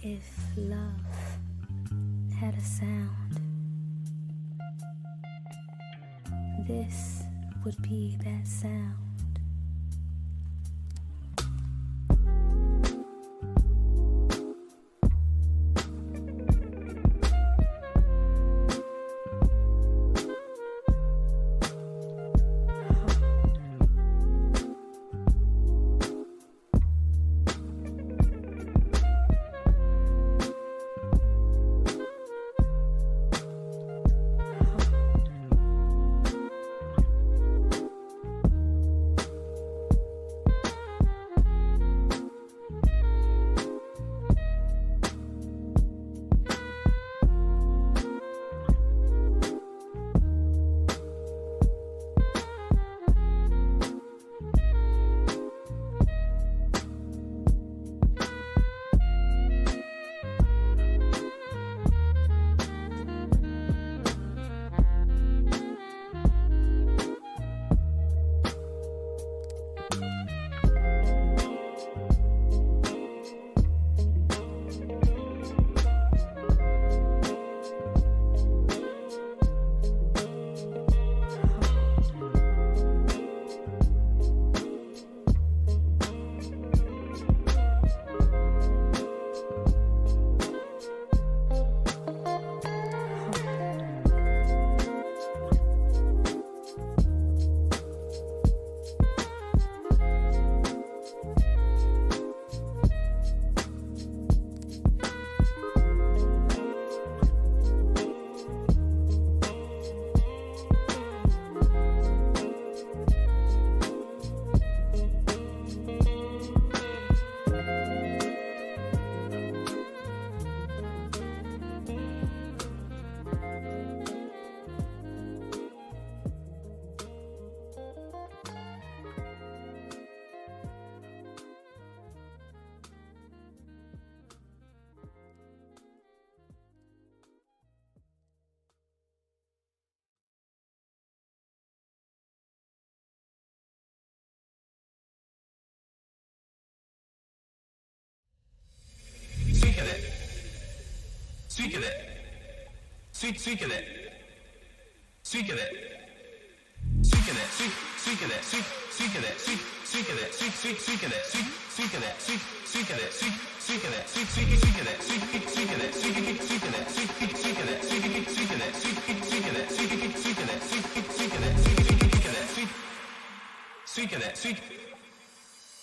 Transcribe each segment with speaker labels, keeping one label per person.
Speaker 1: If love had a sound, this would be that sound.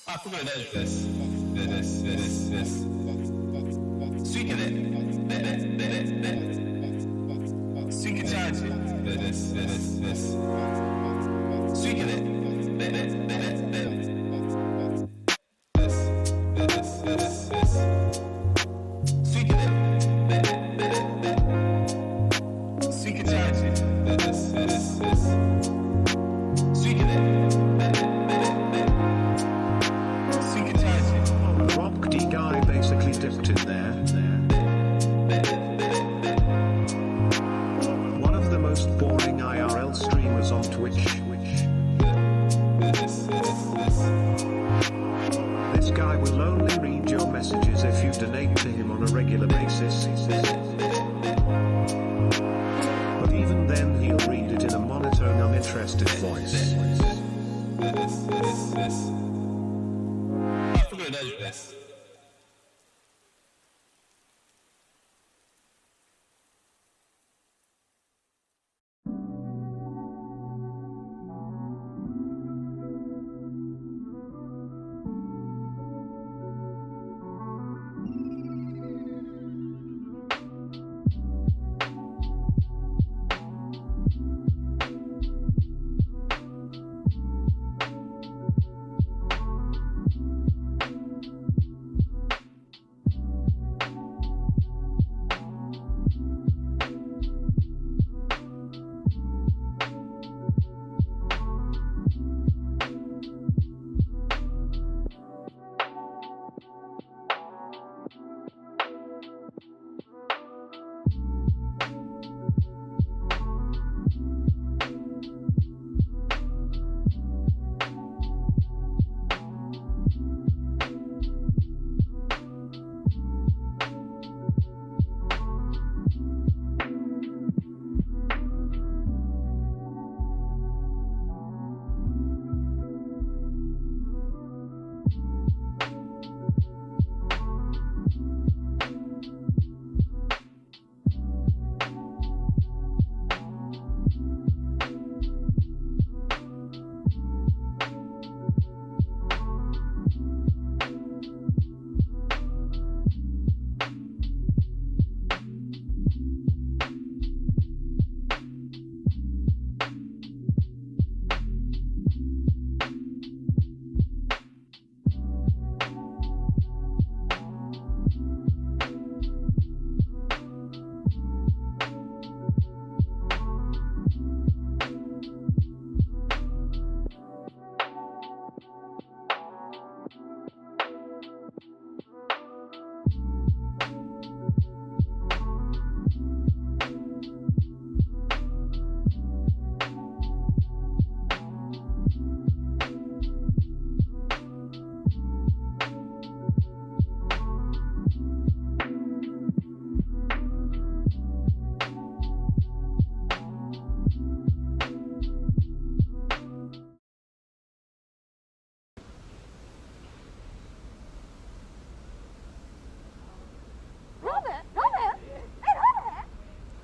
Speaker 2: I forgot this.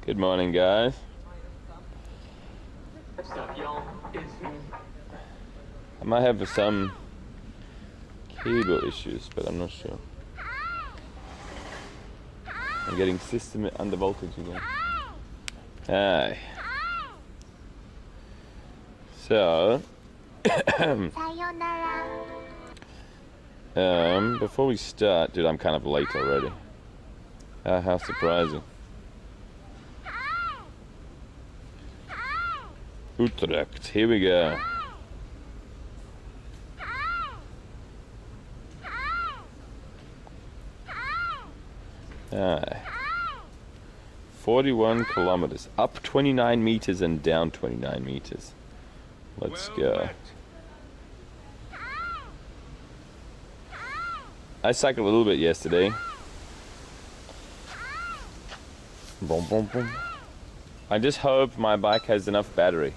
Speaker 3: Good morning, guys. I might have some cable issues, but I'm not sure. I'm getting system under voltage again. Hi. So, before we start, dude, I'm kind of late already. How surprising. Utrecht, here we go. Ah, 41 kilometers, up 29 meters and down 29 meters. Let's go. I cycled a little bit yesterday. Boom, boom, boom. I just hope my bike has enough battery.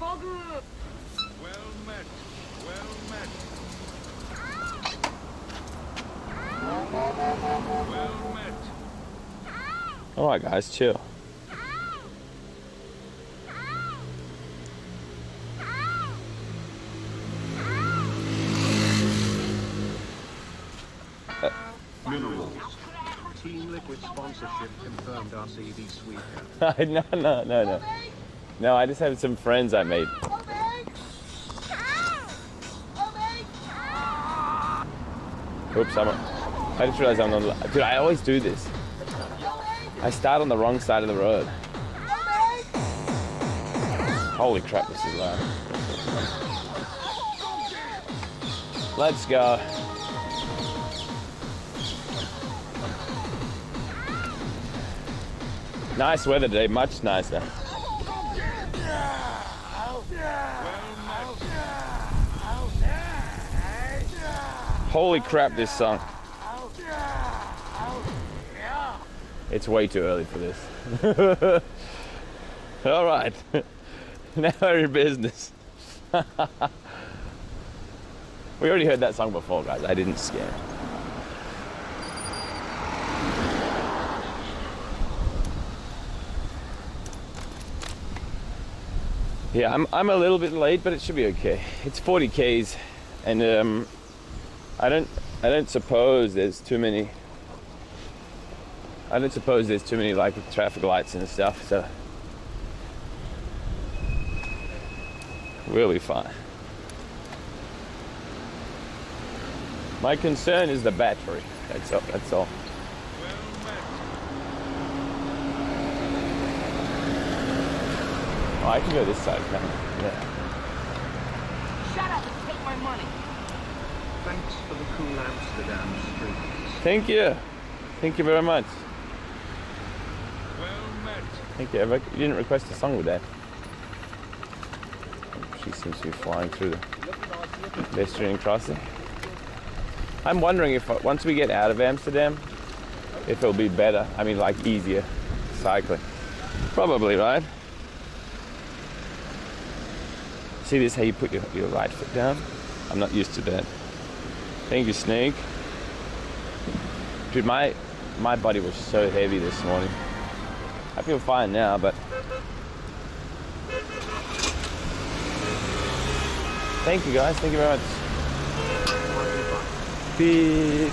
Speaker 4: Well met. Well met. Well met.
Speaker 3: Alright guys, chill.
Speaker 5: Minerals. Team Liquid sponsorship confirmed RCB sweeper.
Speaker 3: No. No, I just have some friends I made. Oops, I just realized I'm on. Dude, I always do this. I start on the wrong side of the road. Holy crap, this is loud. Let's go. Nice weather today, much nicer. Holy crap, this song. It's way too early for this. All right, now your business. We already heard that song before, guys. I didn't scare. Yeah, I'm a little bit late, but it should be okay. It's 40 Ks, and I don't suppose there's too many. I don't suppose there's too many like traffic lights and stuff, so we'll be fine. My concern is the battery. That's all. That's all. Oh, I can go this side, can I? Yeah.
Speaker 6: Shut up and take my money.
Speaker 5: Thanks for the cool Amsterdam streets.
Speaker 3: Thank you. Thank you very much.
Speaker 4: Well met.
Speaker 3: Thank you. You didn't request a song with that. She seems to be flying through the pedestrian crossing. I'm wondering if once we get out of Amsterdam, if it'll be better. I mean, like easier cycling. Probably, right? See this, how you put your right foot down? I'm not used to that. Thank you, Snake. Dude, my body was so heavy this morning. I feel fine now, but... Thank you, guys. Thank you very much. Beep.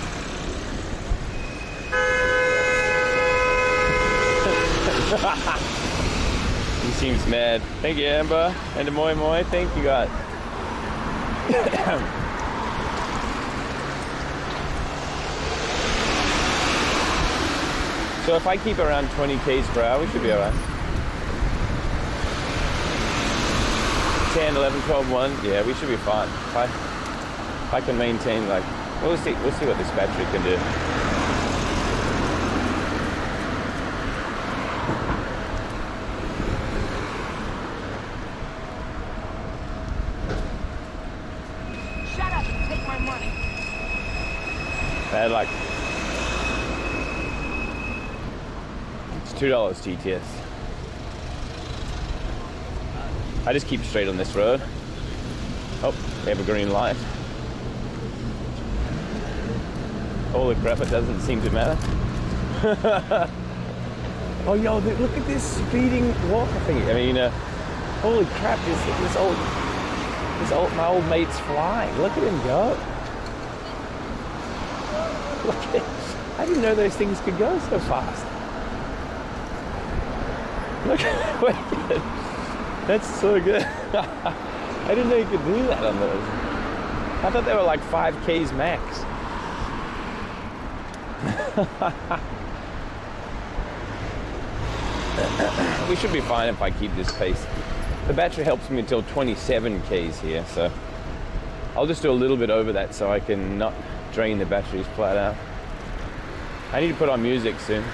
Speaker 3: He seems mad. Thank you, Amber. And Moi Moi. Thank you, guys. So if I keep around 20 Ks per hour, we should be alright. 10, 11, 12, 1. Yeah, we should be fine. If I can maintain, like, we'll see what this battery can do.
Speaker 6: Shut up and take my money.
Speaker 3: I had like, it's $2 TTS. I just keep straight on this road. Oh, we have a green light. Holy crap, it doesn't seem to matter. Oh, yo, look at this speeding walker thing. I mean, holy crap! My old mate's flying. Look at him go. Look at. I didn't know those things could go so fast. Look at it. That's so good. I didn't know you could do that on those. I thought they were like 5Ks max. We should be fine if I keep this pace. The battery helps me until 27 Ks here, so I'll just do a little bit over that so I can not drain the batteries flat out. I need to put on music soon.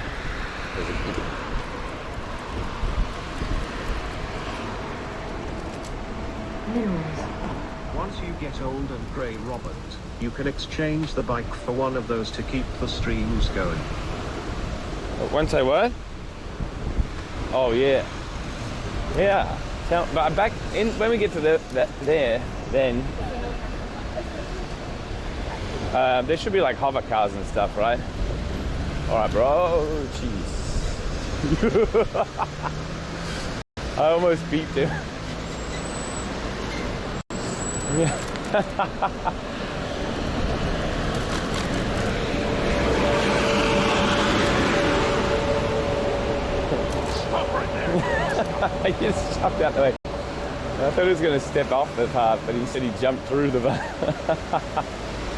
Speaker 5: Once you get old and grey, Robert, you can exchange the bike for one of those to keep the streams going.
Speaker 3: Once I what? Oh yeah, yeah. But back in when we get to there, then there should be like hover cars and stuff, right? All right, bro. Jeez, I almost beeped him. Yeah. I just jumped out the way. I thought he was going to step off the path, but he said he jumped through the.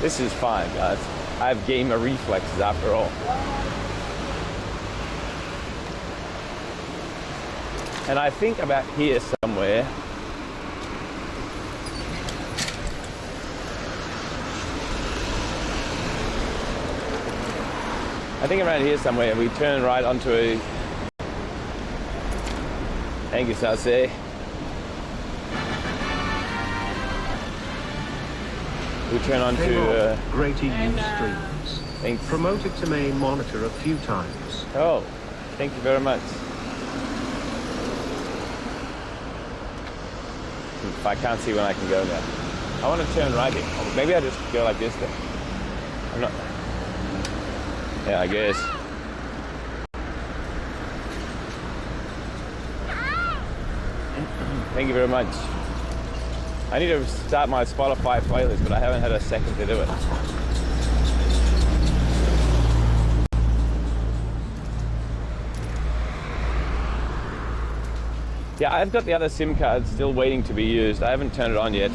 Speaker 3: This is fine, guys. I have gamer reflexes after all. And I think about here somewhere. I think around here somewhere we turn right onto a Angus, I say. We turn on to
Speaker 5: great EU streams.
Speaker 3: Thanks.
Speaker 5: Promoted to main monitor a few times.
Speaker 3: Oh, thank you very much. I can't see when I can go now. I want to turn right here. Maybe I just go like this then. I'm not. Yeah, I guess. Thank you very much. I need to start my Spotify playlist, but I haven't had a second to do it. Yeah, I've got the other SIM card still waiting to be used. I haven't turned it on yet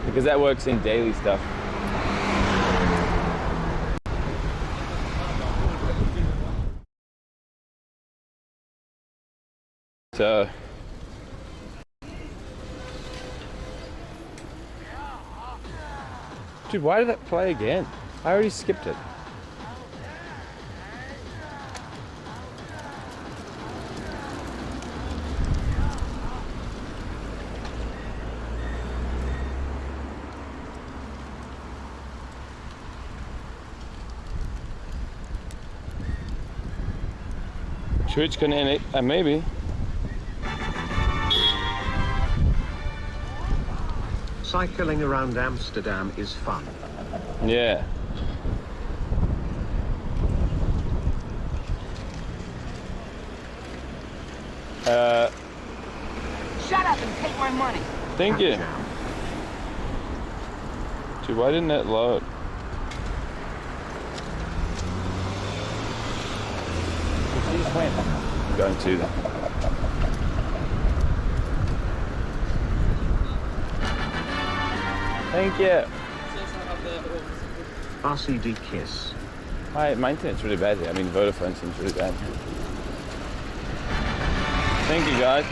Speaker 3: because that works in daily stuff. So, dude, why did that play again? I already skipped it. Twitch can end it, maybe.
Speaker 5: Cycling around Amsterdam is fun.
Speaker 3: Yeah.
Speaker 6: Shut up and take my money.
Speaker 3: Thank you. Dude, why didn't that load? I'm going to them. Thank you.
Speaker 5: RCD kiss.
Speaker 3: My internet's really bad here. I mean, Vodafone seems really bad. Thank you, guys.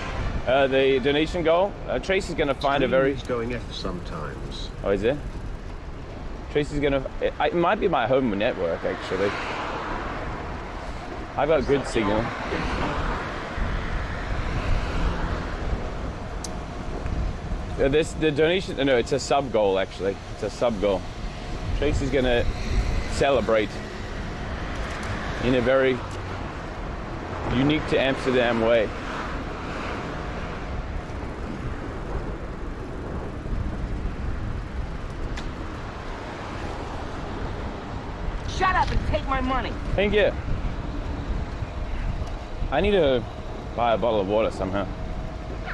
Speaker 3: The donation goal. Tracy's going to find a very...
Speaker 5: Stream's going F sometimes.
Speaker 3: Oh, is it? Tracy's going to... It might be my home network, actually. I've got good signal. The donation... No, it's a sub goal, actually. It's a sub goal. Tracy's going to celebrate in a very unique to Amsterdam way.
Speaker 6: Shut up and take my money.
Speaker 3: Thank you. I need to buy a bottle of water somehow.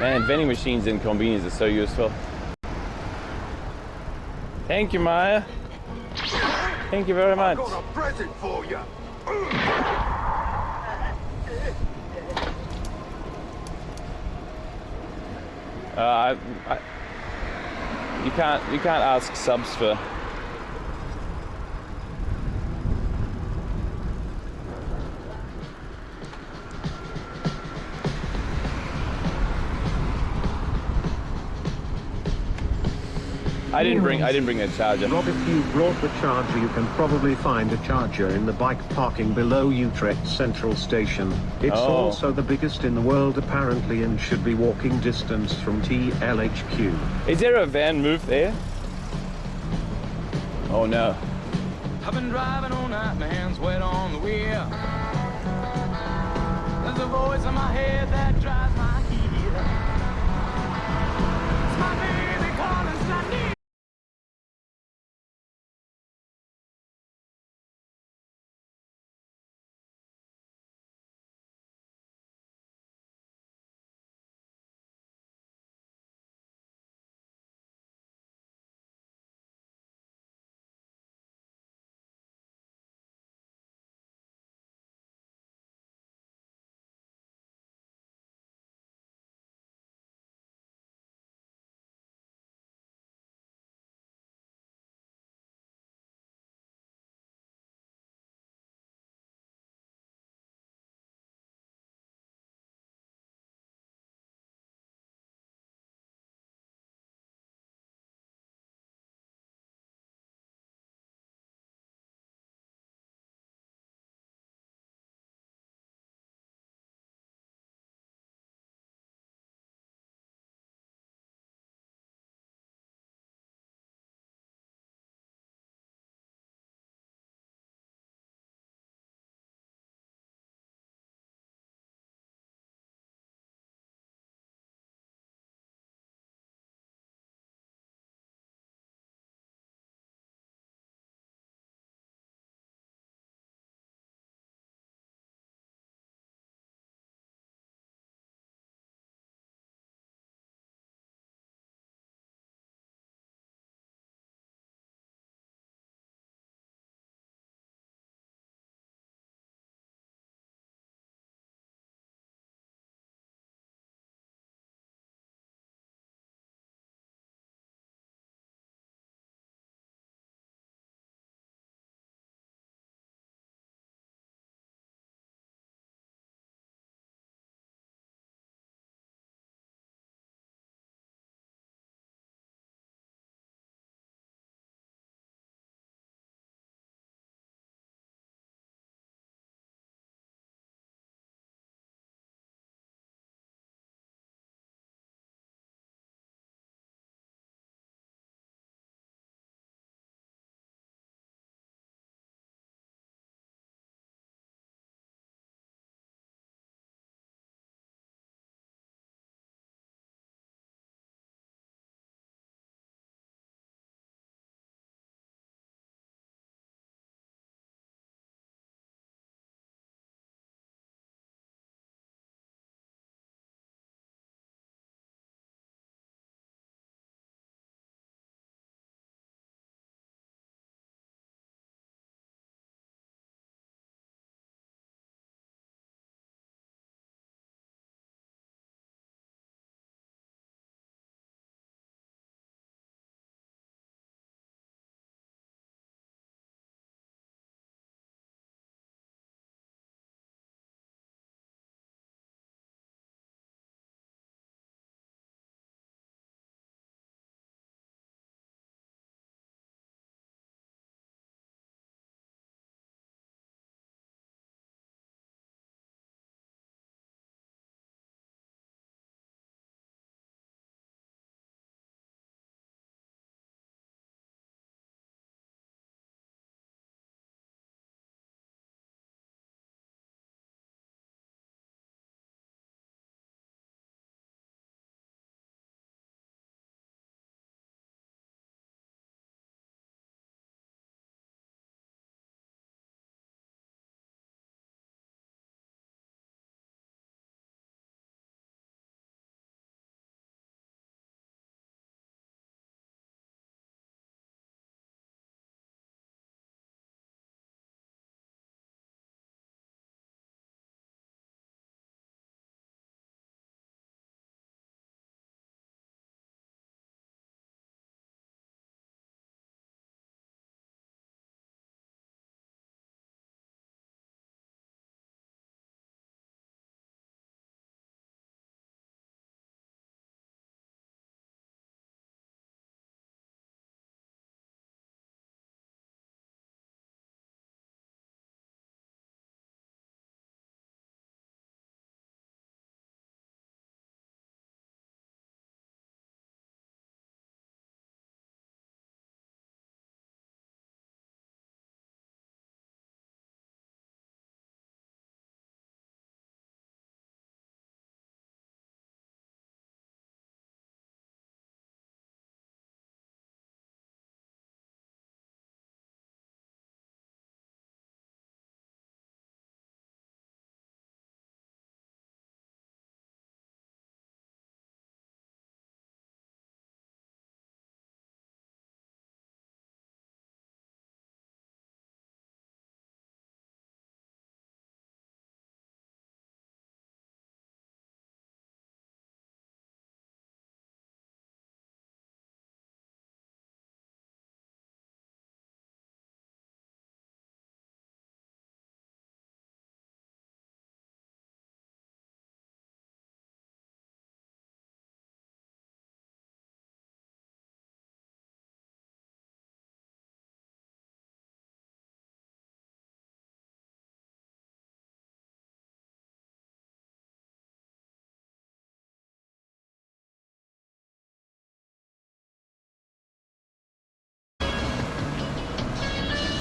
Speaker 3: Man, vending machines in convenience are so useful. Thank you, Maya. Thank you very much.
Speaker 4: Got a present for you.
Speaker 3: I, you can't ask subs for. I didn't bring a charger.
Speaker 5: Rob, if you brought the charger, you can probably find a charger in the bike parking below Utrecht Central Station. It's also the biggest in the world apparently and should be walking distance from TLHQ.
Speaker 3: Is there a van move there? Oh no.
Speaker 2: I've been driving all night, my hands wet on the wheel. There's a voice in my head that drives my heel. It's my baby calling, so I need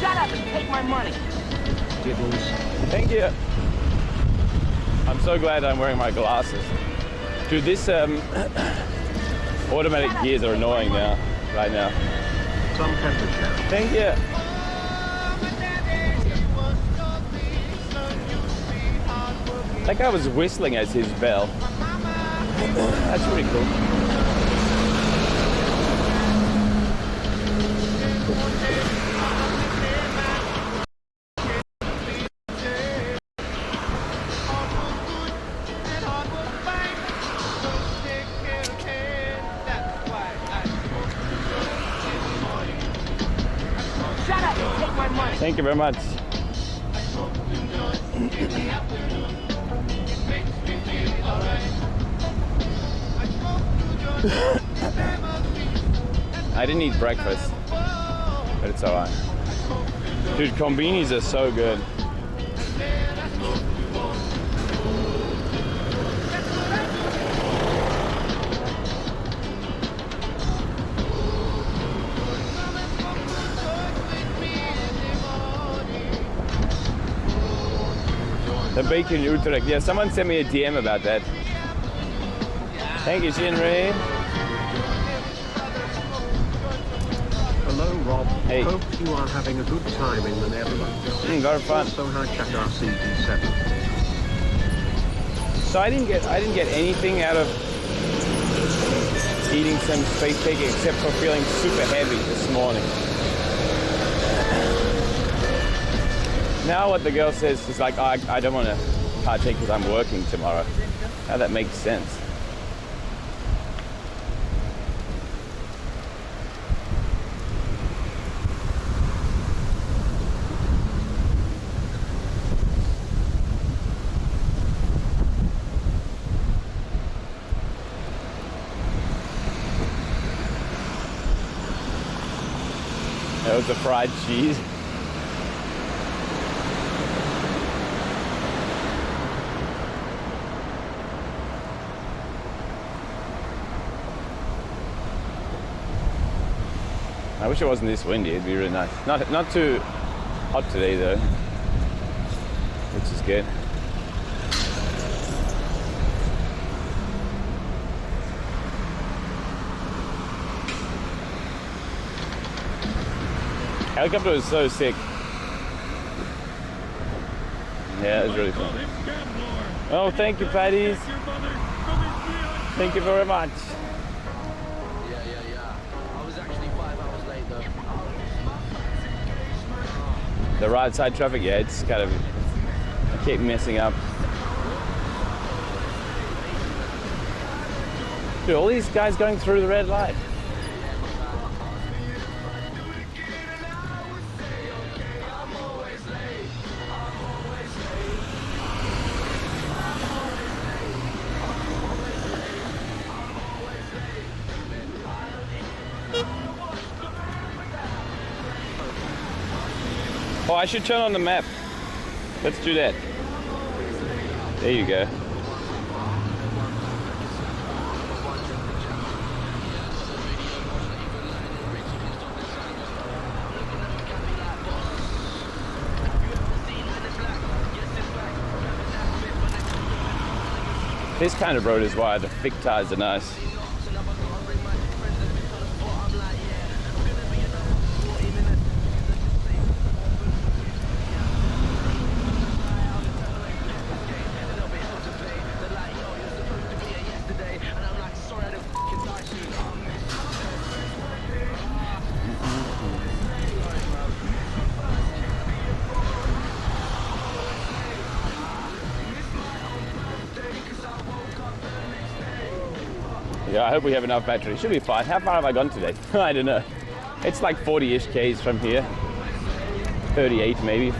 Speaker 6: Shut up and take my money.
Speaker 5: Giggles.
Speaker 3: Thank you. I'm so glad I'm wearing my glasses. Dude, this automatic gears are annoying now, right now.
Speaker 5: Some temperature.
Speaker 3: Thank you. That guy was whistling as his bell. That's pretty cool.
Speaker 6: Shut up and take my money.
Speaker 3: Thank you very much. I didn't eat breakfast, but it's alright. Dude, combinis are so good. The bacon Utrecht. Yeah, someone sent me a DM about that. Thank you, Shinri.
Speaker 5: Hello, Rob.
Speaker 3: Hey.
Speaker 5: Hope you are having a good time in the Netherlands.
Speaker 3: Got fun.
Speaker 5: Also, hi, Chakar CD7.
Speaker 3: So I didn't get anything out of eating some space cake except for feeling super heavy this morning. Now what the girl says is like, oh, I don't want to partake because I'm working tomorrow. Now that makes sense. That was the fried cheese. I wish it wasn't this windy, it'd be really nice. Not too hot today though, which is good. Helicopter was so sick. Yeah, it was really fun. Oh, thank you, Paddies. Thank you very much. The right side traffic, yeah, it's kind of, I keep messing up. Dude, all these guys going through the red light. Oh, I should turn on the map. Let's do that. There you go. This kind of road is why the thick tires are nice. Yeah, I hope we have enough battery. Should be fine. How far have I gone today? I don't know. It's like 40-ish Ks from here. 38 maybe.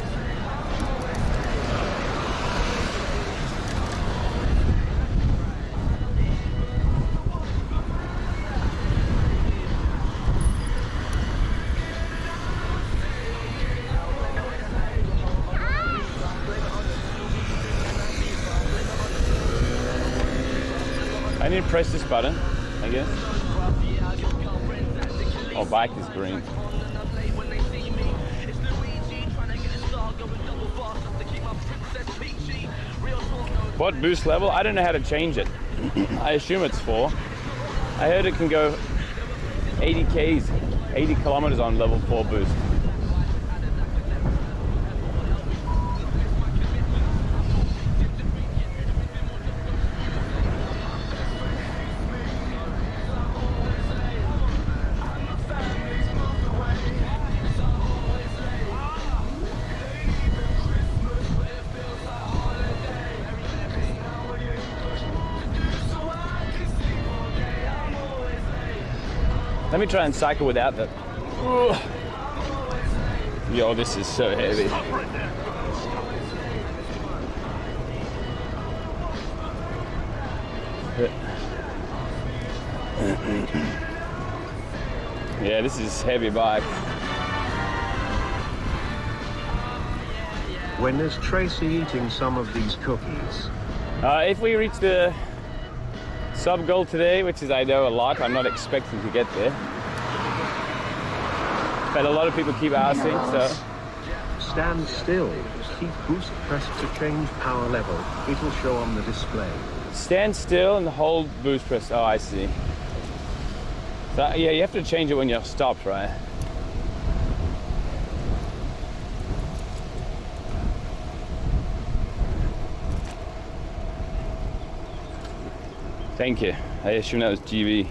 Speaker 3: I need to press this button, I guess. Oh, bike is green. What boost level? I don't know how to change it. I assume it's 4. I heard it can go 80 k's, 80 kilometers on level 4 boost. Let me try and cycle without that. Ugh. Yo, this is so heavy. Yeah, this is heavy bike.
Speaker 5: When is Tracy eating some of these cookies?
Speaker 3: If we reach the sub goal today, which is I know a lot, I'm not expecting to get there. But a lot of people keep asking, so.
Speaker 5: Stand still. Keep boost pressed to change power level. It'll show on the display.
Speaker 3: Stand still and hold boost press. Oh, I see. So, yeah, you have to change it when you're stopped, right? Thank you. I assume that was GB.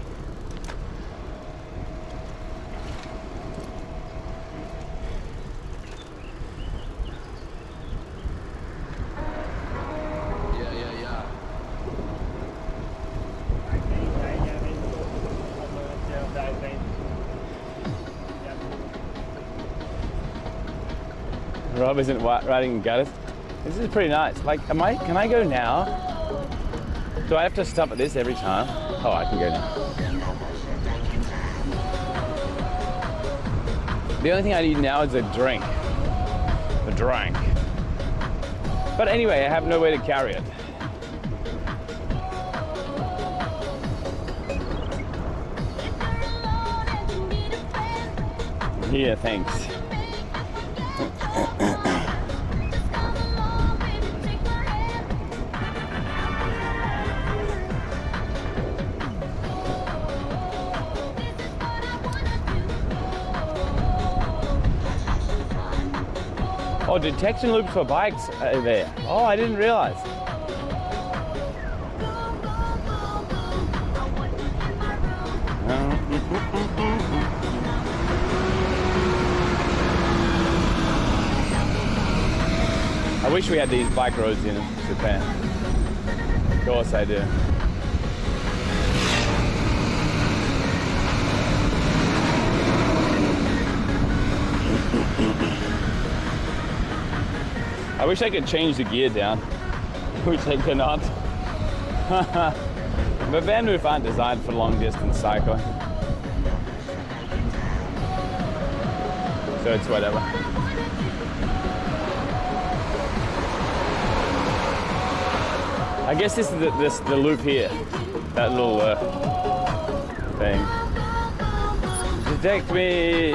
Speaker 3: Rob isn't riding in gutters. This is pretty nice. Like, can I go now? Do I have to stop at this every time? Oh, I can go now. The only thing I need now is a drink. A drink. But anyway, I have no way to carry it. Yeah, thanks. Oh, detection loops for bikes are there. Oh, I didn't realize. I wish we had these bike roads in Japan. Of course I do. I wish I could change the gear down, which I cannot. But van move aren't designed for long distance cycling. So it's whatever. I guess this is the loop here. That little thing. Detect me!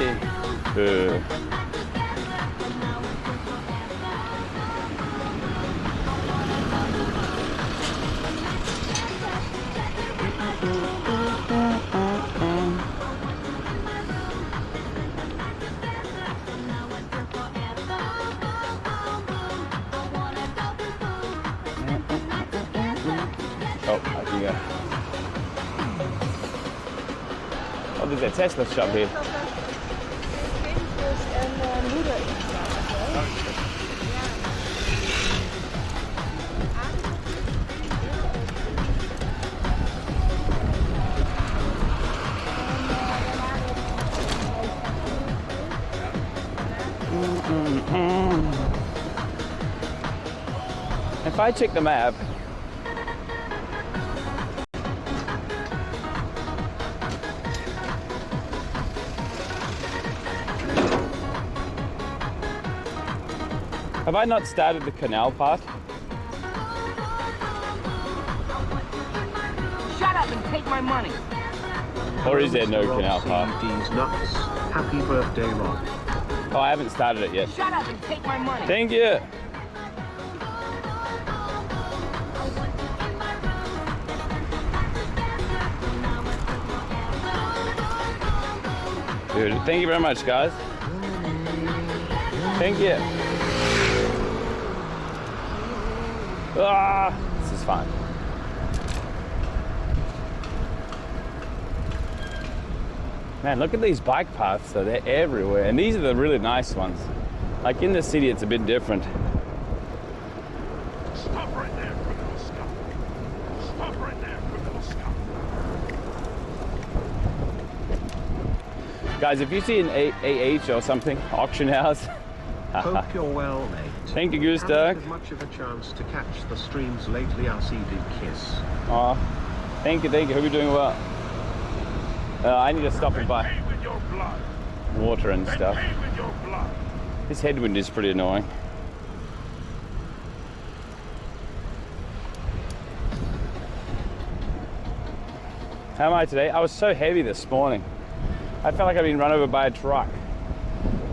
Speaker 3: Oh, there's a Tesla shop here. If I check the map, have I not started the canal part?
Speaker 6: Shut up and take my money.
Speaker 3: Or is there no canal part?
Speaker 5: These nuts. Happy birthday, Rob.
Speaker 3: Oh, I haven't started it yet.
Speaker 6: Shut up and take my money.
Speaker 3: Thank you. Dude, thank you very much, guys. Thank you. Ah, this is fine. Man, look at these bike paths, though. They're everywhere. And these are the really nice ones. Like in the city, it's a bit different.
Speaker 4: Stop right there, criminal scum. Stop right there, criminal scum.
Speaker 3: Guys, if you see an AH or something, auction house.
Speaker 5: Hope you're well, mate.
Speaker 3: Thank you,
Speaker 5: Haven't
Speaker 3: Gustav.
Speaker 5: had much of a chance to catch the streams lately, I see did kiss.
Speaker 3: Aw, thank you. Hope you're doing well. I need to stop and buy
Speaker 4: Pay with your blood.
Speaker 3: water and stuff.
Speaker 4: Pay with your blood.
Speaker 3: This headwind is pretty annoying. How am I today? I was so heavy this morning. I felt like I'd been run over by a truck.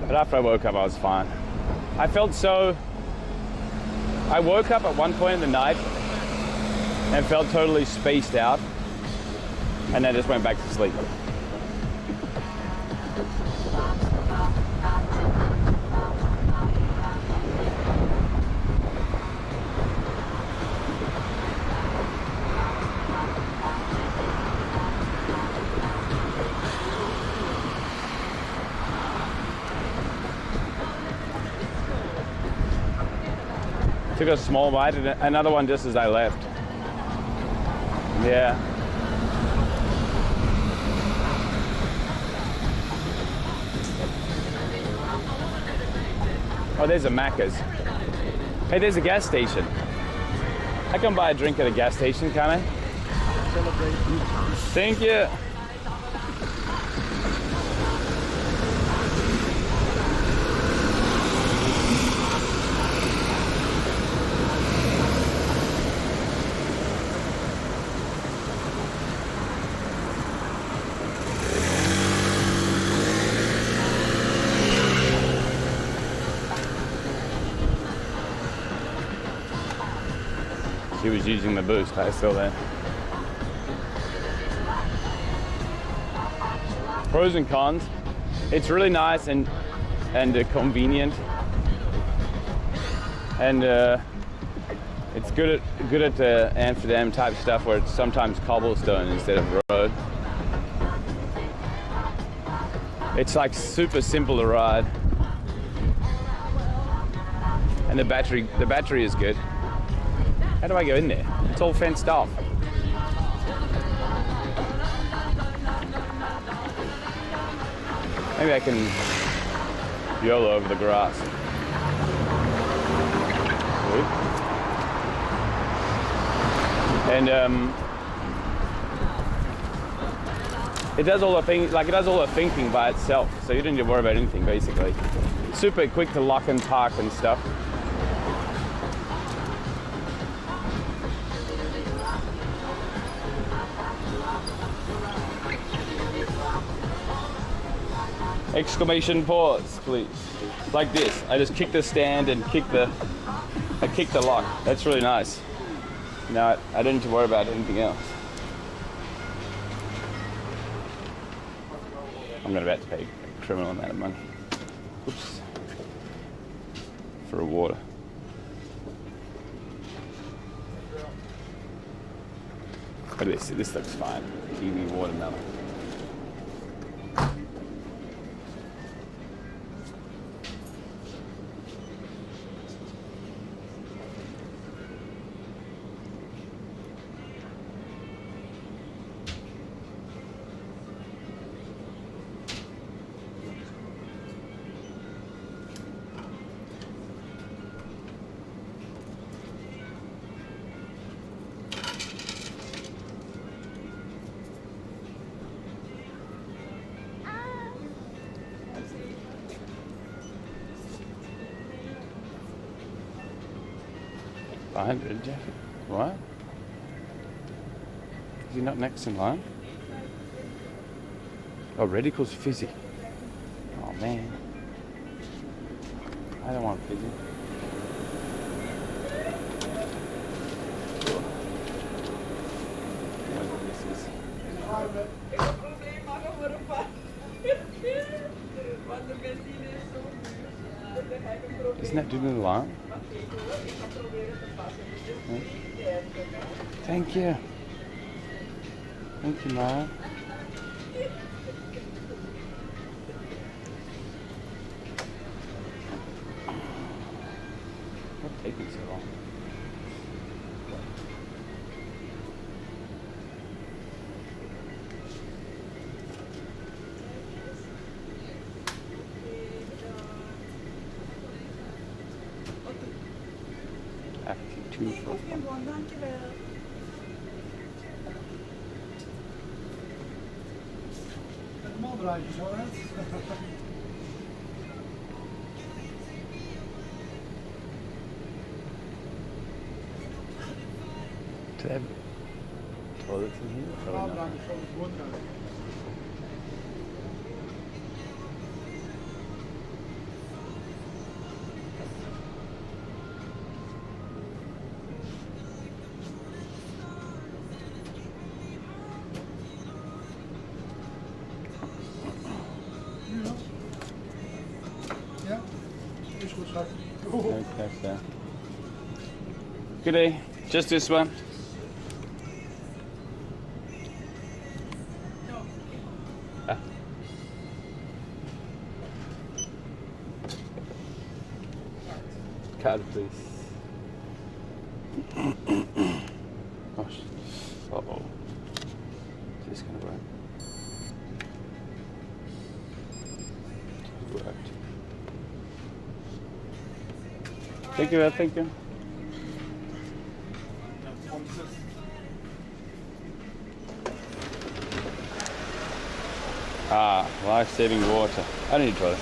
Speaker 3: But after I woke up, I was fine. I woke up at one point in the night and felt totally spaced out, and then just went back to sleep. Took a small bite and another one just as I left. Yeah. Oh, there's a Macca's. Hey, there's a gas station. I can buy a drink at a gas station, can I? Thank you. She was using the boost, I still there. Pros and cons. It's really nice and convenient, and it's good at Amsterdam type stuff where it's sometimes cobblestone instead of road. It's like super simple to ride, and the battery is good. How do I go in there? It's all fenced off. Maybe I can YOLO over the grass. Sweet. And it does all the things, like it does all the thinking by itself, so you don't need to worry about anything basically. Super quick to lock and park and stuff. Exclamation pause, please. Like this. I just kick the stand and kick the lock. That's really nice. Now I don't need to worry about anything else. I'm about to pay a criminal amount of money. Oops. For a water. Look at this. This looks fine. Kiwi watermelon. $100, Jeff? What? Is he not next in line? Oh, Radical's fizzy. Oh man. I don't want fizzy. What this is. Isn't that doing the line? Thank you. Thank you, Mom. What's taking so long? Two for one. Do they have toilets in here? Probably not. Okay, so. Good day. Just this one. Ah. Card, please. Gosh. Uh-oh. Is this gonna work? It worked. Thank you, thank you. Ah, life-saving water. I don't need toilet.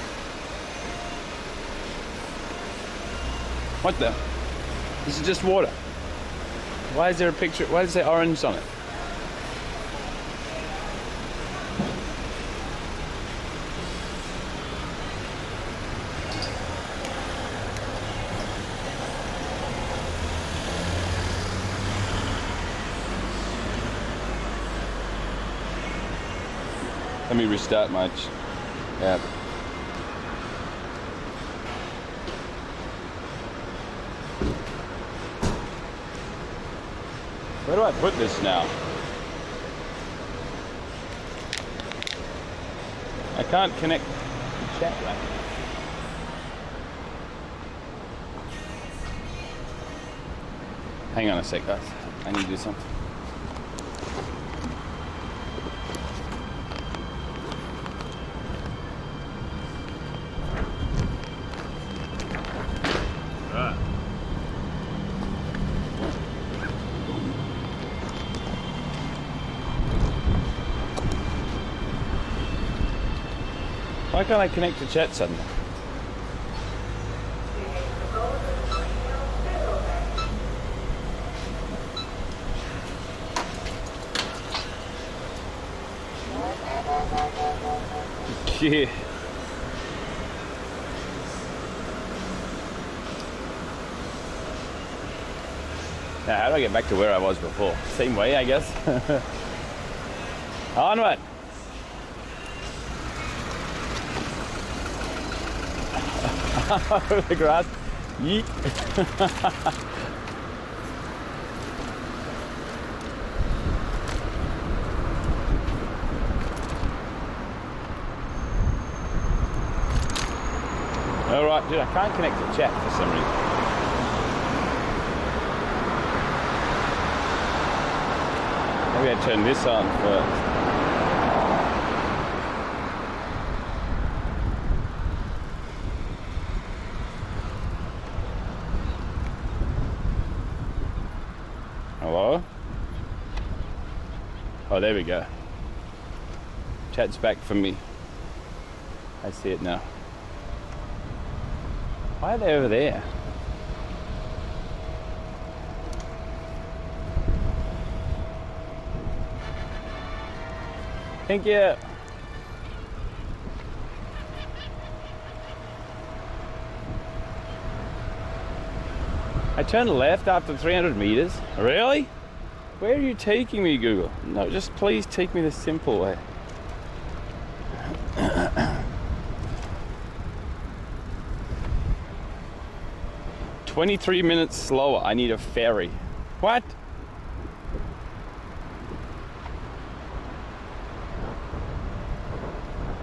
Speaker 3: What the? This is just water. Why is there a picture? Why does it say orange on it? Let me restart my app. Where do I put this now? I can't connect the chat right. Hang on a sec, guys. I need to do something. Why can't I connect to chat suddenly? Yeah. Now, how do I get back to where I was before? Same way, I guess. Onward! Over the grass. Yeet. Alright, dude, I can't connect to chat for some reason. Maybe I turn this on first. Hello? Oh, there we go. Chat's back for me. I see it now. Why are they over there? Thank you. I turned left after 300 meters. Really? Where are you taking me, Google? No, just please take me the simple way. 23 minutes slower. I need a ferry. What?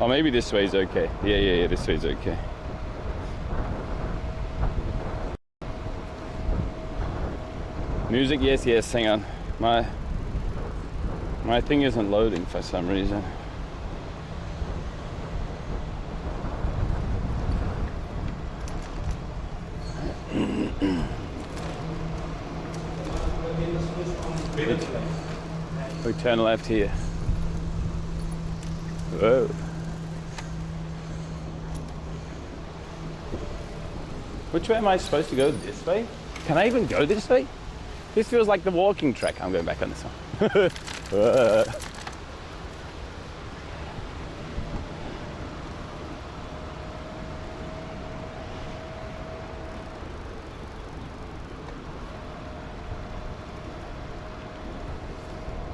Speaker 3: Oh, maybe this way's okay. Yeah, this way's okay. Music, yes, hang on. My thing isn't loading for some reason. We turn left here. Whoa. Which way am I supposed to go? This way? Can I even go this way? This feels like the walking track. I'm going back on this one.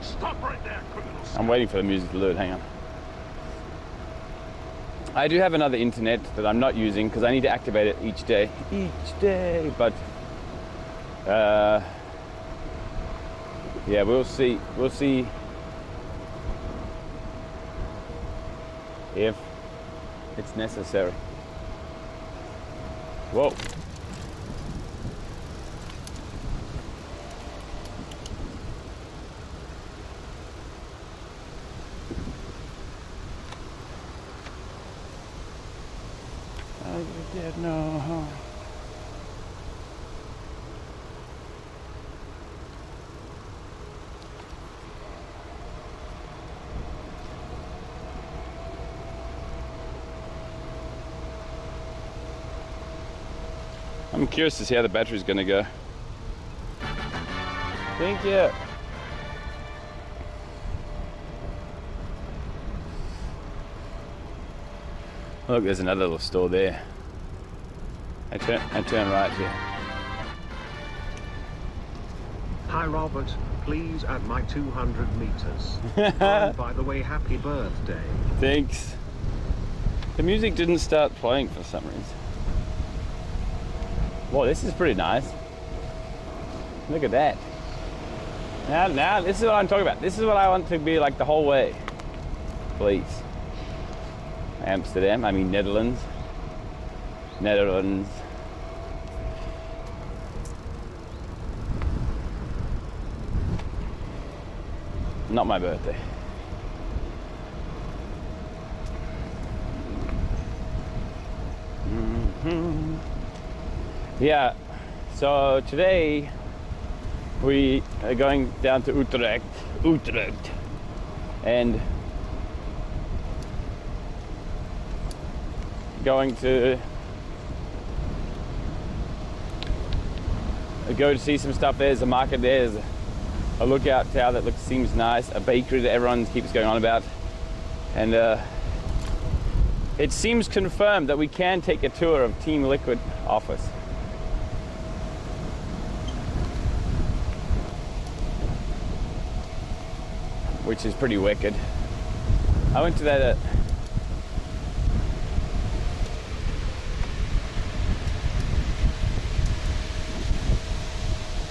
Speaker 4: Stop right there, criminal.
Speaker 3: I'm waiting for the music to load. Hang on. I do have another internet that I'm not using because I need to activate it each day. But yeah, we'll see if it's necessary. Whoa. I did no. I'm curious to see how the battery's gonna go. Thank you. Look, there's another little store there. I turn right here.
Speaker 5: Hi Robert, please add my 200 meters. Oh, by the way, happy birthday.
Speaker 3: Thanks. The music didn't start playing for some reason. Whoa, this is pretty nice. Look at that. Now, this is what I'm talking about. This is what I want to be like the whole way. Please. Amsterdam, I mean Netherlands. Netherlands. Not my birthday. Yeah, so today we are going down to Utrecht, and going to go to see some stuff. There's a market there, there's a lookout tower that seems nice, a bakery that everyone keeps going on about, and it seems confirmed that we can take a tour of Team Liquid office. Which is pretty wicked. I went to that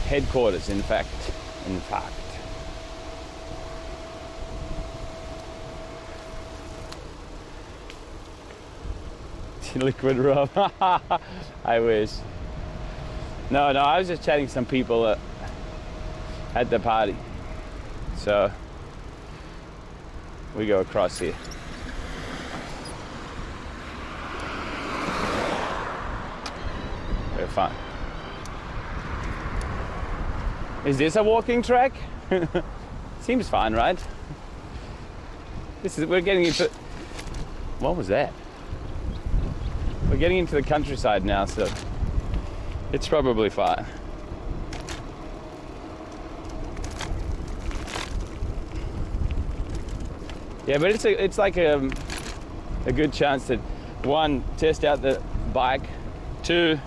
Speaker 3: headquarters, in fact. Liquid rum. I wish. No, I was just chatting to some people at the party. So we go across here. We're fine. Is this a walking track? Seems fine, right? We're getting into... What was that? We're getting into the countryside now, so it's probably fine. Yeah, but it's like a good chance to, one, test out the bike, two,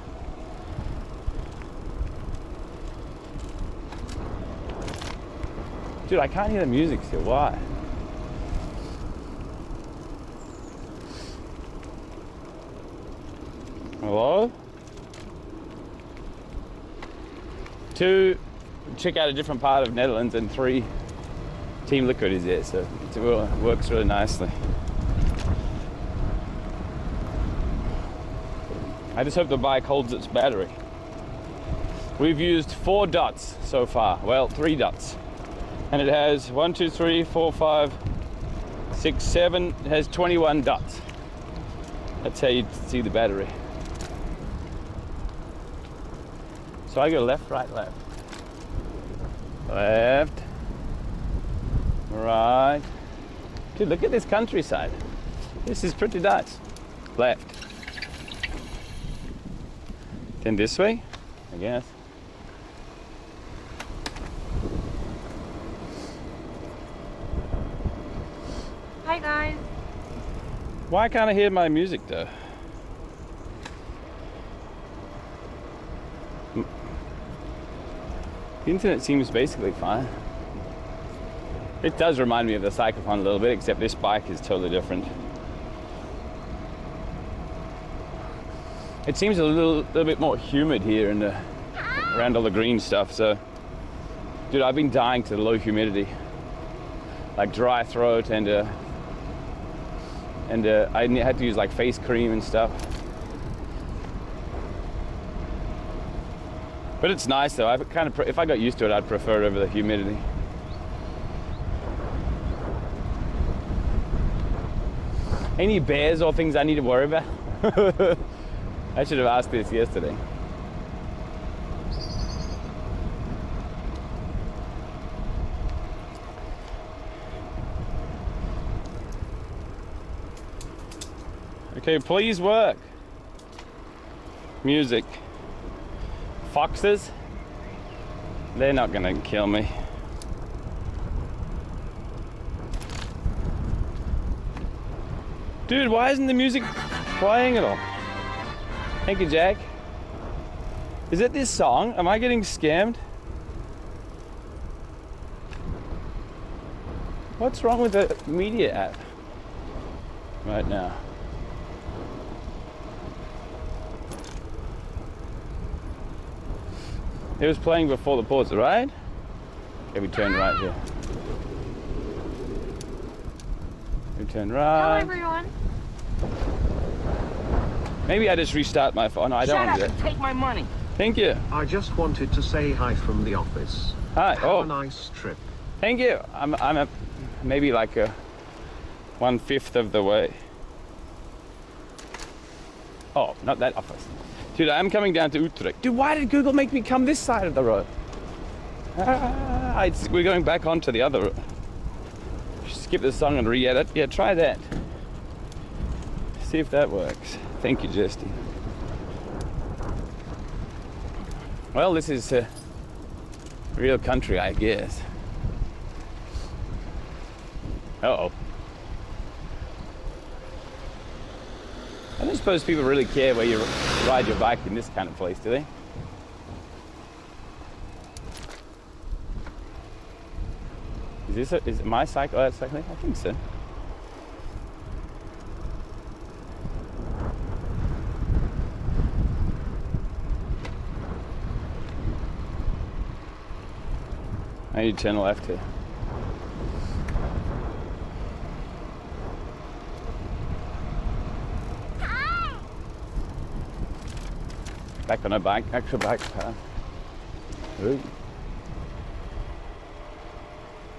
Speaker 3: dude, I can't hear the music still. Why? Hello? 2, check out a different part of Netherlands, and 3, Team Liquid is there, so it works really nicely. I just hope the bike holds its battery. We've used 4 dots so far, well, 3 dots. And it has 1, 2, 3, 4, 5, 6, 7, it has 21 dots. That's how you see the battery. So I go left, right, left. Left. Right. Dude, look at this countryside. This is pretty nice. Left. Then this way, I guess.
Speaker 7: Hi guys.
Speaker 3: Why can't I hear my music though? The internet seems basically fine. It does remind me of the Cyclopon a little bit, except this bike is totally different. It seems a little bit more humid here in the, around all the green stuff. So, dude, I've been dying to the low humidity, like dry throat, and I had to use like face cream and stuff. But it's nice though. I kind of, if I got used to it, I'd prefer it over the humidity. Any bears or things I need to worry about? I should have asked this yesterday. Okay, please work. Music. Foxes? They're not gonna kill me. Dude, why isn't the music playing at all? Thank you, Jack. Is it this song? Am I getting scammed? What's wrong with the media app right now? It was playing before the pause, right? Okay, we turn right here. We turn right.
Speaker 7: Hello everyone.
Speaker 3: Maybe I just restart my phone. No, I don't want to do
Speaker 6: Shut up
Speaker 3: that.
Speaker 6: and take my money.
Speaker 3: Thank you.
Speaker 5: I just wanted to say hi from the office.
Speaker 3: Hi.
Speaker 5: Have
Speaker 3: Oh,
Speaker 5: a nice trip.
Speaker 3: thank you. I'm maybe like a 1/5 of the way. Oh, not that office. Dude, I'm coming down to Utrecht. Dude, why did Google make me come this side of the road? We're going back onto the other road. Skip the song and re-edit. Yeah, try that. See if that works. Thank you, Justin. Well, this is real country, I guess. Uh-oh. I don't suppose people really care where you ride your bike in this kind of place, do they? Is it my cycle? Oh, that's cycling? I think so. I need to turn left here. Back on a bike, actual bike path. Ooh.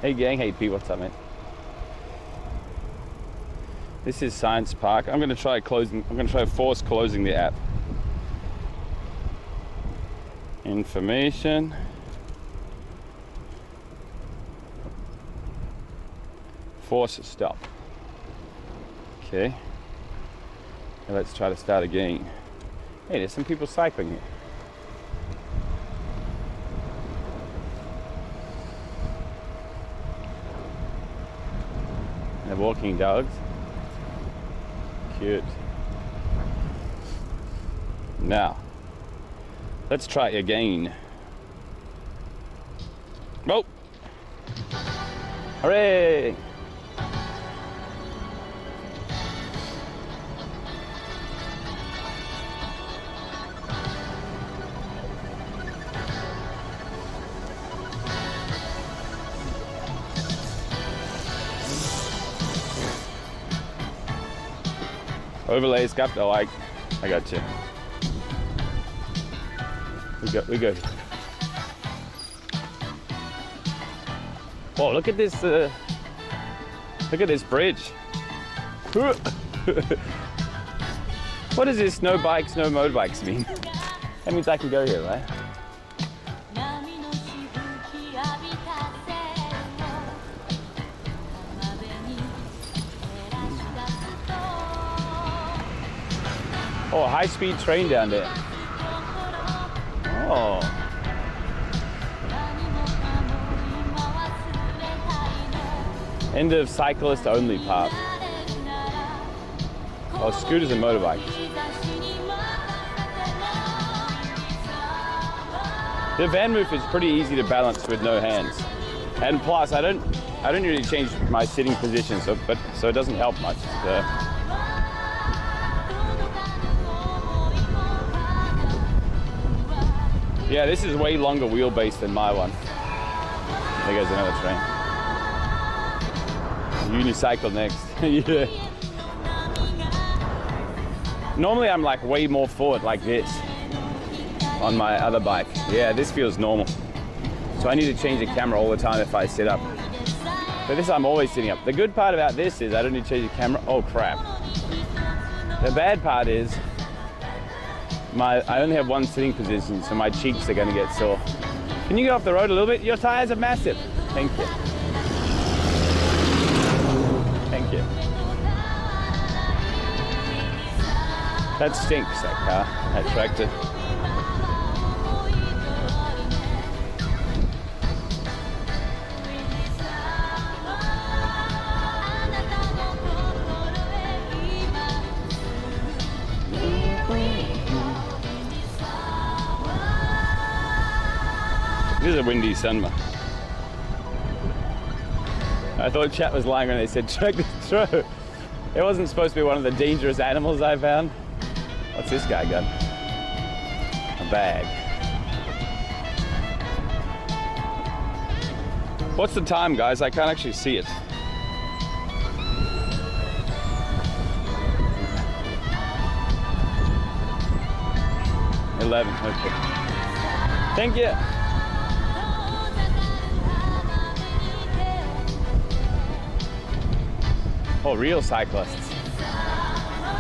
Speaker 3: Hey gang, hey P, what's up, mate? This is Science Park. I'm gonna try force closing the app. Information. Force stop. Okay. Now let's try to start again. Hey, there's some people cycling here. And they're walking dogs. Cute. Now, let's try again. Oh! Hooray! Overlays cup. Oh, I got you. We go. Oh, look at this. Look at this bridge. What does this no bikes, no motorbikes mean? That means I can go here, right? Oh, a high-speed train down there. Oh. End of cyclist only path. Oh, scooters and motorbikes. The van move is pretty easy to balance with no hands. And plus, I don't really change my sitting position, so it doesn't help much. So. Yeah, this is way longer wheelbase than my one. There goes another train. Unicycle next. Yeah. Normally I'm like way more forward like this on my other bike. Yeah, this feels normal. So I need to change the camera all the time if I sit up. But this I'm always sitting up. The good part about this is I don't need to change the camera. Oh crap. The bad part is I only have one sitting position, so my cheeks are going to get sore. Can you get off the road a little bit? Your tires are massive. Thank you. Thank you. That stinks, that car, that tractor. This is a windy sunma. I thought chat was lying when they said tractor true. It wasn't supposed to be one of the dangerous animals I found. What's this guy got? A bag. What's the time, guys? I can't actually see it. $11. Okay. Thank you. Oh, real cyclists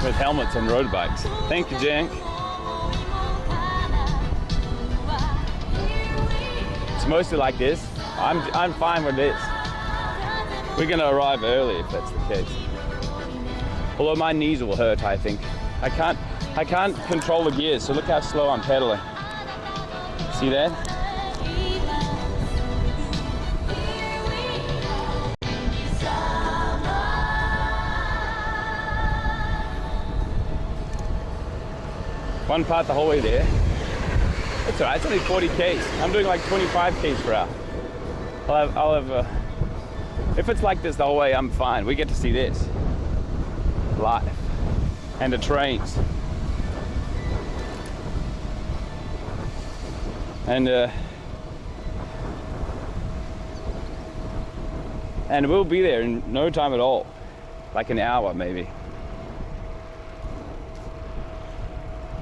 Speaker 3: with helmets and road bikes. Thank you, Jank. It's mostly like this. I'm fine with this. We're gonna arrive early if that's the case. Although my knees will hurt, I think. I can't control the gears, so look how slow I'm pedaling. See that? One part the whole way there. It's alright, it's only 40 Ks. I'm doing like 25 Ks per hour. I'll have if it's like this the whole way, I'm fine. We get to see this live. And the trains. And we'll be there in no time at all. Like an hour maybe.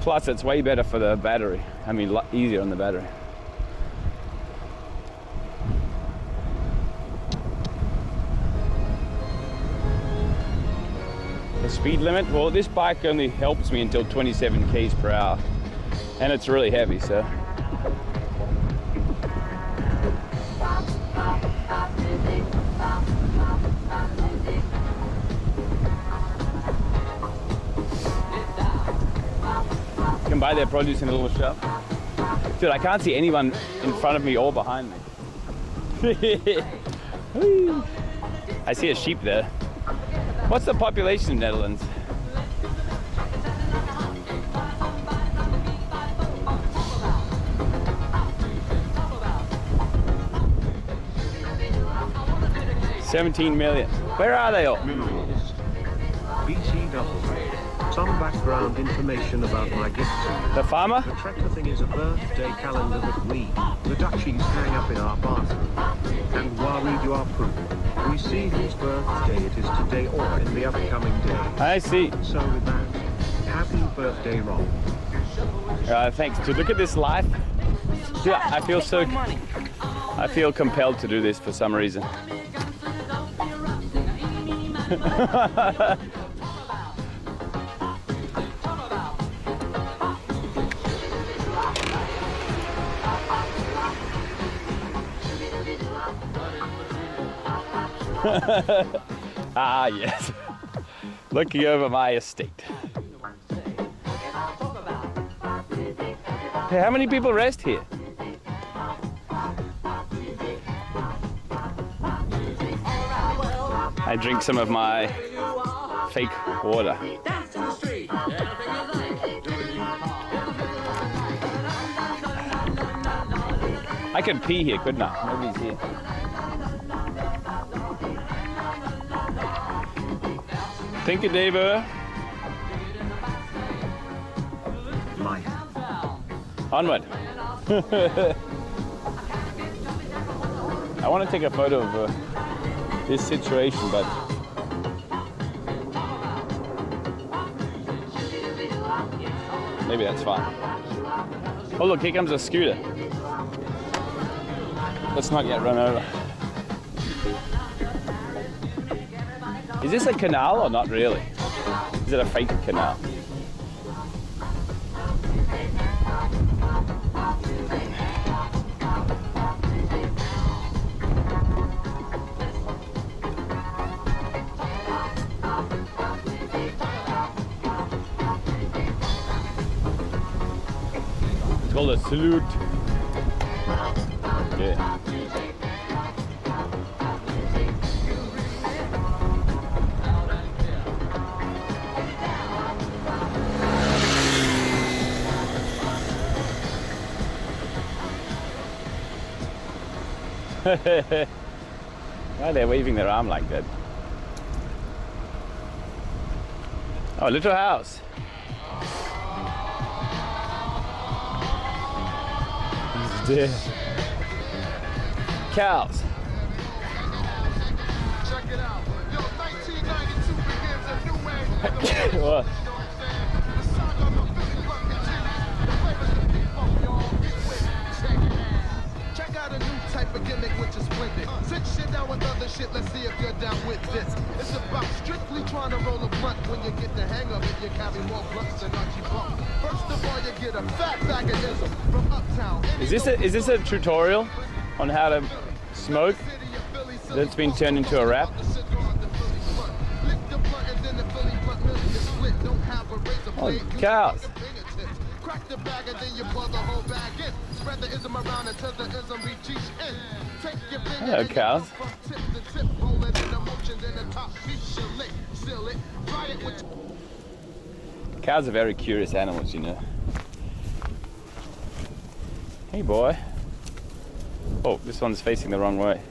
Speaker 3: Plus, it's way better for the battery. I mean, easier on the battery. The speed limit? Well, this bike only helps me until 27 Ks per hour. And it's really heavy, so. Come by their produce in a little shop. Dude, I can't see anyone in front of me or behind me. I see a sheep there. What's the population of Netherlands? $17 million. Where are they all?
Speaker 5: BC double. Some background information about my gift to you.
Speaker 3: The farmer?
Speaker 5: The Trekker thing is a birthday calendar that we, the Dutchies, hang up in our bathroom. And while we do our proof, we see whose birthday it is today or in the upcoming day.
Speaker 3: I see.
Speaker 5: So with that, happy birthday, Ron.
Speaker 3: Thanks. To look at this life, yeah, I feel
Speaker 6: Take
Speaker 3: so.
Speaker 6: my money.
Speaker 3: I feel compelled to do this for some reason. Ah, yes. Looking over my estate. Hey, how many people rest here? I drink some of my fake water. I could pee here, couldn't I? Nobody's here. Thank you, David.
Speaker 5: Life.
Speaker 3: Onward. I want to take a photo of this situation, but maybe that's fine. Oh look, here comes a scooter. Let's not get run over. Is this a canal or not really? Is it a fake canal? It's called a salute. Yeah. Why are they waving their arm like that? Oh, a little house. He's dead. Cows.
Speaker 4: Check it out. Yo, 1992 begins a new way.
Speaker 3: What?
Speaker 4: The saga of the Philly Buck continues. The flavors of the people, y'all. Get with it. Check it out. Check out a new type of gimmick which is splendid. Sit shit down with other shit, let's see if you're down with this. It's about strictly trying to roll a blunt. When you get the hang of it, you carry more blunts than Archie Bump. First of all, you get a fat bag of ism from uptown.
Speaker 3: Is this a tutorial on how to smoke that's been turned into a rap? Oh, cows.
Speaker 4: Crack the bag and then you pour the whole bag in. Spread the ism around until the ism reaches in. Take your finger
Speaker 3: Hello, cows.
Speaker 4: from tip to tip, roll it in the motion, then the top piece you lick, seal it, try it with.
Speaker 3: Cows are very curious animals, you know. Hey, boy. Oh, this one's facing the wrong way.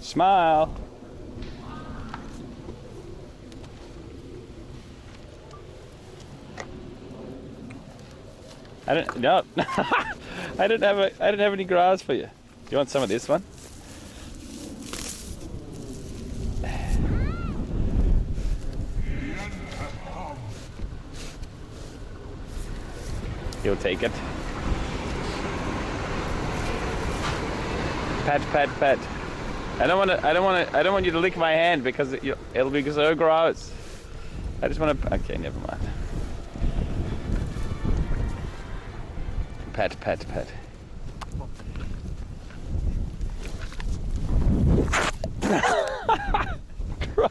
Speaker 3: Smile. I don't no. I didn't have any grass for you. You want some of this one? He'll take it. Pat, pat, pat. I don't want you to lick my hand because it'll be so gross. I just want to. Okay, never mind. Pat, pat, pat. Gross.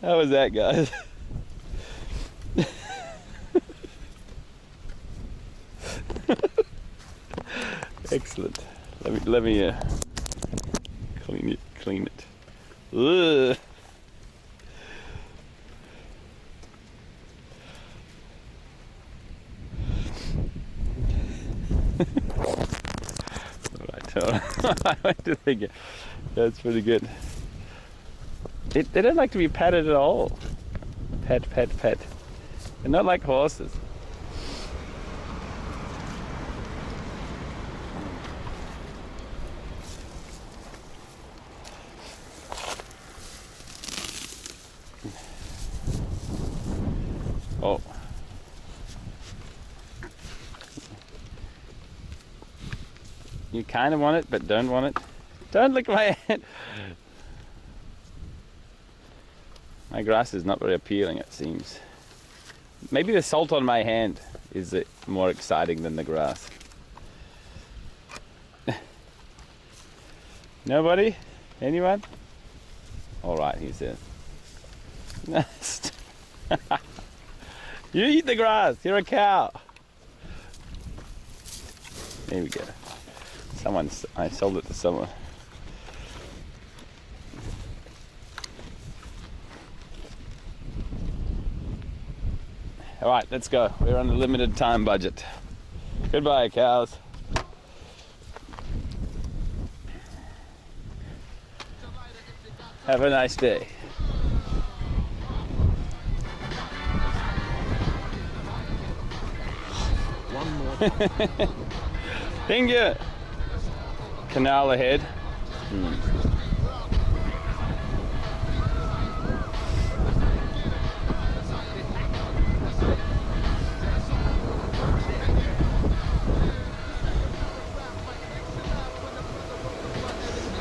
Speaker 3: How was that, guys? Excellent. Let me clean it. Ugh. All right. I like to think that's pretty good. They don't like to be patted at all. Pet, pet, pet. They're not like horses. Oh. You kind of want it, but don't want it. Don't lick my hand. My grass is not very appealing, it seems. Maybe the salt on my hand is more exciting than the grass. Nobody? Anyone? All right, he says. You eat the grass. You're a cow. There we go. I sold it to someone. All right, let's go. We're on a limited time budget. Goodbye, cows. Have a nice day.
Speaker 5: One more.
Speaker 3: Thank you. Canal ahead.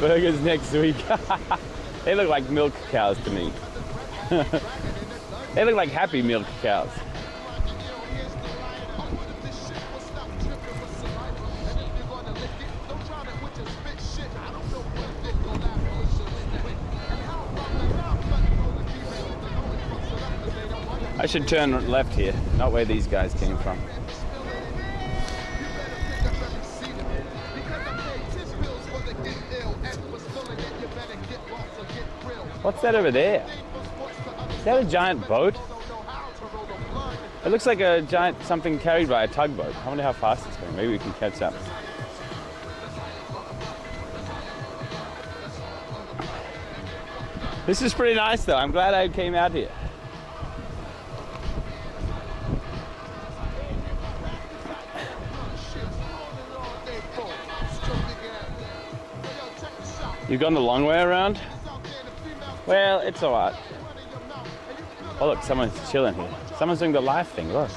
Speaker 3: Burgers next week. They look like milk cows to me. They look like happy milk cows. I should turn left here, not where these guys came from. What's that over there? Is that a giant boat? It looks like a giant something carried by a tugboat. I wonder how fast it's going. Maybe we can catch up. This is pretty nice though. I'm glad I came out here. You've gone the long way around? Well, it's alright. Oh look, someone's chilling here. Someone's doing the live thing, look.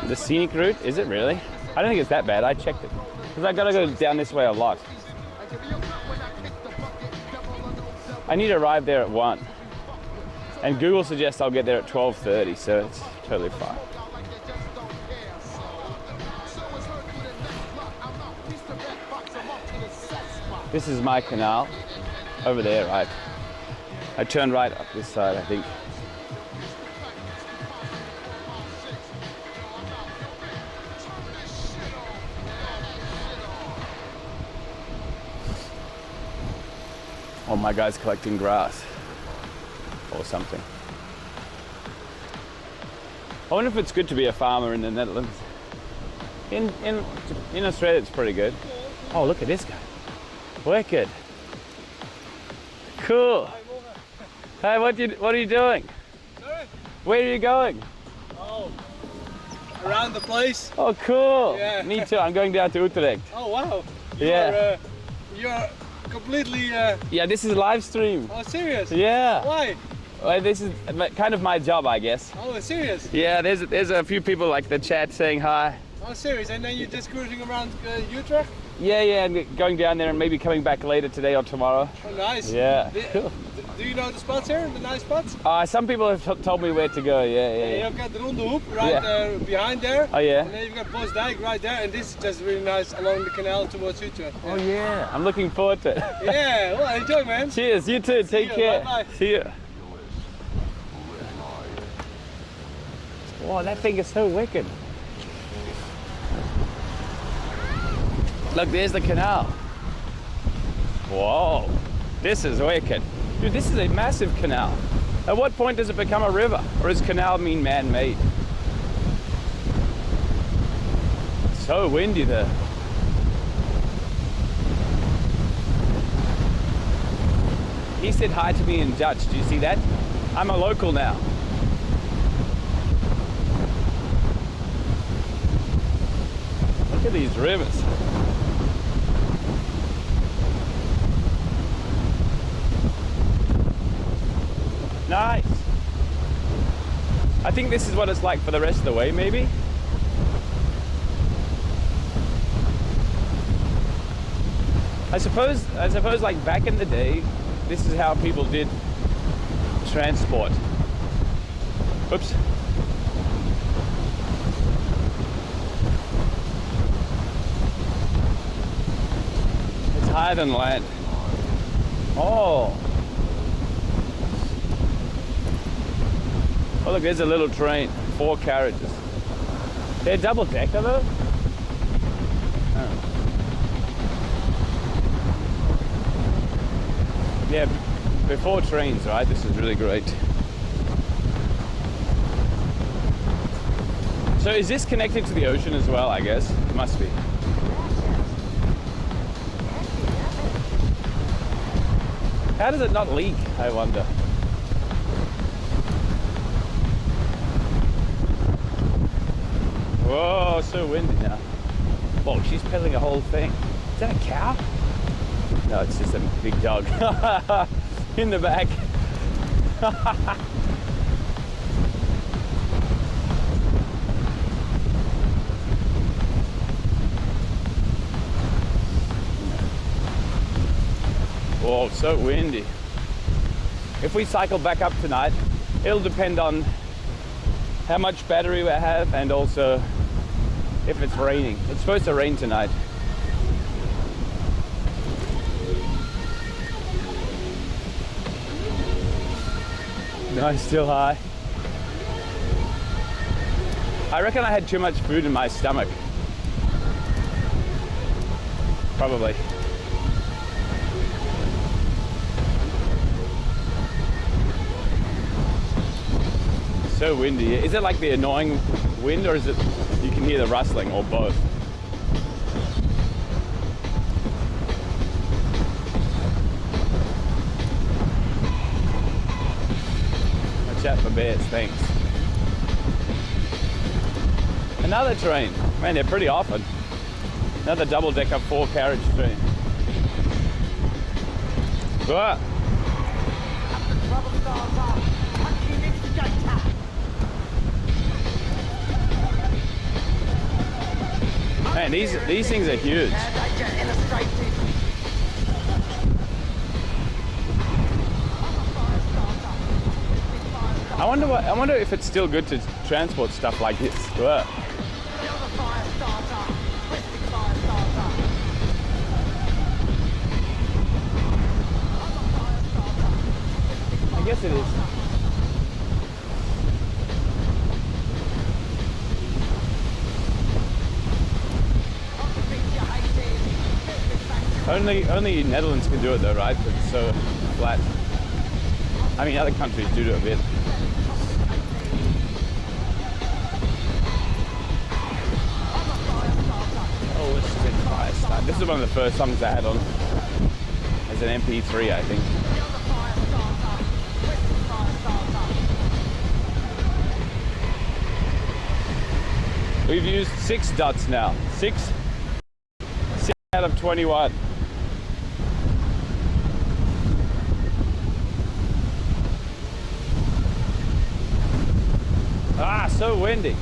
Speaker 3: The scenic route, is it really? I don't think it's that bad, I checked it. Because I gotta go down this way a lot. I need to arrive there at 1. And Google suggests I'll get there at 12:30, so it's totally fine. This is my canal, over there, right? I turn right up this side, I think. Oh, my guy's collecting grass. Or something. I wonder if it's good to be a farmer in the Netherlands. In Australia it's pretty good. Oh, look at this guy. Wicked. Cool. Hey, what are you doing?
Speaker 8: Sorry?
Speaker 3: Where are you going?
Speaker 8: Oh, around the place.
Speaker 3: Oh, cool.
Speaker 8: Yeah.
Speaker 3: Me too. I'm going down to Utrecht.
Speaker 8: Oh, wow. You're completely...
Speaker 3: Yeah, this is live stream.
Speaker 8: Oh, serious?
Speaker 3: Yeah.
Speaker 8: Why?
Speaker 3: Well, this is kind of my job, I guess.
Speaker 8: Oh, serious?
Speaker 3: Yeah, there's a few people like the chat saying hi.
Speaker 8: Oh, serious? And then you're just cruising around Utrecht?
Speaker 3: Yeah, and going down there and maybe coming back later today or tomorrow.
Speaker 8: Oh, nice.
Speaker 3: Yeah. Cool.
Speaker 8: Do you know the spots here? The nice spots?
Speaker 3: Some people have told me where to go. Yeah.
Speaker 8: You've got the Ronde Hoop right behind there.
Speaker 3: Oh yeah.
Speaker 8: And then you've got Bosdijk right there, and this is just really nice along the canal towards Utrecht.
Speaker 3: Oh yeah. I'm looking forward to it.
Speaker 8: Yeah. Well, enjoy, man.
Speaker 3: Cheers. You too. Take care.
Speaker 8: Bye-bye.
Speaker 3: See you. Wow, that thing is so wicked. Look, there's the canal. Whoa, this is wicked. Dude, this is a massive canal. At what point does it become a river? Or does canal mean man-made? So windy there. He said hi to me in Dutch. Do you see that? I'm a local now. Look at these rivers. Nice. I think this is what it's like for the rest of the way, maybe. I suppose like back in the day, this is how people did transport. Oops. It's higher than land. Oh. Oh look, there's a little train, 4 carriages. They're double decker though? Oh. Yeah, before trains, right? This is really great. So is this connected to the ocean as well, I guess? It must be. How does it not leak, I wonder? Whoa, so windy now. Whoa, she's pedaling a whole thing. Is that a cow? No, it's just a big dog. In the back. Whoa, so windy. If we cycle back up tonight, it'll depend on how much battery we have and also if it's raining. It's supposed to rain tonight. No, it's still high. I reckon I had too much food in my stomach. Probably. So windy. Is it like the annoying wind or is it you can hear the rustling or both? Watch out for bears, thanks. Another train. Man, they're pretty often. Another double-decker 4-carriage train. Ah. Man, these things are huge. I wonder if it's still good to transport stuff like this. Whoa. I guess it is. Only Netherlands can do it though, right? Because it's so flat. I mean, other countries do it a bit. Oh, this is in Fire Start. This is one of the first songs I had on as an MP3, I think. We've used 6 dots now. 6 out of 21. Ah, so windy.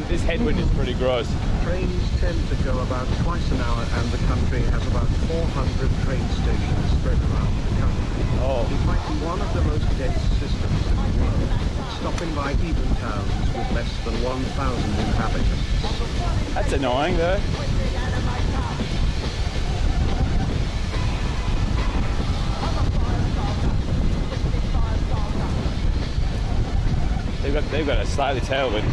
Speaker 3: This headwind is pretty gross.
Speaker 5: Trains tend to go about twice an hour and the country has about 400 train stations spread around the country.
Speaker 3: Oh.
Speaker 5: It might be one of the most dense systems in the world, stopping by even towns with less than 1,000 inhabitants.
Speaker 3: That's annoying though. They've got a slightly tailwind.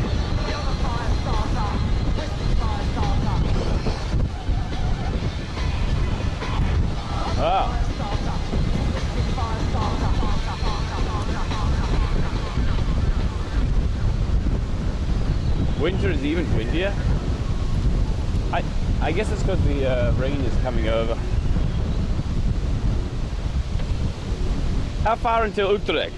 Speaker 3: Wow. Winter is even windier. I guess it's because the rain is coming over. How far until Utrecht?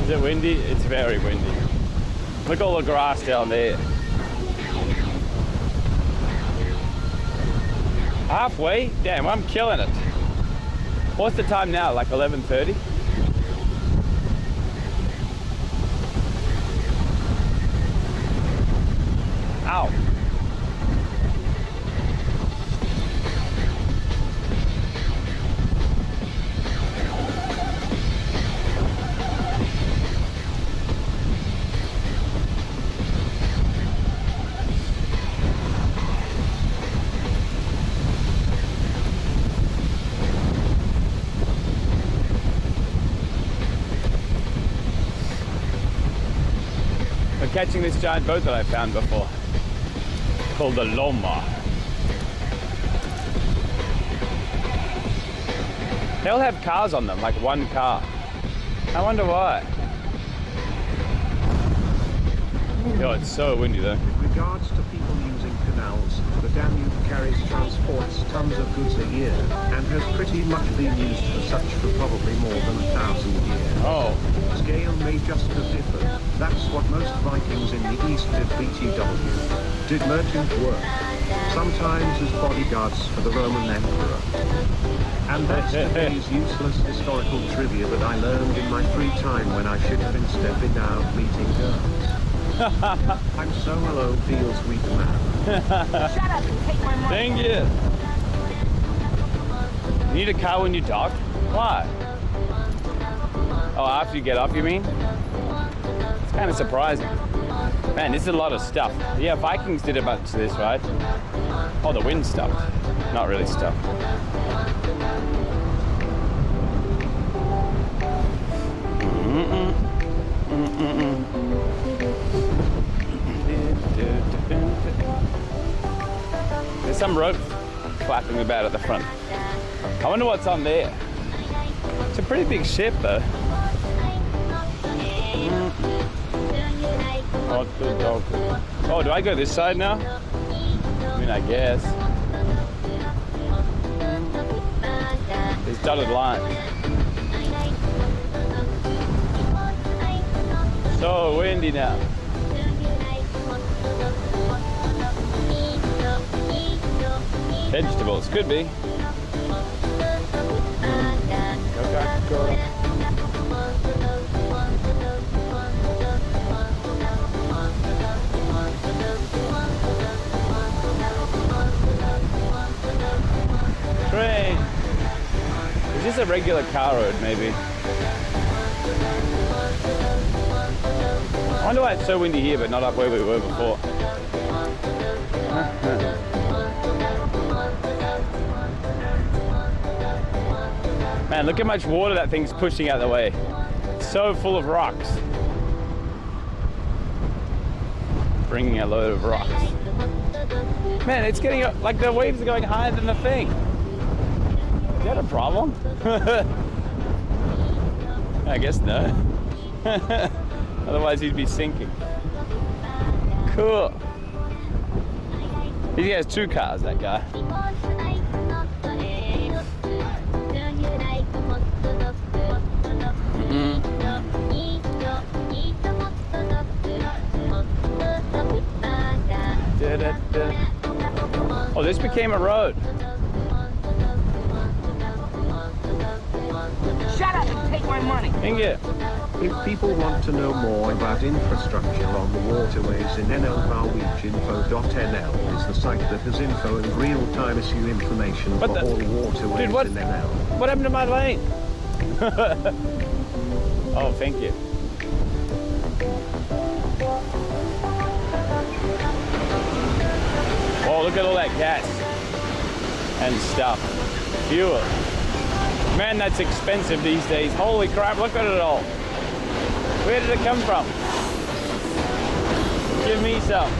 Speaker 3: Is it windy? It's very windy. Look at all the grass down there. Halfway? Damn, I'm killing it. What's the time now? Like 11:30? Ow. We're catching this giant boat that I found before, called the Loma. They all have cars on them, like one car. I wonder why. Oh, it's so windy though.
Speaker 5: With regards to people using canals, the Danube transports tons of goods a year, and has pretty much been used for such for probably more than 1,000 years.
Speaker 3: Oh.
Speaker 5: Scale may just have differed. That's what most Vikings in the East did. BTW. Did merchant work. Sometimes as bodyguards for the Roman Emperor. And that's today's useless historical trivia that I learned in my free time when I should have instead been out meeting girls. I'm so alone, feels weak man.
Speaker 6: Shut up and take my money.
Speaker 3: Thank you. You need a car when you dock? Why? Oh, after you get off, you mean? It's kind of surprising. Man, this is a lot of stuff. Yeah, Vikings did a bunch of this, right? Oh, the wind stopped. Not really stopped. There's some rope flapping about at the front. I wonder what's on there. It's a pretty big ship though. Oh, do I go this side now? I mean, I guess. There's dotted lines. So windy now. Vegetables, could be. Train. Is this a regular car road, maybe? I wonder why it's so windy here, but not up where we were before. Man, look how much water that thing's pushing out the way. It's so full of rocks. Bringing a load of rocks. Man, it's getting, like the waves are going higher than the thing. Is that a problem? I guess no. Otherwise he'd be sinking. Cool. He has two cars, that guy. Oh, this became a road.
Speaker 6: Shut up and take my money.
Speaker 3: Thank you.
Speaker 5: If people want to know more about infrastructure on the waterways in NL, info.nl is the site that has info and real-time issue information for all waterways in NL.
Speaker 3: What happened to my lane? Oh, thank you. Oh, look at all that gas and stuff. Fuel. Man, that's expensive these days. Holy crap, look at it all. Where did it come from? Give me some.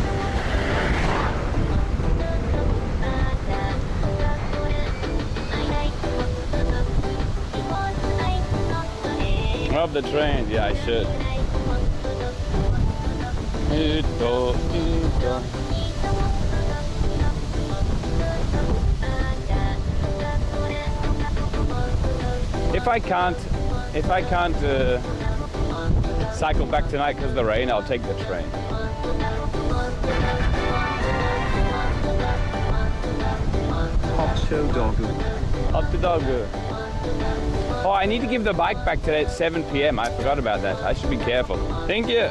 Speaker 3: Of the train, yeah, I should. If I can't cycle back tonight because of the rain, I'll take the train.
Speaker 5: Hot dog.
Speaker 3: Hot dog. Oh, I need to give the bike back today at 7 p.m. I forgot about that. I should be careful. Thank you.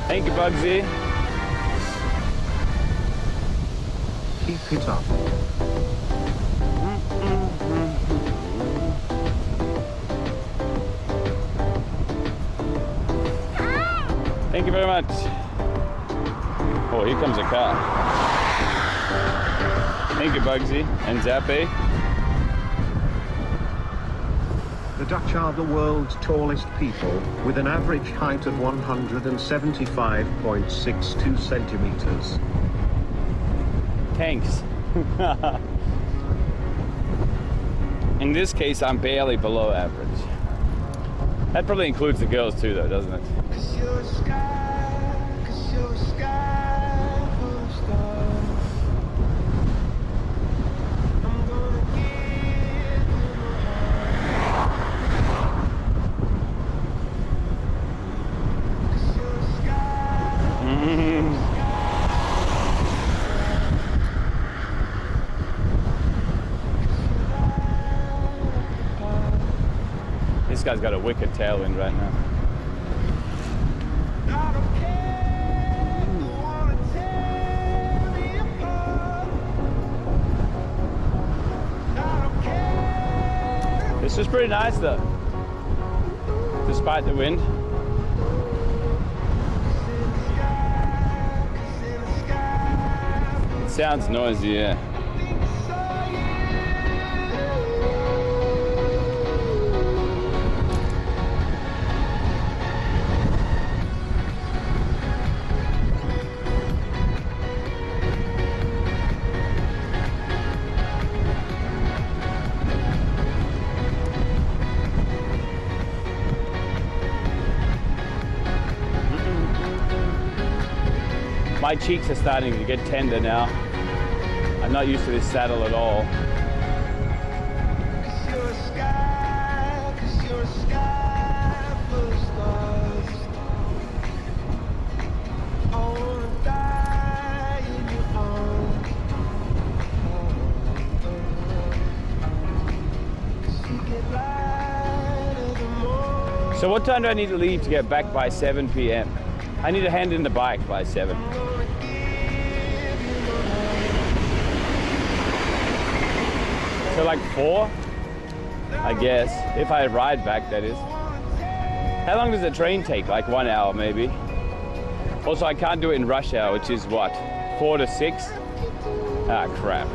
Speaker 3: Thank you, Bugsy.
Speaker 5: Keep it up.
Speaker 3: Thank you very much. Oh, here comes a car. Thank you, Bugsy and Zappe.
Speaker 5: The Dutch are the world's tallest people, with an average height of 175.62 centimeters.
Speaker 3: Thanks. In this case, I'm barely below average. That probably includes the girls too, though, doesn't it? This guy's got a wicked tailwind right now. This was pretty nice though, despite the wind. It sounds noisy, yeah. My cheeks are starting to get tender now. I'm not used to this saddle at all. So what time do I need to leave to get back by 7 p.m.? I need to hand in the bike by 7. So like 4, I guess, if I ride back, that is. How long does the train take? Like 1 hour maybe. Also, I can't do it in rush hour, which is what, 4 to 6? Ah, crap.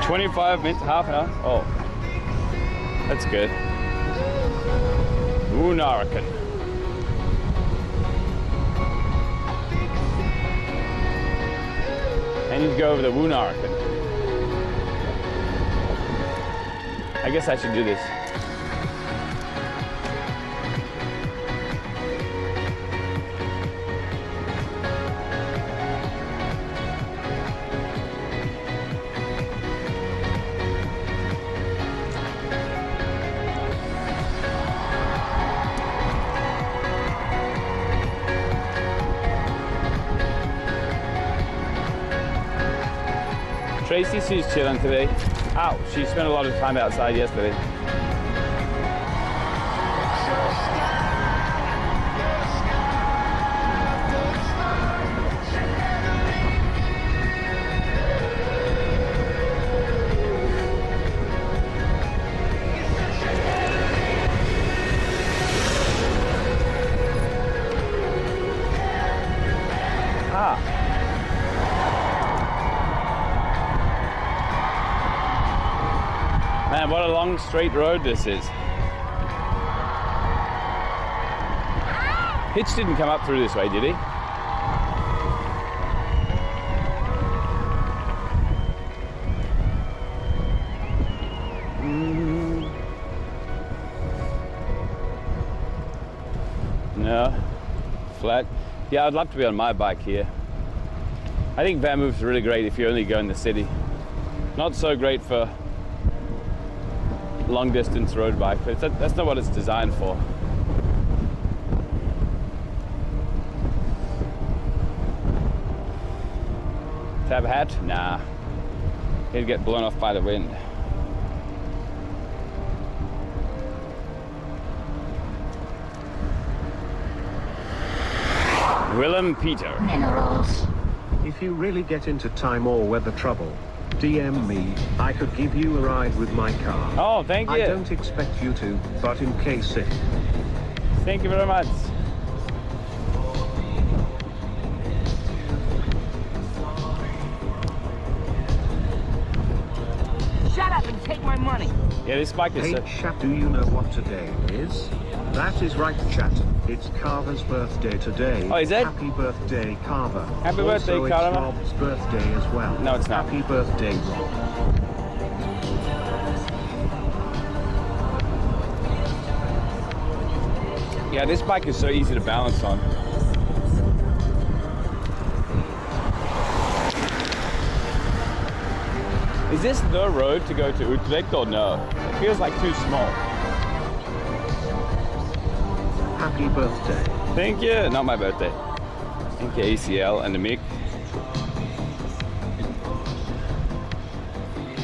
Speaker 3: "25 minutes, half an hour." Oh, that's good. Unarakan. I need to go over the Unarakan. I guess I should do this. Tracy, she's chilling today. Ow, she spent a lot of time outside yesterday. Man, what a long straight road this is. Hitch didn't come up through this way, did he? No. Flat. Yeah, I'd love to be on my bike here. I think van move's really great if you only go in the city. Not so great for long distance road bike, but that's not what it's designed for. Tab hat? Nah. He'd get blown off by the wind. Willem Peter.
Speaker 6: Minerals.
Speaker 5: If you really get into time or weather trouble, DM me. I could give you a ride with my car.
Speaker 3: Oh, thank you.
Speaker 5: I don't expect you to, but in case it...
Speaker 3: Thank you very much.
Speaker 6: Shut up and take my money.
Speaker 3: Yeah, this bike is...
Speaker 5: Hey chat, do you know what today is? That is right, chat. It's Carver's birthday today.
Speaker 3: Oh, is it?
Speaker 5: Happy birthday, Carver.
Speaker 3: Happy birthday,
Speaker 5: also,
Speaker 3: Carver.
Speaker 5: It's Rob's birthday as well.
Speaker 3: No, it's not.
Speaker 5: Happy birthday, Rob.
Speaker 3: Yeah, this bike is so easy to balance on. Is this the road to go to Utrecht or no? It feels like too small.
Speaker 5: Happy birthday.
Speaker 3: Thank you. Not my birthday. Thank you, ACL and the MIG.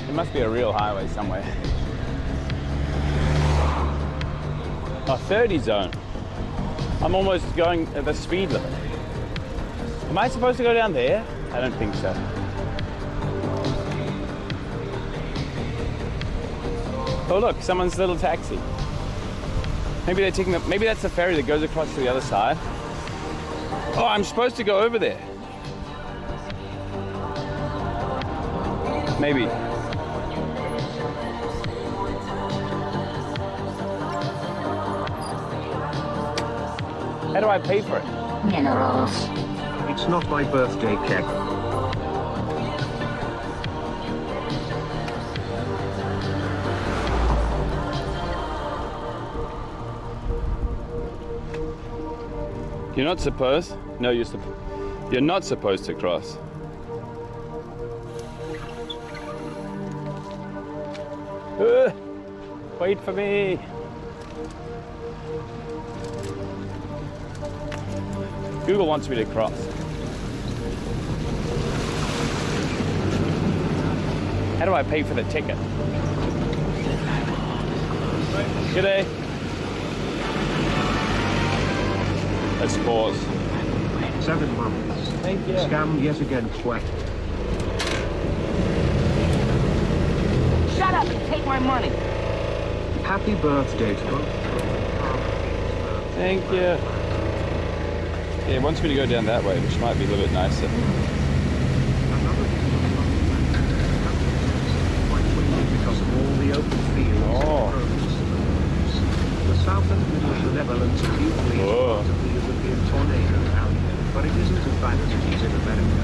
Speaker 3: There must be a real highway somewhere. A 30 zone. I'm almost going at the speed limit. Am I supposed to go down there? I don't think so. Oh look, someone's little taxi. Maybe they're taking maybe that's the ferry that goes across to the other side. Oh, I'm supposed to go over there. Maybe. How do I pay for it?
Speaker 6: Minerals.
Speaker 5: It's not my birthday cake.
Speaker 3: You're not supposed? No, you're not supposed to cross. Wait for me. Google wants me to cross. How do I pay for the ticket? G'day. Let's pause.
Speaker 5: 7 months.
Speaker 3: Thank you.
Speaker 5: Scam yet again, sweat.
Speaker 6: Shut up and take my money.
Speaker 5: Happy birthday to both.
Speaker 3: Thank you. Yeah, it wants me to go down that way, which might be a little bit nicer.
Speaker 5: Because of all the open fields.
Speaker 3: Oh.
Speaker 5: The south and middle of the Netherlands acutely is
Speaker 3: Whoa.
Speaker 5: part of the European tornado area, but it isn't as bad as it is in America.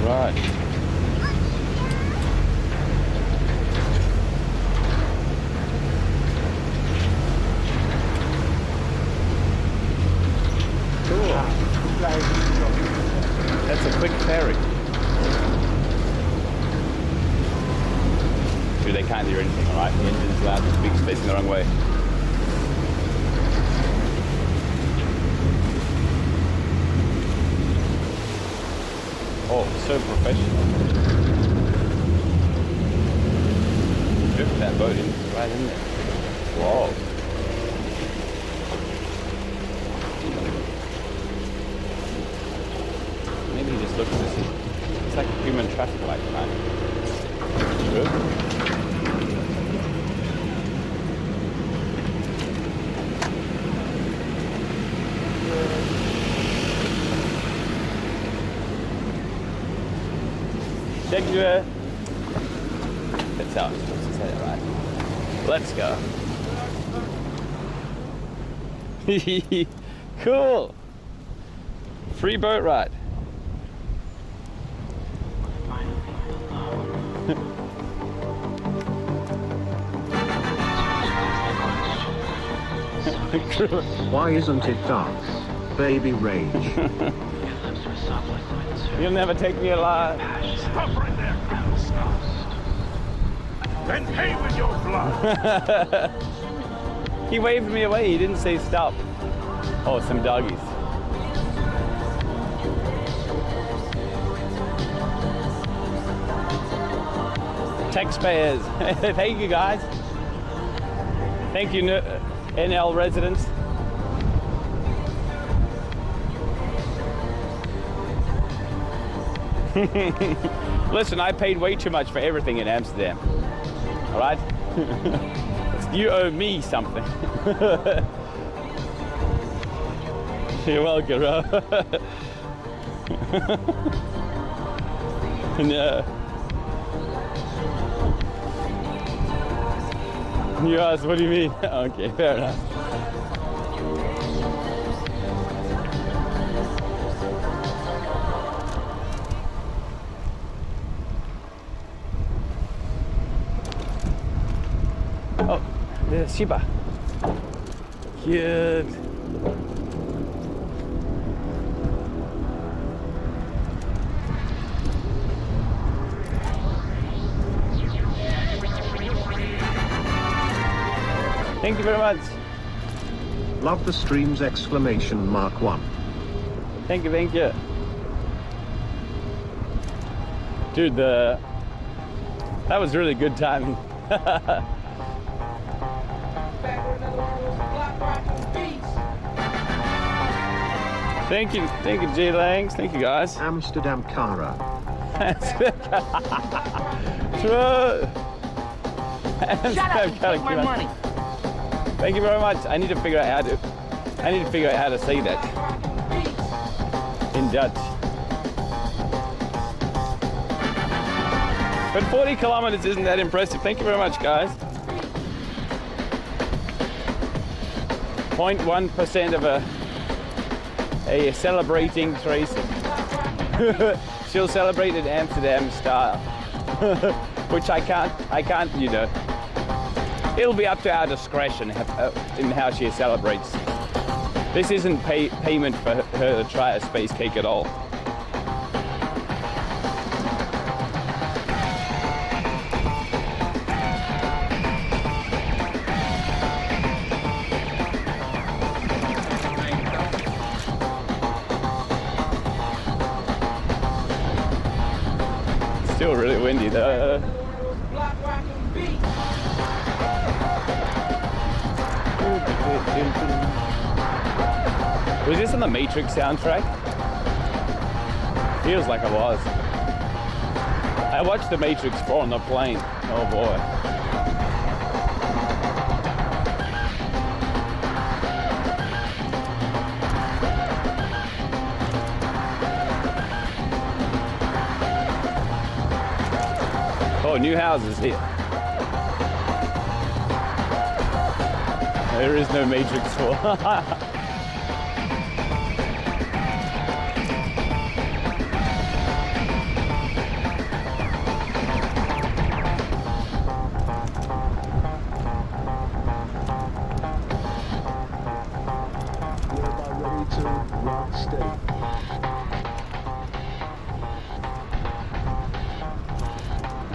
Speaker 3: Right. Cool. That's a quick ferry. Dude, they can't hear anything, alright? The engine's loud, the speaker's facing the wrong way. Oh, so professional. Drift that boat in, right in there. Whoa. Maybe he just looks to see. It's like a human traffic light, right? Good. Check you. That's how I'm supposed to say it, right? Let's go. Cool. Free boat ride.
Speaker 5: Why isn't it dark? Baby rage.
Speaker 3: You'll never take me alive.
Speaker 9: Stop right there. Then pay with your blood.
Speaker 3: He waved me away. He didn't say stop. Oh, some doggies. Taxpayers. Thank you, guys. Thank you, NL residents. Listen, I paid way too much for everything in Amsterdam. All right? You owe me something. You're welcome, bro. No. You asked, what do you mean? Okay, fair enough. Oh, the Shiba. Cute. Thank you very much.
Speaker 5: Love the streams! Exclamation mark 1.
Speaker 3: Thank you, thank you. Dude, that was really good timing. Thank you, Jay Langs. Thank you, guys.
Speaker 5: Amsterdam Cara.
Speaker 3: True.
Speaker 6: Shut up and take my money.
Speaker 3: Thank you very much. I need to figure out how to say that in Dutch. But 40 kilometers isn't that impressive. Thank you very much, guys. 0.1% of a celebrating Tracy. She'll celebrate in Amsterdam style, which I can't, you know. It'll be up to our discretion in how she celebrates. This isn't payment for her to try a space cake at all. Still really windy though. Was this on the Matrix soundtrack? Feels like it was. I watched the Matrix 4 on the plane. Oh boy. Oh, new houses here. There is no Matrix 4.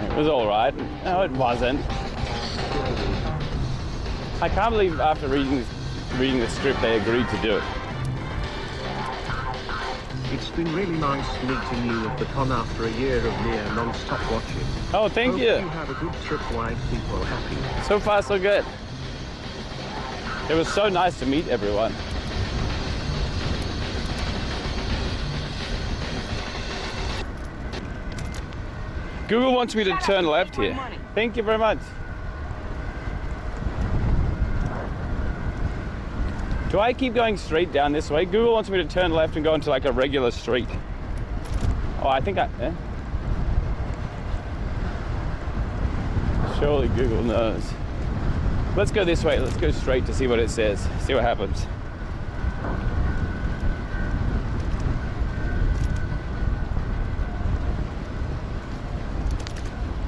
Speaker 3: It was all right. No, it wasn't. I can't believe after reading the script they agreed to do it.
Speaker 5: It's been really nice meeting you at the con after a year of near non-stop watching.
Speaker 3: Oh, thank
Speaker 5: Hope
Speaker 3: you.
Speaker 5: You had a good trip. Wide people happy.
Speaker 3: So far, so good. It was so nice to meet everyone. Google wants me to turn left here. Thank you very much. Do I keep going straight down this way? Google wants me to turn left and go into like a regular street. Oh, I think Surely Google knows. Let's go this way. Let's go straight to see what it says. See what happens.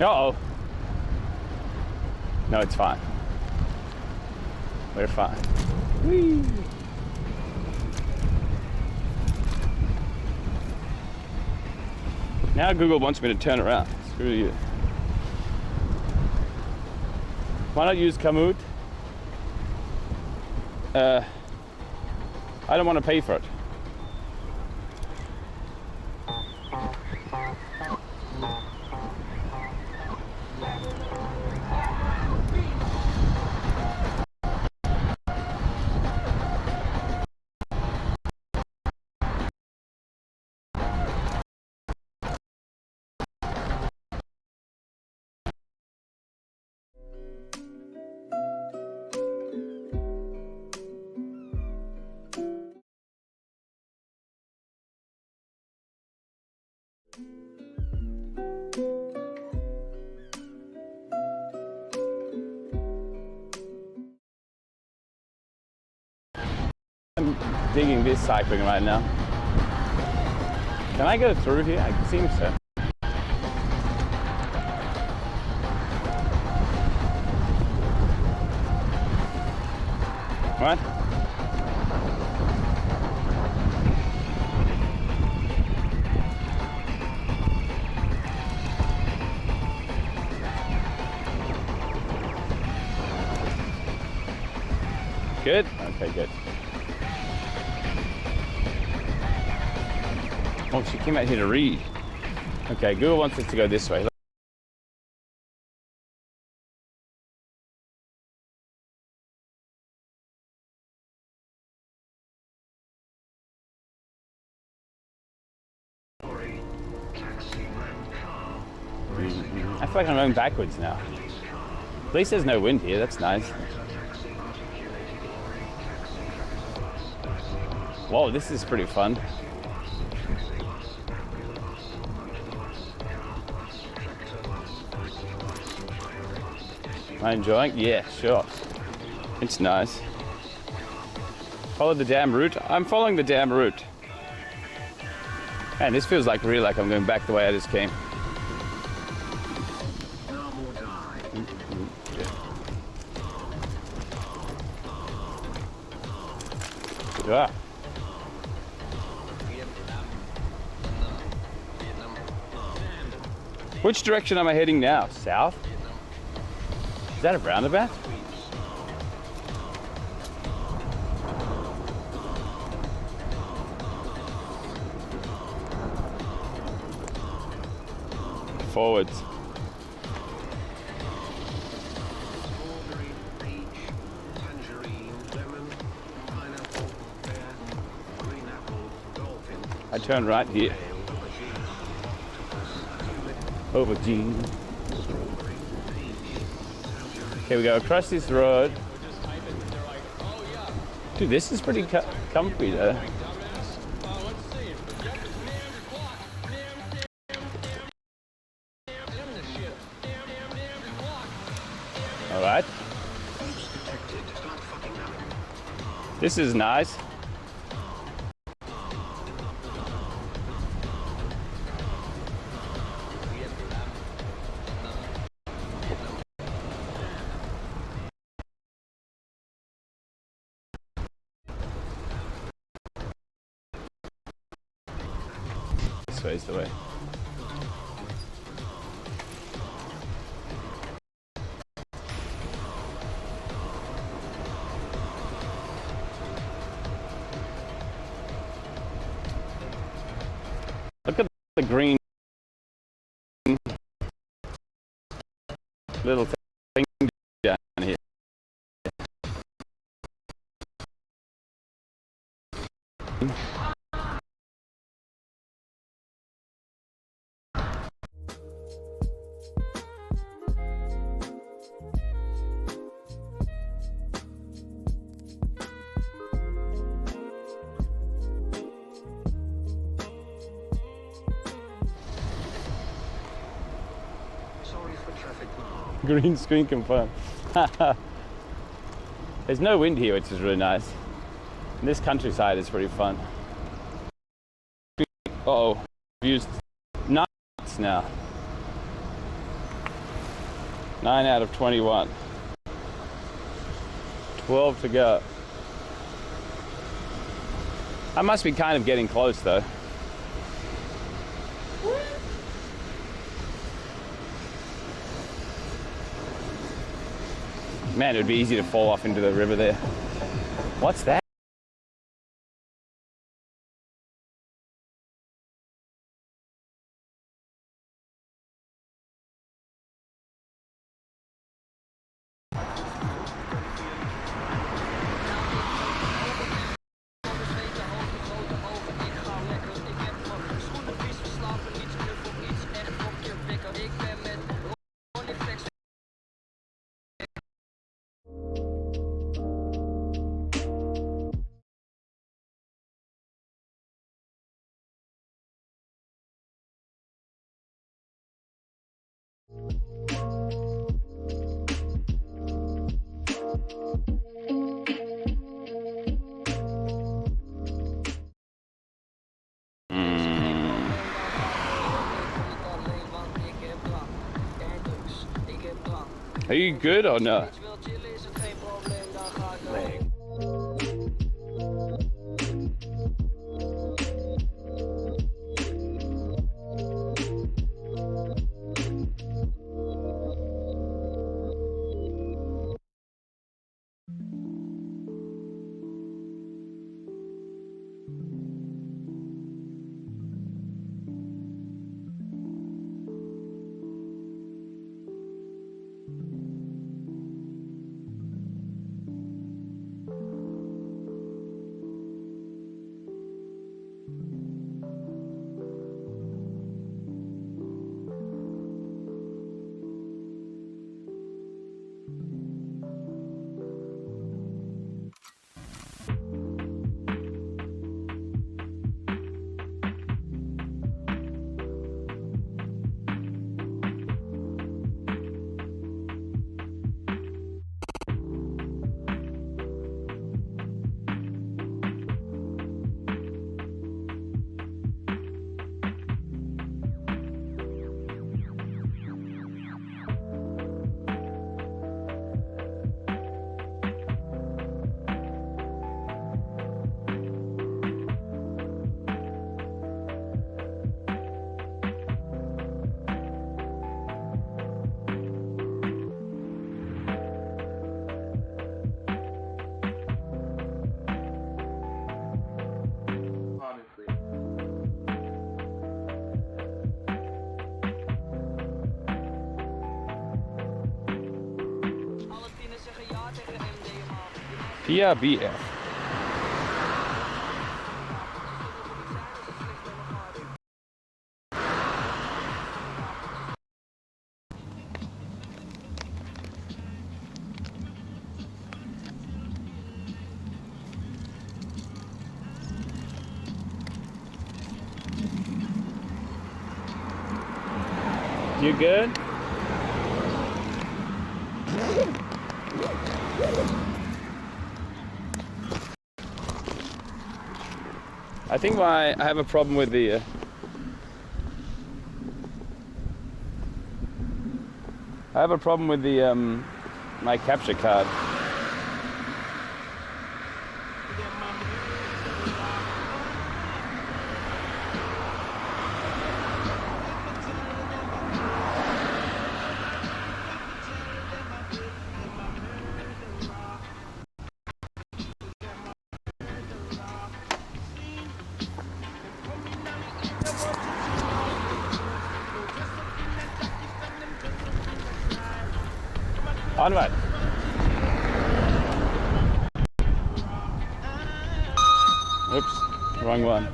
Speaker 3: Uh-oh. No, it's fine. We're fine. Whee! Now Google wants me to turn around. Screw you. Why not use Komoot? I don't want to pay for it. I'm digging this cycling right now. Can I go through here? I think so. What? Good? Okay, good. Oh, she came out here to read. Okay, Google wants us to go this way. I feel like I'm going backwards now. At least there's no wind here, that's nice. Whoa, this is pretty fun. Am I enjoying? Yeah, sure. It's nice. Follow the damn route. I'm following the damn route. Man, this feels like really like I'm going back the way I just came. Yeah. Which direction am I heading now? South? Is that a roundabout? Forwards. I turn right here. Aubergine. Okay, we go across this road. Dude, this is pretty comfy though. All right. This is nice. This way is the way. Look at the green little thing down here. Green screen confirmed. There's no wind here, which is really nice. And this countryside is pretty fun. Uh-oh, I've used 9 now. 9 out of 21. 12 to go. I must be kind of getting close though. Man, it would be easy to fall off into the river there. What's that? Are you good or no? PRBF. You good? I think I have a problem with the my capture card. Onward. Oops, wrong one.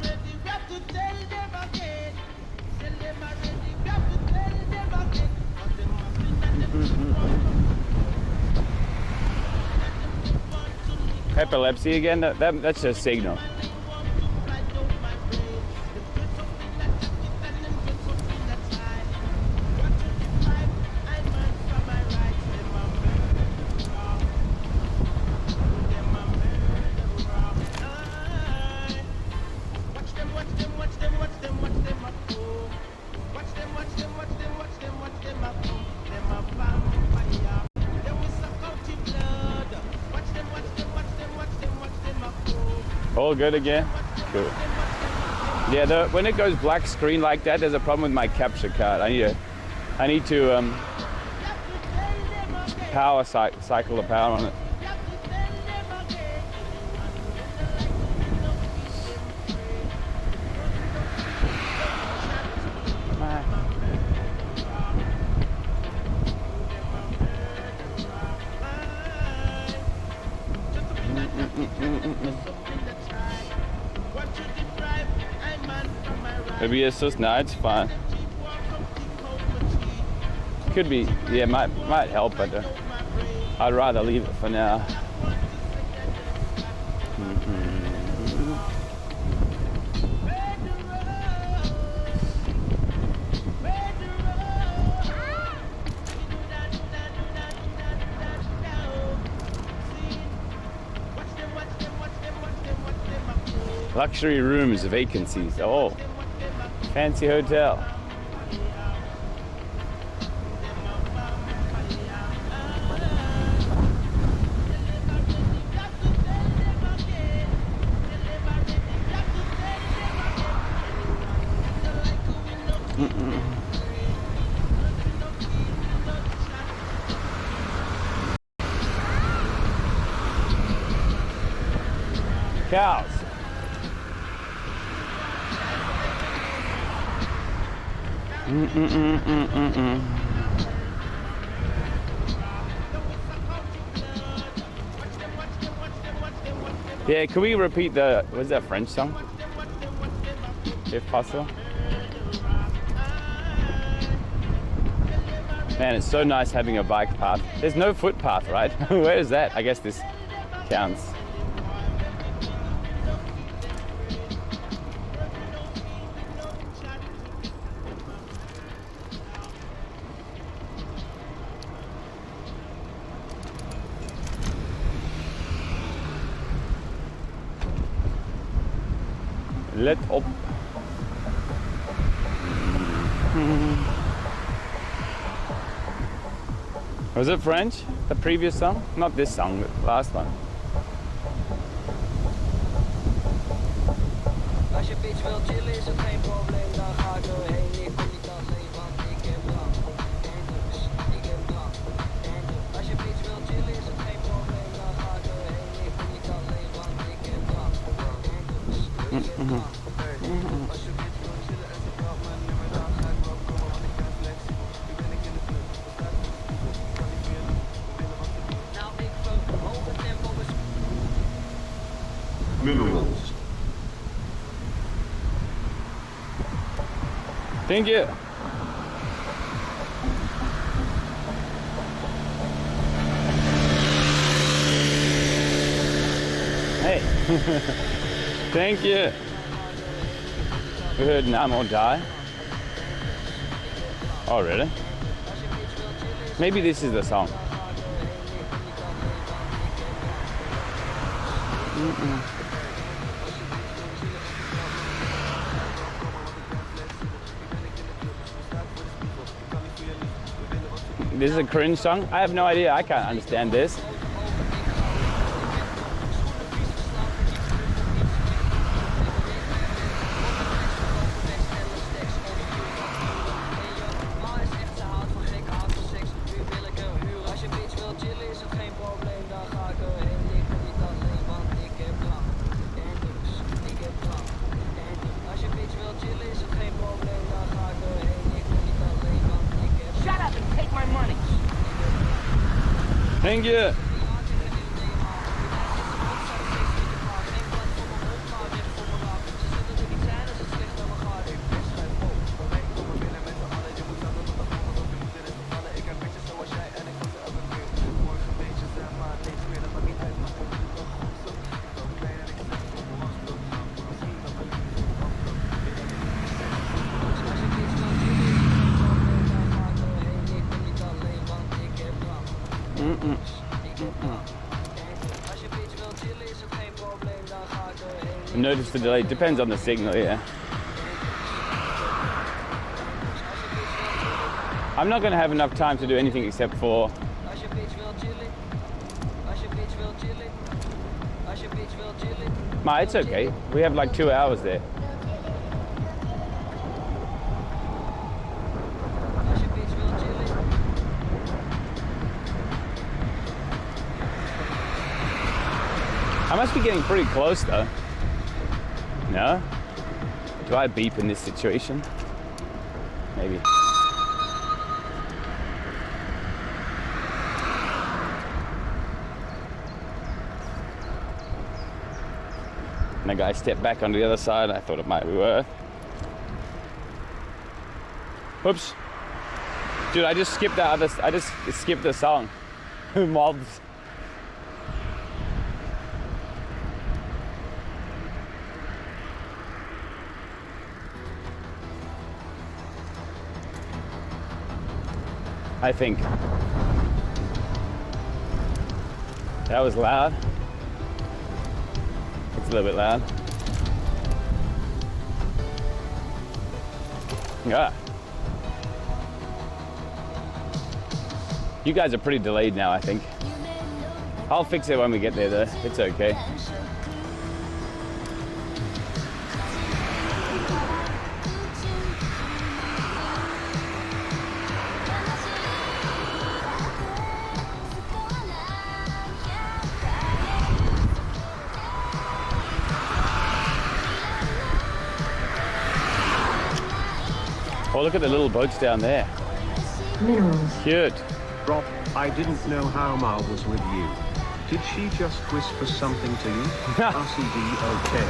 Speaker 3: Epilepsy again? That's a signal. All good again? Cool. Yeah, when it goes black screen like that, there's a problem with my capture card. I need to power cycle the power on it. Maybe it's just, no, it's fine. Could be, yeah, might help, but I'd rather leave it for now. Luxury rooms, vacancies. Oh, fancy hotel. Cows. Yeah, can we repeat what's that French song? If possible. Man, it's so nice having a bike path. There's no footpath, right? Where is that? I guess this counts. Let op. Was it French? The previous song? Not this song, the last one.
Speaker 10: Als je bitch wil chillen is het geen probleem, dan ga ik erheen. Ik kom niet alleen, want ik heb drank. En dus, ik heb drank. En dus, als je bitch wil chillen is het geen probleem, dan ga ik erheen. Ik kom niet alleen, want ik heb drank. En dus, ik heb drank. Als je bitch wil chillen en ze belt mijn nummer, dan ga ik wel komen, want ik ben flexibel. Nu ben ik in de club, we staan voor de spiegel. Ik kan niet meer doen, we willen wat te doen. Nou, ik vul hoge tempo is...
Speaker 5: Minerals.
Speaker 3: Thank you. Hey. Thank you. We heard Nam or Die. Oh, really? Maybe this is the song. This is a cringe song? I have no idea. I can't understand this.
Speaker 6: Shut up and take my money.
Speaker 3: Thank you. Notice the delay. Depends on the signal, yeah. I'm not going to have enough time to do anything except for
Speaker 10: Als je bitch wil chillen.
Speaker 3: Ma, it's okay. We have like 2 hours there.
Speaker 10: Als je bitch wil chillen.
Speaker 3: I must be getting pretty close though. No? Do I beep in this situation? Maybe. And the guy stepped back onto the other side. I thought it might be worth. Oops. Dude, I just skipped the song. Mobs. I think. That was loud. It's a little bit loud. Yeah. You guys are pretty delayed now, I think. I'll fix it when we get there though. It's okay. Oh, look at the little boats down there.
Speaker 1: Minerals.
Speaker 3: Cute.
Speaker 5: Rob, I didn't know how Ma was with you. Did she just whisper something to you? RCD okay.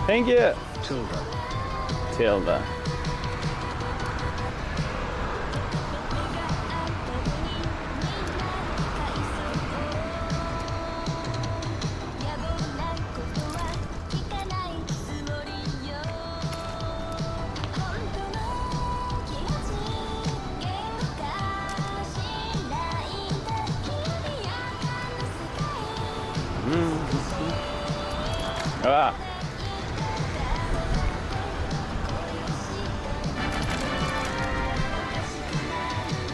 Speaker 3: Thank you.
Speaker 5: Tilda.
Speaker 3: Tilda. Ah.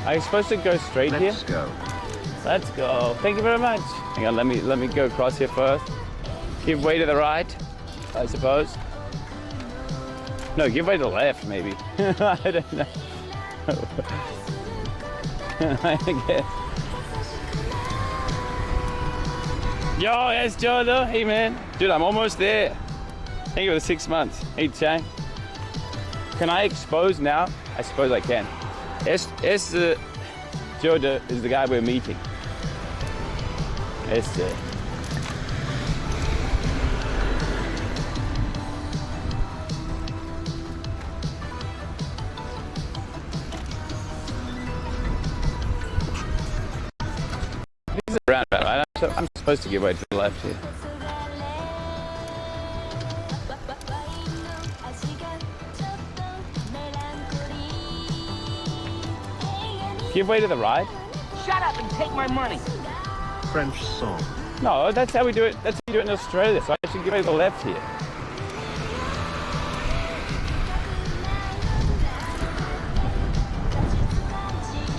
Speaker 3: Are you supposed to go straight here?
Speaker 5: Let's go.
Speaker 3: Let's go. Thank you very much. Hang on, let me go across here first. Give way to the right, I suppose. No, give way to the left, maybe. I don't know. I guess. Yo, yes, Joe. Hey, man. Dude, I'm almost there. Thank you for the 6 months. Hey, Chang. Can I expose now? I suppose I can. Joe is the guy we're meeting. Este. This is a roundabout, right? So I'm supposed to give way to the left here. Give way to the right?
Speaker 6: Shut up and take my money.
Speaker 5: French song.
Speaker 3: No, that's how we do it. That's how you do it in Australia. So I should give way to the left here.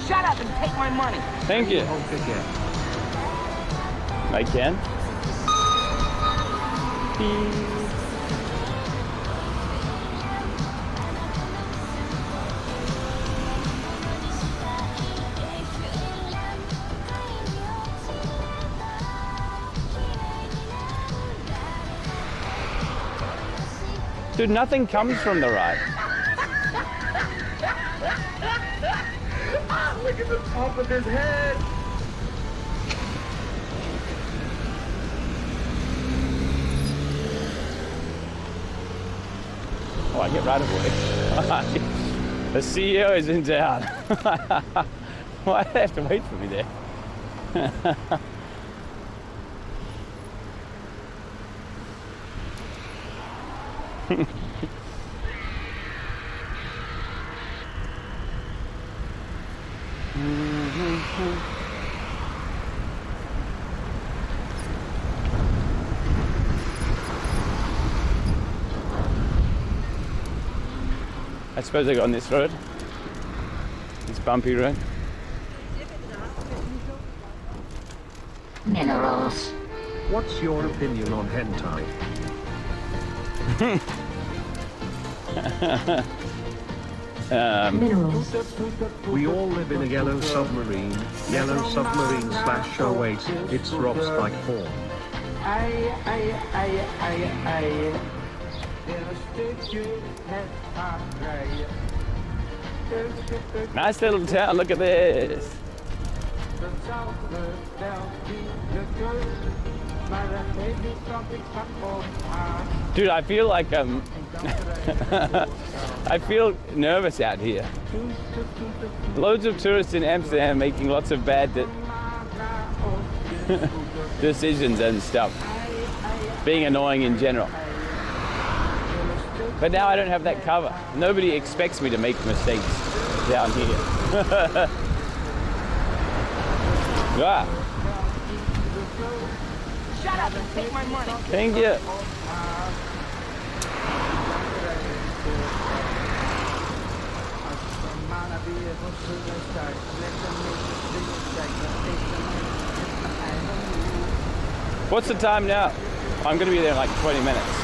Speaker 6: Shut up and take my money.
Speaker 3: Thank you.
Speaker 5: Honk again.
Speaker 3: I can. Dude, nothing comes from the right.
Speaker 8: Look at the top of his head.
Speaker 3: Oh, I get right of way. The CEO is in town. Why do they have to wait for me there? I suppose I go on this road. This bumpy road.
Speaker 1: Minerals.
Speaker 5: What's your opinion on hentai?
Speaker 1: Minerals.
Speaker 5: We all live in a yellow submarine /08. It's Rob's bike form.
Speaker 3: Nice little town, look at this. Dude, I feel like I feel nervous out here. Loads of tourists in Amsterdam making lots of bad decisions and stuff. Being annoying in general. But now I don't have that cover. Nobody expects me to make mistakes down here. Ah.
Speaker 6: Shut up and take my money.
Speaker 3: Thank you. What's the time now? I'm going to be there in like 20 minutes.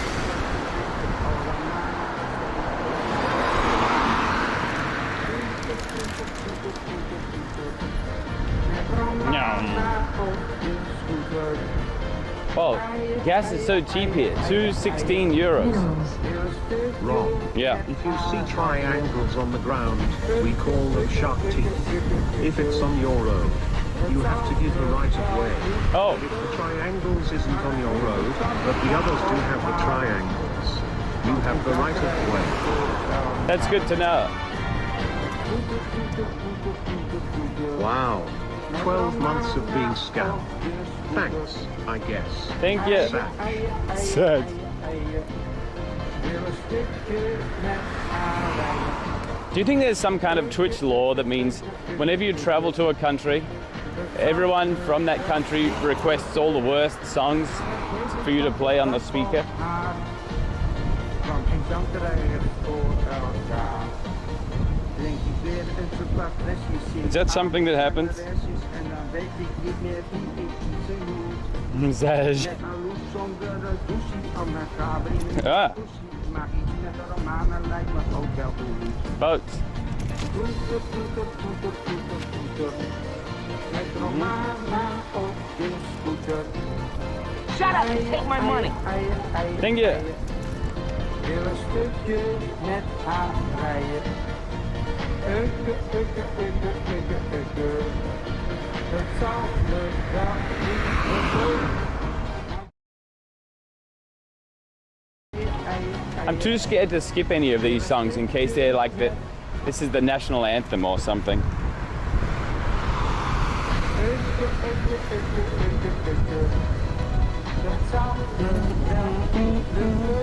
Speaker 3: Oh, gas is so cheap here. 216 euros.
Speaker 5: Wrong.
Speaker 3: Yeah.
Speaker 5: If you see triangles on the ground, we call them shark teeth. If it's on your road, you have to give the right of way.
Speaker 3: Oh.
Speaker 5: If the triangles isn't on your road, but the others do have the triangles, you have the right of way.
Speaker 3: That's good to know.
Speaker 5: Wow. 12 months of being scammed. Thanks, I guess.
Speaker 3: Thank you. Sad. Do you think there's some kind of Twitch law that means whenever you travel to a country, everyone from that country requests all the worst songs for you to play on the speaker? Is that something that happens? Zaj. Ah. Boats.
Speaker 6: Shut up and take my money.
Speaker 3: Thank you. I'm too scared to skip any of these songs in case they're like this is the national anthem or something.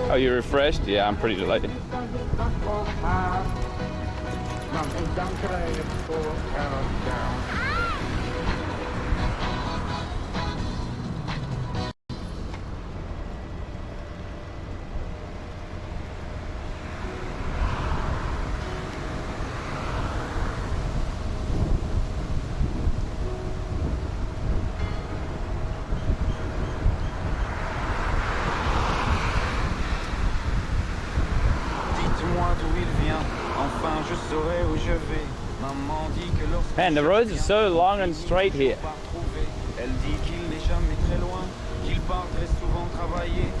Speaker 3: Oh, you refreshed? Yeah, I'm pretty delighted. Man, the roads are so long and straight here.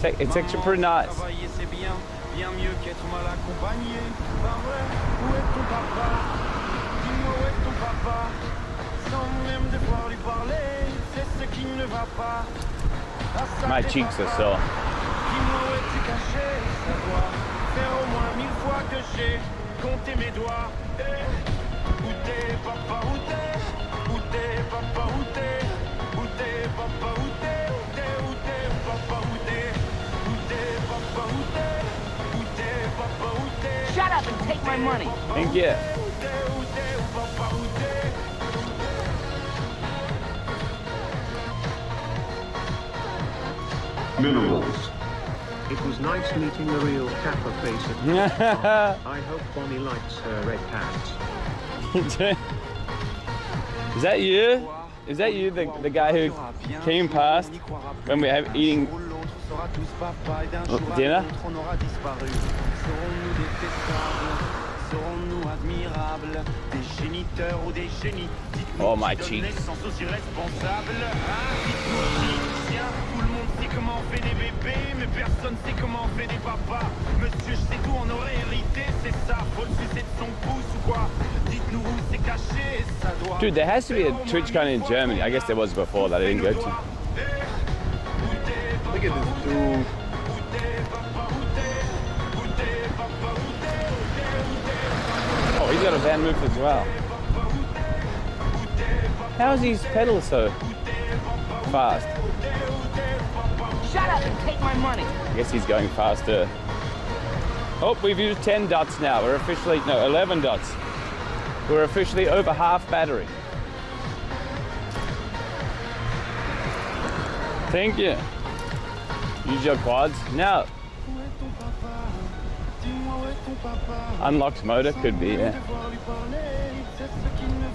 Speaker 3: It's actually pretty nice. My cheeks are sore.
Speaker 6: Shut up and take my money.
Speaker 3: Thank you.
Speaker 5: Minerals. It was nice meeting the real Kappa face at
Speaker 3: Yeah.
Speaker 5: I hope Bonnie likes her red hat.
Speaker 3: Is that you? Is that you, the guy who came past when we were eating dinner? Oh, my cheeks.
Speaker 9: Tout le monde sait comment on fait des bébés, mais personne sait comment on fait des papas. Monsieur, je sais tout, on aurait hérité, c'est ça. Faut le sucer de son pouce ou quoi? Dites-nous où c'est caché, ça doit.
Speaker 3: Dude, there has to be a TwitchCon in Germany. I guess there was before that I didn't go to.
Speaker 8: Look at this dude.
Speaker 3: Oh, he's got a van move as well. How is his pedal so fast?
Speaker 6: Shut up and take my money.
Speaker 3: I guess he's going faster. Oh, we've used 10 dots now. We're officially, no, 11 dots. We're officially over half battery. Thank you. Use your quads. Now, unlocked motor could be, yeah.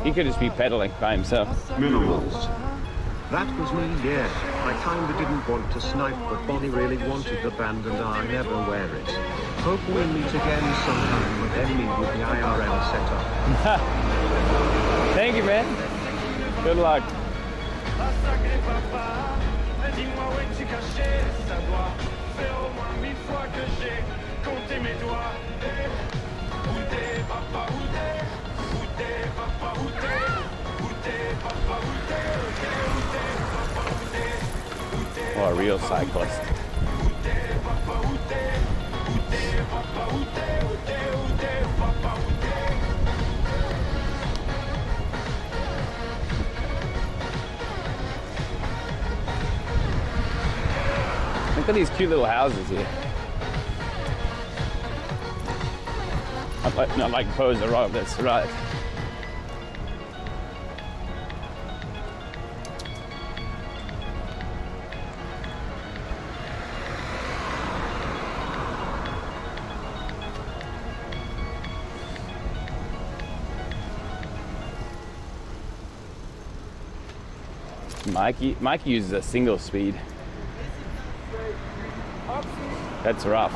Speaker 3: He could just be pedaling by himself.
Speaker 5: Minerals. That was me, yeah. I kinda didn't want to snipe, but Bonnie really wanted the band and I never wear it. Hope we meet again sometime, but then meet with the IRL setup.
Speaker 3: Thank you, man. Good luck. Oh, a real cyclist. Look at these cute little houses here. Not like pose the right, that's right. Mikey uses a single speed. That's rough.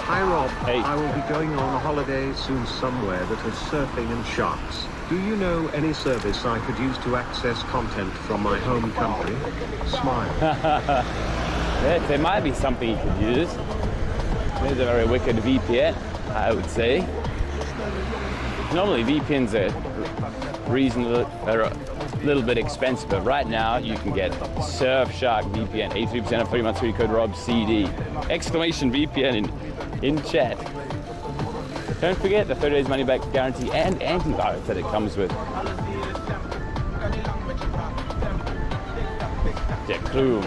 Speaker 5: Hi Rob,
Speaker 3: Hey.
Speaker 5: I will be going on a holiday soon somewhere that has surfing and sharks. Do you know any service I could use to access content from my home country? Smile.
Speaker 3: There might be something you could use. There's a very wicked VPN, I would say. Normally VPNs are reasonable, they're a little bit expensive, but right now you can get Surfshark VPN, 83% of 3-month free code Rob CD, exclamation VPN in chat. Don't forget the 30 days money back guarantee and antivirus that it comes with. Der Crew.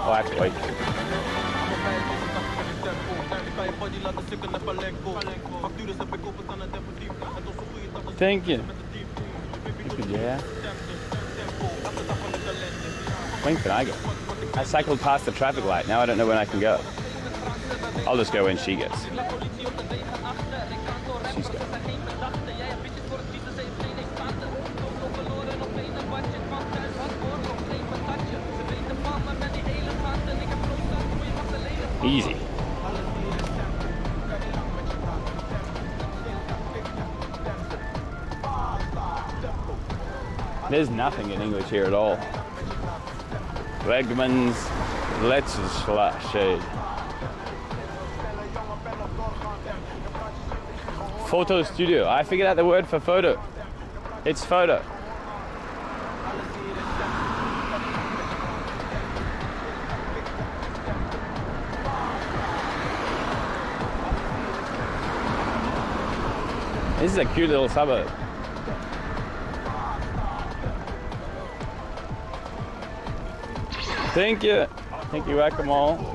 Speaker 3: Oh, actually. Thank you. Yeah. When can I go? I cycled past the traffic light. Now I don't know when I can go. I'll just go when she gets. She's going. Easy. There's nothing in English here at all. Wegmans, let's shade. Photo studio. I figured out the word for photo. It's photo. This is a cute little suburb. Thank you. Thank you, Whack-A-Mole.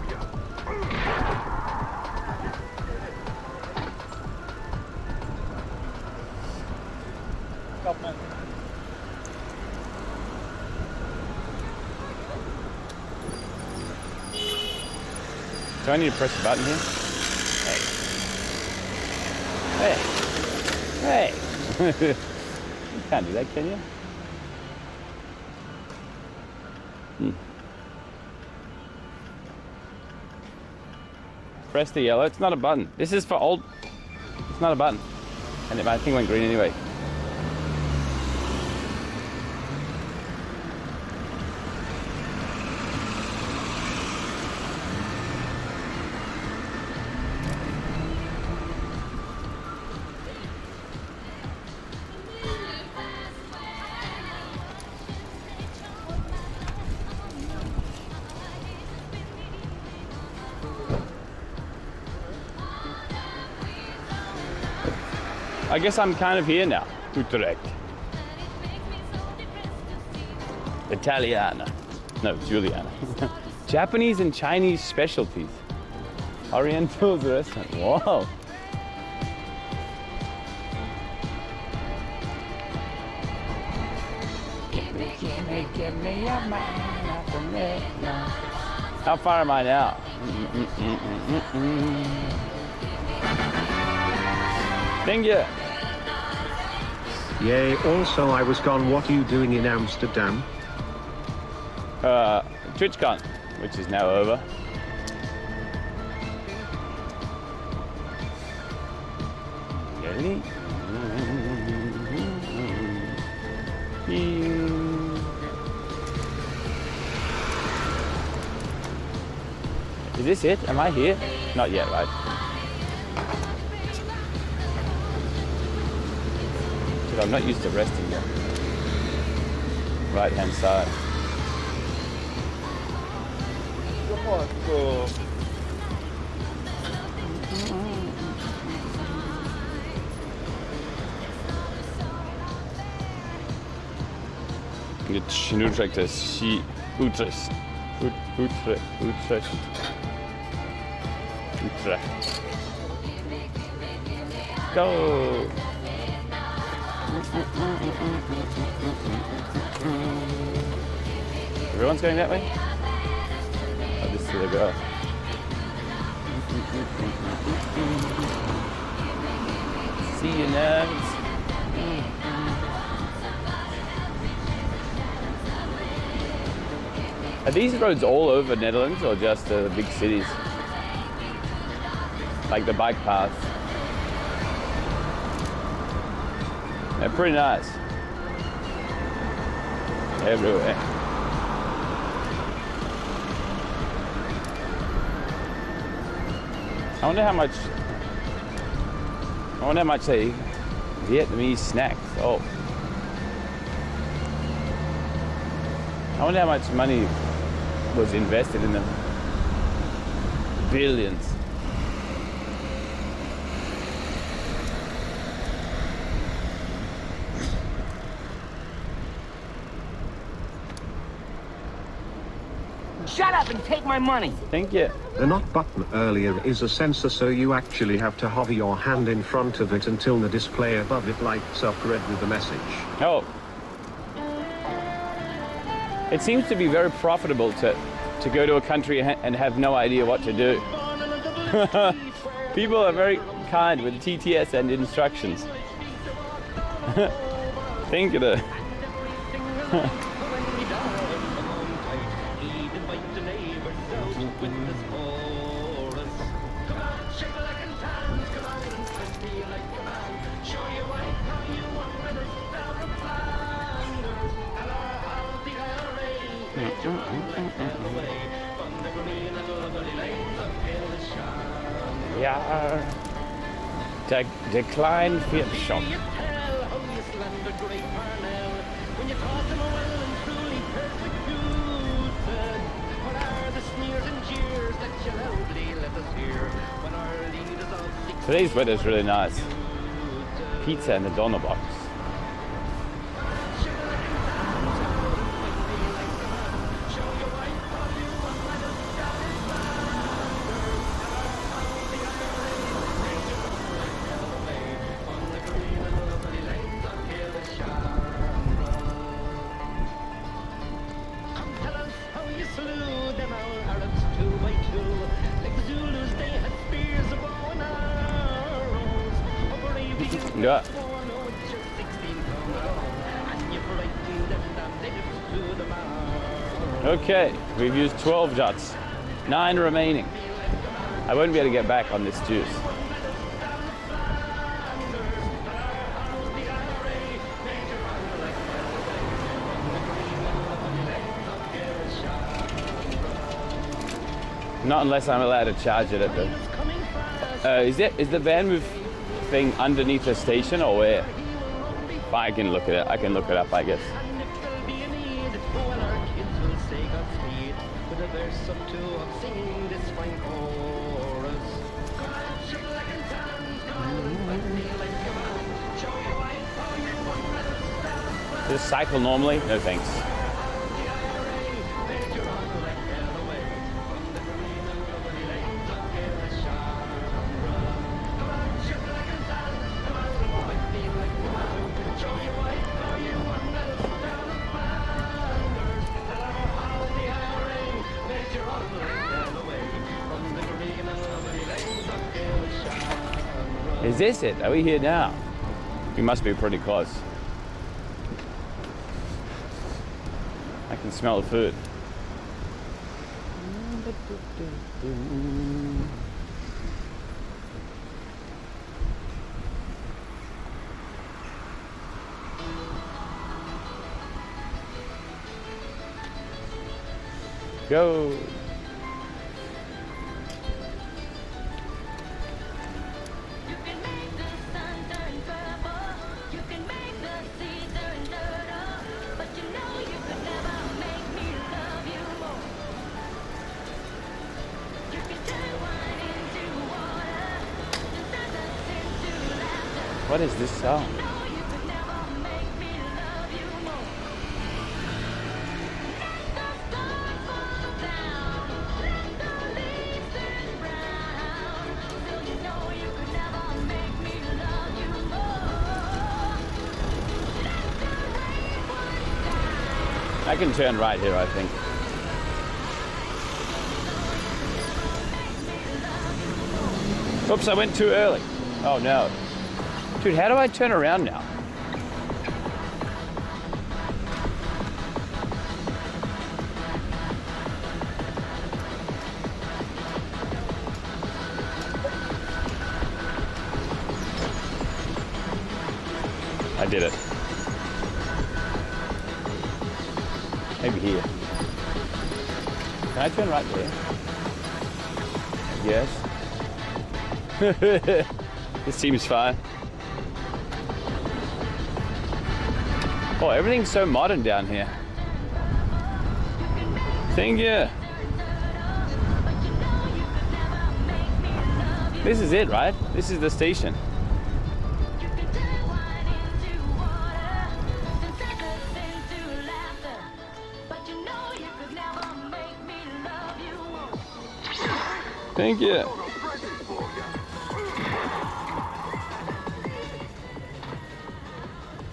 Speaker 3: Do I need to press the button here? Hey. Hey. Hey. You can't do that, can you? Press the yellow. It's not a button. This is for old. It's not a button. And I think it went green anyway. I guess I'm kind of here now. Utrecht. Italiana. No, Juliana. Japanese and Chinese specialties. Oriental's restaurant. Whoa. Give me a man. How far am I now? Thank you.
Speaker 5: Yay, also I was gone. What are you doing in Amsterdam?
Speaker 3: TwitchCon, which is now over. Really? Is this it? Am I here? Not yet, right? I'm not used to resting yet. Right hand side. Jetzt in Utrecht ist Utrecht. Utrecht. Go! Everyone's going that way? Oh, this is where they go. See you, nerds. Are these roads all over Netherlands or just the big cities? Like the bike paths? They're pretty nice. Everywhere. I wonder how much they Vietnamese snacks. Oh. I wonder how much money was invested in them. Billions.
Speaker 6: Shut up and take my money.
Speaker 3: Thank you.
Speaker 5: The not button earlier is a sensor, so you actually have to hover your hand in front of it until the display above it lights up red with the message.
Speaker 3: Oh. It seems to be very profitable to go to a country and have no idea what to do. People are very kind with TTS and instructions. Think of it. Yeah. Decline Fiat Shock. Today's weather is really nice. Pizza in the donor box. Yeah. Okay, we've used 12 shots, 9 remaining. I won't be able to get back on this juice. Not unless I'm allowed to charge it at the... is the van move thing underneath the station or where? I can look at it. I can look it up, I guess. Just cycle normally? No thanks. Is this it? Are we here now? We must be pretty close. I can smell the food. Go. What is this song? I can turn right here, I think. Oops, I went too early. Oh no. Dude, how do I turn around now? I did it. Maybe here. Can I turn right there? Yes. This seems fine. Oh, everything's so modern down here. Thank you. This is it, right? This is the station. Thank you.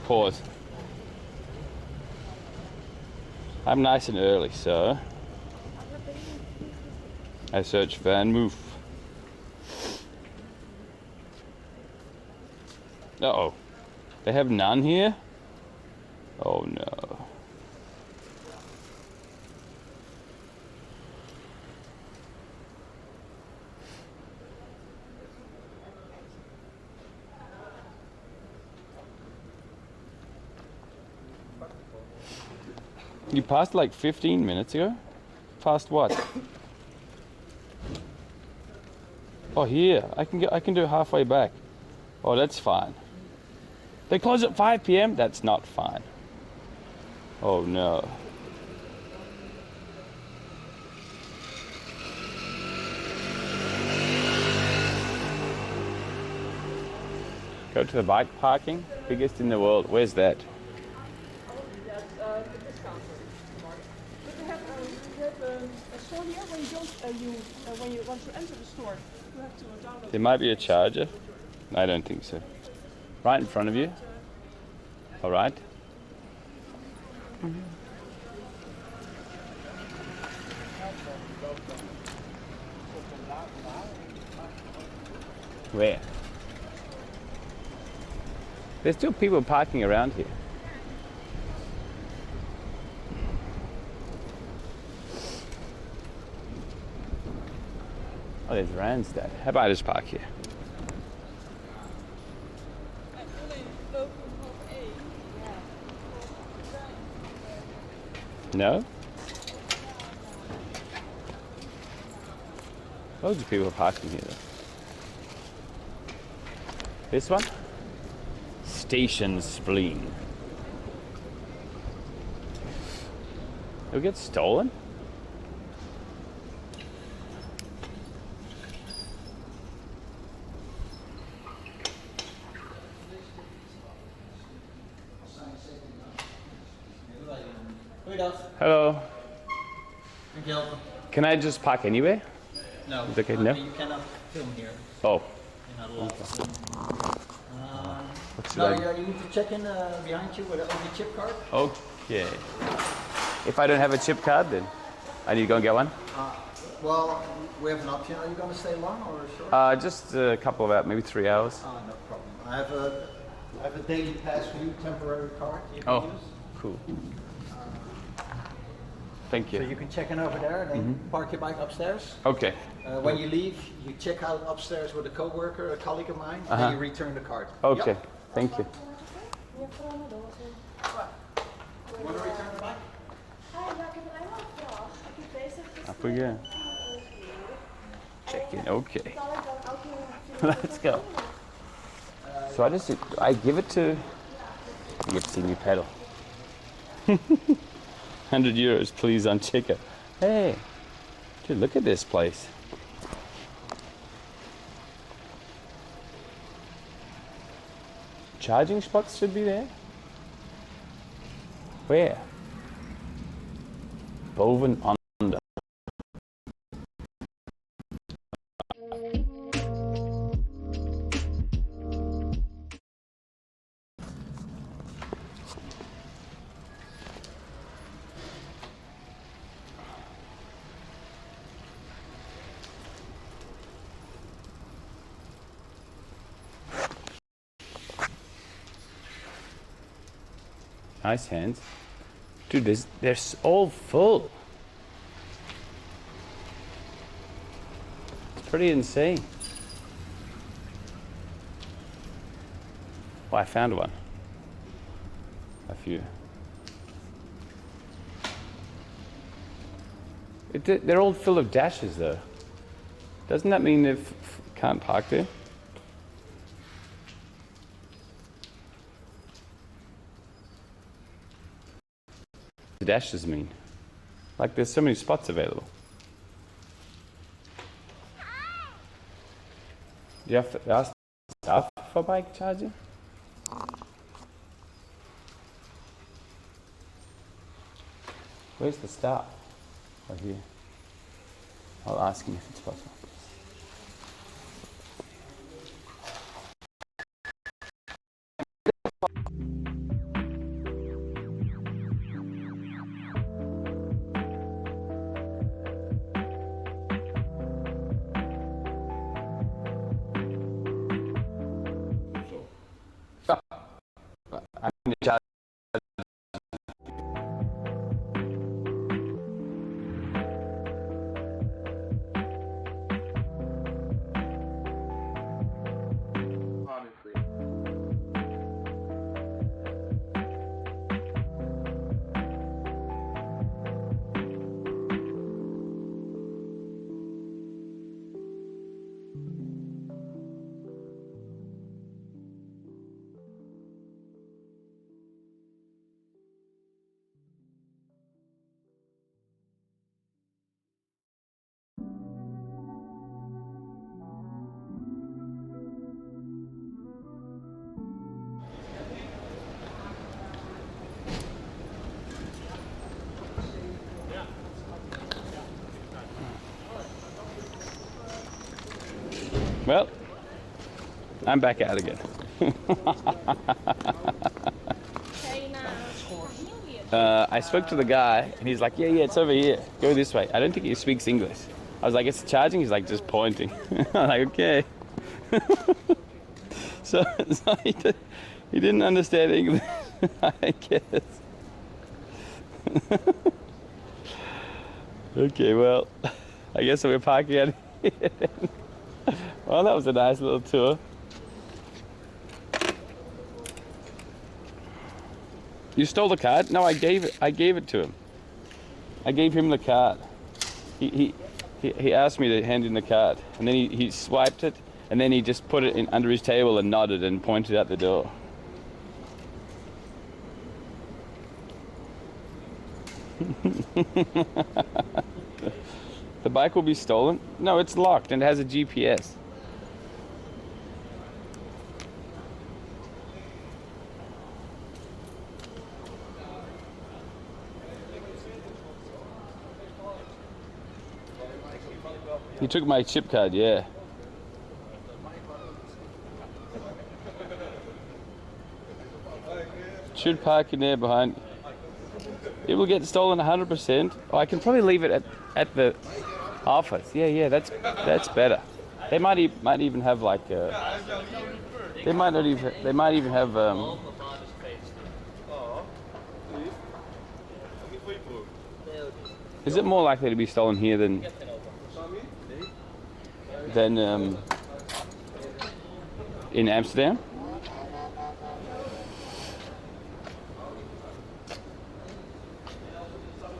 Speaker 3: Pause. I'm nice and early, so I search van move. Uh-oh. They have none here? Oh no. You passed like 15 minutes ago? Past what? Oh, here. I can do halfway back. Oh, that's fine. They close at 5 p.m.? That's not fine. Oh no. Go to the bike parking, biggest in the world. Where's that? There might be a charger. I don't think so. Right in front of you. All right. Where? There's still people parking around here. Oh, there's Randstad. How about I just park here? No? Loads of people parking here though. This one? Station spleen. It'll get stolen? Hello. Can I just park anywhere?
Speaker 11: No.
Speaker 3: Is it okay? No?
Speaker 11: You cannot film here.
Speaker 3: Oh.
Speaker 11: You're not allowed to film.
Speaker 3: What should
Speaker 11: No,
Speaker 3: I do?
Speaker 11: you need to check in behind you with the chip card.
Speaker 3: Okay. If I don't have a chip card, then I need to go and get one?
Speaker 11: Well, we have an option. Are you going to stay long or short?
Speaker 3: Just a couple of hours, maybe 3 hours.
Speaker 11: No problem. I have a daily pass for you, temporary card you can use.
Speaker 3: Cool. Thank you.
Speaker 11: So you can check in over there and then park your bike upstairs.
Speaker 3: Okay.
Speaker 11: When you leave, you check out upstairs with a coworker, a colleague of mine, and you return the card.
Speaker 3: Okay.
Speaker 11: Yep.
Speaker 3: Thank you.
Speaker 11: You want to return the bike?
Speaker 3: Up we go. Check in. Okay. Let's go. So I give it to. You get to see me pedal. 100 euros, please, on checker. Hey, dude, look at this place. Charging spots should be there. Where? Boven under. Nice hands. Dude, they're all full. It's pretty insane. Oh, I found one. A few. They're all full of dashes though. Doesn't that mean they can't park there? The dashes mean? Like there's so many spots available. Do you have to ask stuff for bike charging? Where's the start? Right here. I'll ask him if it's possible. I'm in charge. Well, I'm back out again. I spoke to the guy and he's like, yeah, it's over here. Go this way. I don't think he speaks English. I was like, it's charging? He's like, just pointing. I'm like, okay. so he didn't understand English, I guess. Okay, well, I guess we're parking out here. Well, that was a nice little tour. You stole the card? No, I gave it to him. I gave him the card. He asked me to hand in the card, and then he swiped it, and then he just put it in under his table and nodded and pointed out the door. The bike will be stolen? No, it's locked and it has a GPS. He took my chip card, yeah. Should park in there behind. It will get stolen 100%. Oh, I can probably leave it at the office. Yeah, that's better. They might even have like they might even have Is it more likely to be stolen here than in Amsterdam?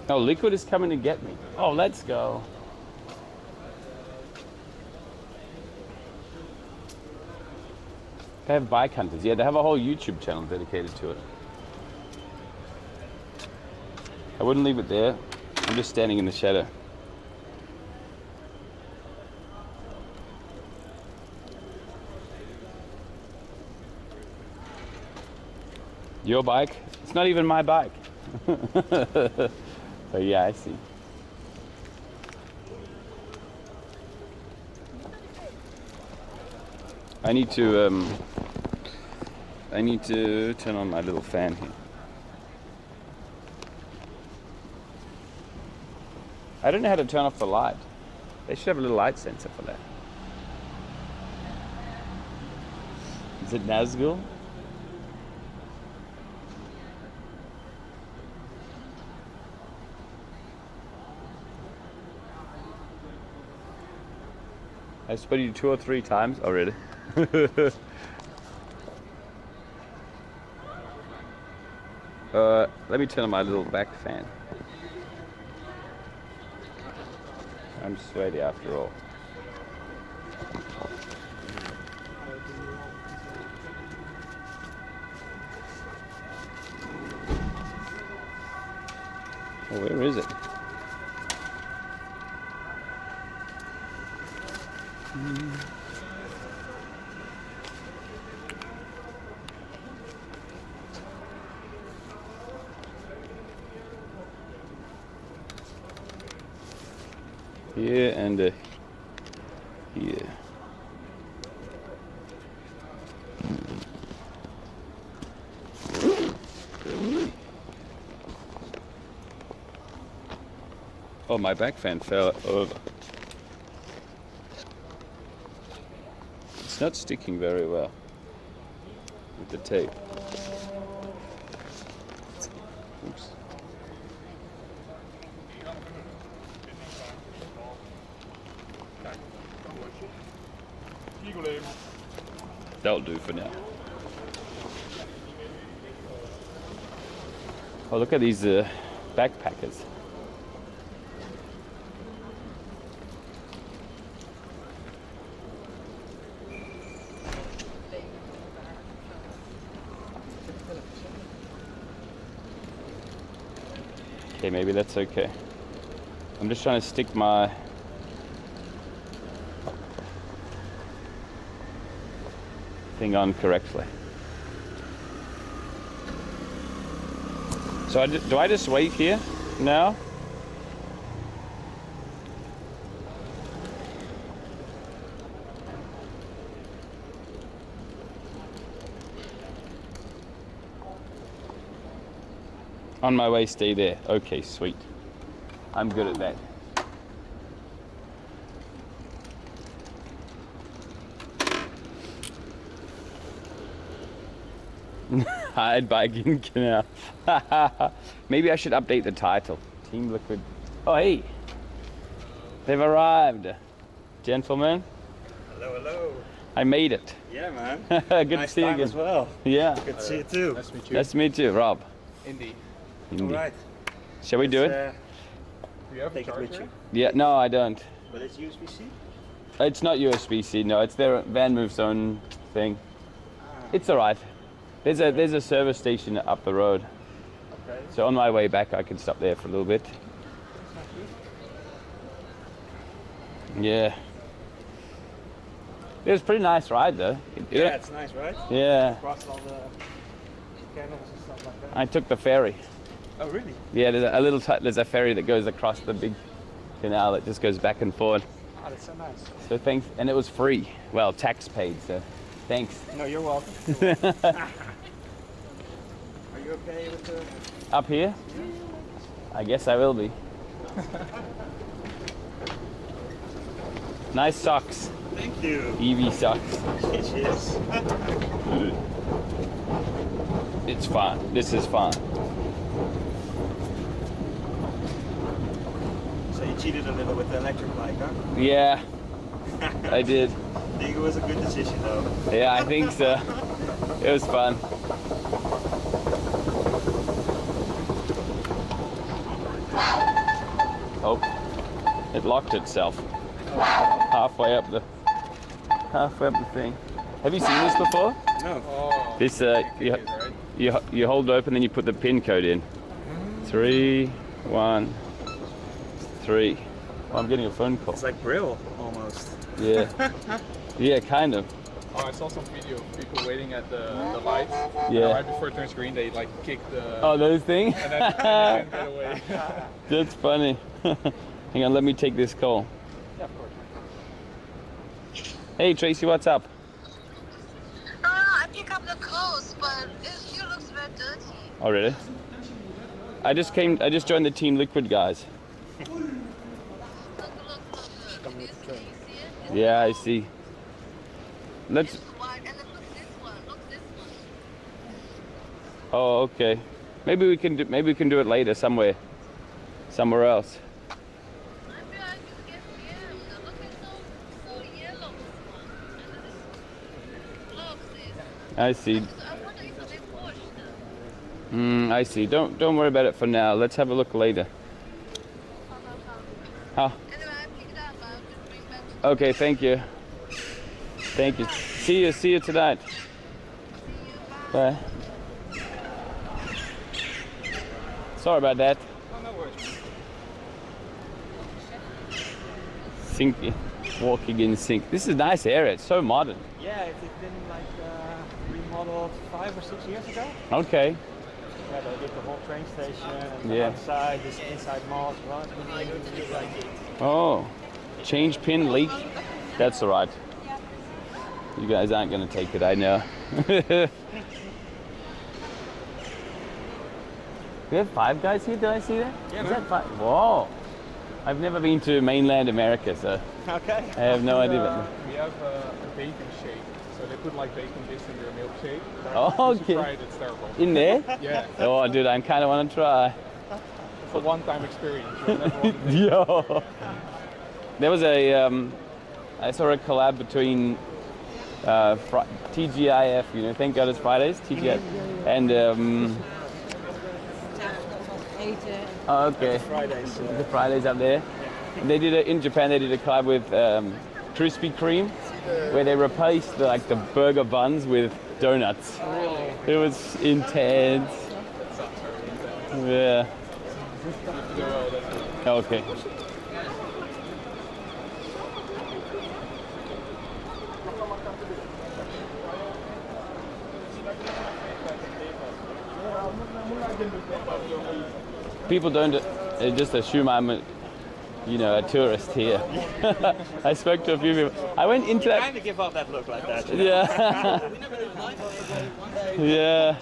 Speaker 3: Oh, Liquid is coming to get me. Oh, let's go. They have bike hunters. Yeah, they have a whole YouTube channel dedicated to it. I wouldn't leave it there. I'm just standing in the shadow. Your bike? It's not even my bike. Oh yeah, I see. I need to turn on my little fan here. I don't know how to turn off the light. They should have a little light sensor for that. Is it Nazgul? I spotted you 2 or 3 times already. Let me turn on my little back fan. I'm sweaty after all. Oh, where is it? Here and here. Oh, my back fan fell over. It's not sticking very well with the tape. Oops. That'll do for now. Oh, look at these backpackers. Okay, maybe that's okay. I'm just trying to stick my thing on correctly. So do I just wait here now? On my way, stay there. Okay, sweet. I'm good at that. Hide biking canal. Maybe I should update the title. Team Liquid. Oh, hey. They've arrived. Gentlemen.
Speaker 12: Hello, hello.
Speaker 3: I made it.
Speaker 12: Yeah, man.
Speaker 3: Good
Speaker 12: nice
Speaker 3: to see you again.
Speaker 12: as well.
Speaker 3: Yeah.
Speaker 12: Good to see you too.
Speaker 8: Nice to meet you.
Speaker 3: Nice to meet you, Rob.
Speaker 8: Indy.
Speaker 3: Indy.
Speaker 12: All right.
Speaker 3: Shall we do it?
Speaker 8: Do you have a
Speaker 12: Take it with
Speaker 8: charger?
Speaker 12: you.
Speaker 3: Yeah, no, I don't.
Speaker 12: But it's USB-C?
Speaker 3: It's not USB-C, no. It's their Van Move's own thing. It's all right. There's a service station up the road.
Speaker 12: Okay.
Speaker 3: So on my way back, I can stop there for a little bit. Yeah. It was a pretty nice ride, though.
Speaker 12: Yeah, it's nice, right?
Speaker 3: Yeah.
Speaker 12: Across all the canals and stuff like that.
Speaker 3: I took the ferry.
Speaker 12: Oh, really?
Speaker 3: Yeah, there's a ferry that goes across the big canal that just goes back and forth.
Speaker 12: Oh, that's so nice.
Speaker 3: So thanks, and it was free. Well, tax paid, so thanks.
Speaker 12: No, you're welcome. Are you okay with the...
Speaker 3: Up here? I guess I will be. Nice socks.
Speaker 12: Thank you.
Speaker 3: EV socks.
Speaker 12: Cheers.
Speaker 3: It's fun. This is fun.
Speaker 12: So you cheated a little with the electric bike, huh?
Speaker 3: Yeah, I did.
Speaker 12: I think it was a good decision, though.
Speaker 3: Yeah, I think so. It was fun. Oh, it locked itself halfway up the thing. Have you seen this before?
Speaker 12: No.
Speaker 8: Oh,
Speaker 3: This you hold it open, then you put the pin code in. 3, 1, 3. Oh, I'm getting a phone call.
Speaker 12: It's like Braille, almost.
Speaker 3: Yeah. Yeah, kind of.
Speaker 8: Oh, I saw some video of people waiting at the lights.
Speaker 3: Yeah.
Speaker 8: And right before it turns green, they like kick the.
Speaker 3: Oh, those things?
Speaker 8: And then and get away.
Speaker 3: That's funny. Hang on, let me take this call.
Speaker 8: Yeah, of course.
Speaker 3: Hey Tracy, what's up?
Speaker 7: I pick up the clothes, but it still looks very dirty.
Speaker 3: Oh, really? I just joined the Team Liquid guys.
Speaker 7: Look. Do you see it?
Speaker 3: Yeah, I see. Let's.
Speaker 7: This one, and then look this one. Look this one.
Speaker 3: Oh, okay. Maybe we can do it later somewhere else.
Speaker 7: I feel like you get scammed. Look, it's so yellow. And then look, this.
Speaker 3: I see.
Speaker 7: I wonder if they pushed.
Speaker 3: I see. Don't worry about it for now. Let's have a look later. Huh?
Speaker 7: Anyway, I picked it up. I'll just bring back.
Speaker 3: Okay, thank you. Thank you. See you tonight. Bye. Sorry about that.
Speaker 8: Oh, no worries.
Speaker 3: Sink, walking in sync. This is a nice area. It's so modern.
Speaker 12: Yeah, it's been like remodeled 5 or 6 years ago.
Speaker 3: Okay.
Speaker 12: Yeah, they did the whole train station and
Speaker 3: Yeah.
Speaker 12: outside, this inside mall as well. It's been really good to do like it.
Speaker 3: Oh, change pin leak. That's all right. You guys aren't going to take it, I know. We have 5 guys here. Did I see that?
Speaker 12: Yeah,
Speaker 3: Is
Speaker 12: man.
Speaker 3: that 5? Whoa. I've never been to mainland America, so
Speaker 12: Okay.
Speaker 3: I have no idea.
Speaker 8: We have a bacon shake. So they put like bacon bits in their milkshake.
Speaker 3: Oh,
Speaker 8: You should try
Speaker 3: okay.
Speaker 8: it, it's terrible.
Speaker 3: In there?
Speaker 8: Yeah.
Speaker 3: Oh, dude, I kind of want to try.
Speaker 8: It's a one-time experience. You'll never want to do it.
Speaker 3: Yo. There was I saw a collab between TGIF, Thank God It's Fridays, TGIF, and oh, okay,
Speaker 12: Fridays.
Speaker 3: the Fridays up there. And they did it in Japan. They did a collab with Krispy Kreme, where they replaced the burger buns with donuts. It was intense. Yeah. Okay. People don't just assume I'm a tourist here. I spoke to a few people. I went into that.
Speaker 12: Kind of give up that look like that.
Speaker 3: Yeah. Yeah.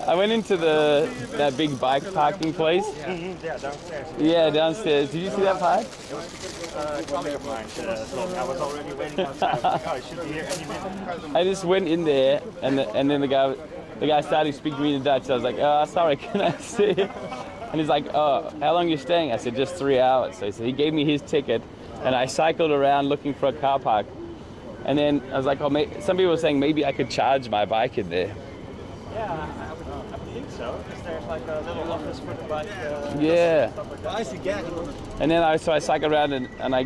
Speaker 3: I went into that big bike parking place.
Speaker 13: Yeah, downstairs.
Speaker 3: Yeah, downstairs. Did you see that part?
Speaker 13: It was a colleague of mine. I was already waiting outside. I was like, oh, I should be here any minute.
Speaker 3: I just went in there, and then the guy started speaking to me in Dutch. I was like, sorry, can I see it? And he's like, oh, how long are you staying? I said, just 3 hours. So he gave me his ticket, and I cycled around looking for a car park. And then I was like, oh, some people were saying maybe I could charge my bike in there.
Speaker 13: Yeah, I would think so, because there's like a little office for the bike.
Speaker 3: Yeah.
Speaker 13: Stuff like that.
Speaker 3: And then I cycled around, and I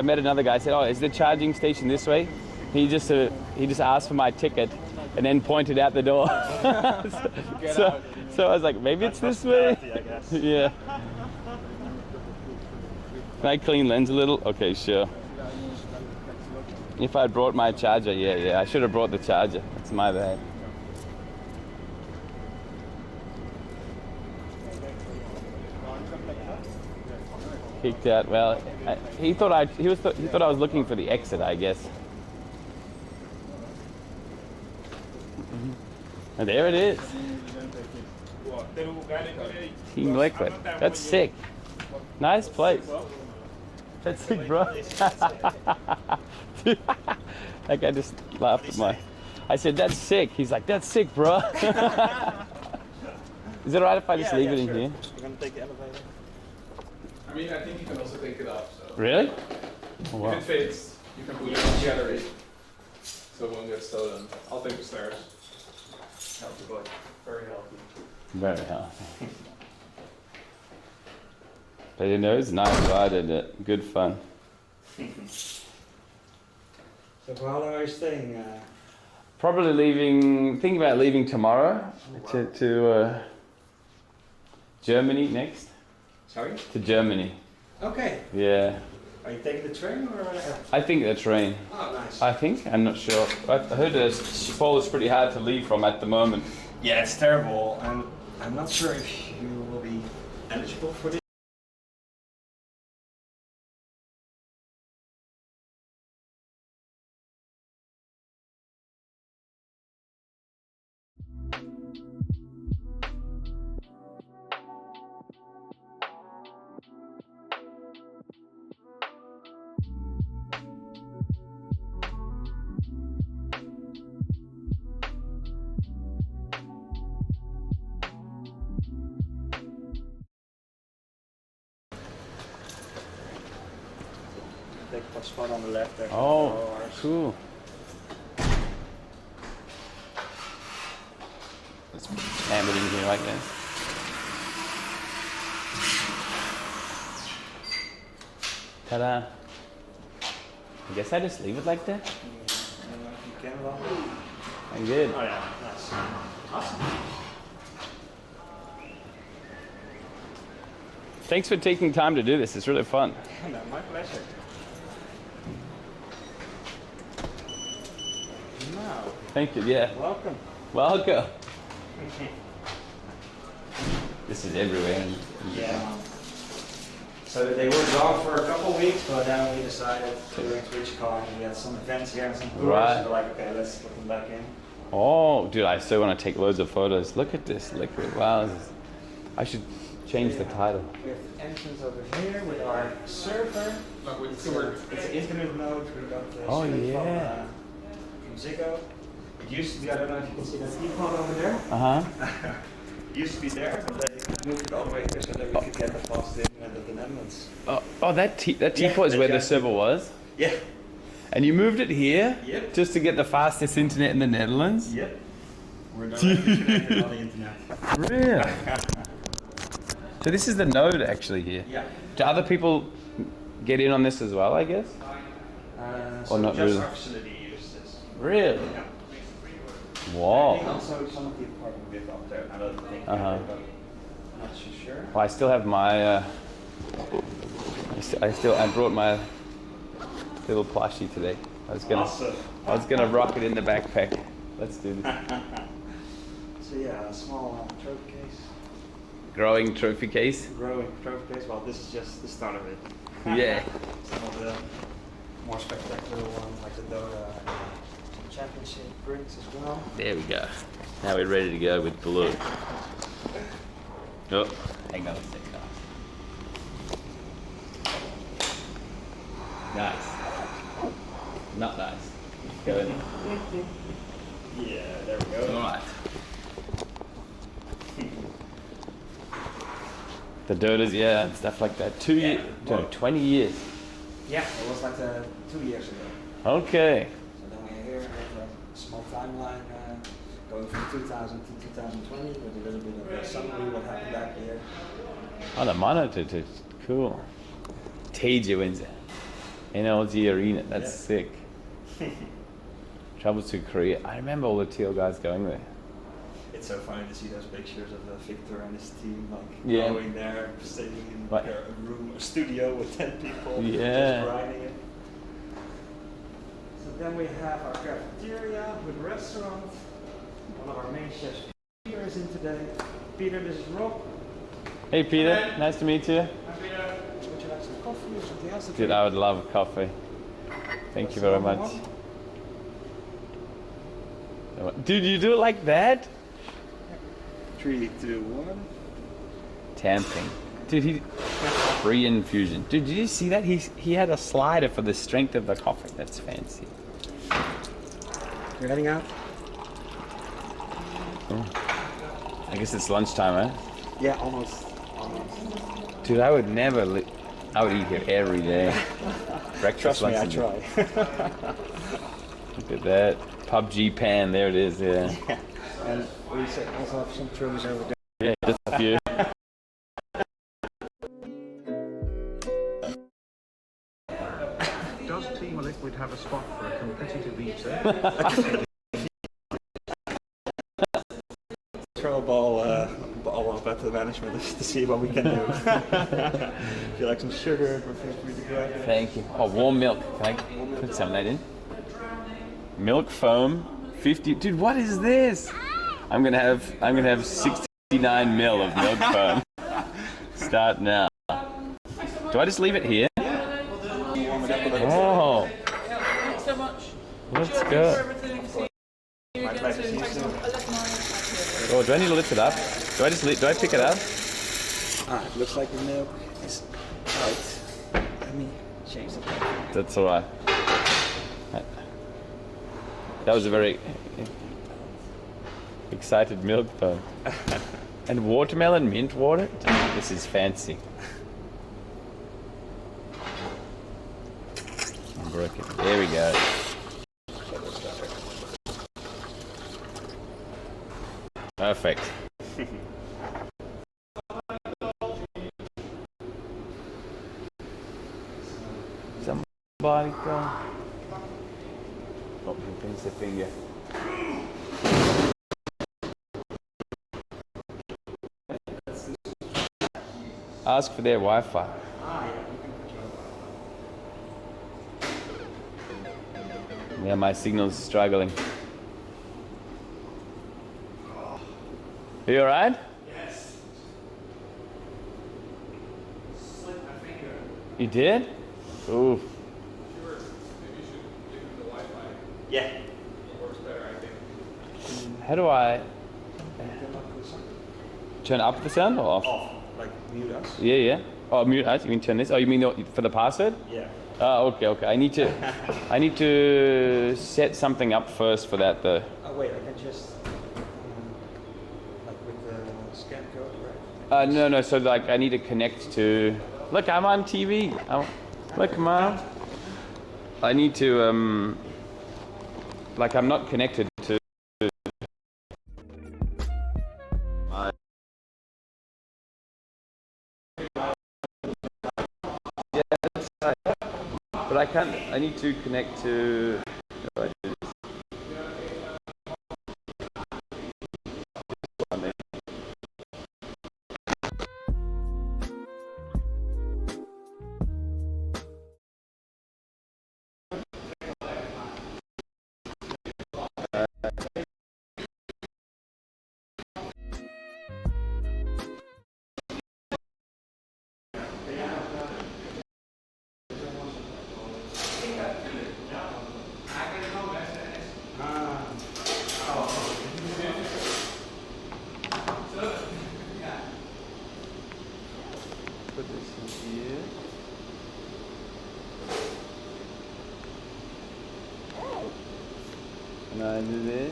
Speaker 3: met another guy. I said, oh, is the charging station this way? He just asked for my ticket, and then pointed out the door. So I was like, maybe it's this way. Yeah. Can I clean lens a little? Okay, sure. If I brought my charger, yeah, I should have brought the charger. That's my bad. Kicked out. Well, he thought I was looking for the exit, I guess. And there it is. Team Liquid. That's sick. Nice place. That's sick, bro. That guy just laughed at my... I said, that's sick. He's like, that's sick, bro. Is it alright if I just leave it in here?
Speaker 13: You're going to take the elevator?
Speaker 8: I mean, I think you can also take it up. So.
Speaker 3: Really? Oh, wow.
Speaker 8: If it fits, you can put it on the gallery, so it won't get stolen. I'll take the stairs. Healthy boy. Very healthy.
Speaker 3: Very healthy. But you know, it's nice ride and good fun.
Speaker 13: So for how long are you staying?
Speaker 3: Probably thinking about leaving tomorrow to Germany next.
Speaker 13: Sorry?
Speaker 3: To Germany.
Speaker 13: Okay.
Speaker 3: Yeah.
Speaker 13: Are you taking the train or?
Speaker 3: I think the train.
Speaker 13: Oh, nice.
Speaker 3: I think. I'm not sure. I heard Schiphol is pretty hard to leave from at the moment.
Speaker 13: Yeah, it's terrible. And I'm not sure if you will be eligible for this. Take one spot on the left there.
Speaker 3: Oh, cool. Let's jam it in here like this. Ta-da. I guess I just leave it like that.
Speaker 13: You can well.
Speaker 3: I'm good.
Speaker 13: Oh yeah, nice. Awesome.
Speaker 3: Thanks for taking time to do this. It's really fun.
Speaker 13: No, my pleasure. Now.
Speaker 3: Thank you. Yeah.
Speaker 13: Welcome.
Speaker 3: Welcome. This is everywhere.
Speaker 13: Yeah. So they were gone for a couple of weeks, but then we decided to TwitchCon. We had some events here and some tours.
Speaker 3: Right.
Speaker 13: So we're like, okay, let's put them back in.
Speaker 3: Oh, dude, I still want to take loads of photos. Look at this liquid. Wow. I should change the title.
Speaker 13: We have entrance over here with our server. It's an internet node. We got the from Ziggo. It used to be, I don't know if you can see that teapot over there.
Speaker 3: Uh-huh.
Speaker 13: It used to be there, but they moved it all the way here so that we could get the fast internet of the Netherlands.
Speaker 3: Oh, that teapot is where the server was?
Speaker 13: Yeah.
Speaker 3: And you moved it here?
Speaker 13: Yep.
Speaker 3: Just to get the fastest internet in the Netherlands?
Speaker 13: Yep. We're directly connected on the internet.
Speaker 3: Really? So this is the node actually here?
Speaker 13: Yeah.
Speaker 3: Do other people get in on this as well, I guess?
Speaker 13: So
Speaker 3: or not
Speaker 13: just
Speaker 3: really?
Speaker 13: our facility uses this.
Speaker 3: Really?
Speaker 13: Yeah.
Speaker 3: Wow.
Speaker 13: I think also some of the apartment bit up there. I don't think, but I'm not so sure.
Speaker 3: Well, I still have my, I brought my little plushie today. I was gonna rock it in the backpack. Let's do this.
Speaker 13: So yeah, a small trophy case.
Speaker 3: Growing trophy case?
Speaker 13: Growing trophy case. Well, this is just the start of it.
Speaker 3: Yeah.
Speaker 13: Some of the more spectacular ones, like the Dota Championship drinks as well.
Speaker 3: There we go. Now we're ready to go with blue. Oh, hang on a second. Nice. Not nice. Go in.
Speaker 13: Yeah, there we go.
Speaker 3: Alright. The Dotas, yeah, and stuff like that. 20 years.
Speaker 13: Yeah, it was like 2 years ago.
Speaker 3: Okay.
Speaker 13: So then we're here, we have a small timeline going from 2000 to 2020 with a little bit of a summary what happened that year.
Speaker 3: Oh, the monitor too. Cool. Taja wins it. NLG Arena. That's sick. Travels to Korea. I remember all the teal guys going there.
Speaker 13: It's so funny to see those pictures of Victor and his team
Speaker 3: Yeah.
Speaker 13: going there, sitting in
Speaker 3: What?
Speaker 13: a room, a studio with 10 people,
Speaker 3: Yeah.
Speaker 13: just grinding it. So then we have our cafeteria with restaurant. One of our main chefs, Peter, is in today. Peter, this is Rob.
Speaker 3: Hey Peter, nice to meet you.
Speaker 13: Hi Peter. Would you like some coffee or something else?
Speaker 3: Dude, I would love coffee. Thank you very much. Dude, you do it like that?
Speaker 13: 3, 2, 1.
Speaker 3: Tamping. Dude, he free infusion. Dude, did you see that? He had a slider for the strength of the coffee. That's fancy.
Speaker 13: You're heading out?
Speaker 3: Oh. I guess it's lunchtime, eh?
Speaker 13: Yeah, almost.
Speaker 3: Dude, I would never. I would eat here every day. Breakfast,
Speaker 13: Trust me,
Speaker 3: lunch,
Speaker 13: I
Speaker 3: and
Speaker 13: try.
Speaker 3: Look at that. PUBG pan, there it is, yeah.
Speaker 13: And we also have some trophies over there.
Speaker 3: Yeah, just a few.
Speaker 5: Does Team Liquid have a spot for a competitive eater?
Speaker 13: Throw a ball up at the management to see what we can do. If you like some sugar, feel free to grab it.
Speaker 3: Thank you. Oh, warm milk. Can I put some of that in? Milk foam, 50. Dude, what is this? I'm gonna have 69 ml of milk foam. Start now. Do I just leave it here? Oh.
Speaker 12: Thanks so much.
Speaker 3: Let's go.
Speaker 13: My pleasure. See you soon.
Speaker 3: Oh, do I need to lift it up? Do I pick it up?
Speaker 13: It looks like the milk is out. Let me change the packaging.
Speaker 3: That's alright. That was a very excited milk foam. And watermelon mint water? This is fancy. Broken. There we go. Perfect. Somebody go. Oh, he pinch the finger. Ask for their Wi-Fi. Yeah, my signal's struggling. Are you alright?
Speaker 13: Yes. Slipped my finger.
Speaker 3: You did? Ooh.
Speaker 8: Sure. Maybe you should give him the Wi-Fi.
Speaker 13: Yeah.
Speaker 8: It works better, I think.
Speaker 3: How do I turn up the sound or off?
Speaker 13: Off. Like mute us.
Speaker 3: Yeah, yeah. Oh, mute us. You mean turn this? Oh, you mean for the password?
Speaker 13: Yeah.
Speaker 3: Oh, okay, okay. I need to set something up first for that though.
Speaker 13: Oh wait, I can just like with the scan code, right?
Speaker 3: No. So like, I need to connect to. Look, I'm on TV. Look, Mom. I need to like, I'm not connected to. Yeah, that's right. But I can't. I need to connect to. How do I do this? Under there.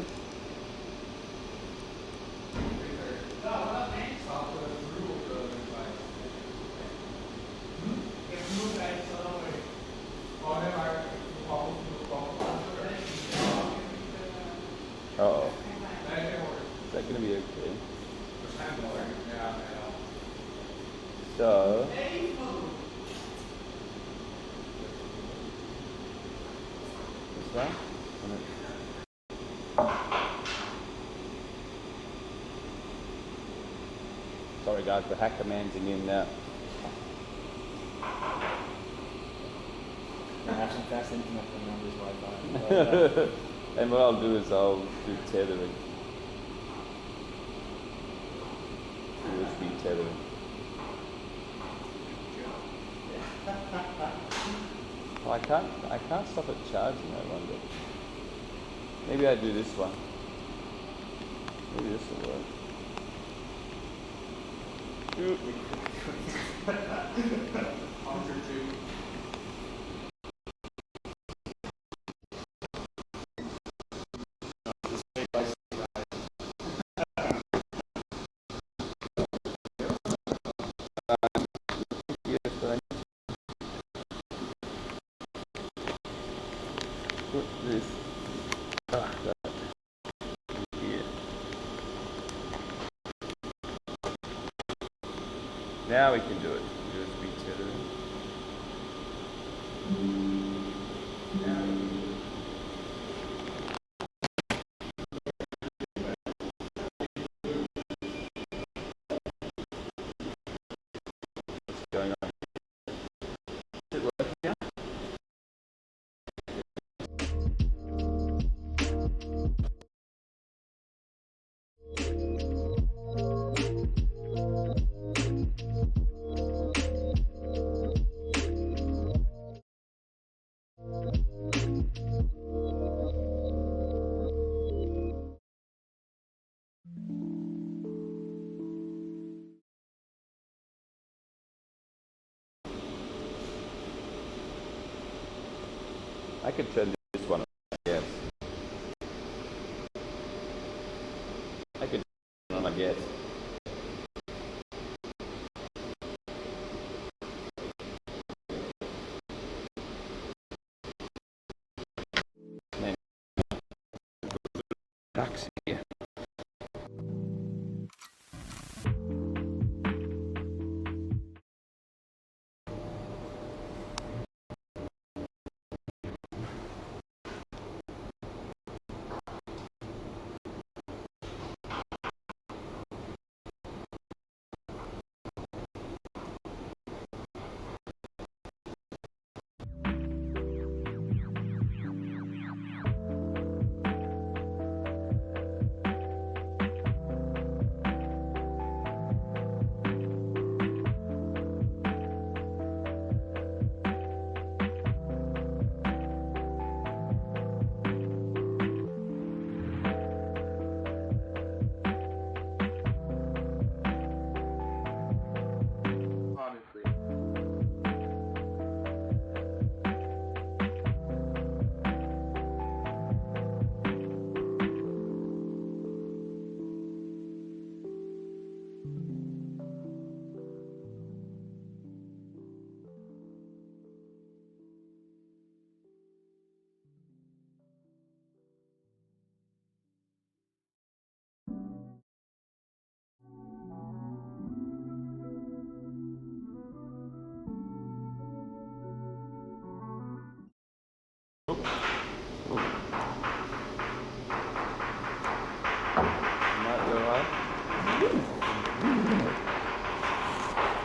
Speaker 3: Uh-oh. Is that going to be okay? So... This one? Sorry guys, the hacker man's in now.
Speaker 13: I have some fast internet on this Wi-Fi.
Speaker 3: And what I'll do is I'll do tethering. USB tethering. Oh, I can't stop it charging, I wonder. Maybe I do this one. Maybe this will work. Put this here. Now we can do it. USB tethering. What's going on? Is it working now? I could turn this one on, yes. I could turn it on, I guess. Man. Ducks here.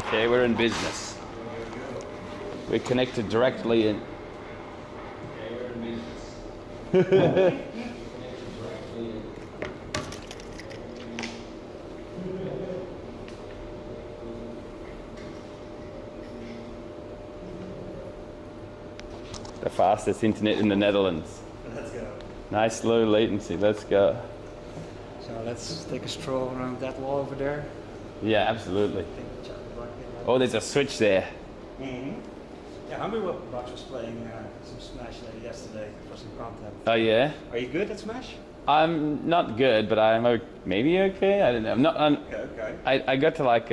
Speaker 3: Okay, we're in business. We're connected directly in. Okay, we're in business. The fastest internet in the Netherlands.
Speaker 13: Let's go.
Speaker 3: Nice low latency, let's go.
Speaker 13: So let's take a stroll around that wall over there.
Speaker 3: Yeah, absolutely. Oh, there's a switch there.
Speaker 13: Mm-hmm. Yeah, Hungry Box was playing some Smash yesterday for some content.
Speaker 3: Oh yeah.
Speaker 13: Are you good at Smash?
Speaker 3: I'm not good, but I'm maybe okay. I don't know. I'm not.
Speaker 13: Okay.
Speaker 3: I got to like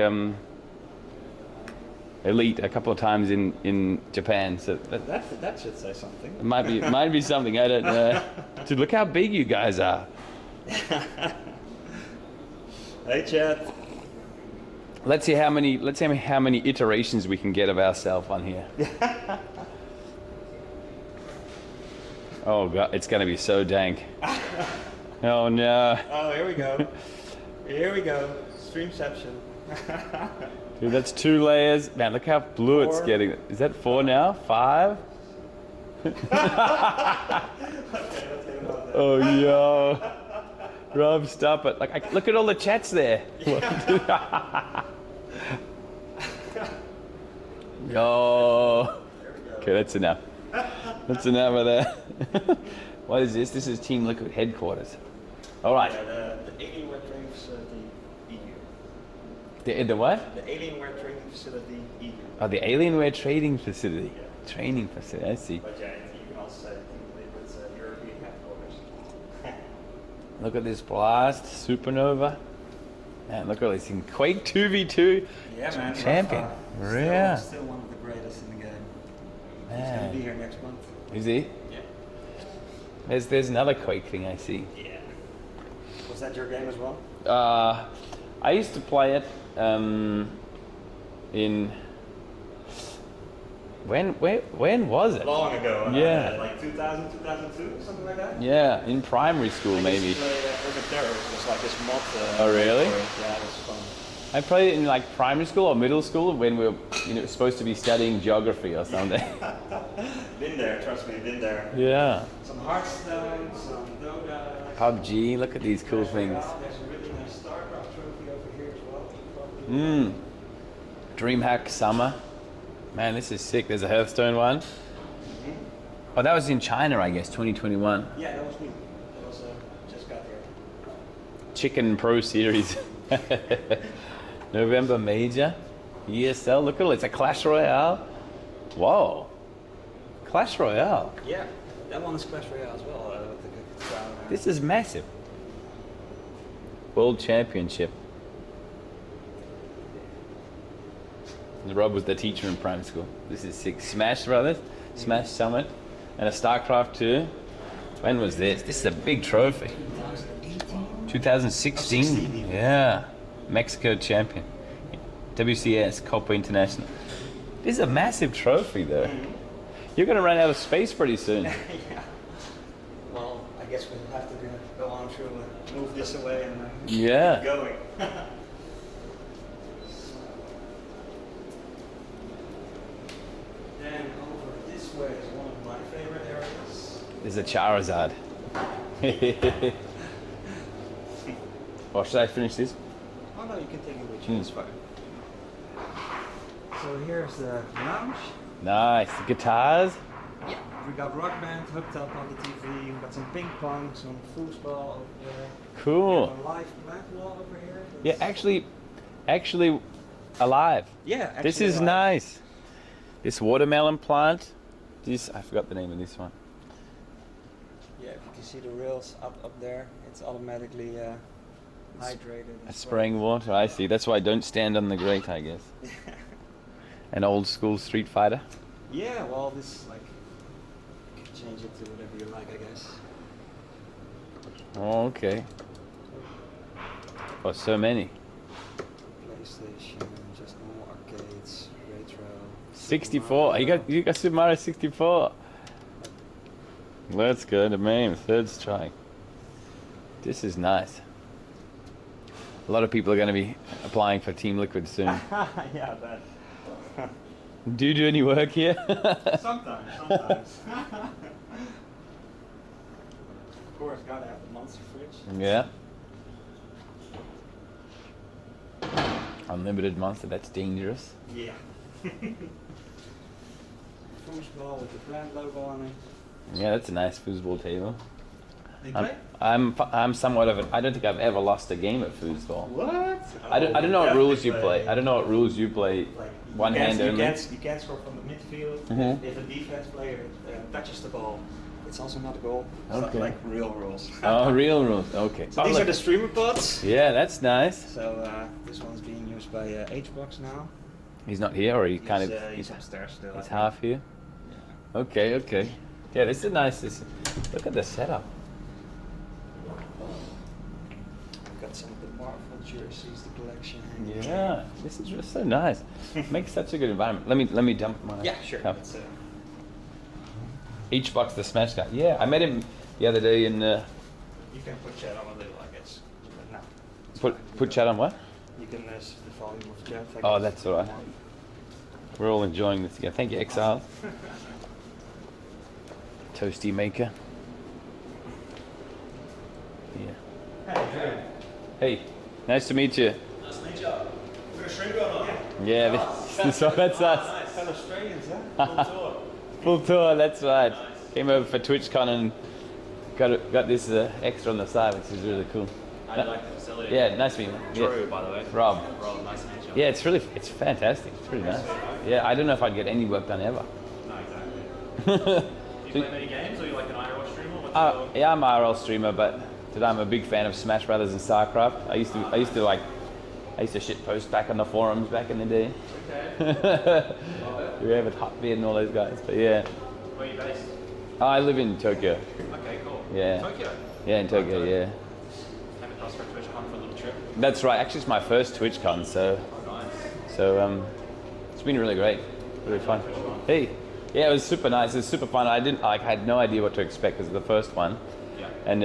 Speaker 3: elite a couple of times in Japan, so
Speaker 13: That should say something.
Speaker 3: it might be something. I don't know. Dude, look how big you guys are.
Speaker 13: Hey, chat.
Speaker 3: Let's see how many iterations we can get of ourselves on here. Oh god, it's gonna be so dank. Oh no.
Speaker 13: Oh, here we go. Here we go. Streamception.
Speaker 3: Dude, that's 2 layers. Man, look how blue it's getting. Is that 4 now? 5? Oh yo. Rob, stop it. Like, look at all the chats there. Yo. Okay, that's enough. That's enough of that. What is this? This is Team Liquid headquarters. All right.
Speaker 13: The Alienware training facility EU.
Speaker 3: The what?
Speaker 13: The Alienware training facility EU.
Speaker 3: Oh, the Alienware trading facility. Yeah. Training facility, I see.
Speaker 13: But yeah, you can also say Team Liquid's European headquarters.
Speaker 3: Look at this blast, supernova. Man, look at this thing. Quake 2v2
Speaker 13: yeah, man,
Speaker 3: champion. Yeah.
Speaker 13: Still one of the greatest in the game.
Speaker 3: Man.
Speaker 13: He's going to be here next month.
Speaker 3: Is he?
Speaker 13: Yeah.
Speaker 3: There's another Quake thing I see.
Speaker 13: Yeah. Was that your game as well?
Speaker 3: I used to play it in... When was it?
Speaker 13: Long ago.
Speaker 3: Yeah.
Speaker 13: Like 2000, 2002, something like that?
Speaker 3: Yeah, in primary school maybe.
Speaker 13: I used to play Urban Terror. It was like this mod.
Speaker 3: Oh really?
Speaker 13: Yeah, it was fun.
Speaker 3: I played it in like primary school or middle school when we were supposed to be studying geography or something.
Speaker 13: Been there, trust me, been there.
Speaker 3: Yeah.
Speaker 13: Some Hearthstone, some Dota.
Speaker 3: PUBG, look at these cool things.
Speaker 13: There's a really nice StarCraft trophy over here as well.
Speaker 3: DreamHack Summer. Man, this is sick. There's a Hearthstone one. Oh, that was in China, I guess, 2021.
Speaker 13: Yeah, that was new. That was just got there.
Speaker 3: Chicken Pro Series. November Major. ESL. Look at it. It's a Clash Royale. Whoa. Clash Royale.
Speaker 13: Yeah, that one is Clash Royale as well.
Speaker 3: This is massive. World Championship. Rob was the teacher in primary school. This is sick. Smash Brothers, Smash Summit, and a StarCraft 2. When was this? This is a big trophy. 2016. Yeah. Mexico champion. WCS, Copa International. This is a massive trophy though. You're going to run out of space pretty soon.
Speaker 13: Yeah. Well, I guess we'll have to go on through and move this away and keep going. Then over this way is one of my favorite areas.
Speaker 3: There's a Charizard. Or should I finish this?
Speaker 13: Oh no, you can take it with you, it's fine. So here's the lounge.
Speaker 3: Nice. Guitars?
Speaker 13: Yeah. We got Rock Band hooked up on the TV, we got some ping pong, some foosball over there.
Speaker 3: Cool.
Speaker 13: We have a live plant wall over here.
Speaker 3: Yeah, actually alive.
Speaker 13: Yeah, actually
Speaker 3: this is
Speaker 13: alive.
Speaker 3: nice. This watermelon plant. This, I forgot the name of this one.
Speaker 13: Yeah, if you can see the rails up there, it's automatically hydrated.
Speaker 3: Spraying water, I see. That's why I don't stand on the grate, I guess. An old school Street Fighter.
Speaker 13: Yeah, well, this like you can change it to whatever you like, I guess.
Speaker 3: Oh, okay. Oh, so many.
Speaker 13: PlayStation, just normal arcades, retro.
Speaker 3: 64. You got Super Mario 64. Let's go to MAME. Third strike. This is nice. A lot of people are going to be applying for Team Liquid soon.
Speaker 13: Yeah, I bet.
Speaker 3: Do you do any work here?
Speaker 13: Sometimes. Of course, gotta have the monster fridge.
Speaker 3: Yeah. Unlimited monster, that's dangerous.
Speaker 13: Yeah. Foosball with the plant logo on it.
Speaker 3: Yeah, that's a nice foosball table.
Speaker 13: You play?
Speaker 3: I'm somewhat of I don't think I've ever lost a game at foosball.
Speaker 13: What?
Speaker 3: I don't know what rules you play. I don't know what rules you play.
Speaker 13: Like,
Speaker 3: One hand only.
Speaker 13: You can't score from the midfield. If a defense player touches the ball, it's also not a goal. It's not like real rules.
Speaker 3: Oh, real rules. Okay.
Speaker 13: So these are the streamer pods.
Speaker 3: Yeah, that's nice.
Speaker 13: So this one's being used by Hbox now.
Speaker 3: He's not here, or he's
Speaker 13: he's upstairs still.
Speaker 3: He's half here. Yeah. Okay. Yeah, this is nice. Look at the setup.
Speaker 13: Got some of the Marvel jerseys, the collection.
Speaker 3: Yeah, this is just so nice. Makes such a good environment. Let me dump my.
Speaker 13: Yeah, sure.
Speaker 3: Cup. Each box the Smash guy. Yeah, I met him the other day in.
Speaker 13: You can put chat on a little, I guess. No.
Speaker 3: Put chat on what?
Speaker 13: You can the volume of chat.
Speaker 3: Oh, that's all right. We're all enjoying this together. Thank you, Exile. Toasty maker. Yeah. Hey, nice to meet you.
Speaker 13: Nice to meet you. We're a stream going on.
Speaker 3: Yeah, that's us.
Speaker 13: Nice. Fellow Australians, huh? Full tour.
Speaker 3: Full tour, that's right. Nice. Came over for TwitchCon and got this extra on the side, which is really cool.
Speaker 14: I like the facility.
Speaker 3: Yeah, nice to meet you.
Speaker 14: Drew, by the way.
Speaker 3: Rob,
Speaker 14: nice to meet you.
Speaker 3: Yeah, it's fantastic. It's pretty nice. Yeah, I don't know if I'd get any work done ever.
Speaker 14: No, exactly. Do you play many games, or are you like an IRL streamer?
Speaker 3: Yeah, I'm an IRL streamer, but today I'm a big fan of Smash Brothers and StarCraft. I used to shit post back on the forums back in the day.
Speaker 14: Okay.
Speaker 3: We have Hotbeard and all those guys, but yeah.
Speaker 14: Where are you based?
Speaker 3: I live in Tokyo.
Speaker 14: Okay, cool.
Speaker 3: Yeah.
Speaker 14: Tokyo?
Speaker 3: Yeah, in Tokyo, yeah.
Speaker 14: Came across for TwitchCon for a little trip.
Speaker 3: That's right. Actually, it's my first TwitchCon, so it's been really great, really fun. Hey, yeah, it was super nice. It was super fun. I had no idea what to expect because it was the first one, and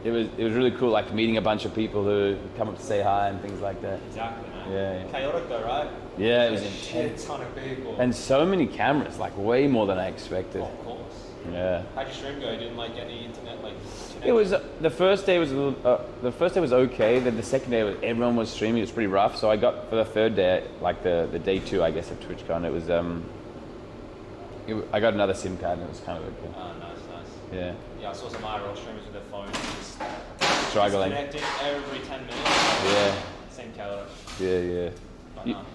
Speaker 3: it was really cool, like meeting a bunch of people who come up to say hi and things like that.
Speaker 14: Exactly, man.
Speaker 3: Yeah.
Speaker 14: Chaotic though, right?
Speaker 3: Yeah, it was
Speaker 14: intense. A ton of people.
Speaker 3: And so many cameras, like way more than I expected.
Speaker 14: Of course.
Speaker 3: Yeah.
Speaker 14: How'd your stream go? You didn't like any internet
Speaker 3: It was the first day was okay. Then the second day everyone was streaming. It was pretty rough. So I got for the third day, like the day 2, I guess, of TwitchCon. It was I got another SIM card and it was kind of okay.
Speaker 14: Oh, nice.
Speaker 3: Yeah.
Speaker 14: Yeah, I saw some IRL streamers with their phones just
Speaker 3: struggling.
Speaker 14: Connecting every 10 minutes.
Speaker 3: Yeah.
Speaker 14: Same chaotic.
Speaker 3: Yeah.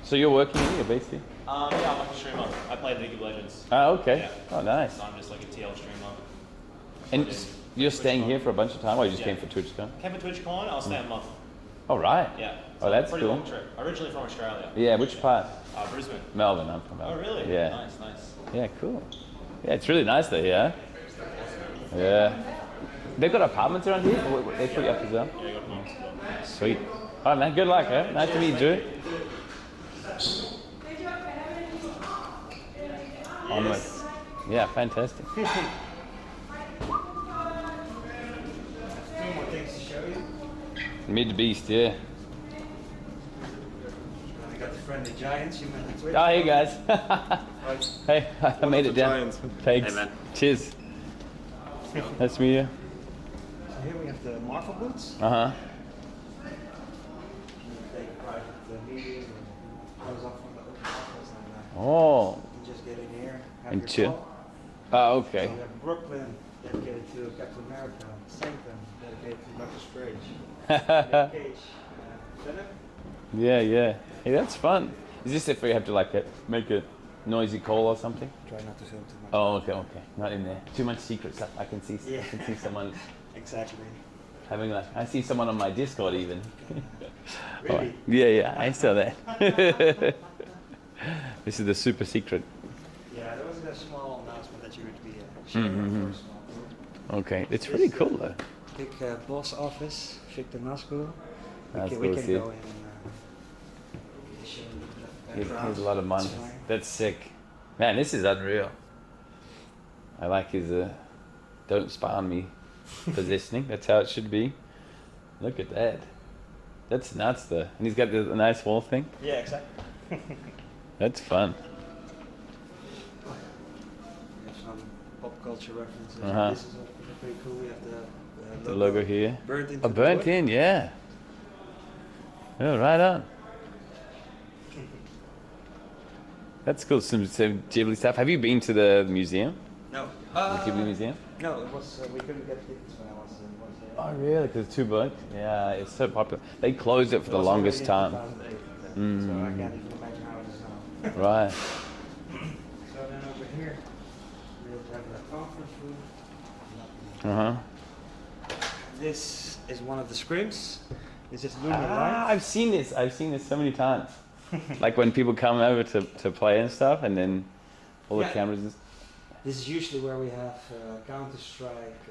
Speaker 3: So you're working here? You're based here?
Speaker 14: Yeah, I'm like a streamer. I play League of Legends.
Speaker 3: Oh, okay.
Speaker 14: Yeah.
Speaker 3: Oh, nice.
Speaker 14: So I'm just like a TL streamer.
Speaker 3: And you're staying here for a bunch of time, or you just came for TwitchCon?
Speaker 14: Came for TwitchCon. I'll stay a month.
Speaker 3: Oh, right.
Speaker 14: Yeah.
Speaker 3: So that's
Speaker 14: pretty
Speaker 3: cool.
Speaker 14: Long trip. Originally from Australia.
Speaker 3: Yeah, which part?
Speaker 14: Brisbane.
Speaker 3: Melbourne. I'm from Melbourne.
Speaker 14: Oh, really?
Speaker 3: Yeah.
Speaker 14: Nice.
Speaker 3: Yeah, cool. Yeah, it's really nice though. Yeah. Yeah. They've got apartments around here. They put you up as well.
Speaker 14: Yeah, I got apartments as well.
Speaker 3: Sweet. All right, man. Good luck, eh? Nice to meet you. Onwards. Yeah, fantastic.
Speaker 13: 2 more things to show you.
Speaker 3: Mid beast, yeah.
Speaker 13: I got the friendly giants you met on Twitter.
Speaker 3: Oh, hey guys. Hey, I made it down.
Speaker 8: Giants.
Speaker 3: Thanks.
Speaker 14: Hey, man.
Speaker 3: Cheers. Nice to meet you.
Speaker 13: So here we have the Marvel boots.
Speaker 3: Uh huh.
Speaker 13: Take a private meeting, close off from the open office, and
Speaker 3: Oh.
Speaker 13: you just get in here, have
Speaker 3: And
Speaker 13: your
Speaker 3: chill.
Speaker 13: call.
Speaker 3: Oh, okay.
Speaker 13: So we have Brooklyn dedicated to Captain America, Sanctum dedicated to Doctor Strange, Nick Cage, Venom.
Speaker 3: Yeah. Hey, that's fun. Is this if we have to like make a noisy call or something?
Speaker 13: Try not to film too much.
Speaker 3: Oh, okay. Not in there. Too much secret stuff. I can see someone
Speaker 13: Exactly.
Speaker 3: having I see someone on my Discord even.
Speaker 13: Really?
Speaker 3: Oh, yeah, I saw that. This is the super secret.
Speaker 13: Yeah, there was a small announcement that you would be sharing for a small group.
Speaker 3: Okay, it's really cool though.
Speaker 13: Big boss office, Victor Nasco.
Speaker 3: That's
Speaker 13: we
Speaker 3: cool,
Speaker 13: can
Speaker 3: see.
Speaker 13: go in and show you the
Speaker 3: Here's a lot of money.
Speaker 13: That's fine.
Speaker 3: That's sick. Man, this is unreal. I like his don't spy on me positioning. That's how it should be. Look at that. That's nuts though. And he's got the nice wall thing.
Speaker 13: Yeah, exactly.
Speaker 3: That's fun.
Speaker 13: We have some pop culture references.
Speaker 3: Uh-huh.
Speaker 13: This is pretty cool. We have
Speaker 3: The logo here.
Speaker 13: Burnt into
Speaker 3: Oh, burnt
Speaker 13: wood.
Speaker 3: in, yeah. Oh, right on. That's cool. Some Ghibli stuff. Have you been to the museum?
Speaker 13: No.
Speaker 3: The Ghibli museum?
Speaker 13: No, it was we couldn't get tickets when I was there.
Speaker 3: Oh really? Because it's too booked? Yeah, it's so popular. They closed it for the longest time.
Speaker 13: So I can't even imagine how it is now.
Speaker 3: Right.
Speaker 13: So then over here, we'll have a conference room. This is one of the scrims. This is lunar light.
Speaker 3: I've seen this. I've seen this so many times. Like when people come over to play and stuff, and then all the cameras.
Speaker 13: This is usually where we have Counter-Strike,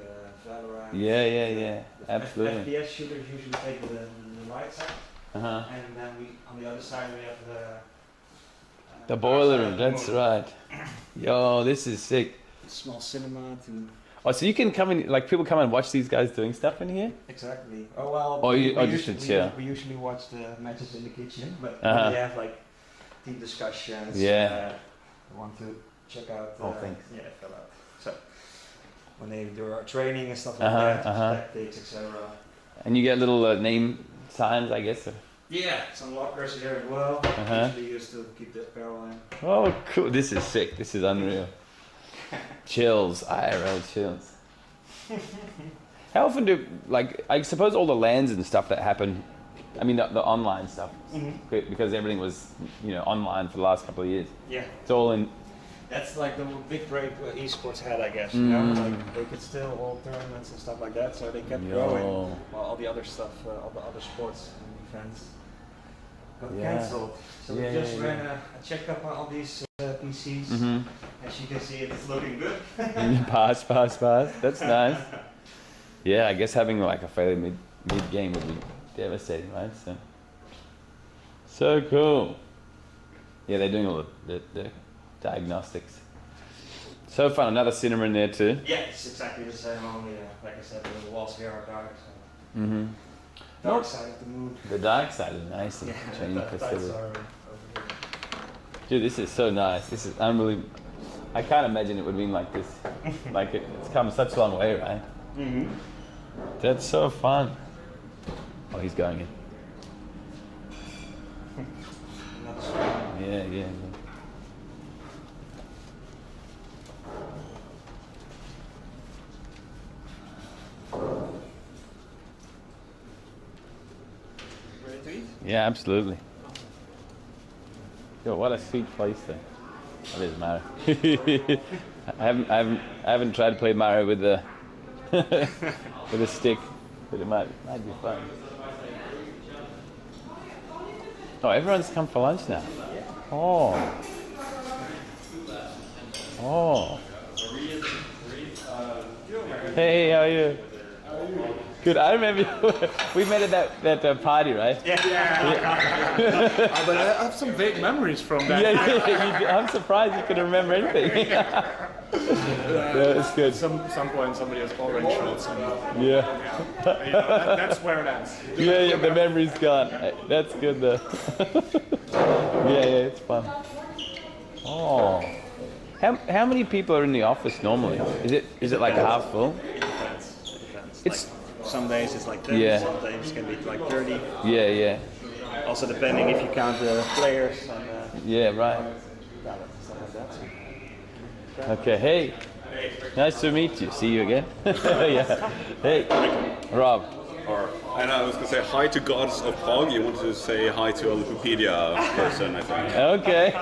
Speaker 13: Valorant.
Speaker 3: Yeah. Absolutely.
Speaker 13: FPS shooters usually take the right side, and then on the other side we have
Speaker 3: the boiler room. That's right. Yo, this is sick.
Speaker 13: Small cinema to.
Speaker 3: Oh, so you can come in, like people come and watch these guys doing stuff in here?
Speaker 13: Exactly. Oh well.
Speaker 3: We
Speaker 13: usually watch the matches in the kitchen, but
Speaker 3: Uh-huh.
Speaker 13: they have like team discussions.
Speaker 3: Yeah.
Speaker 13: I want to check out.
Speaker 3: Thanks.
Speaker 13: Yeah, fill out. So when they do our training and stuff like that, tactics, etc.
Speaker 3: And you get little name signs, I guess.
Speaker 13: Yeah, some lockers here as well. Usually used to keep the apparel in.
Speaker 3: Oh, cool! This is sick. This is unreal. Chills, IRL chills. How often do, like, I suppose all the LANs and stuff that happen, I mean the online stuff, because everything was, online for the last couple of years.
Speaker 13: Yeah.
Speaker 3: It's all in.
Speaker 13: That's like the big break esports had, I guess. You know, like they could still hold tournaments and stuff like that, so they kept growing. While all the other stuff, all the other sports and events got cancelled. So we just ran a checkup on all these PCs. As you can see, it's looking good.
Speaker 3: Pass. That's nice. Yeah, I guess having like a failure mid game would be devastating, right? So cool. Yeah, they're doing all the diagnostics. So fun. Another cinema in there too.
Speaker 13: Yeah, it's exactly the same. Only, like I said, the walls here are dark. So. Dark side of the moon.
Speaker 3: The dark side is nice.
Speaker 13: Yeah,
Speaker 3: training facility.
Speaker 13: over here.
Speaker 3: Dude, this is so nice. This is unbelievable. I can't imagine it would have been like this. Like it's come such a long way, right? That's so fun. Oh, he's going in. Yeah.
Speaker 13: Ready to eat?
Speaker 3: Yeah, absolutely. Yo, what a sweet place though. That is Mario. I haven't tried to play Mario with the with a stick, but it might be fun. Oh, everyone's come for lunch now. Oh. Hey, how are you? Good. I remember we met at that party, right?
Speaker 8: Yeah. But I have some vague memories from that.
Speaker 3: Yeah. I'm surprised you could remember anything. Yeah, it's good.
Speaker 8: Some point somebody has orange shorts.
Speaker 3: Yeah.
Speaker 8: That's where it ends.
Speaker 3: Yeah, the memory's gone. That's good though. Yeah, it's fun. Oh. How many people are in the office normally? Is it like half full?
Speaker 13: It depends.
Speaker 3: It's
Speaker 13: like, some days it's like 10, some days it can be like 30.
Speaker 3: Yeah.
Speaker 13: Also depending if you count the players and
Speaker 3: yeah, right.
Speaker 13: stuff like that.
Speaker 3: Okay, hey. Nice to meet you. See you again. Yeah. Hey, Rob.
Speaker 15: And I was going to say hi to Gods of Prague. You wanted to say hi to a Wikipedia person, I think.
Speaker 3: Okay.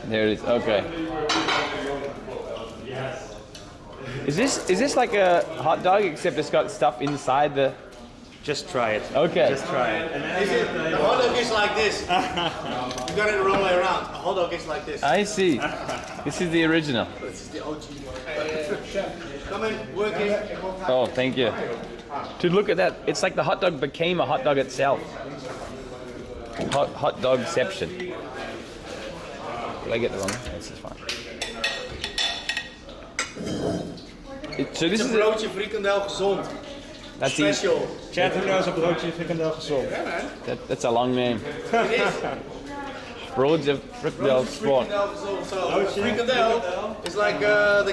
Speaker 3: There it is. Okay. Is this like a hot dog except it's got stuff inside the?
Speaker 13: Just try it.
Speaker 3: Okay.
Speaker 13: Just try it.
Speaker 16: The hot dog is like this. You got it the wrong way around. A hot dog is like this.
Speaker 3: I see. This is the original.
Speaker 16: This is the OG. Come in, work in.
Speaker 3: Oh, thank you. Dude, look at that. It's like the hot dog became a hot dog itself. Hot dogception. Did I get the wrong? This is fine. So this
Speaker 16: is een broodje frikandel gezond.
Speaker 3: That's
Speaker 16: special.
Speaker 13: Chad, who knows a broodje frikandel gezond?
Speaker 16: Yeah, man.
Speaker 3: That's a long name.
Speaker 16: It is.
Speaker 3: Broodje frikandel gezond.
Speaker 16: So frikandel is like the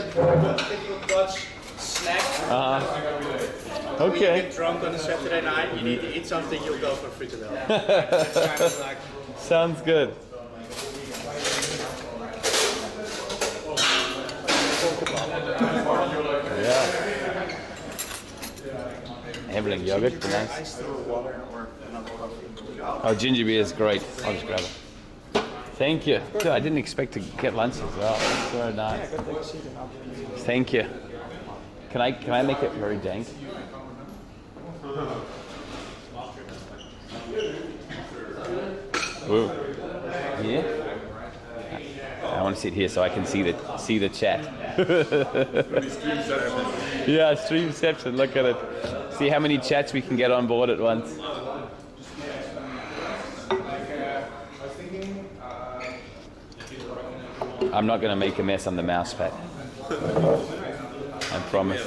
Speaker 16: typical Dutch snack. When you
Speaker 3: Okay.
Speaker 16: get drunk on a Saturday night, you need to eat something, you'll go for frikandel. That's kind of like.
Speaker 3: Sounds good. Everything yogurt, nice.
Speaker 13: Iced water or another coffee.
Speaker 3: Oh, ginger beer is great. I'll just grab it. Thank you. Dude, I didn't expect to get lunch as well. That's very nice. Thank you. Can I make it very dank? Ooh. Here? I want to sit here so I can see the chat. Yeah, streamception. Look at it. See how many chats we can get on board at once. I'm not going to make a mess on the mouse pad. I promise.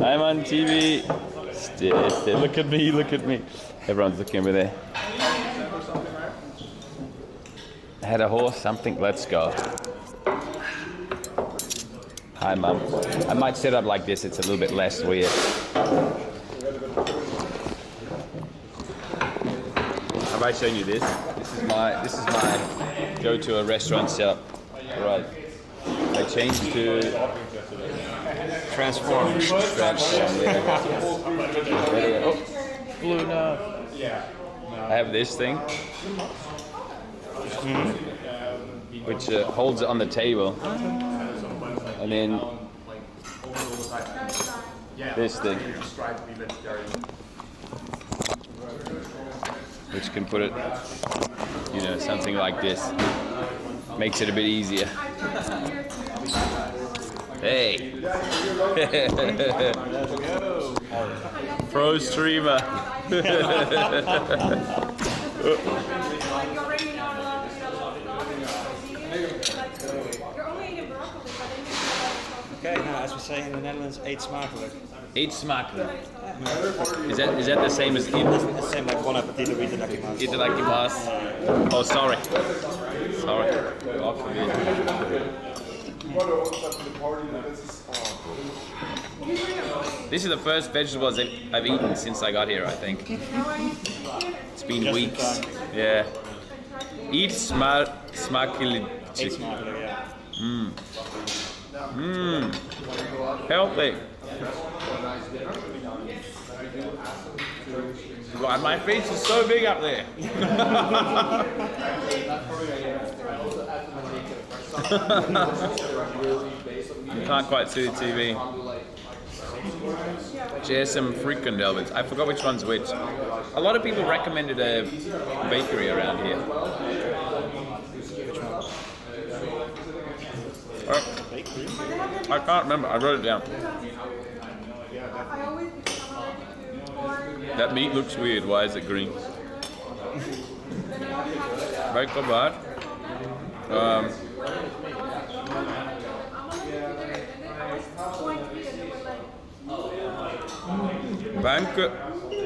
Speaker 3: I'm on TV. Look at me, look at me. Everyone's looking over there. I had a horse, something, let's go. Hi, Mum. I might set up like this, it's a little bit less weird. Have I shown you this? This is my go to a restaurant setup. Right. I changed to Transform, yeah. Oh, blue now. I have this thing, which holds it on the table, and then this thing, which can put it, you know, something like this. Makes it a bit easier. Hey! Pro streamer!
Speaker 13: Okay, now as we say in the Netherlands, eet smakelijk.
Speaker 3: Eet smakelijk. Is that the same as eat?
Speaker 13: It's the same like bon appetit or itadakimasu.
Speaker 3: Itadakimasu. Oh, sorry. Sorry. God forbid. This is the first vegetables I've eaten since I got here, I think. It's been weeks. Yeah. Eat smakelijk.
Speaker 13: Eet smakelijk, yeah.
Speaker 3: Healthy. God, my face is so big up there. You can't quite see the TV. Share some frikandelbits. I forgot which one's which. A lot of people recommended a bakery around here. I can't remember. I wrote it down. That meat looks weird. Why is it green? Bakelbad.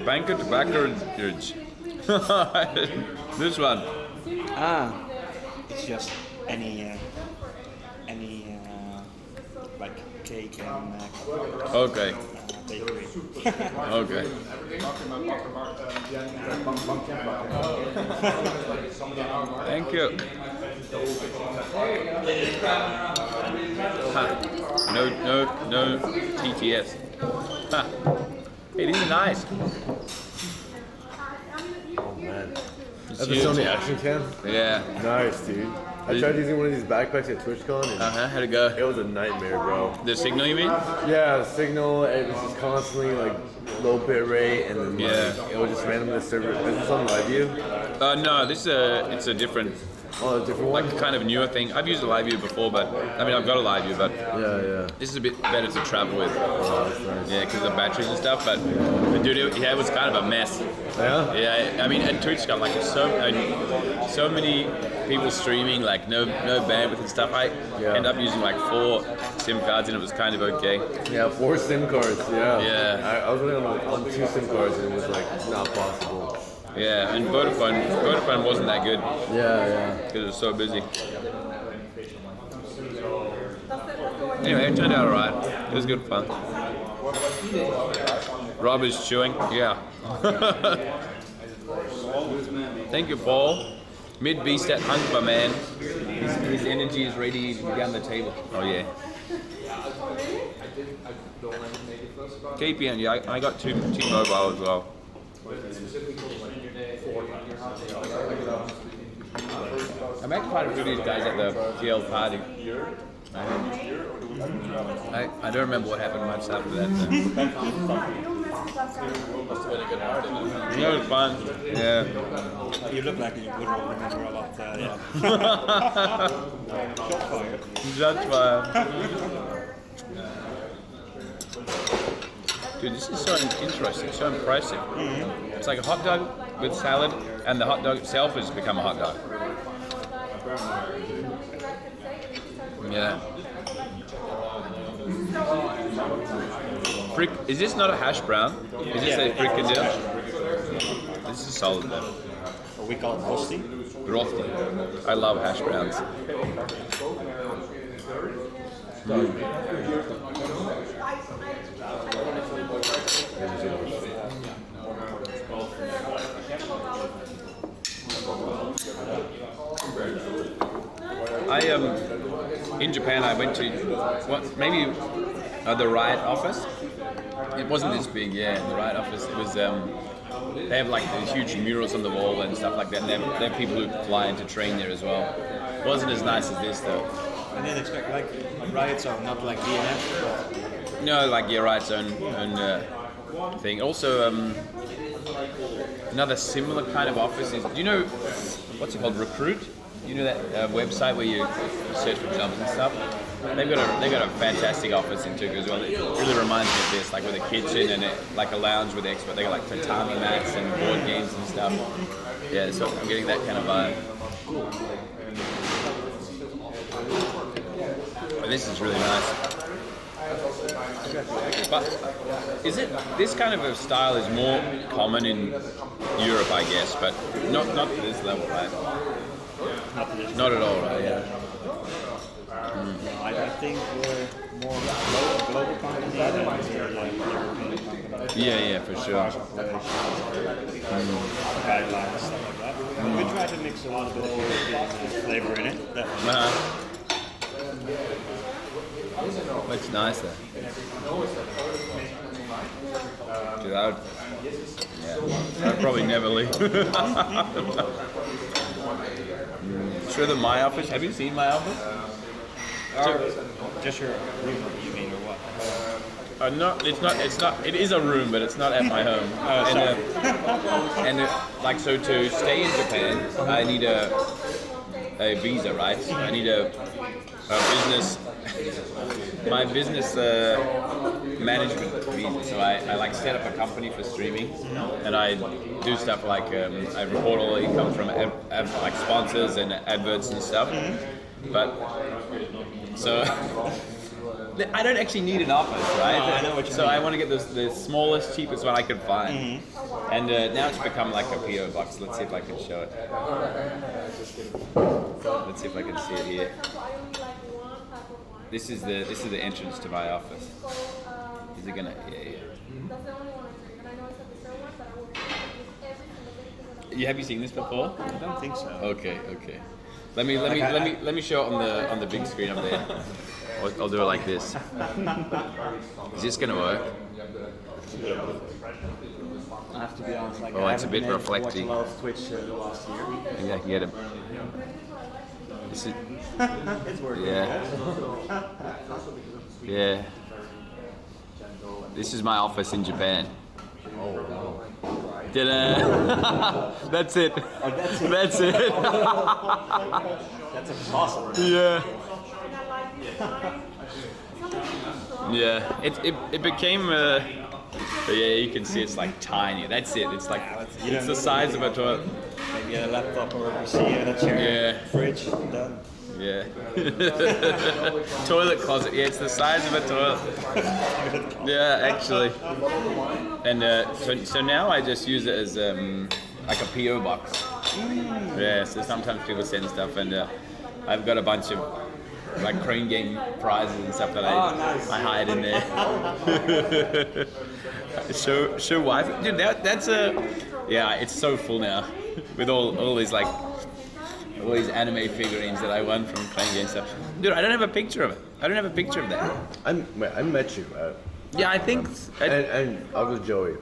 Speaker 3: Banquet Backerage. This one.
Speaker 13: It's just any like cake and
Speaker 3: okay.
Speaker 13: Bakery.
Speaker 3: Okay. Thank you. No TTS. Huh. Hey, these are nice.
Speaker 17: Oh man.
Speaker 3: It's
Speaker 17: That's a Sony action cam?
Speaker 3: Yeah.
Speaker 17: Nice, dude. I tried using one of these backpacks at TwitchCon and
Speaker 3: how'd it go?
Speaker 17: It was a nightmare, bro.
Speaker 3: The signal, you mean?
Speaker 17: Yeah, the signal, it was just constantly like low bit rate and then like, it was just randomly server. Is this on LiveView?
Speaker 3: No, this it's a different.
Speaker 17: Oh, a different one?
Speaker 3: Like kind of newer thing. I've used a LiveView before, but I mean I've got a LiveView, but
Speaker 17: yeah.
Speaker 3: This is a bit better to travel with.
Speaker 17: Oh, that's nice.
Speaker 3: Yeah, because of the batteries and stuff. But dude, it was kind of a mess.
Speaker 17: Yeah.
Speaker 3: Yeah, I mean at TwitchCon, like so many people streaming, like no bandwidth and stuff. I end up using like 4 SIM cards, and it was kind of okay.
Speaker 17: Yeah, 4 SIM cards. Yeah.
Speaker 3: Yeah.
Speaker 17: I was running on 2 SIM cards, and it was like not possible.
Speaker 3: Yeah, and Vodafone wasn't that good.
Speaker 17: Yeah.
Speaker 3: Because it was so busy. Anyway, it turned out alright. It was good fun. Rob is chewing. Yeah. Thank you, Paul. Mid-beast at Hunger Man. His energy is ready to be down the table. Oh yeah. KPN, yeah, I got T-Mobile as well. I met quite a few of these guys at the PL party. I don't remember what happened much after that. Yeah, it was fun. Yeah.
Speaker 13: You look like you would remember a lot. Yeah.
Speaker 3: That's fine. Dude, this is so interesting, so impressive. It's like a hot dog with salad, and the hot dog itself has become a hot dog. Yeah. Frick, is this not a hash brown? Is this a frikandel? This is solid though.
Speaker 13: What we call it rosti.
Speaker 3: Rosti. I love hash browns. In Japan I went to maybe the Riot office. It wasn't this big, yeah. The Riot office, it was they have like these huge murals on the wall and stuff like that. And they have people who fly in to train there as well. It wasn't as nice as this though.
Speaker 13: I didn't expect like Riot's own, not like DNF.
Speaker 3: No, like Riot's own thing. Also, another similar kind of office is, do you know what's it called? Recruit. You know that website where you search for jobs and stuff? They've got a fantastic office in Tokyo as well. It really reminds me of this, like with a kitchen and like a lounge with expert. They got like tatami mats and board games and stuff. Yeah, so I'm getting that kind of vibe. But this is really nice. But is it this kind of a style is more common in Europe, I guess, but not to this level, right? Not at all, right? Yeah.
Speaker 13: I think we're more global company than like European company.
Speaker 3: Yeah, for sure.
Speaker 13: Guidelines, stuff like that. We try to mix a little bit of European flavor in it.
Speaker 3: Looks nice though. Dude, I'd probably never leave. Sure, my office. Have you seen my office?
Speaker 13: Just your room, you mean, or what?
Speaker 3: No, it's not. It is a room, but it's not at my home. Like so, to stay in Japan, I need a visa, right? I need a business. My business management visa. So I like set up a company for streaming, and I do stuff like I report all the income from like sponsors and adverts and stuff. But so I don't actually need an office, right?
Speaker 13: No, I know what you
Speaker 3: so
Speaker 13: mean.
Speaker 3: I want to get the smallest, cheapest one I could find. And now it's become like a PO box. Let's see if I can show it. Let's see if I can see it here. This is the entrance to my office. Is it gonna? Yeah. Have you seen this before?
Speaker 13: I don't think so.
Speaker 3: Okay. Let me show it on the big screen up there. I'll do it like this. Is this gonna work?
Speaker 13: I have to be honest. Like,
Speaker 3: oh, it's a bit reflecting.
Speaker 13: I watched a lot of Twitch the last year.
Speaker 3: Maybe I can get it. This is,
Speaker 13: It's working.
Speaker 3: Yeah. This is my office in Japan. Ta-da! That's it.
Speaker 13: Oh, that's it.
Speaker 3: That's it.
Speaker 13: That's awesome.
Speaker 3: Yeah. Yeah. It became. Yeah, you can see it's like tiny. That's it. It's like it's the size of a toilet.
Speaker 13: Maybe a laptop or a PC and a chair.
Speaker 3: Yeah.
Speaker 13: Fridge. Done.
Speaker 3: Yeah. Toilet closet. Yeah, it's the size of a toilet. Yeah, actually. And so now I just use it as like a PO box. Yeah. So sometimes people send stuff, and I've got a bunch of like crane game prizes and stuff that I hide in there. Show wife. Dude, that's a. Yeah, it's so full now with all these like all these anime figurines that I won from playing games stuff. Dude, I don't have a picture of it. I don't have a picture of that.
Speaker 17: I met you.
Speaker 3: Yeah, I think.
Speaker 17: And I was Joey.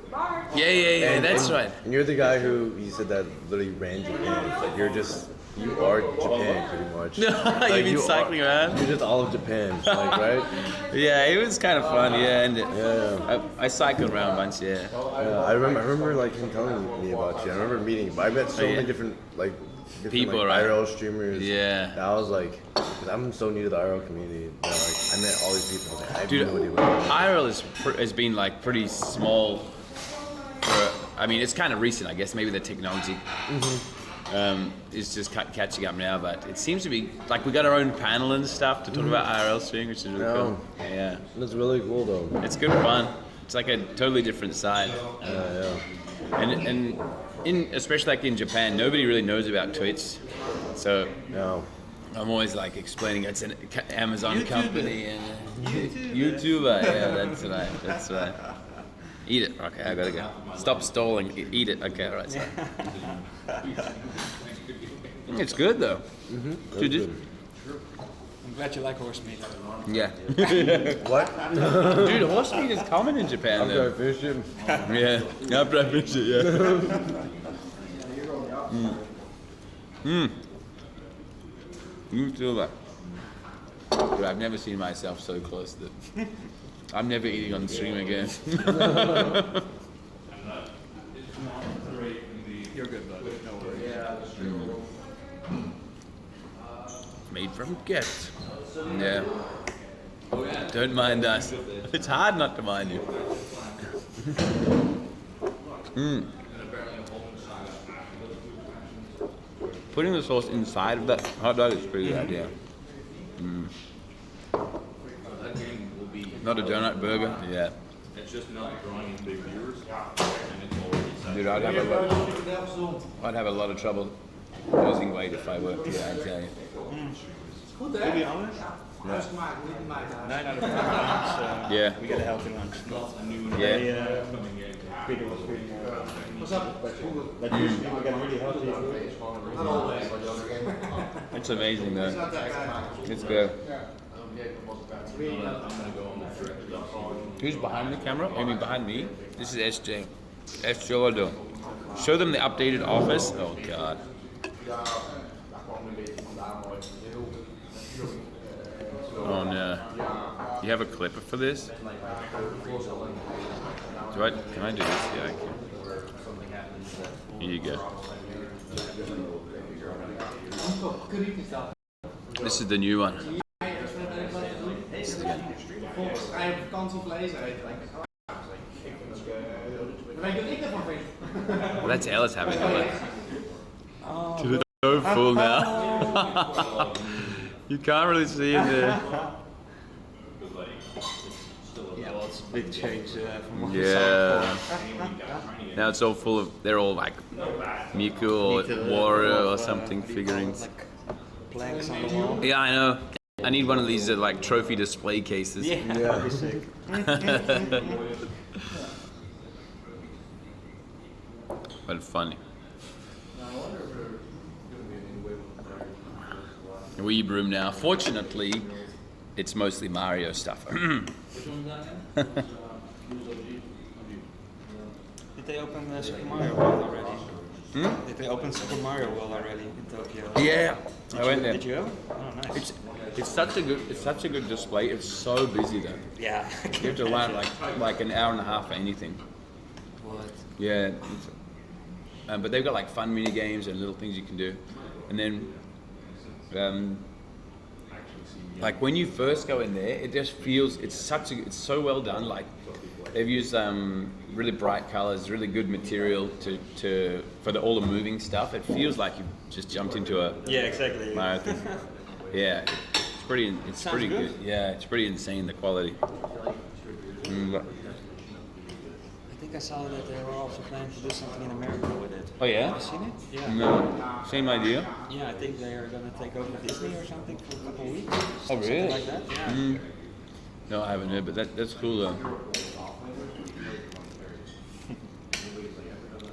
Speaker 3: Yeah, that's right.
Speaker 17: And you're the guy who he said that literally ran Japan. Like you are Japan pretty much. Like,
Speaker 3: you mean cycling around?
Speaker 17: You're just all of Japan, like, right?
Speaker 3: Yeah, it was kind of fun. Yeah, and I cycled around once. Yeah.
Speaker 17: I remember like him telling me about you. I remember meeting you. But I met so many different
Speaker 3: people,
Speaker 17: like,
Speaker 3: right?
Speaker 17: IRL streamers.
Speaker 3: Yeah.
Speaker 17: That I was like, because I'm so new to the IRL community. That, like, I met all these people. I was like, I have
Speaker 3: Dude,
Speaker 17: no idea what it is.
Speaker 3: IRL has been like pretty small. I mean, it's kind of recent, I guess. Maybe the technology is just catching up now. But it seems to be like we got our own panel and stuff to talk about IRL streaming, which is really cool. Yeah.
Speaker 17: That's really cool though.
Speaker 3: It's good fun. It's like a totally different side. And especially like in Japan, nobody really knows about Twitch. So I'm always like explaining it's an Amazon company and YouTuber. Yeah, that's right. Eat it. Okay, I gotta go. Stop stalling. Eat it. Okay, all right. Sorry. It's good though. Dude,
Speaker 12: I'm glad you like horse meat.
Speaker 3: Yeah.
Speaker 17: What?
Speaker 3: Dude, horse meat is common in Japan.
Speaker 17: After I finished it.
Speaker 3: Yeah. After I finished it, yeah. YouTuber. Dude, I've never seen myself so close that I'm never eating on stream again.
Speaker 12: You're good, bud. No worries.
Speaker 3: Made from gifts. Yeah. Don't mind us. It's hard not to mind you. Putting the sauce inside of that hot dog is a pretty good idea. Not a donut burger? Yeah.
Speaker 15: It's just not drawing in big viewers.
Speaker 3: Dude, I'd have a lot of trouble losing weight if I worked here, I'd tell you.
Speaker 13: To be honest, 9 out of 10 times, we get a healthy lunch. Peter was feeling that usually we get really healthy food.
Speaker 3: It's amazing though. It's good. Who's behind the camera? You mean behind me? This is SJ. SJ. Show them the updated office. Oh god. Oh no. You have a clipper for this? Can I do this? Yeah, I can. Here you go. This is the new one. Well, that's Ellis having it. It's so full now. You can't really see it there.
Speaker 13: Yeah, well, it's a big change from what
Speaker 3: Now it's all full of, they're all like Miku or Wario or something figurines.
Speaker 13: Like planks on the wall.
Speaker 3: Yeah, I know. I need one of these like trophy display cases.
Speaker 13: Yeah, that'd be sick.
Speaker 3: But funny. Weeb room now. Fortunately, it's mostly Mario stuff.
Speaker 13: Did they open Super Mario World already? Did they open Super Mario World already in Tokyo?
Speaker 3: Yeah, I went there.
Speaker 13: Did you go? Oh, nice.
Speaker 3: It's such a good display. It's so busy though.
Speaker 13: Yeah.
Speaker 3: You have to wait like an hour and a half for anything.
Speaker 13: What?
Speaker 3: Yeah. But they've got like fun mini games and little things you can do, and then like when you first go in there, it just feels it's so well done. Like they've used really bright colors, really good material for all the moving stuff. It feels like you just jumped into a marathon. Yeah, it's pretty good. Yeah, it's pretty insane, the quality.
Speaker 13: I think I saw that they were also planning to do something in America with it.
Speaker 3: Oh yeah?
Speaker 13: Have you seen it? Yeah.
Speaker 3: No, same idea.
Speaker 13: Yeah, I think they are going to take over Disney or something for a couple of weeks.
Speaker 3: Oh really?
Speaker 13: Something like that. Yeah.
Speaker 3: No, I haven't heard, but that's cool though.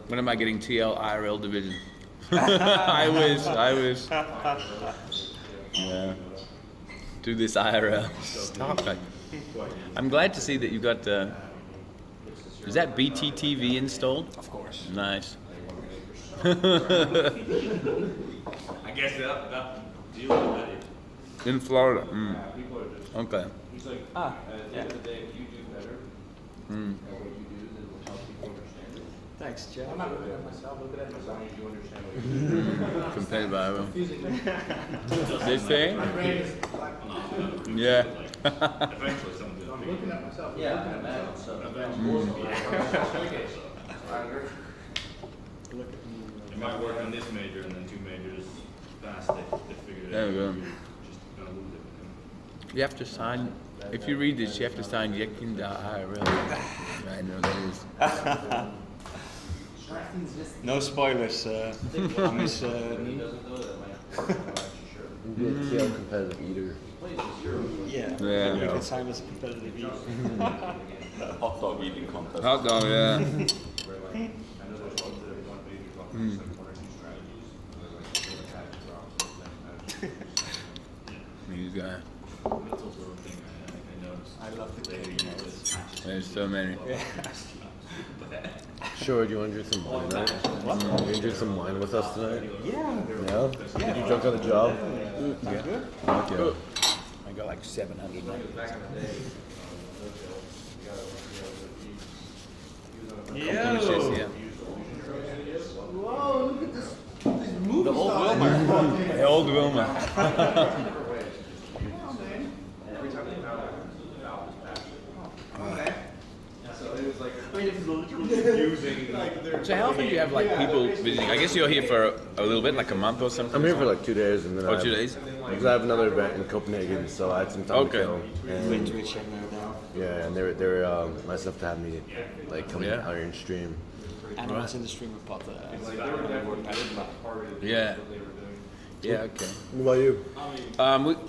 Speaker 3: When am I getting TL IRL division? I wish. Yeah. Do this IRL. Stop it. I'm glad to see that you got is that BTTV installed?
Speaker 13: Of course.
Speaker 3: Nice.
Speaker 14: I guess that deal already.
Speaker 3: In Florida. Okay.
Speaker 13: Ah, yeah. Thanks, Joe. I'm not looking at myself, looking at myself. You understand what
Speaker 3: Compared by this thing? Yeah.
Speaker 14: Eventually something.
Speaker 13: I'm looking at myself. Yeah, looking at myself. So
Speaker 14: It might work on this major and then 2 majors past they figured it
Speaker 3: There
Speaker 14: out.
Speaker 3: we go.
Speaker 14: Just gonna lose it.
Speaker 3: You have to sign, if you read this, you have to sign Yekin da IRL. I know that is.
Speaker 13: No spoilers on this knee.
Speaker 17: See how competitive eater.
Speaker 13: Yeah, you can sign as a competitive eater.
Speaker 15: Hot dog eating contest.
Speaker 3: Hot dog, yeah. These guys.
Speaker 14: That's also a thing I noticed.
Speaker 13: I love the cake.
Speaker 3: There's so many.
Speaker 17: Sure, do you want to drink some wine tonight? What? You want to drink some wine with us tonight?
Speaker 13: Yeah.
Speaker 17: Yeah? You drunk on the job?
Speaker 3: Yeah. Okay. I got like 700 now.
Speaker 13: Yeah.
Speaker 16: Whoa, look at this.
Speaker 3: The old Wilma. The old Wilma. So how often do you have like people visiting? I guess you're here for a little bit, like a month or something?
Speaker 17: I'm here for like 2 days and then
Speaker 3: 2 days?
Speaker 17: Because I have another event in Copenhagen, so I had some time to kill. And, yeah, and they're nice enough to have me like come out here and stream.
Speaker 13: And I was in the streamer pot.
Speaker 3: Yeah. Yeah, okay.
Speaker 17: What about you?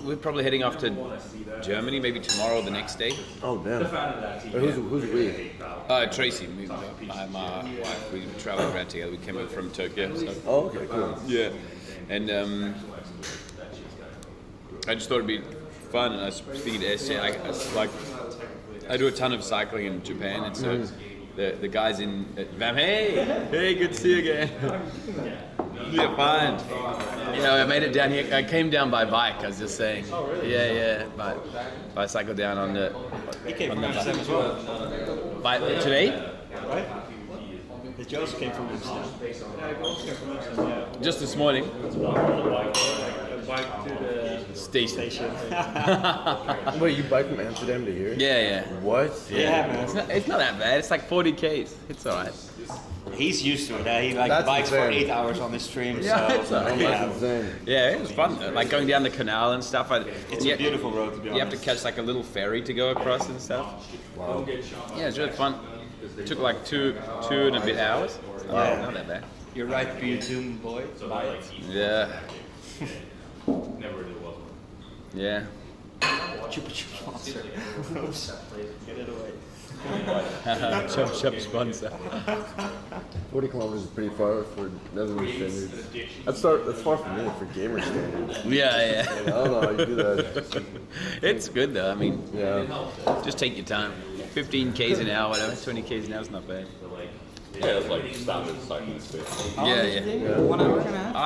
Speaker 3: We're probably heading off to Germany, maybe tomorrow or the next day.
Speaker 17: Oh, damn. Who's we?
Speaker 3: Tracy, my wife, we were traveling around together. We came over from Tokyo. So.
Speaker 17: Oh, okay, cool.
Speaker 3: Yeah. And I just thought it'd be fun, and I was speaking to SJ, I do a ton of cycling in Japan, and so the guys in VAM, hey, good to see you again. Yeah, fine. You know, I made it down here. I came down by bike. I was just saying. Oh, really? Yeah. But I cycled down on the.
Speaker 13: He came from Amsterdam as well.
Speaker 3: By today?
Speaker 13: Right? The Joes came from Amsterdam.
Speaker 3: Just this morning.
Speaker 14: Bike to the
Speaker 3: Station.
Speaker 17: Wait, you bike from Amsterdam to here?
Speaker 3: Yeah.
Speaker 17: What?
Speaker 13: Yeah, man.
Speaker 3: It's not that bad. It's like 40 Ks. It's alright.
Speaker 13: He's used to it. He bikes for 8 hours on the stream.
Speaker 3: Yeah,
Speaker 13: so
Speaker 3: it's alright. Yeah, it was fun. Like going down the canal and stuff.
Speaker 13: It's a beautiful road, to be honest.
Speaker 3: You have to catch like a little ferry to go across and stuff.
Speaker 17: Wow.
Speaker 3: Yeah, it's really fun. It took like two and a bit hours. Not that bad.
Speaker 13: You're right, Biotum boy.
Speaker 3: Yeah.
Speaker 14: Never really was.
Speaker 3: Yeah.
Speaker 13: Chupa Chup sponsor. Get it away.
Speaker 3: Chub Chub sponsor.
Speaker 17: 40 kilometers is pretty far for Netherlands standards. That's far for me for gamer standards.
Speaker 3: Yeah.
Speaker 17: I don't know how you do that.
Speaker 3: It's good though. I mean,
Speaker 17: yeah.
Speaker 3: Just take your time. 15 Ks an hour, whatever. 20 Ks an hour is not bad.
Speaker 15: Yeah, it's like standard cycling speed.
Speaker 3: Yeah.
Speaker 13: 1 hour and a half?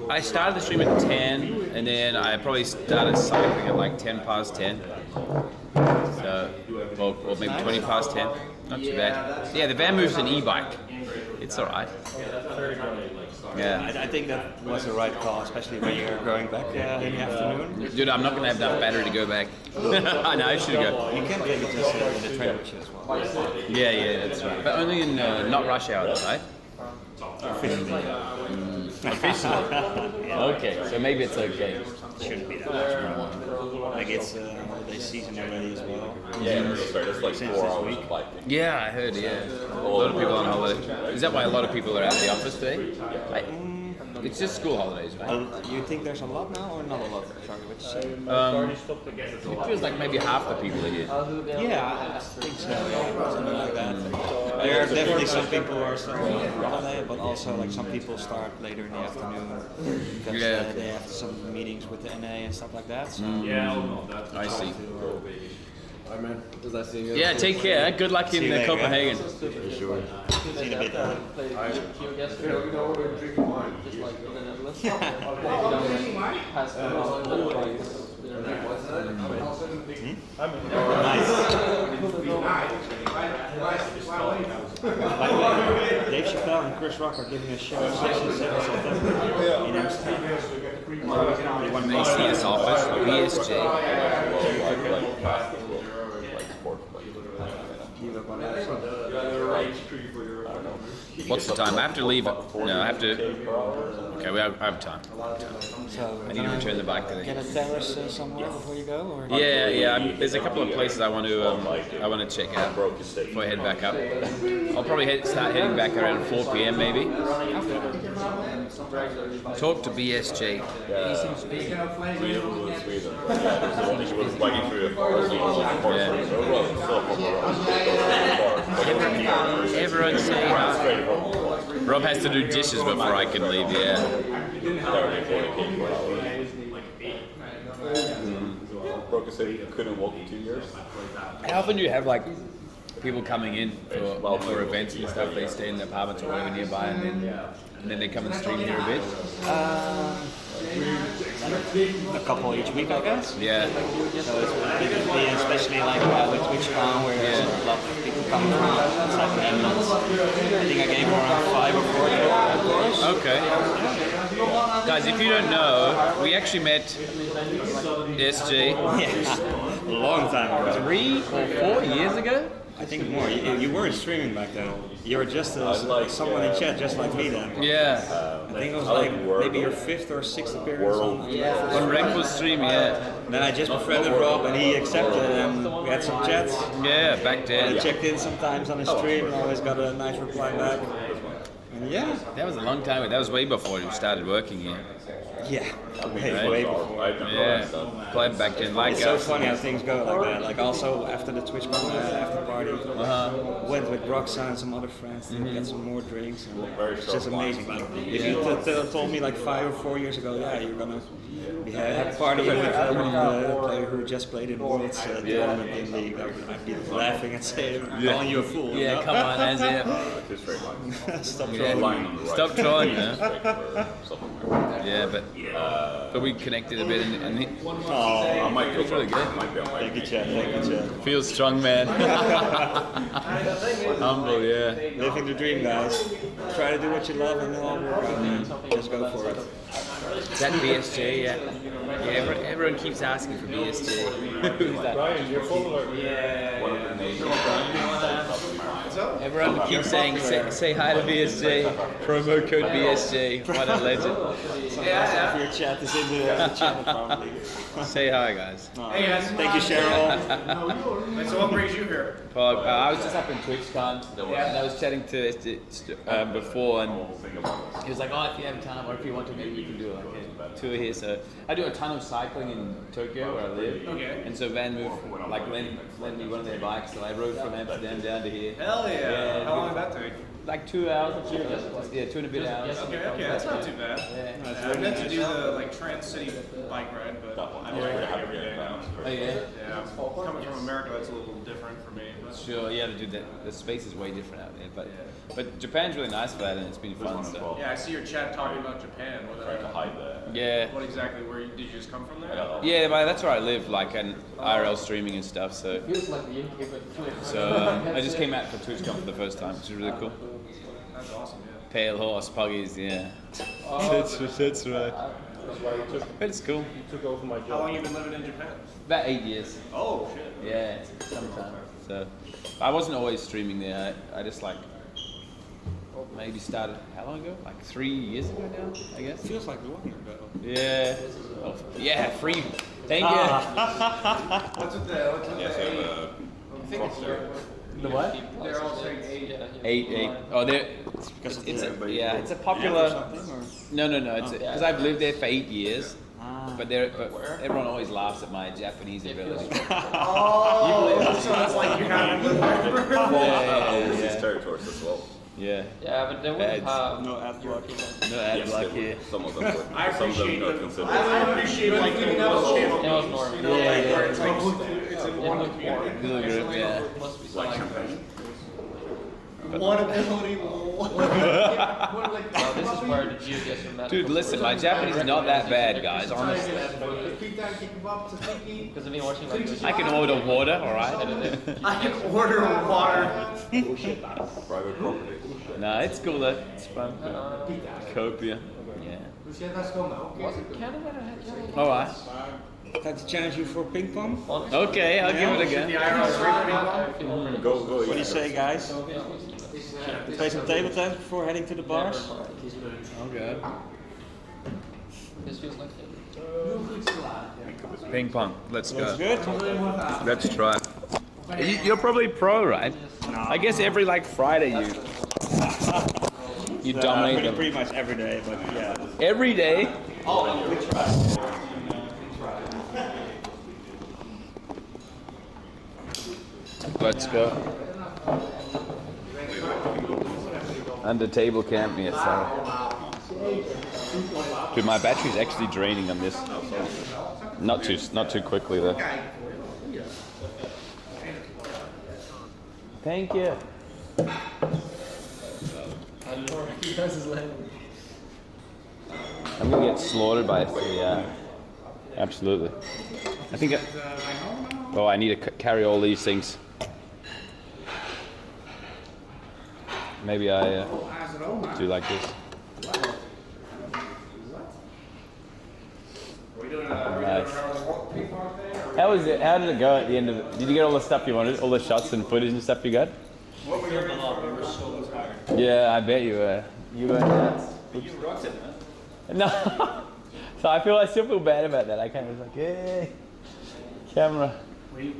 Speaker 3: I started the stream at 10, and then I probably started cycling at like 10 past 10. So, or maybe 20 past 10. Not too bad. Yeah, the van moves an e-bike. It's alright. Yeah.
Speaker 13: I think that was the right call, especially when you're going back in the afternoon.
Speaker 3: Dude, I'm not going to have enough battery to go back. I know, I should go.
Speaker 13: You can take it just in the train with you as well.
Speaker 3: Yeah, that's right. But only in not rush hour though, right? Officially. Okay, so maybe it's okay.
Speaker 13: Shouldn't be that much more. Like it's holiday season already as well.
Speaker 15: Yeah, it's like 4 hours of biking.
Speaker 3: Yeah, I heard, yeah. A lot of people on holiday. Is that why a lot of people are at the office today? It's just school holidays, right?
Speaker 13: You think there's a lot now or not a lot? Charlie, what you say?
Speaker 3: It feels like maybe half the people are here.
Speaker 13: Yeah, I think so. Yeah, something like that. There are definitely some people who are still on holiday, but also like some people start later in the afternoon because they have some meetings with the NA and stuff like that. So
Speaker 3: I see.
Speaker 17: Alright, man. It was nice seeing you.
Speaker 3: Yeah, take care. Good luck in Copenhagen.
Speaker 17: For sure.
Speaker 13: See you in a bit. By the way, Dave Chappelle and Chris Rock are giving a show 6 and 7 September in Amsterdam.
Speaker 3: They see this office, BSJ. What's the time? I have to leave. No, I have to. Okay, I have time.
Speaker 13: So
Speaker 3: I need to return the bike today.
Speaker 13: Get a terrace somewhere before you go, or?
Speaker 3: Yeah. There's a couple of places I want to check out before I head back up. I'll probably start heading back around 4 p.m. maybe. Talk to BSJ. He seems to be. Everyone say hi. Rob has to do dishes before I can leave,
Speaker 15: Broker said he couldn't walk in 2 years.
Speaker 3: How often do you have like people coming in for events and stuff? They stay in the apartments or whatever nearby, and then they come and stream here a bit?
Speaker 13: A couple each week, I guess.
Speaker 3: Yeah.
Speaker 13: So it's especially like with TwitchCon, where there's a lot of people coming from outside the Netherlands. I think I gave around 5 or 4 tours.
Speaker 3: Okay. Guys, if you don't know, we actually met SJ
Speaker 13: a long time ago.
Speaker 3: 3 or 4 years ago?
Speaker 13: I think more. You weren't streaming back then. You were just someone in chat, just like me then.
Speaker 3: Yeah.
Speaker 13: I think it was like maybe your 5th or 6th appearance on
Speaker 3: Renkle stream, yeah.
Speaker 13: Then I just befriended Rob and he accepted and we had some chats.
Speaker 3: Yeah, back then.
Speaker 13: I checked in sometimes on his stream and always got a nice reply back. And yeah.
Speaker 3: That was a long time. That was way before you started working here.
Speaker 13: Yeah, way before.
Speaker 3: Yeah, played back then. Like
Speaker 13: it's so funny how things go like that. Like also after the TwitchCon after party, went with Roxanne and some other friends to get some more drinks. And it's just amazing. Like, if you told me like 5 or 4 years ago, yeah, you're gonna have a party with a player who just played in Worlds tournament in league, I'd be laughing and saying, calling you a fool.
Speaker 3: Yeah, come on, as if.
Speaker 13: Stop trolling.
Speaker 3: Stop trolling, man. Yeah, but we connected a bit and he,
Speaker 15: I might
Speaker 3: it was really good.
Speaker 13: Thank you, Chad.
Speaker 3: Feels strong, man. Humble, yeah.
Speaker 13: Living the dream, guys. Try to do what you love and it'll all work out, man. Just go for it.
Speaker 3: That BSJ, yeah. Everyone keeps asking for BSJ. Who's that?
Speaker 8: Brian, you're full of
Speaker 3: Everyone keeps saying, say hi to BSJ. Promo code BSJ. What a legend.
Speaker 13: Yeah. Your chat is in the channel, probably.
Speaker 3: Say hi, guys.
Speaker 8: Hey, guys.
Speaker 13: Thank you, Cheryl.
Speaker 8: So what brings you here?
Speaker 3: I was just up in TwitchCon and I was chatting to before, and he was like, "Oh, if you have time or if you want to, maybe we can do like a tour here." So I do a ton of cycling in Tokyo where I live, and so Van moved lent me one of their bikes, so I rode from Amsterdam down to here.
Speaker 8: Hell yeah! How long did that take?
Speaker 3: Like 2 hours or 2 hours. Yeah, 2 and a bit hours.
Speaker 8: Okay, that's not too bad.
Speaker 3: Yeah.
Speaker 8: I meant to do the Trans-City bike ride, but I'm just riding every day now.
Speaker 3: Oh yeah?
Speaker 8: Yeah, coming from America, that's a little different for me.
Speaker 3: Sure, yeah, to do that. The space is way different out there, but Japan's really nice for that, and it's been fun. So.
Speaker 8: Yeah, I see your chat talking about Japan. Trying to hide that.
Speaker 3: Yeah.
Speaker 8: What exactly? Did you just come from there?
Speaker 3: Yeah, that's where I live, like an IRL streaming and stuff. So I just came out for TwitchCon for the first time, which is really cool.
Speaker 8: That's awesome. Yeah.
Speaker 3: Pale horse, puggies, yeah. That's right. But it's cool.
Speaker 8: You took over my job. How long have you been living in Japan?
Speaker 3: About 8 years.
Speaker 8: Oh shit.
Speaker 3: Yeah, sometime. So I wasn't always streaming there. I just maybe started how long ago? Like 3 years ago now, I guess.
Speaker 13: Feels like long ago.
Speaker 3: Yeah. Oh, yeah, free. Thank you.
Speaker 8: What's with the
Speaker 3: The what?
Speaker 8: They're all saying 8.
Speaker 3: 8. Oh, it's a popular. No. It's because I've lived there for 8 years. But everyone always laughs at my Japanese ability.
Speaker 16: Oh, so it's like you have
Speaker 15: These territories as well.
Speaker 3: Yeah.
Speaker 12: Yeah, but they wouldn't have
Speaker 13: no ad block.
Speaker 3: No ad block here.
Speaker 15: Some of them would.
Speaker 16: I
Speaker 15: Some of them
Speaker 16: appreciate
Speaker 15: not
Speaker 16: them.
Speaker 15: considered.
Speaker 16: I appreciate like the channel
Speaker 12: Yeah,
Speaker 16: games,
Speaker 12: Norman.
Speaker 16: you know,
Speaker 3: Yeah,
Speaker 16: like
Speaker 3: yeah,
Speaker 16: where it's like
Speaker 12: yeah.
Speaker 16: it's in one community.
Speaker 3: Good group, yeah.
Speaker 12: Must be
Speaker 15: Like
Speaker 12: something.
Speaker 15: champagne.
Speaker 16: One ability, one like
Speaker 12: Oh, this is where the Geo gets from that.
Speaker 3: Dude, listen, my Japanese is not that bad, guys. Honestly,
Speaker 12: Because of me watching like this.
Speaker 3: I can order water. All right.
Speaker 16: I can order water.
Speaker 15: Private property.
Speaker 3: No, it's cool though. It's fun. Copia. Yeah.
Speaker 12: Was it Canada that had yellow?
Speaker 3: All right.
Speaker 13: Time to challenge you for ping pong?
Speaker 3: Okay, I'll give it a go.
Speaker 15: Go.
Speaker 13: What do you say, guys? Play some table tennis before heading to the bars?
Speaker 3: Okay.
Speaker 12: This feels like
Speaker 3: Ping pong. Let's go.
Speaker 13: Looks good.
Speaker 3: Let's try. You're probably pro, right? I guess every like Friday you dominate them.
Speaker 13: Pretty much every day, but yeah.
Speaker 3: Every day.
Speaker 13: We try.
Speaker 3: Let's go. Under table camp, yes. Dude, my battery's actually draining on this. Not too quickly though. Thank you. I'm gonna get slaughtered by it. Yeah, absolutely. I think. I need to carry all these things. Maybe I do like this. Nice. How was it? How did it go at the end of it? Did you get all the stuff you wanted? All the shots and footage and stuff you got?
Speaker 13: We were so tired.
Speaker 3: Yeah, I bet you were. You were nuts.
Speaker 13: You rocked it, man.
Speaker 3: No. So I still feel bad about that. I kind of was like, hey, camera.
Speaker 14: We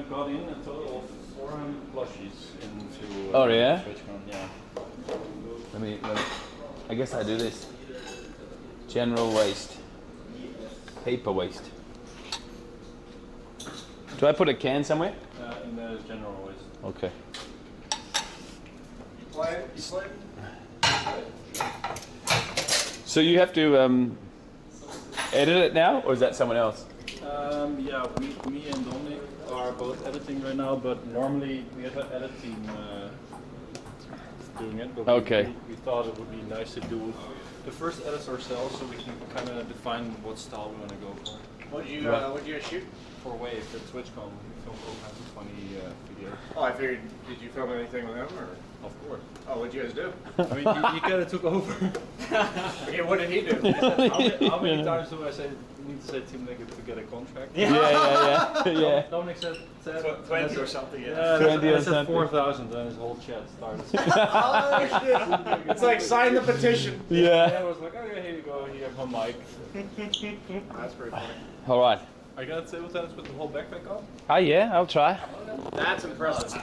Speaker 14: got in a total of 400 plushies into
Speaker 3: Oh yeah?
Speaker 14: TwitchCon, yeah.
Speaker 3: Let me, I guess I do this. General waste. Paper waste. Do I put a can somewhere?
Speaker 14: In the general waste.
Speaker 3: Okay. So you have to edit it now, or is that someone else?
Speaker 14: Yeah, me and Dominic are both editing right now, but normally we have an edit team doing it. But
Speaker 3: Okay.
Speaker 14: we thought it would be nice to do the first edits ourselves, so we can kind of define what style we want to go for.
Speaker 16: What did you shoot?
Speaker 14: For Wave at TwitchCon, we filmed all kinds of funny videos.
Speaker 16: Oh, I figured. Did you film anything with him, or?
Speaker 14: Of course.
Speaker 16: Oh, what'd you guys do?
Speaker 14: I mean, he kind of took over.
Speaker 16: Okay, what did he do?
Speaker 14: How many times do I need to say Team Naked to get a contract?
Speaker 3: Yeah.
Speaker 14: Dominic said
Speaker 13: 20 or something,
Speaker 14: yeah.
Speaker 3: 20 or
Speaker 14: I said
Speaker 3: something.
Speaker 14: 4,000 and his whole chat started.
Speaker 16: Oh shit! It's like sign the petition.
Speaker 3: Yeah.
Speaker 14: I was like, okay, here you go, you have my mic.
Speaker 16: That's pretty funny.
Speaker 3: All right.
Speaker 14: Are you gonna table tennis with the whole backpack on?
Speaker 3: Oh yeah, I'll try.
Speaker 16: That's impressive.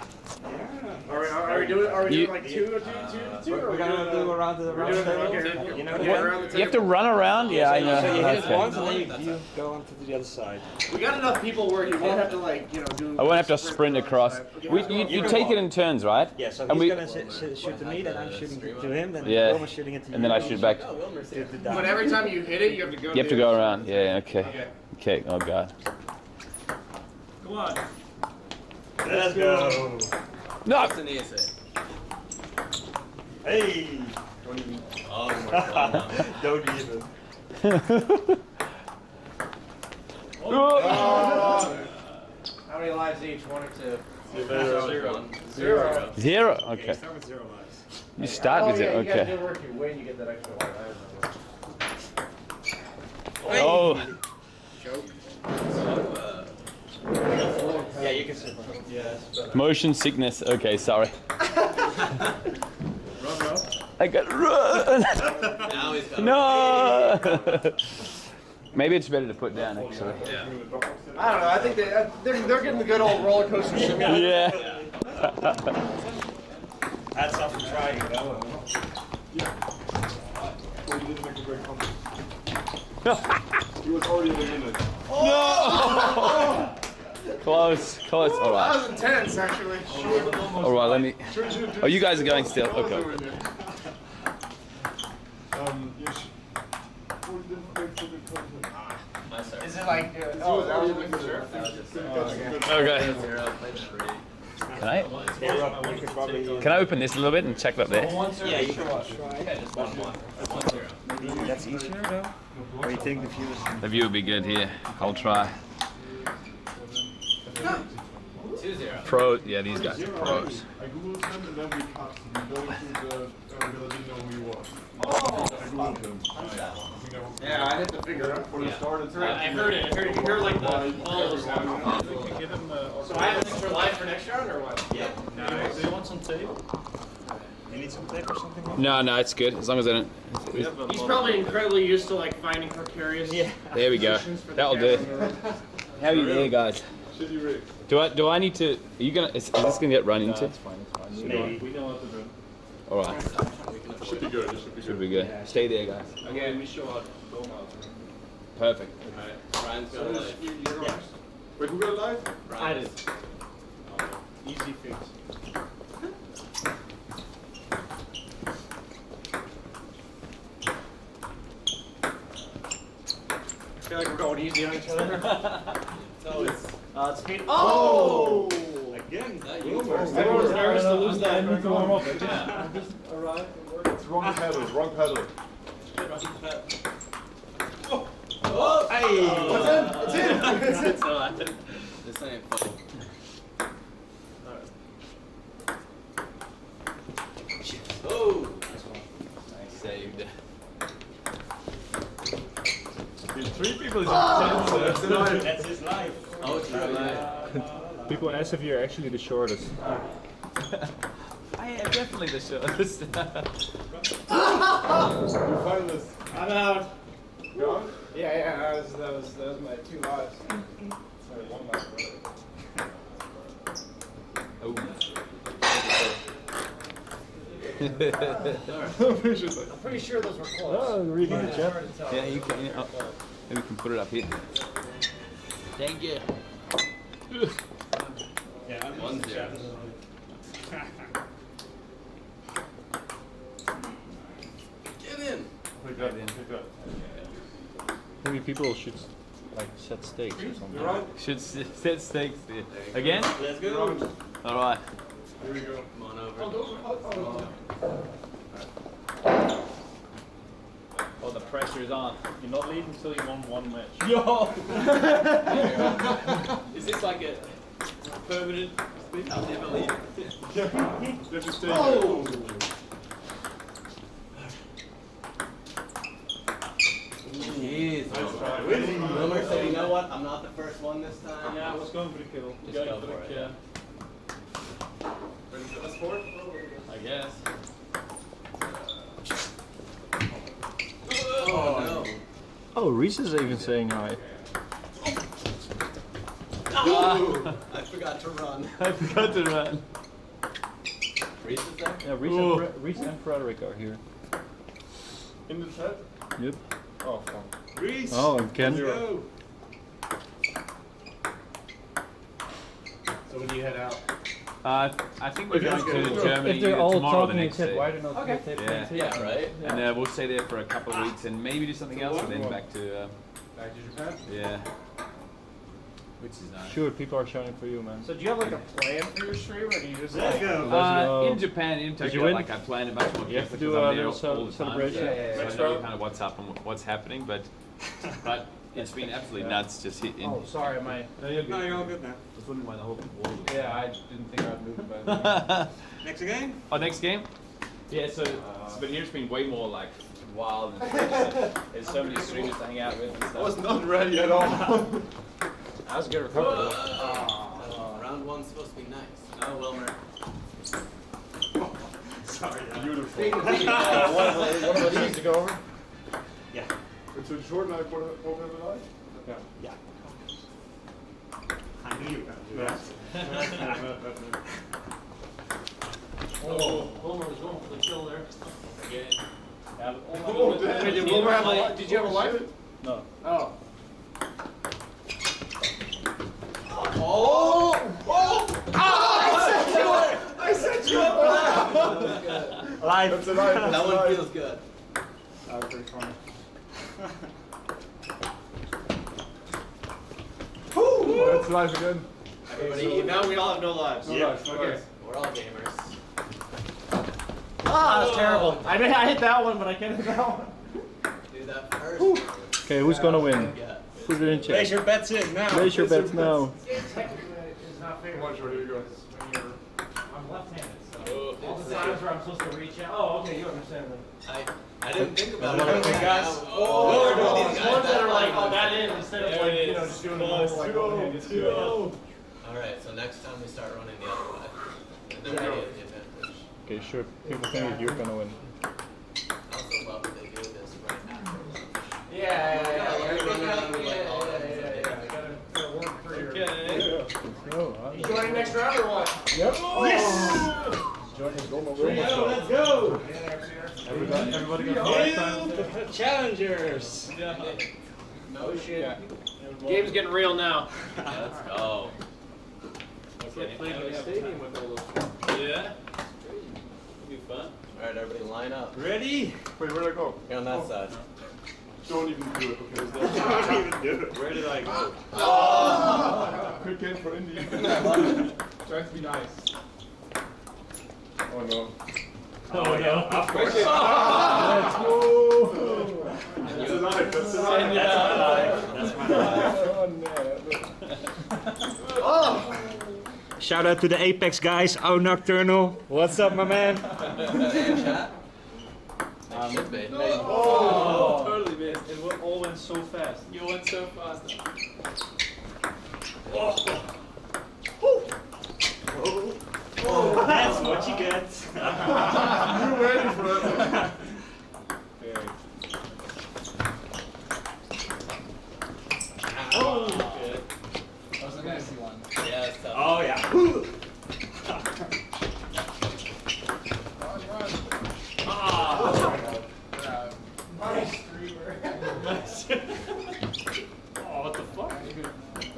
Speaker 16: Are we doing like two?
Speaker 13: We're gonna do around the table. You know,
Speaker 3: You have to run around? Yeah, I know.
Speaker 13: So you hit it
Speaker 3: Okay.
Speaker 13: once and then you go on to the other side.
Speaker 16: We got enough people where you won't have to do.
Speaker 3: I won't have to sprint across. You take it in turns, right?
Speaker 13: Yeah, so
Speaker 3: And
Speaker 13: he's gonna shoot to me, then I'm shooting to him, then Roman's shooting it to you.
Speaker 3: And then I shoot back.
Speaker 16: But every time you hit it, you have to go.
Speaker 3: You have to go around. Yeah. Okay. Okay. Oh god.
Speaker 14: Come on.
Speaker 13: Let's go.
Speaker 3: No.
Speaker 13: Hey.
Speaker 16: Don't even.
Speaker 13: Oh my god. Don't even.
Speaker 16: How many lives each? 1 or 2?
Speaker 14: Zero.
Speaker 3: Zero. Okay.
Speaker 13: You start with 0 lives.
Speaker 3: You start with it.
Speaker 16: You guys
Speaker 3: Okay.
Speaker 16: do work. You win. You get that extra life.
Speaker 3: Oh.
Speaker 16: Joke.
Speaker 13: Yeah, you can sit.
Speaker 14: Yes.
Speaker 3: Motion sickness. Okay. Sorry.
Speaker 16: Run.
Speaker 3: I got run.
Speaker 17: Now he's got
Speaker 3: No. Maybe it's better to put down actually.
Speaker 17: Yeah.
Speaker 16: I don't know. I think they're getting the good old roller coaster simulator.
Speaker 3: Yeah.
Speaker 13: That's something to try, you know.
Speaker 15: So he didn't make a great comeback. He was already eliminated.
Speaker 3: No! Close. All
Speaker 16: That
Speaker 3: right.
Speaker 16: was intense, actually.
Speaker 3: All right. Let me. Oh, you guys are going still. Okay.
Speaker 16: Is it like, oh, that was a big reserve?
Speaker 3: Okay. Can I open this a little bit and check it up there?
Speaker 13: Yeah, you can watch. Yeah, just 1-1. Maybe that's easier though? Or you think the view is...
Speaker 3: The view would be good here. I'll try.
Speaker 6: 2-0.
Speaker 3: Pro, yeah, these guys are pros.
Speaker 15: I googled him and then we cut. We go to the because I didn't know who he was. I googled him.
Speaker 16: Yeah, I had to figure out before
Speaker 15: When it started.
Speaker 6: I heard it. You heard like the balls.
Speaker 14: We can give him
Speaker 6: So I have this for live for next round or what?
Speaker 14: Yeah. Do you want some tape?
Speaker 13: You need some tape or something?
Speaker 3: No, it's good as long as I don't.
Speaker 6: He's probably incredibly used to like finding precarious.
Speaker 3: There we go. That'll do. How are you there, guys? Do I need to? Are you gonna? Is this gonna get run into?
Speaker 14: It's fine. Maybe. We know what to do.
Speaker 3: All right.
Speaker 15: Should be good.
Speaker 3: Should be good. Stay there, guys.
Speaker 14: Okay, we show how to go out.
Speaker 3: Perfect.
Speaker 6: Ryan's got a live.
Speaker 15: Wait, who got it live?
Speaker 6: I did.
Speaker 14: Easy fix.
Speaker 6: I feel like we're going easy on each other. It's speed.
Speaker 13: Oh! Again.
Speaker 6: Everyone's nervous to lose that.
Speaker 14: I need to warm up. Yeah. Just arrive.
Speaker 15: It's wrong pedal.
Speaker 6: Oh, hey!
Speaker 16: It's in!
Speaker 6: This ain't funny. Oh!
Speaker 3: Nice saved.
Speaker 14: There's 3 people in
Speaker 13: That's his life.
Speaker 6: Oh, it's your life.
Speaker 14: People ask if you're actually the shortest.
Speaker 3: I am definitely the shortest.
Speaker 15: You finalist.
Speaker 6: I'm out.
Speaker 15: Gone?
Speaker 6: Yeah, that was my 2 lives.
Speaker 15: Sorry, 1 life.
Speaker 3: Oh.
Speaker 6: I'm pretty sure those were close.
Speaker 14: Oh, reading the chat.
Speaker 3: Yeah, you can. Yeah. Maybe we can put it up here. Thank you.
Speaker 13: Yeah, I'm
Speaker 6: 1-0. Get in.
Speaker 15: Pick that.
Speaker 14: Maybe people should like set stakes or something.
Speaker 15: You right?
Speaker 3: Should set stakes there. Again?
Speaker 6: Let's go.
Speaker 3: All right.
Speaker 15: Here we go.
Speaker 6: Come on over.
Speaker 14: Oh, the pressure's on. You're not leaving until you won 1 match.
Speaker 3: Yo! Is this like a permanent thing? I'll never leave.
Speaker 15: You have to stay
Speaker 6: Oh!
Speaker 3: Jeez.
Speaker 6: Wilmer said, you know what? I'm not the first one this time.
Speaker 14: Yeah, I was going for the kill.
Speaker 3: Just go for it.
Speaker 14: Yeah.
Speaker 15: Ready for this sport?
Speaker 3: I guess.
Speaker 6: Oh, no.
Speaker 14: Oh, Reese is even saying hi.
Speaker 6: I forgot to run.
Speaker 3: I forgot to run.
Speaker 6: Reese is there?
Speaker 14: Yeah, Reese and Frederick are here.
Speaker 15: In the chat?
Speaker 14: Yep.
Speaker 15: Oh, fuck.
Speaker 13: Reese!
Speaker 14: Oh, and Ken.
Speaker 13: Let's go.
Speaker 16: So when do you head out?
Speaker 3: I think we're going to Germany
Speaker 14: If they're all
Speaker 3: tomorrow or the
Speaker 14: talking in
Speaker 3: next
Speaker 14: chat,
Speaker 3: day.
Speaker 14: why do not
Speaker 6: Okay.
Speaker 14: get
Speaker 3: Yeah.
Speaker 6: Yeah, right?
Speaker 3: And we'll stay there for a couple of weeks and maybe do something else and then back to
Speaker 15: Back to Japan?
Speaker 3: yeah. Which is nice.
Speaker 14: Sure, people are shouting for you, man.
Speaker 6: So do you have like a plan for your stream, or do you just
Speaker 13: Let's
Speaker 6: like...
Speaker 13: go.
Speaker 3: In Japan, in
Speaker 14: Did you
Speaker 3: Tokyo,
Speaker 14: win?
Speaker 3: like I plan a bunch more
Speaker 14: You have to
Speaker 3: because
Speaker 14: do
Speaker 3: I'm
Speaker 14: a
Speaker 3: there
Speaker 14: little
Speaker 3: all the time.
Speaker 14: celebration.
Speaker 6: Yeah.
Speaker 3: So I know kind of what's up and what's happening, but it's been absolutely nuts just hitting.
Speaker 6: Oh, sorry, am I...
Speaker 13: No, you're all good now.
Speaker 3: I was wondering why the whole wall.
Speaker 6: Yeah, I didn't think I'd move by the
Speaker 13: Next game?
Speaker 3: Oh, next game? Yeah, so but here's been way more like wild and stuff. There's so many streamers to hang out with and stuff.
Speaker 15: I was not ready at all.
Speaker 6: That was a good recovery.
Speaker 16: Round 1's supposed to be nice.
Speaker 6: Oh, Wilmer.
Speaker 15: Sorry, beautiful.
Speaker 6: One of these to go over?
Speaker 13: Yeah.
Speaker 15: It's a short night for the live?
Speaker 13: Yeah. I knew you were going to do that.
Speaker 6: Oh, Wilmer was going for the kill there.
Speaker 3: Again.
Speaker 8: Wait, did Wilbur have a life? Did you have a life?
Speaker 14: No.
Speaker 8: Oh.
Speaker 16: Oh! Oh!
Speaker 8: I said you were.
Speaker 13: Live.
Speaker 8: That's a life.
Speaker 16: That one feels good.
Speaker 13: That was pretty funny.
Speaker 8: That's life again.
Speaker 16: Everybody, now we all have no lives.
Speaker 8: No lives, no
Speaker 16: Okay.
Speaker 8: lives.
Speaker 16: We're all gamers.
Speaker 12: Ah, that's terrible. I hit that one, but I can't hit that one.
Speaker 16: Do that first.
Speaker 14: Okay, who's gonna win? Put it in chat.
Speaker 13: Place your bets in now.
Speaker 14: Place your bets now.
Speaker 12: Technically, it's not fair.
Speaker 8: Come on, Jordan, here you go.
Speaker 12: When you're, I'm left-handed, so all the times where I'm supposed to reach out. Oh, okay, you understand then.
Speaker 16: I didn't think about
Speaker 12: One
Speaker 16: it.
Speaker 12: of the guys.
Speaker 16: Oh,
Speaker 12: Ones that are like, oh, that in instead of like, you know, just doing the whole like one-handed.
Speaker 16: 2-0. Alright, so next time we start running the other way. And then we get the advantage.
Speaker 14: Okay, sure. People think that you're gonna win.
Speaker 16: I also love that they do this right after.
Speaker 12: Yeah.
Speaker 14: Okay.
Speaker 12: You joining next round or what?
Speaker 14: Yep.
Speaker 12: Yes!
Speaker 14: Joining Goma.
Speaker 13: Let's go!
Speaker 14: Everybody got 5 times.
Speaker 13: Challengers!
Speaker 12: No shit. Game's getting real now.
Speaker 16: Let's go.
Speaker 14: Playing in a stadium with all those. Yeah. It'll be fun.
Speaker 16: Alright, everybody line up.
Speaker 13: Ready?
Speaker 8: Wait, where'd I go?
Speaker 16: Get on that side.
Speaker 8: Don't even do it, okay?
Speaker 13: Don't even do it. Where did I go?
Speaker 8: Oh! Quick game for Indy. Try to be nice. Oh no.
Speaker 13: Oh no. Of course.
Speaker 8: Let's go! That's a life, that's a life.
Speaker 13: That's my life. Oh! Shout out to the Apex guys. Oh, Nocturnal. What's up, my man?
Speaker 16: Should be.
Speaker 14: Oh, totally missed. It all went so fast.
Speaker 16: You went so fast.
Speaker 13: Oh, that's what you get.
Speaker 8: You're ready for it.
Speaker 16: Oh, good. That was a nasty one. Yeah, it's tough.
Speaker 13: Oh, yeah.
Speaker 14: Oh, what the fuck?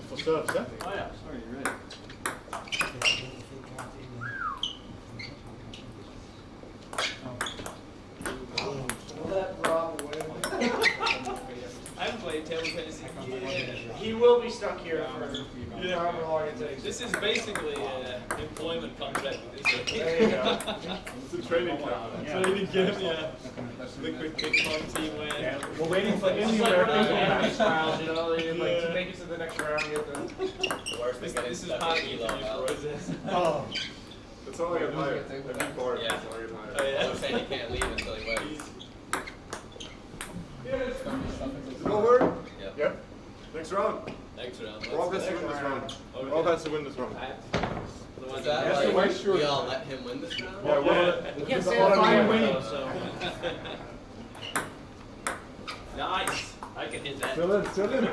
Speaker 8: What's up, Seth?
Speaker 14: Oh yeah, sorry, you're right.
Speaker 12: I haven't played table tennis in years. He will be stuck here for however long it takes.
Speaker 18: This is basically an employment contract with this.
Speaker 12: There you go.
Speaker 8: It's a training camp.
Speaker 18: Training camp, yeah. Liquid ping pong team win.
Speaker 12: Yeah, we're waiting for Indy next round, you know, they like to make it to the next round. Get the
Speaker 16: Worst thing
Speaker 18: This is part of the interview process.
Speaker 8: Oh. That's all I get hired. Every bar,
Speaker 16: Yeah.
Speaker 8: that's all I get hired.
Speaker 16: Oh, yeah. I was saying you can't leave until he wins.
Speaker 8: Is it over?
Speaker 16: Yep.
Speaker 8: Yep. Next round.
Speaker 18: Next round.
Speaker 8: Rob has to win this round. Rob has to win this round.
Speaker 16: Is that like, we all let him win this round?
Speaker 8: Yeah, well,
Speaker 12: you can't say that by winning,
Speaker 18: so. Nice. I can hit that.
Speaker 8: Still in, still in.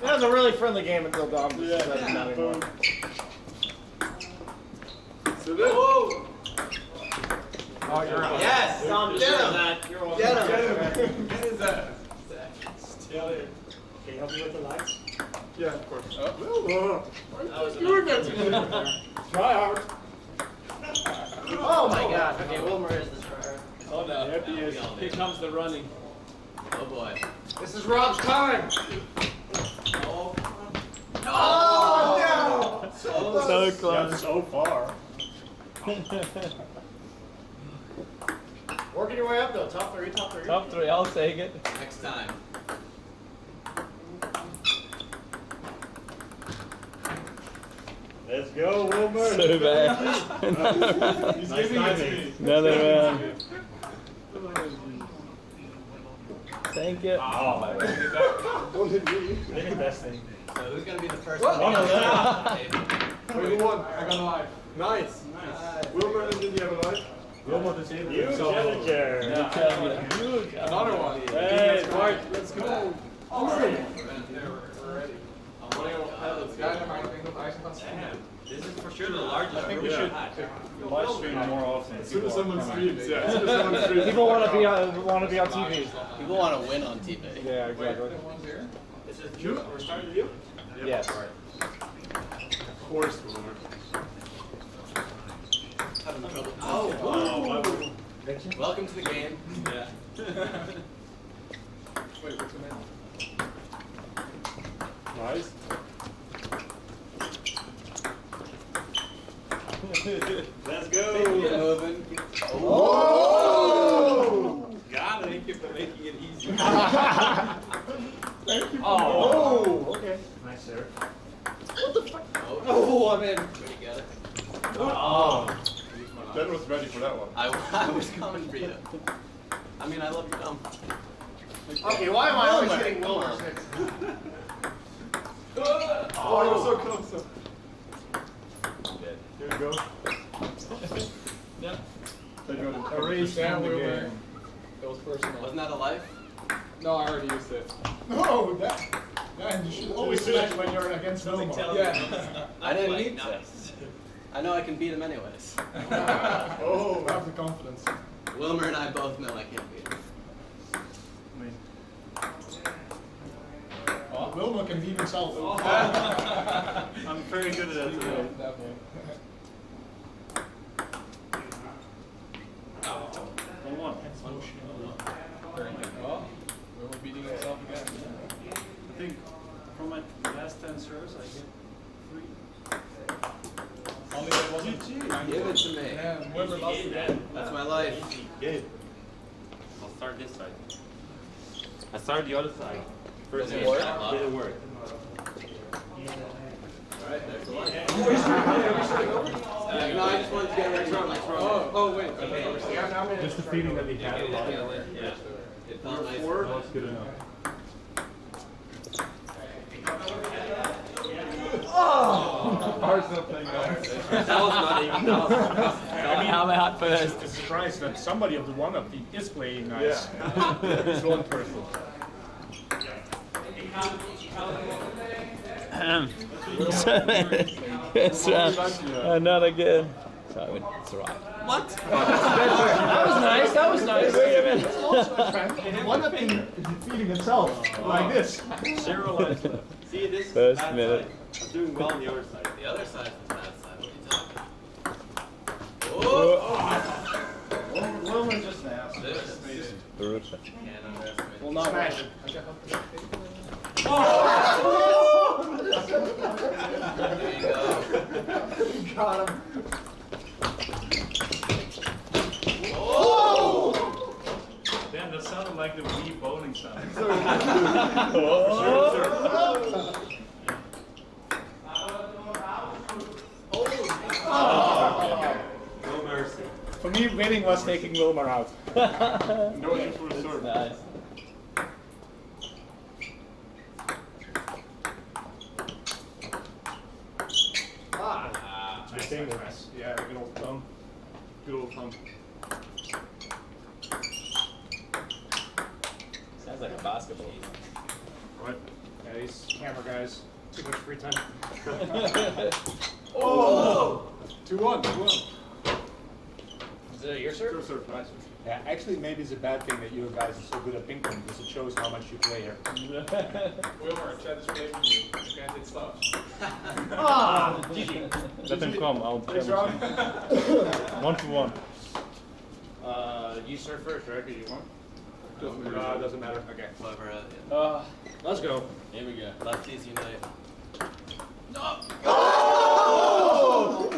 Speaker 12: That was a really friendly game until Dom just said it anymore.
Speaker 8: Still in.
Speaker 16: Whoa!
Speaker 12: Oh, you're out.
Speaker 16: Yes!
Speaker 12: Dom just said that. You're welcome.
Speaker 16: Get him! Get his ass.
Speaker 18: Still in.
Speaker 13: Can you help me with the lights?
Speaker 8: Yeah, of course.
Speaker 18: That was
Speaker 8: Doing that to me.
Speaker 12: Try hard. Oh my god. Okay, Wilmer is the tryhard.
Speaker 18: Oh no.
Speaker 13: Yep, he is.
Speaker 18: Here comes the running.
Speaker 16: Oh boy.
Speaker 12: This is Rob's time.
Speaker 16: Oh.
Speaker 8: Oh, no!
Speaker 18: So close.
Speaker 13: Yeah, so far.
Speaker 12: Working your way up though. Top three, top three.
Speaker 18: Top 3, I'll take it.
Speaker 16: Next time.
Speaker 13: Let's go, Wilbur.
Speaker 18: So bad.
Speaker 8: He's
Speaker 13: Nice
Speaker 8: giving it to
Speaker 13: timing.
Speaker 8: me.
Speaker 18: Another round. Thank you.
Speaker 13: Oh, my God.
Speaker 8: Don't hit me.
Speaker 13: Limit testing.
Speaker 16: So who's gonna be the first one?
Speaker 8: Wait,
Speaker 16: to
Speaker 8: who won?
Speaker 12: I got a life.
Speaker 8: Nice. Wilbur and did you have a life?
Speaker 13: Wilbur the same. You challenger.
Speaker 8: Another one.
Speaker 13: Hey, Mark, let's go.
Speaker 8: We're ready.
Speaker 16: This is for sure the largest.
Speaker 14: I think we should live stream more often.
Speaker 8: As soon as someone streams, yeah. As soon as someone streams.
Speaker 12: People want to be on TV.
Speaker 16: People want to win on TV.
Speaker 12: Yeah, exactly.
Speaker 16: This is you. We're starting with you.
Speaker 12: Yes.
Speaker 8: Of course.
Speaker 16: Having trouble.
Speaker 8: Oh.
Speaker 16: Welcome to the game. Yeah.
Speaker 8: Wait, what's your name?
Speaker 14: Nice.
Speaker 16: Let's go. Moving.
Speaker 8: Oh!
Speaker 14: Got it. Thank you for making it easy.
Speaker 8: Thank you.
Speaker 12: Oh, okay. Nice, sir.
Speaker 8: What the fuck?
Speaker 16: Oh, I'm in. Did you get it?
Speaker 8: Oh. Ben was ready for that one.
Speaker 16: I was coming for you. I mean, I love your dumb.
Speaker 11: Okay, why am I always getting Wilmer?
Speaker 8: Oh, you're so close. Here we go.
Speaker 16: Yeah.
Speaker 8: Erase down the game. That was personal.
Speaker 16: Wasn't that a life?
Speaker 8: No, I already used it. No, that. Man, you should always do it when you're against Wilma. Yeah.
Speaker 16: I didn't need this. I know I can beat him anyways.
Speaker 8: Oh, have the confidence.
Speaker 16: Wilmer and I both know I can't beat him.
Speaker 8: Oh, Wilma can beat himself.
Speaker 14: I'm very good at that today.
Speaker 8: Oh, Wilma beating himself again.
Speaker 14: I think from my last 10 serves, I get 3.
Speaker 8: Only that wasn't
Speaker 16: Give it to me.
Speaker 8: Yeah, Wilma lost again.
Speaker 16: That's my life.
Speaker 14: Good. I'll start this side. I started the other side. First
Speaker 16: Did it work?
Speaker 14: Didn't work.
Speaker 16: Alright, there's the life. No, I just wanted to get ready for my throw.
Speaker 8: Oh, wait. Okay.
Speaker 14: Just the feeling that we had a lot.
Speaker 16: Yeah. It felt nice.
Speaker 14: That's good enough.
Speaker 16: That was not even. That was
Speaker 3: I'm out first.
Speaker 14: It's surprised that somebody of the one-up is playing nice. It's one person.
Speaker 3: Yes, not again. Sorry, it's alright.
Speaker 16: What?
Speaker 12: That was nice. That was nice.
Speaker 3: Wait a minute.
Speaker 8: One of them feeding himself like this.
Speaker 14: Zero lives left.
Speaker 16: See, this is
Speaker 3: First
Speaker 16: bad
Speaker 3: minute.
Speaker 16: side.
Speaker 14: I'm doing well on the other side.
Speaker 16: The other side is the bad side. What are you talking?
Speaker 3: Oh.
Speaker 8: Wilma just now.
Speaker 16: This is
Speaker 3: Brutal.
Speaker 16: can't underestimate.
Speaker 8: Well, not smash it.
Speaker 16: There you go.
Speaker 8: Got him.
Speaker 16: Oh!
Speaker 14: Damn, that sounded like the Wii bowling sound.
Speaker 16: No mercy.
Speaker 12: For me, winning was taking Wilmer out.
Speaker 8: No issue for the serve.
Speaker 3: Nice.
Speaker 8: Yeah, good old thumb. Good old thumb.
Speaker 3: Sounds like a basketball.
Speaker 8: Right.
Speaker 12: Yeah, these camera guys, too much free time.
Speaker 8: Oh! 2-1, 2-1.
Speaker 12: Is it your serve?
Speaker 8: Your serve, nice.
Speaker 12: Yeah, actually, maybe it's a bad thing that you guys are so good at ping pong because it shows how much you play here.
Speaker 8: Wilmer, Chad is away from you. You can't hit stuff.
Speaker 12: Ah!
Speaker 14: Let them come. I'll
Speaker 8: Next round.
Speaker 14: 1-1.
Speaker 12: You serve first, right? Do you want?
Speaker 8: Doesn't matter.
Speaker 12: Okay.
Speaker 16: Clever.
Speaker 12: Let's go.
Speaker 16: Here we go. Lefties unite.
Speaker 12: No!
Speaker 8: Oh!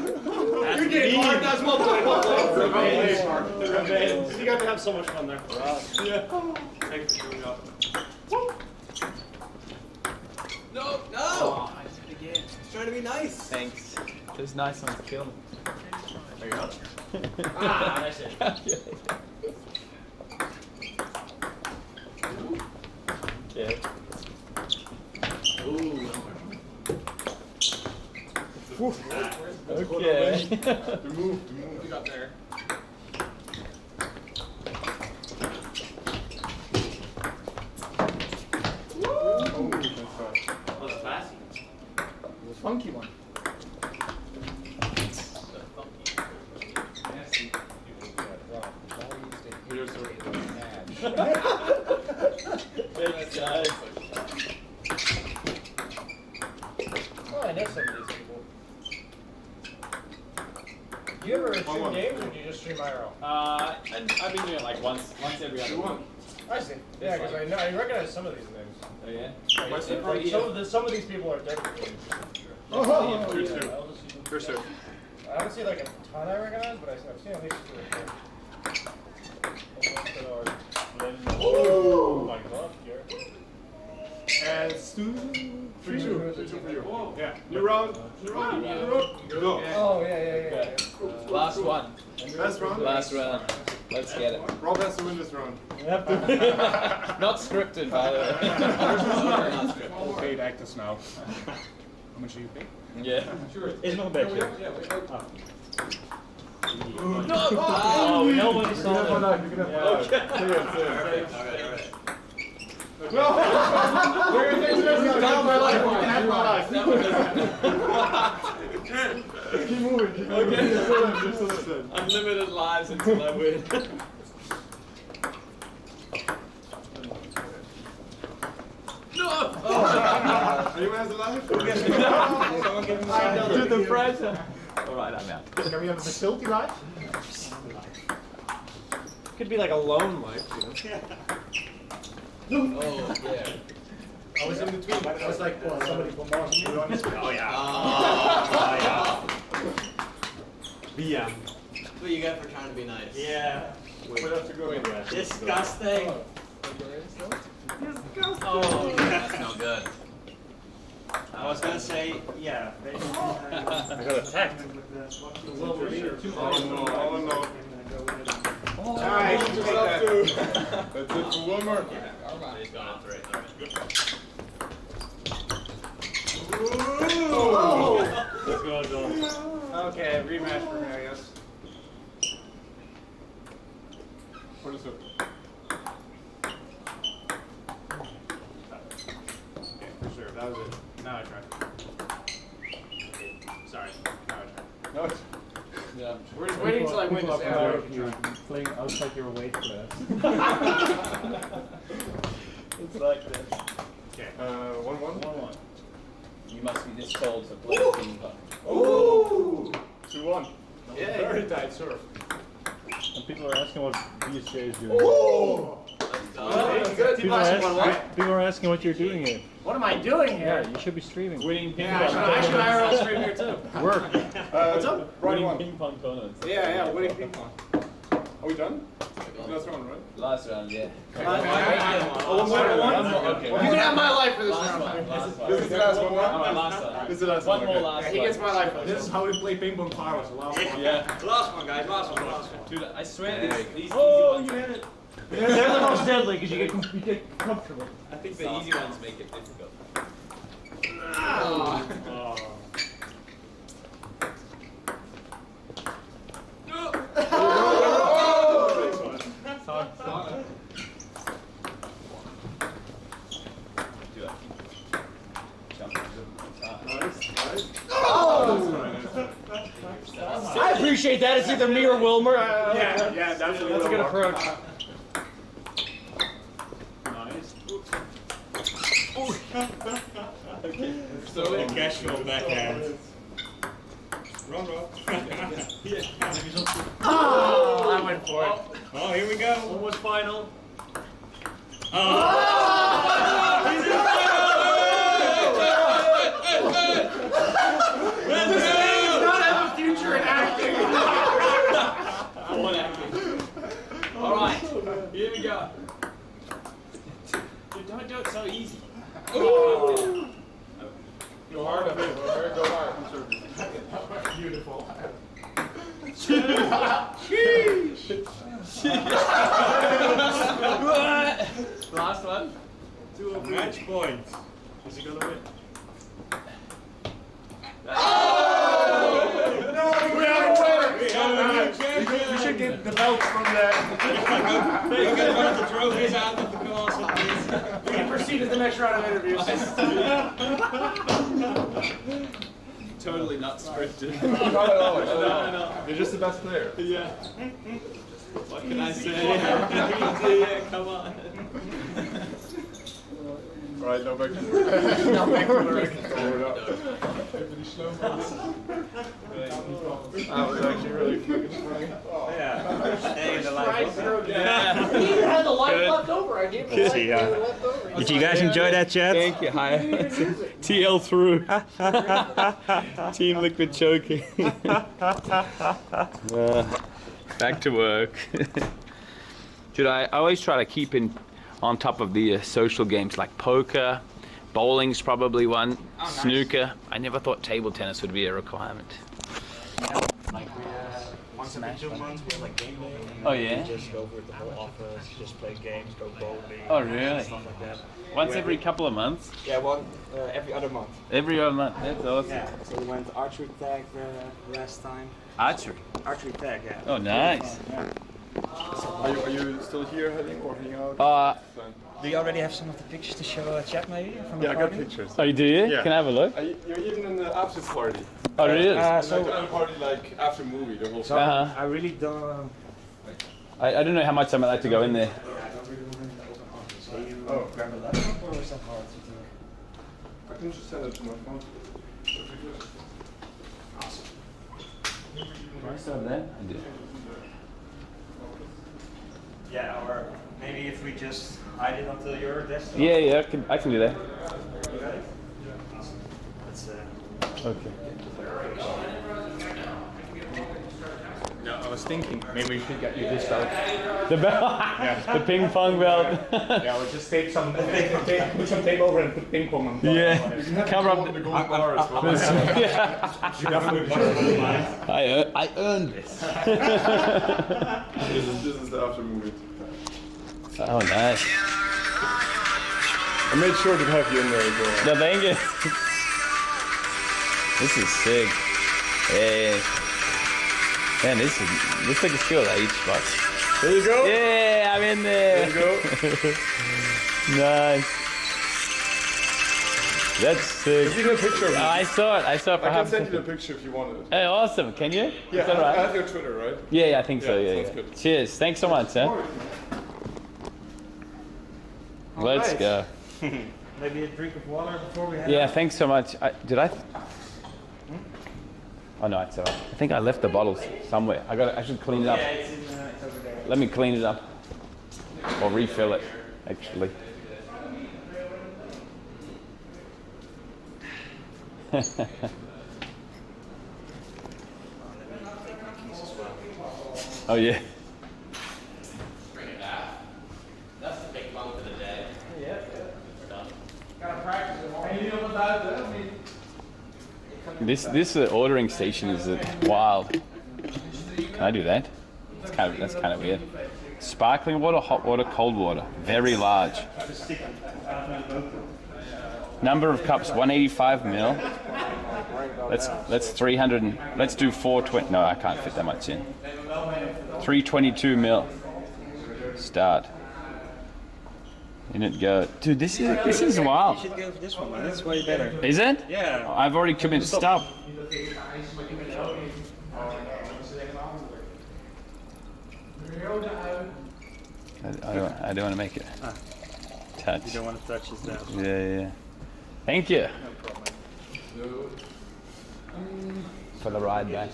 Speaker 12: You did hard. That's well played. Well played.
Speaker 14: You got to have so much fun there.
Speaker 8: Yeah.
Speaker 14: Thanks for showing up.
Speaker 16: No! No! I did it again. He's trying to be nice.
Speaker 3: Thanks. Those nice ones kill me.
Speaker 16: There you go.
Speaker 12: Ah, that's it.
Speaker 3: Okay.
Speaker 16: Ooh.
Speaker 3: Okay.
Speaker 8: The move you got there.
Speaker 14: That was classy.
Speaker 8: It was a funky one.
Speaker 12: met some of these people. Do you ever stream games or do you just stream IRL?
Speaker 6: And I've been doing it like once every other week.
Speaker 12: I see. Yeah, because I know I recognize some of these names.
Speaker 6: Oh yeah.
Speaker 12: Like, some of these people are dedicated.
Speaker 8: For sure.
Speaker 12: I don't see like a ton I recognize, but I've seen at least 2 or 4. Oh my god, Garrett.
Speaker 8: And it's 2, 3, 2 for you. Yeah. New round. Go.
Speaker 12: Oh yeah.
Speaker 6: Last one.
Speaker 8: Last round?
Speaker 6: Last round. Let's get it.
Speaker 8: Rob has to win this round.
Speaker 6: Not scripted, by the way.
Speaker 8: Paid actors now. How much do you pay?
Speaker 6: Yeah.
Speaker 8: Sure.
Speaker 13: It's not bad.
Speaker 12: Oh, nobody saw that.
Speaker 8: You can have
Speaker 6: Okay.
Speaker 8: No! We're going to have my life. You can have my life. Keep moving.
Speaker 6: Okay.
Speaker 8: Just listen.
Speaker 6: Unlimited lives until I win. No!
Speaker 8: Anyone has a life?
Speaker 6: Someone give me the prize. Alright, I'm out.
Speaker 12: Can we have a facility life? Could be like a lone life,
Speaker 6: Oh, yeah.
Speaker 12: I was in between. I was like, well, somebody from Mars.
Speaker 6: Oh, yeah.
Speaker 16: That's what you get for trying to be nice.
Speaker 13: Yeah.
Speaker 8: We have to go in.
Speaker 13: Disgusting.
Speaker 16: Oh, that's no good.
Speaker 13: I was gonna say, yeah.
Speaker 8: I got attacked. Oh no.
Speaker 12: Alright,
Speaker 8: That's it for one more.
Speaker 16: He's gone up 3.
Speaker 13: Let's go, John.
Speaker 12: Okay, rematch for me, I guess.
Speaker 8: What is it?
Speaker 12: Okay, for sure. That was it. Now I try. Sorry. Now I try.
Speaker 8: No.
Speaker 6: Yeah.
Speaker 12: We're just waiting until I win this hour.
Speaker 19: You're playing outside your weight class.
Speaker 6: It's like this.
Speaker 12: Okay.
Speaker 8: 1-1.
Speaker 6: 1-1. You must be this cold to play ping pong.
Speaker 8: Ooh! 2-1.
Speaker 12: Yeah.
Speaker 8: Very tight serve.
Speaker 19: And people are asking what BSJ is doing.
Speaker 8: Oh!
Speaker 19: People are asking what you're doing here.
Speaker 12: What am I doing here?
Speaker 19: Yeah, you should be streaming.
Speaker 6: Winning ping
Speaker 12: Yeah,
Speaker 6: pong.
Speaker 12: I should IRL stream here too.
Speaker 19: Work.
Speaker 12: What's up?
Speaker 6: Winning ping pong tournaments.
Speaker 12: Yeah, winning ping pong.
Speaker 8: Are we done? Last round, right?
Speaker 6: Last round, yeah.
Speaker 12: One more.
Speaker 6: Okay.
Speaker 12: You can have my life for this round.
Speaker 6: Last one.
Speaker 8: This is the last one, right?
Speaker 6: Alright, last one.
Speaker 8: This is the last
Speaker 6: One
Speaker 8: one.
Speaker 6: more
Speaker 8: Okay.
Speaker 6: last
Speaker 12: He
Speaker 6: one.
Speaker 12: gets my life for
Speaker 8: This
Speaker 12: this.
Speaker 8: is how we play ping pong powers. The last one.
Speaker 6: Yeah.
Speaker 13: Last one, guys. Last one.
Speaker 6: Dude, I swear these easy
Speaker 12: Oh,
Speaker 6: ones.
Speaker 12: you hit it. They're the most deadly because you get comfortable.
Speaker 6: I think the easy ones make it difficult.
Speaker 12: I appreciate that. It's either me or Wilmer.
Speaker 8: Yeah, definitely.
Speaker 12: That's a good approach.
Speaker 8: Nice.
Speaker 6: Okay.
Speaker 13: So casual backhand.
Speaker 8: Run, Rob.
Speaker 12: Oh, I went for it.
Speaker 13: Oh, here we go.
Speaker 12: Almost final. This does not have a future in acting.
Speaker 6: I want acting. Alright, here we go. Dude, don't do it so easy.
Speaker 8: Go hard, I think. Go hard. Beautiful.
Speaker 6: Last one.
Speaker 13: Match point. Is he gonna win?
Speaker 8: We should get the belt from that.
Speaker 13: We're gonna put the trophies out of the glass, please.
Speaker 12: We can proceed to the next round of interviews.
Speaker 6: Totally not scripted.
Speaker 8: Not at all.
Speaker 6: No.
Speaker 8: You're just the best player.
Speaker 6: Yeah. What can I say? Yeah, come on.
Speaker 8: Right, no back to work.
Speaker 11: No back to work.
Speaker 8: Even die slow That was actually really fucking funny.
Speaker 13: Yeah. Stay in the life.
Speaker 11: Yeah. He even had the life left over. I gave him the life left over.
Speaker 13: Did you guys enjoy that chat?
Speaker 3: Thank you. Hi. TL through. Team Liquid choking. Back to work. Dude, I always try to keep on top of the social games like poker, bowling's probably one, snooker. I never thought table tennis would be a requirement.
Speaker 13: Like we, once every 2 months we have like game day. And
Speaker 3: Oh yeah?
Speaker 13: We just go with the whole office, just play games, go bowling.
Speaker 3: Oh really?
Speaker 13: Stuff like that.
Speaker 3: Once every couple of months?
Speaker 13: Yeah, every other month.
Speaker 3: Every other month, that's awesome.
Speaker 13: Yeah, so we went archery tag last time.
Speaker 3: Archery?
Speaker 13: Archery tag, yeah.
Speaker 3: Oh nice.
Speaker 13: Yeah.
Speaker 8: Are you still here hanging or hanging out?
Speaker 13: Do you already have some of the pictures to show chat maybe? From the
Speaker 8: Yeah, I
Speaker 13: party?
Speaker 8: got pictures.
Speaker 3: Oh, you do?
Speaker 8: Yeah.
Speaker 3: Can I have a look?
Speaker 8: You're even in the after party.
Speaker 3: Oh, really?
Speaker 8: So like party like after movie, the whole.
Speaker 13: So I really don't.
Speaker 3: I don't know how much I'm allowed to go in there.
Speaker 13: So you grab a laptop or is that hard to do?
Speaker 8: I can just send it to my phone.
Speaker 3: Do I still have that? I do.
Speaker 13: Yeah, or maybe if we just hide it until your desktop.
Speaker 3: Yeah, I can do that.
Speaker 13: You got it? Awesome. Let's
Speaker 3: Okay.
Speaker 8: No, I was thinking maybe we should get you this belt.
Speaker 3: The belt?
Speaker 8: Yeah.
Speaker 3: The ping pong belt.
Speaker 8: Yeah, we'll just tape some put some tape over and put ping pong on top.
Speaker 3: Yeah. Cover up
Speaker 8: the gold bar as well.
Speaker 3: I earned this.
Speaker 8: This is the after movie.
Speaker 3: Oh, nice.
Speaker 8: I made sure to have you in there as well.
Speaker 3: No, thank you. This is sick. Yeah. Man, this took a skill at each spot.
Speaker 8: There you go.
Speaker 3: Yeah, I'm in there.
Speaker 8: There you go.
Speaker 3: Nice. That's sick.
Speaker 8: Have you got a picture of me?
Speaker 3: I saw it. I
Speaker 8: can send you the picture if you want it.
Speaker 3: Hey, awesome. Can you?
Speaker 8: Yeah,
Speaker 3: Is that right?
Speaker 8: I have your Twitter, right?
Speaker 3: Yeah, I think so.
Speaker 8: Yeah,
Speaker 3: Yeah.
Speaker 8: sounds good.
Speaker 3: Cheers. Thanks so much, huh? Let's go.
Speaker 13: maybe a drink of water before we head
Speaker 3: Yeah,
Speaker 13: out?
Speaker 3: thanks so much. Did I? Oh no, it's alright. I think I left the bottles somewhere. I should clean it up.
Speaker 13: Yeah, it's over there.
Speaker 3: Let me clean it up. Or refill it, actually. Oh yeah.
Speaker 16: That's the big one for the day.
Speaker 12: Yeah.
Speaker 16: We're done.
Speaker 12: Gotta practice it. And you know about that? I mean,
Speaker 3: This ordering station is wild. Can I do that? That's kind of weird. Sparkling water, hot water, cold water. Very large. Number of cups, 185 mil. Let's 300. Let's do 420. No, I can't fit that much in. 322 mil. Start. In it go. Dude, this is wild.
Speaker 13: You should go for this one, man. That's way better.
Speaker 3: Is it?
Speaker 13: Yeah.
Speaker 3: I've already committed. Stop. I don't want to make it touch.
Speaker 13: You don't want to touch his down.
Speaker 3: Yeah. Thank you.
Speaker 13: No problem.
Speaker 3: For the ride back.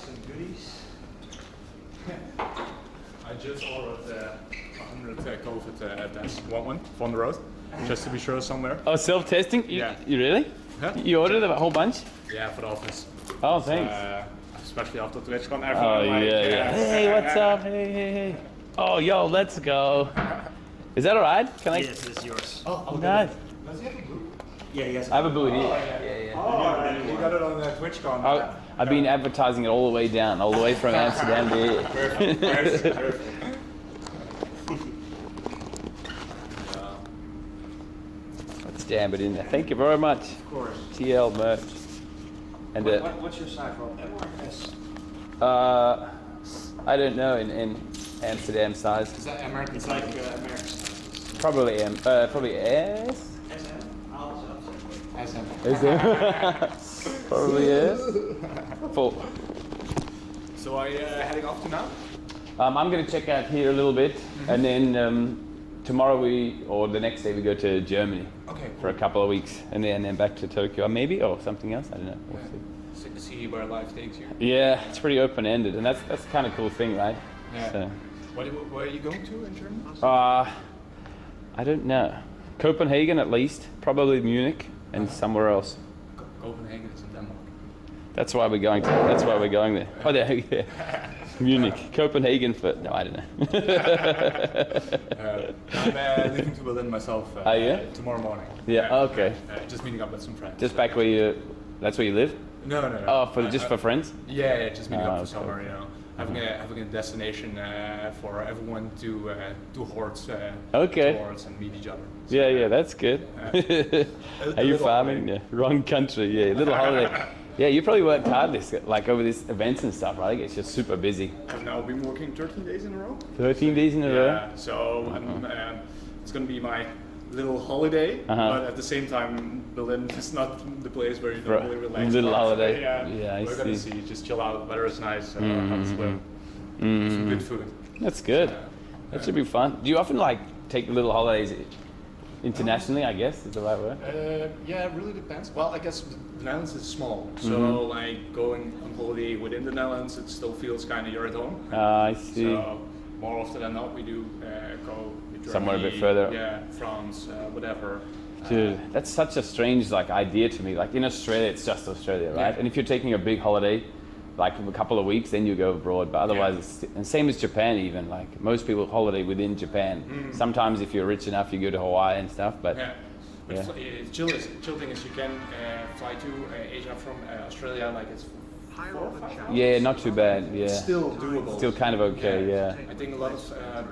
Speaker 8: I just ordered 100 COVID tests. Want one on the road? Just to be sure somewhere.
Speaker 3: Oh, self-testing?
Speaker 8: Yeah.
Speaker 3: You really?
Speaker 8: Huh?
Speaker 3: You ordered a whole bunch?
Speaker 8: Yeah, for the office.
Speaker 3: Oh, thanks.
Speaker 8: Especially after TwitchCon.
Speaker 3: Oh, yeah. Hey, what's up? Hey. Oh, yo, let's go. Is that alright? Can I?
Speaker 13: Yes, it's yours.
Speaker 3: Oh, nice.
Speaker 8: Does he have a blue?
Speaker 13: Yeah, yes.
Speaker 3: I have a blue here. Yeah.
Speaker 8: Oh, you got it on TwitchCon.
Speaker 3: I've been advertising it all the way down, all the way from Amsterdam to here.
Speaker 8: Perfect.
Speaker 3: Let's stamp it in there. Thank you very much.
Speaker 13: Of course.
Speaker 3: TL merch. And
Speaker 13: what's your size, Rob? M or S?
Speaker 3: I don't know in Amsterdam size.
Speaker 13: Is that American? It's like American size.
Speaker 3: Probably probably S. SM. Probably S. Full.
Speaker 8: So are you heading off to now?
Speaker 3: I'm gonna check out here a little bit, and then tomorrow or the next day we go to Germany.
Speaker 8: Okay,
Speaker 3: For a couple of weeks, and then back to Tokyo, maybe, or something else. I don't know. We'll see.
Speaker 8: See where life takes you.
Speaker 3: Yeah, it's pretty open-ended, and that's kind of cool thing, right?
Speaker 8: Yeah.
Speaker 3: So,
Speaker 8: Where are you going to in Germany?
Speaker 3: I don't know. Copenhagen at least, probably Munich, and somewhere else.
Speaker 8: Copenhagen is in Denmark.
Speaker 3: That's why we're going there. Oh, there, yeah. Munich, Copenhagen for no, I don't know.
Speaker 8: I'm leaving to Berlin myself tomorrow morning.
Speaker 3: Yeah. Okay.
Speaker 8: Just meeting up with some friends.
Speaker 3: Just back where that's where you live?
Speaker 8: No.
Speaker 3: Oh, for friends?
Speaker 8: Yeah, just meeting up for summer. You know, having a destination for everyone to towards and meet each other. So,
Speaker 3: yeah, that's good. Are you farming?
Speaker 8: Holiday.
Speaker 3: Yeah, wrong country. Yeah, little holiday. Yeah, you probably worked hard over these events and stuff, right? It's just super busy.
Speaker 8: I've now been working 13 days in a row.
Speaker 3: 13 days in a row?
Speaker 8: Yeah, so it's going to be my little holiday, but at the same time, Berlin is not the place where you normally relax.
Speaker 3: Little holiday.
Speaker 8: Yeah, we're going to see, just chill out. The weather is nice, have a swim, some good food.
Speaker 3: That's good. That should be fun. Do you often take little holidays internationally, I guess, is the right word?
Speaker 8: Yeah, it really depends. Well, I guess the Netherlands is small, so going on holiday within the Netherlands, it still feels kind of you're at home.
Speaker 3: I see.
Speaker 8: So more often than not, we do go to
Speaker 3: somewhere a
Speaker 8: Germany,
Speaker 3: bit further.
Speaker 8: Yeah, France, whatever.
Speaker 3: Dude, that's such a strange idea to me. Like in Australia, it's just Australia, right?
Speaker 8: Yeah.
Speaker 3: And if you're taking a big holiday, like a couple of weeks, then you go abroad. But otherwise, and same as Japan even. Like most people holiday within Japan. Sometimes if you're rich enough, you go to Hawaii and stuff. But
Speaker 8: chill thing is you can fly to Asia from Australia, like it's 4 or 5 hours.
Speaker 3: Yeah, not too bad. Yeah,
Speaker 8: It's still doable.
Speaker 3: Still kind of okay. Yeah.
Speaker 8: I think a lot of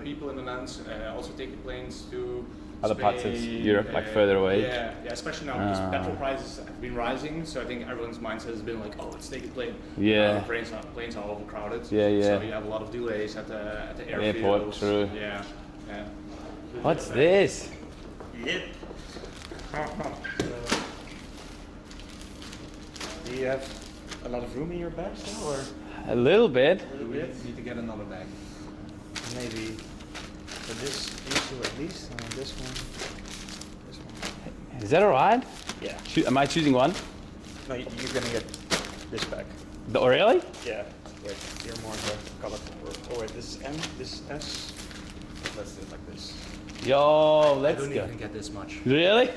Speaker 8: people in the Netherlands also take the planes to
Speaker 3: Other
Speaker 8: Spain,
Speaker 3: parts of Europe, like further away.
Speaker 8: Yeah, especially now because petrol prices have been rising. So I think everyone's mindset has been like, oh, let's take a plane.
Speaker 3: Yeah.
Speaker 8: Planes are overcrowded.
Speaker 3: Yeah.
Speaker 8: So you have a lot of delays at the
Speaker 3: Airport.
Speaker 8: airfields.
Speaker 3: True.
Speaker 8: Yeah.
Speaker 3: What's this?
Speaker 13: Yep. Do you have a lot of room in your bag still, or?
Speaker 3: A little bit.
Speaker 8: Need to get another bag.
Speaker 13: Maybe for these two at least, and this one.
Speaker 3: Is that alright?
Speaker 13: Yeah.
Speaker 3: Am I choosing one?
Speaker 13: No, you're gonna get this bag.
Speaker 3: Oh, really?
Speaker 13: Yeah. Wait, here more the color. Oh wait, this is M, this is S. Let's do it like this.
Speaker 3: Yo, let's
Speaker 8: I don't
Speaker 3: go.
Speaker 8: even get this much.
Speaker 3: Really?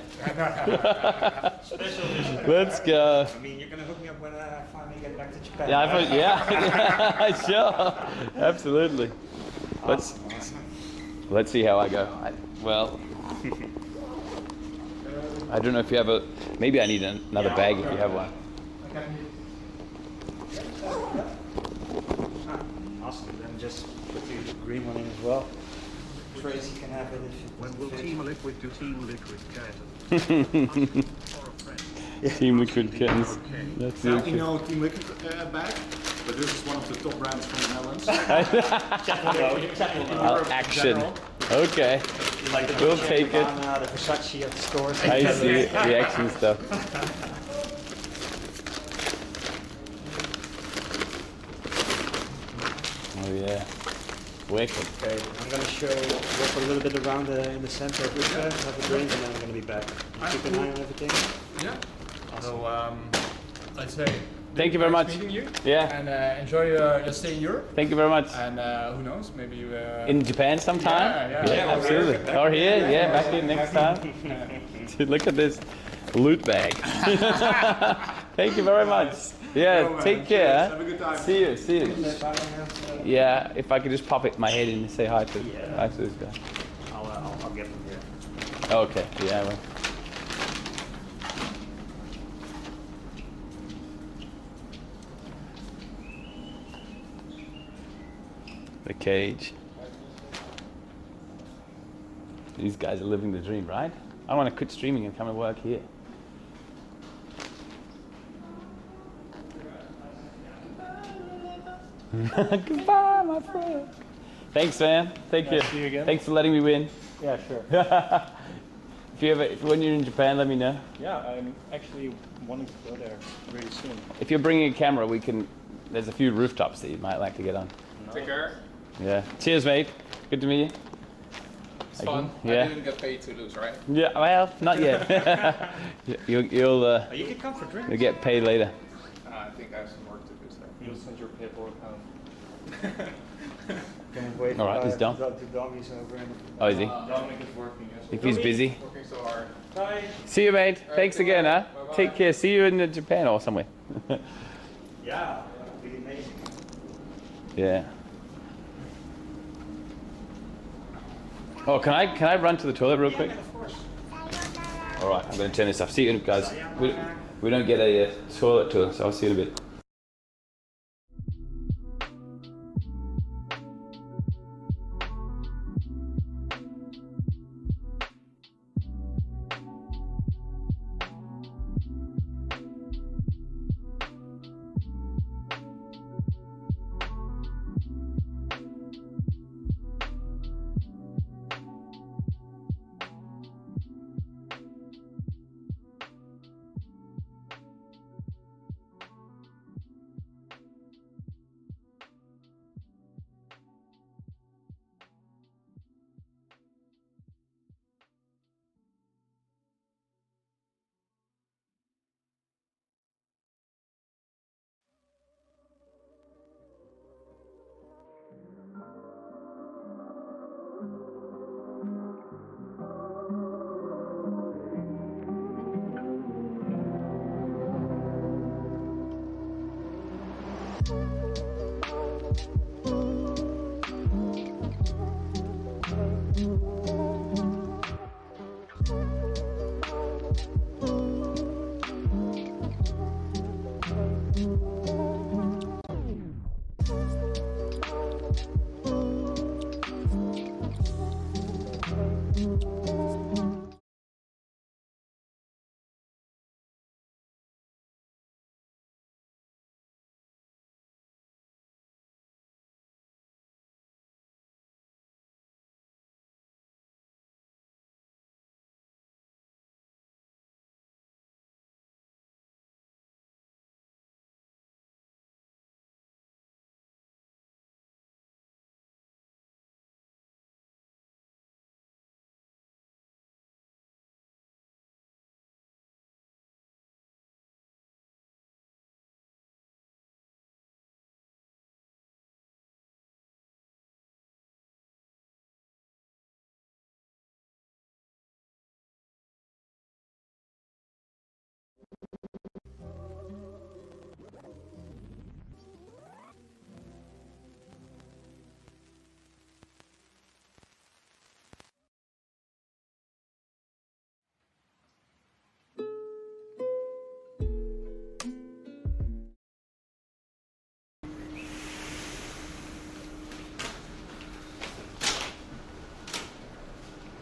Speaker 13: Special edition.
Speaker 3: Let's go.
Speaker 13: I mean, you're gonna hook me up when I finally get back to Japan.
Speaker 3: Yeah, sure, absolutely. Let's see how I go. I don't know if you have maybe I need another bag if you have one.
Speaker 13: Awesome. Then just put the green one in as well. Tracy can have it if it
Speaker 5: When will Team Liquid do Team Liquid
Speaker 3: Team Liquid kittens. That's
Speaker 8: Now
Speaker 3: it.
Speaker 8: you know Team Liquid bag, but this is one of the top brands from the Netherlands.
Speaker 3: Action. Okay. We'll take it.
Speaker 13: The Versace of the stores.
Speaker 3: I see the action stuff. Oh yeah. Wicked.
Speaker 13: Okay, I'm gonna walk a little bit around in the center of Utrecht, have a drink, and then I'm gonna be back. Keep an eye on everything.
Speaker 8: Yeah.
Speaker 13: Awesome.
Speaker 8: So let's say.
Speaker 3: Thank you very much.
Speaker 8: Meeting you.
Speaker 3: Yeah.
Speaker 8: And enjoy your stay in Europe.
Speaker 3: Thank you very much.
Speaker 8: And who knows, maybe you.
Speaker 3: In Japan sometime?
Speaker 8: Yeah,
Speaker 3: absolutely. Or here, back here next time. Dude, look at this loot bag. Thank you very much. Yeah, take care.
Speaker 8: Have a good time.
Speaker 3: See you. Yeah, if I could just pop it in my head and say hi to this guy.
Speaker 13: I'll get them here.
Speaker 3: Okay, yeah, well. The cage. These guys are living the dream, right? I want to quit streaming and come and work here. Goodbye, my friend. Thanks, man. Thank you.
Speaker 19: See you again.
Speaker 3: Thanks for letting me win.
Speaker 19: Yeah, sure.
Speaker 3: When you're in Japan, let me know.
Speaker 19: Yeah, I'm actually wanting to go there really soon.
Speaker 3: If you're bringing a camera, there's a few rooftops that you might like to get on.
Speaker 8: Take care.
Speaker 3: Yeah. Cheers, mate. Good to meet you.
Speaker 8: It's fun.
Speaker 3: Yeah.
Speaker 8: I didn't get paid to lose, right?
Speaker 3: Yeah, well, not yet. you'll
Speaker 13: You can come for drinks.
Speaker 3: you'll get paid later.
Speaker 8: I think I have some work to do, so.
Speaker 13: You'll send your paperwork home. Can wait
Speaker 3: All right, he's done.
Speaker 13: Two doggies over and
Speaker 3: Oh, is he?
Speaker 8: Dominic is working. Yes.
Speaker 3: If he's busy.
Speaker 8: Working so hard.
Speaker 13: bye.
Speaker 3: See you, mate. Thanks
Speaker 8: goodbye.
Speaker 3: again, huh?
Speaker 8: Bye-bye.
Speaker 3: Take care. See you in Japan or somewhere.
Speaker 13: Yeah, really amazing.
Speaker 3: Yeah. Oh, can I run to the toilet real quick?
Speaker 13: Of course.
Speaker 3: All right, I'm going to turn this off. See you in, guys. We don't get a toilet tour, so I'll see you in a bit.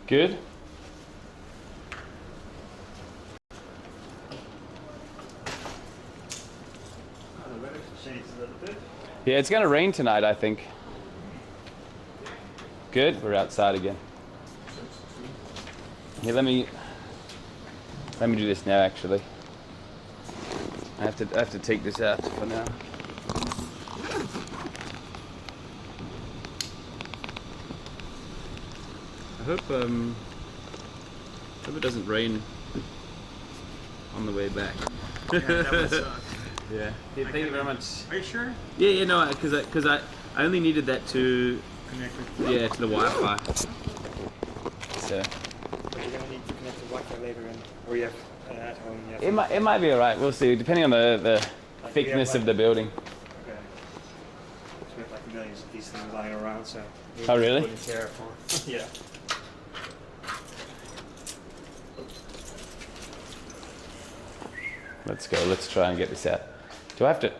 Speaker 3: Good?
Speaker 13: The weather's changed a little bit.
Speaker 3: Yeah, it's going to rain tonight, I think. Good? We're outside again. Here, let me do this now, actually. I have to take this out for now. I hope it doesn't rain on the way back.
Speaker 13: Yeah, that would suck.
Speaker 3: Yeah. Thank you very much.
Speaker 13: Are you sure?
Speaker 3: Yeah, no, because I only needed that to
Speaker 13: Connect with
Speaker 3: to the Wi-Fi. So
Speaker 13: But you're gonna need to connect to Wi-Fi later, or you have at home. You have
Speaker 3: it might be alright. We'll see, depending on the thickness of the building.
Speaker 13: Okay. So we have like millions of these things lying around, so.
Speaker 3: Oh, really?
Speaker 13: Wouldn't care for. Yeah.
Speaker 3: Let's go. Let's try and get this out. Do I have to?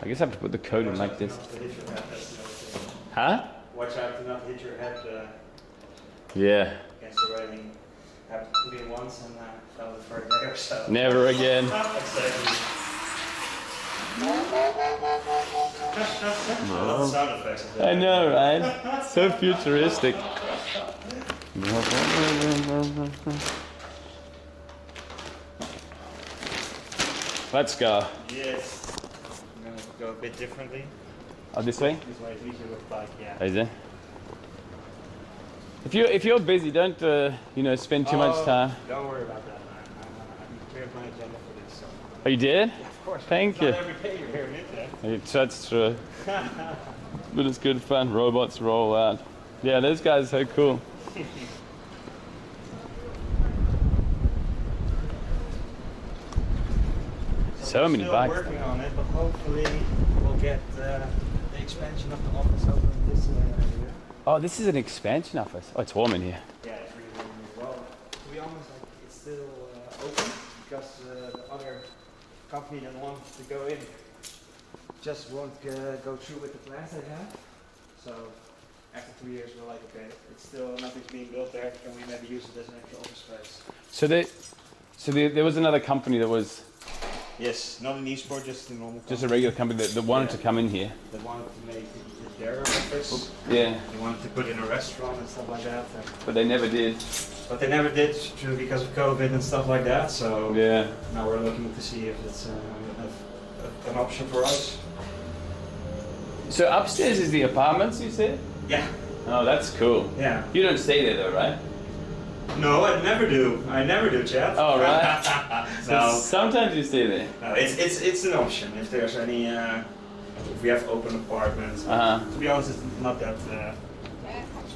Speaker 3: I guess I have to put the code in like this. Huh?
Speaker 13: Watch out to not hit your head
Speaker 3: Yeah.
Speaker 13: against the railing. Have to put in once and fell the first day or so.
Speaker 3: Never again.
Speaker 13: Exactly.
Speaker 3: No.
Speaker 13: Sound effects of that.
Speaker 3: I know, right? So futuristic. Let's go.
Speaker 13: Yes. I'm gonna go a bit differently.
Speaker 3: Oh, this way?
Speaker 13: This way is easier with bike, yeah.
Speaker 3: Is it? If you're busy, don't spend too much time.
Speaker 13: Don't worry about that. I cleared my agenda for this. So.
Speaker 3: Oh, you did?
Speaker 13: Yeah, of course.
Speaker 3: Thank you.
Speaker 13: Not every day you're here in Utrecht.
Speaker 3: That's true. But it's good fun. Robots roll out. Yeah, those guys are so cool. So many
Speaker 13: still
Speaker 3: bikes.
Speaker 13: Working on it, but hopefully we'll get the expansion of the office over in this area.
Speaker 3: Oh, this is an expansion office. Oh, it's warm in here.
Speaker 13: Yeah, it's really warm as well. To be honest, it's still open because the other company that wants to go in just won't go through with the plans they have. So after 2 years, we're like, okay, it's still nothing's being built there. Can we maybe use it as an extra office space?
Speaker 3: So there was another company that was.
Speaker 13: Yes, not an e-sport, just a normal company.
Speaker 3: Just a regular company that wanted to come in here.
Speaker 13: They wanted to make it their office.
Speaker 3: Yeah.
Speaker 13: They wanted to put in a restaurant and stuff like that.
Speaker 3: But they never did.
Speaker 13: But they never did, because of COVID and stuff like that. So
Speaker 3: yeah.
Speaker 13: Now we're looking to see if it's an option for us.
Speaker 3: So upstairs is the apartments, you said?
Speaker 13: Yeah.
Speaker 3: Oh, that's cool.
Speaker 13: Yeah.
Speaker 3: You don't stay there though, right?
Speaker 13: No, I never do. I never do, Chad.
Speaker 3: Oh, right.
Speaker 13: No.
Speaker 3: Sometimes you stay there.
Speaker 13: No, it's an option if there's any. If we have open apartments. To be honest, it's not that.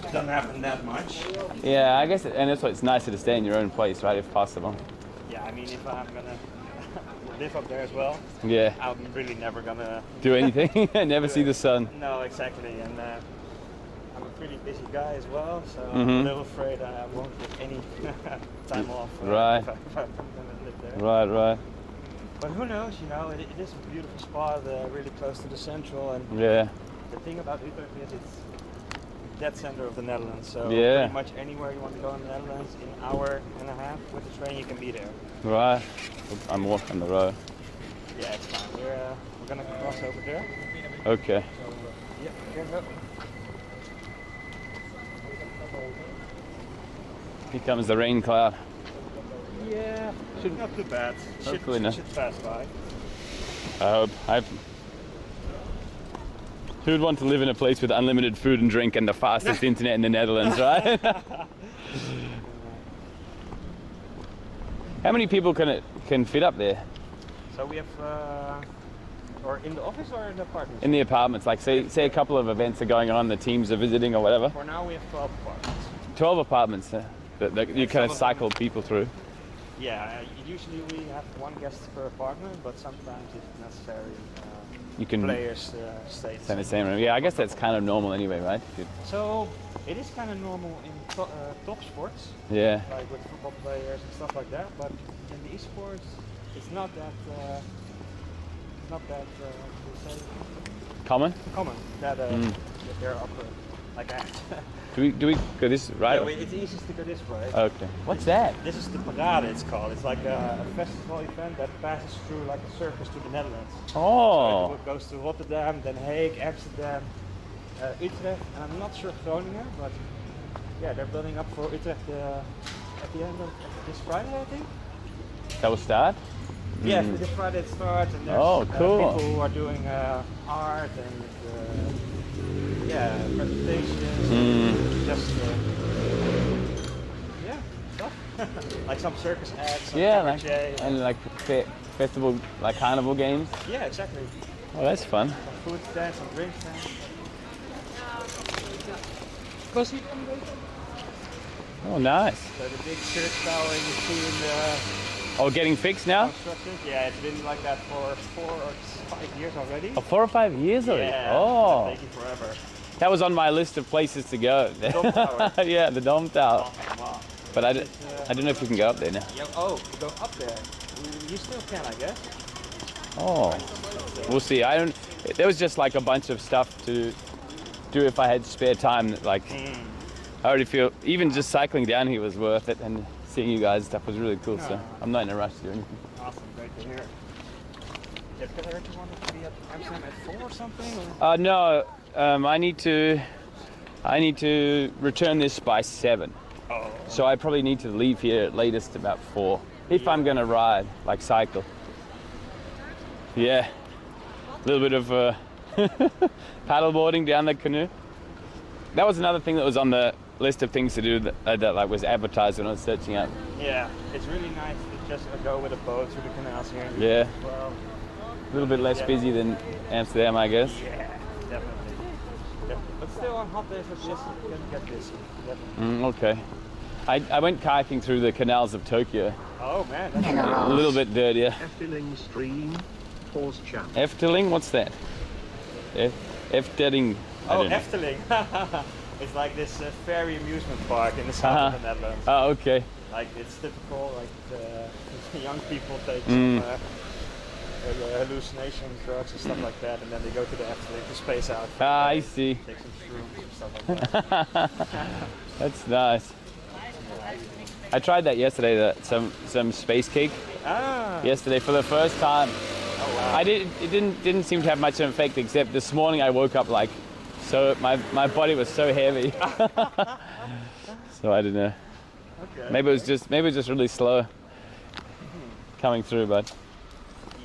Speaker 13: Doesn't happen that much.
Speaker 3: Yeah, I guess, and that's why it's nicer to stay in your own place, right, if possible.
Speaker 13: Yeah, I mean, if I'm gonna live up there as well.
Speaker 3: Yeah.
Speaker 13: I'm really never gonna
Speaker 3: do anything. Never see the sun.
Speaker 13: No, exactly, and. I'm a pretty busy guy as well, so
Speaker 3: Mm-hmm.
Speaker 13: I'm a little afraid I won't get any time off
Speaker 3: right.
Speaker 13: if I'm going to live there.
Speaker 3: Right.
Speaker 13: But who knows, it is a beautiful spot, really close to the central, and
Speaker 3: yeah.
Speaker 13: The thing about Utrecht is it's dead center of the Netherlands, so
Speaker 3: yeah.
Speaker 13: Pretty much anywhere you want to go in the Netherlands, in an hour and a half with the train you can be there.
Speaker 3: Right. I'm walking the road.
Speaker 13: Yeah, it's fine. We're going to cross over there.
Speaker 3: Okay.
Speaker 13: So, yeah, here we go.
Speaker 3: Here comes the rain cloud.
Speaker 13: Yeah, not too bad.
Speaker 3: Hopefully not.
Speaker 13: Should pass by.
Speaker 3: I hope. Who would want to live in a place with unlimited food and drink and the fastest internet in the Netherlands, right? How many people can fit up there?
Speaker 13: So we have, or in the office or in the apartments?
Speaker 3: In the apartments, like say a couple of events are going on, the teams are visiting or whatever.
Speaker 13: For now we have 12 apartments.
Speaker 3: 12 apartments that you kind of cycle people through.
Speaker 13: Yeah, usually we have one guest per apartment, but sometimes if necessary,
Speaker 3: you can
Speaker 13: players stay
Speaker 3: in the same room. Yeah, I guess that's kind of normal anyway, right?
Speaker 13: So it is kind of normal in top sports.
Speaker 3: Yeah.
Speaker 13: Like with football players and stuff like that, but in the esports, it's not that.
Speaker 3: Common
Speaker 13: that they're up like that.
Speaker 3: Do we go this right?
Speaker 13: Yeah, it's easiest to go this way.
Speaker 3: Okay. What's that?
Speaker 13: This is the Parade, it's called. It's like a festival event that passes through like a circus to the Netherlands.
Speaker 3: Oh.
Speaker 13: So it goes to Rotterdam, Den Haag, Amsterdam, Utrecht, and I'm not sure Groningen, but yeah, they're building up for Utrecht at the end of this Friday, I think.
Speaker 3: That will start?
Speaker 13: Yeah, this Friday it starts, and there's
Speaker 3: cool.
Speaker 13: people who are doing art and presentations, just stuff. Like some circus acts, some
Speaker 3: and like festival, like carnival games.
Speaker 13: Yeah, exactly.
Speaker 3: Oh, that's fun.
Speaker 13: Some food stands, some drink stands.
Speaker 3: Oh, nice.
Speaker 13: So the big church tower you see in the...
Speaker 3: Oh, getting fixed now?
Speaker 13: Yeah, it's been like that for 4 or 5 years already.
Speaker 3: Oh, 4 or 5 years already?
Speaker 13: Yeah,
Speaker 3: oh.
Speaker 13: it's taking forever.
Speaker 3: That was on my list of places to go.
Speaker 13: The Dom Tower.
Speaker 3: Yeah, the Dom Tower.
Speaker 13: Wow.
Speaker 3: But I don't know if you can go up there now.
Speaker 13: Yeah, to go up there. You still can, I guess.
Speaker 3: Oh, we'll see. There was just like a bunch of stuff to do if I had spare time. Like, I already feel even just cycling down here was worth it, and seeing you guys and stuff was really cool. So I'm not in a rush to do anything.
Speaker 13: Awesome, great to hear. Yeah, because I heard you wanted to be at Amsterdam at 4 or something.
Speaker 3: No, I need to return this by 7.
Speaker 13: Oh.
Speaker 3: So I probably need to leave here at latest about 4 if I'm gonna ride, like cycle. Yeah, a little bit of paddleboarding down the canoe. That was another thing that was on the list of things to do that like was advertised when I was searching up.
Speaker 13: Yeah, it's really nice to just go with a boat through the canals here.
Speaker 3: Yeah.
Speaker 13: Well,
Speaker 3: A little bit less busy than Amsterdam, I guess.
Speaker 13: yeah, definitely. But still on hot days, it's just gonna get busy.
Speaker 3: Okay. I went kayaking through the canals of Tokyo.
Speaker 13: Oh man, that's
Speaker 3: a little bit dirtier.
Speaker 5: Efteling stream. Pause chat.
Speaker 3: Efteling? What's that? Efteling.
Speaker 13: Oh, Efteling. It's like this ferry amusement park in the south of the Netherlands.
Speaker 3: Oh, okay.
Speaker 13: Like it's typical, like the young people take some hallucinations, drugs and stuff like that, and then they go to the Efteling to space out.
Speaker 3: Ah, I see.
Speaker 13: Take some shrooms and stuff like that.
Speaker 3: That's nice. I tried that yesterday. Some space cake.
Speaker 13: Ah.
Speaker 3: Yesterday for the first time.
Speaker 13: Oh wow.
Speaker 3: It didn't seem to have much of an effect, except this morning I woke up like so my body was so heavy. So I don't know.
Speaker 13: Okay.
Speaker 3: Maybe it was just really slow coming through, but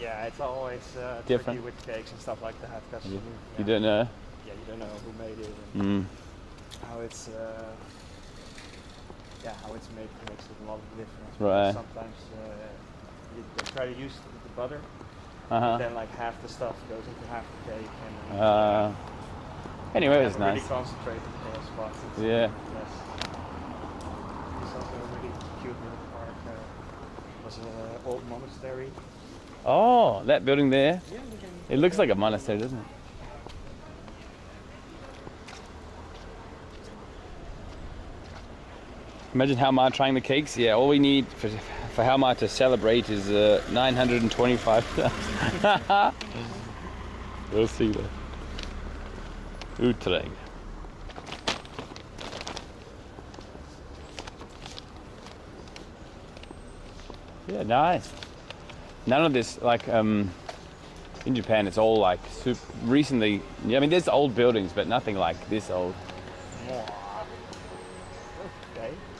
Speaker 13: yeah, it's always
Speaker 3: different
Speaker 13: tricky with cakes and stuff like that. Cause
Speaker 3: you don't know.
Speaker 13: Yeah, you don't know who made it and how it's how it's made makes a lot of difference.
Speaker 3: Right.
Speaker 13: Sometimes they try to use the butter,
Speaker 3: Uh-huh.
Speaker 13: and then like half the stuff goes into half the cake. And
Speaker 3: anyway, it was nice.
Speaker 13: Really concentrated spots.
Speaker 3: Yeah.
Speaker 13: Yes. Something really cute little park. Was an old monastery.
Speaker 3: Oh, that building there. It looks like a monastery, doesn't it? Imagine Halmar trying the cakes. Yeah, all we need for Halmar to celebrate is 925,000. We'll see that. Utrecht. Yeah, nice. None of this, like, in Japan, it's all like super recently. Yeah, I mean, there's old buildings, but nothing like this old.
Speaker 13: Okay.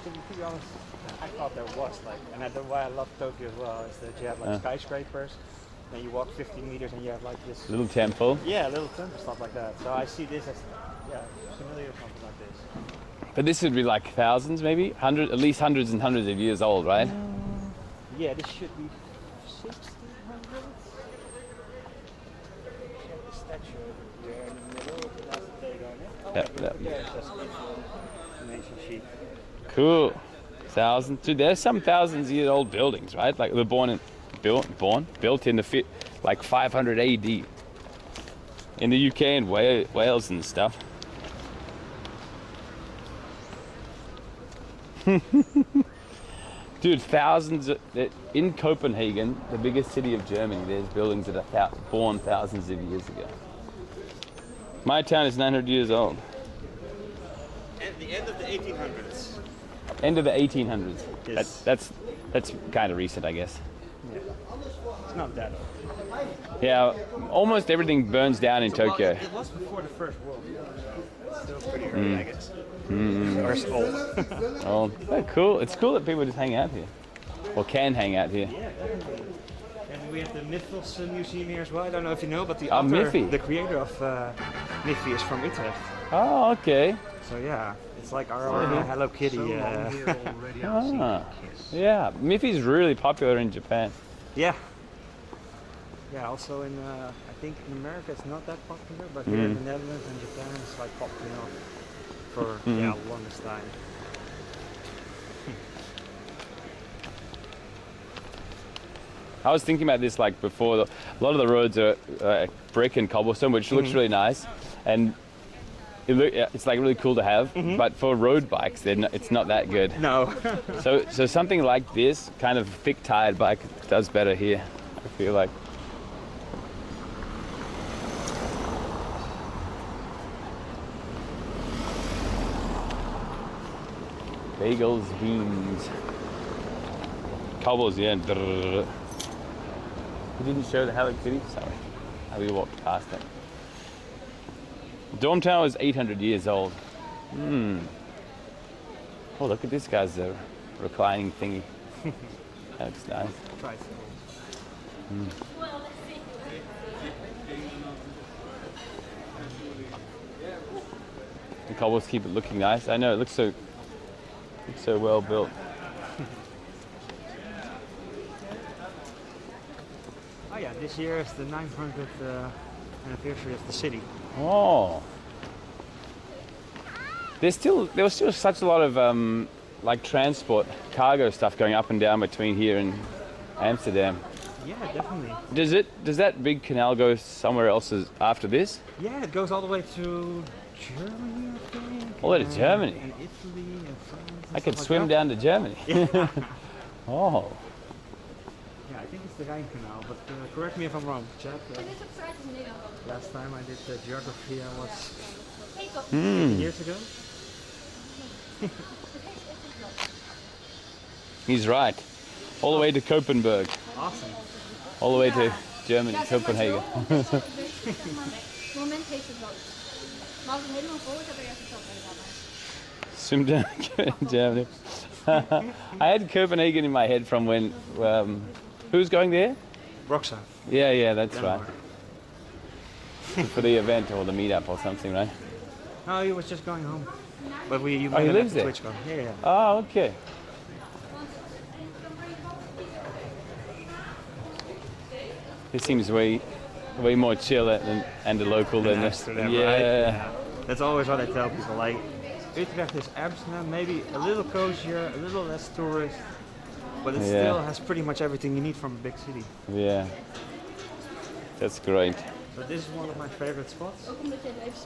Speaker 13: To be honest, I thought there was like, and that's why I love Tokyo as well, is that you have like skyscrapers, and you walk 50 meters and you have like this
Speaker 3: Little temple.
Speaker 13: Yeah, little temple, stuff like that. So I see this as familiar, something like this.
Speaker 3: But this would be like thousands, maybe at least hundreds and hundreds of years old, right?
Speaker 13: Yeah, this should be 1600s. The statue over here in the middle, that's the Dagon.
Speaker 3: Yeah.
Speaker 13: Just an ancient sheep.
Speaker 3: Cool. Thousands. Dude, there's some thousands year old buildings, right? Like they're built in the like 500 AD in the UK and Wales and stuff. Dude, thousands in Copenhagen, the biggest city of Germany. There's buildings that are born thousands of years ago. My town is 900 years old.
Speaker 13: At the end of the 1800s.
Speaker 3: End of the 1800s.
Speaker 13: Yes.
Speaker 3: That's kind of recent, I guess.
Speaker 13: Yeah. It's not that old.
Speaker 3: Yeah, almost everything burns down in Tokyo.
Speaker 13: It was before the First World War, so it's still pretty early, I guess. Or it's old.
Speaker 3: Oh, cool. It's cool that people just hang out here. Or can hang out here.
Speaker 13: Yeah, definitely. And we have the Mythos Museum here as well. I don't know if you know, but the
Speaker 3: Miffy.
Speaker 13: the creator of Miffy is from Utrecht.
Speaker 3: Oh, okay.
Speaker 13: So yeah, it's like our own Hello Kitty.
Speaker 3: Yeah, Miffy's really popular in Japan.
Speaker 13: Yeah. Yeah, also in, I think in America it's not that popular, but here in the Netherlands and Japan it's like popular for the longest time.
Speaker 3: I was thinking about this like before. A lot of the roads are brick and cobblestone, which looks really nice, and it's like really cool to have. But for road bikes, it's not that good.
Speaker 13: No.
Speaker 3: so something like this, kind of thick tire bike, does better here. I feel like. Bagels, beans, cobbles, yeah. You didn't show the Hello Kitty? Sorry. We walked past it. Dome Tower is 800 years old. Oh, look at this guy's reclining thingy. That looks nice. The cobbles keep it looking nice. I know it looks so well built.
Speaker 12: Oh yeah, this year is the 900th anniversary of the city.
Speaker 3: Oh. There was still such a lot of like transport, cargo stuff going up and down between here and Amsterdam.
Speaker 12: Yeah, definitely.
Speaker 3: Does that big canal go somewhere else after this?
Speaker 12: Yeah, it goes all the way to Germany, I think.
Speaker 3: All the way to Germany?
Speaker 12: And Italy and France.
Speaker 3: I could swim down to Germany. Oh.
Speaker 12: Yeah, I think it's the Rhine Canal, but correct me if I'm wrong, Chad. Last time I did geography, I was 8 years ago.
Speaker 3: He's right. All the way to Copenhagen.
Speaker 12: Awesome.
Speaker 3: All the way to Germany, Copenhagen. Swim down Germany. I had Copenhagen in my head from when. Who's going there?
Speaker 12: Roxanne.
Speaker 3: Yeah, that's
Speaker 12: Denmark.
Speaker 3: right. For the event or the meetup or something, right?
Speaker 12: No, he was just going home. But you
Speaker 3: he lives there?
Speaker 12: Yeah.
Speaker 3: Oh, okay. This seems way more chill and the local than
Speaker 12: Amsterdam,
Speaker 3: yeah.
Speaker 12: right? Yeah. That's always what I tell people. Like, Utrecht is Amsterdam, maybe a little cozier, a little less tourist, but it still has pretty much everything you need from a big city.
Speaker 3: Yeah. That's great.
Speaker 12: So this is one of my favorite spots.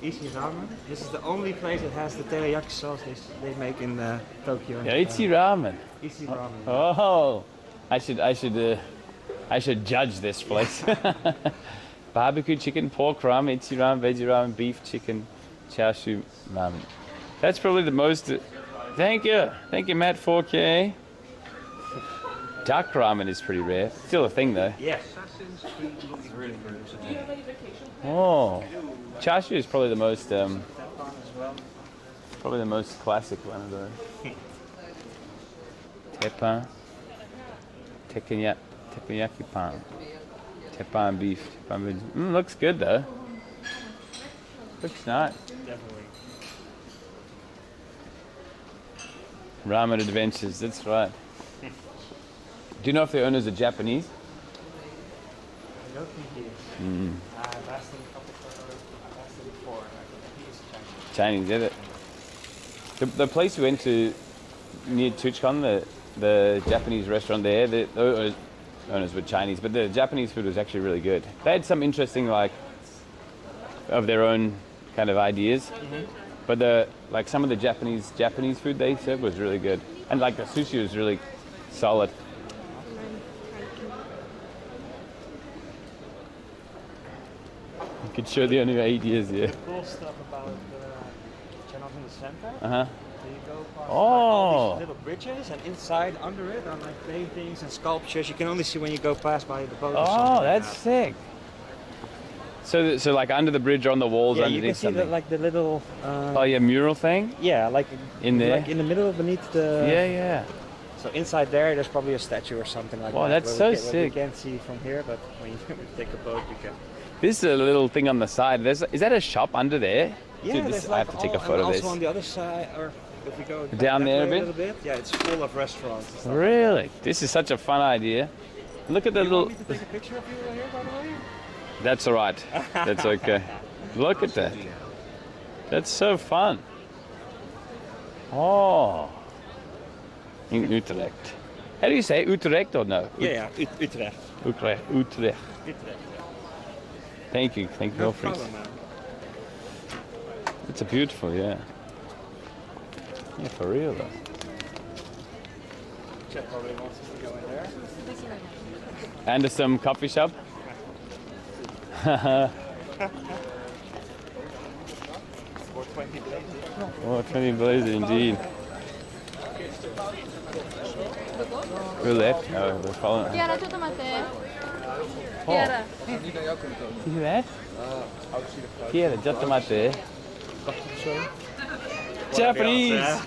Speaker 12: Easy Ramen. This is the only place that has the teriyaki sauce they make in Tokyo.
Speaker 3: Yeah, Ichi Ramen.
Speaker 12: Ichi Ramen.
Speaker 3: Oh, I should judge this place. Barbecue chicken, pork ramen, Ichi Ramen, veggie ramen, beef, chicken, chashu ramen. That's probably the most. Thank you, Matt. 4K. Duck ramen is pretty rare. Still a thing though.
Speaker 12: Yes. It's really good.
Speaker 3: Oh, chashu is probably the most. Probably the most classic one of those. Teppan, teppanyaki pan, teppan beef, teppan veg. Looks good though. Looks nice.
Speaker 12: Definitely.
Speaker 3: Ramen Adventures, that's right. Do you know if the owners are Japanese?
Speaker 12: I don't think he is. I've asked him a couple of asked him before. I think he's Chinese.
Speaker 3: Chinese, is it? The place we went to near TwitchCon, the Japanese restaurant there, the owners were Chinese, but the Japanese food was actually really good. They had some interesting, like, of their own kind of ideas, but some of the Japanese food they served was really good, and like the sushi was really solid. You could show the only ideas, yeah.
Speaker 12: The cool stuff about Channel in the center.
Speaker 3: Uh-huh.
Speaker 12: So you go past all these little bridges, and inside, under it, are like paintings and sculptures. You can only see when you go past by the boat.
Speaker 3: Oh, that's sick. So like under the bridge or on the walls underneath
Speaker 12: you can see
Speaker 3: something.
Speaker 12: like the little.
Speaker 3: Mural thing.
Speaker 12: Yeah, like
Speaker 3: in there.
Speaker 12: Like in the middle, beneath the.
Speaker 3: Yeah.
Speaker 12: So inside there's probably a statue or something like that.
Speaker 3: Wow, that's so sick.
Speaker 12: You can't see from here, but when you take a boat, you can.
Speaker 3: This is a little thing on the side. Is that a shop under there?
Speaker 12: Yeah,
Speaker 3: Dude, I have to take a photo of this.
Speaker 12: Also on the other side, or if we go
Speaker 3: down there a
Speaker 12: little bit, yeah, it's full of restaurants.
Speaker 3: Really? This is such a fun idea. Look at the little.
Speaker 12: Want me to take a picture of you here, by the way?
Speaker 3: That's all right. That's okay. Look at that. That's so fun. Oh. In Utrecht. How do you say Utrecht or no?
Speaker 12: Yeah, Utrecht.
Speaker 3: Utrecht. Thank you,
Speaker 12: No problem, man.
Speaker 3: It's a beautiful, yeah. Yeah, for real though.
Speaker 12: Chad probably wants us to go in there.
Speaker 3: And some coffee shop.
Speaker 12: 420 blazes.
Speaker 3: 420 blazes indeed. We're left. No, we're following.
Speaker 20: Chiara, tutto Matteo.
Speaker 3: Oh.
Speaker 20: Chiara.
Speaker 3: See that? Chiara, giotto Matteo. Japanese.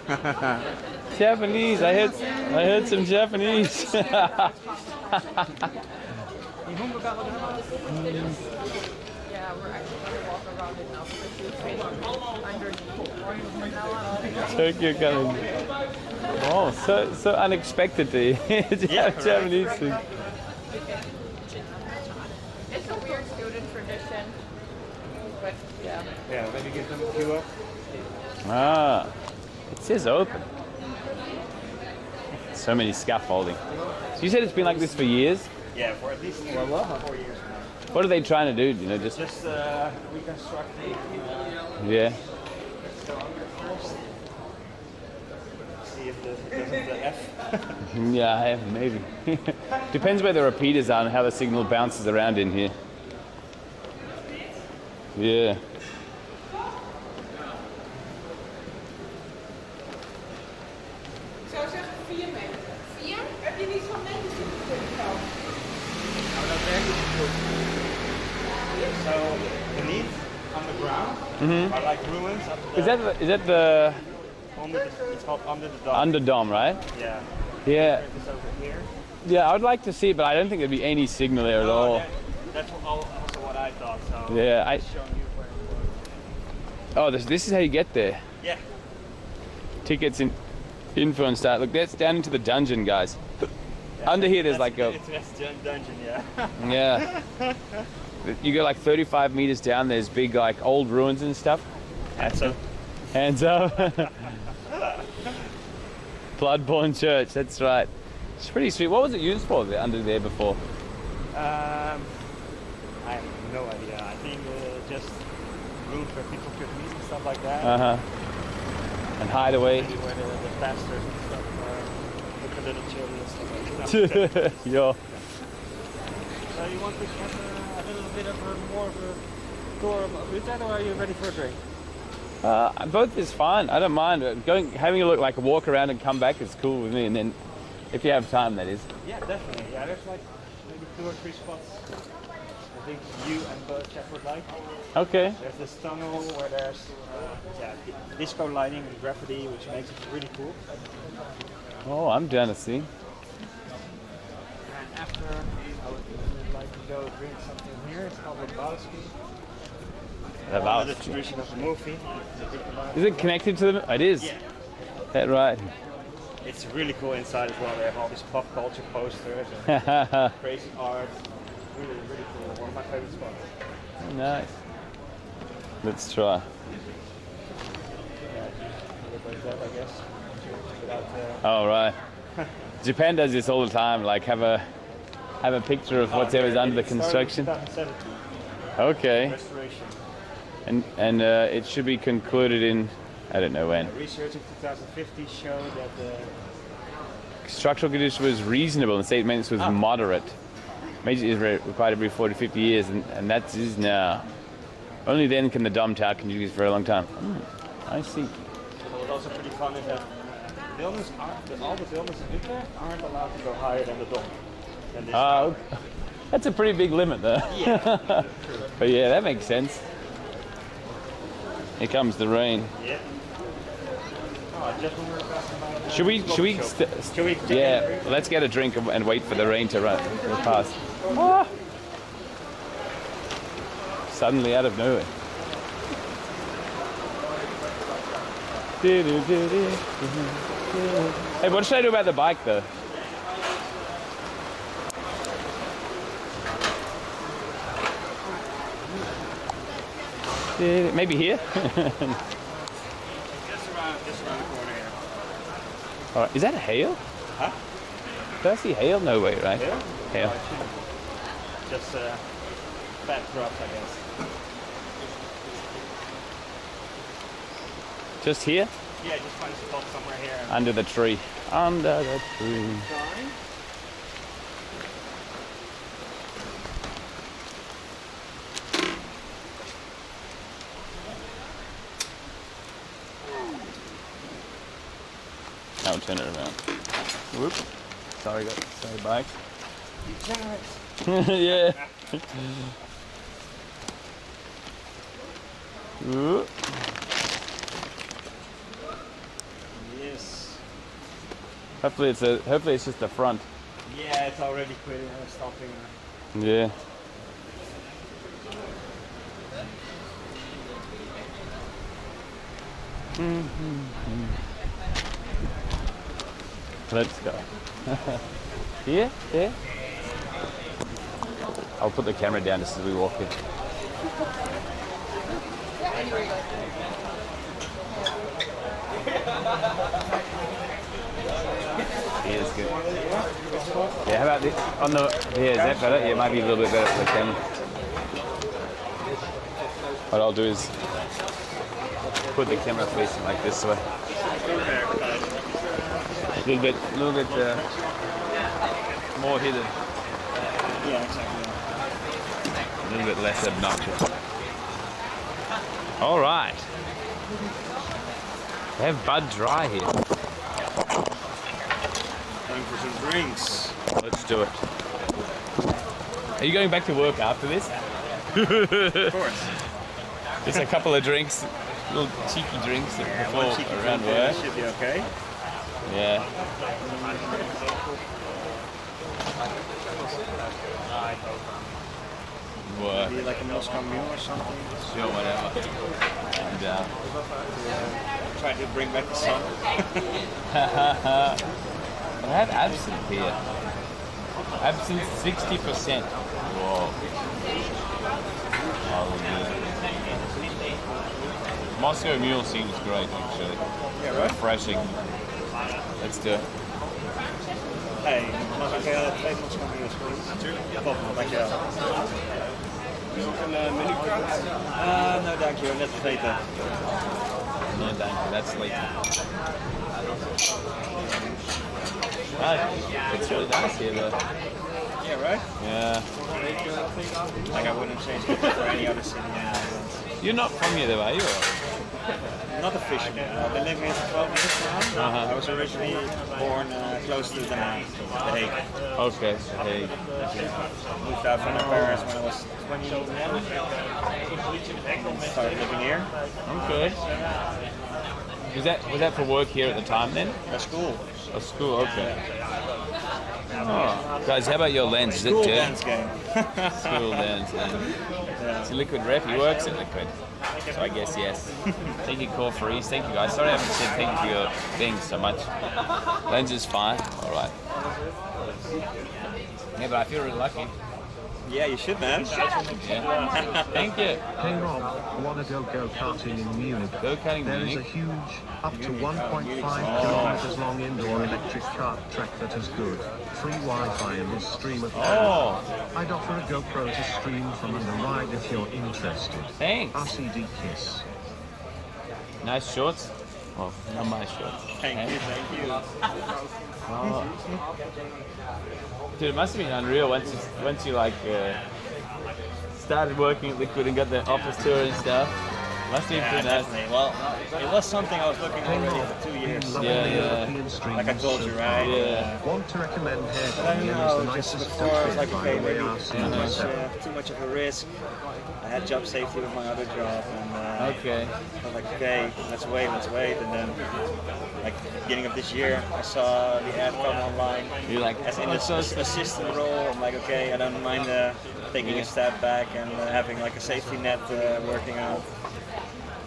Speaker 3: Japanese. I heard some Japanese.
Speaker 20: Yeah, we're actually going to walk around it now because you're facing underneath.
Speaker 3: Tokyo coming. Oh, so unexpectedly. Japanese thing.
Speaker 20: It's a weird student tradition, but yeah.
Speaker 12: Yeah, maybe give them a queue up.
Speaker 3: Ah, it says open. So many scaffolding. So you said it's been like this for years?
Speaker 12: Yeah, for at least 4 years now.
Speaker 3: What are they trying to do? You know, just
Speaker 12: reconstructing.
Speaker 3: Yeah.
Speaker 12: Let's go under first. See if it doesn't F.
Speaker 3: Yeah, maybe. Depends where the repeaters are and how the signal bounces around in here. Yeah.
Speaker 20: Ik zou zeggen 4 meter. 4? Heb je niet zo'n netjes in de telefoon?
Speaker 12: Nou, dat werkt niet goed. So, beneath, on the ground, are like ruins of the...
Speaker 3: Is that the...
Speaker 12: It's called Under the Dome.
Speaker 3: Under Dome, right?
Speaker 12: Yeah.
Speaker 3: Yeah.
Speaker 12: It's over here.
Speaker 3: Yeah, I would like to see it, but I don't think there'd be any signal there at all.
Speaker 12: That's also what I thought, so...
Speaker 3: Yeah,
Speaker 12: I'm showing you where it was.
Speaker 3: Oh, this is how you get there.
Speaker 12: Yeah.
Speaker 3: Tickets in info and start. Look, that's down into the dungeon, guys.
Speaker 12: Yeah,
Speaker 3: Under here, there's like a...
Speaker 12: It's dungeon, yeah.
Speaker 3: Yeah. You go like 35 meters down, there's big like old ruins and stuff.
Speaker 12: Hands up.
Speaker 3: Hands up. Bloodborne Church, that's right. It's pretty sweet. What was it used for under there before?
Speaker 12: I have no idea. I think just rooms where people could meet and stuff like that.
Speaker 3: Uh-huh. And hide away.
Speaker 12: Maybe where the pastors and stuff with the little children and stuff like that.
Speaker 3: Yo.
Speaker 12: So you want to have a little bit of more of a tour of Utrecht, or are you ready for a drink?
Speaker 3: Both is fine. I don't mind. Having a look, like a walk around and come back is cool with me. And then, if you have time, that is.
Speaker 12: Yeah, definitely. Yeah, there's like maybe 2 or 3 spots. I think you and Jeff would like.
Speaker 3: Okay.
Speaker 12: There's this tunnel where there's disco lighting and graffiti, which makes it really cool.
Speaker 3: Oh, I'm down to see.
Speaker 12: And after, I would like to go drink something here. It's called Lebowski.
Speaker 3: Lebowski.
Speaker 12: The tradition of the movie.
Speaker 3: Is it connected to them? It is.
Speaker 12: Yeah.
Speaker 3: That right.
Speaker 12: It's really cool inside as well. They have all these pop culture posters and crazy art. Really, really cool. One of my favorite spots.
Speaker 3: Nice. Let's try.
Speaker 12: Like that, I guess.
Speaker 3: Oh right. Japan does this all the time. Like have a picture of whatever's under the construction. Okay.
Speaker 12: Restoration.
Speaker 3: And it should be concluded in I don't know when.
Speaker 12: Research in 2050 showed that the
Speaker 3: structural condition was reasonable and state maintenance was moderate. Major is required every 40 to 50 years, and that is now. Only then can the dome tower continue for a long time. I see.
Speaker 12: What was also pretty fun is that all the buildings in Utrecht aren't allowed to go higher than the dome.
Speaker 3: That's a pretty big limit, though.
Speaker 12: Yeah.
Speaker 3: But yeah, that makes sense. Here comes the rain.
Speaker 12: Yeah. Oh, just when we were passing by.
Speaker 3: Should we? Yeah. Let's get a drink and wait for the rain to pass. Ah. Suddenly out of nowhere. Hey, what should I do about the bike though? Maybe here?
Speaker 12: Just around the corner here.
Speaker 3: All right. Is that a hail?
Speaker 12: Huh?
Speaker 3: Did I see hail? No way, right?
Speaker 12: Hail?
Speaker 3: Hail.
Speaker 12: Just bad drops, I guess.
Speaker 3: Just here?
Speaker 12: Yeah, just find a spot somewhere here.
Speaker 3: Under the tree. Under the tree. I'll turn it around. Whoop. Sorry, bike. Yeah. Whoop.
Speaker 12: Yes.
Speaker 3: Hopefully it's just the front.
Speaker 12: Yeah, it's already quitting and stopping.
Speaker 3: Yeah. Let's go. Here? There? I'll put the camera down just as we walk in. Yeah, it's good. Yeah, how about this? On the, yeah, is that better? Yeah, it might be a little bit better for the camera. What I'll do is put the camera facing like this way. A little bit more hidden.
Speaker 12: Yeah, exactly.
Speaker 3: A little bit less obnoxious. All right. They have Bud Dry here.
Speaker 12: Time for some drinks.
Speaker 3: Let's do it. Are you going back to work after this?
Speaker 12: Of course.
Speaker 3: Just a couple of drinks, little cheeky drinks before around work.
Speaker 12: Should be okay.
Speaker 3: Yeah. Work.
Speaker 12: Maybe like a Moscow Mule or something.
Speaker 3: Sure, whatever. And
Speaker 12: try to bring back the sun.
Speaker 3: I have absinthe here. Absinthe 60%. Whoa. Oh, good. Moscow Mule seems great, actually.
Speaker 12: Yeah, right?
Speaker 3: Refreshing. Let's do it.
Speaker 12: Hey, mag ik 2 Moscow Mules, please? Natuurlijk. Top, dankjewel. Nog een menu? No, dankjewel. Net vergeten.
Speaker 3: No, thank you. That's late. It's really nice here, though.
Speaker 12: Yeah, right?
Speaker 3: Yeah.
Speaker 12: Like I wouldn't change it for any other city in the Netherlands.
Speaker 3: You're not from here, though, are you?
Speaker 12: Not officially. I've been living here for 12 years now. I was originally born close to The Hague.
Speaker 3: Okay, so hey.
Speaker 12: Moved out from my parents when I was 21. Started living here.
Speaker 3: Okay. Was that for work here at the time then?
Speaker 12: At school.
Speaker 3: Oh, school, okay. Oh. Guys, how about your lens? Is it
Speaker 12: School
Speaker 3: dirty?
Speaker 12: lens game.
Speaker 3: School lens. Yeah. It's a Liquid Rep. He works at Liquid. So I guess yes. Thank you, Call for Ease. Thank you, guys. Sorry I haven't said thank you for your things so much. Lens is fine. All right. Yeah, but I feel really lucky.
Speaker 12: Yeah, you should, man.
Speaker 3: Yeah. Thank you.
Speaker 5: Hey Rob, wanna go go-karting in Munich?
Speaker 3: Go-karting in
Speaker 5: There is
Speaker 3: Munich?
Speaker 5: a huge, up to 1.5 kilometers long indoor electric kart track that is good. Free Wi-Fi and will stream of
Speaker 3: Oh.
Speaker 5: I'd offer a GoPro to stream from the ride if you're interested.
Speaker 3: Thanks.
Speaker 5: RCD Kiss.
Speaker 3: Nice shorts. Well, not my shorts.
Speaker 12: Thank you.
Speaker 3: Oh. Dude, it must have been unreal once you like started working at Liquid and got the office tour and stuff. Must have been pretty nice.
Speaker 12: Definitely. Well, it was something I was looking already for 2 years.
Speaker 3: Yeah.
Speaker 12: Like I told you, right?
Speaker 3: Yeah.
Speaker 5: Want to recommend
Speaker 12: But I
Speaker 5: hair
Speaker 12: don't
Speaker 5: is
Speaker 12: know,
Speaker 5: the
Speaker 12: just
Speaker 5: nicest
Speaker 12: before I was like,
Speaker 5: outfit
Speaker 12: okay,
Speaker 5: by the way
Speaker 12: maybe too much of a risk. I had job safety with my other job, and
Speaker 3: Okay.
Speaker 12: I was like, okay, let's wait. And then, like beginning of this year, I saw the ad come online.
Speaker 3: You're like,
Speaker 12: as in this assistant role. I'm like, okay, I don't mind taking a step back and having like a safety net working out.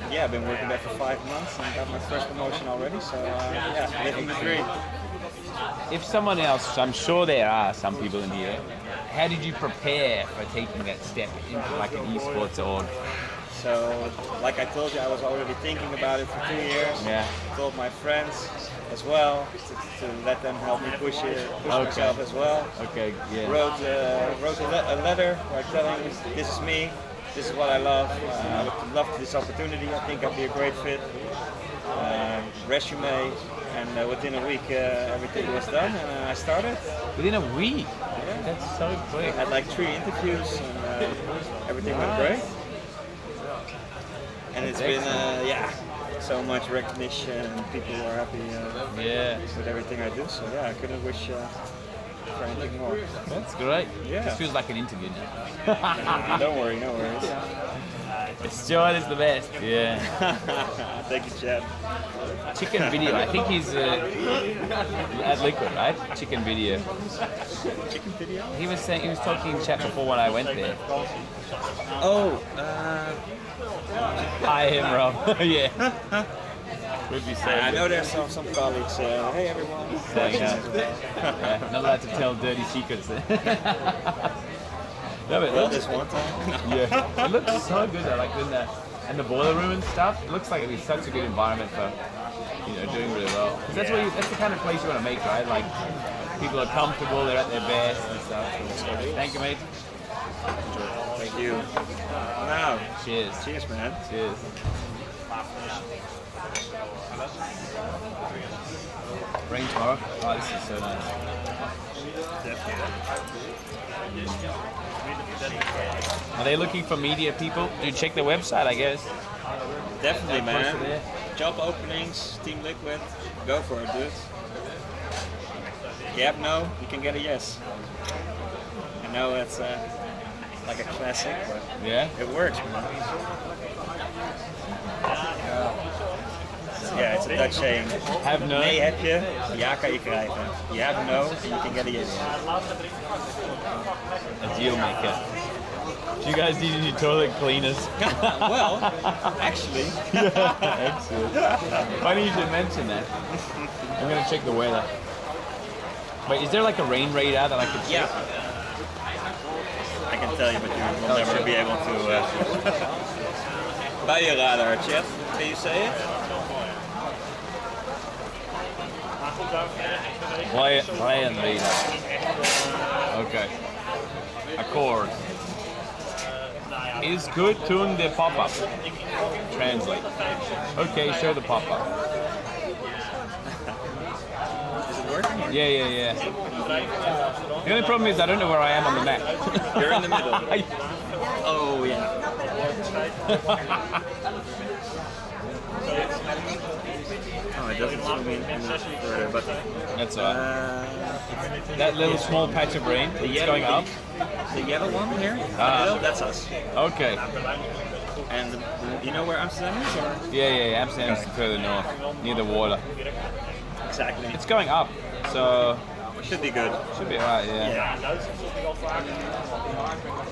Speaker 12: Yeah, I've been working there for 5 months and got my first promotion already. So yeah, living the dream.
Speaker 3: If someone else, I'm sure there are some people in here, how did you prepare for taking that step into like an esports org?
Speaker 12: So, like I told you, I was already thinking about it for 2 years.
Speaker 3: Yeah.
Speaker 12: I told my friends as well to let them help me push myself as well.
Speaker 3: Okay, yeah.
Speaker 12: Wrote a letter like telling this is me, this is what I love. I would love this opportunity. I think I'd be a great fit. Resume, and within a week everything was done, and I started.
Speaker 3: Within a week?
Speaker 12: Yeah.
Speaker 3: That's so quick.
Speaker 12: I had like 3 interviews, and everything went great. And it's been, so much recognition, and people are happy with everything I do. So yeah, I couldn't wish for anything more.
Speaker 3: That's great.
Speaker 12: Yeah.
Speaker 3: This feels like an interview now.
Speaker 12: Don't worry, no worries.
Speaker 3: Stuart is the best. Yeah.
Speaker 12: Thank you, Chad.
Speaker 3: Chicken Video. I think he's at Liquid, right? Chicken Video.
Speaker 12: Chicken Video?
Speaker 3: He was talking in chat before when I went there.
Speaker 12: Oh.
Speaker 3: Hi, him, Rob. Yeah. Would be so
Speaker 12: I
Speaker 3: good.
Speaker 12: know there's some colleagues. Hey everyone.
Speaker 3: Yeah, not allowed to tell dirty secrets. No, but
Speaker 12: Well, this one time.
Speaker 3: yeah, it looks so good. I like in the and the boiler room and stuff. It looks like it'd be such a good environment for doing really well. 'Cause that's what that's the kind of place you want to make, right? Like people are comfortable, they're at their best and stuff. Thank you, mate.
Speaker 12: Thank you. Wow.
Speaker 3: Cheers.
Speaker 12: Cheers, man.
Speaker 3: Cheers. Rain tomorrow. Oh, this is so nice. Are they looking for media people? Do you check their website, I guess?
Speaker 12: Definitely,
Speaker 3: Post it
Speaker 12: man.
Speaker 3: there.
Speaker 12: Job openings, Team Liquid. Go for it, dude. You have no, you can get a yes. I know it's like a classic, but
Speaker 3: yeah,
Speaker 12: it works, man. Yeah, it's a Dutch saying.
Speaker 3: Have no.
Speaker 12: Nee heb je, ja kan je krijgen. You have no, and you can get a yes.
Speaker 3: A deal maker. Do you guys need any toilet cleaners?
Speaker 12: Well, actually.
Speaker 3: Yeah, excellent. Funny you should mention that. I'm gonna check the weather. Wait, is there like a rain radar that I could check?
Speaker 12: Yeah. I can tell you, but you will never be able to. Buienradar, chat. Can you say it?
Speaker 3: Rain radar. Okay. Accord. Is good tune the pop-up. Translate. Okay, show the pop-up.
Speaker 12: Is it working?
Speaker 3: Yeah. The only problem is I don't know where I am on the map.
Speaker 12: You're in the middle. Oh, yeah. Oh, it doesn't zoom in further, but
Speaker 3: that's alright. That little small patch of rain, it's going up.
Speaker 12: The yellow one here, that's us.
Speaker 3: Okay.
Speaker 12: And you know where Amsterdam is? Or?
Speaker 3: Yeah. Amsterdam's further north, near the water.
Speaker 12: Exactly.
Speaker 3: It's going up, so
Speaker 12: should be good.
Speaker 3: Should be alright, yeah.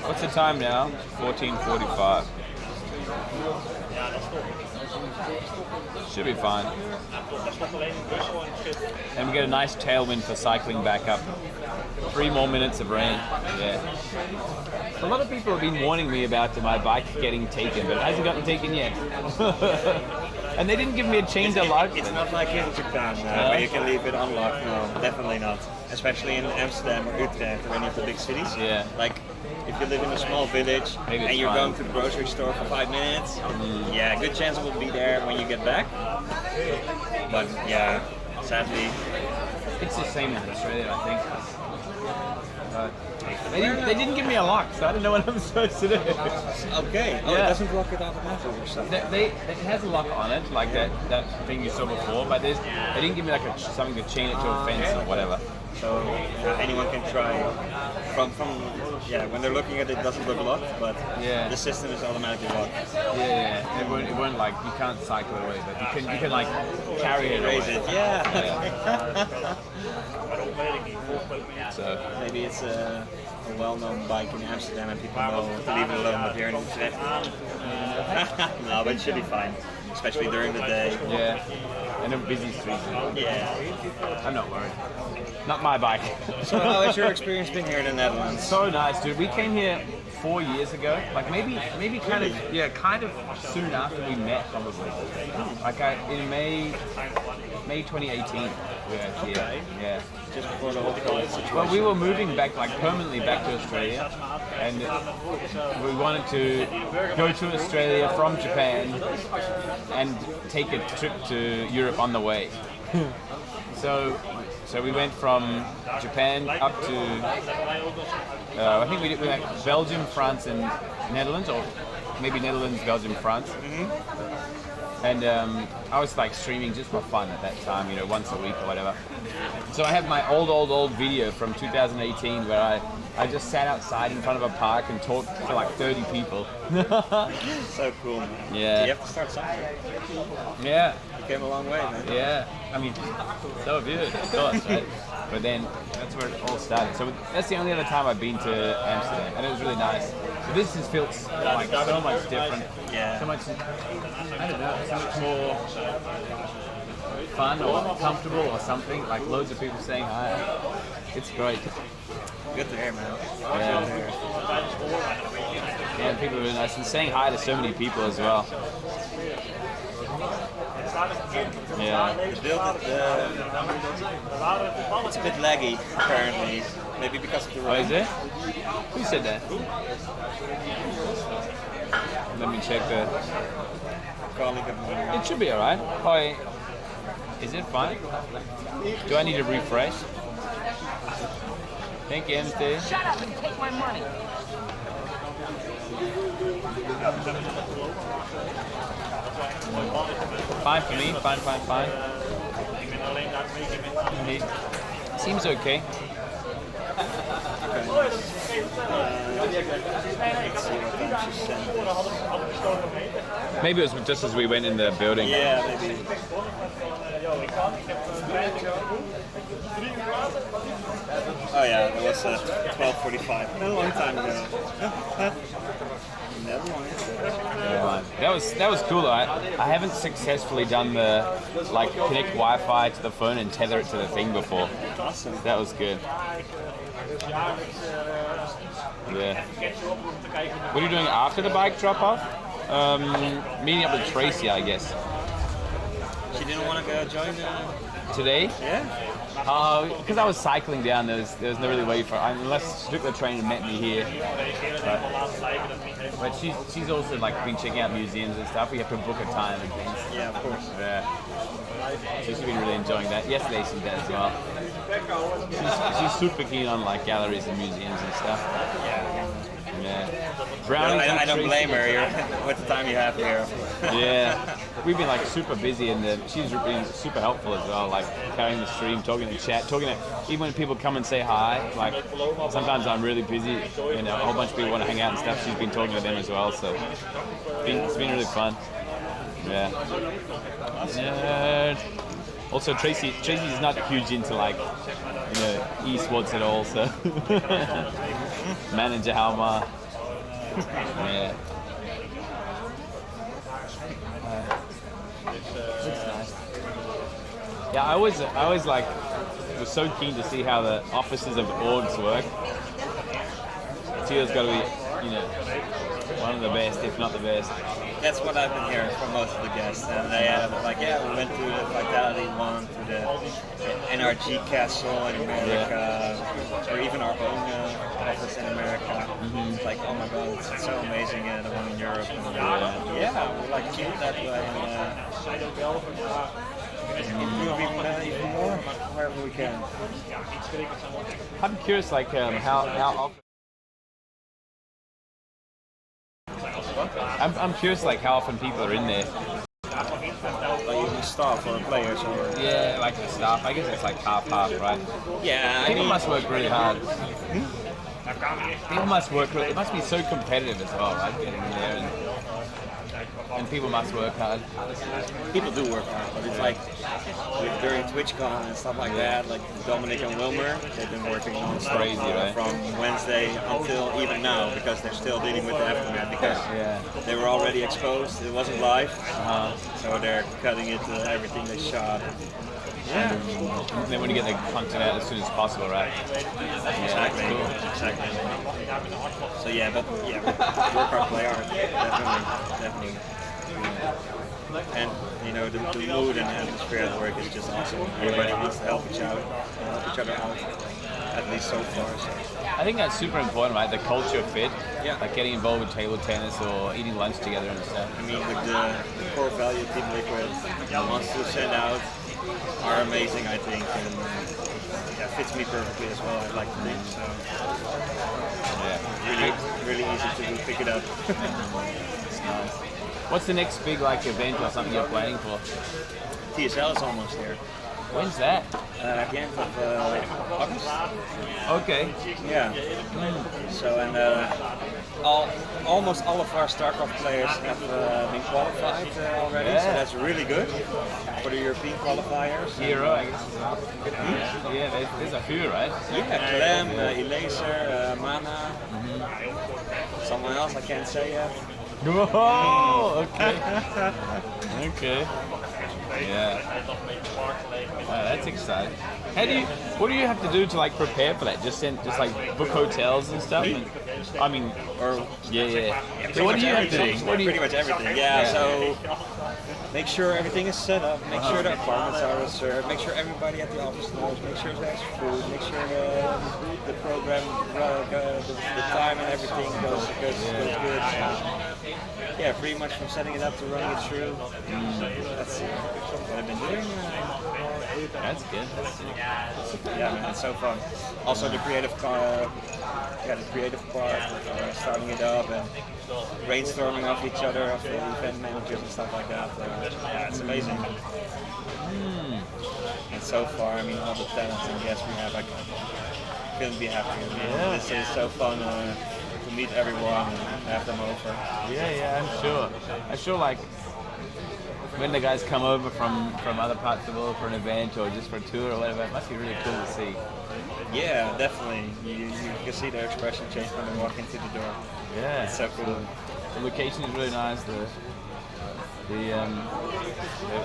Speaker 3: What's the time now? 14:45. Should be fine. And we get a nice tailwind for cycling back up. 3 more minutes of rain. Yeah. A lot of people have been warning me about my bike getting taken, but it hasn't gotten taken yet. And they didn't give me a chain to lock.
Speaker 12: It's not like in Japan, where you can leave it unlocked. No, definitely not. Especially in Amsterdam or Utrecht or any of the big cities.
Speaker 3: Yeah.
Speaker 12: Like, if you live in a small village and you're going to the grocery store for 5 minutes, yeah, good chance it will be there when you get back. But yeah, sadly,
Speaker 3: it's the same in Australia, I think. They didn't give me a lock, so I don't know what I'm supposed to do.
Speaker 12: Okay. Oh, it doesn't lock it automatically or something.
Speaker 3: It has a lock on it, like that thing you saw before, but they didn't give me like something to chain it to a fence or whatever.
Speaker 12: So anyone can try. From when they're looking at it, it doesn't look locked, but the system is automatically locked.
Speaker 3: Yeah. It won't like you can't cycle it away, but you can like carry it away.
Speaker 12: Raise it, yeah.
Speaker 3: So
Speaker 12: maybe it's a well-known bike in Amsterdam and people know to leave it alone, but here in Utrecht. No, but it should be fine, especially during the day.
Speaker 3: Yeah, and a busy street.
Speaker 12: Yeah.
Speaker 3: I'm not worried. Not my bike.
Speaker 12: So how has your experience been here in the Netherlands?
Speaker 3: So nice, dude. We came here 4 years ago, like maybe kind of soon after we met, probably. Like in May 2018 we were here. Yeah.
Speaker 12: Just before the whole COVID situation.
Speaker 3: Well, we were moving back, like permanently back to Australia, and we wanted to go to Australia from Japan and take a trip to Europe on the way. So we went from Japan up to, I think we went Belgium, France, and Netherlands, or maybe Netherlands, Belgium, France. And I was like streaming just for fun at that time, once a week or whatever. So I have my old video from 2018 where I just sat outside in front of a park and talked to like 30 people.
Speaker 12: So cool, man.
Speaker 3: Yeah.
Speaker 12: You have to start somewhere.
Speaker 3: Yeah.
Speaker 12: You came a long way, man.
Speaker 3: Yeah. I mean, so have you, of course, right? But then that's where it all started. So that's the only other time I've been to Amsterdam, and it was really nice. This just feels like so much different.
Speaker 12: Yeah.
Speaker 3: So much, I don't know, so much more fun or comfortable or something. Like loads of people saying hi. It's great.
Speaker 12: Good to hear, man.
Speaker 3: Yeah.
Speaker 12: Good to hear.
Speaker 3: Yeah, people are really nice and saying hi to so many people as well. Yeah.
Speaker 12: The build, it's a bit laggy, apparently. Maybe because of the rain.
Speaker 3: Oh, is it? Who said that? Let me check the... It should be alright. Oh, is it fine? Do I need to refresh? Thank you, MT.
Speaker 10: Shut up and take my money.
Speaker 3: Fine for me, fine. Indeed. Seems okay. Maybe it was just as we went in the building.
Speaker 12: Yeah, maybe. Oh yeah, that was 12:45. A long time ago. Never mind.
Speaker 3: That was cool though. I haven't successfully done the connect Wi-Fi to the phone and tether it to the thing before.
Speaker 12: Awesome.
Speaker 3: That was good. Yeah. What are you doing after the bike drop off? Meeting up with Tracy, I guess.
Speaker 12: She didn't want to go join
Speaker 3: today?
Speaker 12: Yeah.
Speaker 3: Because I was cycling down, there was no really way for unless she took the train and met me here. But she's also been checking out museums and stuff. We have to book a time and things.
Speaker 12: Yeah, of course.
Speaker 3: Yeah. She's been really enjoying that. Yesterday she did as well. She's super keen on galleries and museums and stuff. Yeah. Brownies.
Speaker 12: I don't blame her. What's the time you have here?
Speaker 3: Yeah. We've been super busy, and she's been super helpful as well. Carrying the stream, talking to chat, even when people come and say hi. Sometimes I'm really busy, and a whole bunch of people want to hang out and stuff. She's been talking to them as well, so it's been really fun. Yeah. Also, Tracy's not huge into esports at all, so manager Halma. Yeah. Looks nice. Yeah, I always was so keen to see how the offices of orgs work. Tio's got to be, one of the best, if not the best.
Speaker 12: That's what I've been hearing from most of the guests, and they we went through the Vitality one, through the NRG Castle in America, or even our own office in America. It's oh my god, it's so amazing, the one in Europe. And, we keep it that way and improve even more wherever we can.
Speaker 3: I'm curious, how often. I'm curious, how often people are in there.
Speaker 12: Even staff or players or...
Speaker 3: Yeah, the staff. I guess it's half, right?
Speaker 12: Yeah,
Speaker 3: people must work really hard. People must work. It must be so competitive as well, right? Getting in there and people must work hard.
Speaker 12: People do work hard, but it's during TwitchCon and stuff like that, Dominic and Wilmer, they've been working non-stop
Speaker 3: crazy, right?
Speaker 12: From Wednesday until even now, because they're still dealing with the aftermath, because they were already exposed, it wasn't live, so they're cutting it to everything they shot.
Speaker 3: Yeah. And they want to get the content out as soon as possible, right?
Speaker 12: Exactly.
Speaker 3: Cool.
Speaker 12: Exactly. So work hard, play hard, definitely. And the mood and the atmosphere at work is just awesome. Everybody wants to help each other out, at least so far. So.
Speaker 3: I think that's super important, right? The culture fit. Yeah. Getting involved with table tennis or eating lunch together and stuff.
Speaker 12: I mean, the core value Team Liquid wants to send out are amazing, I think, and fits me perfectly as well. I'd like to think so. Really easy to pick it up.
Speaker 3: It's nice. What's the next big event or something you're planning for?
Speaker 12: TSL is almost here.
Speaker 3: When's that?
Speaker 12: At the end of August.
Speaker 3: Okay.
Speaker 12: Yeah. So almost all of our StarCraft players have been qualified already. So that's really good for the European qualifiers.
Speaker 3: Hero, I guess. Yeah, there's a few, right?
Speaker 12: Yeah, Clem, Elaser, Mana. Someone else I can't say yet.
Speaker 3: Whoa, okay. Okay. Yeah. That's exciting. What do you have to do to like prepare for that? Just like book hotels and stuff? I mean, yeah. So what do you have to do?
Speaker 12: Pretty much everything. Yeah. So make sure everything is set up. Make sure the apartments are reserved. Make sure everybody at the office knows. Make sure there's food. Make sure the program, the time and everything goes good. Yeah, pretty much from setting it up to running it through. That's what I've been doing.
Speaker 3: That's good.
Speaker 12: Yeah, man, it's so fun. Also the creative part, starting it up and brainstorming off each other, off the event managers and stuff like that. Yeah, it's amazing. And so far, I mean, all the talents and guests we have, I couldn't be happier. This is so fun to meet everyone and have them over.
Speaker 3: Yeah, I'm sure like when the guys come over from other parts of the world for an event or just for a tour or whatever, it must be really cool to see.
Speaker 12: Yeah, definitely. You can see their expression change when they walk into the door.
Speaker 3: Yeah,
Speaker 12: it's so cool.
Speaker 3: The location is really nice. The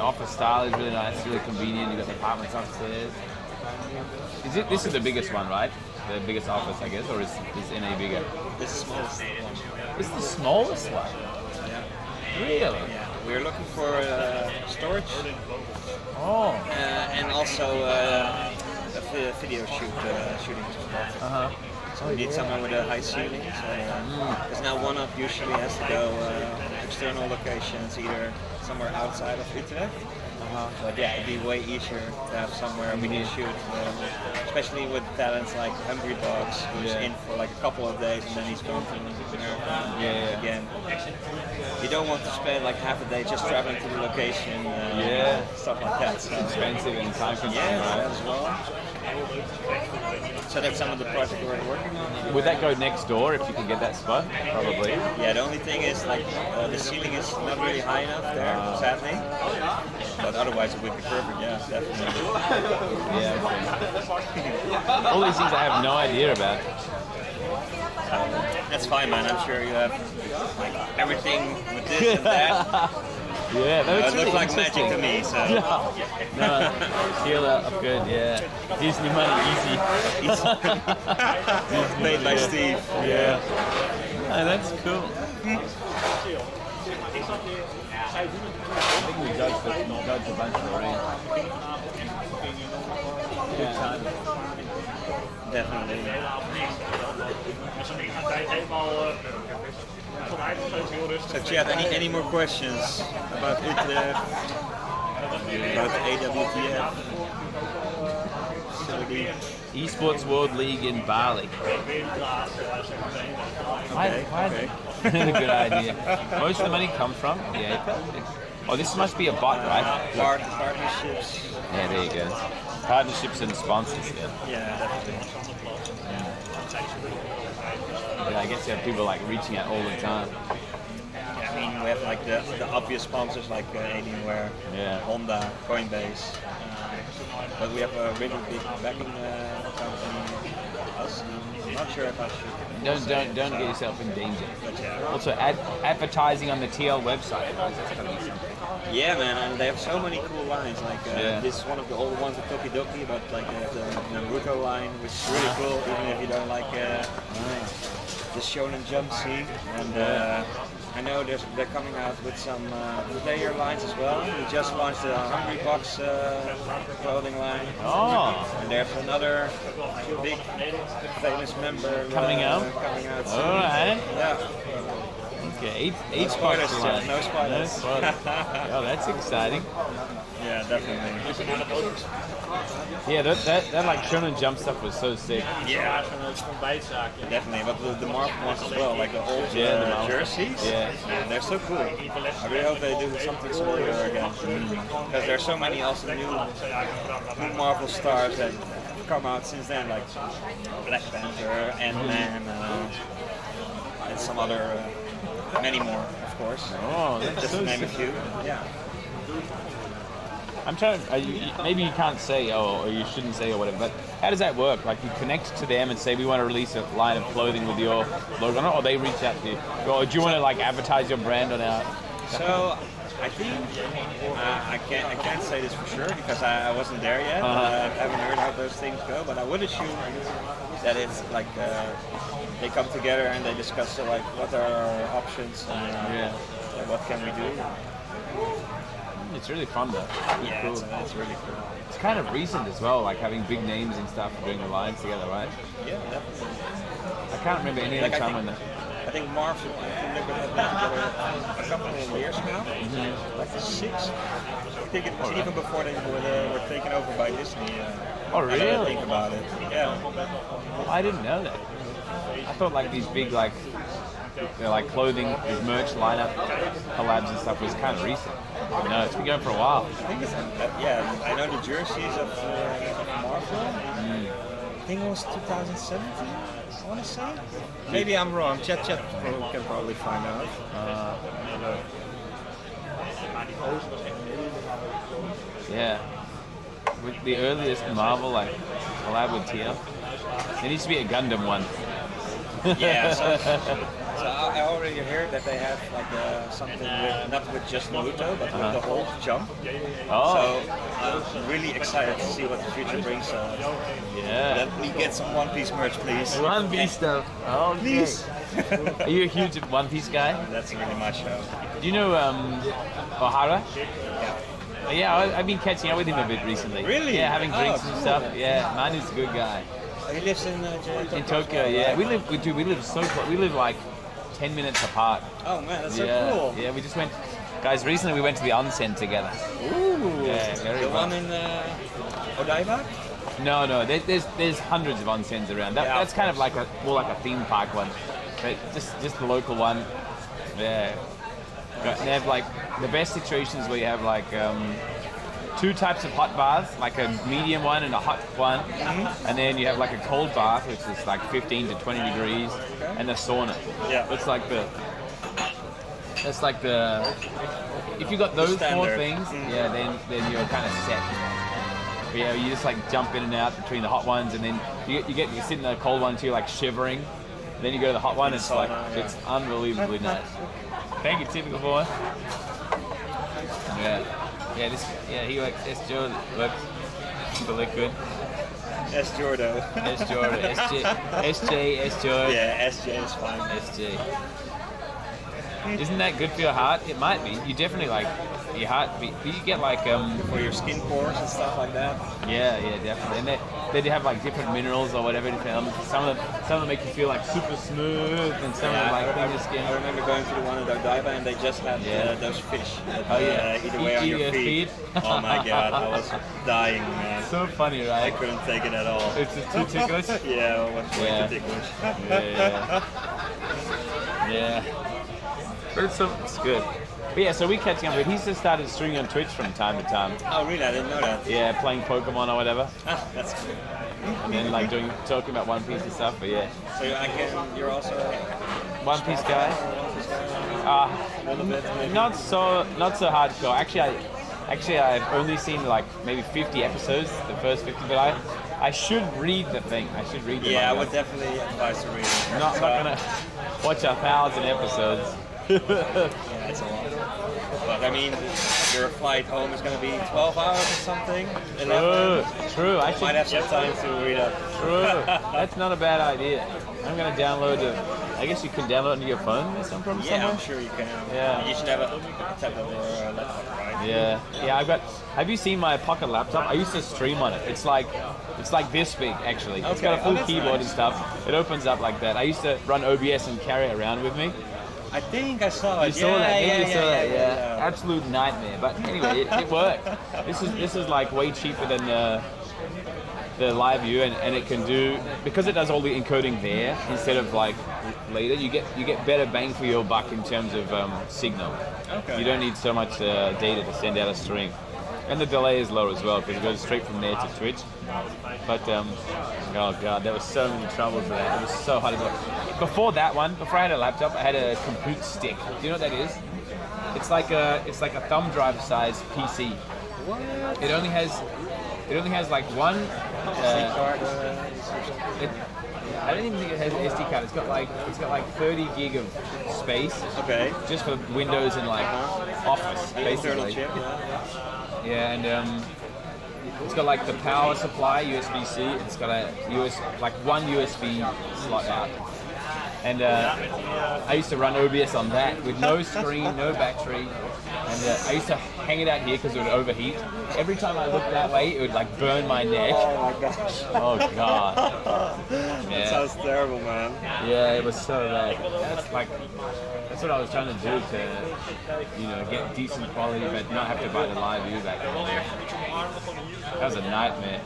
Speaker 3: office style is really nice. It's really convenient. You've got the apartments upstairs. This is the biggest one, right? The biggest office, I guess, or is NA bigger?
Speaker 12: This is the smallest one.
Speaker 3: It's the smallest one?
Speaker 12: Yeah.
Speaker 3: Really?
Speaker 12: Yeah. We're looking for storage.
Speaker 3: Oh.
Speaker 12: And also a video shooting. So we need someone with a high ceiling. So because now one up usually has to go external locations, either somewhere outside of Utrecht. But yeah, it'd be way easier to have somewhere we can shoot, especially with talents like Hungry Dogs, who's in for like a couple of days and then he's going to America again. You don't want to spend like half a day just traveling to the location, stuff like that. So
Speaker 3: expensive and time consuming,
Speaker 12: right? As well. So that's some of the projects we're working on.
Speaker 3: Would that go next door if you could get that spot? Probably.
Speaker 12: Yeah, the only thing is like the ceiling is not really high enough there, sadly. But otherwise it would be perfect, yeah, definitely.
Speaker 3: Yeah. All these things I have no idea about.
Speaker 12: That's fine, man. I'm sure you have like everything with this and that.
Speaker 3: Yeah, that
Speaker 12: looks like magic to me. So.
Speaker 3: No, feel up good. Yeah, Disney money easy.
Speaker 12: Made by Steve.
Speaker 3: Yeah. Oh, that's cool. I think we judged a bunch already. Good time.
Speaker 12: Definitely. So, Chad, any more questions about Utrecht, about the AWTF facility?
Speaker 3: Esports World League in Bali.
Speaker 12: Okay.
Speaker 3: Good idea. Most of the money comes from the APEC. Oh, this must be a bot, right?
Speaker 12: Partnerships.
Speaker 3: Yeah, there you go. Partnerships and sponsors,
Speaker 12: Yeah, definitely.
Speaker 3: Yeah, I guess you have people like reaching out all the time.
Speaker 12: Yeah, I mean, we have like the obvious sponsors like Alienware, Honda, Coinbase, but we have a really big backing company. I'm not sure if I should.
Speaker 3: Don't get yourself in danger.
Speaker 12: But yeah.
Speaker 3: Also, advertising on the TL website. That's gonna be something.
Speaker 12: Yeah, man, and they have so many cool lines. Like this is one of the older ones with Toki Doki, but like they have the Naruto line, which is really cool, even if you don't like the Shonen Jump scene. And I know they're coming out with some player lines as well. We just launched the Hungry Box clothing line.
Speaker 3: Oh!
Speaker 12: And there's another big famous member
Speaker 3: coming out.
Speaker 12: Soon.
Speaker 3: All right.
Speaker 12: Yeah.
Speaker 3: Okay, eight
Speaker 12: no spoilers,
Speaker 3: spots.
Speaker 12: No spoilers.
Speaker 3: Oh, that's exciting.
Speaker 12: Yeah, definitely.
Speaker 3: Yeah, that like Shonen Jump stuff was so sick.
Speaker 12: Yeah, definitely. But the Marvel ones as well, like the old jerseys.
Speaker 3: Yeah,
Speaker 12: they're so cool. I really hope they do something similar again. Because there's so many also new Marvel stars that have come out since then, like Black Panther, Ant-Man, and some other, many more, of course.
Speaker 3: Oh, that's
Speaker 12: just
Speaker 3: so
Speaker 12: to name a
Speaker 3: sick.
Speaker 12: few. Yeah.
Speaker 3: I'm trying. Maybe you can't say, or you shouldn't say, or whatever. But how does that work? Like you connect to them and say, we want to release a line of clothing with your logo on it, or they reach out to you, or do you want to like advertise your brand on our?
Speaker 12: So I think I can't say this for sure because I wasn't there yet. I haven't heard how those things go, but I would assume that it's like they come together and they discuss like what are our options and what can we do.
Speaker 3: It's really fun though.
Speaker 12: Yeah,
Speaker 3: cool.
Speaker 12: it's really cool.
Speaker 3: It's kind of recent as well, like having big names and stuff and doing the lines together, right?
Speaker 12: Yeah, definitely.
Speaker 3: I can't remember any other time when that.
Speaker 12: I think Marvel and Liquid have been together a couple of years now, like 6. I think it was even before they were taken over by Disney.
Speaker 3: Oh really?
Speaker 12: I think about it. Yeah.
Speaker 3: I didn't know that. I thought like these big like clothing, merch lineup collabs and stuff was kind of recent. No, it's been going for a while.
Speaker 12: I think it's I know the jerseys of Marvel. I think it was 2017. I want to say. Maybe I'm wrong. Chat can probably find out.
Speaker 3: Yeah. With the earliest Marvel like collab with TF. There needs to be a Gundam one.
Speaker 12: Yeah. So I already heard that they have like something with not with just Naruto, but with the whole jump.
Speaker 3: Oh.
Speaker 12: So I'm really excited to see what the future brings.
Speaker 3: Yeah.
Speaker 12: Let me get some One Piece merch, please.
Speaker 3: One Piece stuff. Oh, please. Are you a huge One Piece guy?
Speaker 12: That's really my show.
Speaker 3: Do you know Ohara?
Speaker 12: Yeah.
Speaker 3: Yeah, I've been catching up with him a bit recently.
Speaker 12: Really?
Speaker 3: Yeah, having drinks and stuff. Yeah, man is a good guy.
Speaker 12: He lives in
Speaker 3: Tokyo. Yeah, we live so close. We live like 10 minutes apart.
Speaker 12: Oh man, that's so cool.
Speaker 3: Yeah, we just went. Guys, recently we went to the onsen together.
Speaker 12: Ooh.
Speaker 3: Yeah, very
Speaker 12: the
Speaker 3: fun.
Speaker 12: one in Odaiba?
Speaker 3: No. There's hundreds of onsens around. That's kind of like more like a theme park one, but just the local one. Yeah. They have like the best situations where you have like 2 types of hot baths, like a medium one and a hot one, and then you have like a cold bath, which is like 15 to 20 degrees, and a sauna.
Speaker 12: Yeah.
Speaker 3: It's like if you got those 4 things, then you're kind of set. But yeah, you just like jump in and out between the hot ones, and then you sit in the cold one too, like shivering. Then you go to the hot one, it's like it's unbelievably nice. Thank you, typical boy. Yeah, he works. S.J. works for Liquid.
Speaker 12: S.Jordo.
Speaker 3: S.Jordo. S.J.
Speaker 12: Yeah, S.J. is fine.
Speaker 3: S.J. Isn't that good for your heart? It might be. You definitely like your heart. You get like
Speaker 12: for your skin pores and stuff like that.
Speaker 3: Yeah, definitely. And they have like different minerals or whatever. Some of them make you feel like super smooth, and some of them like clean your skin.
Speaker 12: I remember going to the one at Odaiba and they just had those fish that eat away on
Speaker 3: Eat
Speaker 12: your feet. Oh my god, I was dying, man.
Speaker 3: So funny, right?
Speaker 12: I couldn't take it at all.
Speaker 3: It's just too ticklish?
Speaker 12: Yeah, it was way too ticklish.
Speaker 3: Yeah. It's good. But yeah, so we catching up with. He's just started streaming on Twitch from time to time.
Speaker 12: Oh really? I didn't know that.
Speaker 3: Yeah, playing Pokemon or whatever.
Speaker 12: That's cool.
Speaker 3: And then like talking about One Piece and stuff. But yeah.
Speaker 12: So you're also
Speaker 3: One Piece guy.
Speaker 12: A little bit. Maybe.
Speaker 3: Not so hardcore. Actually, I've only seen like maybe 50 episodes, the first 50. But I should read the thing. I should read the manga.
Speaker 12: I would definitely advise to read it.
Speaker 3: Not gonna watch 1,000 episodes.
Speaker 12: Yeah, it's a lot. But I mean, your flight home is going to be 12 hours or something. 11.
Speaker 3: True. I
Speaker 12: might have some time to read up.
Speaker 3: True. That's not a bad idea. I'm going to download it. I guess you can download it on your phone or something from somewhere?
Speaker 12: I'm sure you can.
Speaker 3: Yeah.
Speaker 12: You should have a tablet or a laptop, right?
Speaker 3: Yeah. Have you seen my pocket laptop? I used to stream on it. It's like this big, actually. It's got a full keyboard and stuff. It opens up like that. I used to run OBS and carry it around with me.
Speaker 12: I think I saw it.
Speaker 3: You saw that? Yeah. Absolute nightmare. But anyway, it worked. This is like way cheaper than the live view, and it can do, because it does all the encoding there instead of like later. You get better bang for your buck in terms of signal.
Speaker 12: Okay.
Speaker 3: You don't need so much data to send out a stream. And the delay is low as well because it goes straight from there to Twitch. But oh god, there was so many troubles with that. It was so hard to do. Before I had a laptop, I had a compute stick. Do you know what that is? It's like a thumb drive size PC It only has like one. I don't even think it has an SD card. It's got like 30 gig of space.
Speaker 12: Okay.
Speaker 3: Just for Windows and like Office, basically.
Speaker 12: Chip,
Speaker 3: yeah, and it's got like the power supply USB-C. It's got one USB slot out. And I used to run OBS on that with no screen, no battery. And I used to hang it out here because it would overheat. Every time I looked that way, it would like burn my neck.
Speaker 12: Oh my gosh.
Speaker 3: Oh god.
Speaker 12: That sounds terrible, man.
Speaker 3: Yeah, it was so bad. That's what I was trying to do to, get decent quality, but not have to buy the live view back then. That was a nightmare.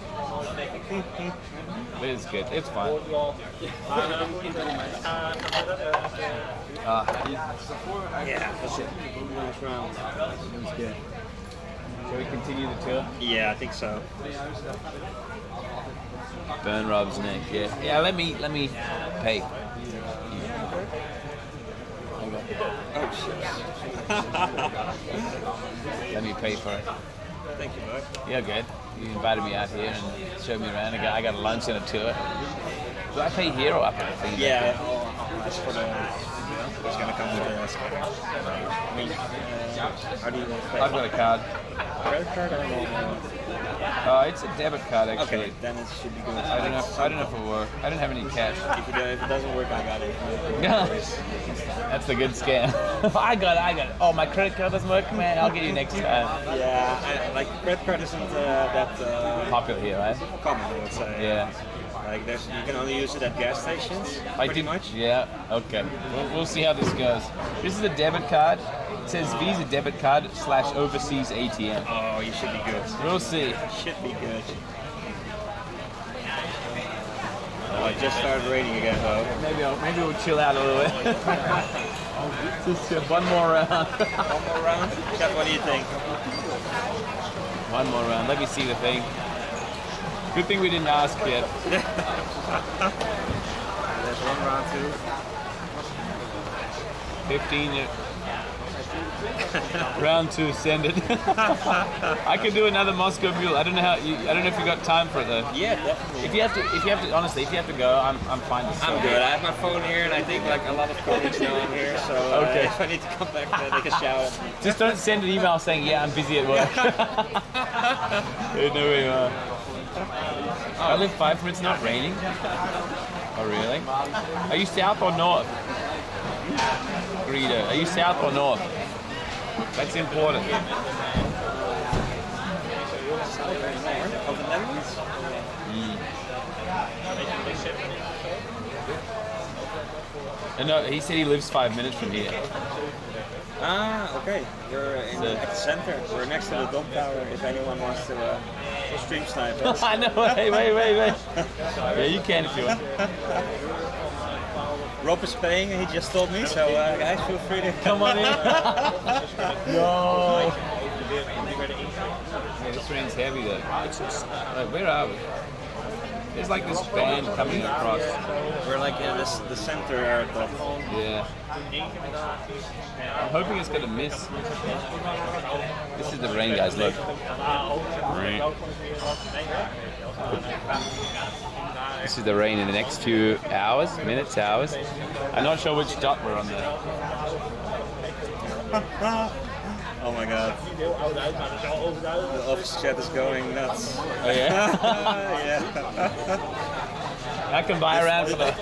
Speaker 3: But it's good. It's fun.
Speaker 12: Yeah, that's it. Nice round.
Speaker 3: It was good. Shall we continue the tour?
Speaker 12: Yeah, I think so.
Speaker 3: Burn Rob's neck. Yeah. Yeah. Let me pay.
Speaker 12: Oh shit.
Speaker 3: Let me pay for it.
Speaker 12: Thank you, bud.
Speaker 3: Yeah, good. You invited me out here and showed me around. I got a lunch and a tour. Do I pay here or up at the thing?
Speaker 12: Yeah, I'll ask for the. It's gonna come with the desk. How do you want to pay?
Speaker 3: I've got a card.
Speaker 12: Credit card or normal?
Speaker 3: It's a debit card actually.
Speaker 12: Okay, then it should be good.
Speaker 3: I don't know if it will work. I don't have any cash.
Speaker 12: If it doesn't work, I got it.
Speaker 3: That's a good scam. I got it. Oh, my credit card doesn't work, man. I'll get you next time.
Speaker 12: Yeah, like credit card isn't that
Speaker 3: popular here, right?
Speaker 12: Common, I would say.
Speaker 3: Yeah.
Speaker 12: Like you can only use it at gas stations. Pretty much.
Speaker 3: Yeah. Okay. We'll see how this goes. This is a debit card. It says Visa debit card / overseas ATM.
Speaker 12: Oh, you should be good.
Speaker 3: We'll see.
Speaker 12: Should be good. Oh, it just started raining again, though.
Speaker 3: Maybe we'll chill out a little bit. Just one more round.
Speaker 12: One more round? Chat, what do you think?
Speaker 3: One more round. Let me see the thing. Good thing we didn't ask yet.
Speaker 12: There's one round too.
Speaker 3: 15. Round 2, send it. I could do another Moscow Mule. I don't know if you got time for it though.
Speaker 12: Yeah, definitely.
Speaker 3: If you have to, honestly, if you have to go, I'm fine.
Speaker 12: I'm good. I have my phone here, and I think like a lot of colleagues know I'm here. So
Speaker 3: okay.
Speaker 12: If I need to come back, take a shower.
Speaker 3: Just don't send an email saying, "Yeah, I'm busy at work." They know where you are. I live 5 minutes. Not raining. Oh really? Are you south or north? Greedo. Are you south or north? That's important.
Speaker 12: Of the Netherlands?
Speaker 3: No, he said he lives 5 minutes from here.
Speaker 12: Ah, okay. We're at the center. We're next to the Dom Tower. If anyone wants to stream snipe us.
Speaker 3: I know. Wait. Yeah, you can if you want.
Speaker 12: Rob is paying, he just told me, so guys, feel free to
Speaker 3: come on in. No. Yeah, this rain's heavy though. Where are we? There's like this band coming across.
Speaker 12: We're like in the center area.
Speaker 3: Yeah. I'm hoping it's gonna miss. This is the rain, guys. Look. Rain. This is the rain in the next few hours. I'm not sure which dot we're on there.
Speaker 12: Oh my god. The office chat is going nuts.
Speaker 3: Oh yeah?
Speaker 12: Yeah.
Speaker 3: I can buy around for the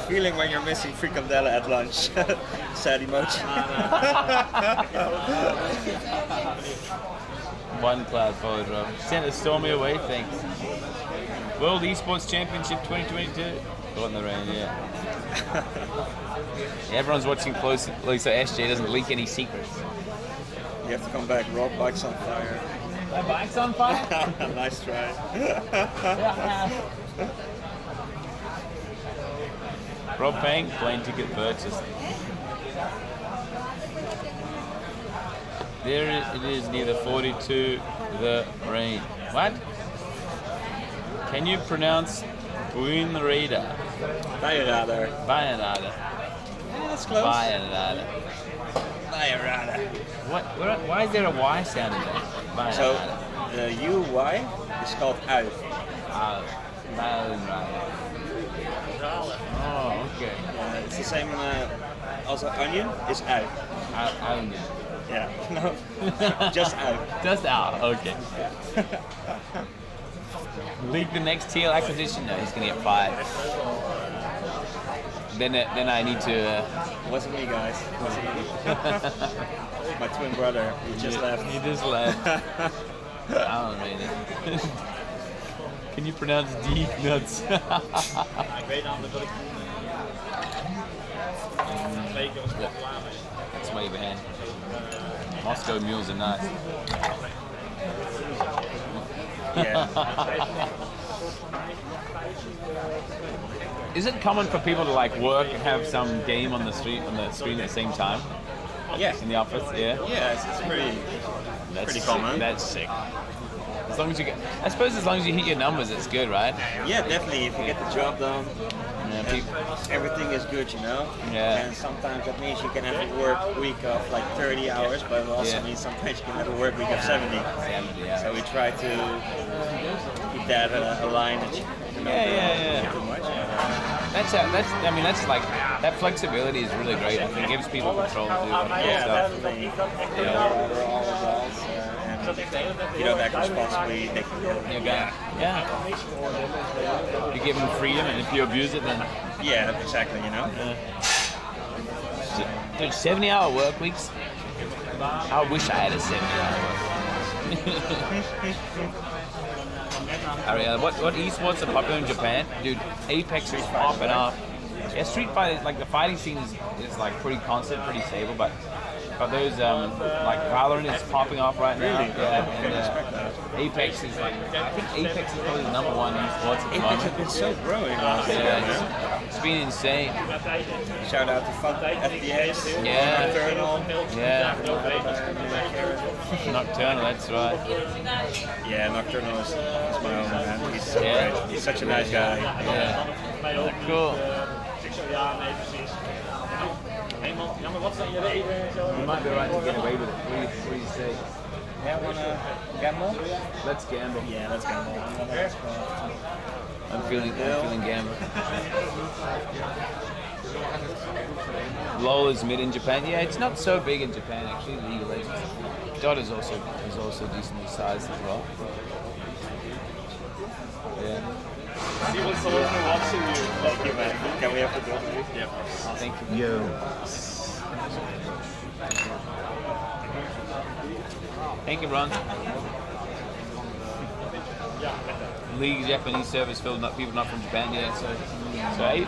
Speaker 12: feeling when you're missing frikandela at lunch. Sad emoji.
Speaker 3: One cloud followed row. Sent a stormy away, thanks. World Esports Championship 2022. Caught in the rain, yeah. Everyone's watching closely so SJ doesn't leak any secrets.
Speaker 12: You have to come back. Rob, bike's on fire.
Speaker 3: My bike's on fire?
Speaker 12: Nice try.
Speaker 3: Rob paying, plane ticket purchased. There it is near the 42, the rain. What? Can you pronounce Buenreda?
Speaker 12: Bayerada.
Speaker 3: Bayerada.
Speaker 12: Yeah, that's close.
Speaker 3: Bayerada.
Speaker 12: Bayerada.
Speaker 3: What? Why is there a Y sound in there?
Speaker 12: So the UY is called ui.
Speaker 3: Oh, okay.
Speaker 12: It's the same. Also, onion is ui.
Speaker 3: Onion.
Speaker 12: Yeah. No. Just ui.
Speaker 3: Just out. Okay. Leak the next Teal acquisition. No, he's gonna get 5. Then I need to.
Speaker 12: Wasn't me, guys. Wasn't me. My twin brother. He just left.
Speaker 3: He just left. I don't know, man. Can you pronounce D nuts?
Speaker 14: Ik weet namelijk dat ik 2 keer als klaar ben.
Speaker 3: That's way behind. Moscow mules are nice.
Speaker 12: Yeah.
Speaker 3: Is it common for people to like work and have some game on the screen at the same time?
Speaker 12: Yeah.
Speaker 3: In the office, yeah.
Speaker 12: Yeah, it's pretty
Speaker 3: That's
Speaker 12: common.
Speaker 3: Sick. That's sick. As long as you get, I suppose as long as you hit your numbers, it's good, right?
Speaker 12: Yeah, definitely. If you get the job done, everything is good, you know.
Speaker 3: Yeah.
Speaker 12: And sometimes that means you can have a work week of like 30 hours, but it also means sometimes you can have a work week of 70.
Speaker 3: 70, yeah.
Speaker 12: So we try to keep that aligned. That you don't do too much.
Speaker 3: That's like that flexibility is really great. I think it gives people control to do stuff.
Speaker 12: Definitely. We're all adults, and you don't act responsibly. They can go.
Speaker 3: Yeah. You give them freedom, and if you abuse it, then
Speaker 12: yeah, exactly. You know.
Speaker 3: Dude, 70-hour work weeks. I wish I had a 70-hour work. What esports are popular in Japan? Dude, Apex is popping off. Yeah, Street Fighter, like the fighting scene is like pretty constant, pretty stable, but those like Valorant is popping off right now.
Speaker 12: Really?
Speaker 3: Yeah, and Apex is like, I think Apex is probably the number 1 esports at the moment.
Speaker 12: Apex has been so growing.
Speaker 3: It's been insane.
Speaker 12: Shout out to Fun FBAs.
Speaker 3: Yeah.
Speaker 12: Nocturnal.
Speaker 3: Yeah. Nocturnal, that's right.
Speaker 12: Yeah, Nocturnal is my own man. He's so great. He's such a nice guy.
Speaker 3: Yeah. Cool. You might be right to get away with it. What do you say?
Speaker 12: Yeah, wanna gamble?
Speaker 3: Let's gamble.
Speaker 12: Yeah, let's gamble.
Speaker 3: I'm feeling gamble. LOL is mid in Japan. Yeah, it's not so big in Japan actually. League of Legends. Dot is also decently sized as well. Yeah.
Speaker 14: Steven, someone's been watching you.
Speaker 12: Thank you, man. Can we have the bill?
Speaker 14: Yep.
Speaker 3: Thank you. Yo. Thank you, Ron. League Japanese servers filled up people not from Japan, yeah. So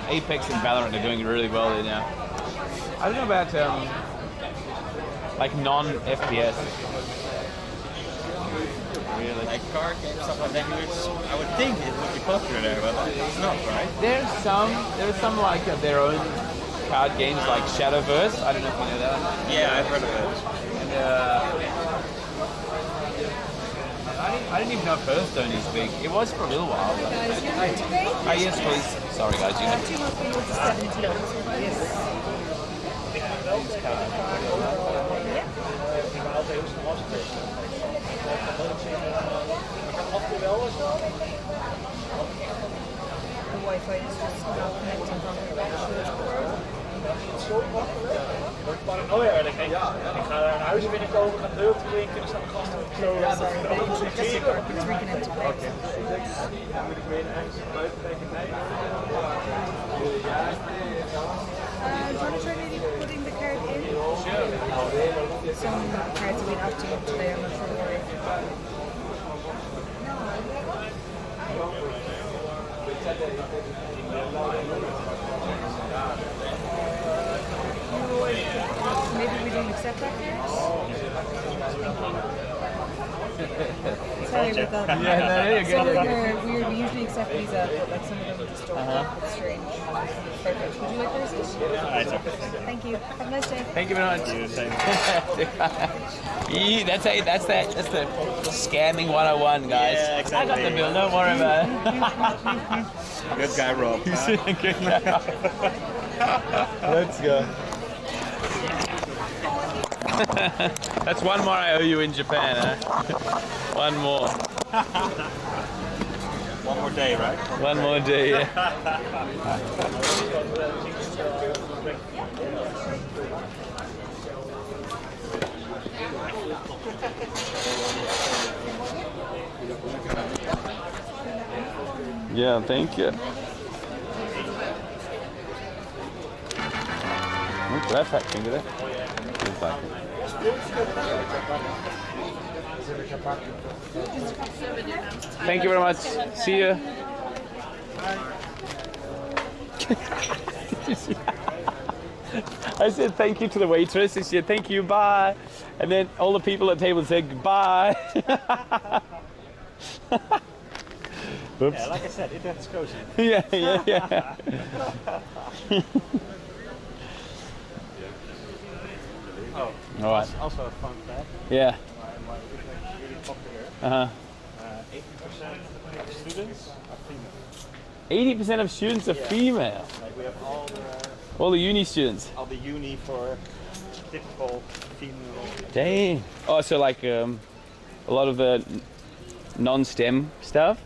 Speaker 3: Apex and Valorant are doing really well there now. I don't know about like non-FPS.
Speaker 12: Really? Like card games, stuff like that. I would think it would be popular there, but it's not, right?
Speaker 3: There's some like their own card games like Shadowverse. I don't know if you know that.
Speaker 12: Yeah, I've heard of it.
Speaker 3: And I didn't even know Hearthstone is big. It was for a little while. But yes, please. Sorry, guys. You have
Speaker 20: 2 more people to 70. Yes. The Wi-Fi is just not connecting
Speaker 14: Oh ja, ik ga naar huis binnenkomen, ga de deur te drinken, dan staan de gasten op zo.
Speaker 20: Sorry, the internet is reconnected.
Speaker 14: Dan moet ik weer ergens buiten tegen mij.
Speaker 20: Do you want to try maybe putting the card in?
Speaker 14: Sure.
Speaker 20: Some cards have been acting up today, I'm not sure why. Maybe we didn't accept that card? Sorry about that.
Speaker 3: Yeah, no, you're good.
Speaker 20: Some of them are weird. We usually accept these but like some of them just don't. It's strange. Perfect. Would you like roses? Thank you. Have a nice day.
Speaker 3: Thank you very much. Yeah, that's the scamming 101, guys.
Speaker 12: Yeah, exactly.
Speaker 3: I got the bill. Don't worry about it.
Speaker 12: Good guy, Rob.
Speaker 3: Good guy. Let's go. That's one more I owe you in Japan, huh? One more.
Speaker 12: One more day, right?
Speaker 3: One more day, yeah. Yeah, thank you. Look at that fat finger there. Thank you very much. See you. I said thank you to the waitress. She said thank you, bye. And then all the people at the table said goodbye. Oops.
Speaker 12: Yeah, like I said, it's cozy.
Speaker 3: Yeah.
Speaker 12: Oh,
Speaker 3: all right.
Speaker 12: Also a fun fact.
Speaker 3: Yeah.
Speaker 12: Why Utrecht is really popular. 80% of students are female.
Speaker 3: 80% of students are female.
Speaker 12: Like we have
Speaker 3: all the uni students.
Speaker 12: All the uni for typical female.
Speaker 3: Dang. Oh, so like a lot of the non-STEM stuff.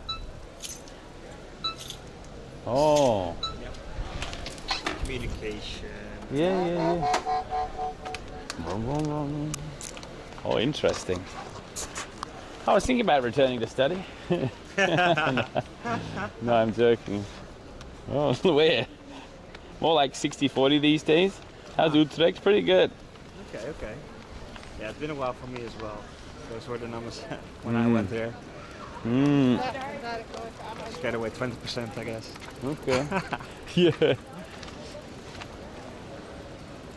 Speaker 3: Oh.
Speaker 12: Yep. Communication.
Speaker 3: Yeah. Oh, interesting. I was thinking about returning to study. No, I'm joking. Oh, where? More like 60-40 these days. How's Utrecht? Pretty good.
Speaker 12: Okay. Yeah, it's been a while for me as well. Those were the numbers when I went there. Straight away 20%, I guess.
Speaker 3: Okay. Yeah.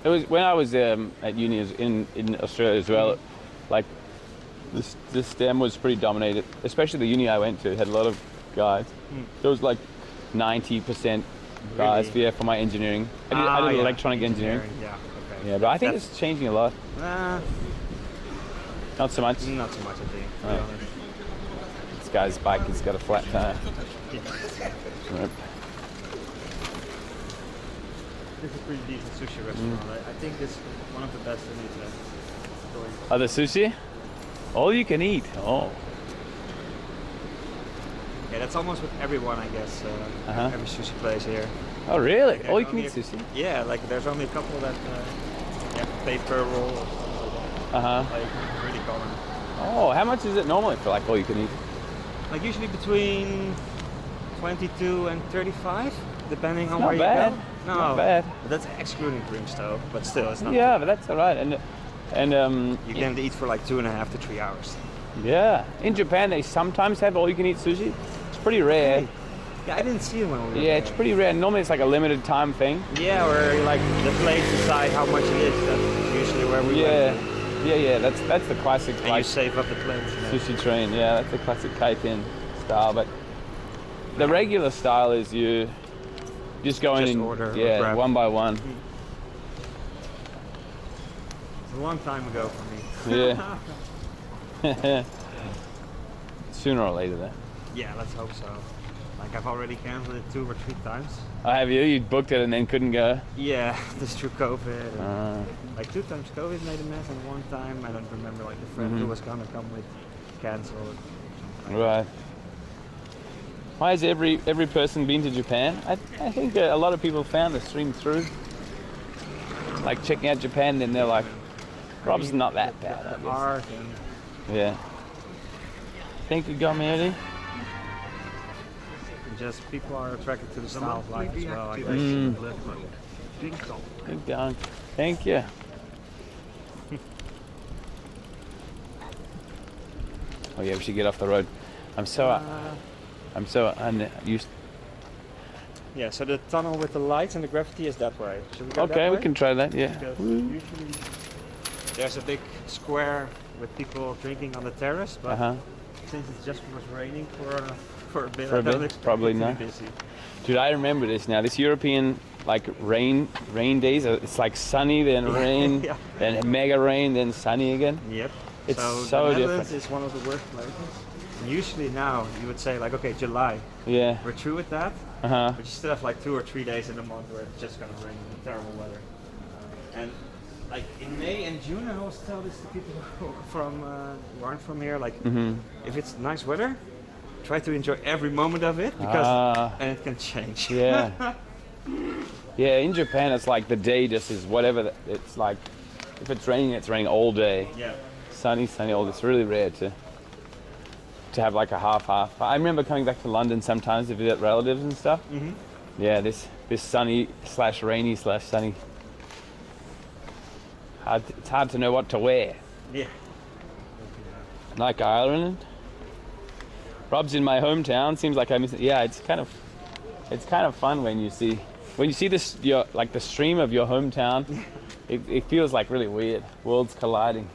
Speaker 3: It was when I was at uni in Australia as well. Like the STEM was pretty dominated, especially the uni I went to had a lot of guys. There was like 90% guys.
Speaker 12: Really?
Speaker 3: Yeah, for my engineering. I did electronic engineering.
Speaker 12: Yeah. Okay.
Speaker 3: Yeah, but I think it's changing a lot. Not so much.
Speaker 12: Not so much, I think. To be honest.
Speaker 3: This guy's bike has got a flat tire. Right.
Speaker 12: This is a pretty decent sushi restaurant. I think this is one of the best in Utrecht.
Speaker 3: Oh, the sushi? All you can eat. Oh.
Speaker 12: Yeah, that's almost with everyone, I guess. Every sushi place here.
Speaker 3: Oh, really?
Speaker 12: Like,
Speaker 3: All you can eat sushi?
Speaker 12: Yeah, like there's only a couple that you have to pay per roll or something like that. Like really common.
Speaker 3: Oh, how much is it normally for like all you can eat?
Speaker 12: Like usually between 22 and 35, depending on
Speaker 3: not
Speaker 12: where
Speaker 3: bad.
Speaker 12: you go. No,
Speaker 3: Not bad.
Speaker 12: But that's excluding drinks though. But still, it's not.
Speaker 3: Yeah, but that's all right. And
Speaker 12: you can eat for like 2.5 to 3 hours.
Speaker 3: Yeah, in Japan they sometimes have all you can eat sushi. It's pretty rare.
Speaker 12: Yeah, I didn't see it when we were
Speaker 3: Yeah,
Speaker 12: there.
Speaker 3: it's pretty rare. Normally it's like a limited time thing.
Speaker 12: Yeah, or like the place decide how much it is. That's usually where we went.
Speaker 3: Yeah. That's the classic.
Speaker 12: And you save up the plates.
Speaker 3: Sushi train. Yeah, that's the classic kaiten style. But the regular style is you just go in and
Speaker 12: order.
Speaker 3: Yeah, one by one.
Speaker 12: It's a long time ago for me.
Speaker 3: Yeah. Sooner or later, then.
Speaker 12: Yeah, let's hope so. Like I've already canceled it 2 or 3 times.
Speaker 3: Oh, have you? You booked it and then couldn't go?
Speaker 12: Yeah, just through COVID. Like 2 times COVID made a mess, and 1 time I don't remember. Like the friend who was gonna come with canceled.
Speaker 3: Right. Why has every person been to Japan? I think a lot of people found the stream through, like checking out Japan, and they're like, Rob's not that bad. I guess.
Speaker 12: Art and
Speaker 3: yeah. Think you got me, Eddie?
Speaker 12: just people are attracted to the style of life as well.
Speaker 3: Good going. Thank you. Oh yeah, we should get off the road. I'm so unused.
Speaker 12: Yeah, so the tunnel with the lights and the graffiti is that way. Should we go that
Speaker 3: Okay,
Speaker 12: way?
Speaker 3: we can try that. Yeah.
Speaker 12: Usually there's a big square with people drinking on the terrace, but since it just was raining for a bit, I don't expect
Speaker 3: probably
Speaker 12: it to be
Speaker 3: not.
Speaker 12: busy.
Speaker 3: Dude, I remember this now. This European like rain days. It's like sunny, then rain, then mega rain, then sunny again.
Speaker 12: Yep.
Speaker 3: It's
Speaker 12: so
Speaker 3: so
Speaker 12: the
Speaker 3: different.
Speaker 12: Netherlands is one of the worst places. And usually now you would say like, okay, July.
Speaker 3: Yeah.
Speaker 12: We're through with that. But you still have like 2 or 3 days in the month where it's just gonna rain in terrible weather. And
Speaker 13: like in May and June, I always tell this to people who aren't from here, like if it's nice weather, try to enjoy every moment of it because and it can change.
Speaker 3: Yeah. Yeah, in Japan it's like the day just is whatever. It's like if it's raining all day.
Speaker 13: Yeah.
Speaker 3: Sunny all day. It's really rare to have like a half. I remember coming back to London sometimes to visit relatives and stuff. Yeah, this sunny / rainy / sunny. It's hard to know what to wear.
Speaker 13: Yeah.
Speaker 3: Like Ireland. Rob's in my hometown. Seems like I miss it. Yeah, it's kind of fun when you see this like the stream of your hometown. It feels like really weird. Worlds colliding.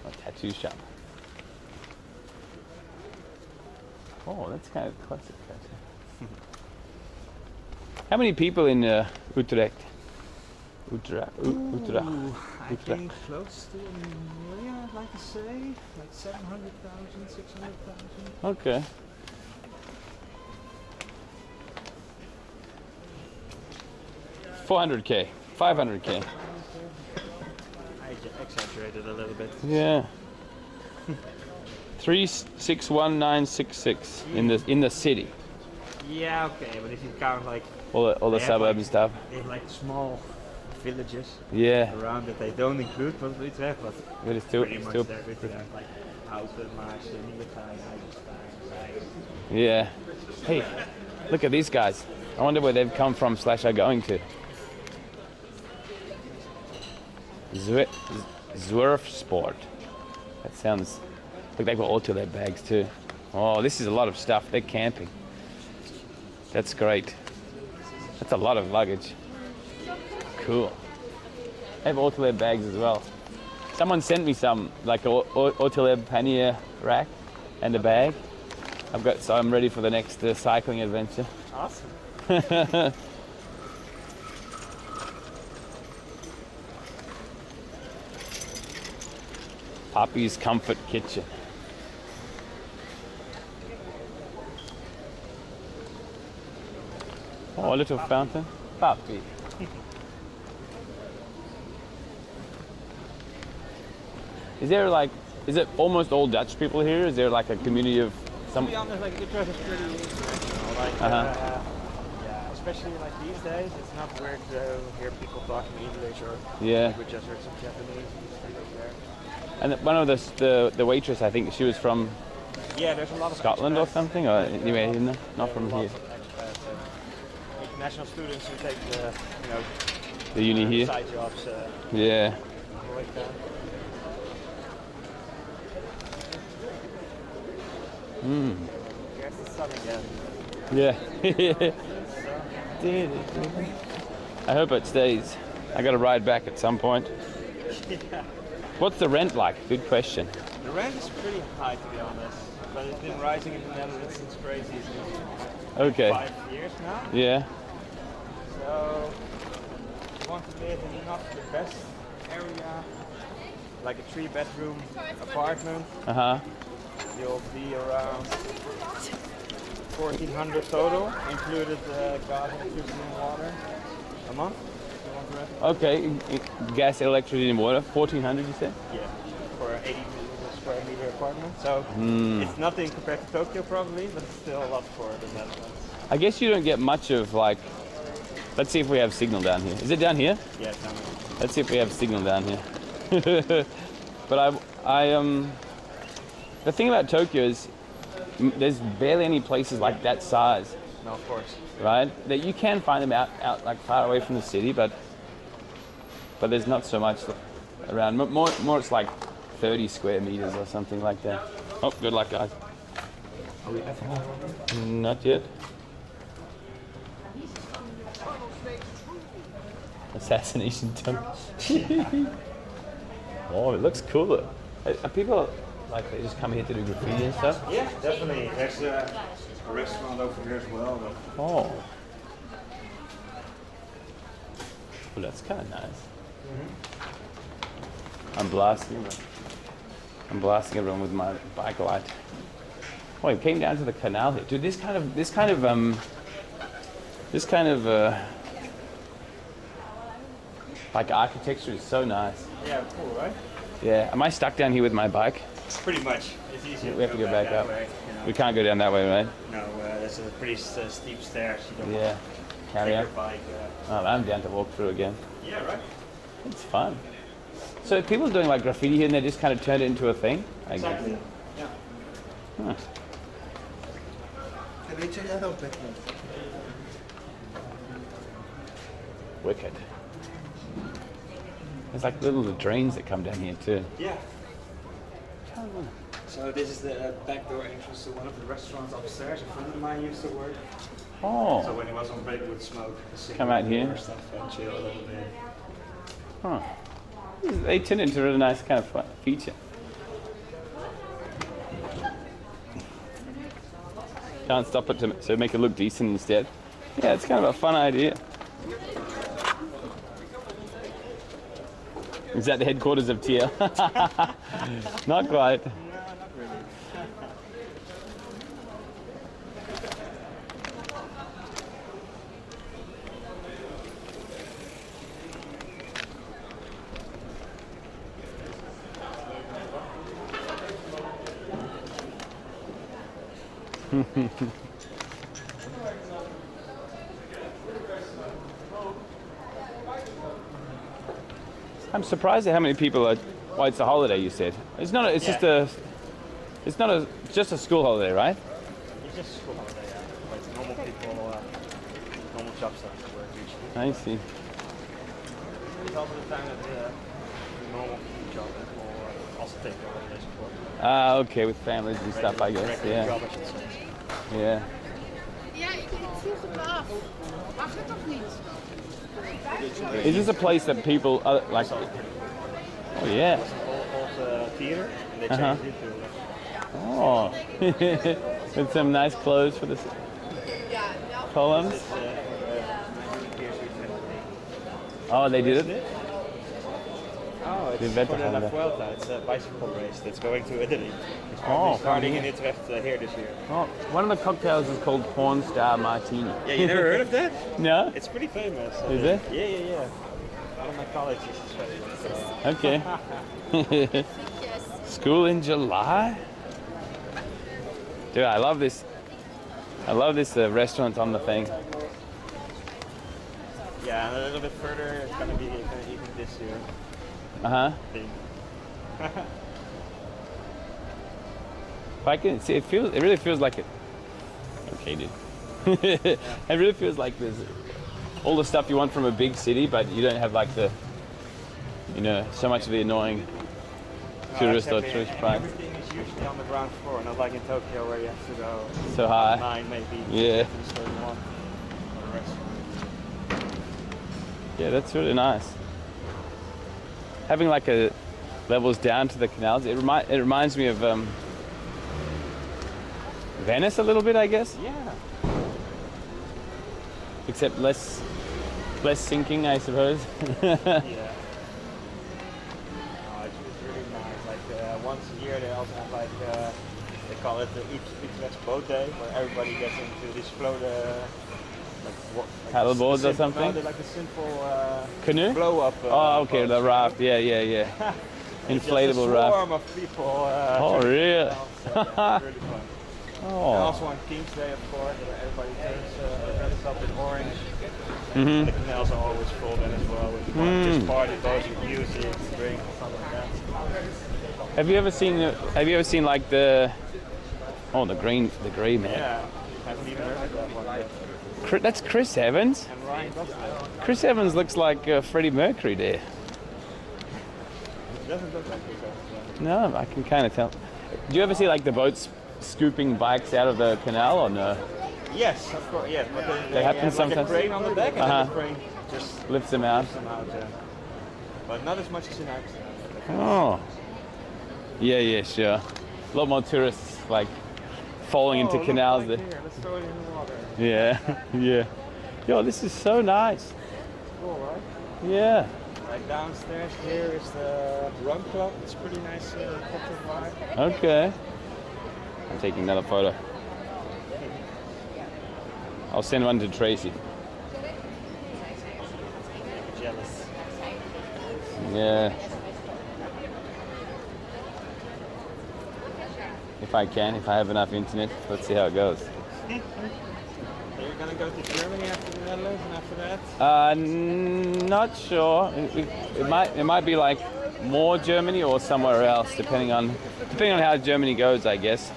Speaker 3: A tattoo shop. Oh, that's kind of classic tattoo. How many people in Utrecht? Utrecht.
Speaker 13: I think close to 1 million, I'd like to say. Like 700,000, 600,000.
Speaker 3: Okay. $400K, $500K.
Speaker 13: I exaggerated a little bit.
Speaker 3: Yeah. 361,966 in the city.
Speaker 13: Yeah, okay, but if you count like
Speaker 3: all the suburbs and stuff.
Speaker 13: They have like small villages
Speaker 3: around
Speaker 13: that they don't include probably Utrecht, but
Speaker 3: it's still
Speaker 13: everything like Houten, Maarsen, Nieuwegein, Eisenstein.
Speaker 3: Yeah. Hey, look at these guys. I wonder where they've come from / are going to. Zwerf Sport. That sounds like they've got all to their bags too. Oh, this is a lot of stuff. They're camping. That's great. That's a lot of luggage. Cool. They have Autolab bags as well. Someone sent me some, like a Autolab pannier rack and a bag. So I'm ready for the next cycling adventure.
Speaker 13: Awesome.
Speaker 3: Poppy's Comfort Kitchen. Oh, a little fountain. Poppy. Is it almost all Dutch people here? Is there like a community of some?
Speaker 13: To be honest, like Utrecht is pretty international. Like, yeah, especially like these days, it's not weird to hear people talking English or languages or some Japanese there.
Speaker 3: And one of the waitress, I think she was from.
Speaker 13: Yeah, there's a lot of
Speaker 3: Scotland
Speaker 13: expats.
Speaker 3: or something, or anyway, not from here.
Speaker 13: International students who take
Speaker 3: the uni here.
Speaker 13: Side jobs.
Speaker 3: Yeah.
Speaker 13: Like that. There's the sun again.
Speaker 3: Yeah. I hope it stays. I got to ride back at some point.
Speaker 13: Yeah.
Speaker 3: What's the rent like? Good question.
Speaker 13: The rent is pretty high, to be honest, but it's been rising in the Netherlands since crazy. Since 5 years now.
Speaker 3: Yeah.
Speaker 13: So, if you want to live in not the best area, like a 3-bedroom apartment, you'll be around 1,400 total, included gas, electricity, and water a month.
Speaker 3: Okay, gas, electricity, and water. 1,400, you said?
Speaker 13: Yeah, for an 80 square meter apartment. So it's nothing compared to Tokyo, probably, but it's still a lot for the Netherlands. I
Speaker 3: guess you don't get much of like. Let's see if we have signal down here. Is it down here?
Speaker 13: Yeah, it's down here.
Speaker 3: Let's see if we have signal down here. But the thing about Tokyo is there's barely any places like that size.
Speaker 13: No, of course.
Speaker 3: Right? That you can find them out like far away from the city, but there's not so much around. More it's like 30 square meters or something like that. Oh, good luck, guys. Not yet. Assassination temple. Oh, it looks cool. Are people like they just come here to do graffiti and stuff?
Speaker 13: Yeah, definitely. There's a restaurant over here as well. But...
Speaker 3: Oh. Well, that's kind of nice. I'm blasting everyone with my bike light. Oh, it came down to the canal here, dude. This kind of Like architecture is so nice.
Speaker 12: Yeah, cool, right?
Speaker 3: Yeah. Am I stuck down here with my bike?
Speaker 12: Pretty much. It's easier
Speaker 3: We have to go back
Speaker 12: that
Speaker 3: up.
Speaker 12: way, you know.
Speaker 3: We can't go down that way, right?
Speaker 12: No, there's a pretty steep stairs. You don't
Speaker 3: Yeah.
Speaker 12: want to
Speaker 3: Carry
Speaker 12: take
Speaker 3: on.
Speaker 12: your bike.
Speaker 3: Oh, I'm down to walk through again.
Speaker 12: Yeah, right?
Speaker 3: It's fun. So people doing like graffiti here and they just kind of turned it into a thing, I guess.
Speaker 12: Exactly. Yeah.
Speaker 3: Huh. Wicked. There's like little drains that come down here too.
Speaker 12: Yeah. So this is the back door entrance to one of the restaurants upstairs. A friend of mine used to work.
Speaker 3: Oh.
Speaker 12: So when he was on break, would smoke.
Speaker 3: Come out here.
Speaker 12: Stuff and chill a little bit.
Speaker 3: Huh. They turned it into a really nice kind of fun feature. Can't stop it to make it look decent instead. Yeah, it's kind of a fun idea. Is that the headquarters of TL? Not quite.
Speaker 12: No, not really.
Speaker 3: I'm surprised at how many people are. Well, it's a holiday. You said it's not. It's just a. It's not a just a school holiday, right?
Speaker 12: It's just a school holiday, yeah. Like normal people, normal job stuff work usually.
Speaker 3: I see.
Speaker 12: It's also the time that the normal job people also take the holidays for.
Speaker 3: Ah, okay, with families and stuff, I guess.
Speaker 12: Regular
Speaker 3: Yeah.
Speaker 12: job, I should say.
Speaker 3: Yeah.
Speaker 7: Ja, ik vroeg het me af. Mag het of niet?
Speaker 3: Is this a place that people like? Oh yeah.
Speaker 12: Old theater, and they
Speaker 3: Uh-huh.
Speaker 12: changed it to.
Speaker 3: Oh, with some nice clothes for the columns. Oh, they did it.
Speaker 12: Oh,
Speaker 3: The
Speaker 12: it's
Speaker 3: event
Speaker 12: for the La
Speaker 3: holiday.
Speaker 12: Vuelta. It's a bicycle race that's going to Italy. It's
Speaker 3: Oh,
Speaker 12: probably starting in
Speaker 3: yeah.
Speaker 12: Utrecht here this year.
Speaker 3: Oh, one of the cocktails is called Porn Star Martini.
Speaker 12: Yeah, you never heard of that?
Speaker 3: No.
Speaker 12: It's pretty famous.
Speaker 3: Is it?
Speaker 12: Yeah, yeah, yeah. One of my colleagues is famous.
Speaker 3: Okay. School in July. Dude, I love this. I love this restaurant on the thing.
Speaker 12: Yeah, and a little bit further, it's gonna be even this year.
Speaker 3: Uh-huh.
Speaker 12: Thing.
Speaker 3: If I can see, it really feels like it. Okay, dude. It really feels like there's all the stuff you want from a big city, but you don't have like the, so much of the annoying tourist or
Speaker 12: Exactly.
Speaker 3: tourist
Speaker 12: And
Speaker 3: price.
Speaker 12: everything is usually on the ground floor, not like in Tokyo where you have to go
Speaker 3: So high.
Speaker 12: 9 maybe.
Speaker 3: Yeah.
Speaker 12: To the store you want, or a restaurant.
Speaker 3: Yeah, that's really nice. Having like a levels down to the canals, it reminds me of Venice a little bit, I guess.
Speaker 12: Yeah.
Speaker 3: Except less sinking, I suppose.
Speaker 12: Yeah. No, it's really nice. Like once a year they also have like they call it the Utrecht boat day, where everybody gets into this float
Speaker 3: Paddle boards or something?
Speaker 12: No, they're like a simple
Speaker 3: Canoe?
Speaker 12: blow up.
Speaker 3: Oh, okay,
Speaker 12: boat,
Speaker 3: the
Speaker 12: you know?
Speaker 3: raft. Yeah.
Speaker 12: It's just
Speaker 3: Inflatable
Speaker 12: a
Speaker 3: raft.
Speaker 12: swarm of people.
Speaker 3: Oh, really?
Speaker 12: So, yeah, it's really fun.
Speaker 3: Oh.
Speaker 12: And also on King's Day, of course, where everybody dresses up in orange.
Speaker 3: Mhm.
Speaker 12: The canals are always full then as well with just party boats with music, drinks, something like that.
Speaker 3: Have you ever seen like the grey man?
Speaker 12: Yeah, haven't even heard of that one yet.
Speaker 3: That's Chris Evans.
Speaker 12: And Ryan Gosling.
Speaker 3: Chris Evans looks like Freddie Mercury there.
Speaker 12: It doesn't look like Chris Evans.
Speaker 3: No, I can kind of tell. Do you ever see like the boats scooping bikes out of the canal or no?
Speaker 12: Yes, of course, yes. But
Speaker 3: They happen
Speaker 12: have
Speaker 3: sometimes.
Speaker 12: like a crane on the deck and then the crane just
Speaker 3: lifts them out.
Speaker 12: yeah. But not as much as in Amsterdam.
Speaker 3: Oh. Yeah, sure. A lot more tourists like falling into
Speaker 12: look,
Speaker 3: canals
Speaker 12: like
Speaker 3: there.
Speaker 12: here, let's throw it in the water.
Speaker 3: Yeah. Yo, this is so nice.
Speaker 12: Cool, right?
Speaker 3: Yeah.
Speaker 12: Right downstairs here is the Rum Club. It's pretty nice cocktail vibe.
Speaker 3: Okay. I'm taking another photo. I'll send one to Tracy.
Speaker 12: Jealous.
Speaker 3: Yeah. If I have enough internet, let's see how it goes.
Speaker 13: So you're gonna go to Germany after the Netherlands and after that?
Speaker 3: Not sure. It might be like more Germany or somewhere else, depending on how Germany goes, I guess.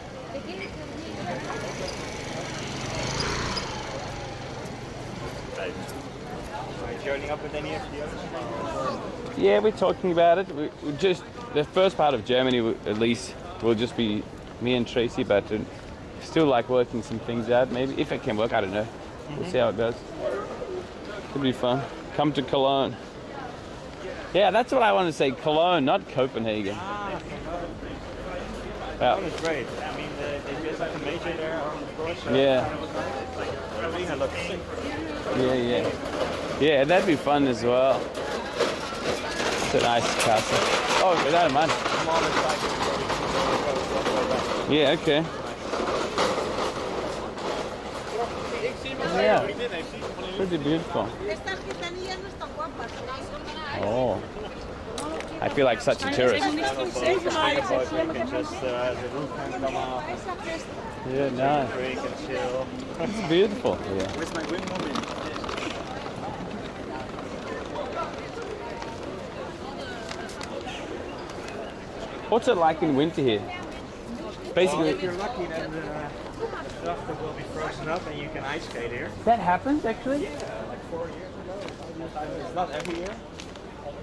Speaker 13: Are you joining up with any of the others?
Speaker 3: Yeah, we're talking about it. We just the first part of Germany, at least, will just be me and Tracy, but still like working some things out. Maybe if it can work, I don't know. We'll see how it goes. It'll be fun. Come to Cologne. Yeah, that's what I want to say. Cologne, not Copenhagen.
Speaker 13: Cologne is great. I mean, they just have a major there, of course.
Speaker 3: Yeah.
Speaker 13: The arena looks sick.
Speaker 3: Yeah. Yeah, that'd be fun as well. It's a nice castle. Oh, I don't mind. Yeah, okay. Yeah. Pretty beautiful. Oh. I feel like such a tourist. Yeah, nice.
Speaker 13: Drink and chill.
Speaker 3: It's beautiful. Yeah.
Speaker 13: Where's my wing moment?
Speaker 3: What's it like in winter here? Basically,
Speaker 13: if you're lucky, then the stuff will be frozen up and you can ice skate here.
Speaker 3: That happens actually?
Speaker 13: Yeah, like 4 years ago. It's not every year.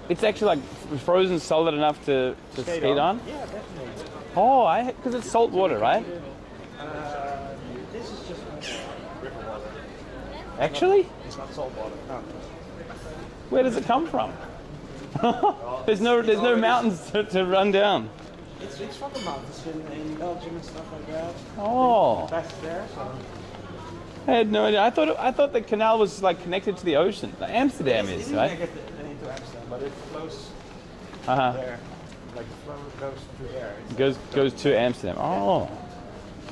Speaker 3: It's actually like frozen solid enough to skate on?
Speaker 13: Yeah, definitely.
Speaker 3: Oh, because it's salt water, right?
Speaker 13: This is just river water.
Speaker 3: Actually?
Speaker 13: It's not salt water. No.
Speaker 3: Where does it come from? there's no mountains to run down.
Speaker 13: It's from the mountains in Belgium and stuff like that.
Speaker 3: Oh.
Speaker 13: That's there, so.
Speaker 3: I had no idea. I thought the canal was like connected to the ocean. Like Amsterdam is, right?
Speaker 13: It isn't connected into Amsterdam, but it flows
Speaker 3: Uh-huh.
Speaker 13: there. Like the flow goes through there.
Speaker 3: Goes to Amsterdam. Oh.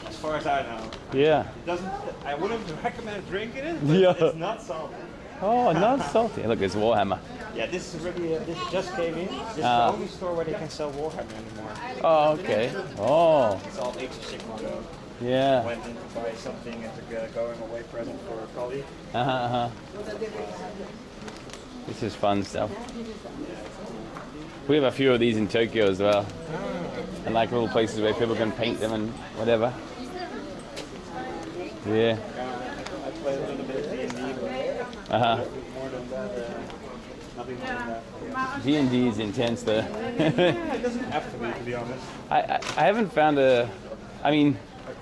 Speaker 13: As far as I know.
Speaker 3: Yeah.
Speaker 13: It doesn't. I wouldn't recommend drinking it, but
Speaker 3: Yeah.
Speaker 13: it's not salty.
Speaker 3: Oh, not salty. Look, there's Warhammer.
Speaker 13: Yeah, this is really. This just came in. This is the only store where they can sell Warhammer anymore.
Speaker 3: Oh, okay. Oh.
Speaker 13: It's all Age of Sigmar though.
Speaker 3: Yeah.
Speaker 13: Went in to buy something as a going away present for a colleague.
Speaker 3: This is fun stuff. We have a few of these in Tokyo as well. And like little places where people can paint them and whatever. Yeah.
Speaker 13: I play a little bit of D&D, but more than that, nothing more than that.
Speaker 3: D&D is intense though.
Speaker 13: It doesn't have to be honest.
Speaker 3: I haven't found a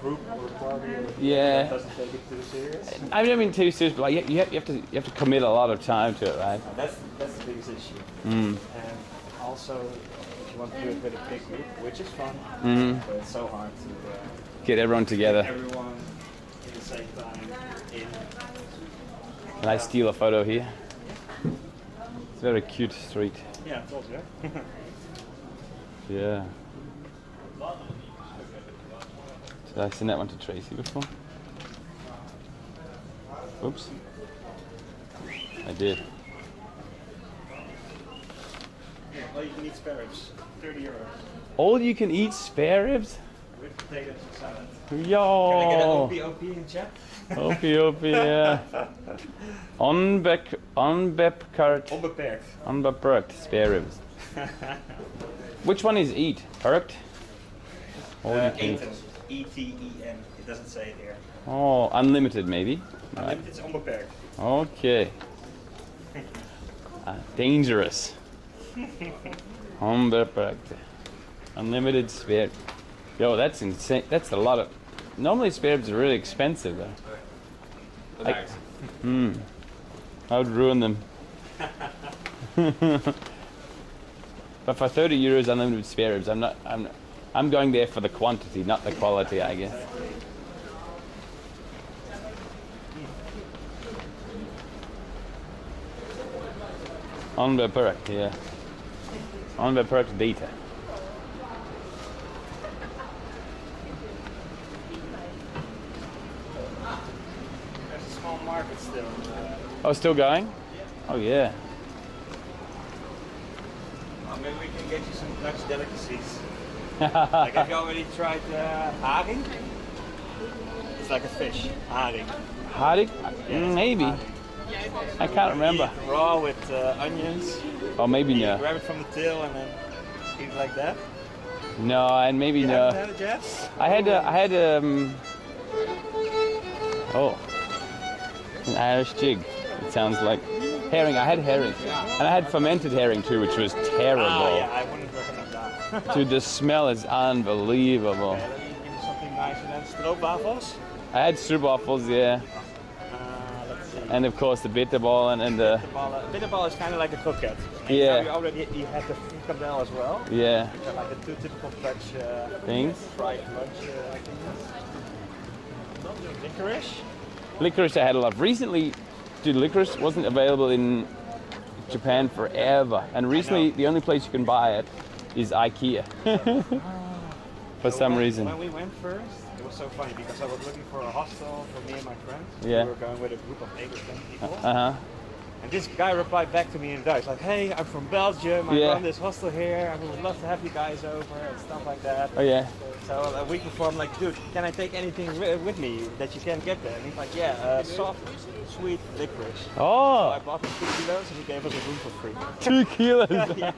Speaker 13: Group or party
Speaker 3: yeah.
Speaker 13: that doesn't take it too serious.
Speaker 3: I mean too serious, but like you have to commit a lot of time to it, right?
Speaker 13: That's the biggest issue. And also, if you want to do it with a big group, which is fun, but it's so hard to
Speaker 3: get everyone together.
Speaker 13: Get everyone at the same time in.
Speaker 3: Can I steal a photo here? It's a very cute street.
Speaker 13: Yeah, it's also
Speaker 3: Yeah. Did I send that one to Tracy before? Oops. I did.
Speaker 13: All you can eat spare ribs, €30.
Speaker 3: All you can eat spare ribs?
Speaker 13: With potatoes and salad.
Speaker 3: Yo!
Speaker 13: Can I get an OP in chat?
Speaker 3: OP, yeah. Unbeperkt spare ribs. Which one is eat? Perked?
Speaker 13: Eten. E-T-E-N. It doesn't say it here.
Speaker 3: Oh, unlimited maybe?
Speaker 13: Unlimited is onbeperkt.
Speaker 3: Okay. Dangerous. Unbeperkt. Unlimited spare. Yo, that's insane. That's a lot of. Normally spare ribs are really expensive though. I would ruin them. But for €30 unlimited spare ribs, I'm going there for the quantity, not the quality, I guess. Onbeperkt, yeah. Onbeperkt data.
Speaker 13: There's a small market still.
Speaker 3: Oh, still going? Oh, yeah.
Speaker 13: maybe we can get you some Dutch delicacies. Like, have you already tried haring? It's like a fish, haring.
Speaker 3: Haring?
Speaker 13: Yeah,
Speaker 3: Maybe.
Speaker 13: haring.
Speaker 3: I can't remember.
Speaker 13: Eat it raw with onions.
Speaker 3: Or maybe
Speaker 13: You
Speaker 3: no.
Speaker 13: grab it from the tail and then eat it like that.
Speaker 3: No, and maybe
Speaker 13: You
Speaker 3: no.
Speaker 13: haven't had it yet?
Speaker 3: I had an Irish jig. It sounds like herring. I had herring, and I had fermented herring too, which was terrible.
Speaker 13: Yeah, I wouldn't recommend that.
Speaker 3: Dude, the smell is unbelievable.
Speaker 13: Okay, let me give you something nice and then stroopwafels.
Speaker 3: I had stroopwafels, yeah,
Speaker 13: Let's see.
Speaker 3: and of course the bitterball and the
Speaker 13: Bitterball is kind of like a croquette. And
Speaker 3: Yeah.
Speaker 13: We already had the frikandel as well.
Speaker 3: Yeah.
Speaker 13: Which are like the two typical Dutch
Speaker 3: Things.
Speaker 13: fried lunch things. Licorice.
Speaker 3: licorice. I had a lot recently. Dude, licorice wasn't available in Japan forever, and recently the only place you can buy it is IKEA. For some reason.
Speaker 13: When we went first, it was so funny because I was looking for a hostel for me and my friends.
Speaker 3: Yeah.
Speaker 13: We were going with a group of 8 or 10 people.
Speaker 3: And
Speaker 13: this guy replied back to me in Dutch, like, hey, I'm from Belgium, I run this hostel here, I would love to have you guys over and stuff like that.
Speaker 3: Oh yeah.
Speaker 13: So a week before I'm like, dude, can I take anything with me that you can't get there? And he's like, yeah, soft, sweet licorice.
Speaker 3: Oh.
Speaker 13: So I bought him 2 kilos and he gave us a room for free.
Speaker 3: 2 kilos.
Speaker 13: Yeah.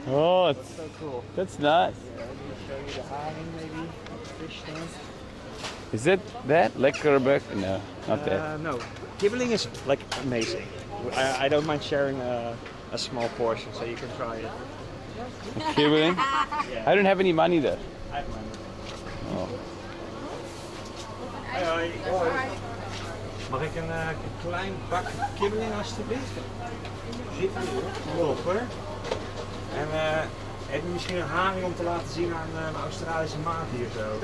Speaker 3: Oh,
Speaker 13: That's so cool.
Speaker 3: That's nice.
Speaker 13: Yeah, let me show you the haring maybe, fish stand.
Speaker 3: Is it that Lekkerberg? No, not that.
Speaker 13: No, kibbeling is like amazing. I don't mind sharing a small portion, so you can try it.
Speaker 3: Kibbeling?
Speaker 13: Yeah.
Speaker 3: I don't have any money though.
Speaker 13: I have money.
Speaker 3: Oh.
Speaker 13: Hoi hoi. Mag ik een klein bak kibbeling alsjeblieft? Top hoor. En heb je misschien een haring om te laten zien aan mijn Australische maat hier zo?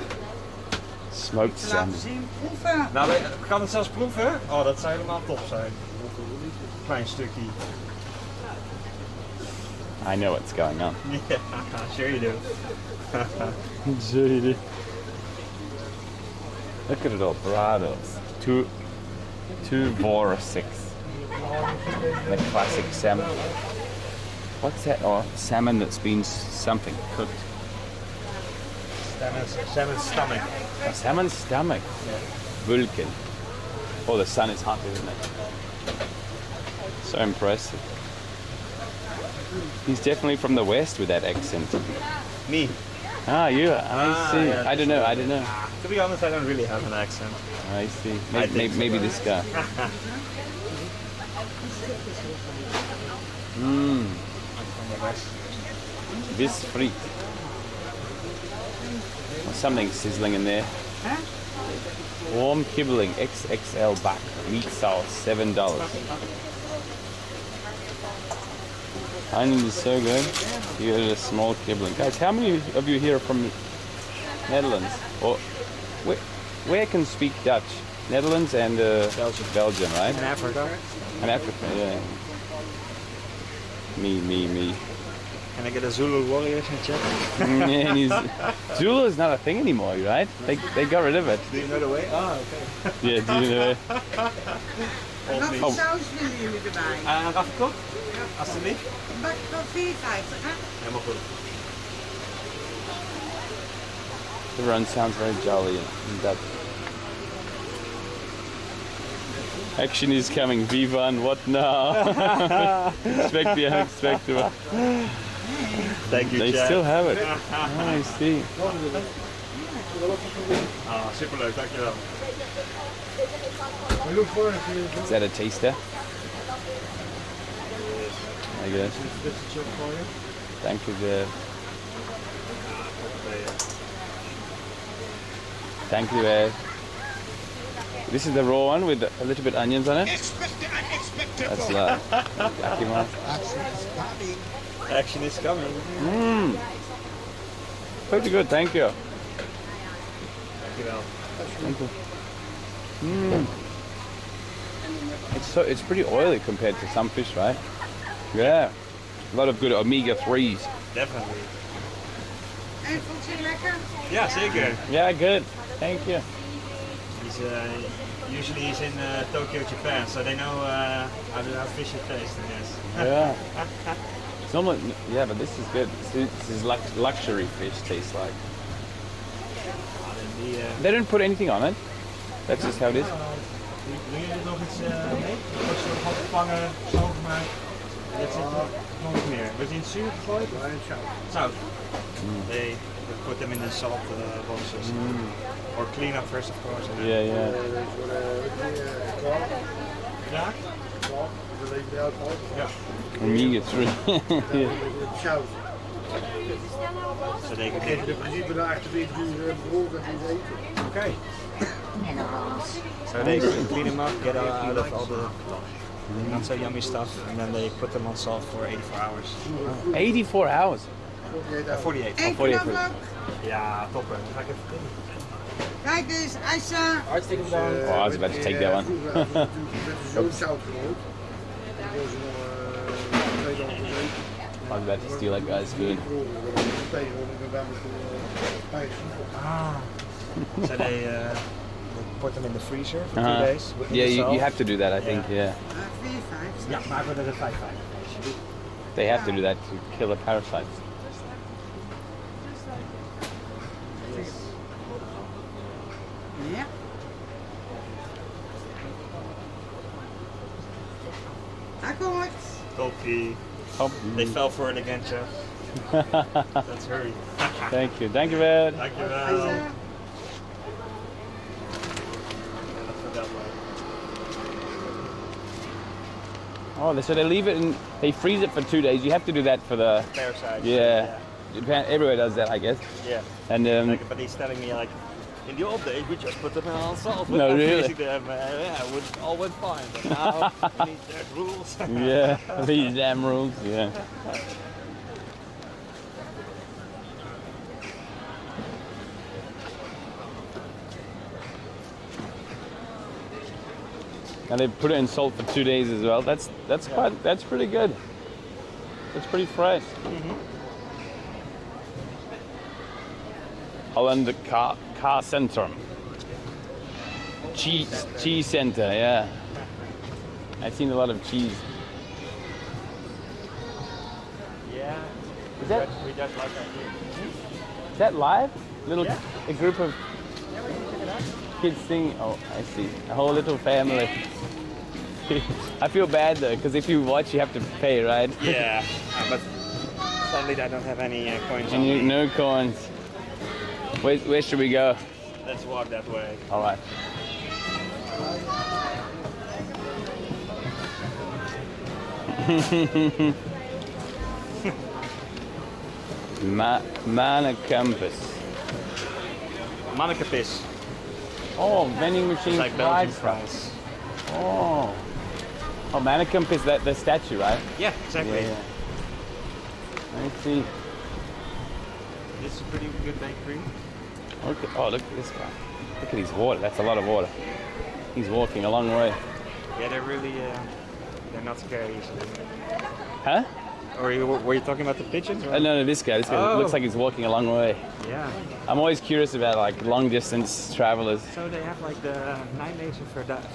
Speaker 3: Smoked salmon.
Speaker 13: Proeven. Nou, we gaan het zelfs proeven. Oh, dat zou helemaal top zijn. Klein stukje.
Speaker 3: I know what's going on.
Speaker 13: Yeah, sure you do.
Speaker 3: Sure you do. Look at it all, brados. Two Vorsics. The classic salmon. What's that? Oh, salmon that's been something cooked.
Speaker 13: Salmon stomach.
Speaker 3: A salmon stomach.
Speaker 13: Yeah.
Speaker 3: Vulcan. Oh, the sun is hot, isn't it? So impressive. He's definitely from the West with that accent.
Speaker 13: Me?
Speaker 3: Ah, you are. I see.
Speaker 13: Yeah,
Speaker 3: I don't know.
Speaker 13: To be honest, I don't really have an accent.
Speaker 3: I see. Maybe this guy.
Speaker 13: I'm from the West.
Speaker 3: This freak. Oh, something sizzling in there. Warm kibbeling, XXL back, meat sauce, $7. Onion is so good. You get a small kibbeling. Guys, how many of you here are from Netherlands? Or where can speak Dutch? Netherlands and Belgium, right?
Speaker 13: And Africa.
Speaker 3: And Africa, yeah. Me.
Speaker 13: Can I get a Zulu Warriors in chat?
Speaker 3: Zulu is not a thing anymore, right? They got rid of it.
Speaker 13: Do you know the way? Oh, okay.
Speaker 3: Yeah, do you know?
Speaker 21: Welke saus willen jullie erbij?
Speaker 13: Raffekop? Alsjeblieft.
Speaker 21: Een bak van 4,50 hè?
Speaker 13: Helemaal goed.
Speaker 3: Everyone sounds very jolly in Dutch. Action is coming, Vivan, what now? Expect the unexpected.
Speaker 13: Thank you,
Speaker 3: They
Speaker 13: Chad.
Speaker 3: still have it. Oh, I see.
Speaker 13: Ah, superleuk, dankjewel.
Speaker 3: Is that a taster? I guess. Thank you, Jeff. Thank you, Ed. This is the raw one with a little bit onions on it. That's Yakima.
Speaker 13: Action is coming.
Speaker 3: Mmm. Pretty good, thank you.
Speaker 13: Dankjewel.
Speaker 3: Thank you. Mmm. It's pretty oily compared to some fish, right? Yeah. A lot of good omega-3s.
Speaker 13: Definitely.
Speaker 21: En vond je lekker?
Speaker 13: Ja, zeker.
Speaker 3: Yeah, good. Thank you.
Speaker 13: Usually he's in Tokyo, Japan, so they know how fish tastes, I guess.
Speaker 3: Yeah. It's almost, yeah, but this is good. This is luxury fish tastes like. They don't put anything on it. That's just how it is.
Speaker 13: Wil je er nog iets mee? Als je had gevangen, schoongemaakt. Dat zit er nog niet meer. Was in het zuur gegooid? Ja, in het zout. Zout. They put them in the salt boxes. Or clean up first, of course.
Speaker 3: Yeah.
Speaker 13: Ja? Ja.
Speaker 3: Omega 3.
Speaker 13: Zout. So they can in principe na 48 uur beroerd en eten. Okay. So they clean them up, get out of all the not so yummy stuff, and then they put them on salt for 84 hours.
Speaker 3: 84 hours?
Speaker 13: 48.
Speaker 3: 48.
Speaker 13: Ja, topper. Dan ga ik even doen.
Speaker 21: Kijk eens, Issa.
Speaker 13: Hartstikke bedankt.
Speaker 3: Oh, I was about to take that one. I was about to steal that guy's food.
Speaker 13: So they put them in the freezer for 2 days.
Speaker 3: Yeah, you have to do that, I think, yeah.
Speaker 13: Ja, maken we er 5.
Speaker 3: They have to do that to kill the parasites.
Speaker 21: Ja. Daar komt het.
Speaker 13: Koffie. They fell for it again, chef. Let's hurry.
Speaker 3: Thank you. Thank you, Red.
Speaker 13: Dankjewel.
Speaker 3: Oh, so they leave it and they freeze it for 2 days. You have to do that for the
Speaker 13: Parasites.
Speaker 3: Yeah. Japan, everywhere does that, I guess.
Speaker 13: Yeah.
Speaker 3: And
Speaker 13: but he's telling me like, in the old days we just put them on salt.
Speaker 3: No, really?
Speaker 13: Them, it all went fine. But now there's rules.
Speaker 3: Yeah, these damn rules. Yeah. And they put it in salt for 2 days as well. That's pretty good. That's pretty fresh. Holland Car Centrum. Cheese center, yeah. I've seen a lot of cheese.
Speaker 13: Yeah.
Speaker 3: Is that
Speaker 13: we just like that here.
Speaker 3: Is that live?
Speaker 13: Yeah.
Speaker 3: A group of kids singing. Oh, I see. A whole little family. I feel bad though, because if you watch, you have to pay, right?
Speaker 13: Yeah, but sadly I don't have any coins on me.
Speaker 3: No coins. Where should we go?
Speaker 13: Let's walk that way.
Speaker 3: All right. Mannencampus.
Speaker 13: Mannencampus.
Speaker 3: Oh, vending machine.
Speaker 13: Like Belgian fries.
Speaker 3: Oh. Oh, Mannenkamp is that the statue, right?
Speaker 13: Yeah, exactly.
Speaker 3: Yeah. I see.
Speaker 13: This is a pretty good bakery.
Speaker 3: Okay. Oh, look at this guy. Look at his water. That's a lot of water. He's walking a long way.
Speaker 13: Yeah, they're really, they're not scary easily.
Speaker 3: Huh?
Speaker 13: Or were you talking about the pigeons? Or?
Speaker 3: No, this guy. This guy looks like he's walking a long way.
Speaker 13: Yeah.
Speaker 3: I'm always curious about like long distance travelers.
Speaker 13: So they have like the Nijmegen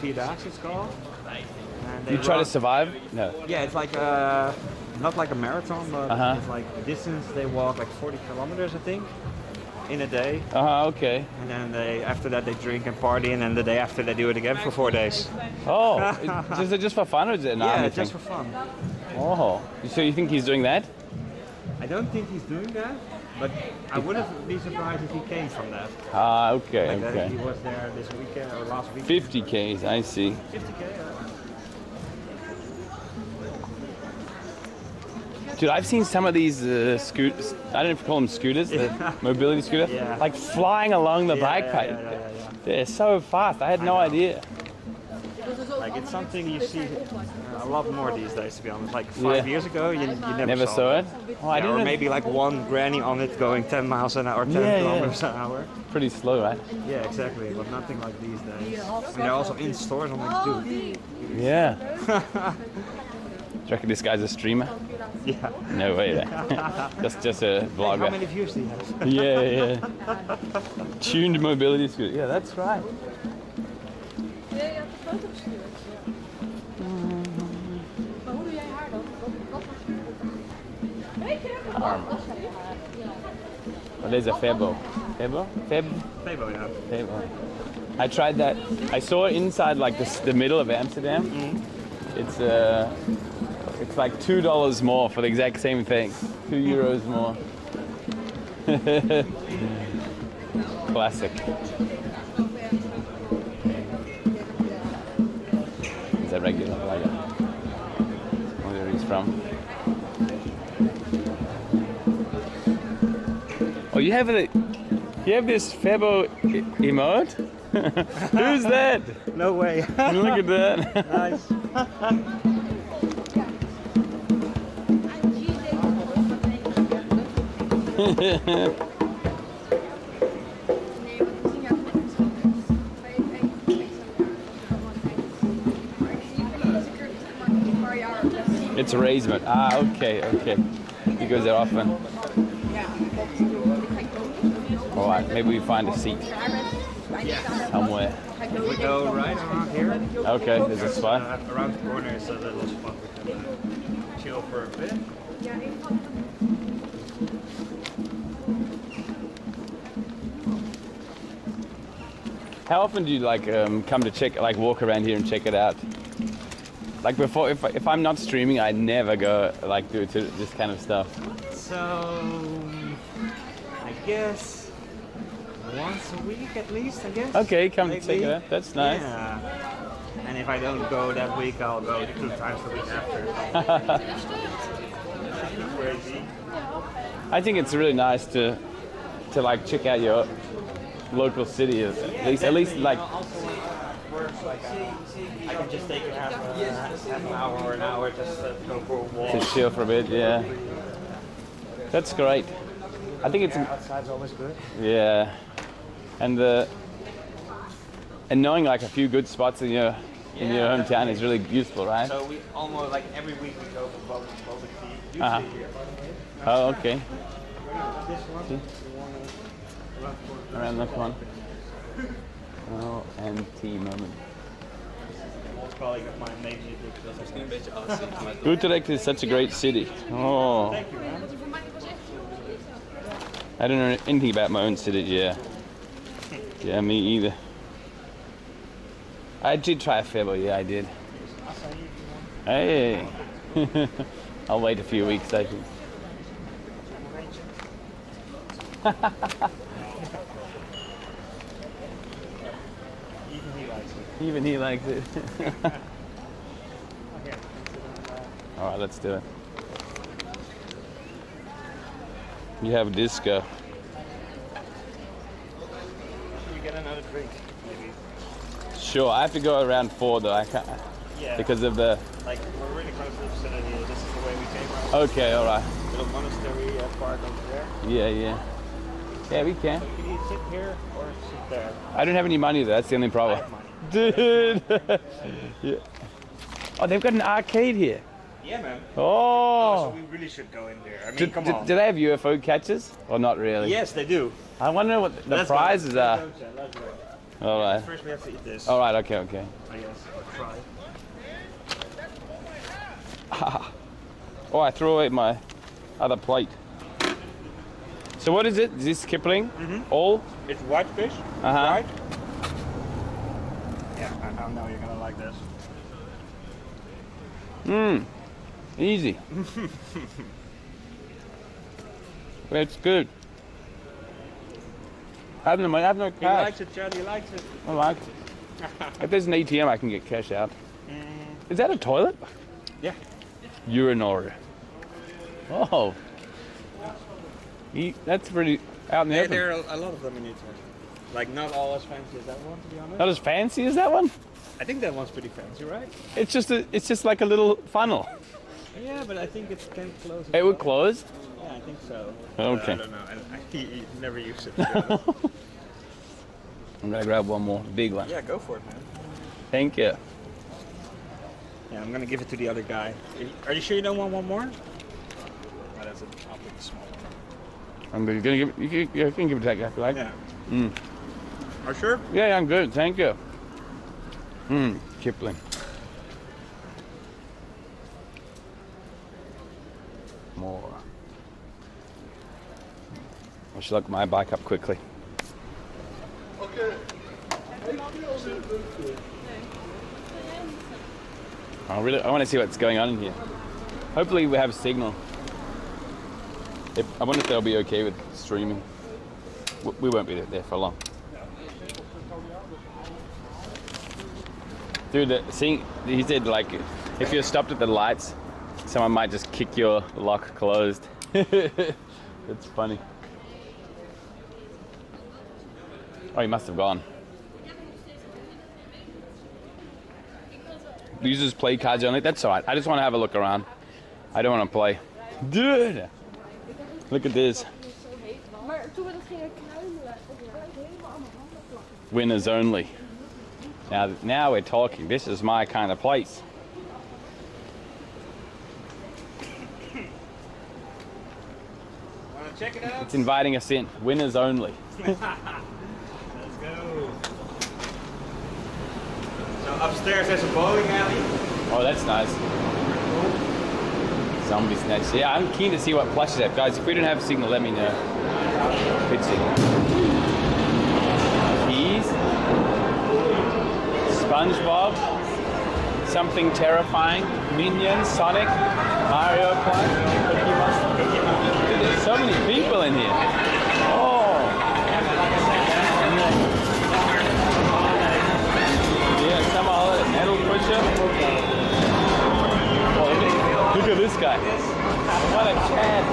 Speaker 13: Vierdaagse, it's called. And
Speaker 3: You try to survive? No.
Speaker 13: Yeah, it's like not like a marathon, but it's like the distance they walk like 40 kilometers, I think, in a day.
Speaker 3: Okay.
Speaker 13: And then after that they drink and party, and then the day after they do it again for 4 days.
Speaker 3: Oh, is it just for fun or is it an army thing?
Speaker 13: Just for fun.
Speaker 3: Oh, so you think he's doing that?
Speaker 13: I don't think he's doing that, but I wouldn't be surprised if he came from that.
Speaker 3: Okay,
Speaker 13: like
Speaker 3: okay.
Speaker 13: He was there this weekend or last week.
Speaker 3: 50 Ks, I see.
Speaker 13: 50K.
Speaker 3: Dude, I've seen some of these scooters, I don't know if you call them scooters, the mobility scooter, like flying along the bike path. They're so fast, I had no idea.
Speaker 13: Like it's something you see a lot more these days, to be honest. Like 5 years ago, you never
Speaker 3: saw it. Oh, I didn't
Speaker 13: or
Speaker 3: know.
Speaker 13: maybe like one granny on it going 10 miles an hour, 10 kilometers an hour.
Speaker 3: Pretty slow, right?
Speaker 13: Yeah, exactly, but nothing like these days. And they're also in stores, I'm like, dude.
Speaker 3: Yeah. Do you reckon this guy's a streamer?
Speaker 13: Yeah.
Speaker 3: No way, then. just a vlogger.
Speaker 13: How many views do you have?
Speaker 3: Yeah. Tuned mobility scooter. Yeah, that's right.
Speaker 20: Ja, je had de foto gestuurd. Maar hoe doe jij haar dan? Wat
Speaker 3: farm. Oh, there's a Febo. Febo?
Speaker 12: Febo, yeah.
Speaker 3: Febo. I tried that. I saw it inside like the middle of Amsterdam. It's like $2 more for the exact same thing. €2 more. Classic. Is that regular? Like it? Where he's from. Oh, you have this Febo emote? Who's that?
Speaker 12: No way.
Speaker 3: Look at that.
Speaker 12: Nice.
Speaker 3: It's a raisement. Ah, okay. You go there often. All right, maybe we find a seat somewhere.
Speaker 12: We go right around here.
Speaker 3: Okay, there's a spot.
Speaker 12: Around the corner is a little spot we can chill for a bit.
Speaker 3: How often do you come to check, walk around here and check it out? Like before, if I'm not streaming, I never go do this kind of stuff.
Speaker 12: So I guess once a week at least, I guess.
Speaker 3: Okay, come check it out. That's nice.
Speaker 12: Yeah. And if I don't go that week, I'll go 2 times the week after. Crazy.
Speaker 3: I think it's really nice to check out your local city at least like.
Speaker 12: I can just take half an hour or an hour just to go for a walk.
Speaker 3: To chill for a bit, yeah. That's great. I think it's
Speaker 12: outside's always good.
Speaker 3: Yeah, and knowing a few good spots in your hometown is really useful, right?
Speaker 12: So we almost every week we go for boba tea.
Speaker 3: Uh-huh. Oh, okay.
Speaker 12: This one.
Speaker 3: Around that one. Oh, and tea moment.
Speaker 12: Colleague of mine made me this.
Speaker 3: Utrecht is such a great city. Oh.
Speaker 12: Thank you, man.
Speaker 3: I don't know anything about my own city, yeah. Yeah, me either. I did try a Febo, yeah, I did. Hey. I'll wait a few weeks, I think. Even he likes it. All right, let's do it. You have disco.
Speaker 12: You get another drink, maybe.
Speaker 3: Sure, I have to go around 4 though. I can't.
Speaker 12: Yeah.
Speaker 3: Because of the.
Speaker 12: We're really close to the vicinity. This is the way we came around.
Speaker 3: Okay, all right.
Speaker 12: Little monastery park over there.
Speaker 3: Yeah. Yeah, we can.
Speaker 12: So you can either sit here or sit there.
Speaker 3: I don't have any money though. That's the only problem. Dude. Yeah. Oh, they've got an arcade here.
Speaker 12: Yeah, man.
Speaker 3: Oh.
Speaker 12: So we really should go in there. I mean, come on.
Speaker 3: Do they have UFO catches or not really?
Speaker 12: Yes, they do.
Speaker 3: I wonder what the prizes are.
Speaker 12: Let's go.
Speaker 3: All right.
Speaker 12: First, we have to eat this.
Speaker 3: All right. Okay.
Speaker 12: I guess. Or try.
Speaker 3: Oh, I threw away my other plate. So what is it? Is this Kipling? All?
Speaker 12: It's whitefish. Right? Yeah, I know you're gonna like this.
Speaker 3: Easy. It's good. I have no cash.
Speaker 12: He likes it, Chad. He likes it.
Speaker 3: I like it. If there's an ATM, I can get cash out. Is that a toilet?
Speaker 12: Yeah.
Speaker 3: Urinal. Oh. That's pretty out in the open.
Speaker 12: There are a lot of them in Utrecht. Not all as fancy as that one, to be honest.
Speaker 3: Not as fancy as that one?
Speaker 12: I think that one's pretty fancy, right?
Speaker 3: It's just like a little funnel.
Speaker 12: Yeah, but I think it can close.
Speaker 3: It would close?
Speaker 12: Yeah, I think so.
Speaker 3: Okay.
Speaker 12: I don't know. I never used it.
Speaker 3: I'm gonna grab one more big one.
Speaker 12: Yeah, go for it, man.
Speaker 3: Thank you.
Speaker 12: Yeah, I'm gonna give it to the other guy. Are you sure you don't want one more? Oh, that's it. I'll pick the small one.
Speaker 3: I'm gonna give it. You can give it to that guy if you like.
Speaker 12: Yeah.
Speaker 3: Mm.
Speaker 12: Are you sure?
Speaker 3: Yeah, I'm good. Thank you. Kipling. More. I should look my bike up quickly. I want to see what's going on in here. Hopefully we have signal. I wonder if they'll be okay with streaming. We won't be there for long. Dude, he said like, if you're stopped at the lights, someone might just kick your lock closed. It's funny. Oh, he must have gone. Users play cards only. That's alright. I just want to have a look around. I don't want to play. Dude! Look at this. Winners only. Now we're talking. This is my kind of place.
Speaker 12: Wanna check it out?
Speaker 3: It's inviting us in. Winners only.
Speaker 12: Let's go. So upstairs there's a bowling alley.
Speaker 3: Oh, that's nice. Zombie snatch. Yeah, I'm keen to see what plushes have. Guys, if we don't have signal, let me know. Good signal. Keys. SpongeBob. Something terrifying. Minions. Sonic. Mario Kart. Dude, there's so many people in here. Oh. Yeah, some other metal pusher. Oh, look at this guy. What a Chad.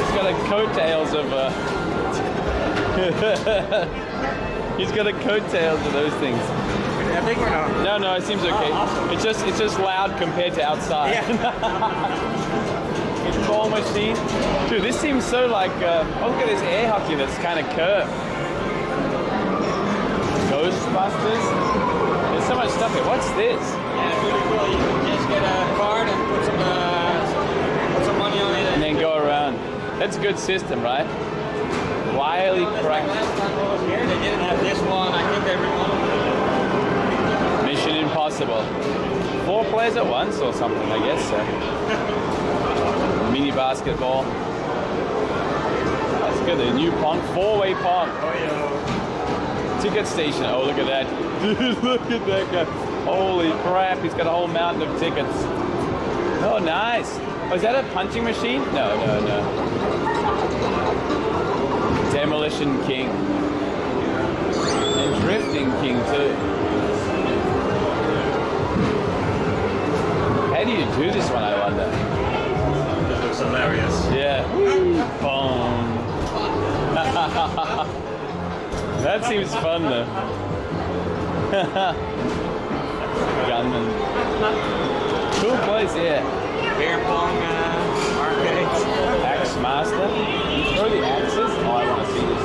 Speaker 3: He's got a coattails of he's got a coattails of those things.
Speaker 12: I think we're not.
Speaker 3: No, it seems okay. It's just loud compared to outside.
Speaker 12: Yeah.
Speaker 3: Ball machine. Dude, this seems so like oh, look at this air hockey that's kind of curved. Ghostbusters. There's so much stuff here. What's this?
Speaker 12: Yeah, it's really cool. You can just get a card and put some money on it.
Speaker 3: And then go around. That's a good system, right? Wily Crack.
Speaker 12: Last time I was here, they didn't have this one. I think they remodeled it.
Speaker 3: Mission Impossible. 4 players at once or something, I guess. So. Mini basketball. That's good. The new pong, 4-way pong.
Speaker 12: Oh yeah.
Speaker 3: Ticket station. Oh, look at that. Dude, look at that guy. Holy crap, he's got a whole mountain of tickets. Oh, nice. Oh, is that a punching machine? No. Demolition King. And Drifting King, too. How do you do this one, I wonder?
Speaker 12: This looks hilarious.
Speaker 3: Yeah. Boom. That seems fun, though. Gunman. Cool place, yeah.
Speaker 12: Beer pong arcade.
Speaker 3: Axe Master. Throw the axes. Oh, I want to see this.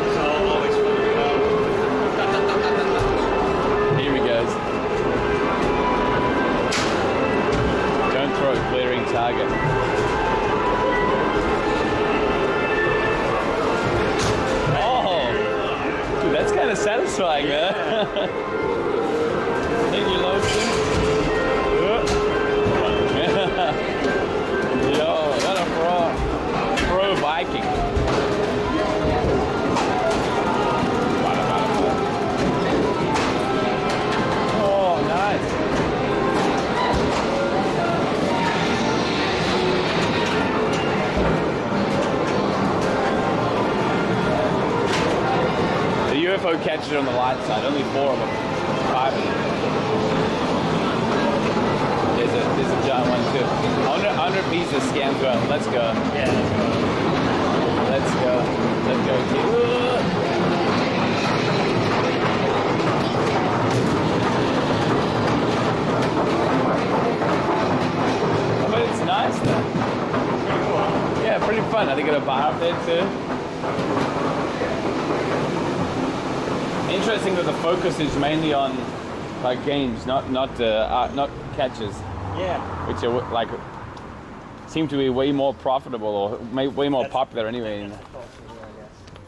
Speaker 12: It's always fun.
Speaker 3: Here he goes. Don't throw a clearing target. Oh, dude, that's kind of satisfying, man. Thank you, Logan. Yo, what a pro Viking. Oh, nice. The UFO catcher on the light side, only 4 of them. 5 of them. There's a giant one too. 100 pieces scanned well. Let's go.
Speaker 12: Yeah,
Speaker 3: let's go. Let's go, kid. Oh, but it's nice though. Yeah, pretty fun. I think got a bar up there too. Interesting that the focus is mainly on like games, not catches.
Speaker 12: Yeah.
Speaker 3: Which are like seem to be way more profitable or way more popular anyway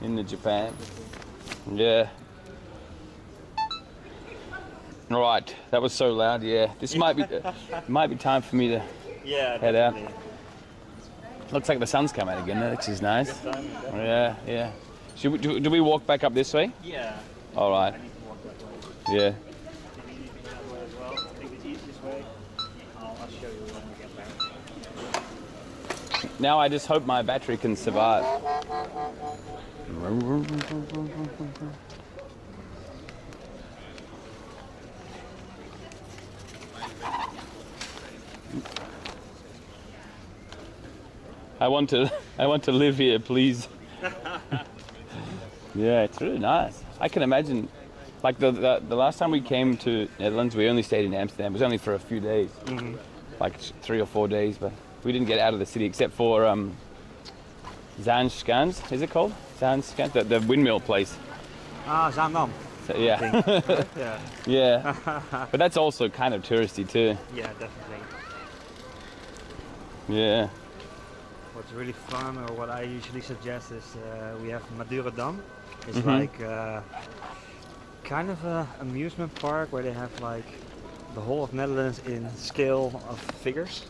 Speaker 3: in the Japan. Yeah. All right, that was so loud. Yeah, this might be time for me to head out. Looks like the sun's come out again, which is nice. Yeah, yeah. Do we walk back up this way?
Speaker 12: Yeah.
Speaker 3: All right.
Speaker 12: I need to walk that way.
Speaker 3: Yeah.
Speaker 12: Maybe you can that way as well. I think the easiest way. I'll show you when we get back.
Speaker 3: Now I just hope my battery can survive. I want to live here, please. Yeah, it's really nice. I can imagine, like the last time we came to Netherlands, we only stayed in Amsterdam. It was only for a few days, like 3 or 4 days, but we didn't get out of the city except for Zaanskans, is it called? Zaanskans, the windmill place.
Speaker 12: Ah, Zaandam.
Speaker 3: So, yeah.
Speaker 12: Yeah.
Speaker 3: Yeah. But that's also kind of touristy too.
Speaker 12: Yeah, definitely.
Speaker 3: Yeah.
Speaker 12: What's really fun, or what I usually suggest, is we have Madurodam. It's
Speaker 3: Mhm.
Speaker 12: like kind of a amusement park where they have like the whole of Netherlands in scale of figures.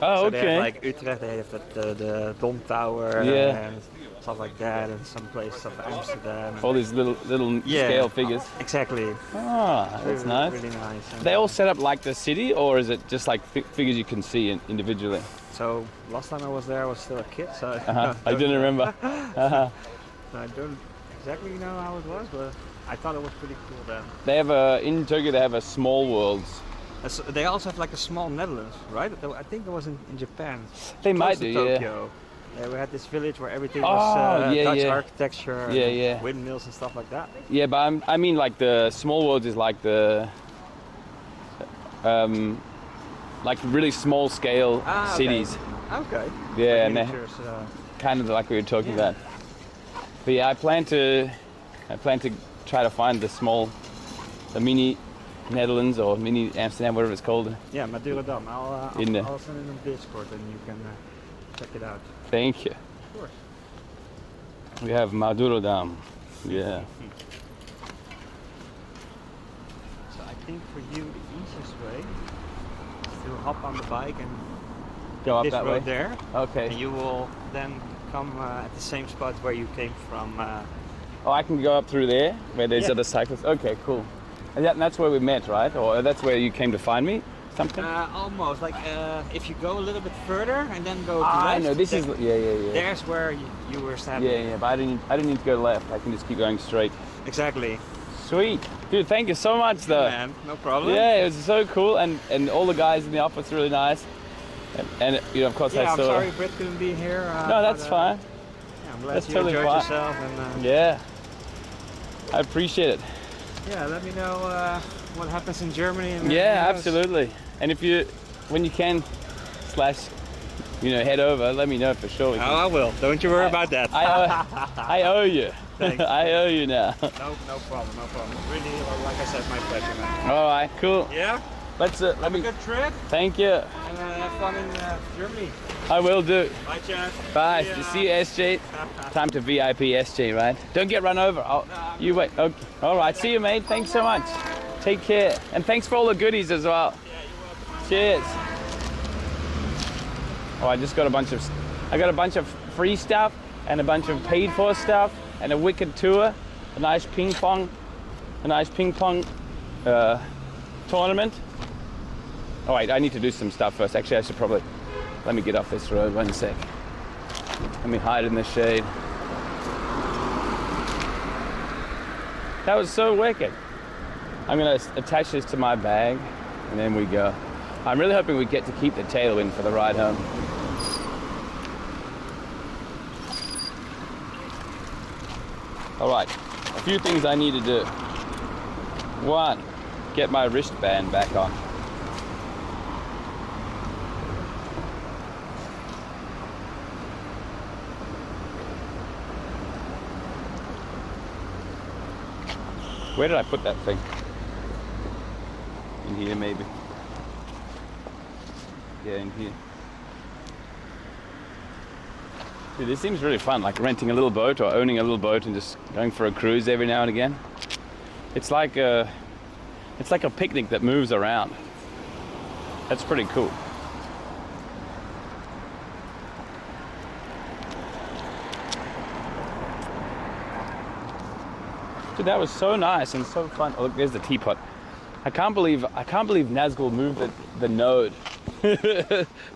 Speaker 3: Oh,
Speaker 12: so
Speaker 3: okay.
Speaker 12: They have like Utrecht, they have the Dom Tower and stuff like that, and some places of Amsterdam.
Speaker 3: All these little scale figures.
Speaker 12: Exactly.
Speaker 3: Ah, that's
Speaker 12: really,
Speaker 3: nice.
Speaker 12: Really nice. And
Speaker 3: They all set up like the city, or is it just like figures you can see individually?
Speaker 12: so last time I was there, I was still a kid, so
Speaker 3: I didn't remember.
Speaker 12: So I don't exactly know how it was, but I thought it was pretty cool then.
Speaker 3: They have in Tokyo they have a small worlds.
Speaker 12: They also have like a small Netherlands, right? I think it was in Japan.
Speaker 3: They
Speaker 12: close
Speaker 3: might
Speaker 12: to
Speaker 3: do, yeah.
Speaker 12: Tokyo. Yeah, we had this village where everything
Speaker 3: Oh,
Speaker 12: was
Speaker 3: yeah,
Speaker 12: Dutch
Speaker 3: yeah.
Speaker 12: architecture,
Speaker 3: Yeah,
Speaker 12: and
Speaker 3: yeah.
Speaker 12: windmills and stuff like that.
Speaker 3: Yeah, but I mean like the small worlds is like the like really small scale
Speaker 12: Okay.
Speaker 3: cities.
Speaker 12: Okay.
Speaker 3: Yeah,
Speaker 12: Like
Speaker 3: and
Speaker 12: miniatures,
Speaker 3: kind of like we were talking about. But yeah, I plan to try to find the mini Netherlands or mini Amsterdam, whatever it's called.
Speaker 12: yeah, Madurodam. I'll send it in Discord and you can check it out.
Speaker 3: Thank you.
Speaker 12: Of course.
Speaker 3: We have Madurodam. Yeah.
Speaker 12: So I think for you the easiest way is to hop on the bike and
Speaker 3: Go up
Speaker 12: this
Speaker 3: that
Speaker 12: road
Speaker 3: way?
Speaker 12: there.
Speaker 3: Okay.
Speaker 12: And you will then come at the same spot where you came from.
Speaker 3: Oh, I can go up through there where there's
Speaker 12: Yeah.
Speaker 3: other cyclists. Okay, cool. And that's where we met, right? Or that's where you came to find me? Something?
Speaker 12: Almost like if you go a little bit further and then go to
Speaker 3: I
Speaker 12: left.
Speaker 3: know. This is
Speaker 12: then
Speaker 3: yeah.
Speaker 12: There's where you were standing.
Speaker 3: Yeah. But I didn't need to go left. I can just keep going straight.
Speaker 12: Exactly.
Speaker 3: Sweet, dude. Thank you so much, though.
Speaker 12: Man, no problem.
Speaker 3: Yeah, it was so cool, and all the guys in the office were really nice. And you know, of course,
Speaker 12: Yeah,
Speaker 3: I
Speaker 12: I'm
Speaker 3: saw.
Speaker 12: sorry Britt couldn't be here.
Speaker 3: No, that's
Speaker 12: but,
Speaker 3: fine.
Speaker 12: Yeah, I'm glad
Speaker 3: That's
Speaker 12: you
Speaker 3: totally
Speaker 12: enjoyed
Speaker 3: fine.
Speaker 12: yourself. And,
Speaker 3: Yeah, I appreciate it.
Speaker 12: Yeah, let me know what happens in Germany. And
Speaker 3: Yeah,
Speaker 12: everything else.
Speaker 3: absolutely. And if you, when you can, head over, let me know for sure.
Speaker 12: Oh, I will. Don't you worry about that.
Speaker 3: I owe you.
Speaker 12: Thanks.
Speaker 3: I owe you now.
Speaker 12: No problem. Really, like I said, my pleasure, man.
Speaker 3: All right, cool.
Speaker 12: Yeah.
Speaker 3: Let's
Speaker 12: Have a good trip.
Speaker 3: Thank you.
Speaker 12: And have fun in Germany.
Speaker 3: I will do.
Speaker 12: Bye, Chad.
Speaker 3: Bye.
Speaker 12: See ya.
Speaker 3: See you, SJ. Time to VIP SJ, right? Don't get run over. You wait. Okay. All right. See you, mate. Thanks so much. Take care. And thanks for all the goodies as well. Cheers. Oh, I just got I got a bunch of free stuff and a bunch of paid for stuff and a wicked tour, a nice ping pong tournament. Oh wait, I need to do some stuff first. Actually, I should probably, let me get off this road, 1 sec. Let me hide in the shade. That was so wicked. I'm gonna attach this to my bag and then we go. I'm really hoping we get to keep the tailwind for the ride home. All right, a few things I need to do. One, get my wristband back on. Where did I put that thing? In here, maybe. Yeah, in here. Dude, this seems really fun, like renting a little boat or owning a little boat and just going for a cruise every now and again. It's like a picnic that moves around. That's pretty cool. Dude, that was so nice and so fun. Oh, look, there's the teapot. I can't believe Nazgul moved the node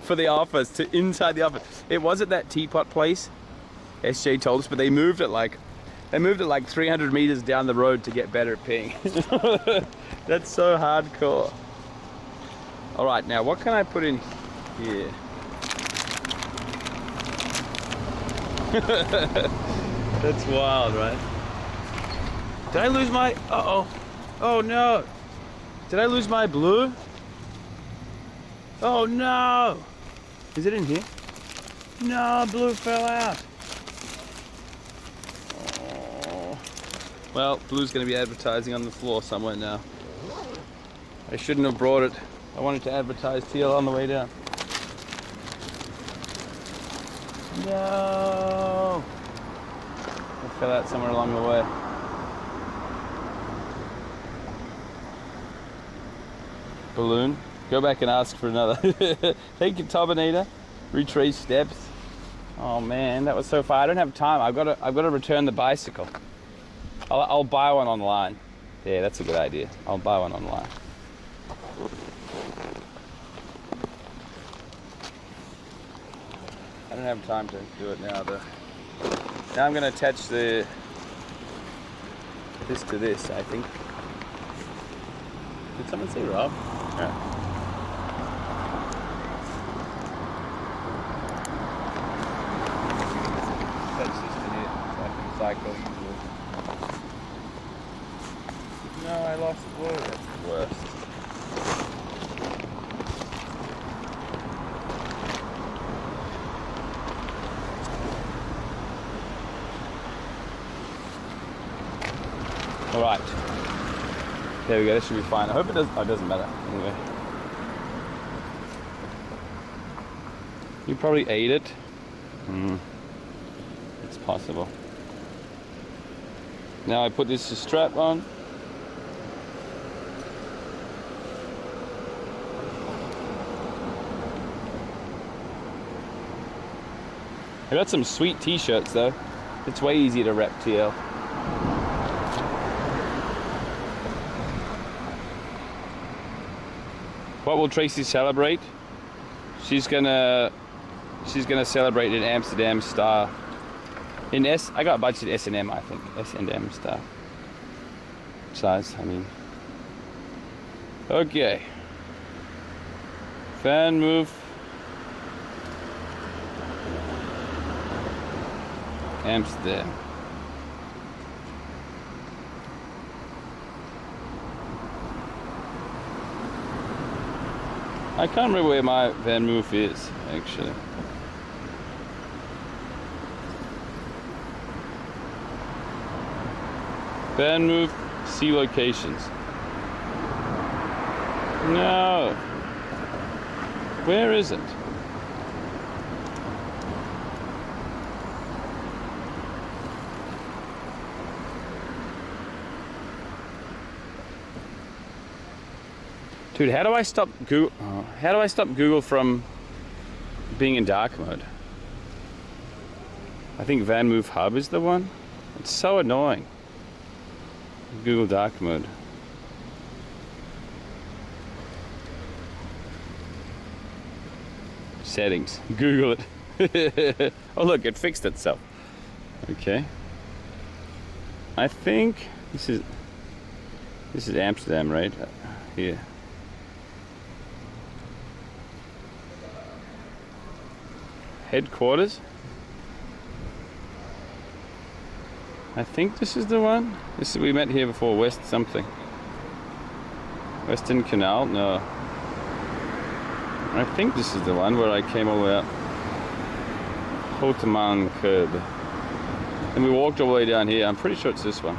Speaker 3: for the office to inside the office. It wasn't that teapot place, SJ told us, but they moved it like 300 meters down the road to get better at ping. That's so hardcore. All right, now what can I put in here? That's wild, right? Did I lose my, oh no. Did I lose my blue? Oh no. Is it in here? No, blue fell out. Oh. Well, blue's gonna be advertising on the floor somewhere now. I shouldn't have brought it. I wanted to advertise teal on the way down. No. It fell out somewhere along the way. Balloon. Go back and ask for another. Thank you, Tobinator. Retrace steps. Oh man, that was so far. I don't have time. I've got to return the bicycle. I'll buy one online. Yeah, that's a good idea. I'll buy one online. I don't have time to do it now though. Now I'm going to attach this to this, I think. Did someone say Rob? Yeah. Attach this to here so I can cycle easily. No, I lost blue. That's the worst. All right. There we go, that should be fine. I hope it does. Oh, it doesn't matter. Anyway. You probably ate it. It's possible. Now I put this strap on. I got some sweet t-shirts though. It's way easier to rep TL. What will Tracy celebrate? She's gonna celebrate in Amsterdam style. I got a bunch of S&M, I think. S&M style. Size, I mean. Okay. Fan move. Amsterdam. I can't remember where my van move is, actually. Van move, see locations. No. Where is it? Dude, how do I stop Google? How do I stop Google from being in dark mode? I think Van Move Hub is the one. It's so annoying. Google dark mode. Settings. Google it. Oh look, it fixed itself. Okay. I think this is Amsterdam, right? Here. Headquarters. I think this is the one. We met here before. West something. Western Canal. No. I think this is the one where I came all the way up. Hoteman curb. And we walked all the way down here. I'm pretty sure it's this one.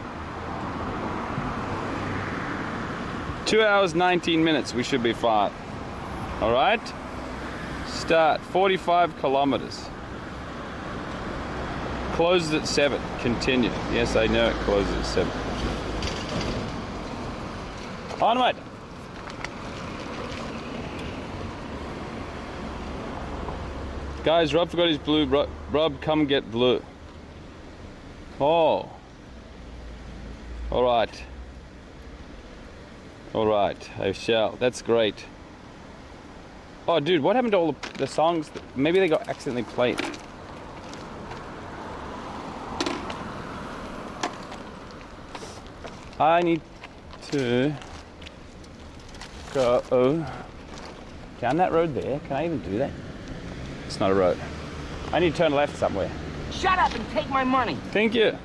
Speaker 3: 2 hours 19 minutes. We should be fine. All right. Start 45 kilometers. Closes at 7. Continue. Yes, I know it closes at 7. Onward. Guys, Rob forgot his blue. Rob, come get blue. Oh. All right. All right, I shall. That's great. Oh, dude, what happened to all the songs? Maybe they got accidentally played. I need to go down that road there. Can I even do that? It's not a road. I need to turn left somewhere.
Speaker 2: Shut up and take my money.
Speaker 3: Thank you.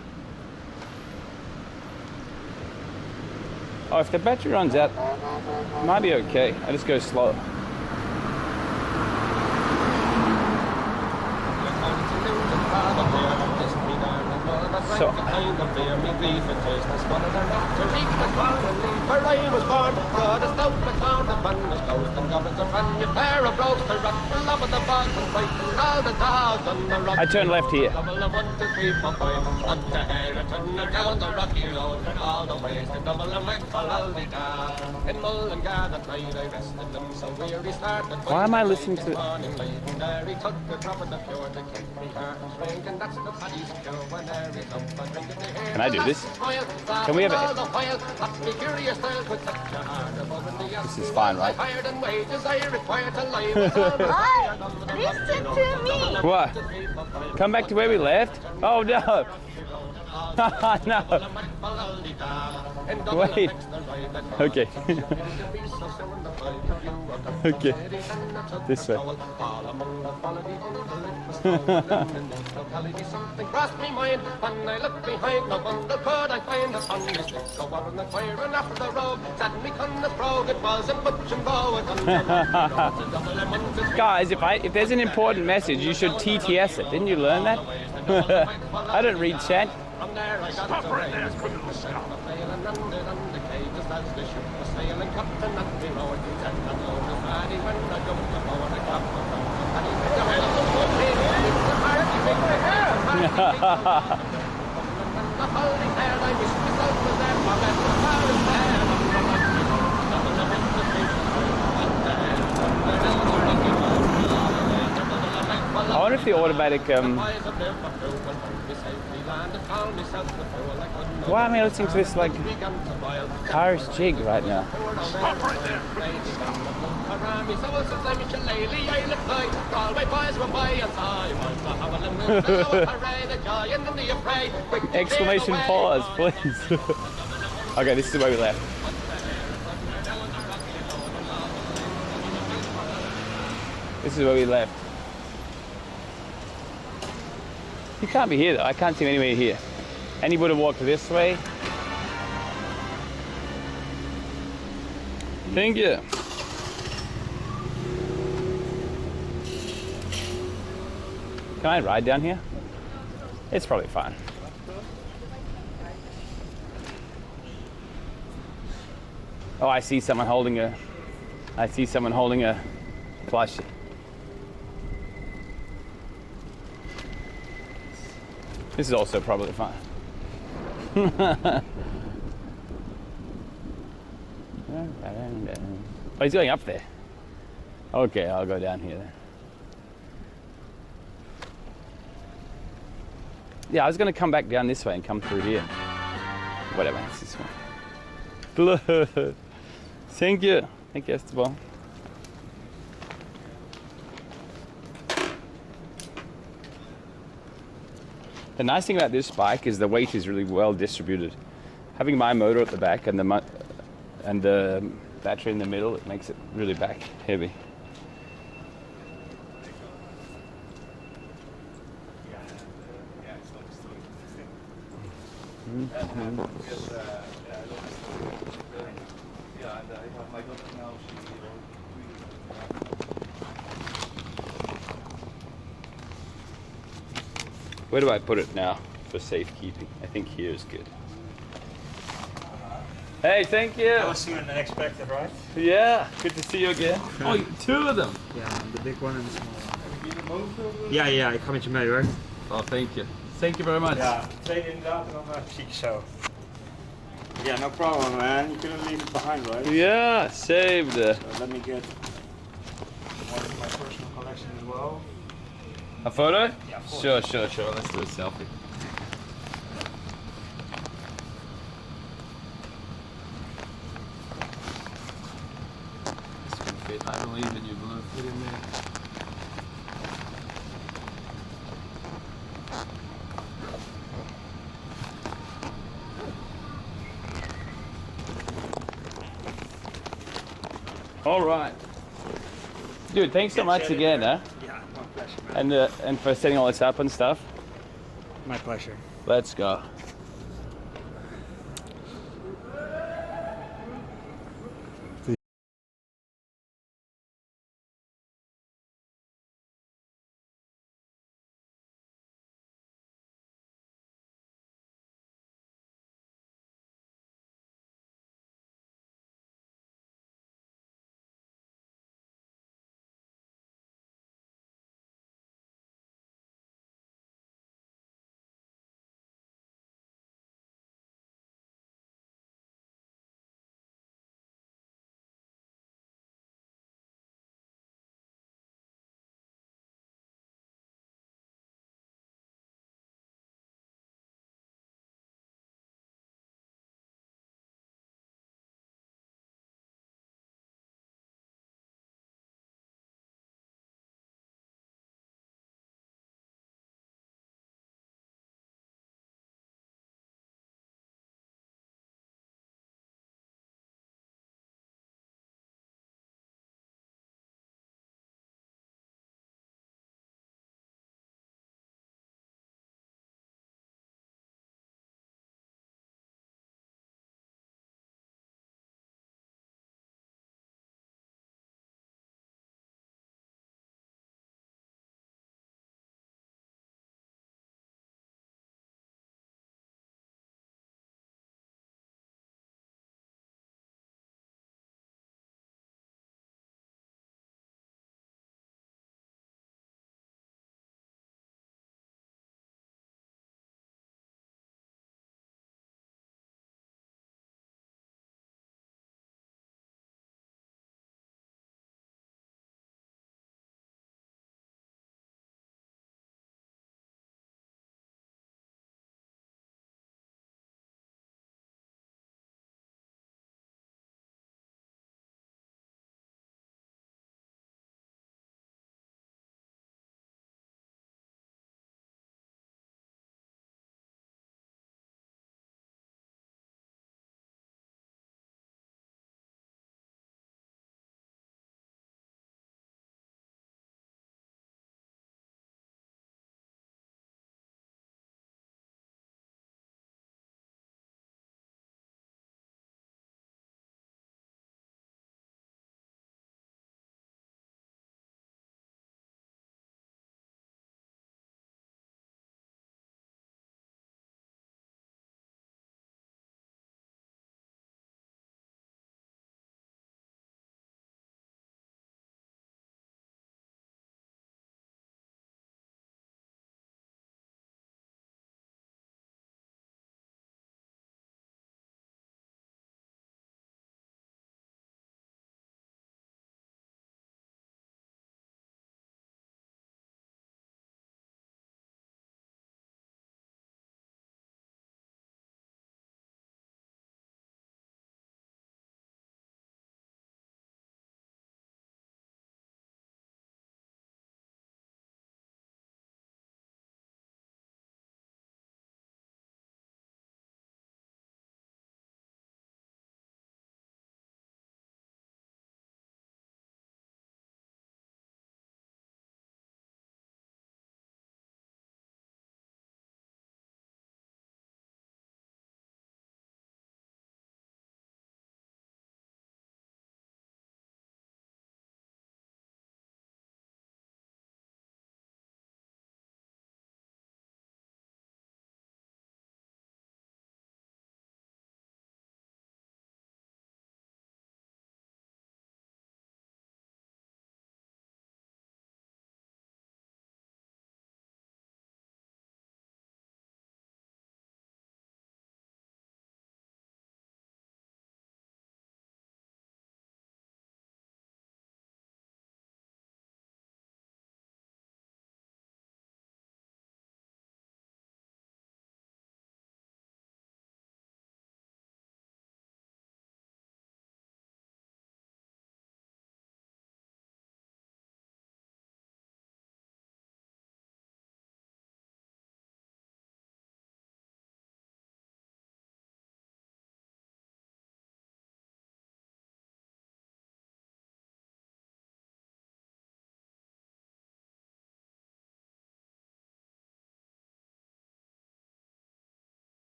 Speaker 3: Oh, if the battery runs out, it might be okay. I just go slow. So, I turn left here. Why am I listening to... Can I do this? Can we have a... This is fine, right?
Speaker 2: Listen to me.
Speaker 3: What? Come back to where we left? Oh no! No! Wait! Okay. Okay. This way. Guys, if there's an important message, you should TTS it. Didn't you learn that? I don't read chat.
Speaker 2: Stop right there.
Speaker 3: I wonder if the automatic why am I listening to this like Irish jig right now?
Speaker 2: Stop right there.
Speaker 3: Exclamation pause, please. Okay, this is where we left. This is where we left. You can't be here though. I can't see him anywhere here. And he would have walked this way. Thank you. Can I ride down here? It's probably fine. Oh, I see someone holding a plushie. This is also probably fine. Oh, he's going up there. Okay, I'll go down here then. Yeah, I was going to come back down this way and come through here. Whatever, it's this one. Thank you. Thank you, Esteban. The nice thing about this bike is the weight is really well distributed. Having my motor at the back and the battery in the middle, it makes it really back heavy. Where do I put it now for safekeeping? I think here is good. Hey, thank you.
Speaker 12: That was sooner than expected, right?
Speaker 3: Yeah, good to see you again. Oh, two of them.
Speaker 12: Yeah, the big one and the small one. Yeah, ik ga met je mee hoor.
Speaker 3: Oh, thank you. Thank you very much.
Speaker 12: Ja, tweede inderdaad en dan chic zo. Yeah, no problem, man. You couldn't leave it behind, right?
Speaker 3: Yeah, saved.
Speaker 12: So let me get one of my personal collection as well.
Speaker 3: A photo?
Speaker 12: Yeah, of course.
Speaker 3: Sure. Let's do a selfie.
Speaker 6: Get in there.
Speaker 3: All right. Dude, thanks so much again, huh?
Speaker 12: Yeah, my pleasure, man.
Speaker 3: And for setting all this up and stuff.
Speaker 12: My pleasure.
Speaker 3: Let's go.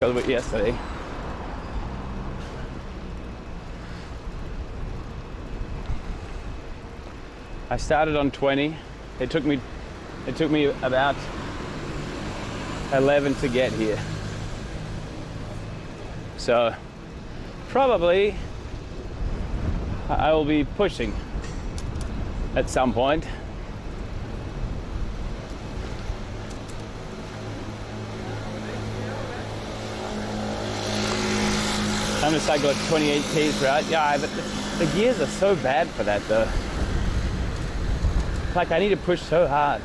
Speaker 3: a little bit yesterday. I started on 20. It took me about 11 to get here. So probably I will be pushing at some point. I'm gonna cycle at 28 k's, right? Yeah, but the gears are so bad for that though. Like I need to push so hard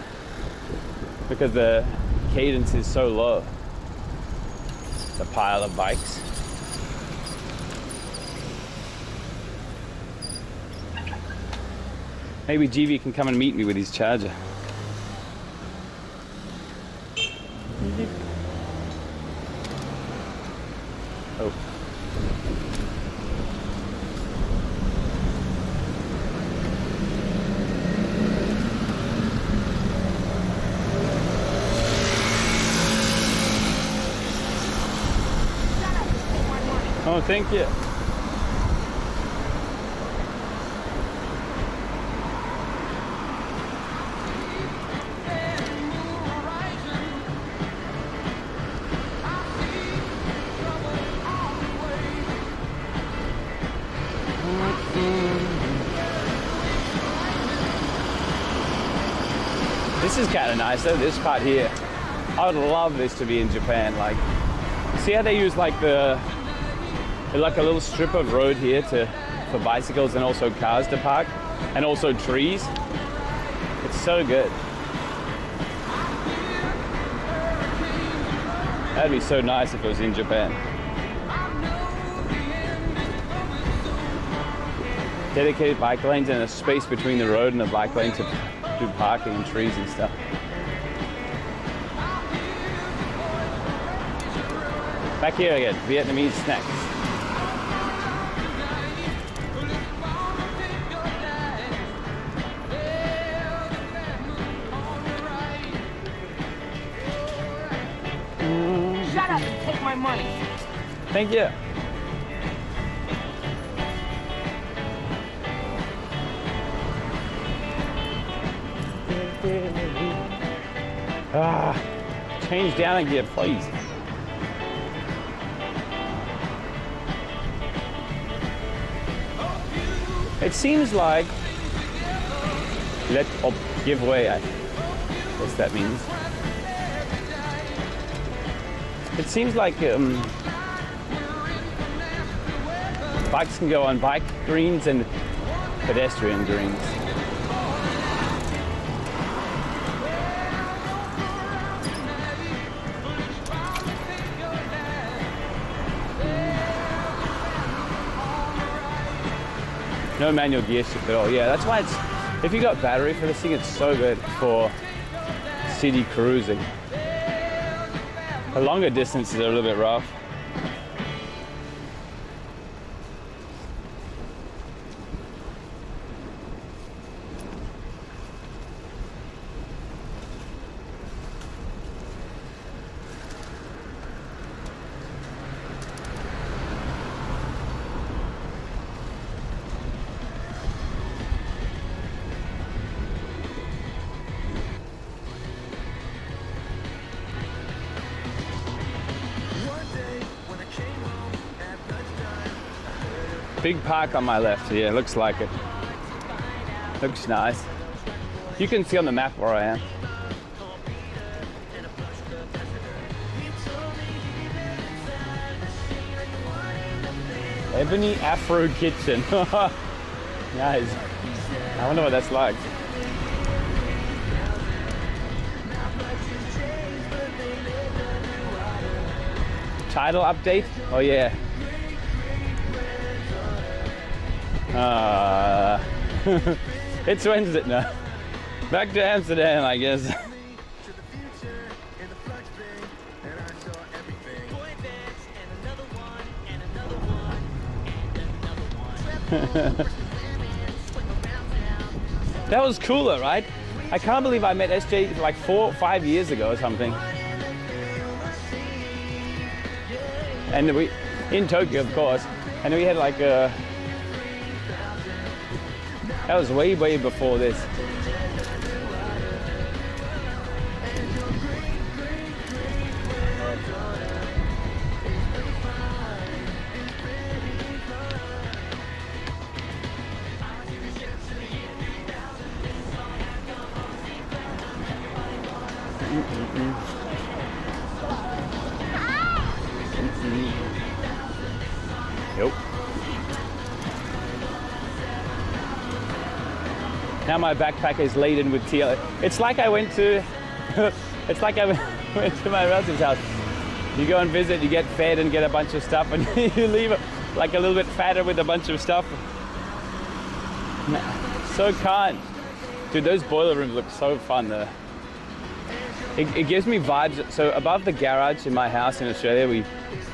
Speaker 3: because the cadence is so low. The pile of bikes. Maybe GB can come and meet me with his charger. Oh. Oh, thank you. This is kind of nice though, this part here. I would love this to be in Japan. Like, see how they use like a little strip of road here for bicycles and also cars to park, and also trees. It's so good. That'd be so nice if it was in Japan. Dedicated bike lanes and a space between the road and the bike lane to do parking and trees and stuff. Back here again, Vietnamese snacks.
Speaker 2: Shut up and take my money.
Speaker 3: Thank you. Change down a gear, please. It seems like let up, give way. I guess that means. It seems like bikes can go on bike greens and pedestrian greens. No manual gear shift at all. Yeah, that's why it's, if you got battery for this thing, it's so good for city cruising. The longer distances are a little bit rough. Big park on my left here, looks like it. Looks nice. You can see on the map where I am. Ebony Afro Kitchen. Nice. I wonder what that's like. Title update? Oh yeah. It's Wednesday now. Back to Amsterdam, I guess. That was cooler, right? I can't believe I met SJ like 4 or 5 years ago or something. And we, in Tokyo, of course, and we had like a, that was way before this. Yep. Now my backpack is laden with tea. It's like I went to, it's like I went to my relative's house. You go and visit, you get fed and get a bunch of stuff, and you leave like a little bit fatter with a bunch of stuff. So kind. Dude, those boiler rooms look so fun though. It gives me vibes. So above the garage in my house in Australia,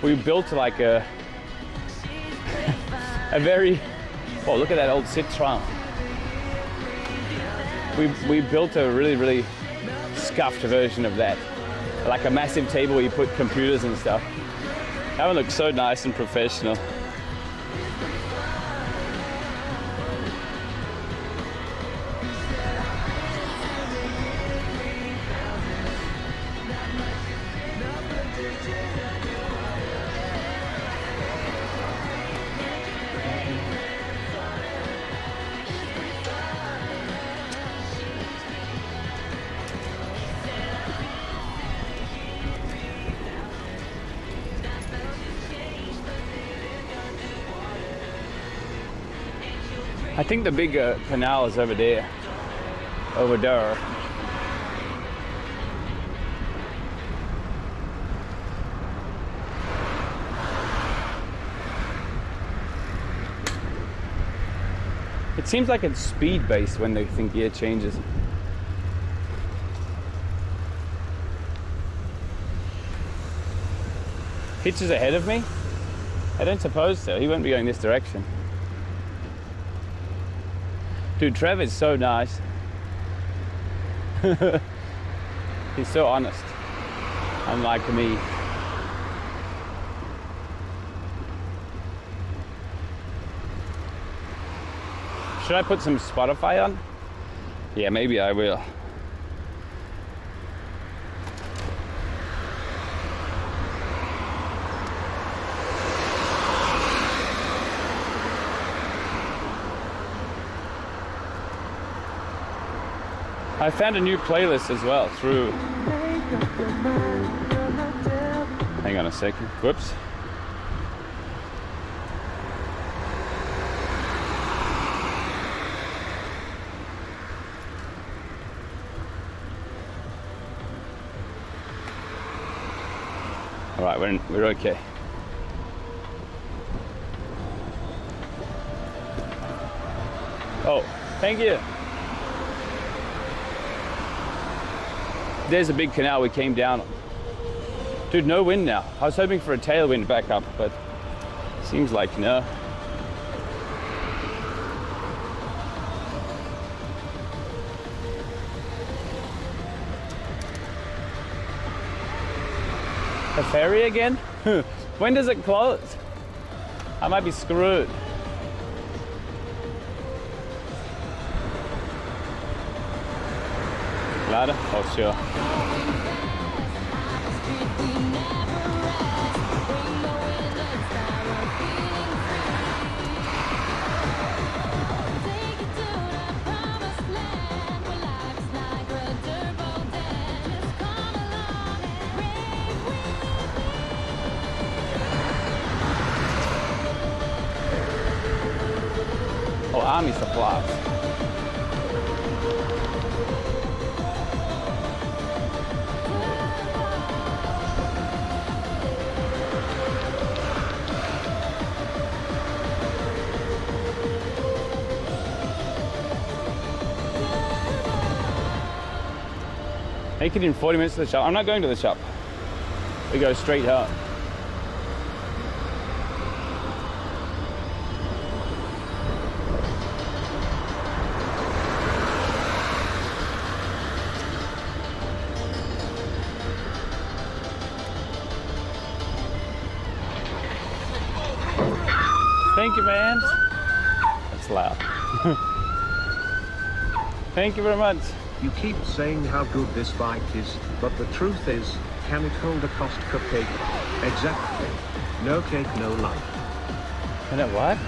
Speaker 3: we built like a very, oh, look at that old Citroen. We built a really scuffed version of that. Like a massive table where you put computers and stuff. That one looks so nice and professional. I think the big canal is over there. Over there. It seems like it's speed-based when they think gear changes. Hitch is ahead of me? I don't suppose so. He won't be going this direction. Dude, Trevor's so nice. He's so honest. Unlike me. Should I put some Spotify on? Yeah, maybe I will. I found a new playlist as well through... Hang on a second. Whoops. All right, we're okay. Oh, thank you. There's a big canal we came down on. Dude, no wind now. I was hoping for a tailwind back up, but seems like no. A ferry again? When does it close? I might be screwed. Ladder? Oh, sure. Oh, army supplies. Make it in 40 minutes to the shop. I'm not going to the shop. We go straight home. Thank you, man. That's loud. Thank you very much.
Speaker 5: You keep saying how good this bike is, but the truth is, can it hold a Costco cake? Exactly. No cake, no life.
Speaker 3: Can it what?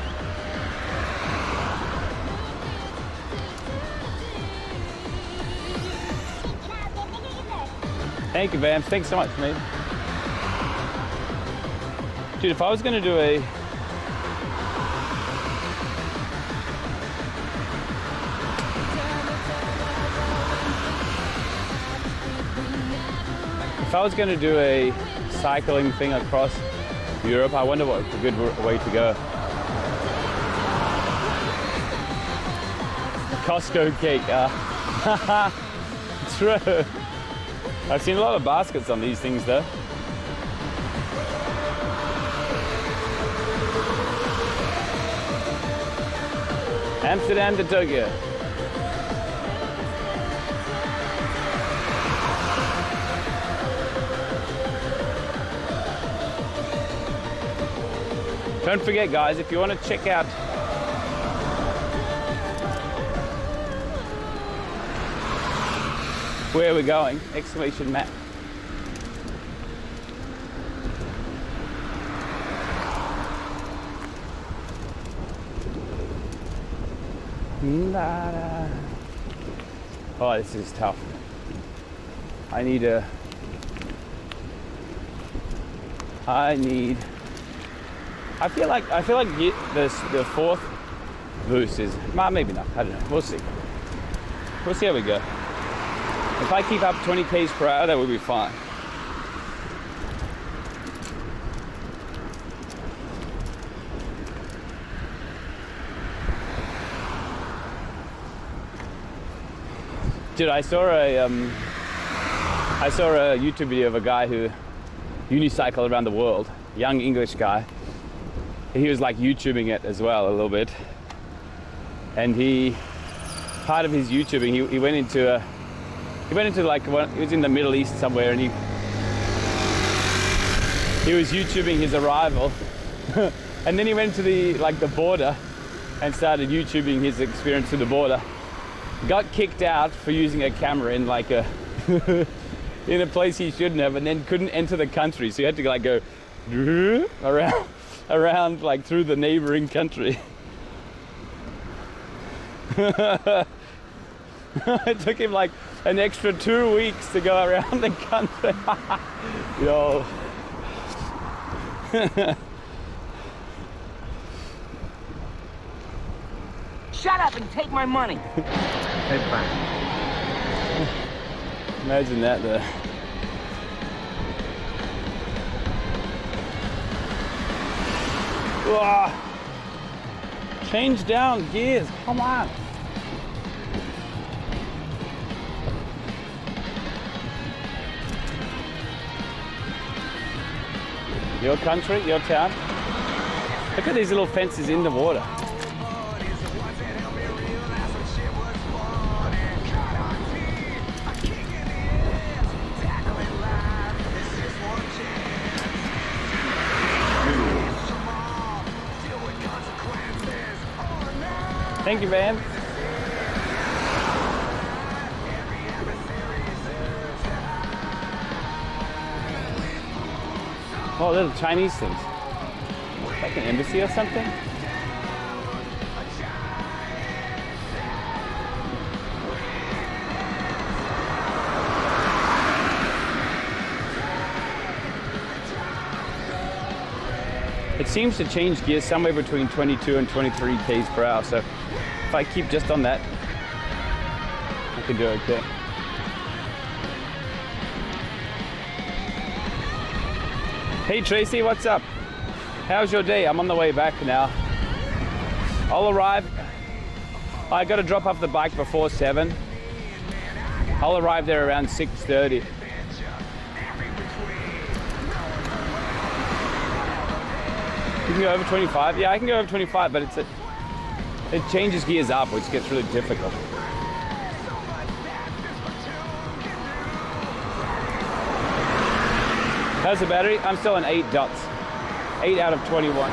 Speaker 3: Thank you, Vance. Thanks so much, mate. Dude, if I was going to do a... If I was going to do a cycling thing across Europe, I wonder what a good way to go. Costco cake. True. I've seen a lot of baskets on these things though. Amsterdam to Tokyo. Don't forget, guys, if you want to check out where we're going, exclamation map. Oh, this is tough. I feel like the fourth boost is maybe not. I don't know. We'll see. We'll see how we go. If I keep up 20 k's per hour, that will be fine. Dude, I saw a YouTube video of a guy who unicycled around the world, young English guy. He was like YouTubing it as well a little bit, and part of his YouTubing, he went into like he was in the Middle East somewhere, and he was YouTubing his arrival, and then he went to the border and started YouTubing his experience to the border. Got kicked out for using a camera in like a in a place he shouldn't have, and then couldn't enter the country, so he had to like go around like through the neighboring country. It took him like an extra 2 weeks to go around the country. Yo.
Speaker 2: Shut up and take my money.
Speaker 5: Head back.
Speaker 3: Imagine that though. Whoa. Change down gears, come on. Your country, your town. Look at these little fences in the water. Thank you, man. Oh, little Chinese things. Like an embassy or something? It seems to change gears somewhere between 22 and 23 k's per hour, so if I keep just on that, I can do okay. Hey Tracy, what's up? How's your day? I'm on the way back now. I'll arrive. I got to drop off the bike before 7. I'll arrive there around 6:30. You can go over 25? Yeah, I can go over 25, but it changes gears up, which gets really difficult. How's the battery? I'm still on 8 dots. 8 out of 21.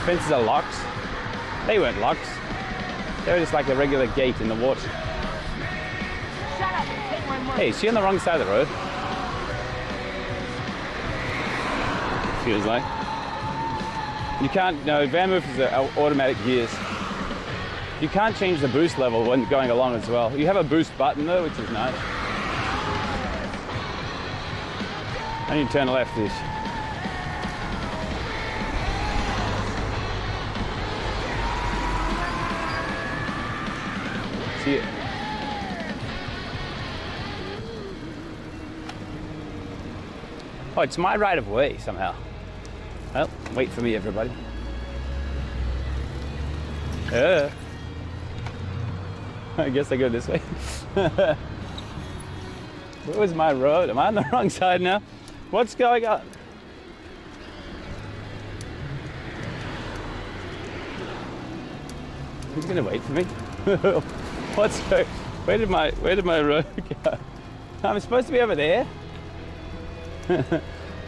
Speaker 3: fences are locks. They weren't locks. They were just like a regular gate in the water.
Speaker 2: Shut up and take my money.
Speaker 3: Hey, is she on the wrong side of the road? Feels like. You can't, no, van movers are automatic gears. You can't change the boost level when going along as well. You have a boost button though, which is nice. I need to turn left-ish. See it. Oh, it's my right of way somehow. Well, wait for me, everybody. I guess I go this way. Where was my road? Am I on the wrong side now? What's going on? Who's gonna wait for me? What's going? Where did my road go? I'm supposed to be over there.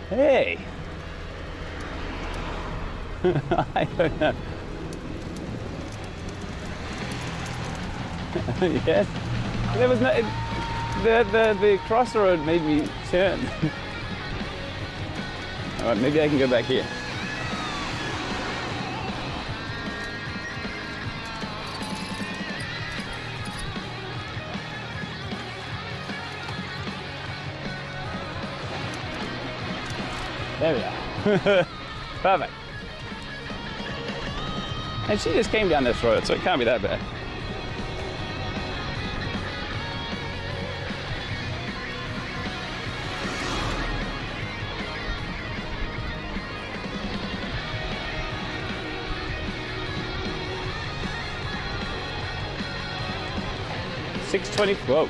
Speaker 3: Hey. I don't know. Yes. There was no. The crossroad made me turn. All right, maybe I can go back here. There we are. Perfect. And she just came down this road, so it can't be that bad. Whoa.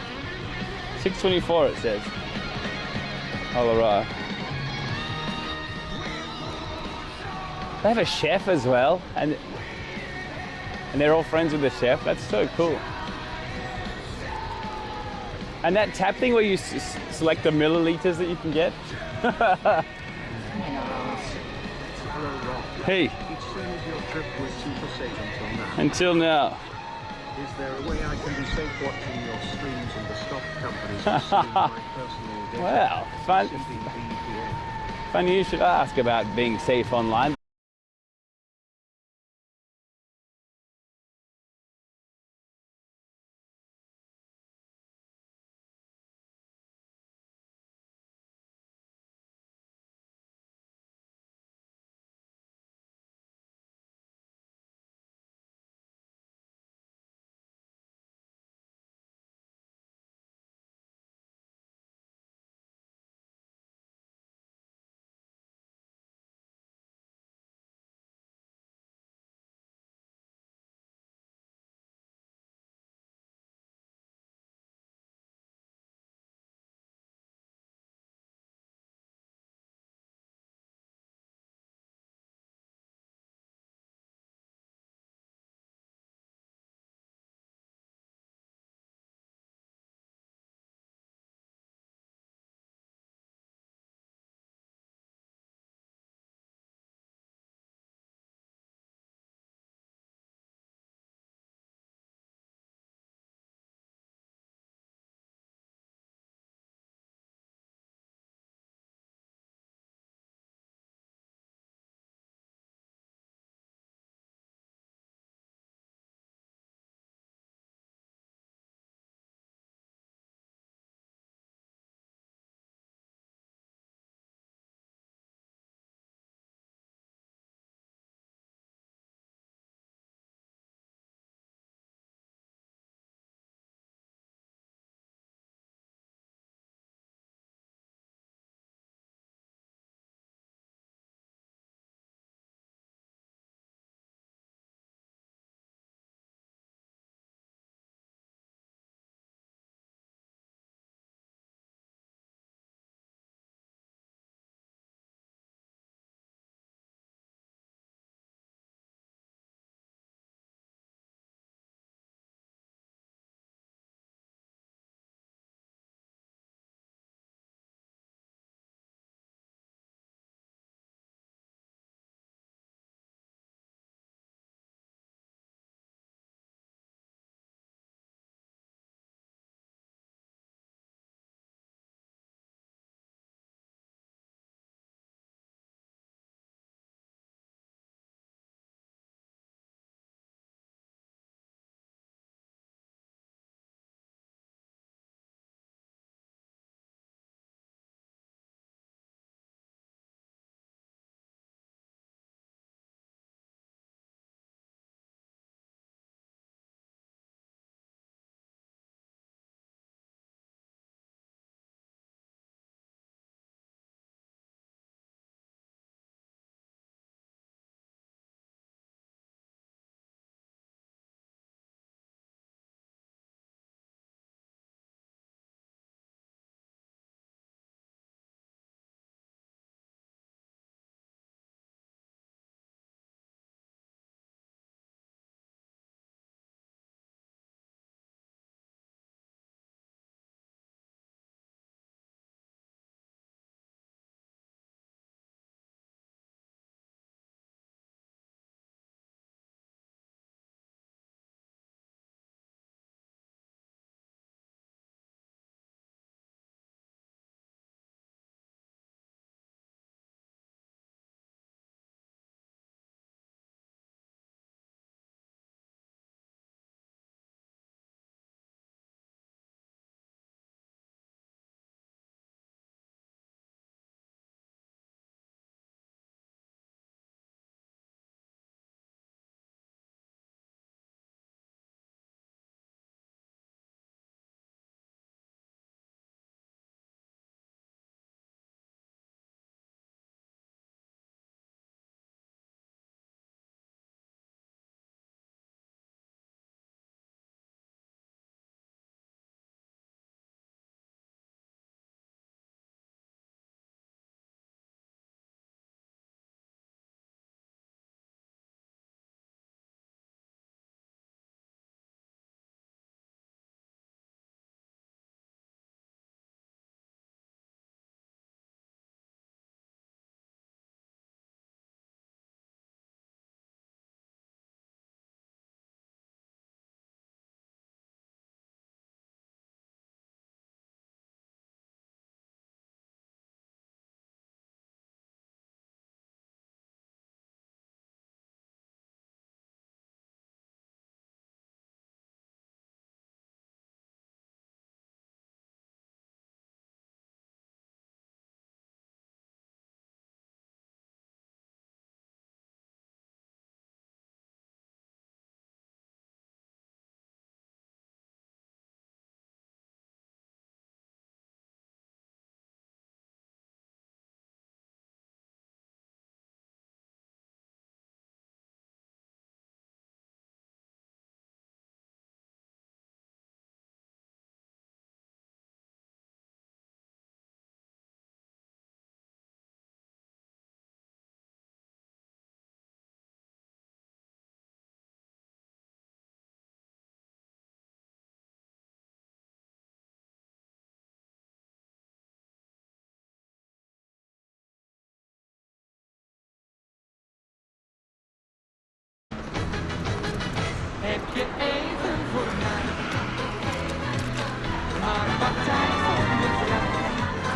Speaker 3: 6:24 it says. I'll arrive. They have a chef as well, and they're all friends with the chef. That's so cool. And that tap thing where you select the milliliters that you can get. Hey.
Speaker 5: It seems your trip was super safe until now.
Speaker 3: Until now.
Speaker 5: Is there a way I can be safe watching your streams and the stock companies receiving my personal data?
Speaker 3: Wow, funny you should ask about being safe online.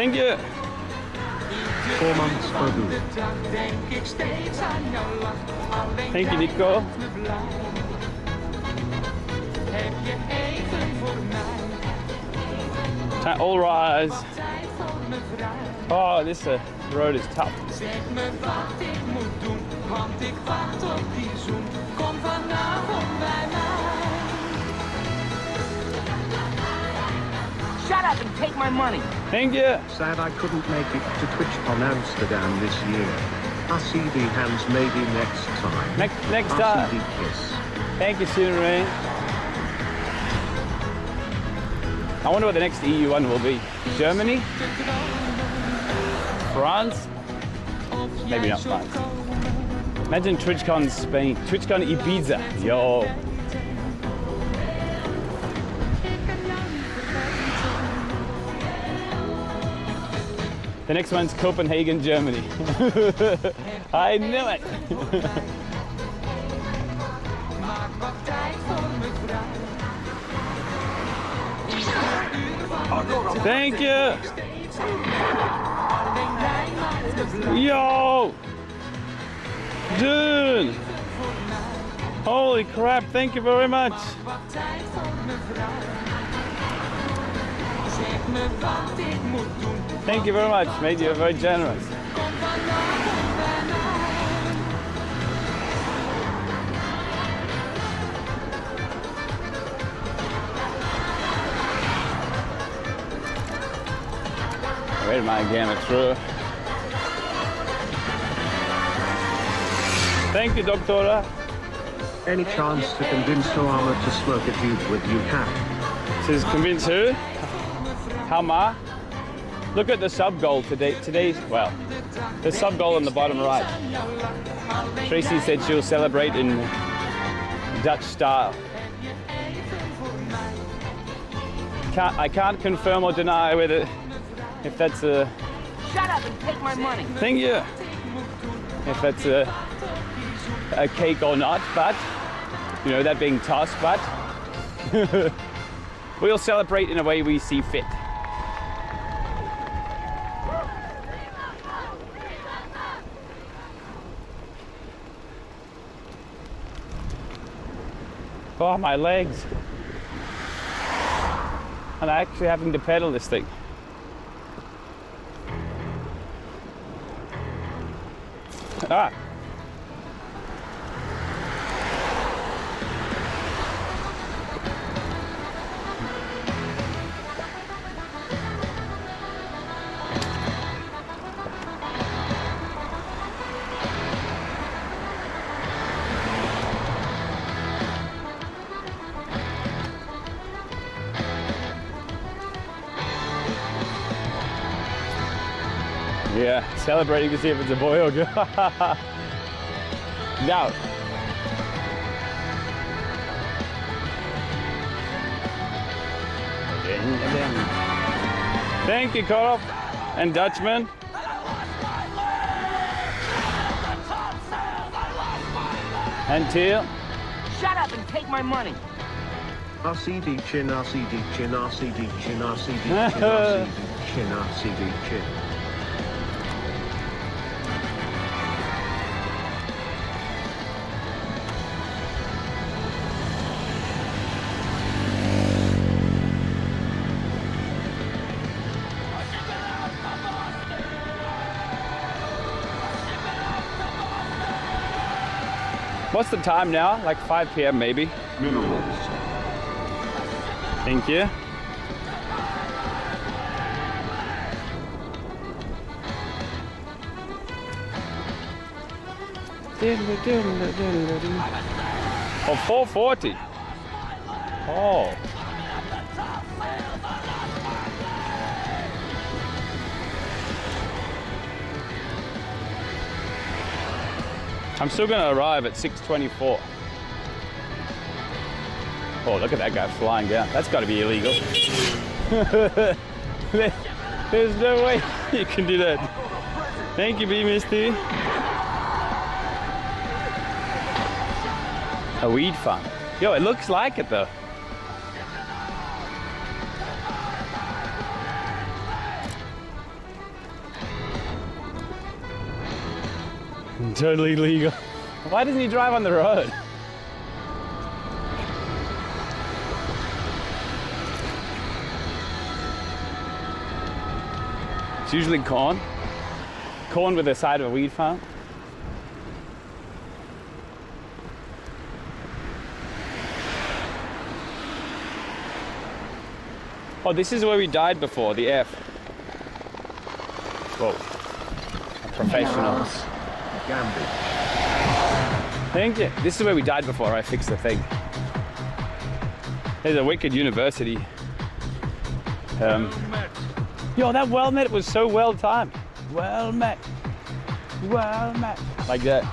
Speaker 3: Thank you.
Speaker 5: 4 months for good.
Speaker 3: Thank you, Nico. All rise. Oh, this road is tough.
Speaker 9: Zeg me wat ik moet doen, want ik wacht op die zoen. Kom vanavond bij mij.
Speaker 2: Shut up and take my money.
Speaker 3: Thank you.
Speaker 5: Sad I couldn't make it to TwitchCon Amsterdam this year. RCD hands maybe next time.
Speaker 3: Next time.
Speaker 5: RCD kiss.
Speaker 3: Thank you, Sunray. I wonder what the next EU one will be. Germany? France? Maybe not France. Imagine TwitchCon Spain. TwitchCon Ibiza. Yo. The next one's Copenhagen, Germany. I knew it. Thank you. Yo. Dude. Holy crap, thank you very much. Thank you very much, mate. You're very generous. Wait my gamma through. Thank you, Doctora.
Speaker 5: Any chance to convince Noama to smoke a tube with you, Cap?
Speaker 3: Says convince who? Hama. Look at the sub goal today. Well, the sub goal on the bottom right. Tracy said she'll celebrate in Dutch style. I can't confirm or deny whether if that's a.
Speaker 2: Shut up and take my money.
Speaker 3: Thank you. If that's a cake or not, but you know that being tossed, but we'll celebrate in a way we see fit. Oh, my legs. I'm actually having to pedal this thing. Ah. Yeah, celebrating to see if it's a boy or girl. Now. Thank you, Karl and Dutchman. And Teal.
Speaker 2: Shut up and take my money.
Speaker 5: RCD chin, RCD chin, RCD chin, RCD chin, RCD chin, RCD chin.
Speaker 3: What's the time now? Like 5 p.m. maybe?
Speaker 5: Minerals.
Speaker 3: Thank you. Oh, 440. Oh. I'm still going to arrive at 6:24. Oh, look at that guy flying down. That's got to be illegal. There's no way you can do that. Thank you, B Misty. A weed farm. Yo, it looks like it though. Totally legal. Why doesn't he drive on the road? It's usually corn. Corn with the side of a wheat farm. Oh, this is where we died before, the F. Whoa. A professional. Thank you. This is where we died before I fixed the thing. There's a wicked university. Yo, that well met was so well timed. Well met. Well met. Like that.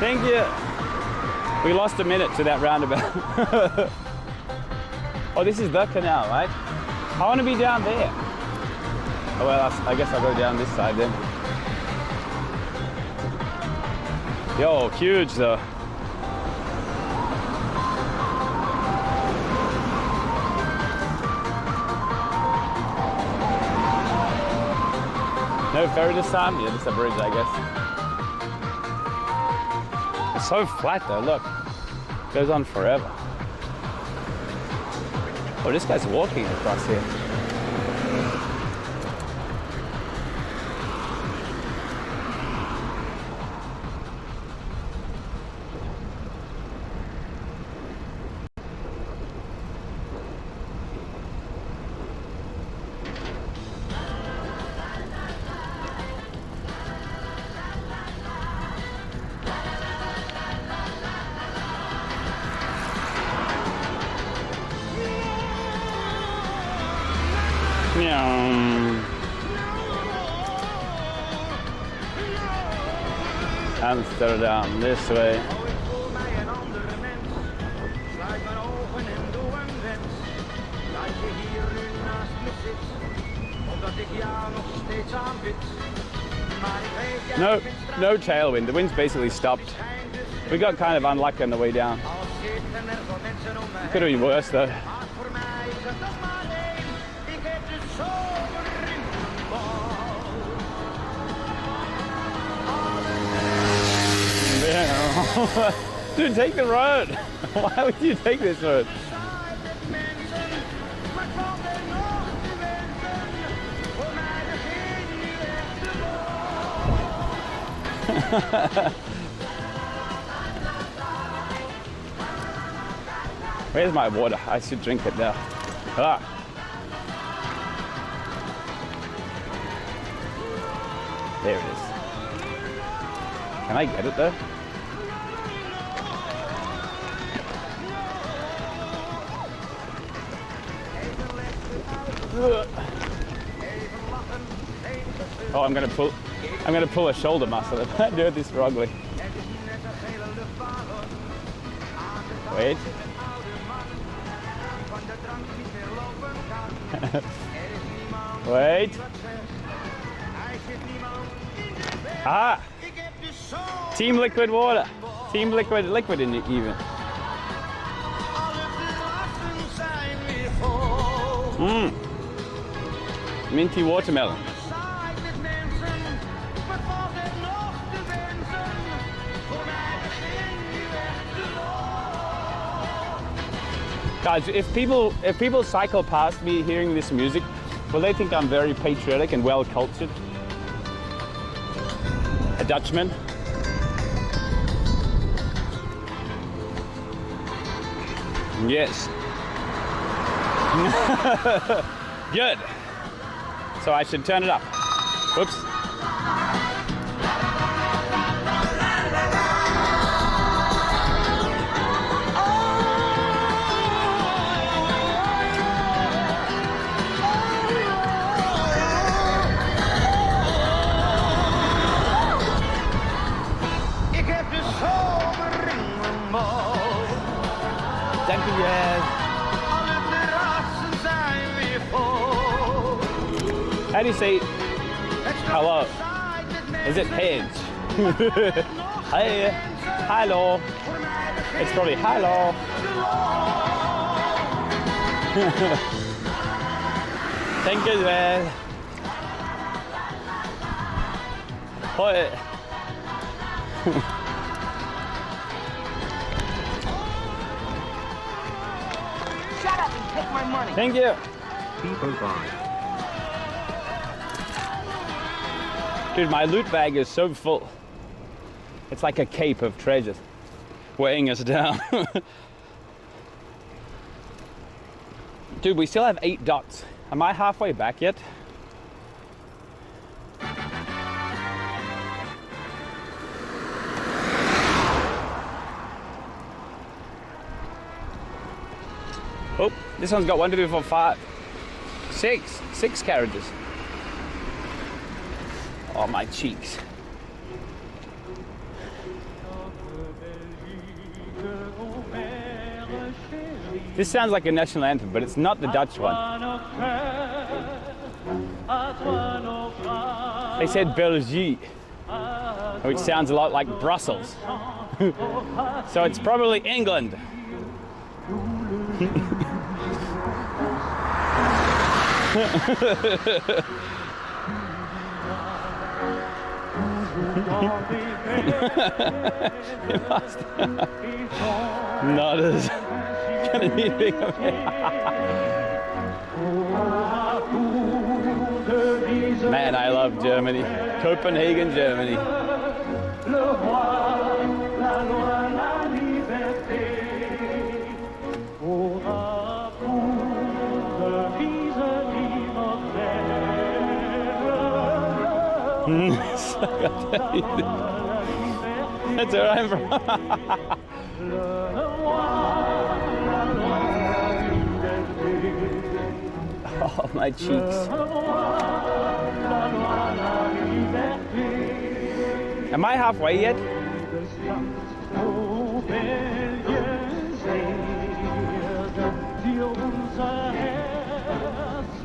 Speaker 3: Thank you. We lost a minute to that roundabout. Oh, this is the canal, right? I want to be down there. Oh, well, I guess I'll go down this side then. Yo, huge though. No ferry this time? Yeah, just a bridge, I guess. It's so flat though, look. It goes on forever. Oh, this guy's walking across here. Amsterdam, this way. No tailwind. The wind's basically stopped. We got kind of unlucky on the way down. Could have been worse though. Dude, take the road. Why would you take this road? Where's my water? I should drink it now. Ah. There it is. Can I get it though? Oh, I'm gonna pull a shoulder muscle if I do this wrongly. Wait. Wait. Ah! Team liquid water. Team liquid in it even. Mmm. Minty watermelon. Guys, if people cycle past me hearing this music, will they think I'm very patriotic and well cultured? A Dutchman? Yes. Good. So I should turn it up. Whoops. How do you say hello? Is it hedge? Hey, hello. It's probably hello. Thank you, man. Hoi.
Speaker 2: Shut up and take my money.
Speaker 3: Thank you.
Speaker 5: People buy.
Speaker 3: Dude, my loot bag is so full. It's like a cape of treasures weighing us down. Dude, we still have 8 dots. Am I halfway back yet? Oh, this one's got 1, 2, 3, 4, 5, 6 carriages. Oh, my cheeks. This sounds like a national anthem, but it's not the Dutch one. They said Belgique, which sounds a lot like Brussels. So it's probably England. You must. Not as gonna need big of it. Man, I love Germany. Copenhagen, Germany. That's where I'm from. Oh, my cheeks. Am I halfway yet?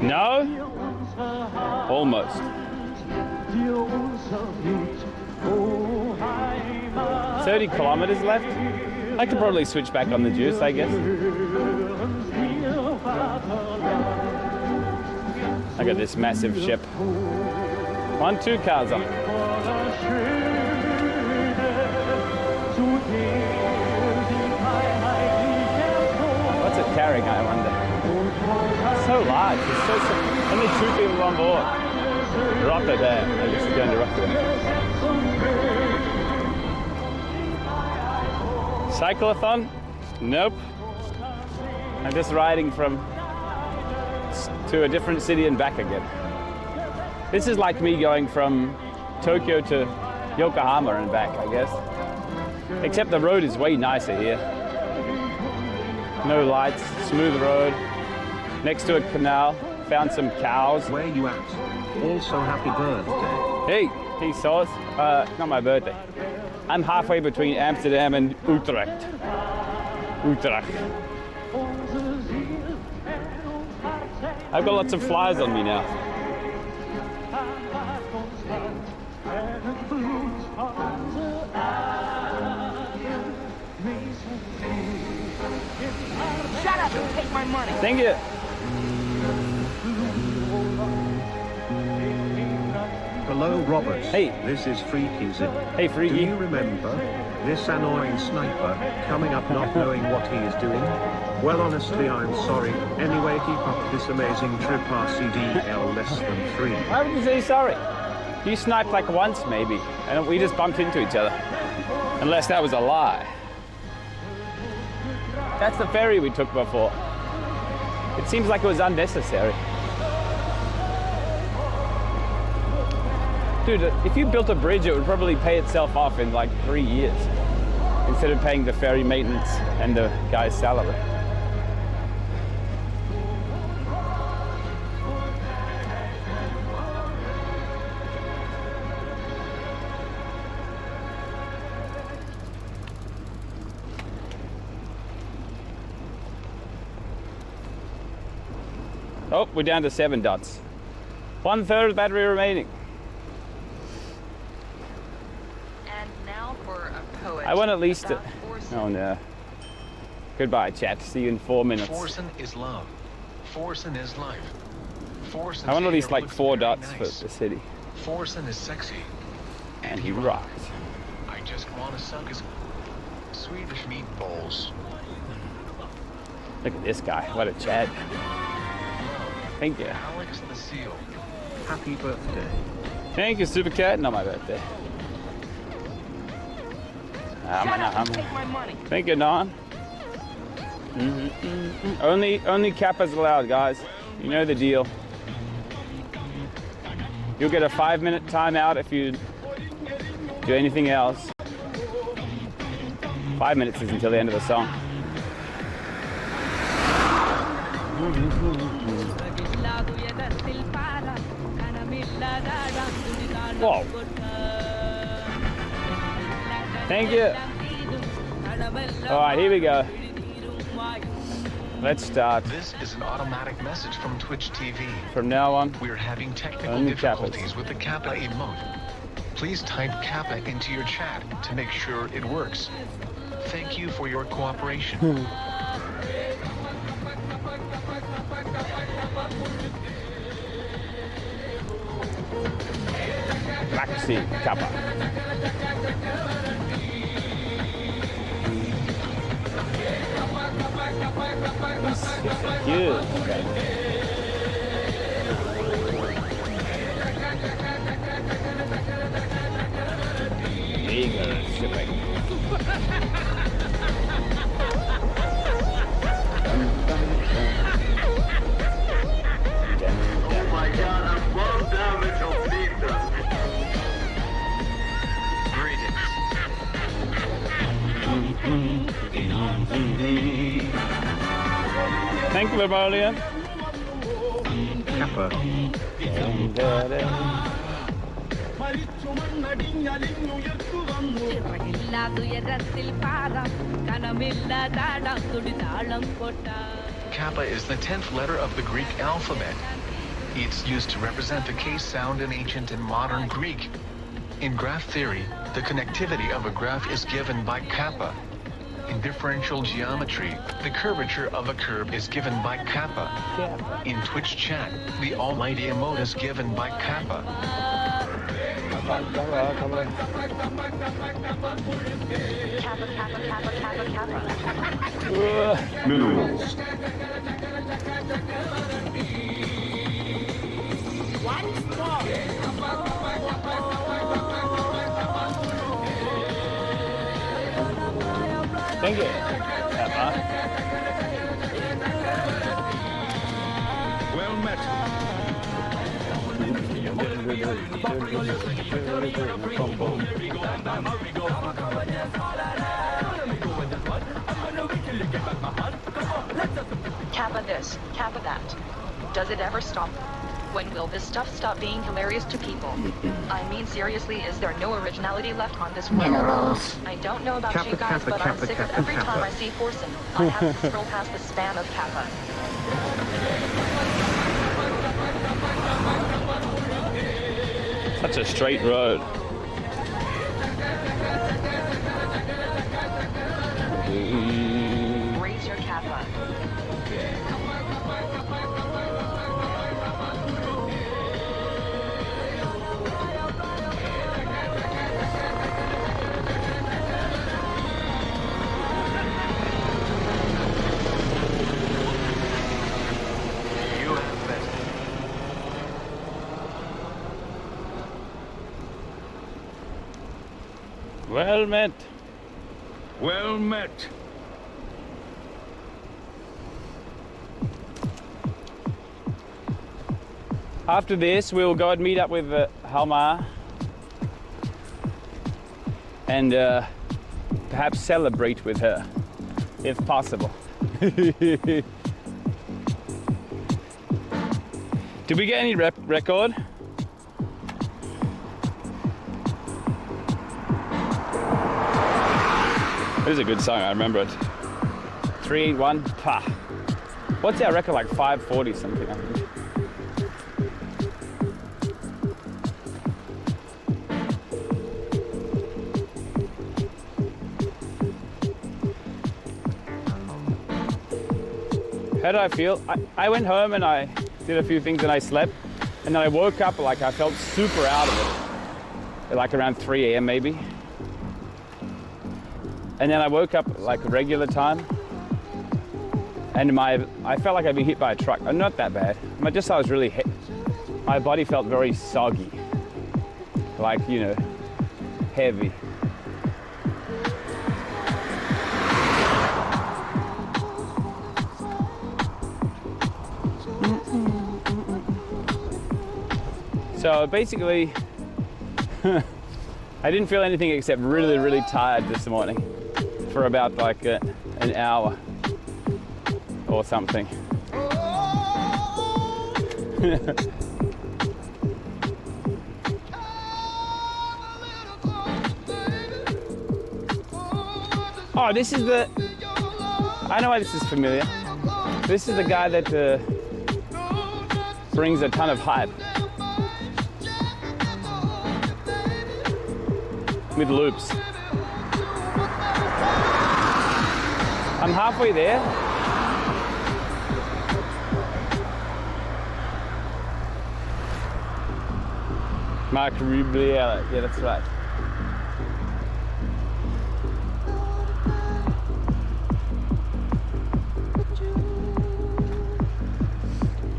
Speaker 3: No? Almost. 30 kilometers left. I could probably switch back on the juice, I guess. Look at this massive ship. 1, 2 cars on. What's it carrying, I wonder? So large. It's so only 2 people on board. Rotterdam. I guess it's going to Rotterdam. Cyclothon? Nope. I'm just riding to a different city and back again. This is like me going from Tokyo to Yokohama and back, I guess. Except the road is way nicer here. No lights, smooth road. Next to a canal, found some cows.
Speaker 5: Where you at? Also, happy birthday.
Speaker 3: Hey, sauce. Not my birthday. I'm halfway between Amsterdam and Utrecht. I've got lots of flies on me now.
Speaker 2: Shut up and take my money.
Speaker 3: Thank you.
Speaker 5: Hello, Robert.
Speaker 3: Hey.
Speaker 5: This is Freaky's.
Speaker 3: Hey, Freaky.
Speaker 5: Do you remember this annoying sniper coming up not knowing what he is doing? Well, honestly, I'm sorry. Anyway, keep up this amazing trip. RCDL less than 3.
Speaker 3: Why would you say sorry? You sniped like once, maybe, and we just bumped into each other. Unless that was a lie. That's the ferry we took before. It seems like it was unnecessary. Dude, if you built a bridge, it would probably pay itself off in like 3 years, instead of paying the ferry maintenance and the guy's salary. Oh, we're down to 7 dots. 1/3 battery remaining.
Speaker 4: And now for a poet.
Speaker 3: I want at least. Oh no. Goodbye, chat. See you in 4 minutes.
Speaker 22: Forsen is love. Forsen is life. Forsen
Speaker 3: I want at least like 4 dots for the city.
Speaker 22: Forsen is sexy.
Speaker 3: And he rocks.
Speaker 22: I just want to suck his Swedish meatballs.
Speaker 3: Look at this guy. What a Chad. Thank you.
Speaker 22: Alex the Seal.
Speaker 5: Happy birthday.
Speaker 3: Thank you, Super Cat. Not my birthday.
Speaker 2: Take my money.
Speaker 3: Thank you, Don. Only Kappa's allowed, guys. You know the deal. You'll get a 5-minute timeout if you do anything else. 5 minutes is until the end of the song. Whoa. Thank you. All right, here we go. Let's start.
Speaker 22: This is an automatic message from Twitch TV.
Speaker 3: From now on,
Speaker 22: we're having technical
Speaker 3: only
Speaker 22: difficulties with the Kappa emote. Please type Kappa into your chat to make sure it works. Thank you for your cooperation.
Speaker 3: Black Sea Kappa. It's cute. Eager shipping.
Speaker 9: Oh my god, I'm well damaged of pizza.
Speaker 3: Thank you, Barbalia.
Speaker 5: Kappa.
Speaker 22: Kappa is the 10th letter of the Greek alphabet. It's used to represent the K sound in ancient and modern Greek. In graph theory, the connectivity of a graph is given by kappa. In differential geometry, the curvature of a curve is given by kappa. In Twitch chat, the almighty emote is given by kappa.
Speaker 9: Minerals.
Speaker 3: Thank you.
Speaker 9: Well met.
Speaker 4: Kappa this, Kappa that. Does it ever stop? When will this stuff stop being hilarious to people? I mean, seriously, is there no originality left on this world?
Speaker 5: Minerals.
Speaker 4: I don't know about
Speaker 5: Kappa,
Speaker 4: you guys,
Speaker 5: Kappa,
Speaker 4: but
Speaker 5: Kappa,
Speaker 4: I'm sick of
Speaker 5: Kappa,
Speaker 4: every time
Speaker 5: Kappa.
Speaker 4: I see Forsen. I have to scroll past the spam of Kappa.
Speaker 3: Such a straight road.
Speaker 4: Raise your Kappa.
Speaker 22: You have met.
Speaker 3: Well met.
Speaker 9: Well met.
Speaker 3: After this, we'll go and meet up with Halma and perhaps celebrate with her, if possible. Did we get any record? It is a good song, I remember it. 381, pa. What's our record, like 540 something, I think. How did I feel? I went home and I did a few things and I slept, and then I woke up like I felt super out of it, like around 3 a.m. maybe. And then I woke up like a regular time, and I felt like I'd been hit by a truck. Not that bad. I just I was really my body felt very soggy, like, you know, heavy. So basically, I didn't feel anything except really, really tired this morning for about like an hour or something. Oh, this is the... I know why this is familiar. This is the guy that brings a ton of hype. With loops. I'm halfway there. Mark Rubliella, yeah, that's right.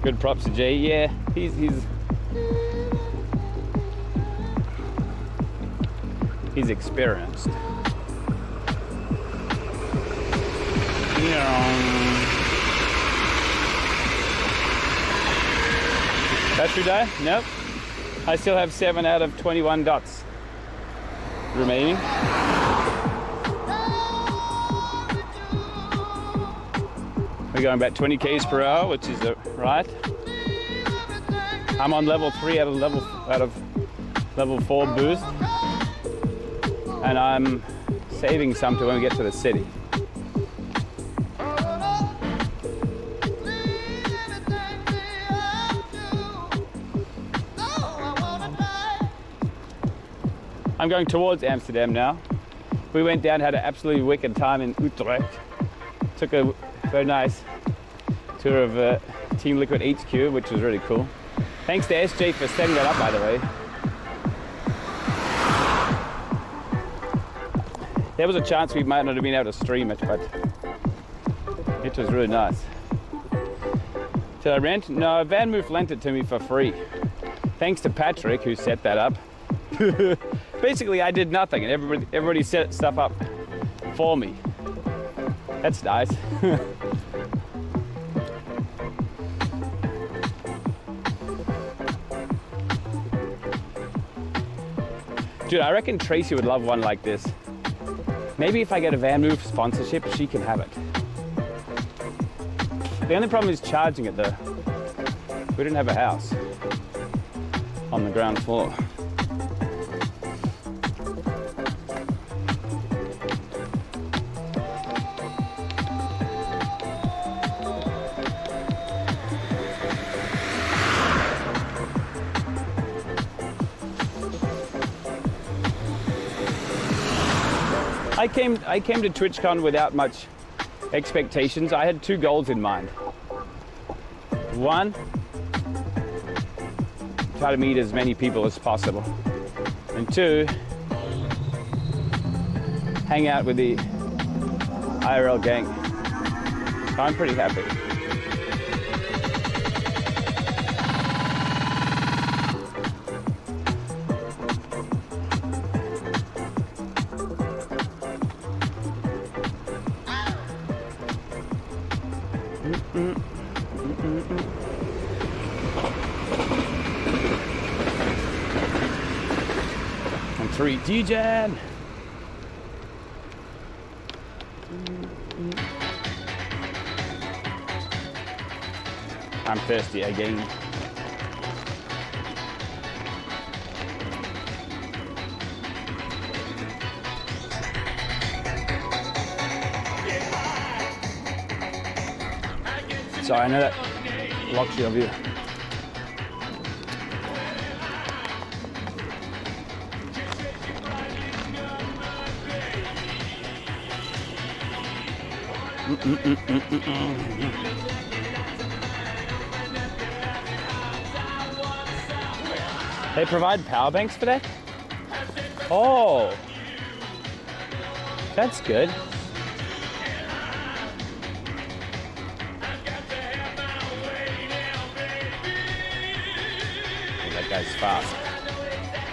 Speaker 3: Good props to Jay. Yeah, he's experienced. Battery die? Nope. I still have 7 out of 21 dots remaining. We're going about 20 k's per hour, which is right. I'm on level 3 out of level 4 boost, and I'm saving some to when we get to the city. I'm going towards Amsterdam now. We went down, had an absolutely wicked time in Utrecht. Took a very nice tour of Team Liquid HQ, which was really cool. Thanks to SJ for setting that up, by the way. There was a chance we might not have been able to stream it, but it was really nice. Did I rent? No, Van Moof lent it to me for free. Thanks to Patrick, who set that up. Basically, I did nothing, and everybody set stuff up for me. That's nice. Dude, I reckon Tracy would love one like this. Maybe if I get a Van Moof sponsorship, she can have it. The only problem is charging it though. We didn't have a house on the ground floor. I came to TwitchCon without much expectations. I had 2 goals in mind. One, try to meet as many people as possible. And 2, hang out with the IRL gang. So I'm pretty happy. And 3 DJ. I'm thirsty again. Sorry, I know that locks you of you. They provide power banks for that? Oh, that's good. That guy's fast.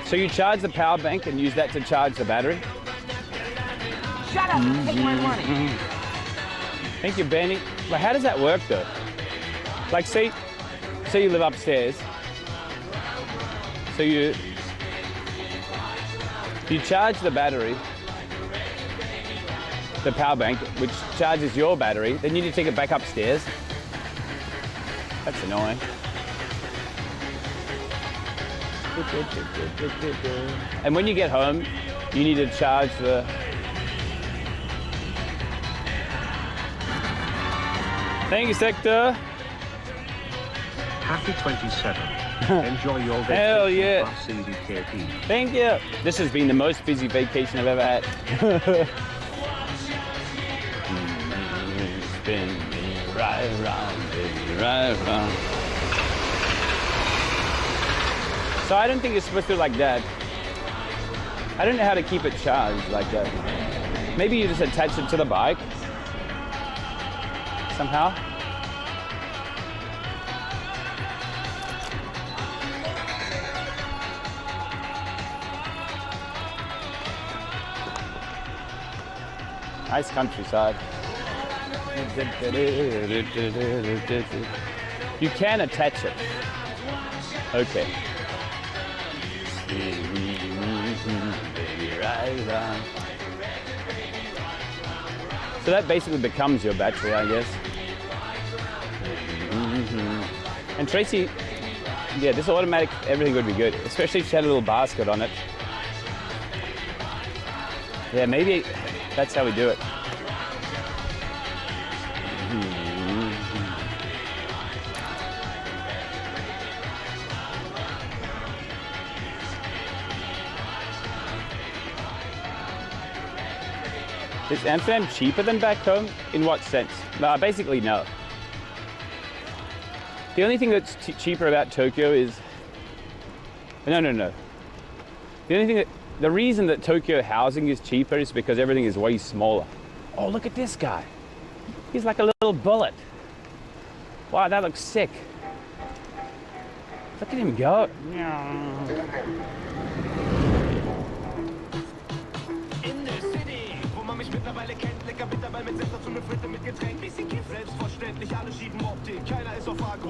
Speaker 3: So you charge the power bank and use that to charge the battery?
Speaker 2: Shut up and take my money.
Speaker 3: Thank you, Benny. But how does that work though? Like say you live upstairs. So you charge the battery, the power bank, which charges your battery, then you need to take it back upstairs. That's annoying. And when you get home, you need to charge the... Thank you, Sector.
Speaker 5: Happy 27. Enjoy your vacation.
Speaker 3: Hell yeah.
Speaker 5: CDKP.
Speaker 3: Thank you. This has been the most busy vacation I've ever had. Spin me right around, baby, right around. So I don't think it's supposed to be like that. I don't know how to keep it charged like that. Maybe you just attach it to the bike somehow. Nice countryside. You can attach it. Okay. So that basically becomes your battery, I guess. And Tracy, yeah, this automatic, everything would be good, especially if she had a little basket on it. Yeah, maybe that's how we do it. Is Amsterdam cheaper than back home? In what sense? Basically, no. The only thing that's cheaper about Tokyo is... No. The only thing the reason that Tokyo housing is cheaper is because everything is way smaller. Oh, look at this guy. He's like a little bullet. Wow, that looks sick. Look at him go.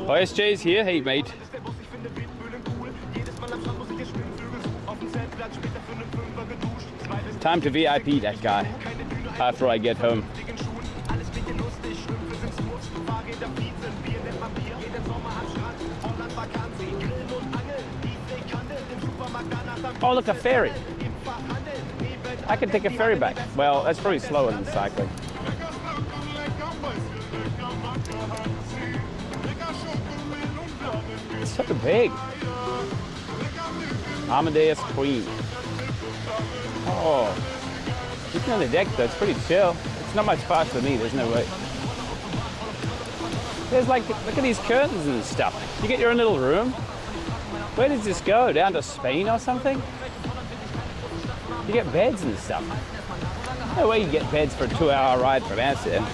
Speaker 3: OSJ's here. Hey, mate. Time to VIP that guy after I get home. Oh, look, a ferry. I can take a ferry back. Well, that's probably slower than cycling. It's so big. Amadeus Queen. Oh, looking on the deck though, it's pretty chill. It's not much faster than me, there's no way. There's like, look at these curtains and stuff. You get your own little room. Where does this go? Down to Spain or something? You get beds and stuff. No way you get beds for a 2-hour ride from Amsterdam.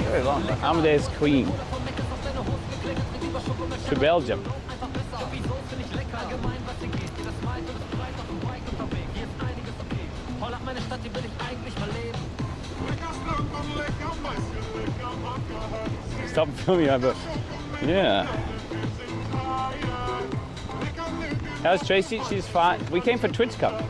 Speaker 3: Very long. Amadeus Queen. To Belgium. Stop filming, but yeah. How's Tracy? She's fine. We came for TwitchCon.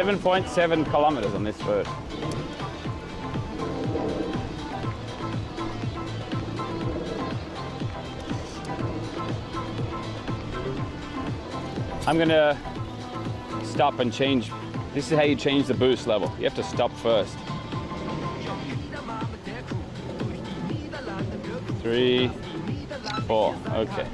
Speaker 3: .7 kilometers on this boat. I'm gonna stop and change. This is how you change the boost level. You have to stop first. 3, 4, okay.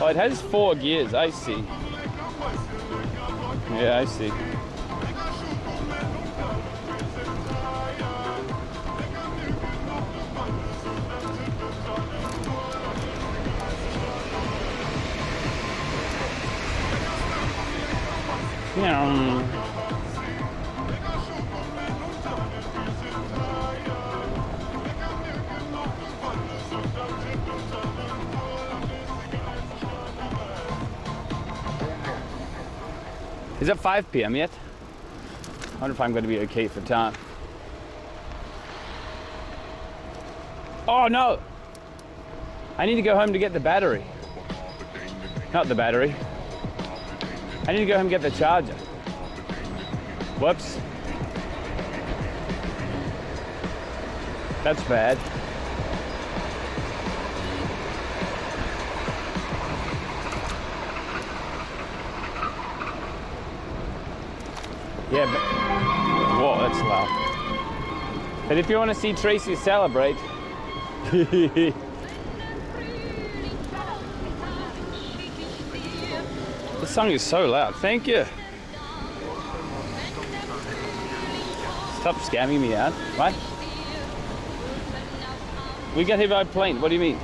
Speaker 3: Oh, it has 4 gears, I see. Yeah, I see. Yeah. Is it 5 p.m. yet? I wonder if I'm going to be okay for time. Oh no! I need to go home to get the battery. Not the battery. I need to go home and get the charger. Whoops. That's bad. Yeah, but... Whoa, that's loud. But if you want to see Tracy celebrate... This song is so loud. Thank you. Stop scamming me out. What? We get here by plane. What do you mean?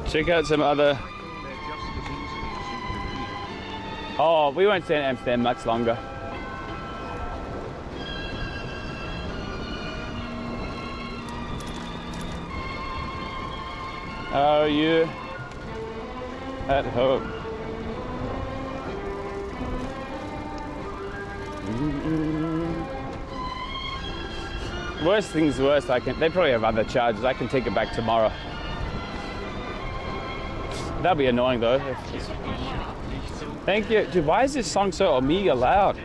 Speaker 3: Check out some other... Oh, we won't stay in Amsterdam much longer. Are you at home? Worst things worst, they probably have other charges. I can take it back tomorrow. That'll be annoying though. Thank you. Dude, why is this song so omega loud?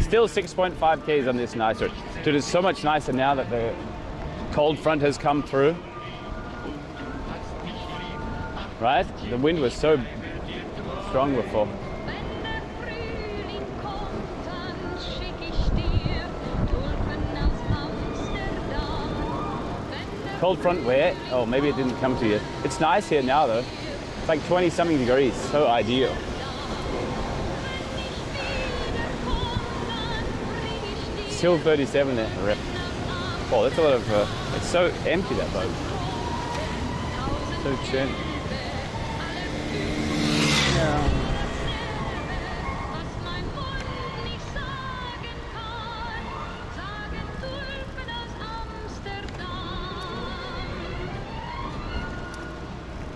Speaker 3: Still 6.5 Ks on this nicer. Dude, it's so much nicer now that the cold front has come through. Right? The wind was so strong before. Cold front where? Oh, maybe it didn't come to you. It's nice here now though. It's like 20 something degrees, so ideal. Still 37 there, rip. Oh, that's a lot of, it's so empty that boat. So churn.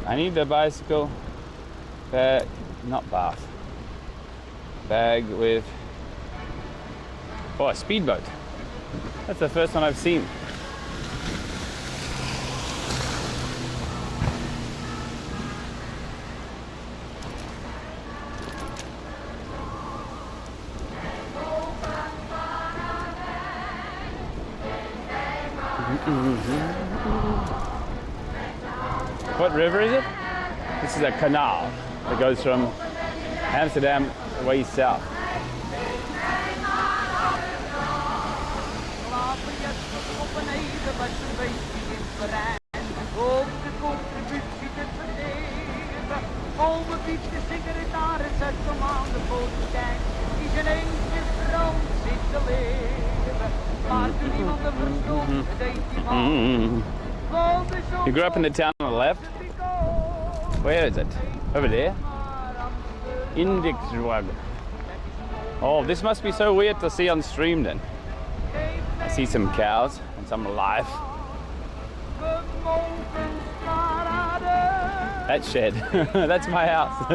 Speaker 3: I need the bicycle bag, not bath, bag with, oh, a speedboat. That's the first one I've seen. What river is it? This is a canal that goes from Amsterdam way south. You grew up in the town on the left? Where is it? Over there? Indixrug. Oh, this must be so weird to see on stream then. I see some cows and some life. That shed, that's my house.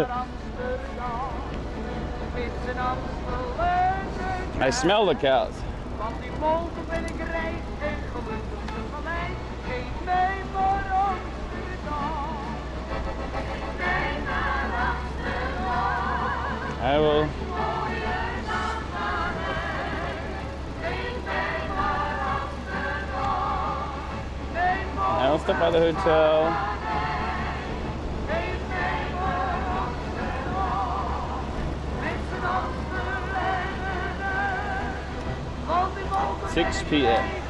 Speaker 3: I smell the cows. I will. I'll stop by the hotel. $6 p.m.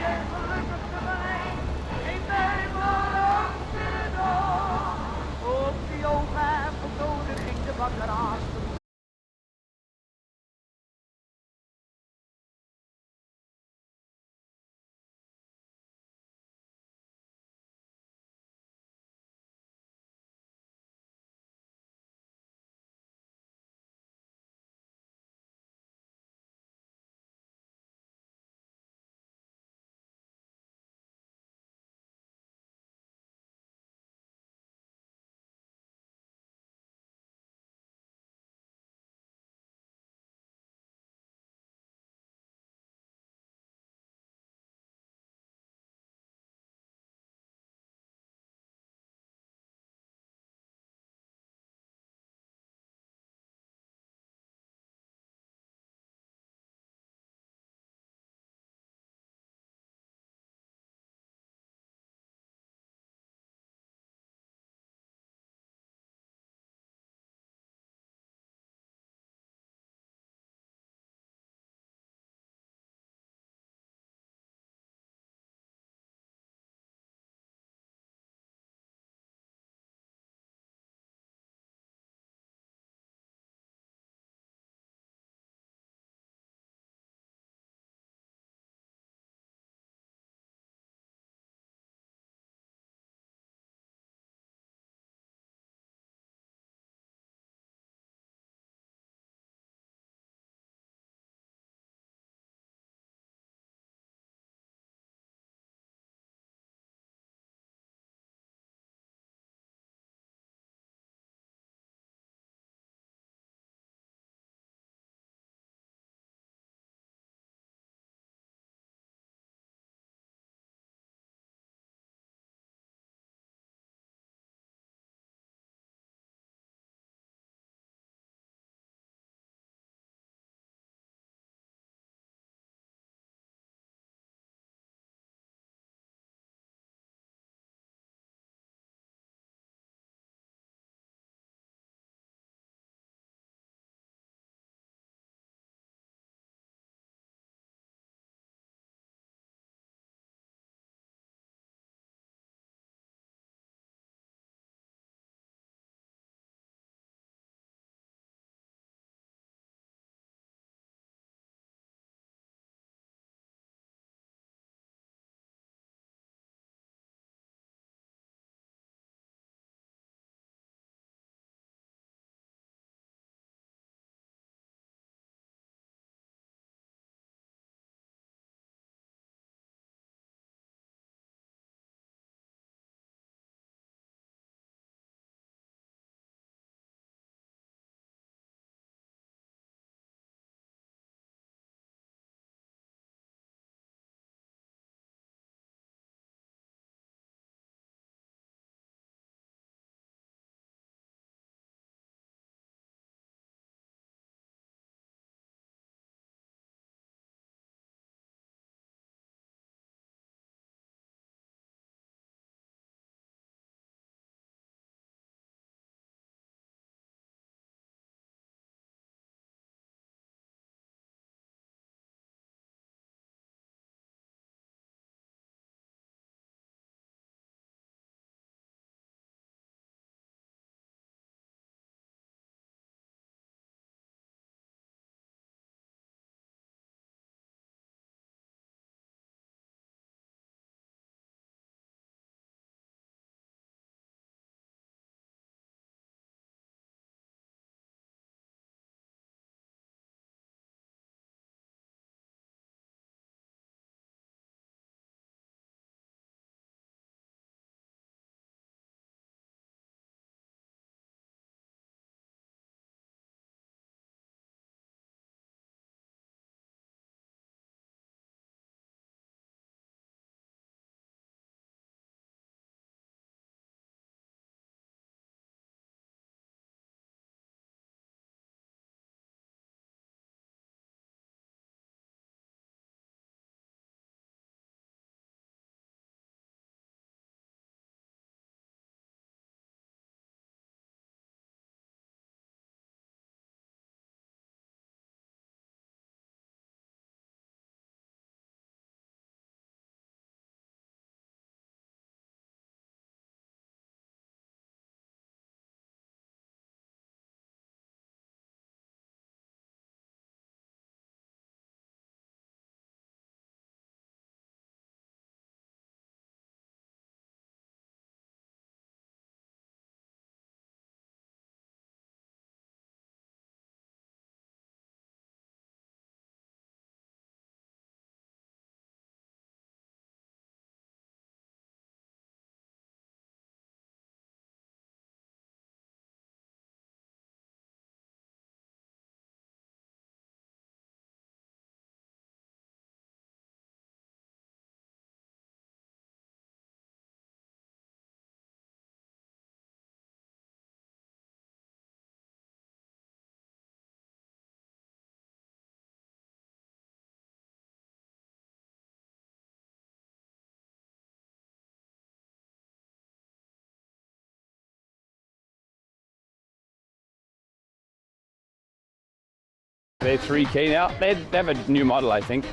Speaker 3: They're 3K now. They have a new model, I think.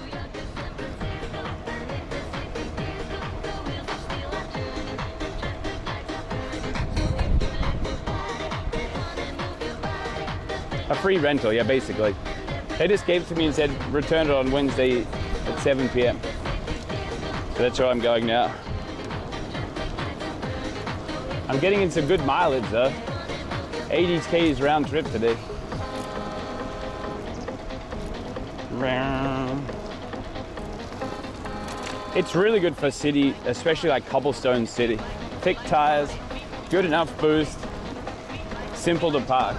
Speaker 3: A free rental, yeah, basically. They just gave it to me and said return it on Wednesday at 7 p.m. So that's where I'm going now. I'm getting in some good mileage though. 80 k's round trip today. It's really good for city, especially like cobblestone city. Thick tires, good enough boost, simple to park.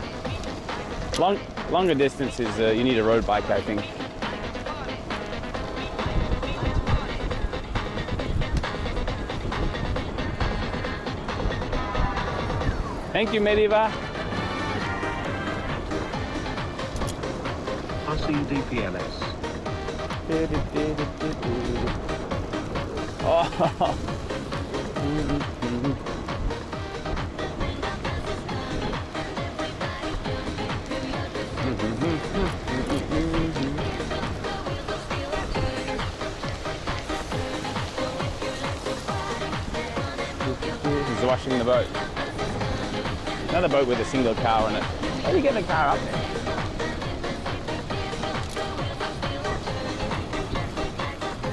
Speaker 3: Longer distances, you need a road bike, I think. Thank you, Mediva.
Speaker 5: RCDPLS.
Speaker 3: Oh. He's washing the boat. Another boat with a single car in it. How do you get the car up there?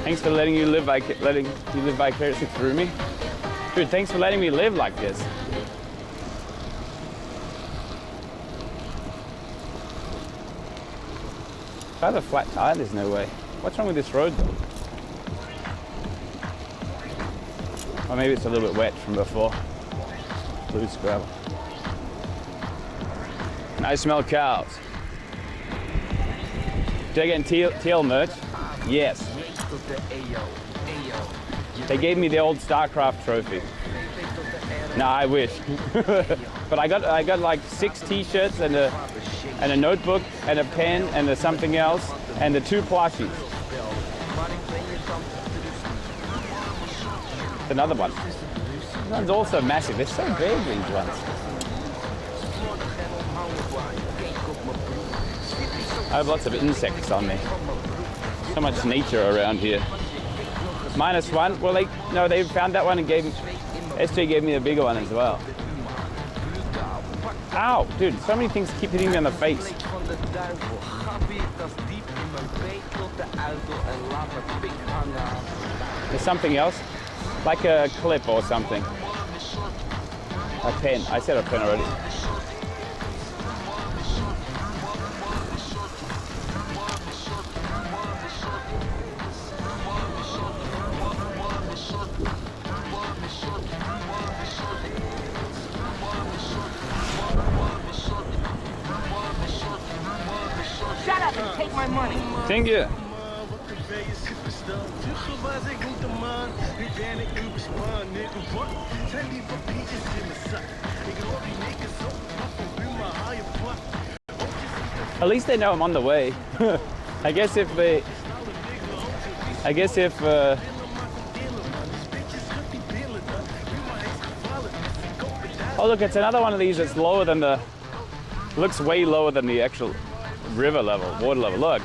Speaker 3: Thanks for letting you live vicariously through me. Dude, thanks for letting me live like this. If I have a flat tire, there's no way. What's wrong with this road though? Or maybe it's a little bit wet from before. Loose gravel. I smell cows. Did I get TL merch? Yes. They gave me the old StarCraft trophy. No, I wish. But I got like 6 t-shirts and a notebook and a pen and something else and the 2 plushies. Another one. This one's also massive. They're so big, these ones. I have lots of insects on me. So much nature around here. -1. Well, they found that one and SJ gave me a bigger one as well. Ow, dude, so many things keep hitting me on the face. There's something else, like a clip or something. A pen. I said a pen already.
Speaker 2: Shut up and take my money.
Speaker 3: Thank you. At least they know I'm on the way. I guess if oh look, it's another one of these that's lower than looks way lower than the actual river level, water level. Look,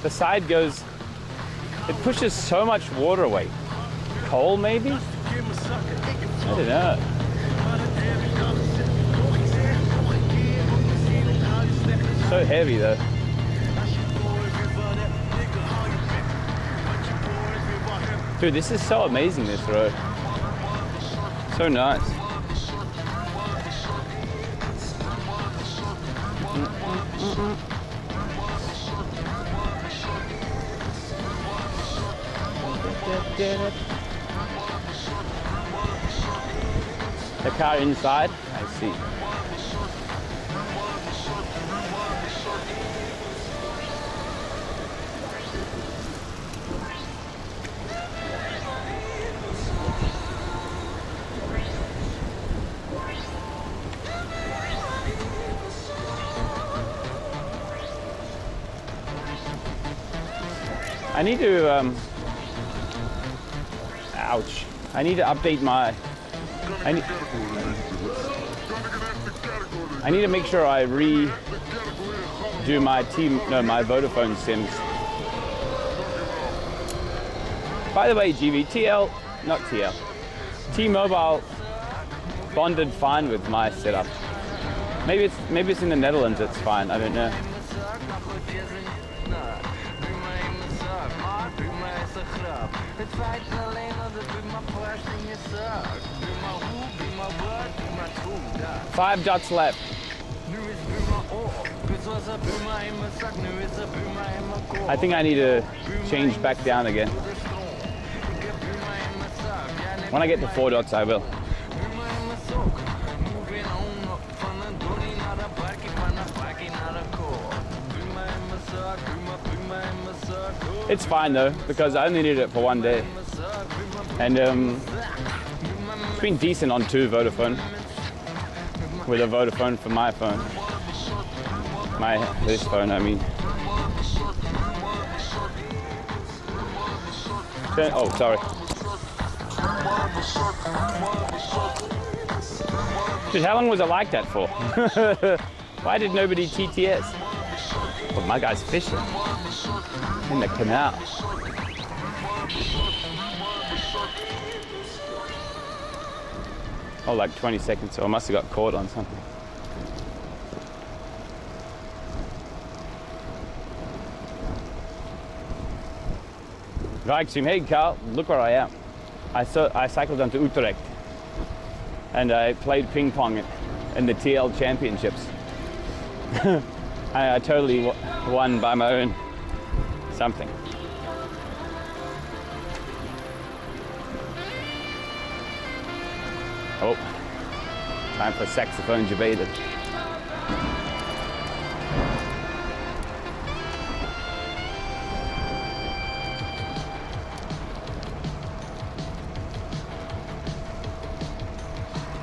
Speaker 3: the side goes, it pushes so much water away. Coal maybe? I don't know. So heavy though. Dude, this is so amazing, this road. So nice. The car inside, I see. I need to, ouch. I need to update my, I need to make sure I do my my Vodafone sims. By the way, GV, T-Mobile bonded fine with my setup. Maybe it's in the Netherlands it's fine, I don't know. Five dots left. I think I need to change back down again. When I get to 4 dots, I will. It's fine though, because I only need it for 1 day. And it's been decent on 2 Vodafone. With a Vodafone for my phone. This phone, I mean. Oh, sorry. Dude, how long was it like that for? Why did nobody TTS? Well, my guy's fishing in the canal. Oh, like 20 seconds, so I must have got caught on something. Right, hey Carl, look where I am. I cycled down to Utrecht and I played ping pong in the TL championships. I totally won by my own something. Oh, time for saxophone debated.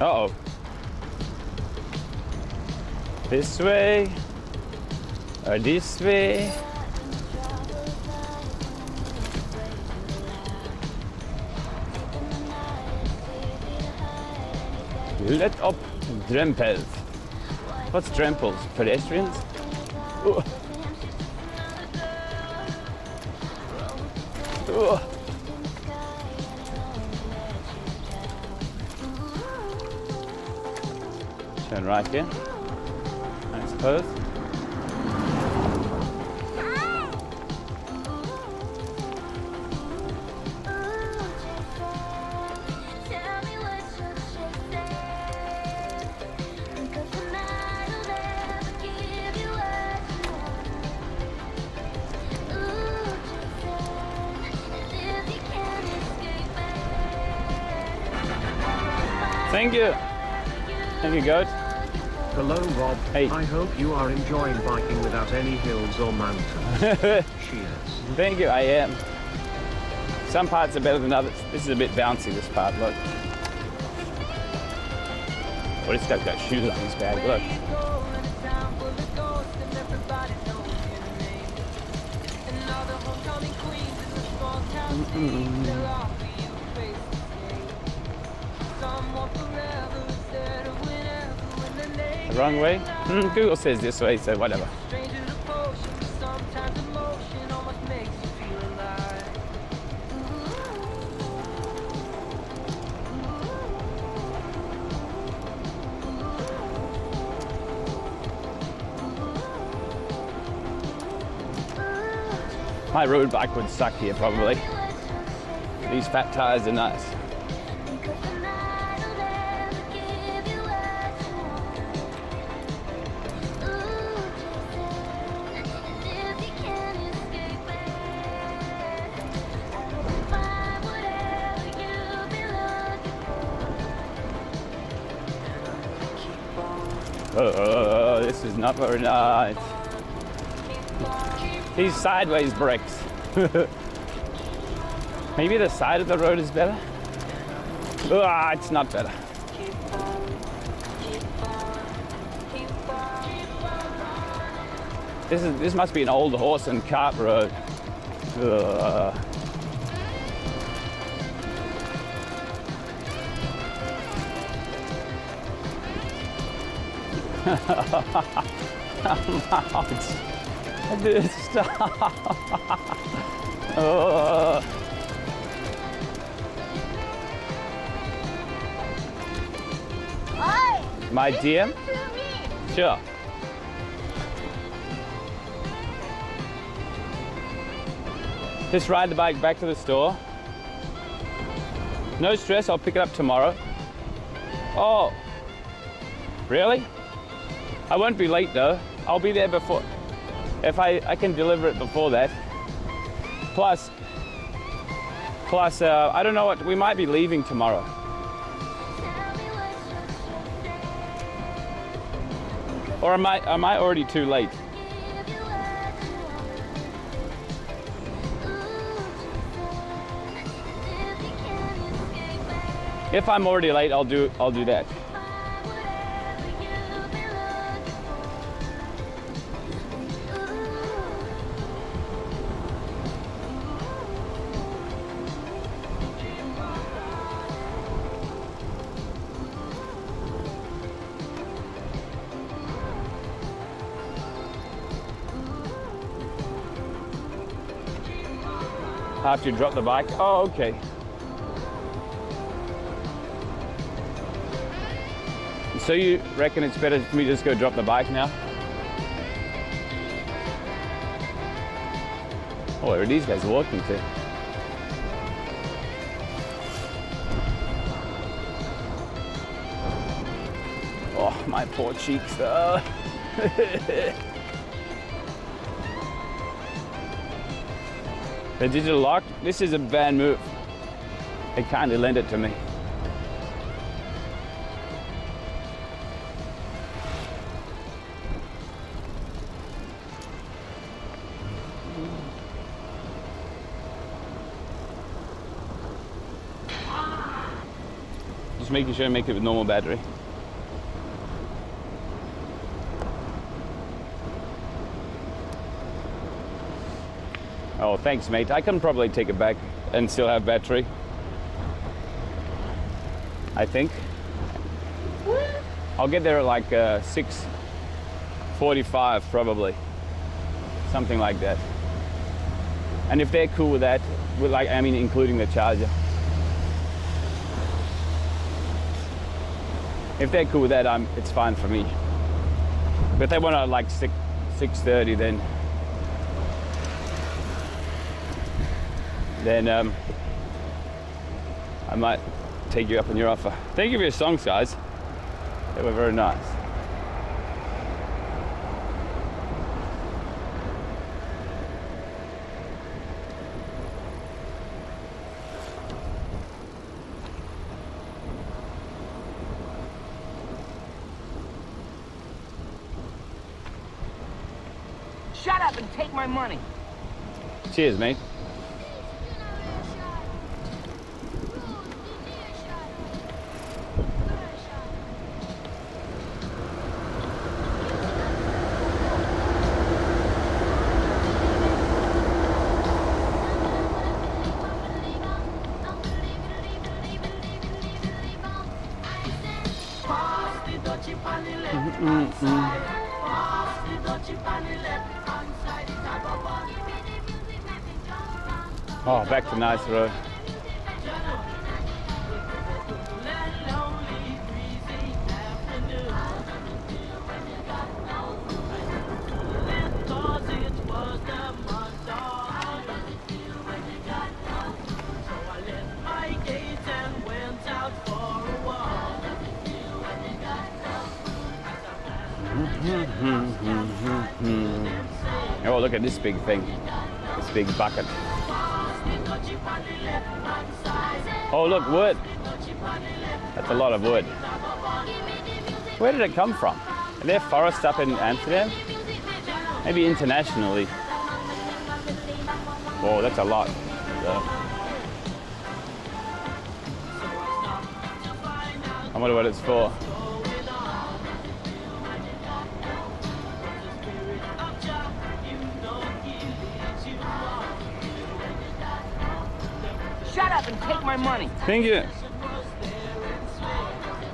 Speaker 3: Uh-oh. This way, or this way. Let up drempels. What's drempels? Pedestrians? Ooh. Ooh. Turn right here, I suppose. Thank you. Thank you, goat.
Speaker 5: Hello, Rob.
Speaker 3: Hey.
Speaker 5: I hope you are enjoying biking without any hills or mountains. Cheers.
Speaker 3: Thank you, I am. Some parts are better than others. This is a bit bouncy, this part, look. Oh, this guy's got shoes on his bag, look. The wrong way? Google says this way, so whatever. My road bike would suck here probably. These fat tires are nice. Oh, this is not very nice. These sideways brakes. Maybe the side of the road is better? Ah, it's not better. This must be an old horse and cart road. out. Dude, stop. Oh. My dear? Sure. Just ride the bike back to the store. No stress, I'll pick it up tomorrow. Oh, really? I won't be late though. I'll be there before. If I can deliver it before that. Plus, I don't know what, we might be leaving tomorrow. Or am I already too late? If I'm already late, I'll do that. After you drop the bike? Oh, okay. So you reckon it's better for me to just go drop the bike now? Oh, where are these guys walking to? Oh, my poor cheeks though. The digital lock, this is a bad move. They kindly lent it to me. Just making sure I make it with normal battery. Oh, thanks, mate. I can probably take it back and still have battery. I think. I'll get there at like 6:45 probably. Something like that. And if they're cool with that, including the charger. If they're cool with that, it's fine for me. But if they want to like 6:30, then I might take you up on your offer. Thank you for your songs, guys. They were very nice.
Speaker 2: Shut up and take my money.
Speaker 3: Cheers, mate. Oh, back to nice road. Oh, look at this big thing. This big bucket. Oh, look, wood. That's a lot of wood. Where did it come from? Are there forests up in Amsterdam? Maybe internationally. Whoa, that's a lot. I wonder what it's for.
Speaker 2: Shut up and take my money.
Speaker 3: Thank you.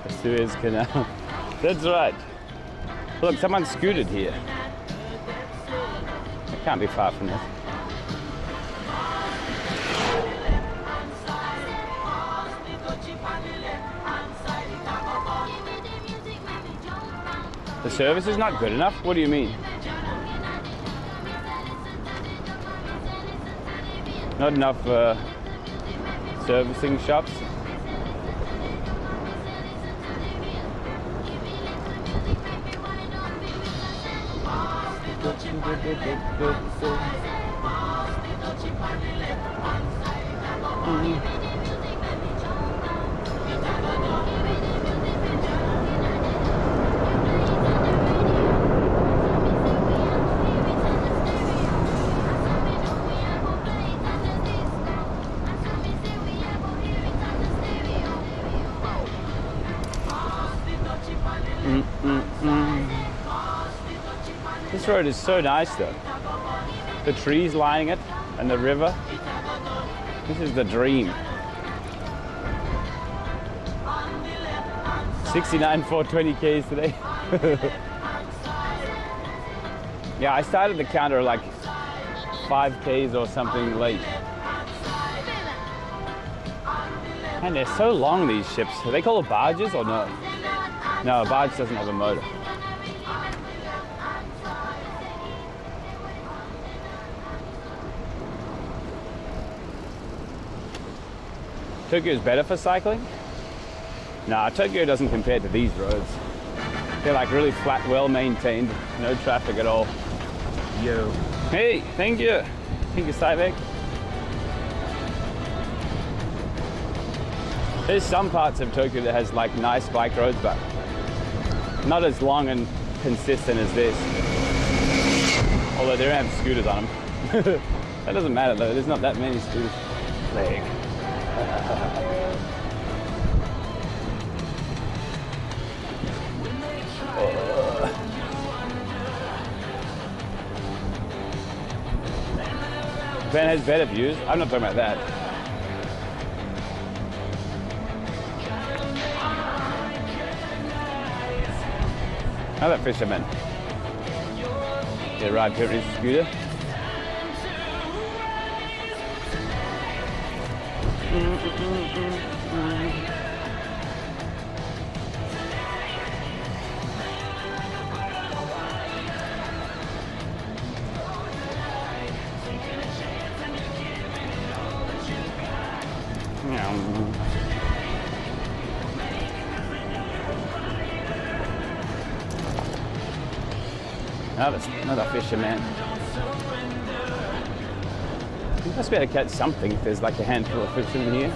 Speaker 3: The Suez Canal. That's right. Look, someone scooted here. Can't be far from this. The service is not good enough? What do you mean? Not enough servicing shops? This road is so nice though. The trees lining it and the river. This is the dream. 69 420 Ks today. Yeah, I started the counter like 5 Ks or something late. And they're so long, these ships. Are they called barges or no? No, a barge doesn't have a motor. Tokyo is better for cycling? Nah, Tokyo doesn't compare to these roads. They're like really flat, well maintained, no traffic at all. Yo. Hey, thank you. Thank you, Cybeck. There's some parts of Tokyo that has like nice bike roads, but not as long and consistent as this. Although they don't have scooters on them. That doesn't matter though, there's not that many scooters. Leg. Japan has better views. I'm not talking about that. Another fisherman. They ride here in his scooter. Another fisherman. You must be able to catch something if there's like a handful of fishermen here.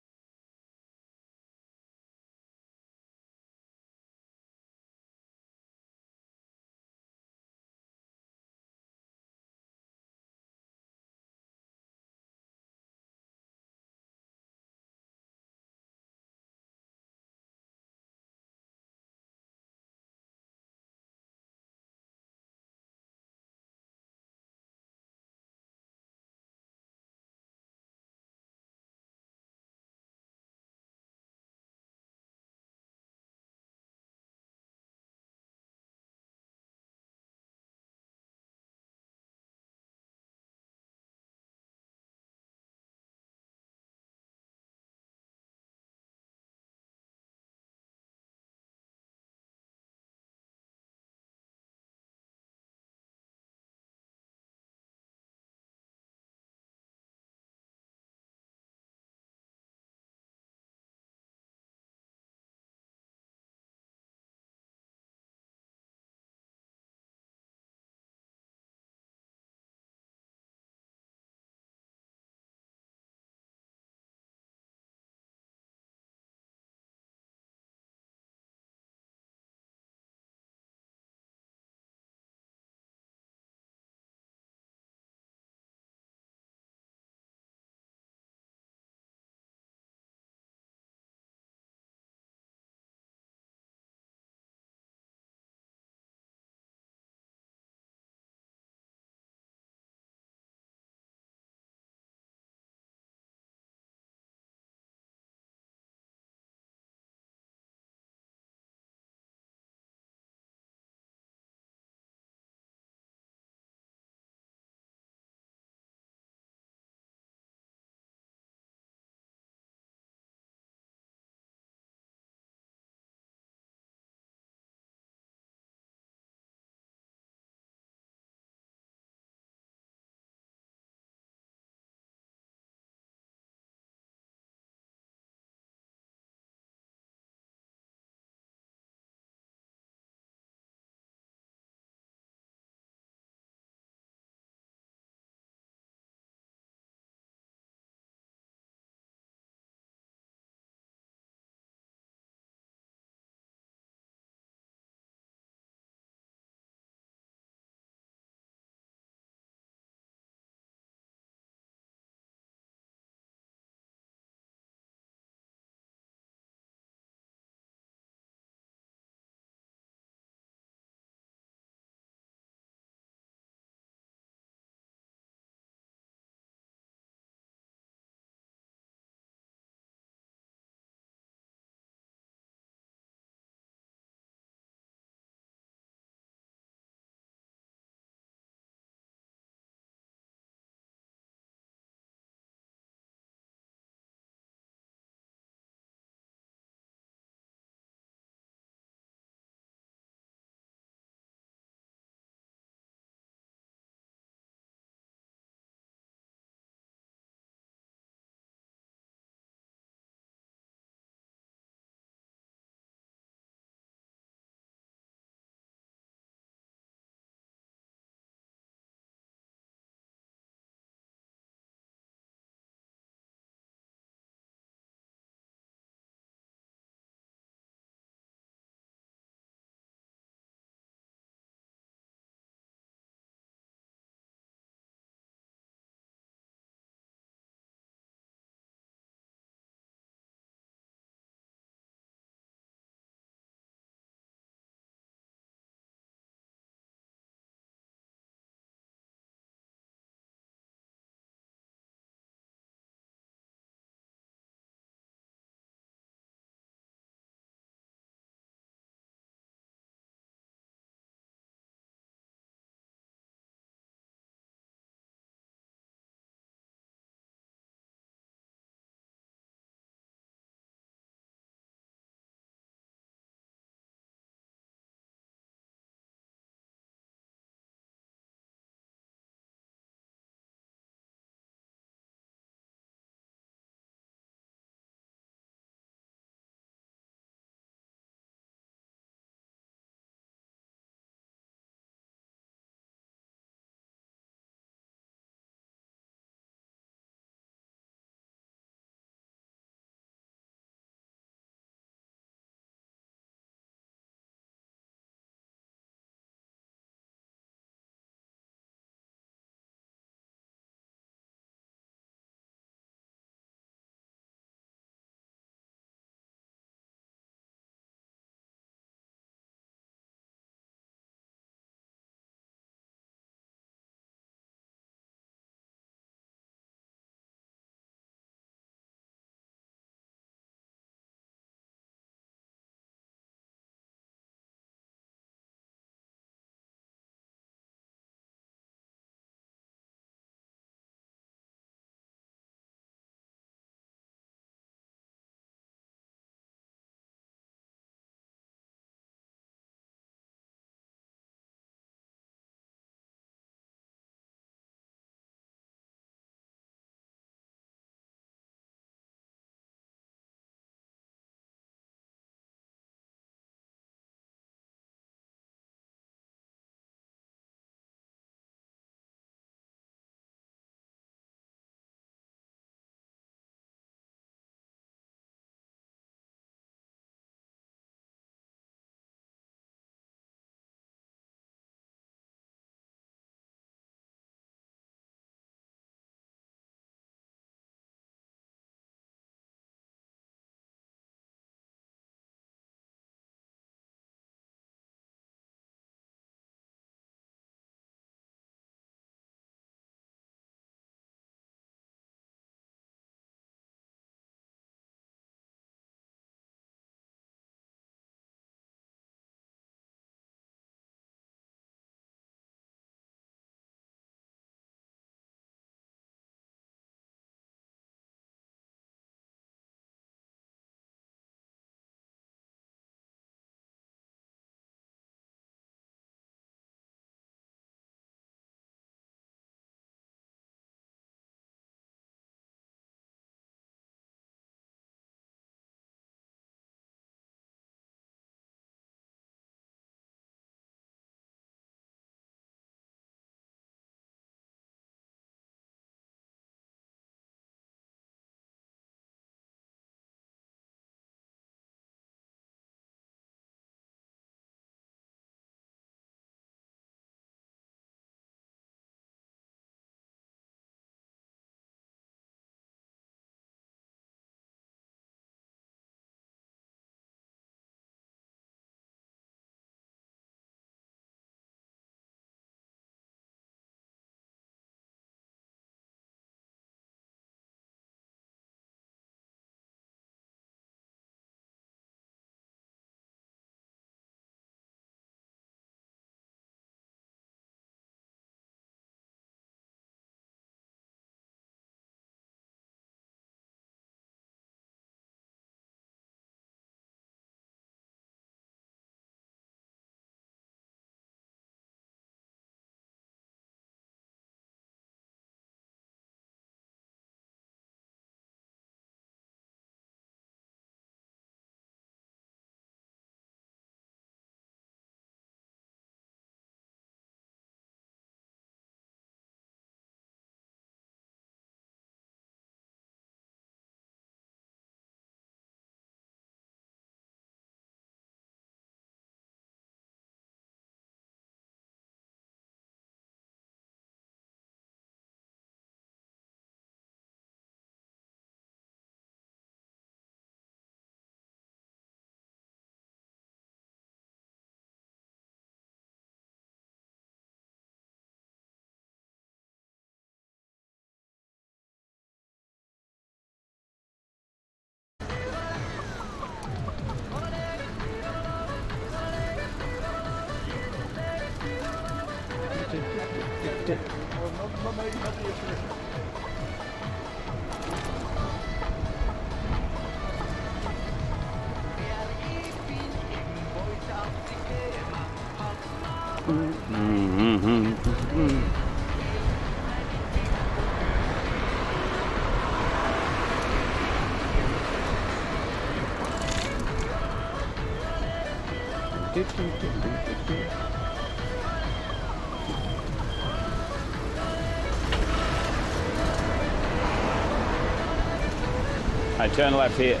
Speaker 3: I turn left here.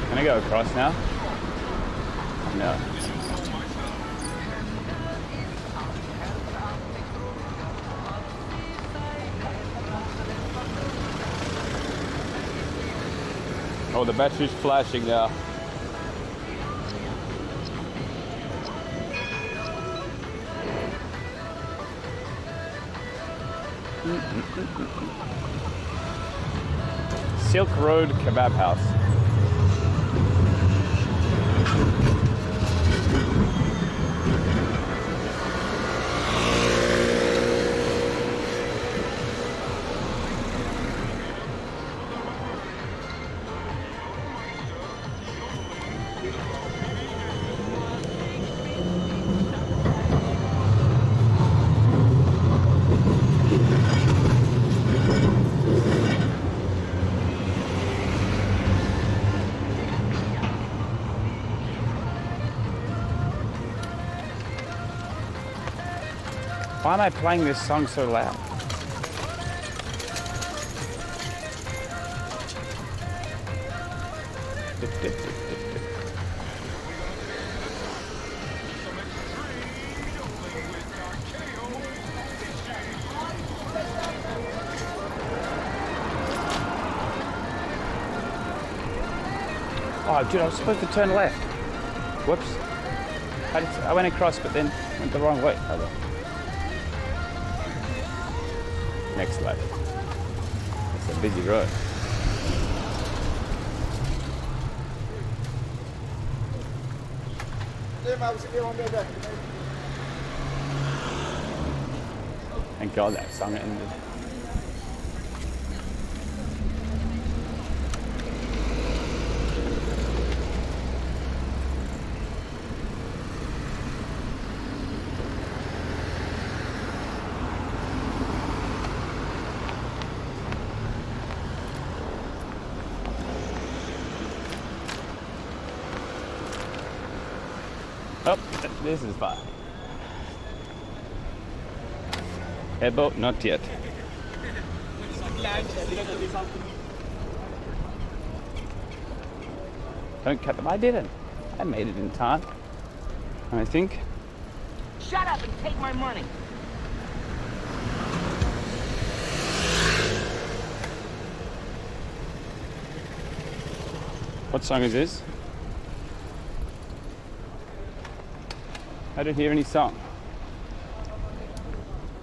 Speaker 3: Can I go across now? No. Oh, the battery's flashing now. Silk Road Kebab House. Why am I playing this song so loud? Oh, dude, I was supposed to turn left. Whoops. I went across, but then went the wrong way. Oh, well. Next left. It's a busy road. Thank God that song ended. Oh, this is fine. Airboat, not yet. Don't cut them. I didn't. I made it in time, I think.
Speaker 2: Shut up and take my money.
Speaker 3: What song is this? I don't hear any song.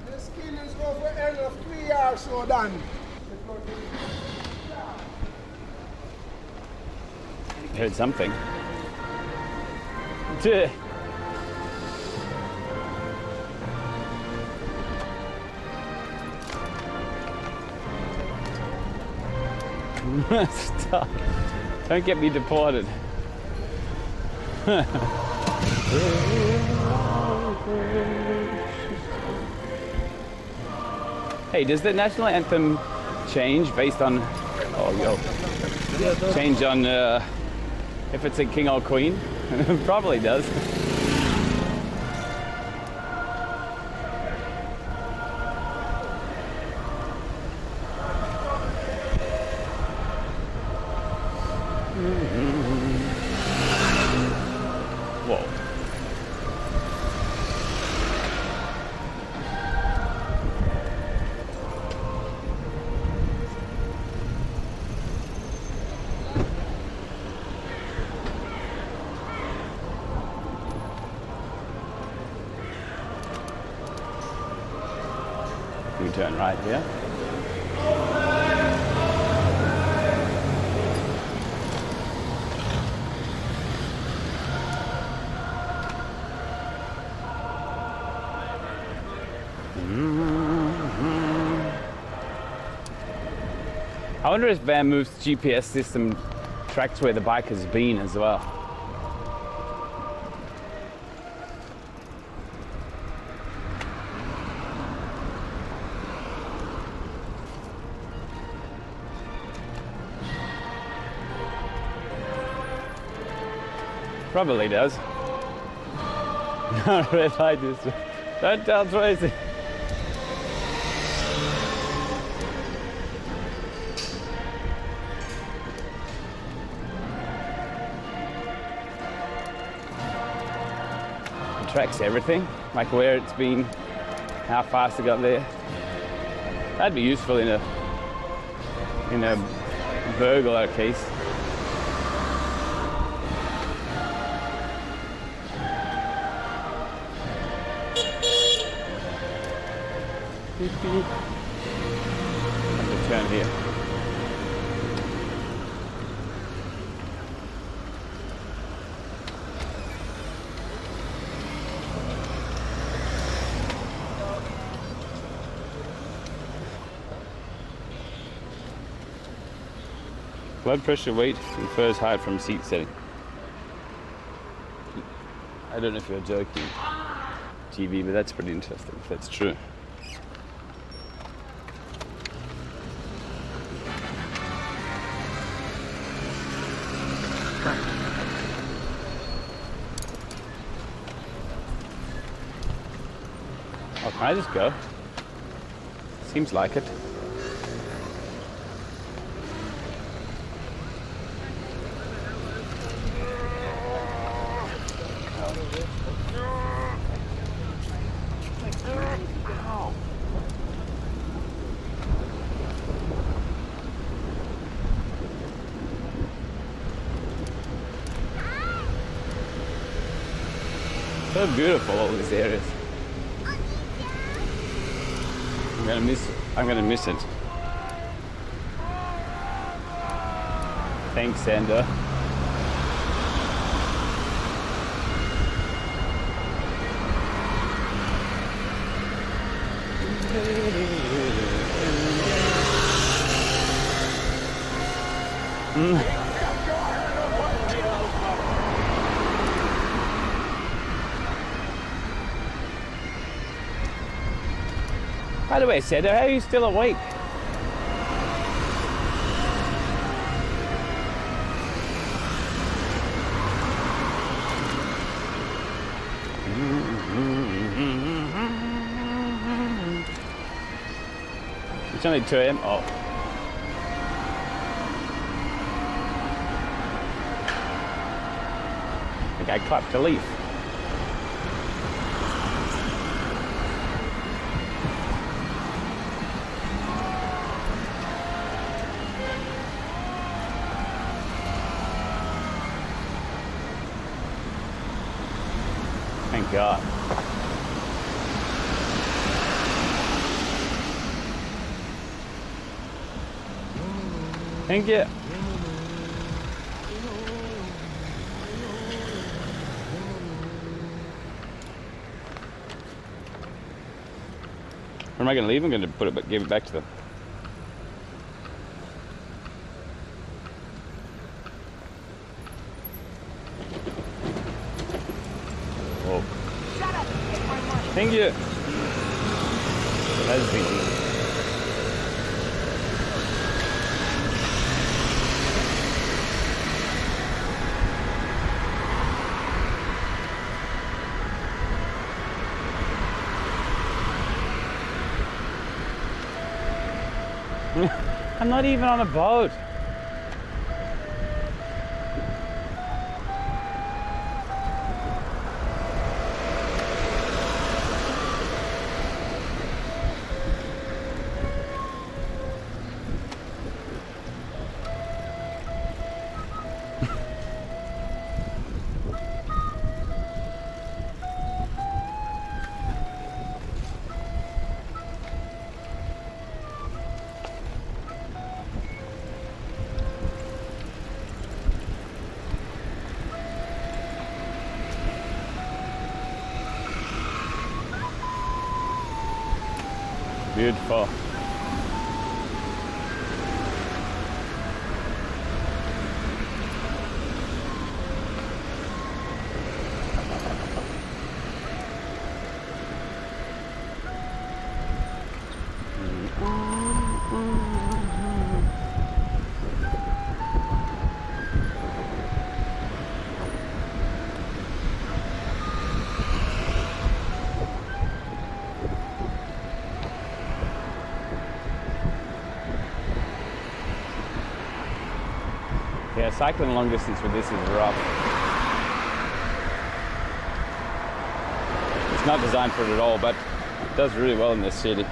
Speaker 1: The skin is over end of 3 hours so done.
Speaker 3: I heard something. Duh. Stop. Don't get me deported. Hey, does the national anthem change based on... change on if it's a king or queen? Probably does. Whoa. You turn right here. I wonder if Van Move's GPS system tracks where the bike has been as well. Probably does. No, red light is. Don't tell Tracy. It tracks everything, like where it's been, how fast it got there. That'd be useful in a burglar case. Have to turn here. Blood pressure weight infers height from seat setting. I don't know if you're joking, TV, but that's pretty interesting if that's true. Oh, can I just go? Seems like it. So beautiful, all these areas. I'm gonna miss it. Thanks, Sander. By the way, Sander, how are you still awake? It's only 2 AM. Oh. The guy clapped a leaf. Thank God. Thank you. Or am I going to leave? I'm going to put it, give it back to them. Oh.
Speaker 2: Shut up and take my money.
Speaker 3: Thank you. That's thinking. I'm not even on a boat. Beautiful. Yeah, cycling long distance with this is rough. It's not designed for it at all, but it does really well in this city.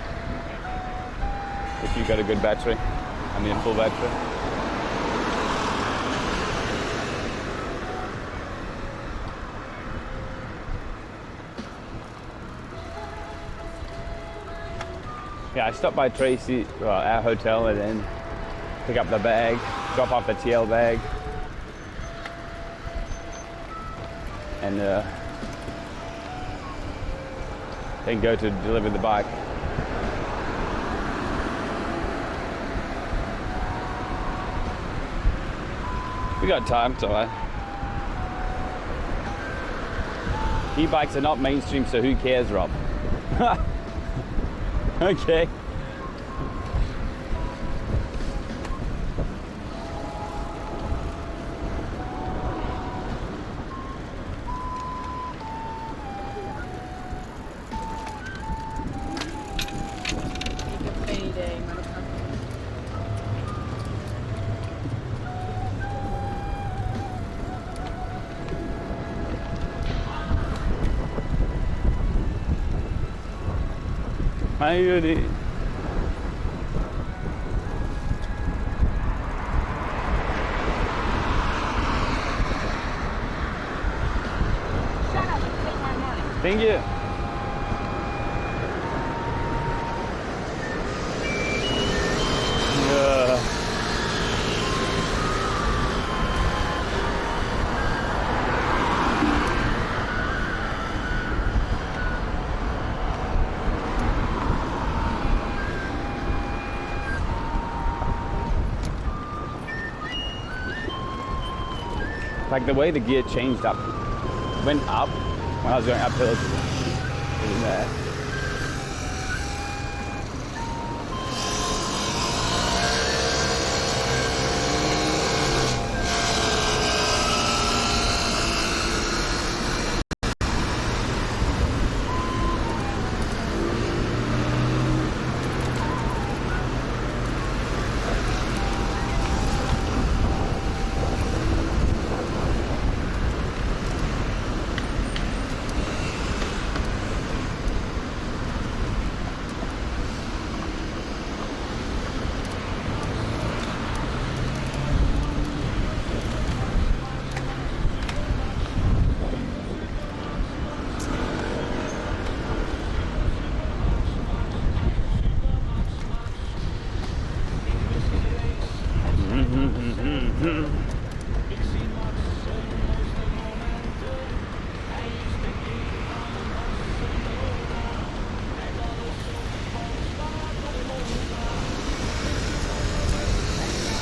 Speaker 3: If you've got a good battery, I mean a full battery. Yeah, I stopped by Tracy, our hotel, and then pick up the bag, drop off the TL bag, and then go to deliver the bike. We got time, so e-bikes are not mainstream, so who cares, Rob? Okay. Maybe.
Speaker 2: Shut up and take my money.
Speaker 3: Thank you. Like the way the gear changed up, went up when I was going uphill. It was mad.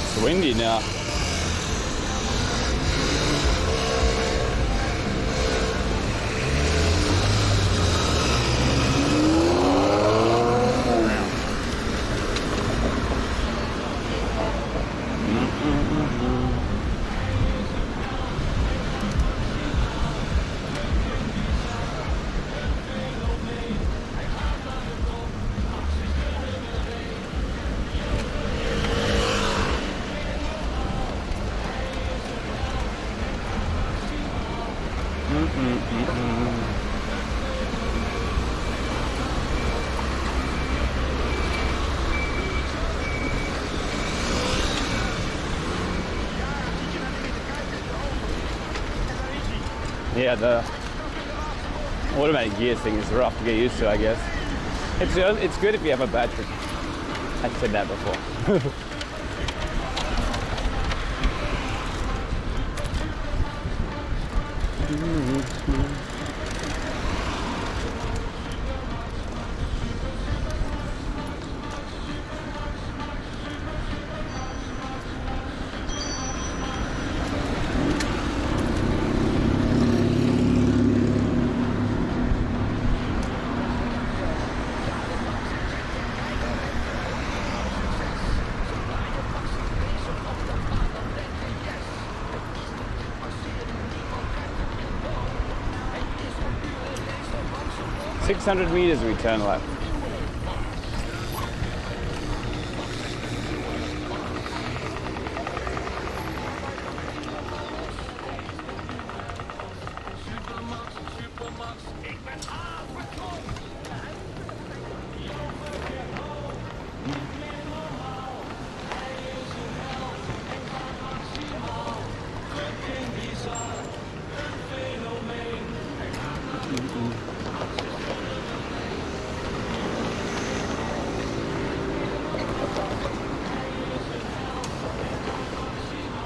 Speaker 3: It's windy now. Yeah, the automatic gear thing is rough to get used to, I guess. It's good if you have a battery. I've said that before. 600 meters we turn left.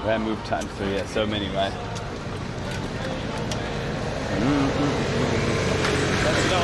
Speaker 3: Rare move times 3, yeah, so many, right? Let's go!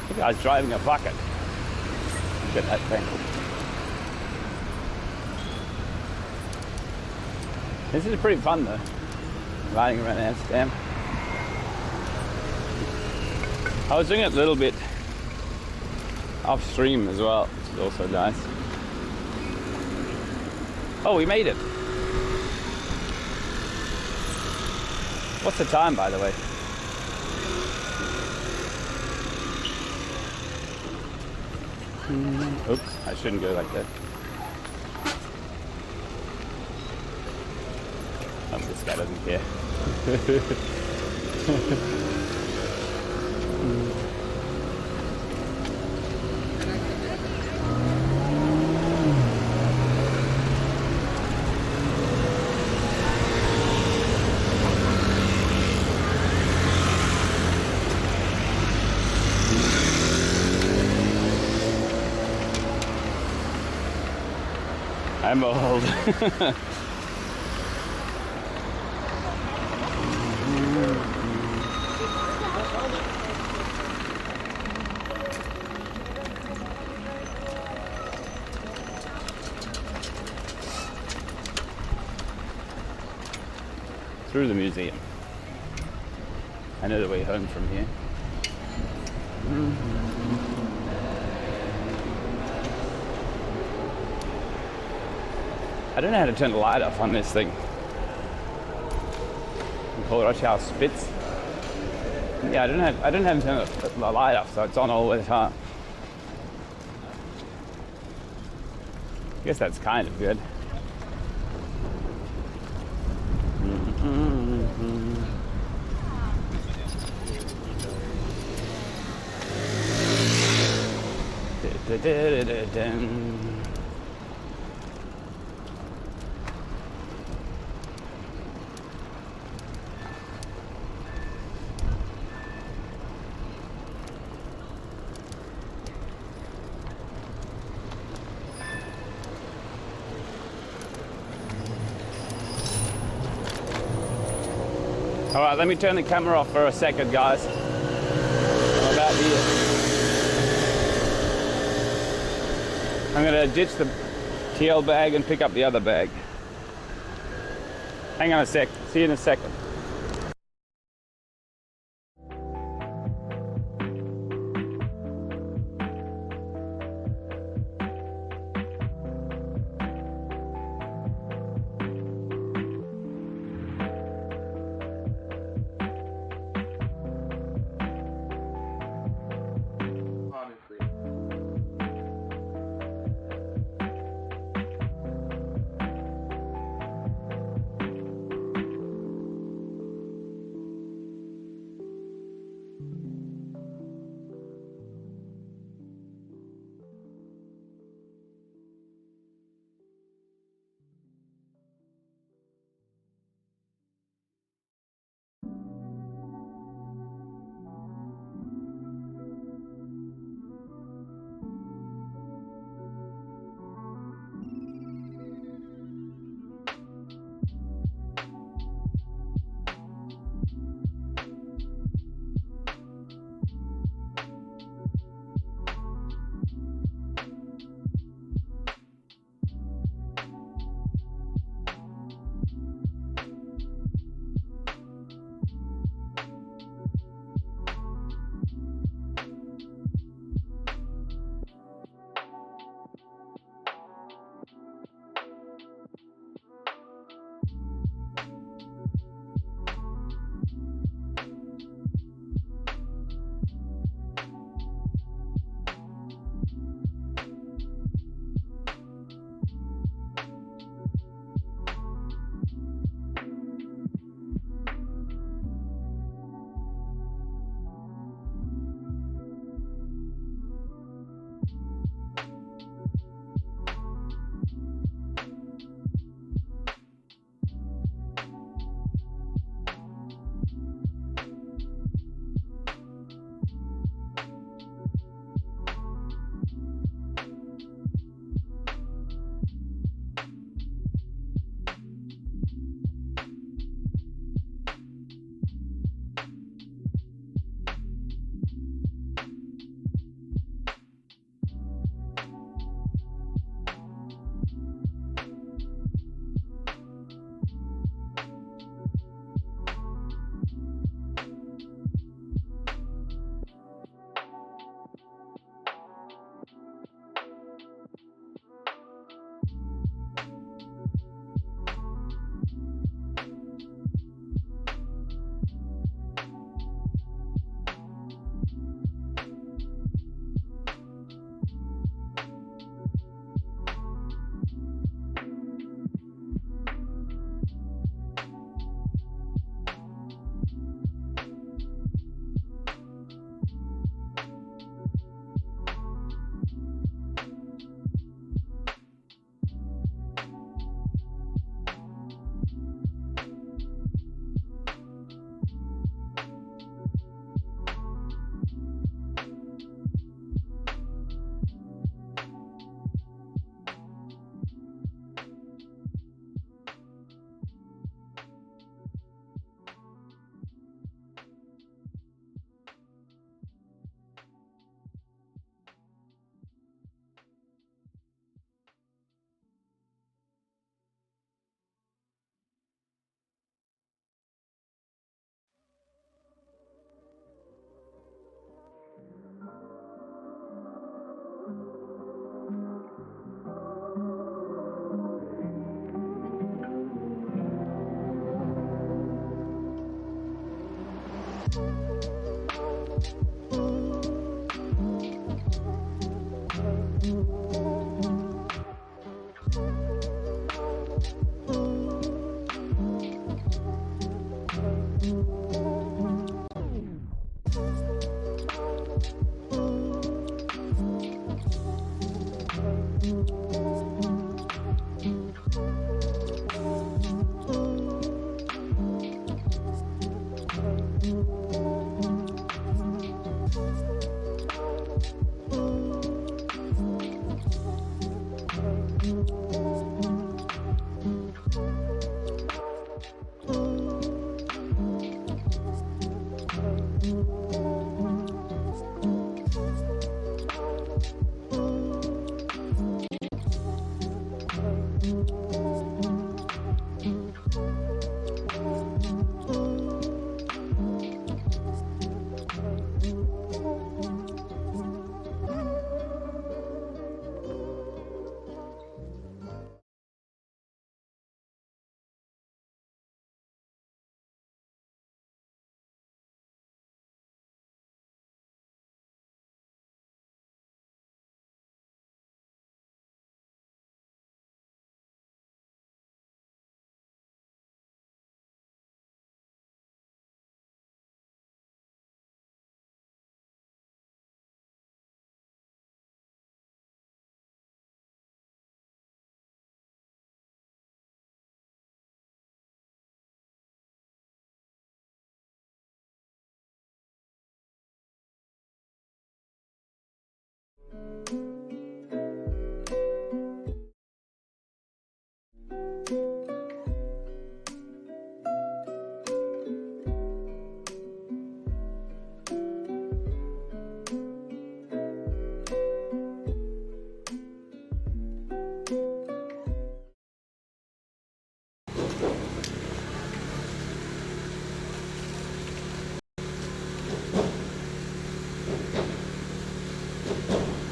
Speaker 3: The guy's driving a bucket. Look at that thing. This is pretty fun though, riding around Amsterdam. I was doing it a little bit off stream as well, which is also nice. Oh, we made it. What's the time, by the way? Oops, I shouldn't go like that. Oh, this guy doesn't care. I'm old. Through the museum. I know the way home from here. I don't know how to turn the light off on this thing. Rush Spitz. Yeah, I don't know how to turn the light off, so it's on all the time. I guess that's kind of good. All right, let me turn the camera off for a second, guys. I'm about here. I'm gonna ditch the TL bag and pick up the other bag. Hang on a sec, see you in a second.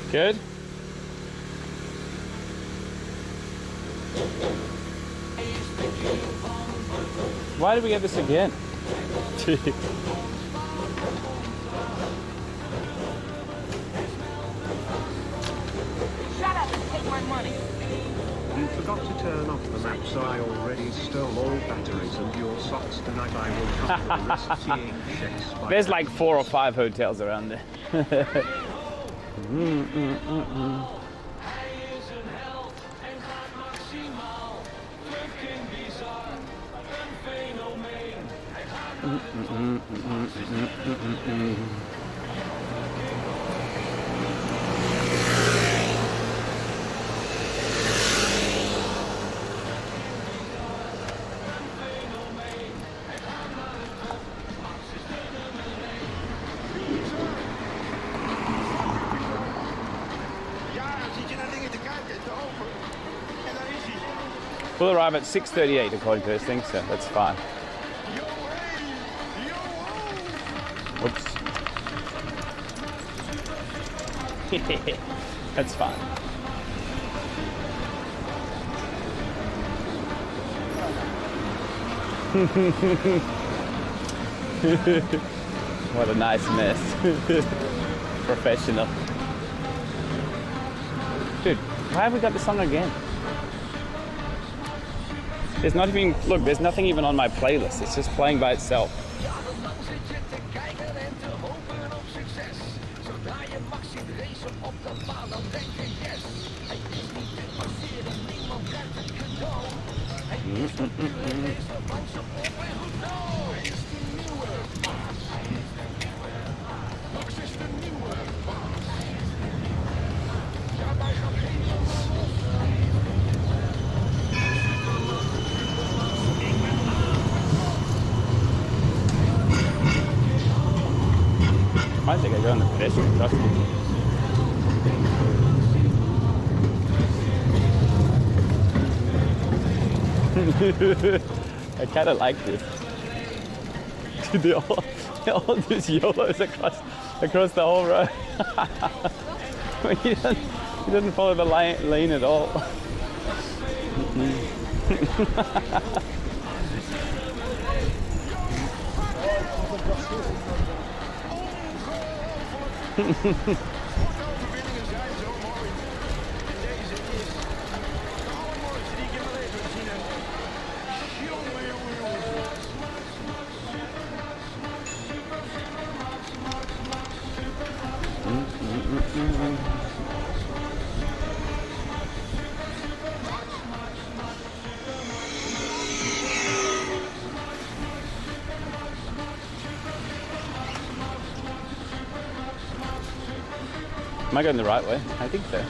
Speaker 3: Good? Why did we get this again?
Speaker 2: Shut up and take my money.
Speaker 5: You forgot to turn off the maps. I already stole all batteries and your socks tonight. I will come to the risk seeing checks by
Speaker 3: There's like 4 or 5 hotels around there. We'll arrive at 6:38 according to this thing, so that's fine. Whoops. That's fine. What a nice mess. Professional. Dude, why have we got this song again? There's not even, look, there's nothing even on my playlist. It's just playing by itself. I think I go on the pedestrian crossing. I kind of like this. They're all just YOLOs across the whole road. He doesn't follow the lane at all.
Speaker 9: Sportoverwinningen zijn zo mooi. En deze is de allermooiste die ik in mijn leven gezien heb. Jongen, jongen, jongen.
Speaker 3: Am I going the right way? I think so.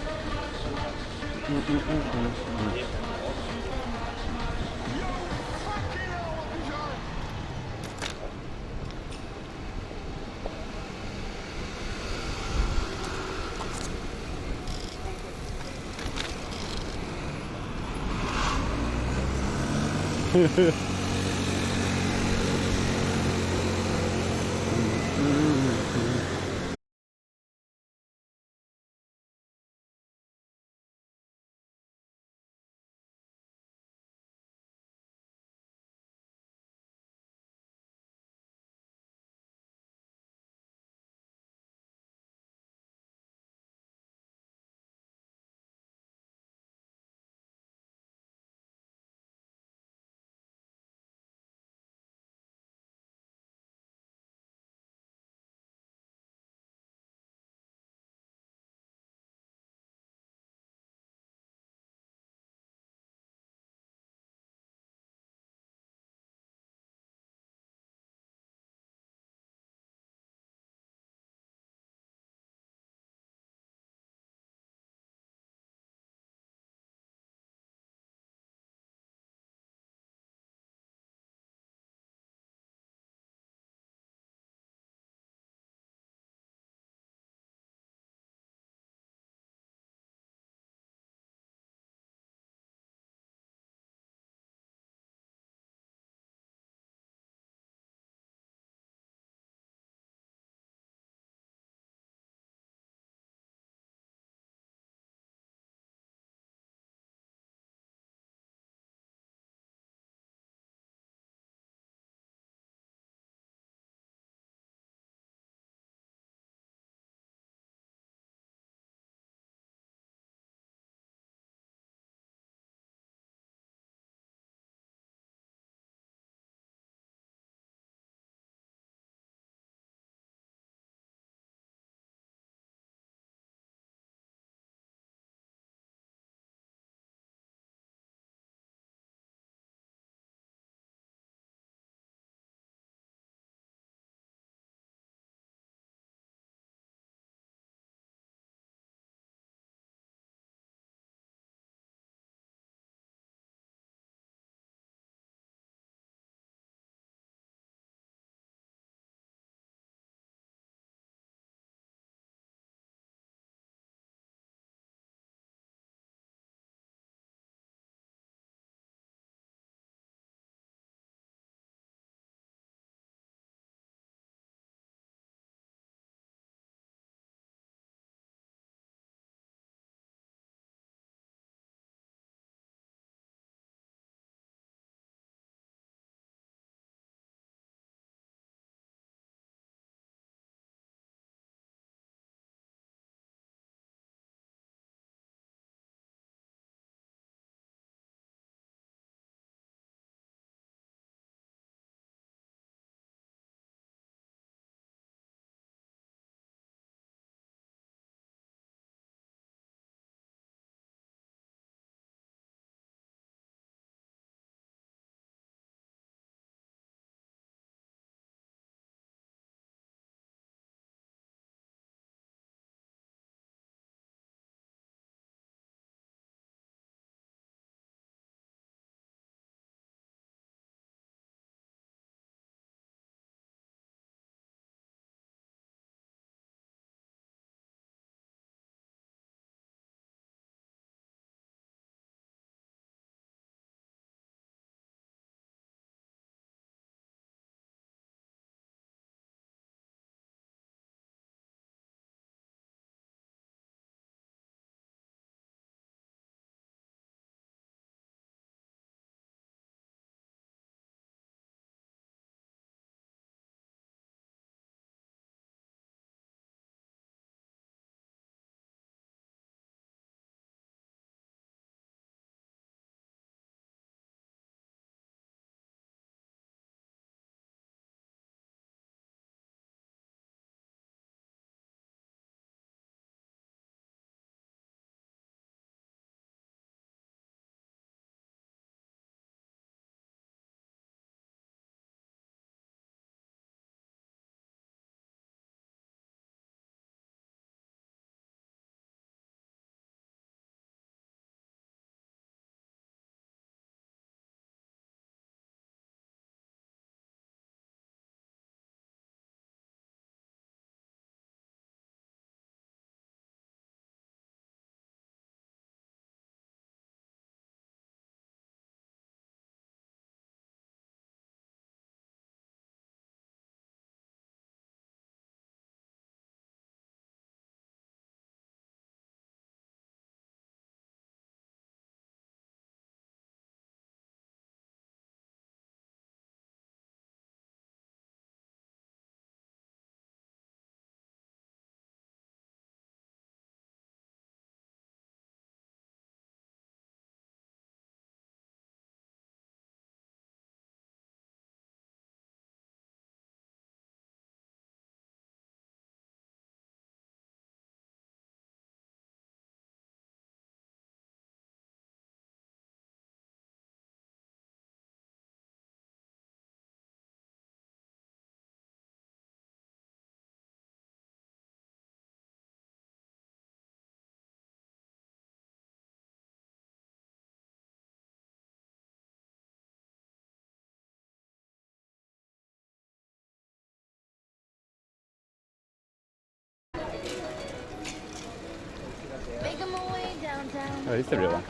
Speaker 3: Oh, it's the real one.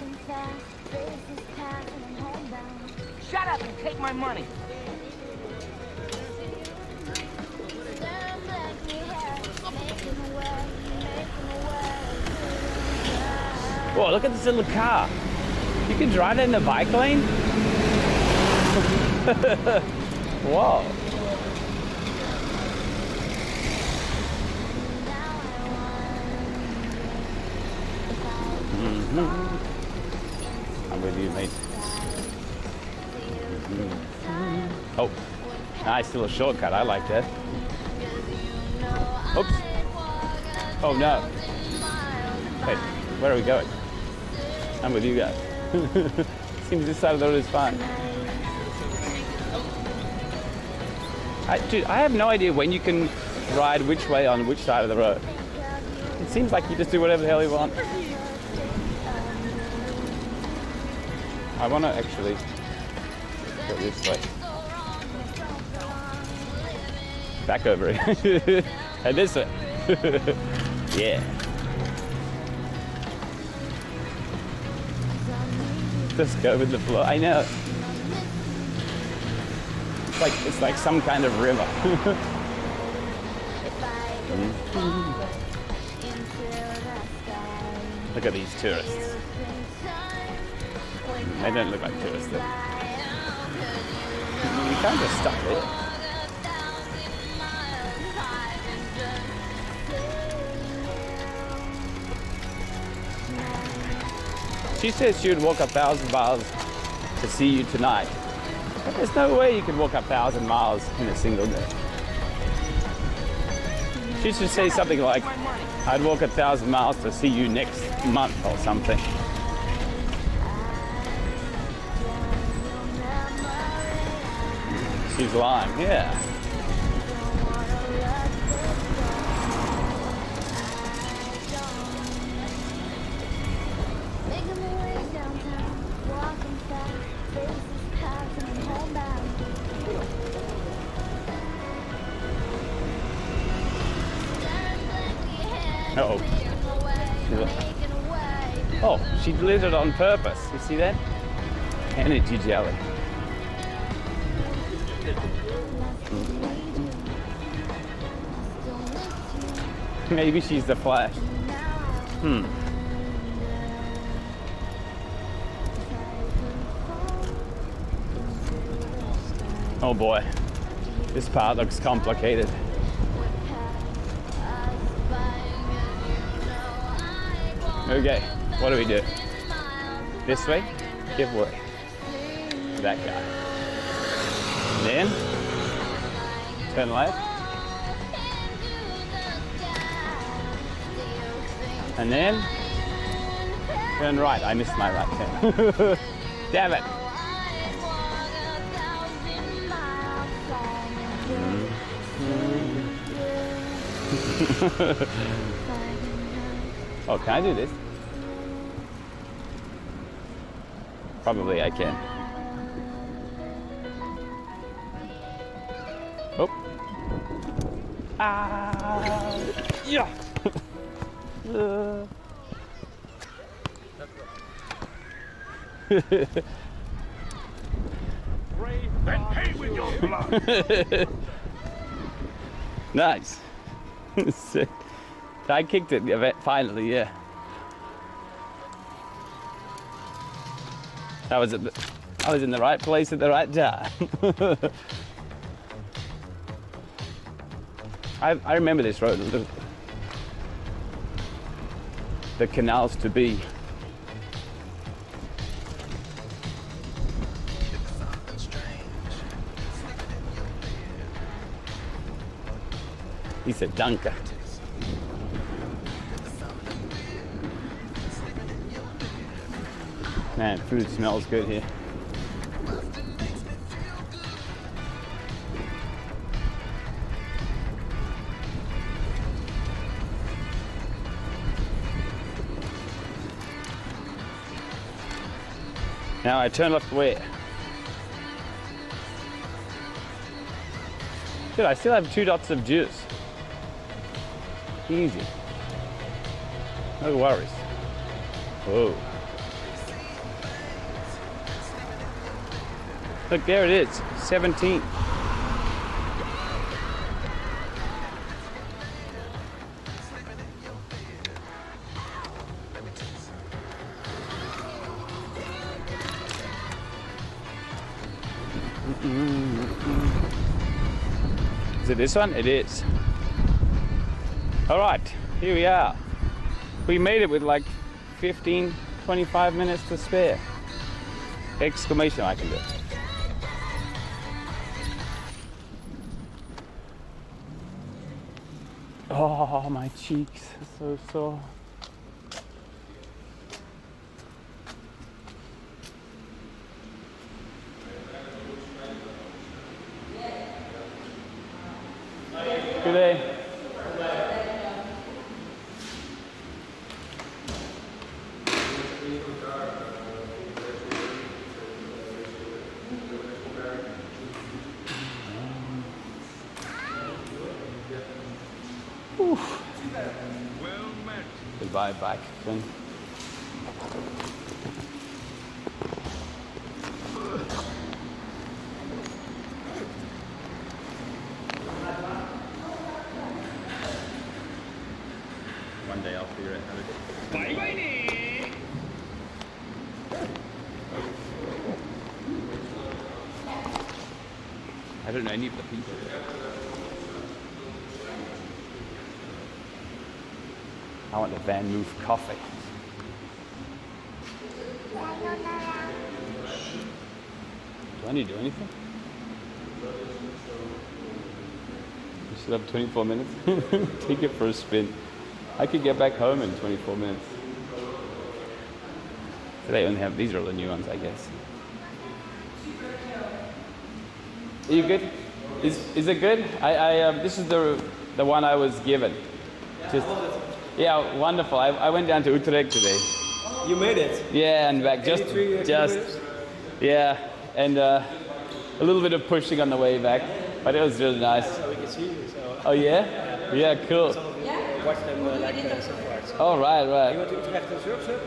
Speaker 2: Shut up and take my money.
Speaker 3: Whoa, look at this little car. You can drive it in the bike lane? Whoa. I'm with you, mate. Oh, nice little shortcut. I like that. Oops. Oh no. Hey, where are we going? I'm with you guys. Seems this side of the road is fine. Dude, I have no idea when you can ride which way on which side of the road. It seems like you just do whatever the hell you want. I want to actually go this way. Back over here. And this way. Yeah. Just go with the flow. I know. It's like some kind of river. Look at these tourists. They don't look like tourists though. You can't just stop there. She says she would walk 1,000 miles to see you tonight. But there's no way you could walk 1,000 miles in a single day. She should say something like, I'd walk 1,000 miles to see you next month or something. She's lying, yeah. Uh-oh. Oh, she lit it on purpose. You see that? Energy jelly. Maybe she's the Flash. Oh boy. This part looks complicated. Okay, what do we do? This way? Give way. That guy. Then, turn left. And then, turn right. I missed my right turn. Damn it. Oh, can I do this? Probably I can. Oh. Ah. Yeah.
Speaker 9: Then pay with your blood.
Speaker 3: Nice. I kicked it finally, yeah. I was in the right place at the right time. I remember this road. The canals to be. He said Dunker. Man, food smells good here. Now I turn left where? Dude, I still have 2 dots of juice. Easy. No worries. Whoa. Look, there it is, 17. Is it this one? It is. All right, here we are. We made it with like 15, 25 minutes to spare. Exclamation, I can do. Oh, my cheeks are so sore. Good day. Oof. Goodbye, bike thing. One day I'll figure out how to do it. Bye-bye. I don't know any of the people. I want the Van Move coffee. Do I need to do anything? We still have 24 minutes. Take it for a spin. I could get back home in 24 minutes. So they only have, these are all the new ones, I guess. Are you good? Is it good? This is the one I was given. Yeah, wonderful. I went down to Utrecht today.
Speaker 6: You made it?
Speaker 3: Yeah, and back. Just yeah, and a little bit of pushing on the way back, but it was really nice.
Speaker 6: So we can see you. So.
Speaker 3: Oh yeah? Yeah, cool.
Speaker 6: Watch them like support.
Speaker 3: Oh, right.
Speaker 6: You went to Utrecht Surf Shop?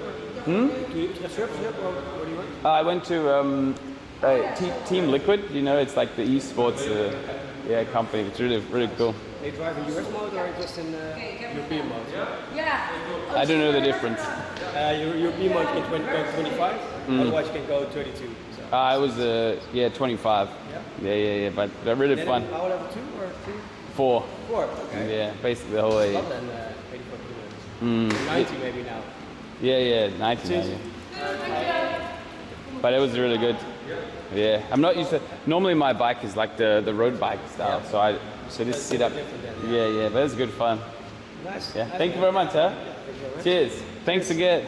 Speaker 6: To Utrecht Surf Shop, or what do you want?
Speaker 3: I went to Team Liquid. You know, it's like the esports company. It's really cool.
Speaker 6: They drive in US mode or just in European mode?
Speaker 20: Yeah.
Speaker 3: I don't know the difference.
Speaker 6: European mode you can go 25, otherwise you can go 32. So.
Speaker 3: I was 25. Yeah, but they're really fun.
Speaker 6: Power level 2 or 3?
Speaker 3: 4.
Speaker 6: 4, okay.
Speaker 3: Yeah, basically the whole way.
Speaker 6: Not then 84 kilometers. 90 maybe now.
Speaker 3: Yeah, 90 now, yeah. But it was really good. Yeah, I'm not used to. Normally my bike is like the road bike style, so this sit up. Yeah, but it's good fun.
Speaker 6: Nice.
Speaker 3: Yeah, thank you very much, huh? Cheers. Thanks again.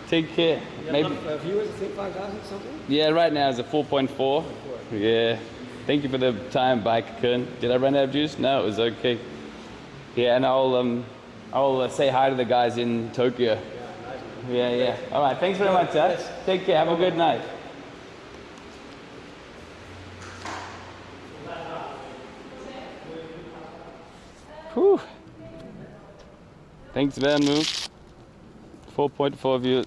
Speaker 3: Take care.
Speaker 6: Maybe viewers, I think 5,000 something.
Speaker 3: Yeah, right now it's a 4.4. Yeah. Thank you for the time, bike Kern. Did I run out of juice? No, it was okay. Yeah, and I'll say hi to the guys in Tokyo. Yeah. All right. Thanks very much, huh? Take care. Have a good night. Whew. Thanks, Van Move. 4.4 views.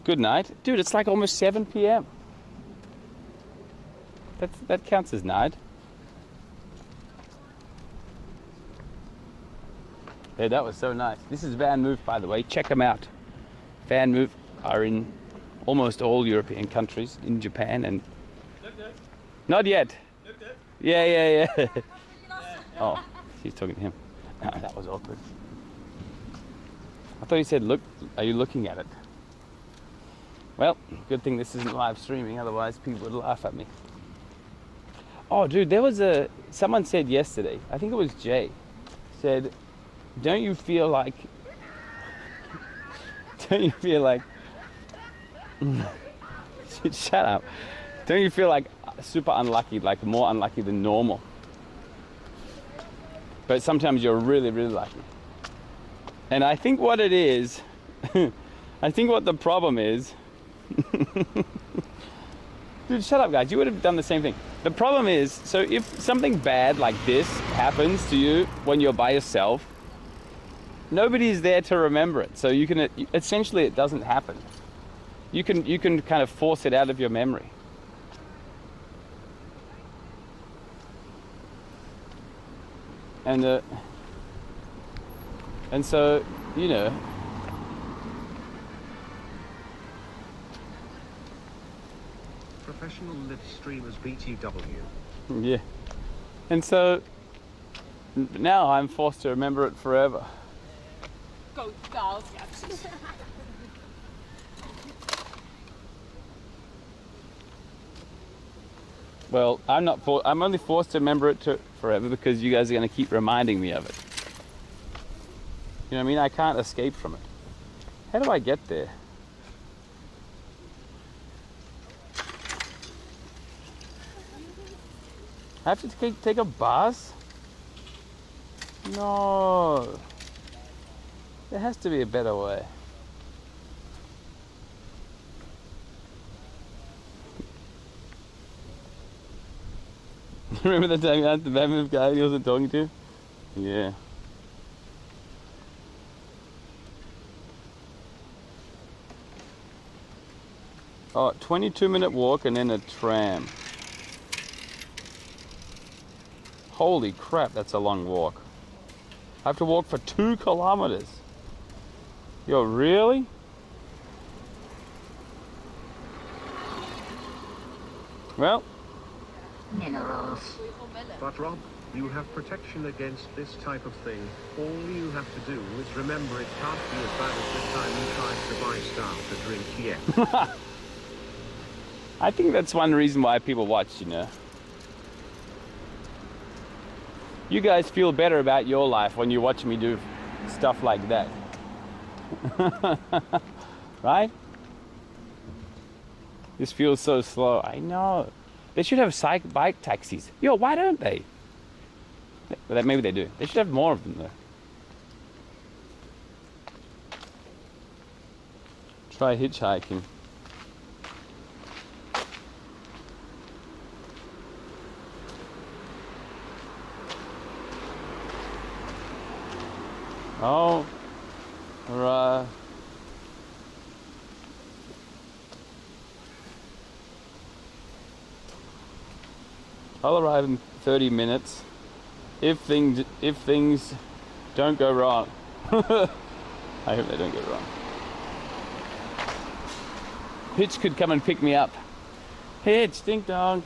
Speaker 3: Good night. Dude, it's like almost 7 p.m. That counts as night. Yeah, that was so nice. This is Van Move, by the way. Check them out. Van Move are in almost all European countries, in Japan and... Not yet. Yeah. Oh, she's talking to him. Oh, that was awkward. I thought he said, look, are you looking at it? Well, good thing this isn't live streaming, otherwise people would laugh at me. Oh, dude, there was someone said yesterday, I think it was Jay, said, don't you feel like, shut up. Don't you feel like super unlucky, like more unlucky than normal? But sometimes you're really, really lucky. And I think what it is, I think what the problem is, dude, shut up guys, you would have done the same thing. The problem is, so if something bad like this happens to you when you're by yourself, nobody's there to remember it. So you can, essentially it doesn't happen. You can kind of force it out of your memory. And so, you know,
Speaker 5: Professional live streamers BTW.
Speaker 3: yeah. And so now I'm forced to remember it forever.
Speaker 20: Go girls, yes.
Speaker 3: Well, I'm only forced to remember it forever because you guys are going to keep reminding me of it. You know what I mean? I can't escape from it. How do I get there? I have to take a bus? No. There has to be a better way. Remember the time you asked the Batman guy he wasn't talking to? Yeah. Oh, 22-minute walk and then a tram. Holy crap, that's a long walk. I have to walk for 2 kilometers. Yo, really? Well.
Speaker 5: Minerals. But Rob, you have protection against this type of thing. All you have to do is remember it can't be as bad as the time you tried to buy stuff to drink yet.
Speaker 3: I think that's one reason why people watch, you know. You guys feel better about your life when you watch me do stuff like that. Right? This feels so slow. I know. They should have bike taxis. Yo, why don't they? Well, maybe they do. They should have more of them though. Try hitchhiking. Oh, right. I'll arrive in 30 minutes if things don't go wrong. I hope they don't go wrong. Hitch could come and pick me up. Hitch, ding dong.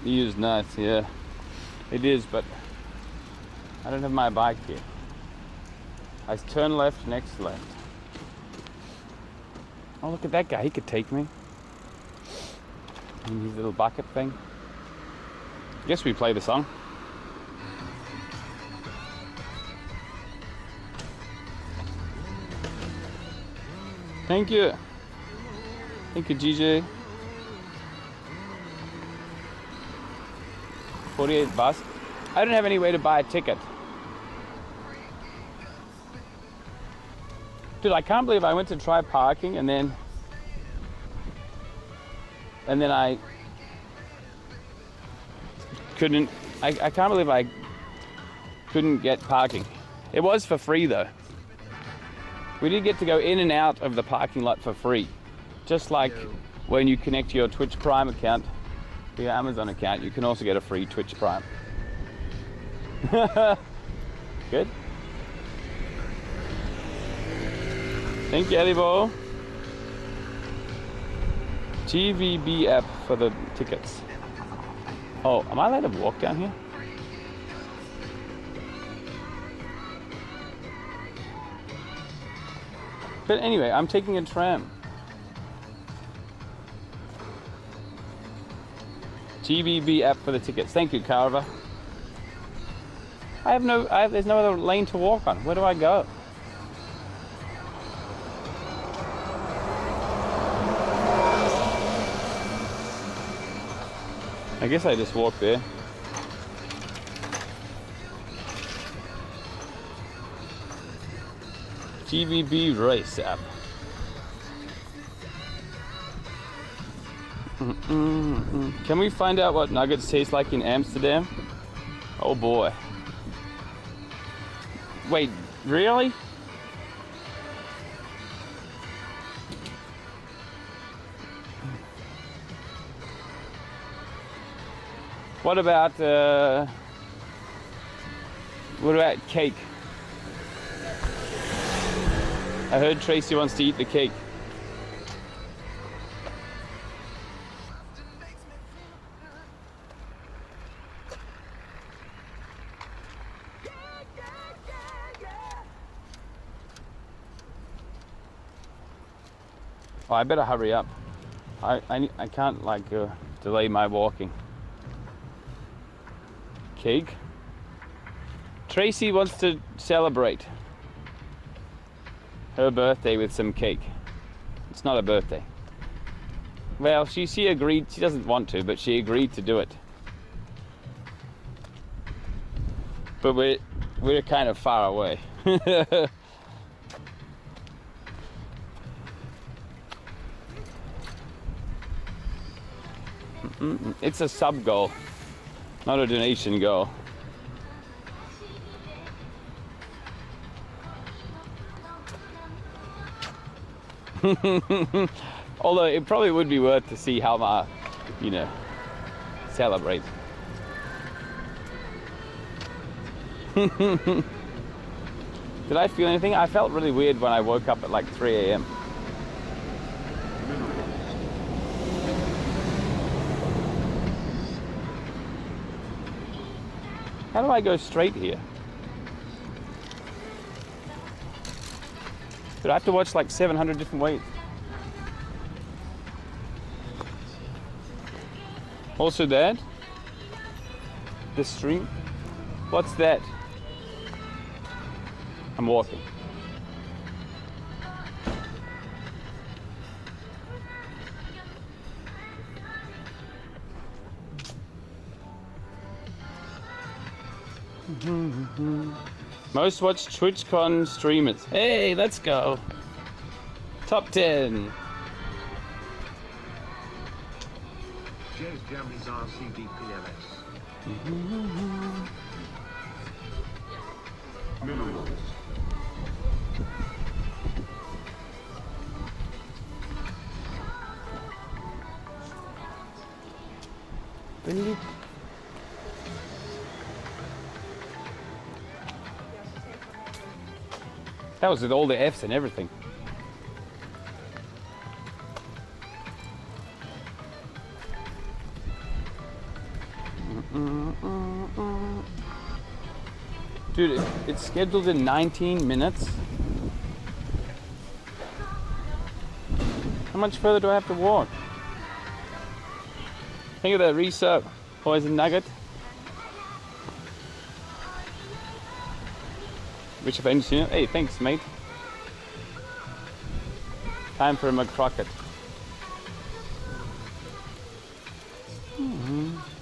Speaker 3: It is nice, yeah. It is, but I don't have my bike here. I turn left, next left. Oh, look at that guy. He could take me. And his little bucket thing. Guess we play the song. Thank you. Thank you, GJ. 48 bus. I don't have any way to buy a ticket. Dude, I can't believe I went to try parking and then I couldn't, I can't believe I couldn't get parking. It was for free though. We did get to go in and out of the parking lot for free. Just like when you connect your Twitch Prime account to your Amazon account, you can also get a free Twitch Prime. Good. Thank you, Elibo. TVB app for the tickets. Oh, am I allowed to walk down here? But anyway, I'm taking a tram. GBB app for the tickets. Thank you, Carver. There's no other lane to walk on. Where do I go? I guess I just walk there. GBB race app. Can we find out what nuggets taste like in Amsterdam? Oh boy. Wait, really? What about cake? I heard Tracy wants to eat the cake. Oh, I better hurry up. I can't like delay my walking. Cake. Tracy wants to celebrate her birthday with some cake. It's not a birthday. Well, she agreed. She doesn't want to, but she agreed to do it. But we're kind of far away. It's a sub goal, not a donation goal. Although it probably would be worth to see how my, celebrate. Did I feel anything? I felt really weird when I woke up at like 3 a.m. How do I go straight here? But I have to watch like 700 different ways. Also that, the stream. What's that? I'm walking. Most watched TwitchCon streamers. Hey, let's go. Top 10.
Speaker 5: Jay's Jammies RCDPLS. Minerals.
Speaker 3: That was with all the F's and everything. Dude, it's scheduled in 19 minutes. How much further do I have to walk? Think of that resub, poison nugget. Which have ended soon. Hey, thanks, mate. Time for a McCrocket.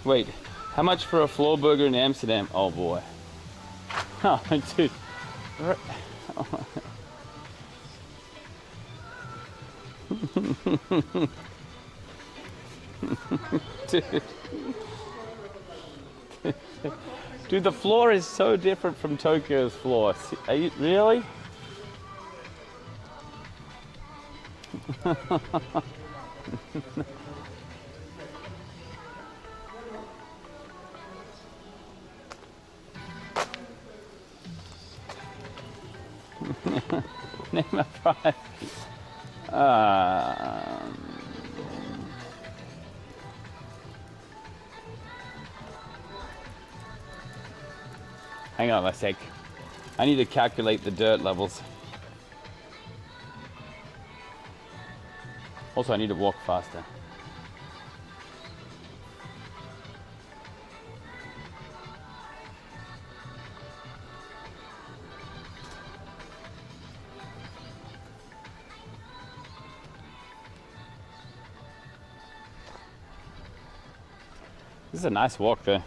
Speaker 3: Wait, how much for a floor burger in Amsterdam? Oh boy. Oh, dude. Dude. Dude, the floor is so different from Tokyo's floor. Are you really? Name a price. Hang on a sec. I need to calculate the dirt levels. Also, I need to walk faster. This is a nice walk though.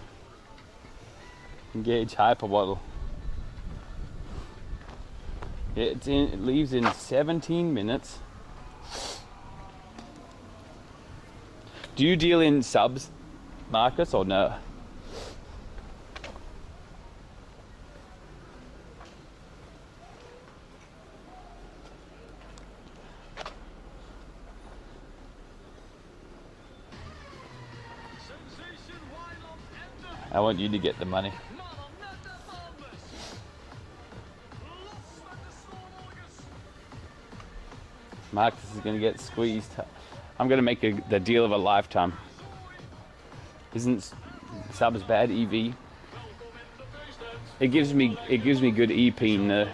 Speaker 3: Engage Hyperbottle. It leaves in 17 minutes. Do you deal in subs, Marcus, or no? I want you to get the money. Marcus is going to get squeezed. I'm going to make the deal of a lifetime. Isn't subs bad, EV? It gives me good EP in there.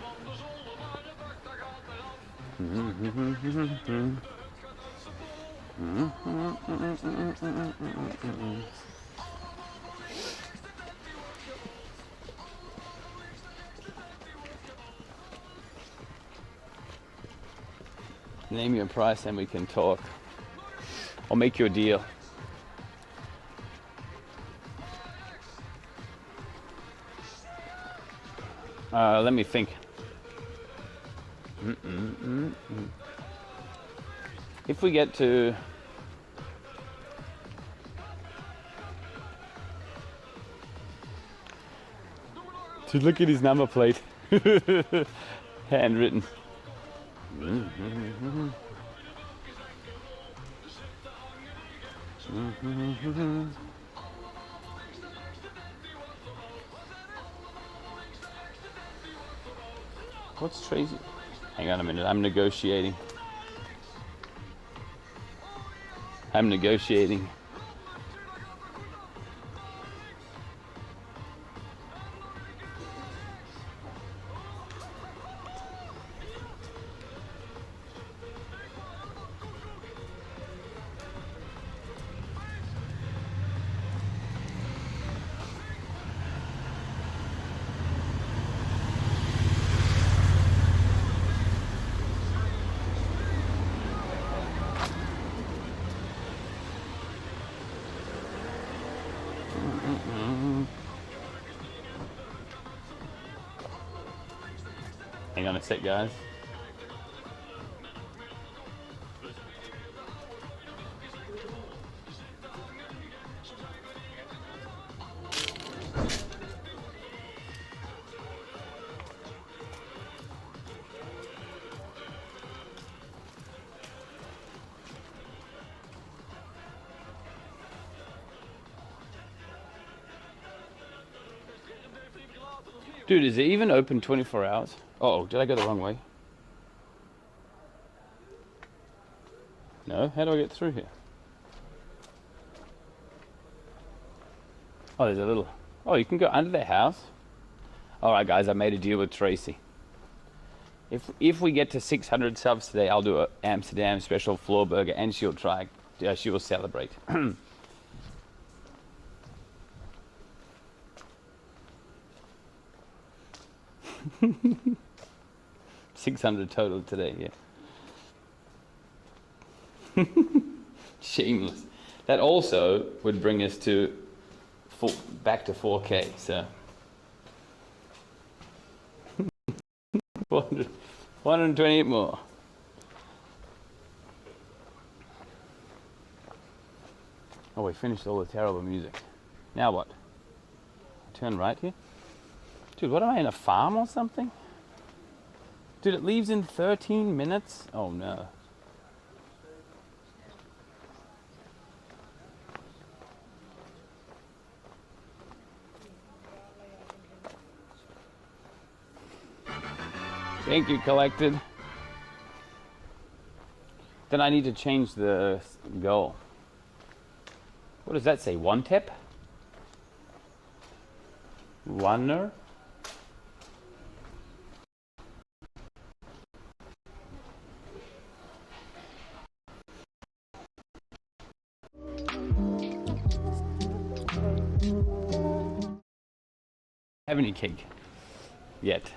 Speaker 3: Name your price and we can talk. I'll make you a deal. Let me think. If we get to look at his number plate. Handwritten. What's Tracy? Hang on a minute, I'm negotiating. Hang on a sec, guys. Dude, is it even open 24 hours? Oh, did I go the wrong way? No? How do I get through here? Oh, there's a little... Oh, you can go under the house? Alright guys, I made a deal with Tracy. If we get to 600 subs today, I'll do an Amsterdam special floor burger and she'll try. She will celebrate. 600 total today, yeah. Shameless. That also would bring us to back to 4K, so 428 more. Oh, we finished all the terrible music. Now what? Turn right here? Dude, what am I, in a farm or something? Dude, it leaves in 13 minutes? Oh no. Thank you, Collected. Then I need to change the goal. What does that say? One tap? Runner? have any cake yet.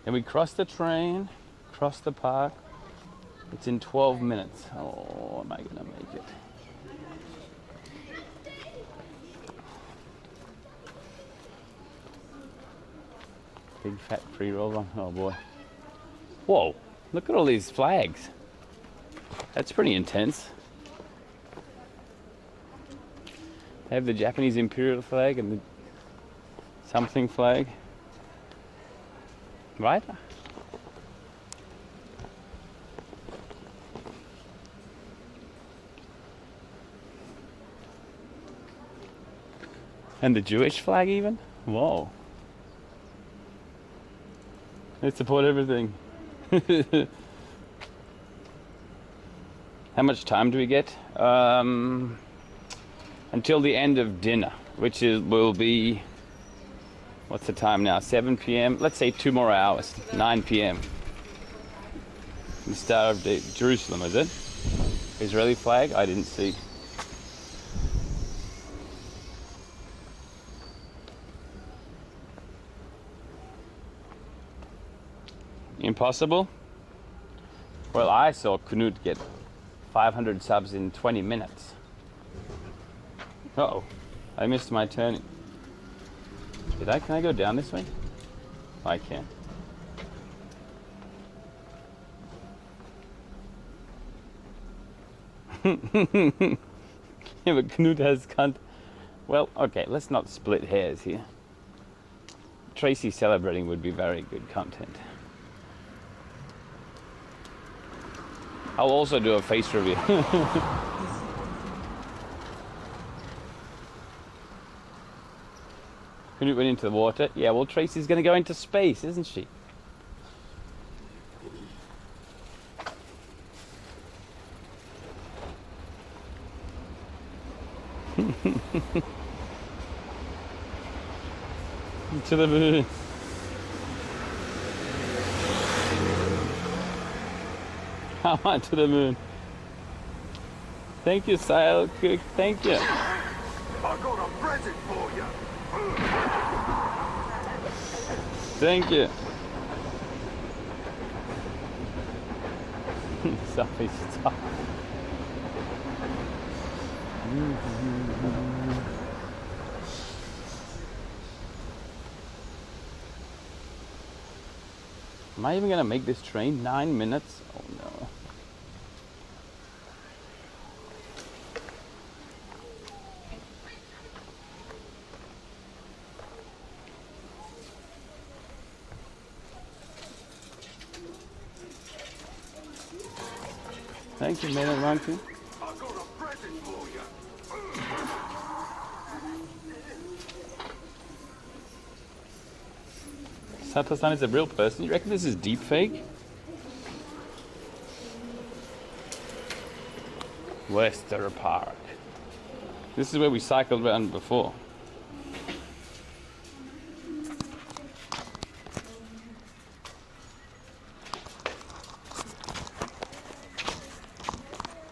Speaker 3: And we cross the train, cross the park. It's in 12 minutes. Oh, am I gonna make it? Big fat pre-roll one. Oh boy. Whoa, look at all these flags. That's pretty intense. They have the Japanese imperial flag and the something flag. Right? And the Jewish flag even? Whoa. They support everything. How much time do we get? Until the end of dinner, which will be, what's the time now? 7 p.m. Let's say 2 more hours, 9 p.m. The Star of Jerusalem, is it? Israeli flag? I didn't see. Impossible? Well, I saw Knut get 500 subs in 20 minutes. Uh-oh, I missed my turning. Can I go down this way? I can. Yeah, but Knut has cunt. Well, okay, let's not split hairs here. Tracy celebrating would be very good content. I'll also do a face review. Knut went into the water. Yeah, well, Tracy's going to go into space, isn't she? To the moon. How on to the moon? Thank you, Sile Cook. Thank you.
Speaker 9: I got a present for you.
Speaker 3: Thank you. Sorry, stop. Am I even gonna make this train? 9 minutes? Oh no. Thank you, man. Monkey. Sato-san is a real person. You reckon this is deep fake? Wester Park. This is where we cycled around before.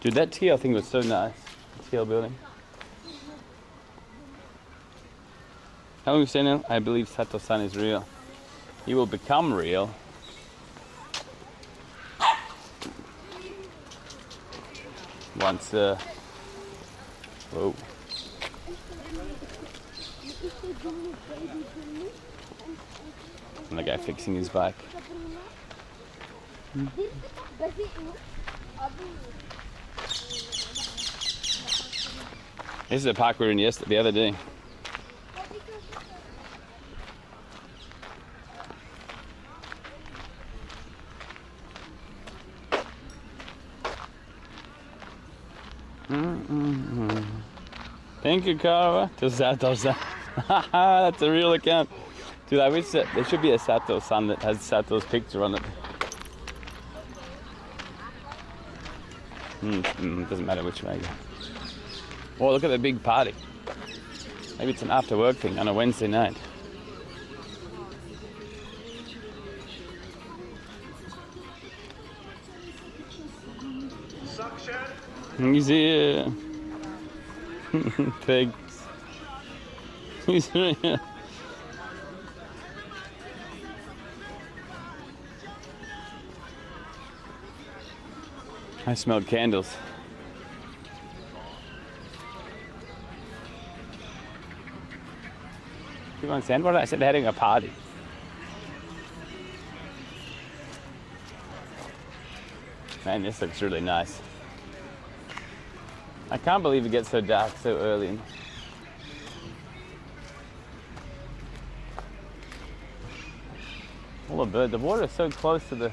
Speaker 3: Dude, that teal thing was so nice. The teal building. How long have you said now? I believe Sato-san is real. He will become real. Once, whoa. And the guy fixing his bike. This is the park we were in the other day. Thank you, Kara. To Sato-san. That's a real account. Dude, I wish that there should be a Sato-san that has Sato's picture on it. Doesn't matter which way. Oh, look at the big party. Maybe it's an after-work thing on a Wednesday night. He's here. Thanks. He's here. I smelled candles. You understand what I said? They're having a party. Man, this looks really nice. I can't believe it gets so dark so early. All the birds. The water is so close to the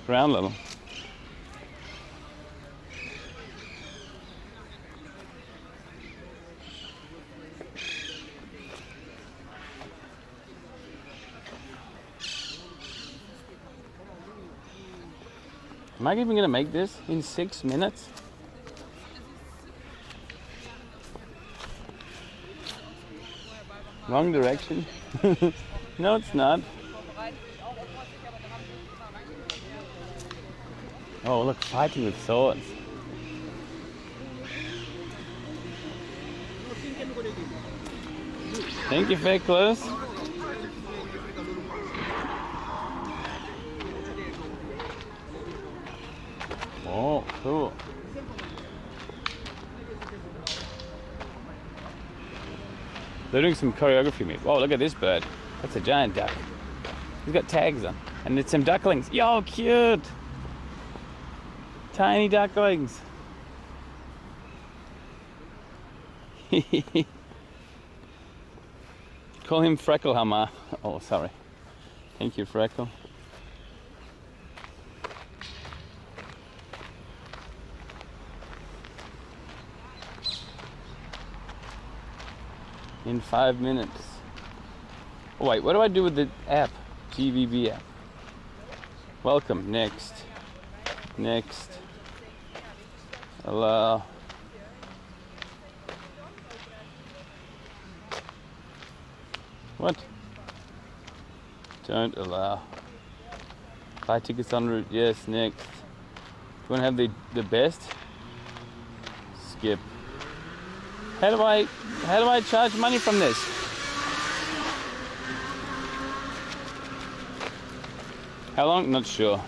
Speaker 3: ground level. Am I even gonna make this in 6 minutes? Wrong direction. No, it's not. Oh, look, fighting with swords. Thank you, Feckless. Oh, cool. They're doing some choreography. Oh, look at this bird. That's a giant duck. He's got tags on. And it's some ducklings. Yo, cute! Tiny ducklings. Call him Frecklehammer. Oh, sorry. Thank you, Freckle. In 5 minutes. Oh, wait, what do I do with the app? GVB app. Welcome. Next. Next. Allow. What? Don't allow. Buy tickets en route. Yes, next. Do you want to have the best? Skip. How do I charge money from this? How long? Not sure.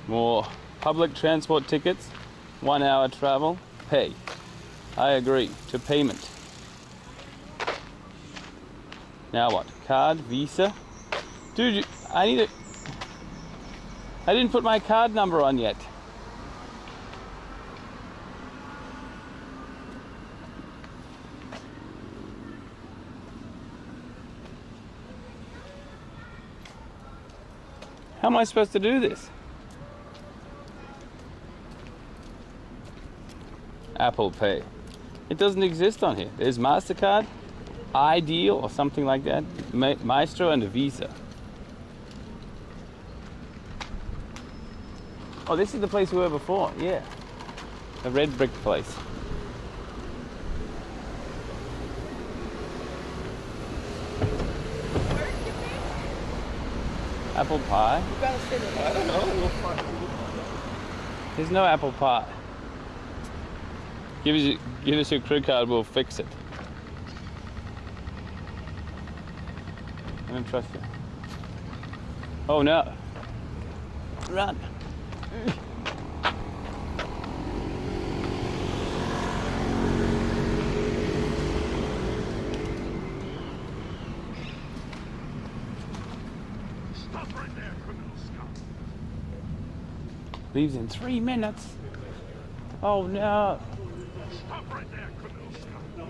Speaker 3: More public transport tickets, 1 hour travel, pay. I agree to payment. Now what? Card, Visa? Dude, I didn't put my card number on yet. How am I supposed to do this? Apple Pay. It doesn't exist on here. There's MasterCard, Ideal or something like that, Maestro and a Visa. Oh, this is the place we were before, yeah. The red brick place. Apple pie?
Speaker 18: I don't know. We'll find.
Speaker 3: There's no apple pie. Give us your credit card, we'll fix it. I don't trust you. Oh no. Run. Leaves in 3 minutes. Oh no.
Speaker 9: Stop right there, criminal scum.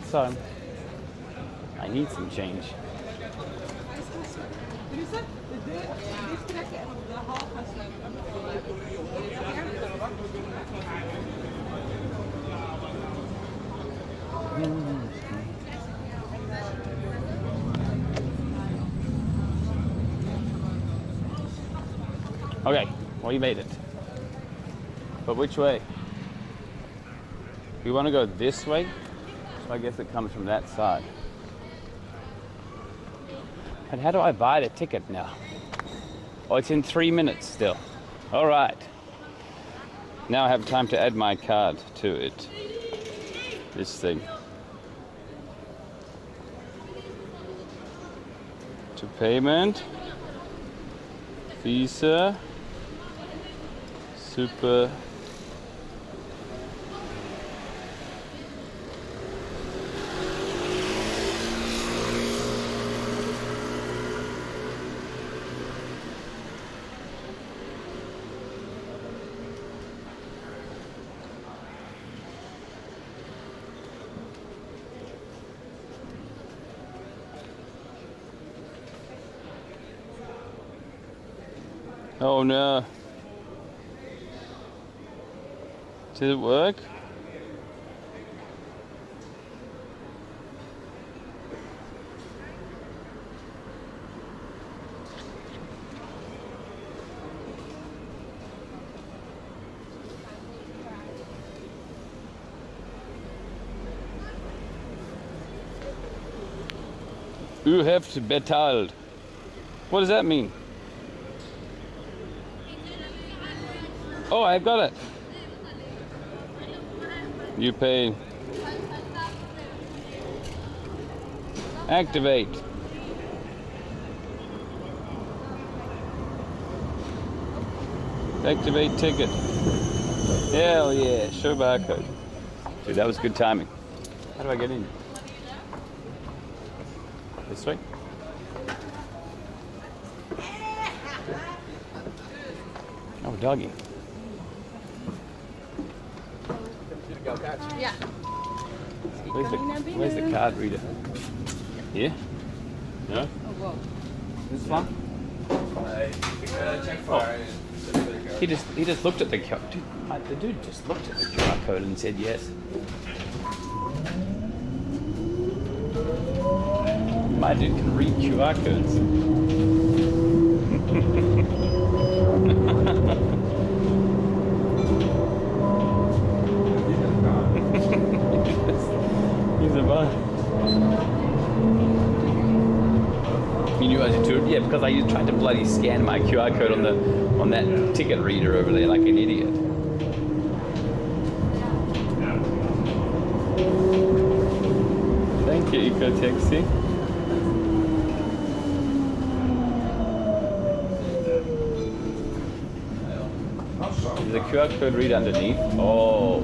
Speaker 3: So, I need some change. Okay, well, you made it. But which way? We want to go this way, so I guess it comes from that side. And how do I buy the ticket now? Oh, it's in 3 minutes still. All right. Now I have time to add my card to it. This thing. To payment. Visa. Super. Oh no. Did it work? You have bezahlt. What does that mean? Oh, I've got it. You pay. Activate. Activate ticket. Hell yeah, show barcode. Dude, that was good timing. How do I get in? This way? Oh, doggy.
Speaker 20: Yeah.
Speaker 3: Where's the card reader? Here? No?
Speaker 20: Oh, whoa.
Speaker 3: This one?
Speaker 6: Check for
Speaker 3: He just looked at the QR. The dude just looked at the QR code and said yes. My dude can read QR codes. He's a bug. You knew I was into it? Yeah, because I tried to bloody scan my QR code on that ticket reader over there like an idiot. Thank you, Eco Taxi. Is the QR code reader underneath? Oh.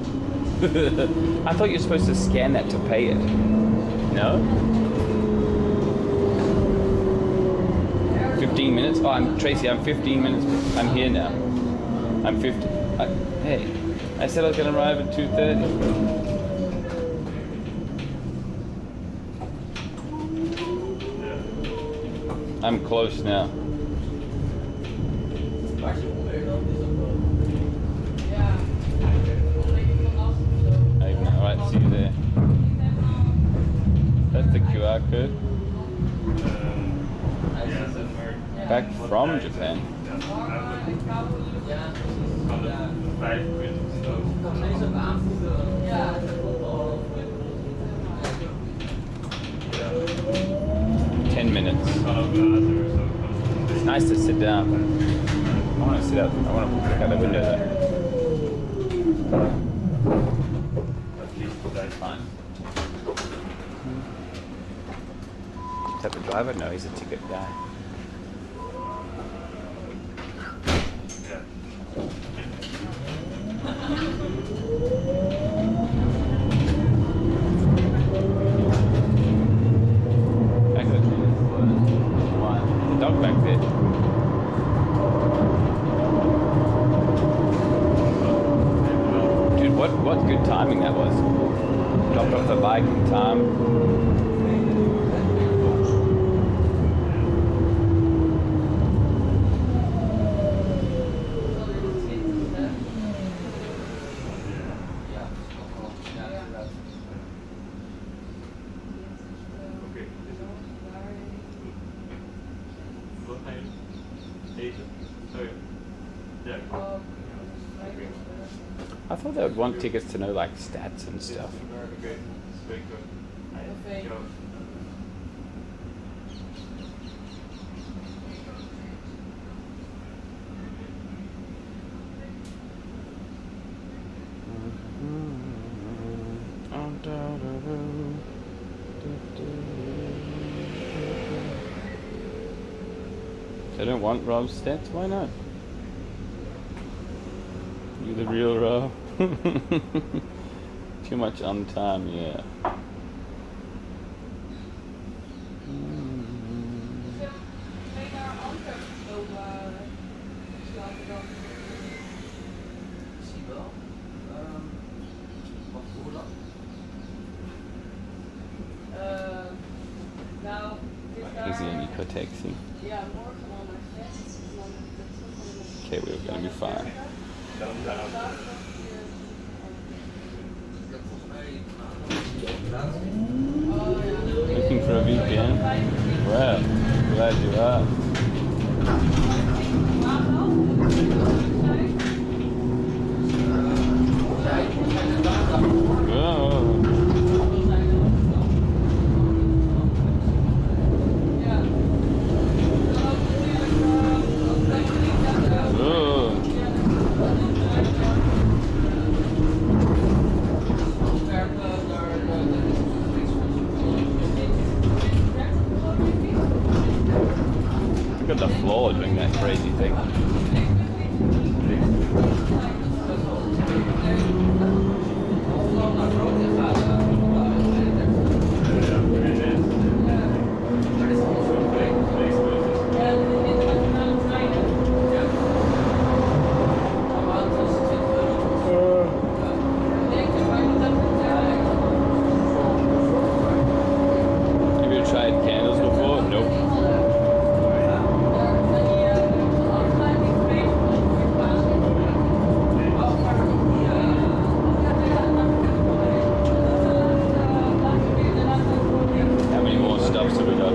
Speaker 3: I thought you were supposed to scan that to pay it. No? 15 minutes? Oh, Tracy, I'm 15 minutes. I'm here now. I'm 50. Hey, I said I was going to arrive at 2:30. I'm close now. Alright, see you there. That's the QR code. Back from Japan. 10 minutes. It's nice to sit down. I want to sit up. I want to look out the window there. That's fine. Is that the driver? No, he's a ticket guy. The dog back there. What good timing that was. Dropped off the bike in time. I thought they would want tickets to know like stats and stuff. They don't want Rob's stats? Why not? You the real Rob? Too much on time, yeah. Easy and eco taxi. Okay, we're gonna be fine. Looking for a VPN? Well, glad you are. Look at the floor doing that crazy thing. Have you tried candles before? Nope. How many more stops have we got?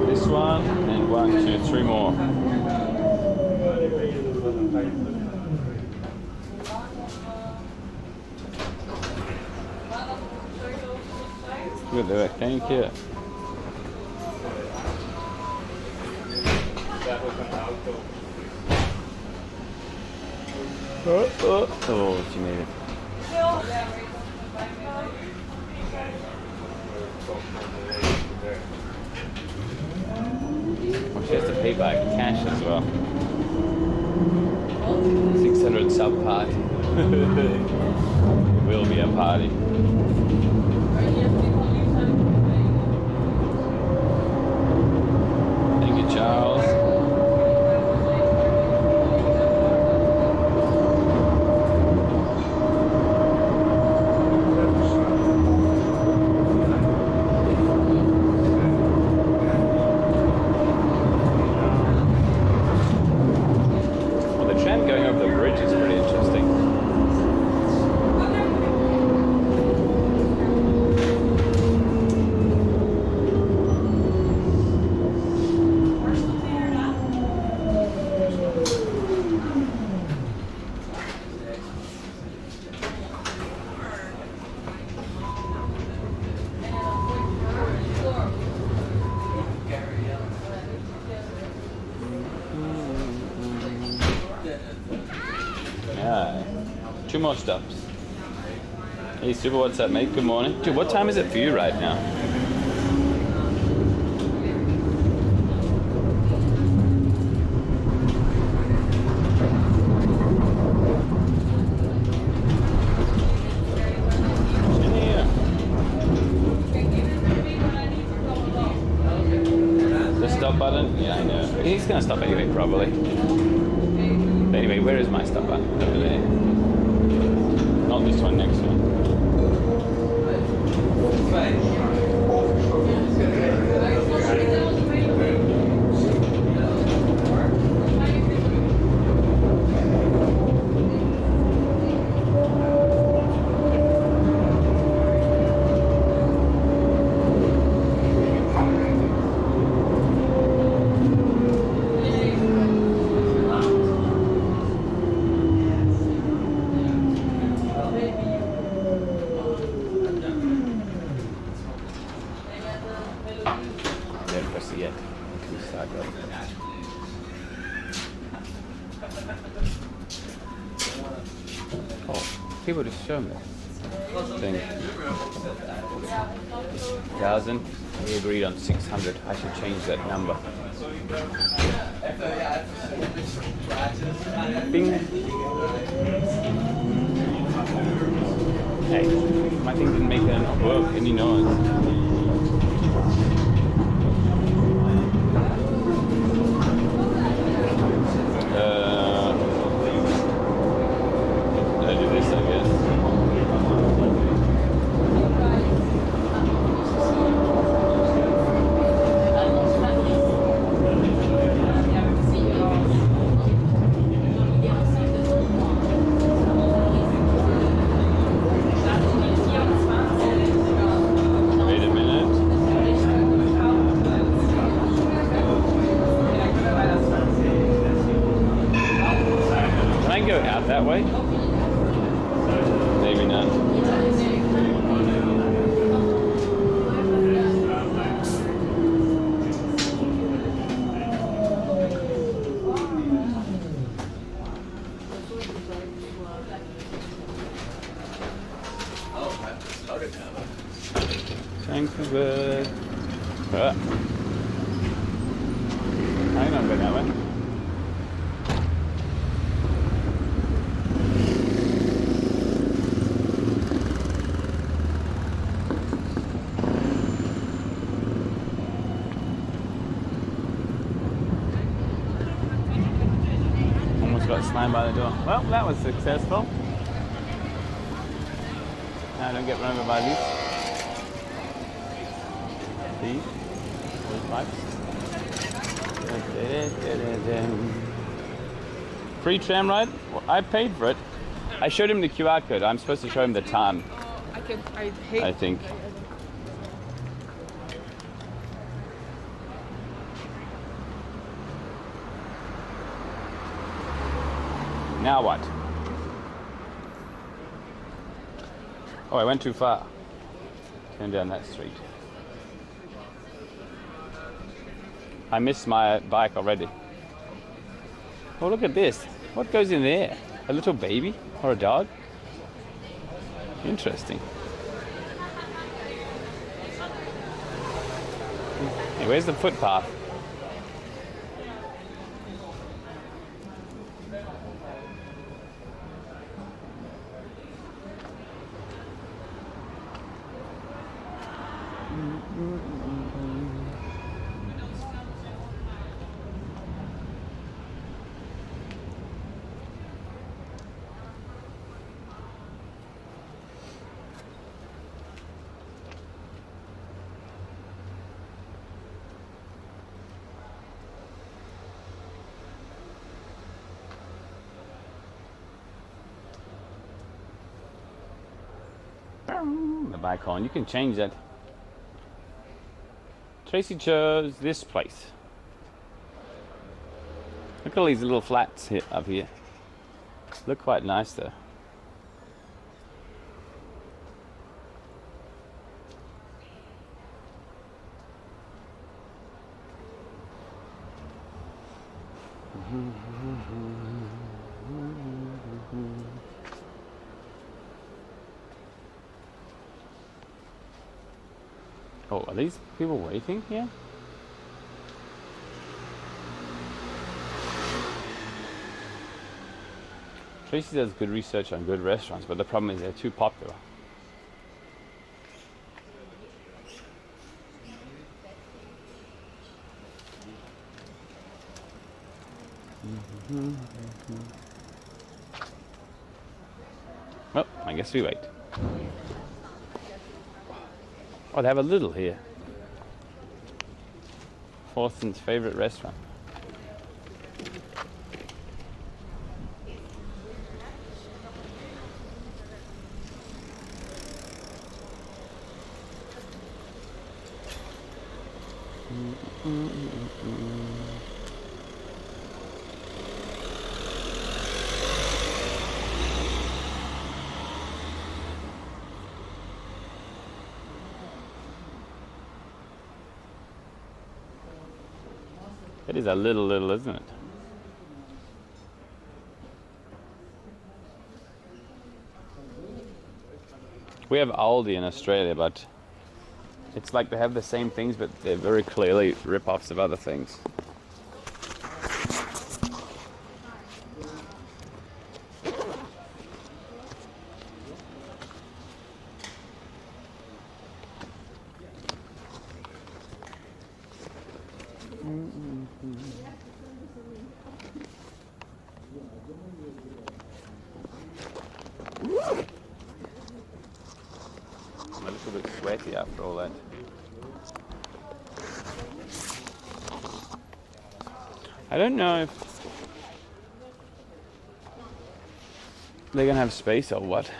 Speaker 3: This one, and 1, 2, 3 more. Good work, thank you. Oh, she made it. Oh, she has to pay by cash as well. 600 sub party. It will be a party. Thank you, Charles. Well, the tram going over the bridge is pretty interesting. Yeah. 2 more stops. Hey, Super, what's up, mate? Good morning. Dude, what time is it for you right now? The stop button? Yeah, I know. He's gonna stop anyway, probably. But anyway, where is my stop button? Over there. this one next one. People just show me. Thing. 1,000. We agreed on 600. I should change that number. Bing. Hey, my thing didn't make any noise. I do this, I guess. Wait a minute. Can I go out that way? Maybe not. Thank you, bud. I'm not going that way. Almost got slammed by the door. Well, that was successful. Now I don't get run over by these. Those pipes. Free tram ride? Well, I paid for it. I showed him the QR code. I'm supposed to show him the time. I think. Now what? Oh, I went too far. Turn down that street. I missed my bike already. Oh, look at this. What goes in there? A little baby or a dog? Interesting. Hey, where's the footpath? The bike on. You can change that. Tracy chose this place. Look at all these little flats here, up here. Look quite nice though. Oh, are these people waiting here? Tracy does good research on good restaurants, but the problem is they're too popular. Well, I guess we wait. Oh, they have a little here. Thorsten's favorite restaurant. It is a little, isn't it? We have Aldi in Australia, but it's like they have the same things, but they're very clearly rip-offs of other things. I'm a little bit sweaty after all that. I don't know if they're gonna have space or what.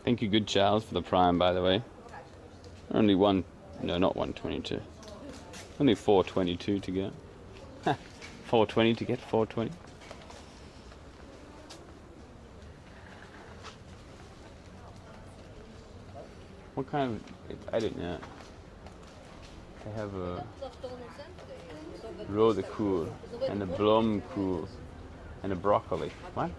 Speaker 3: Thank you, Good Charles, for the Prime, by the way. Only one, no, not 122. Only 422 to go. 420 to get 420. What kind of, I don't know. They have a rode kool and a blomkool and a broccoli. What?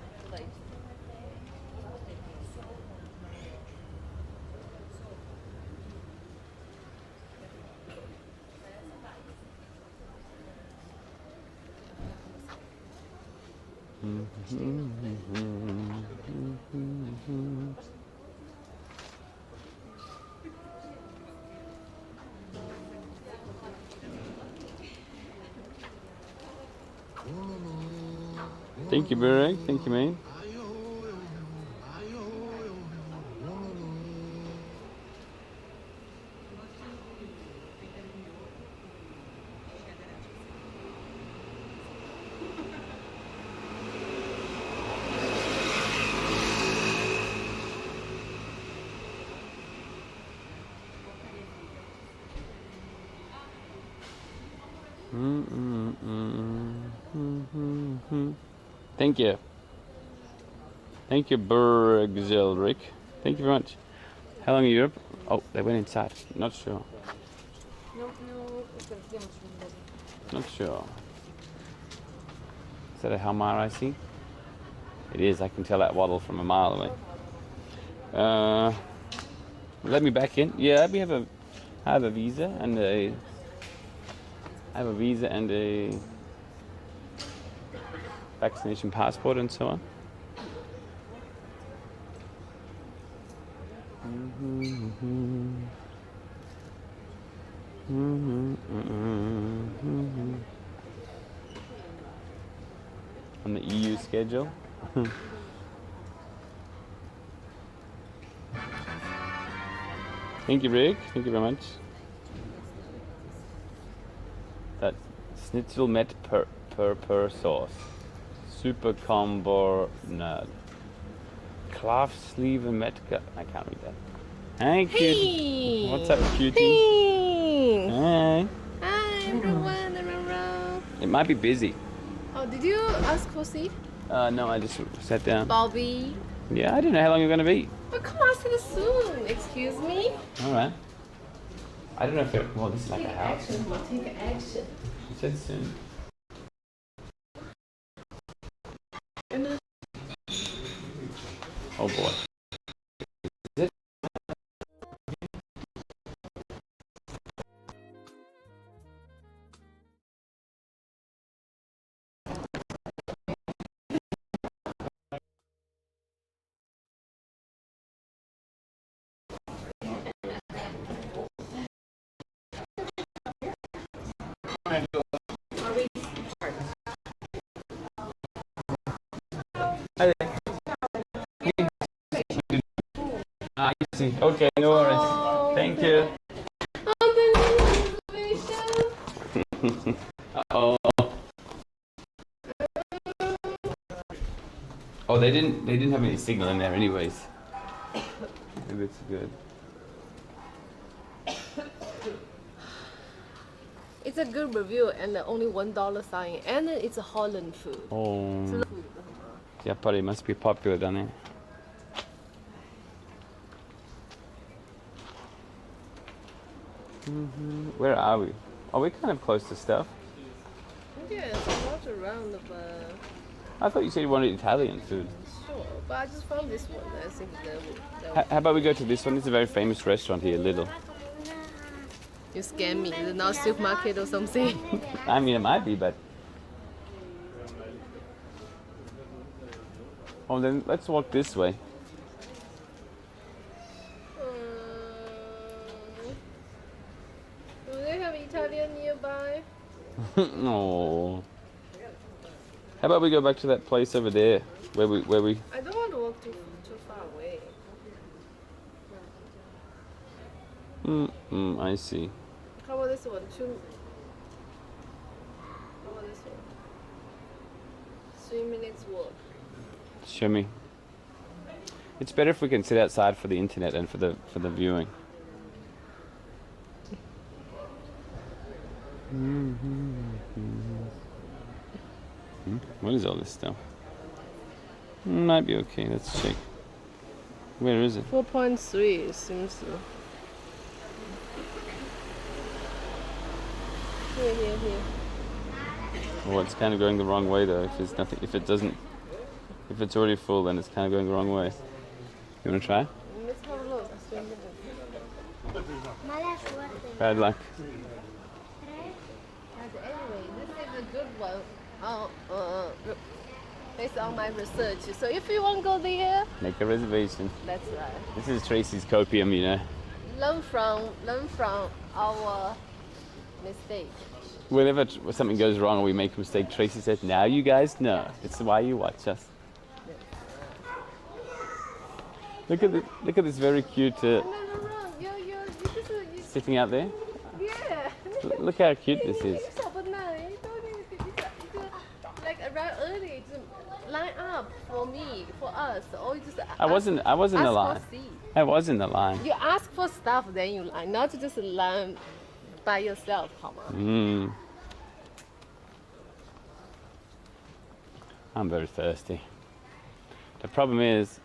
Speaker 3: Thank you, Burek. Thank you, man. Thank you. Thank you, Bergzildrick. Thank you very much. How long are you up? Oh, they went inside. Not sure. Not sure. Is that a Halmar I see? It is. I can tell that waddle from a mile away. Let me back in. Yeah, we have a. I have a visa and a. I have a visa and a vaccination passport and so on. On the EU schedule. Thank you, Rick. Thank you very much. That's schnitzel met per sauce. Super carbonade. Klaafslieve met. I can't read that. Hey, cutie. What's up, cutie?
Speaker 15: Hey.
Speaker 3: Hey.
Speaker 15: Hi, everyone.
Speaker 3: It might be busy.
Speaker 15: Oh, did you ask for a seat?
Speaker 3: No, I just sat down.
Speaker 15: Bobby.
Speaker 3: Yeah, I don't know how long you're going to be.
Speaker 15: But come on, I said soon. Excuse me?
Speaker 3: All right. I don't know if it. Well, this is like a house.
Speaker 15: Action. Well, take action.
Speaker 3: You said soon. Oh boy. Is it? Ah, I see. Okay, no worries. Thank you. Oh. Oh, they didn't have any signal in there, anyways. Maybe it's good.
Speaker 15: It's a good review and only $1 sign, and it's a Holland food.
Speaker 3: Oh.
Speaker 15: So-
Speaker 3: Japari must be popular down there. Where are we? Are we kind of close to stuff?
Speaker 15: Yeah, it's a lot around, but
Speaker 3: I thought you said you wanted Italian food.
Speaker 15: sure. But I just found this one. I think
Speaker 3: How about we go to this one? It's a very famous restaurant here, Little.
Speaker 15: you scam me. Is it not supermarket or something?
Speaker 3: I mean, it might be, but... Oh, then let's walk this way.
Speaker 15: Do they have Italian nearby?
Speaker 3: Oh. How about we go back to that place over there, where we...
Speaker 15: I don't want to walk too far away.
Speaker 3: I see.
Speaker 15: How about this one? How about this one? 3 minutes walk.
Speaker 3: Show me. It's better if we can sit outside for the internet and for the viewing. What is all this stuff? Might be okay. Let's check. Where is it?
Speaker 15: 4.3 it seems. Here.
Speaker 3: Oh, it's kind of going the wrong way though. If it's nothing, if it's already full, then it's kind of going the wrong way. You want to try?
Speaker 15: Let's have a look.
Speaker 3: Bad luck.
Speaker 15: Anyway, this is a good one. Based on my research. So if you want to go there,
Speaker 3: Make a reservation.
Speaker 15: that's right.
Speaker 3: This is Tracy's copium, you know.
Speaker 15: Learn from our mistake.
Speaker 3: Whenever something goes wrong or we make a mistake, Tracy says, "Now you guys know. It's why you watch us." Look at this very cute sitting out there.
Speaker 15: Yeah.
Speaker 3: Look how cute this is.
Speaker 15: Like around early, just line up for me, for us. Or you just
Speaker 3: I wasn't in the line. I was in the line.
Speaker 15: You ask for stuff, then you line, not just line by yourself, come on.
Speaker 3: I'm very thirsty. The problem is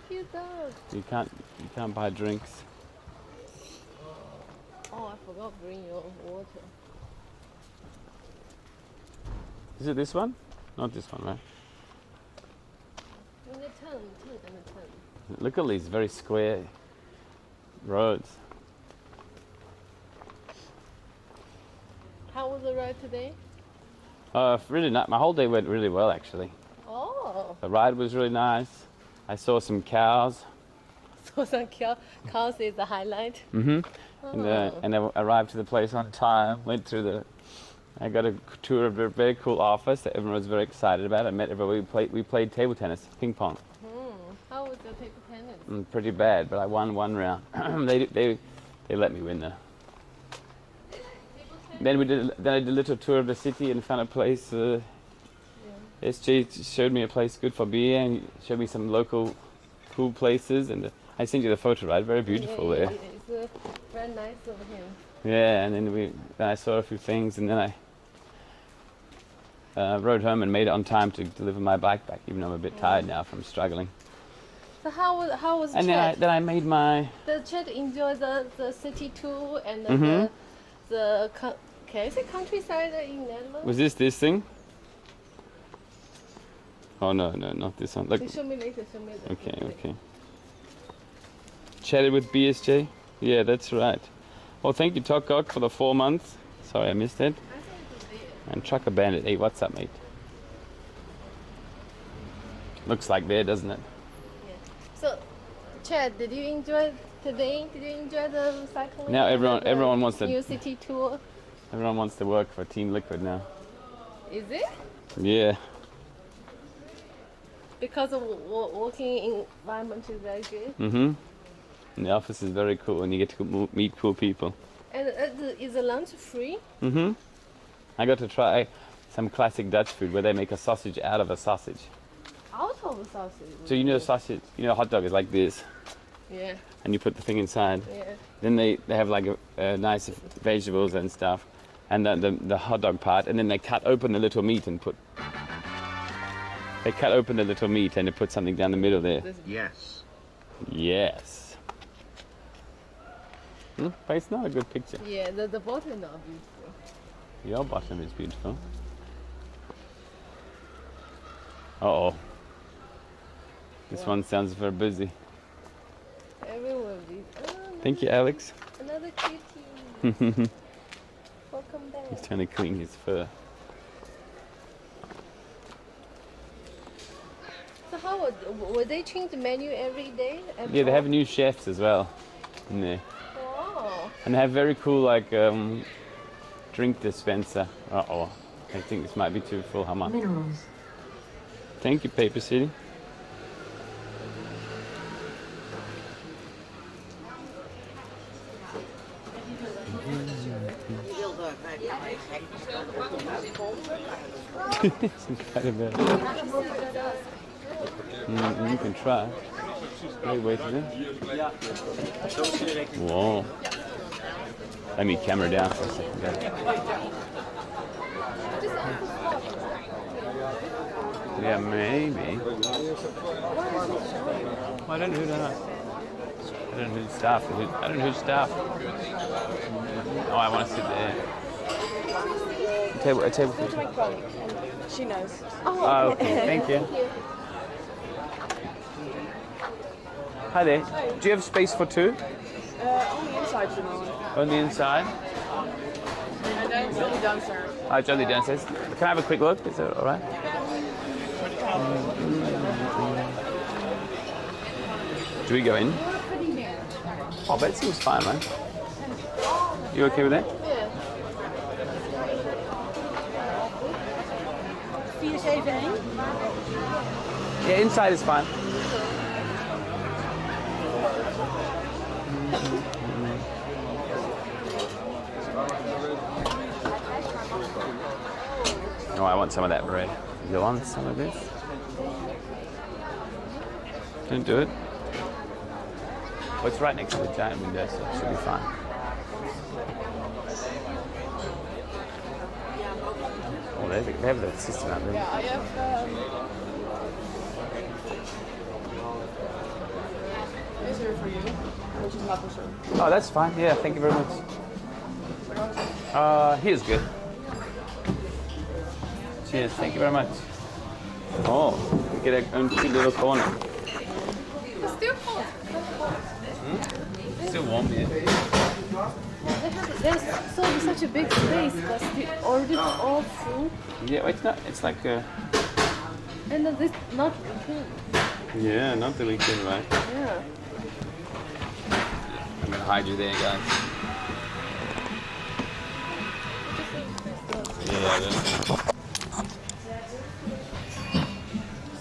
Speaker 15: Cute dog.
Speaker 3: you can't buy drinks.
Speaker 15: Oh, I forgot to bring your water.
Speaker 3: Is it this one? Not this one, right?
Speaker 15: In the turn.
Speaker 3: Look at these very square roads.
Speaker 15: How was the ride today?
Speaker 3: Really nice. My whole day went really well, actually.
Speaker 15: Oh.
Speaker 3: The ride was really nice. I saw some cows.
Speaker 15: So some cows is the highlight.
Speaker 3: And I arrived to the place on time. I got a tour of a very cool office that everyone was very excited about. I met everybody. We played table tennis, ping pong.
Speaker 15: How was the table tennis?
Speaker 3: Pretty bad, but I won one round. they let me win though. Then I did a little tour of the city and found a place. SJ showed me a place good for beer and showed me some local cool places. And I sent you the photo, right? Very beautiful there.
Speaker 15: It's very nice of him.
Speaker 3: Yeah, and then I saw a few things, and then I rode home and made it on time to deliver my bike back, even though I'm a bit tired now from struggling.
Speaker 15: So how was
Speaker 3: And
Speaker 15: Chet?
Speaker 3: then I made my...
Speaker 15: Did Chet enjoy the city tour and can I say countryside in Netherlands?
Speaker 3: Was this thing? Oh no, not this one. Look.
Speaker 15: Show me later.
Speaker 3: Okay. Chatted with BSJ? Yeah, that's right. Well, thank you, Tokok, for the 4 months. Sorry, I missed it. And Trucker Bandit. Hey, what's up, mate? Looks like there, doesn't it?
Speaker 15: Yeah. So, Chad, did you enjoy today? Did you enjoy the cycling?
Speaker 3: Now everyone wants
Speaker 15: new city tour.
Speaker 3: Everyone wants to work for Team Liquid now.
Speaker 15: Is it?
Speaker 3: Yeah.
Speaker 15: Because of working environment is very good.
Speaker 3: And the office is very cool, and you get to meet cool people.
Speaker 15: And is the lunch free?
Speaker 3: I got to try some classic Dutch food where they make a sausage out of a sausage.
Speaker 15: Out of a sausage?
Speaker 3: So you know sausage, you know a hot dog is like this.
Speaker 15: Yeah.
Speaker 3: And you put the thing inside.
Speaker 15: Yeah.
Speaker 3: Then they have like a nice vegetables and stuff, and the hot dog part, and then they cut open the little meat and put. They cut open the little meat and they put something down the middle there.
Speaker 5: Yes.
Speaker 3: Yes. But it's not a good picture.
Speaker 15: Yeah, the bottom is not beautiful.
Speaker 3: Your bottom is beautiful. Uh-oh. This one sounds very busy.
Speaker 15: Everyone will be.
Speaker 3: Thank you, Alex.
Speaker 15: Another cutie. Welcome back.
Speaker 3: He's trying to clean his fur.
Speaker 15: So how would they change the menu every day?
Speaker 3: Yeah, they have new chefs as well in there.
Speaker 15: Wow.
Speaker 3: And they have very cool like drink dispenser. Uh-oh. I think this might be too full. How much?
Speaker 4: Minerals.
Speaker 3: Thank you, Paper City. It's quite a bit. You can try. Wait a minute. Whoa. Let me camera down for a second, guys. Yeah, maybe. Well, I don't know who that is. I don't know who's staff. I don't know who's staff. Oh, I want to sit there. A table for two.
Speaker 20: She knows.
Speaker 3: Oh, okay. Thank you. Hi there. Do you have space for two?
Speaker 20: On the inside, you know.
Speaker 3: On the inside?
Speaker 20: And then it's only downstairs.
Speaker 3: Oh, it's only downstairs. Can I have a quick look? Is that all right? Do we go in? Oh, that seems fine, man. You okay with that? Yeah, inside is fine. Oh, I want some of that bread. You want some of this? Don't do it. Well, it's right next to the giant window, so it should be fine. Oh, they have the system out there.
Speaker 20: Yeah, I have. Is here for you, which is not for sure.
Speaker 3: Oh, that's fine. Yeah, thank you very much. Here's good. Cheers. Thank you very much. Oh, we get our own cute little corner.
Speaker 15: It's still hot.
Speaker 3: Still warm, yeah.
Speaker 15: There's such a big space, but still already all full.
Speaker 3: Yeah, well, it's not. It's like a.
Speaker 15: And this not good.
Speaker 3: Yeah, not the weekend, right?
Speaker 15: Yeah.
Speaker 3: I'm gonna hide you there, guys. Yeah, that's...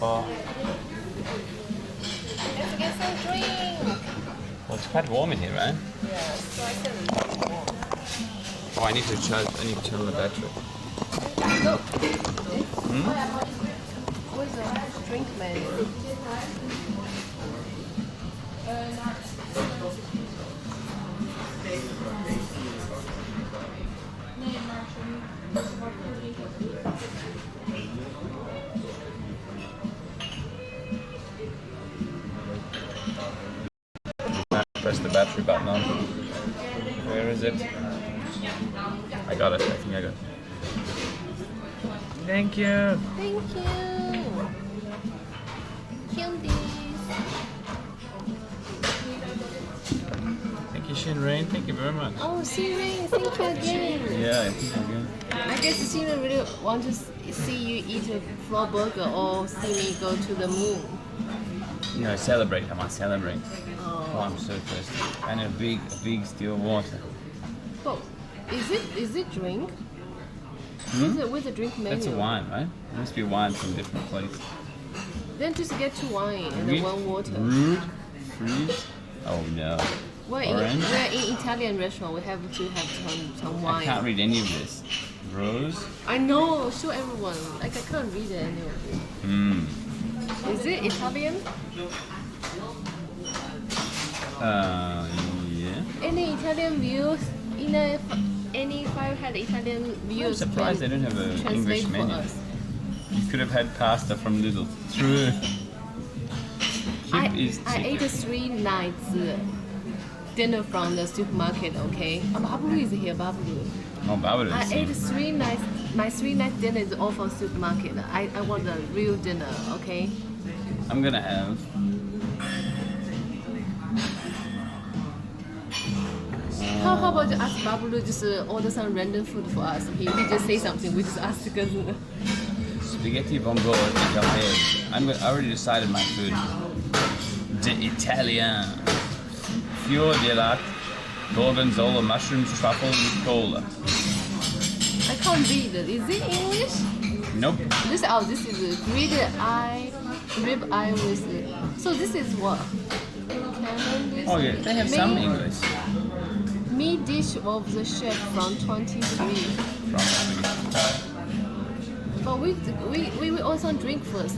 Speaker 3: Oh.
Speaker 15: Let's get some drink.
Speaker 3: Well, it's quite warm in here, right?
Speaker 15: Yeah, so I said warm.
Speaker 3: Oh, I need to charge. I need to turn on the battery.
Speaker 15: Look. Where's the drink menu?
Speaker 3: Press the battery button on. Where is it? I got it. I think I got it. Thank you.
Speaker 15: Thank you. Candies.
Speaker 3: Thank you, Shinrain. Thank you very much.
Speaker 15: Oh, Siri, thank you again.
Speaker 3: Yeah, I think I'm good.
Speaker 15: I guess Siri really want to see you eat a flour burger or see me go to the moon.
Speaker 3: No, celebrate. I want to celebrate. Oh, I'm so thirsty. And a big still water.
Speaker 15: But is it drink? With the drink menu?
Speaker 3: That's a wine, right? It must be wine from different places.
Speaker 15: Then just get 2 wine and then 1 water.
Speaker 3: Rude? Freeze? Oh no.
Speaker 15: We're in Italian restaurant. We have to have some wine.
Speaker 3: I can't read any of this. Rose?
Speaker 15: I know. Show everyone. Like I can't read it anyway. Is it Italian?
Speaker 3: Yeah.
Speaker 15: Any Italian views? Any fire had Italian views?
Speaker 3: I'm surprised they don't have an English menu. You could have had pasta from Lidl. True.
Speaker 15: I ate 3 nights dinner from the supermarket, okay? Babalu is here, Babalu.
Speaker 3: Oh, Babalu.
Speaker 15: I ate 3 nights, my 3 nights dinner is all from supermarket. I want a real dinner, okay?
Speaker 3: I'm gonna have...
Speaker 15: How about you ask Babalu just order some random food for us? He just say something, we just ask because...
Speaker 3: Spaghetti bongo I already decided my food. The Italian. Fior di latte, gorgonzola, mushrooms, truffle with cola.
Speaker 15: I can't read it. Is it English?
Speaker 3: Nope.
Speaker 15: This is grilled rib eye with. So this is what?
Speaker 3: Oh yeah, they have some English.
Speaker 15: Meat dish of the chef from 23. But we also drink first.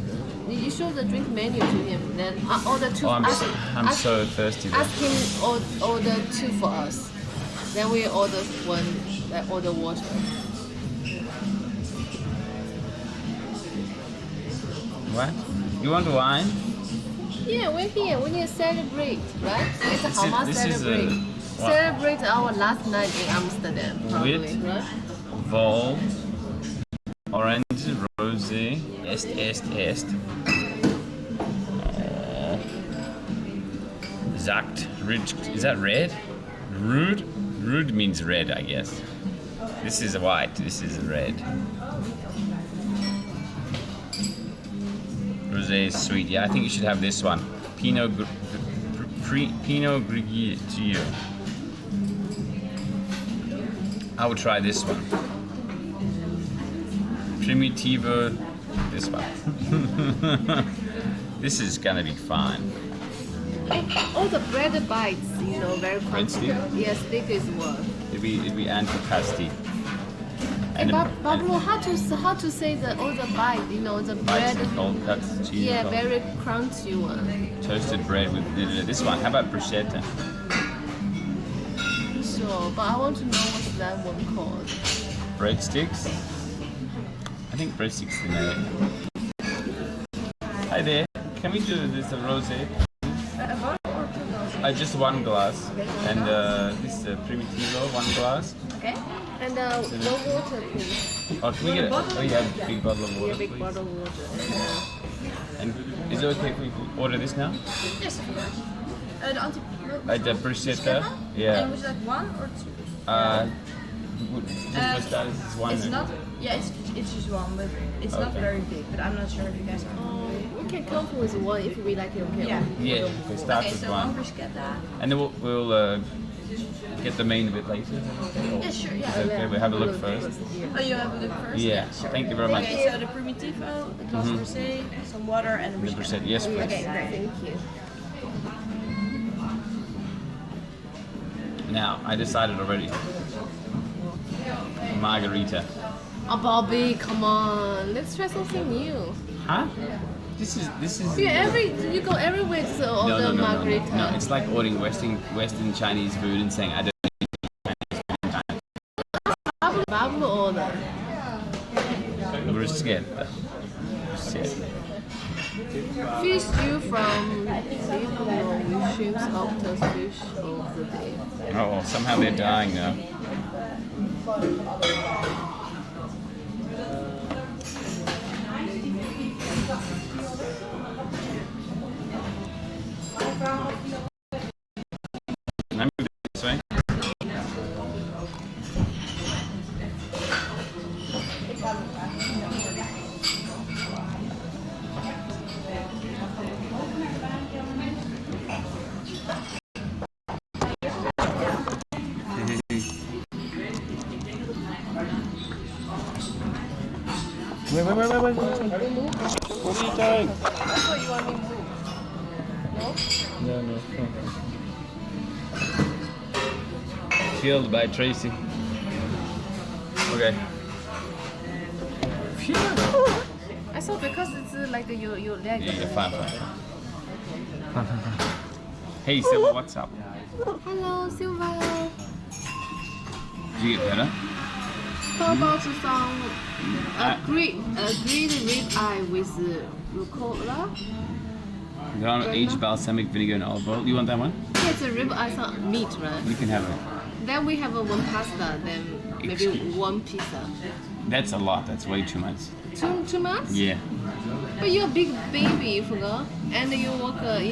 Speaker 15: You show the drink menu to him, then order 2.
Speaker 3: I'm so thirsty.
Speaker 15: Ask him order 2 for us. Then we order 1. Order water.
Speaker 3: What? You want wine?
Speaker 15: Yeah, we're here. We need to celebrate, right? It's a Hama celebrate.
Speaker 3: What?
Speaker 15: Celebrate our last night in Amsterdam, probably,
Speaker 3: With
Speaker 15: right?
Speaker 3: Vol, orange, rosé, est. Zakt, ridge. Is that red? Rude? Rude means red, I guess. This is white, this is red. Rosé is sweet. Yeah, I think you should have this one. Pinot Grigio. I will try this one. Primitivo, this one. This is gonna be fine.
Speaker 15: All the bread bites, very crunchy.
Speaker 3: Breadstick?
Speaker 15: Yes, thick is what.
Speaker 3: It'd be antipasti.
Speaker 15: And Pablo, how to say all the bite? The bread.
Speaker 3: Cold cuts, cheese.
Speaker 15: Yeah, very crunchy one.
Speaker 3: Toasted bread with this one. How about bruschetta?
Speaker 15: Sure, but I want to know what's that one called.
Speaker 3: Breadsticks. I think breadsticks is the name. Hi there. Can we do this rosé? Just 1 glass, and this Primitivo 1 glass.
Speaker 15: Okay. And 1 water, please.
Speaker 3: Oh, can we get it? Oh, yeah, a big bottle of water,
Speaker 15: Yeah, big
Speaker 3: please.
Speaker 15: bottle of water.
Speaker 3: And is it okay if we order this now?
Speaker 20: Yes, of course.
Speaker 3: The bruschetta? Yeah.
Speaker 20: And would you like 1 or 2?
Speaker 3: Just that is 1.
Speaker 20: It's not. Yeah, it's just 1, but it's not
Speaker 3: Okay.
Speaker 20: very big. But I'm not sure if you guys are.
Speaker 15: We can come with 1 if we like it. Okay.
Speaker 20: Yeah.
Speaker 3: Yeah, we start
Speaker 20: Okay,
Speaker 3: with
Speaker 20: so
Speaker 3: 1.
Speaker 20: 1 bruschetta.
Speaker 3: And then we'll get the main a bit later.
Speaker 20: Yeah, sure. Yeah.
Speaker 3: Is it okay? We'll have a look first.
Speaker 20: Oh, you have a look first?
Speaker 3: Yeah,
Speaker 20: Sure.
Speaker 3: thank you very much.
Speaker 20: Okay, so the Primitivo, the glass
Speaker 3: Mhm.
Speaker 20: rosé, some water, and a
Speaker 3: The bruschetta, yes, please.
Speaker 20: Okay, great.
Speaker 15: Thank you.
Speaker 3: Now, I decided already. Margarita.
Speaker 15: Oh, Bobby, come on. Let's try something new.
Speaker 3: Huh? This is.
Speaker 15: You go everywhere to order margarita.
Speaker 3: No, it's like ordering Western Chinese food and saying I don't eat Chinese.
Speaker 15: Pablo order.
Speaker 3: Bruschetta.
Speaker 15: Fish stew from Shrimps, octopus, fish of the day.
Speaker 3: Oh, somehow they're dying now. Can I move this way? Wait. What are you doing?
Speaker 15: That's what you want me to do. No?
Speaker 3: No. Killed by Tracy. Okay.
Speaker 15: I thought because it's like your leg.
Speaker 3: Yeah, fine. Hey, Silva, what's up?
Speaker 15: Hello, Silva.
Speaker 3: Did you get better?
Speaker 15: How about some grilled rib eye with rucola?
Speaker 3: Ground aged balsamic vinegar and olive oil. You want that one?
Speaker 15: Yeah, it's a rib eye, some meat, right?
Speaker 3: You can have it.
Speaker 15: Then we have one pasta, then maybe one pizza.
Speaker 3: That's a lot. That's way too much.
Speaker 15: Too much?
Speaker 3: Yeah.
Speaker 15: But you're a big baby, you forgot. And you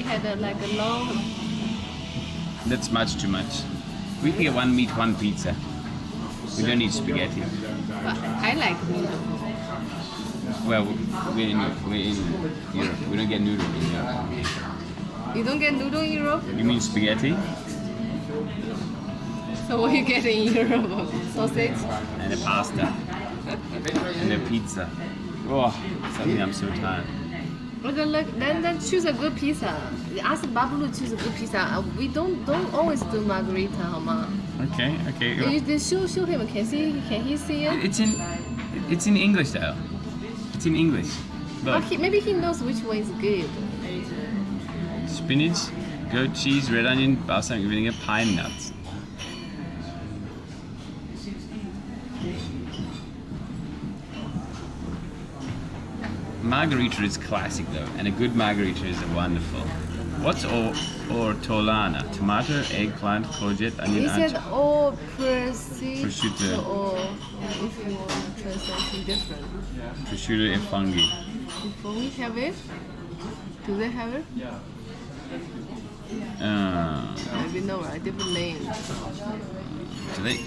Speaker 15: had like a long...
Speaker 3: That's much too much. We can get one meat, one pizza. We don't need spaghetti.
Speaker 15: But I like noodle.
Speaker 3: Well, we're in Europe. We don't get noodle in Europe.
Speaker 15: You don't get noodle in Europe?
Speaker 3: You mean spaghetti?
Speaker 15: So what you get in Europe? Sausage?
Speaker 3: And a pasta. And a pizza. Oh, suddenly I'm so tired.
Speaker 15: Then choose a good pizza. Ask Babulu to choose a good pizza. We don't always do margarita, Hama.
Speaker 3: Okay.
Speaker 15: You show him. Can he see it?
Speaker 3: It's in English though. It's in English. Look.
Speaker 15: Maybe he knows which one is good.
Speaker 3: Spinach, goat cheese, red onion, balsamic vinegar, pine nuts. Margarita is classic though, and a good margarita is wonderful. What's ortolana? Tomato, eggplant, courgette, onion,
Speaker 15: He said
Speaker 3: prosciutto.
Speaker 15: Or if you want to translate something different.
Speaker 3: Prosciutto e funghi.
Speaker 15: Fungi have it? Do they have it? Maybe no, right? Different names.
Speaker 3: Do they?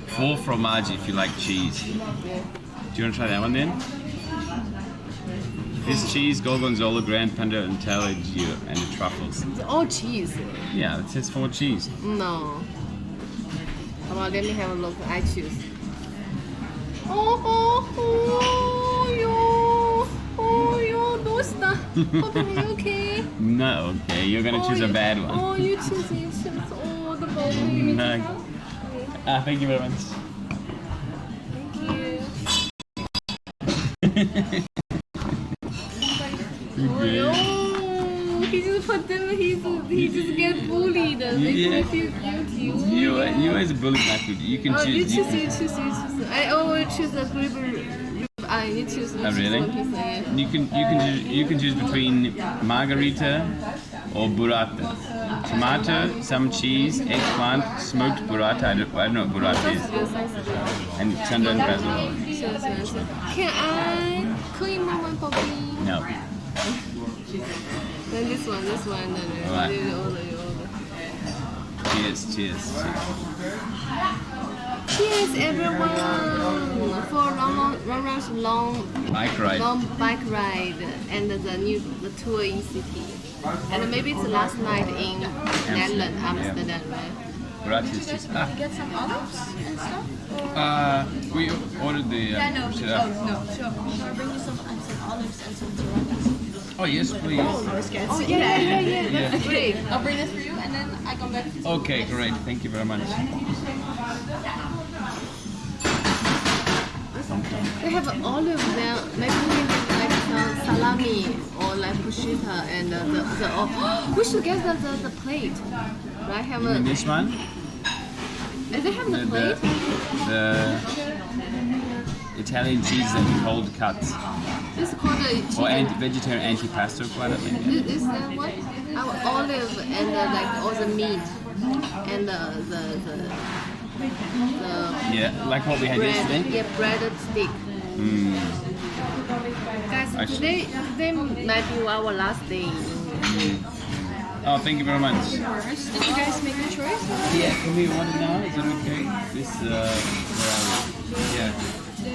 Speaker 3: Full fromage if you like cheese.
Speaker 15: Yeah.
Speaker 3: Do you want to try that one then? This cheese, Gorgonzola, Grand Panda, and Taleggio, and the truffles.
Speaker 15: It's all cheese.
Speaker 3: Yeah, it says for cheese.
Speaker 15: No. Come on, let me have a look. I choose. Oh, Dosta. Are you okay?
Speaker 3: No, okay. You're gonna choose a bad one.
Speaker 15: Oh, you choose. Oh, the bowl.
Speaker 3: No. Thank you very much.
Speaker 15: He just put them. He just get bullied. They feel guilty.
Speaker 3: You always bully my food. You can choose.
Speaker 15: You choose. I always choose a rib eye. You choose.
Speaker 3: Oh really?
Speaker 15: One piece, yeah.
Speaker 3: You can choose between margarita or burrata. Tomato, some cheese, eggplant, smoked burrata. I don't know what burrata is. And sundan basil.
Speaker 15: Can I clean my puppy?
Speaker 3: No.
Speaker 15: Then this one.
Speaker 3: Alright. Cheers.
Speaker 15: Cheers, everyone, for long
Speaker 3: bike ride.
Speaker 15: Long bike ride and the tour in city. And maybe it's the last night in Netherlands, Amsterdam, right?
Speaker 3: Gratis.
Speaker 20: Did you get some olives and stuff?
Speaker 3: We ordered the.
Speaker 20: No. Sure. Shall I bring you some olives and some tiramisu?
Speaker 3: Oh yes, please.
Speaker 20: Oh, I was scared.
Speaker 15: Oh yeah. That's great.
Speaker 20: I'll bring this for you, and then I come back.
Speaker 3: Okay, great. Thank you very much.
Speaker 15: They have olive there. Maybe we have like some salami or like prosciutto and we should get the plate. Right? Have
Speaker 3: You mean this one?
Speaker 15: They have the plate?
Speaker 3: The Italian cheese and cold cuts.
Speaker 15: This is called a
Speaker 3: or vegetarian antipasto platter.
Speaker 15: Is that what? Our olive and like all the meat and the
Speaker 3: yeah, like what we had yesterday.
Speaker 15: Yeah, breaded steak. Guys, today might be our last day.
Speaker 3: Oh, thank you very much.
Speaker 20: Did you guys make the choice?
Speaker 3: Yeah, can we order now? Is that okay? This,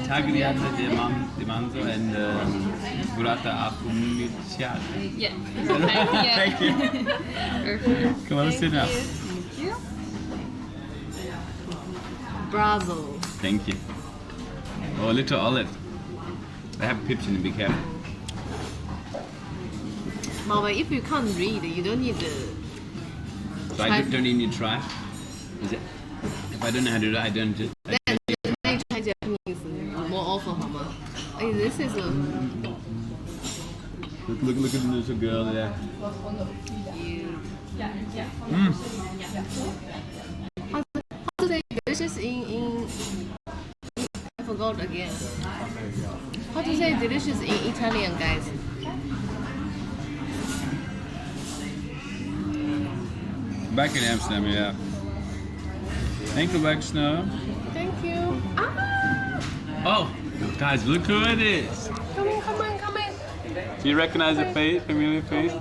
Speaker 3: tagliata di manzo and burrata affumicata.
Speaker 20: Yeah.
Speaker 3: Thank you.
Speaker 20: Perfect.
Speaker 3: Come on, sit down.
Speaker 20: Thank you.
Speaker 15: Bravo.
Speaker 3: Thank you. Oh, a little olive. I have pips in it, be careful.
Speaker 15: But if you can't read, you don't need to.
Speaker 3: So I don't even need to try. Is it? If I don't know how to do it, I don't.
Speaker 15: Then try Japanese more often, Hama. Hey, this is a.
Speaker 3: Look at the little girl there.
Speaker 15: How to say delicious in I forgot again. How to say delicious in Italian, guys?
Speaker 3: Back in Amsterdam, yeah. Thank you, back Snow.
Speaker 15: Thank you. Ah!
Speaker 3: Oh, guys, look who it is.
Speaker 15: Come on, come on, come on.
Speaker 3: Do you recognize the face, familiar face?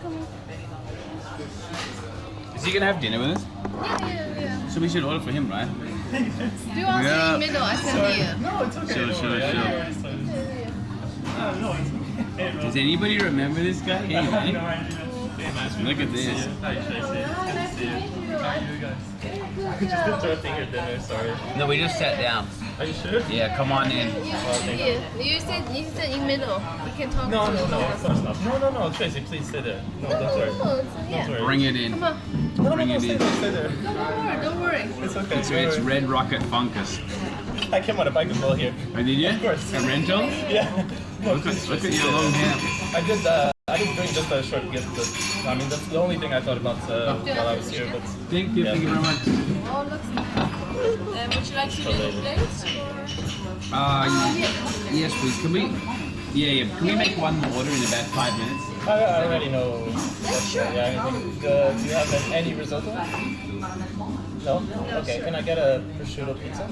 Speaker 3: Is he gonna have dinner with us?
Speaker 15: Yeah.
Speaker 3: So we should order for him, right?
Speaker 15: Do you want to sit in middle? I stand here.
Speaker 18: No, it's okay.
Speaker 3: Sure.
Speaker 18: No, it's okay.
Speaker 3: Does anybody remember this guy? Hey, man.
Speaker 18: No, I do.
Speaker 3: Look at this.
Speaker 18: Hi, Tracy. Good to see you. How are you guys? Just interrupting your dinner, sorry.
Speaker 3: No, we just sat down.
Speaker 18: Are you sure?
Speaker 3: Yeah, come on in.
Speaker 15: You sit in middle. We can talk.
Speaker 18: No, of course not. No, Tracy, please stay there. No, don't worry. Don't worry.
Speaker 3: Bring it in.
Speaker 15: Come on.
Speaker 3: Bring it in.
Speaker 18: Stay there.
Speaker 15: Don't worry.
Speaker 18: It's okay.
Speaker 3: It's Red Rocket Funkus.
Speaker 18: I came on a bike as well here.
Speaker 3: Oh, did you?
Speaker 18: Of course.
Speaker 3: A rental?
Speaker 18: Yeah.
Speaker 3: Look at your long hair.
Speaker 18: I did bring just a short gift. I mean, that's the only thing I thought about while I was here. But
Speaker 3: thank you very much.
Speaker 15: Oh, looks would you like to make plates?
Speaker 3: Yes, please. Can we? Yeah. Can we make one more order in about 5 minutes?
Speaker 18: I already know. Do you have any risotto? No? Okay. Can I get a prosciutto pizza?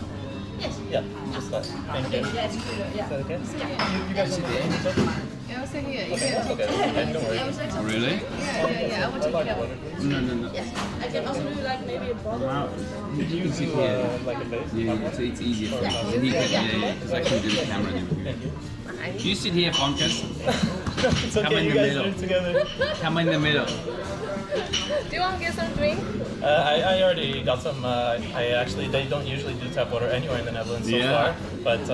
Speaker 15: Yes.
Speaker 18: Yeah. Just that. Thank you.
Speaker 15: That's good. Yeah.
Speaker 18: Is that okay? You guys sit there.
Speaker 15: Yeah, I'll sit here. You
Speaker 18: Okay,
Speaker 15: can
Speaker 18: that's okay. And don't worry.
Speaker 3: Oh, really?
Speaker 15: Yeah. I want to take care of it.
Speaker 3: No.
Speaker 15: Yes. I can also do like maybe a bottle.
Speaker 3: Wow.
Speaker 18: Do you
Speaker 3: sit
Speaker 18: do
Speaker 3: here.
Speaker 18: like a base?
Speaker 3: Yeah, it's easier for us. And he can, because I can do the camera and everything. You sit here, Funkus.
Speaker 18: It's okay, you guys are together.
Speaker 3: Come in the middle.
Speaker 15: Do you want to get some drink?
Speaker 18: I already got some. They don't usually do tap water anywhere in the Netherlands so far. But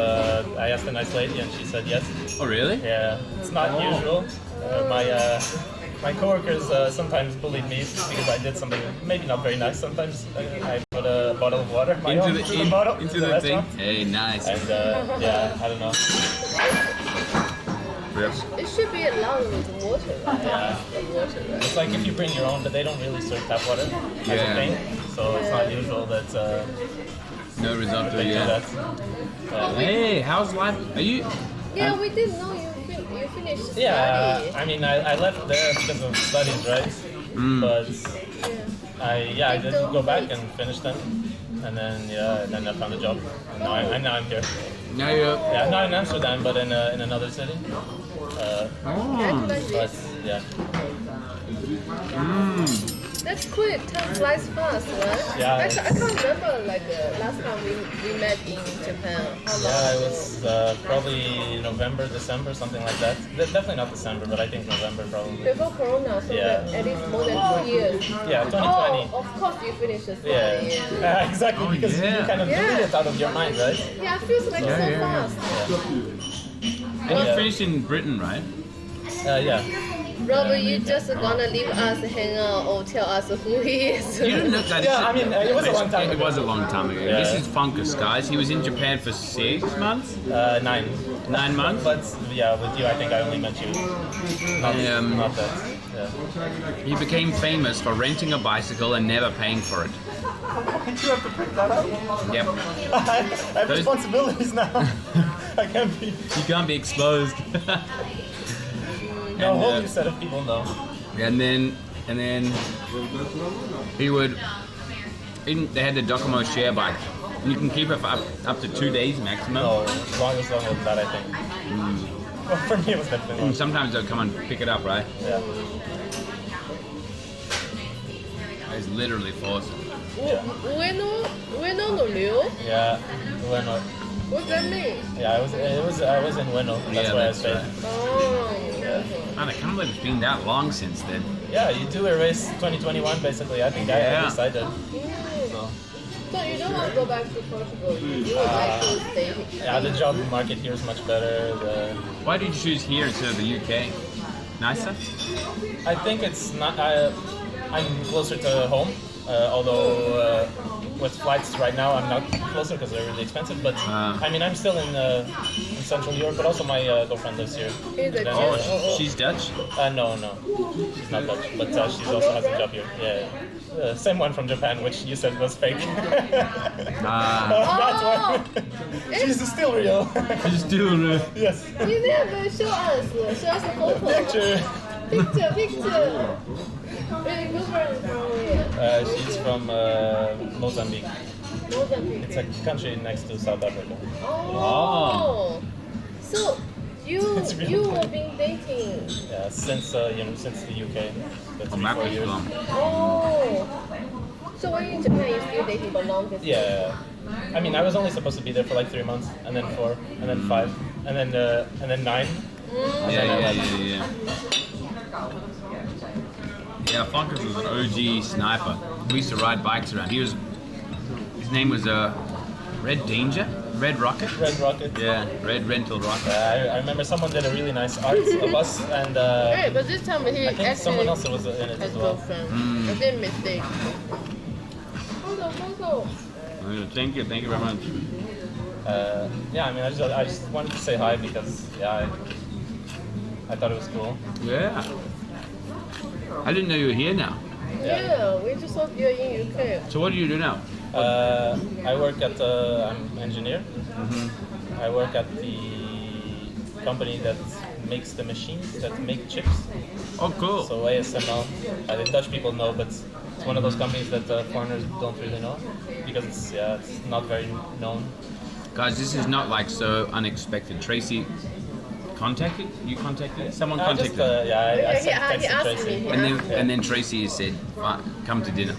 Speaker 18: I asked a nice lady and she said yes.
Speaker 3: Oh, really?
Speaker 18: Yeah, it's not usual. My coworkers sometimes bullied me because I did something maybe not very nice. Sometimes I put a bottle of water into the
Speaker 3: thing.
Speaker 18: restaurant.
Speaker 3: Hey, nice.
Speaker 18: And yeah, I don't know.
Speaker 3: Yes.
Speaker 15: It should be allowed with water, right?
Speaker 18: Yeah.
Speaker 15: Water, right?
Speaker 18: It's like if you bring your own, but they don't really serve tap water as a thing. So it's not usual that.
Speaker 3: No risotto
Speaker 18: they do
Speaker 3: yet.
Speaker 18: that.
Speaker 3: Hey, how's life? Are you?
Speaker 15: Yeah, we didn't know you finished study.
Speaker 18: Yeah, I mean, I left there because of studies, right? But I did go back and finish them, and then I found a job. And now I'm here.
Speaker 3: Now you're.
Speaker 18: Yeah, not in Amsterdam, but in another city. But yeah.
Speaker 15: That's quick. Time flies fast, right?
Speaker 18: Yeah.
Speaker 15: I can't remember like last time we met in Japan. How long?
Speaker 18: Yeah, it was probably November, December, something like that. Definitely not December, but I think November probably.
Speaker 15: Before Corona, so at least more than 2 years.
Speaker 18: Yeah, 2020.
Speaker 15: Oh, of course you finished the study.
Speaker 18: Yeah, exactly, because you kind of delete it out of your mind, right?
Speaker 15: Yeah, it feels like so fast.
Speaker 3: And you finished in Britain, right?
Speaker 18: Yeah.
Speaker 15: Robert, you just gonna leave us hang out or tell us who he is?
Speaker 3: You didn't look like
Speaker 18: I mean, it was a long time ago.
Speaker 3: It was a long time ago.
Speaker 18: Yeah.
Speaker 3: This is Funkus, guys. He was in Japan for 6 months?
Speaker 18: 9.
Speaker 3: 9 months?
Speaker 18: But yeah, with you, I think I only met you. Not that. Yeah.
Speaker 3: He became famous for renting a bicycle and never paying for it.
Speaker 18: Did you have to pick that up?
Speaker 3: Yep.
Speaker 18: I have responsibilities now. I can't be.
Speaker 3: You can't be exposed.
Speaker 18: No, a whole new set of people know.
Speaker 3: And then he would. They had the Docomo share bike. And you can keep it for up to 2 days maximum.
Speaker 18: No, as long as that, I think. Well, for me, it was definitely.
Speaker 3: And sometimes they'll come and pick it up, right?
Speaker 18: Yeah.
Speaker 3: It's literally forced.
Speaker 15: Ueno no Ryo?
Speaker 18: Yeah, Ueno.
Speaker 15: What's that mean?
Speaker 18: Yeah, I was in Ueno. That's why I stayed.
Speaker 3: Right.
Speaker 15: Oh.
Speaker 3: Man, I can't believe it's been that long since then.
Speaker 18: Yeah, you do a race 2021 basically. I think I decided.
Speaker 15: So you don't don't want to go back to Portugal. You would like to stay here.
Speaker 18: Yeah, the job market here is much better.
Speaker 3: Why did you choose here instead of the UK? Nicer?
Speaker 18: I think it's not. I'm closer to home, although with flights right now I'm not closer because they're really expensive. But I mean, I'm still in Central Europe, but also my girlfriend lives here.
Speaker 3: She's Dutch?
Speaker 18: No, she's not Dutch, but she also has a job here. Yeah. Same one from Japan, which you said was fake. That one. She's still real.
Speaker 3: She's still real.
Speaker 18: Yes.
Speaker 15: You never show us. Show us a photo. Picture. Really good friend from where?
Speaker 18: She's from Mozambique.
Speaker 15: Mozambique.
Speaker 18: It's a country next to South Africa.
Speaker 15: Oh. So you have been dating?
Speaker 18: Yeah, since since the UK. That's 4 years.
Speaker 15: Oh. So when you're in Japan, you're still dating for long distance?
Speaker 18: Yeah. I mean, I was only supposed to be there for like 3 months, and then 4, and then 5, and then 9.
Speaker 3: Yeah. Yeah, Funkers was an OG sniper. We used to ride bikes around. His name was Red Danger? Red Rocket?
Speaker 18: Red Rocket.
Speaker 3: Yeah, Red Rental Rocket.
Speaker 18: I remember someone did a really nice art of us, and
Speaker 15: hey, but this time he
Speaker 18: I think someone else was in it as well.
Speaker 15: I did mistake. Photo.
Speaker 3: Thank you very much.
Speaker 18: Yeah, I mean, I just wanted to say hi because I thought it was cool.
Speaker 3: Yeah. I didn't know you were here now.
Speaker 15: Yeah, we just thought you're in UK.
Speaker 3: So what do you do now?
Speaker 18: I work at I'm an engineer. I work at the company that makes the machines that make chips.
Speaker 3: Oh, cool.
Speaker 18: So ASML. The Dutch people know, but it's one of those companies that foreigners don't really know because it's not very known.
Speaker 3: Guys, this is not like so unexpected. Tracy contacted? You contacted? Someone contacted?
Speaker 18: He asked
Speaker 3: Tracy. And then Tracy said, come to dinner.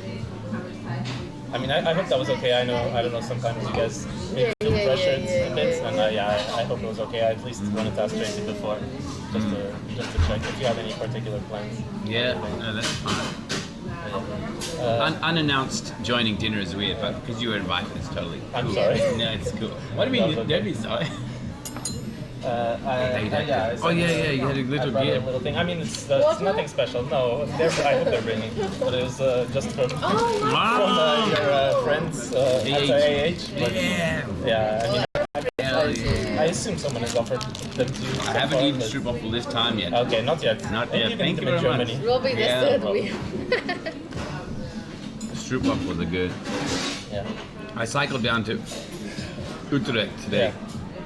Speaker 18: I mean, I hope that was okay. I don't know, sometimes you guys maybe feel pressured a bit, and I hope it was okay. I at least wanted to ask Tracy before, just to check if you have any particular plans.
Speaker 3: Yeah, no, that's fine. Unannounced joining dinner is weird, but because you were invited, it's totally cool.
Speaker 18: I'm sorry.
Speaker 3: No, it's cool. What do you mean? Don't be sorry.
Speaker 18: You had a
Speaker 3: little
Speaker 18: gear.
Speaker 3: gear.
Speaker 18: Little thing. I mean, it's nothing special. No, I hope they're bringing, but it was just from your friends at AH. But, yeah. I mean, I assume someone has offered them to you.
Speaker 3: I haven't eaten stroopwafel this time yet.
Speaker 18: Okay, not yet.
Speaker 3: Not yet. Thank you very much.
Speaker 15: Robbie, the third wheel.
Speaker 3: Stroopwafels are good.
Speaker 18: Yeah.
Speaker 3: I cycled down to Utrecht today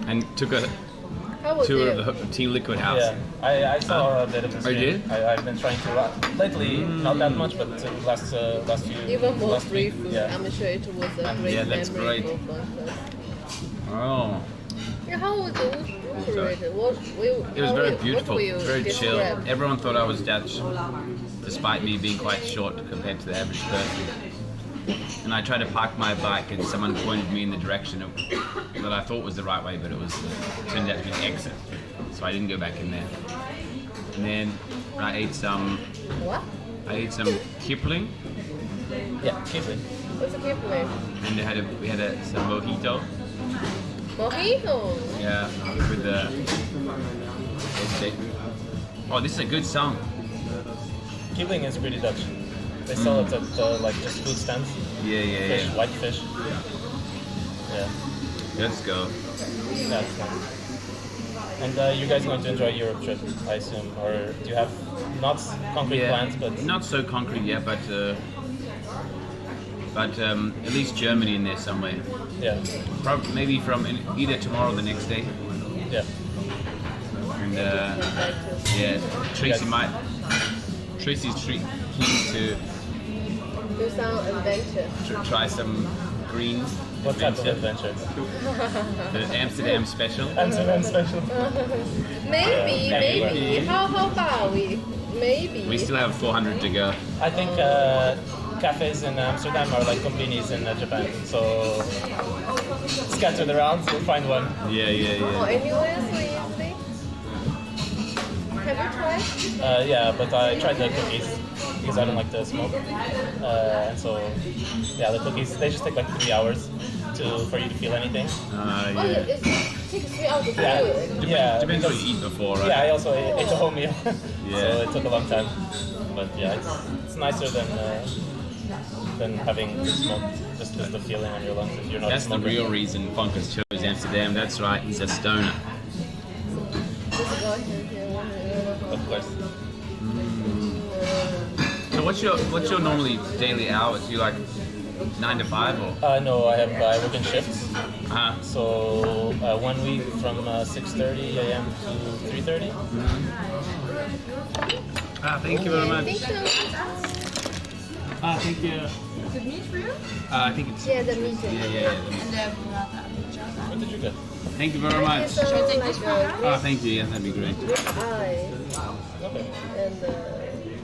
Speaker 3: and took a tour of the Team Liquid house.
Speaker 18: Yeah, I saw a bit of this.
Speaker 3: Oh, you did?
Speaker 18: I've been trying to lately, not that much, but last few.
Speaker 15: Even more
Speaker 18: last
Speaker 15: free
Speaker 18: week,
Speaker 15: food.
Speaker 18: yeah.
Speaker 15: I'm sure it was a great
Speaker 3: yeah, that's
Speaker 15: memory.
Speaker 3: great. Oh.
Speaker 15: Yeah, how was the Utrecht?
Speaker 3: It was very beautiful, very chill. Everyone thought I was Dutch, despite me being quite short compared to the average person. And I tried to park my bike, and someone pointed me in the direction that I thought was the right way, but it turned out to be the exit. So I didn't go back in there. And then I ate some.
Speaker 15: What?
Speaker 3: I ate some Kipling.
Speaker 18: Yeah, Kipling.
Speaker 15: What's a Kipling?
Speaker 3: And we had some mojito.
Speaker 15: Mojito?
Speaker 3: Yeah, with the. Oh, this is a good song.
Speaker 18: Kipling is pretty Dutch. They sell it at like just food stands.
Speaker 3: Yeah.
Speaker 18: White fish. Yeah.
Speaker 3: Let's go.
Speaker 18: That's nice. And you guys are going to enjoy Europe trip, I assume, or do you have not concrete plans, but
Speaker 3: not so concrete yet, but at least Germany in there somewhere.
Speaker 18: Yeah.
Speaker 3: Maybe from either tomorrow or the next day.
Speaker 18: Yeah.
Speaker 3: And Tracy's keen to
Speaker 15: do some adventure.
Speaker 3: Try some green.
Speaker 18: What type of adventure?
Speaker 3: The Amsterdam special.
Speaker 18: Amsterdam special.
Speaker 15: Maybe. How far are we? Maybe.
Speaker 3: We still have 400 to go.
Speaker 18: I think cafes in Amsterdam are like convenies in Japan. So scattered around, we'll find one.
Speaker 3: Yeah.
Speaker 15: Oh, anywhere so easily? Have you tried?
Speaker 18: Yeah, but I tried the cookies. because I don't like to smoke. And so, yeah, the cookies, they just take like 3 hours for you to feel anything.
Speaker 15: Oh, it takes 3 hours to feel.
Speaker 18: Yeah.
Speaker 3: Depends what you eat before, right?
Speaker 18: Yeah, I also ate the whole meal,
Speaker 3: Yeah.
Speaker 18: so it took a long time. But yeah, it's nicer than having to smoke. Just the feeling on your lungs if you're not.
Speaker 3: That's the real reason Funkus chose Amsterdam. That's right, he's a stoner.
Speaker 18: Of course.
Speaker 3: So what's your normally daily hours? You like 9 to 5 or?
Speaker 18: No, I work in shifts. So 1 week from 6:30 a.m. to 3:30.
Speaker 3: Thank you very much.
Speaker 15: Thank you.
Speaker 3: Thank you.
Speaker 20: Is it meat for you?
Speaker 3: I think it's.
Speaker 15: Yeah, the meat.
Speaker 3: Yeah.
Speaker 18: What did you get?
Speaker 3: Thank you very much.
Speaker 15: Should I take this one?
Speaker 3: Thank you. Yeah, that'd be great.
Speaker 18: Okay.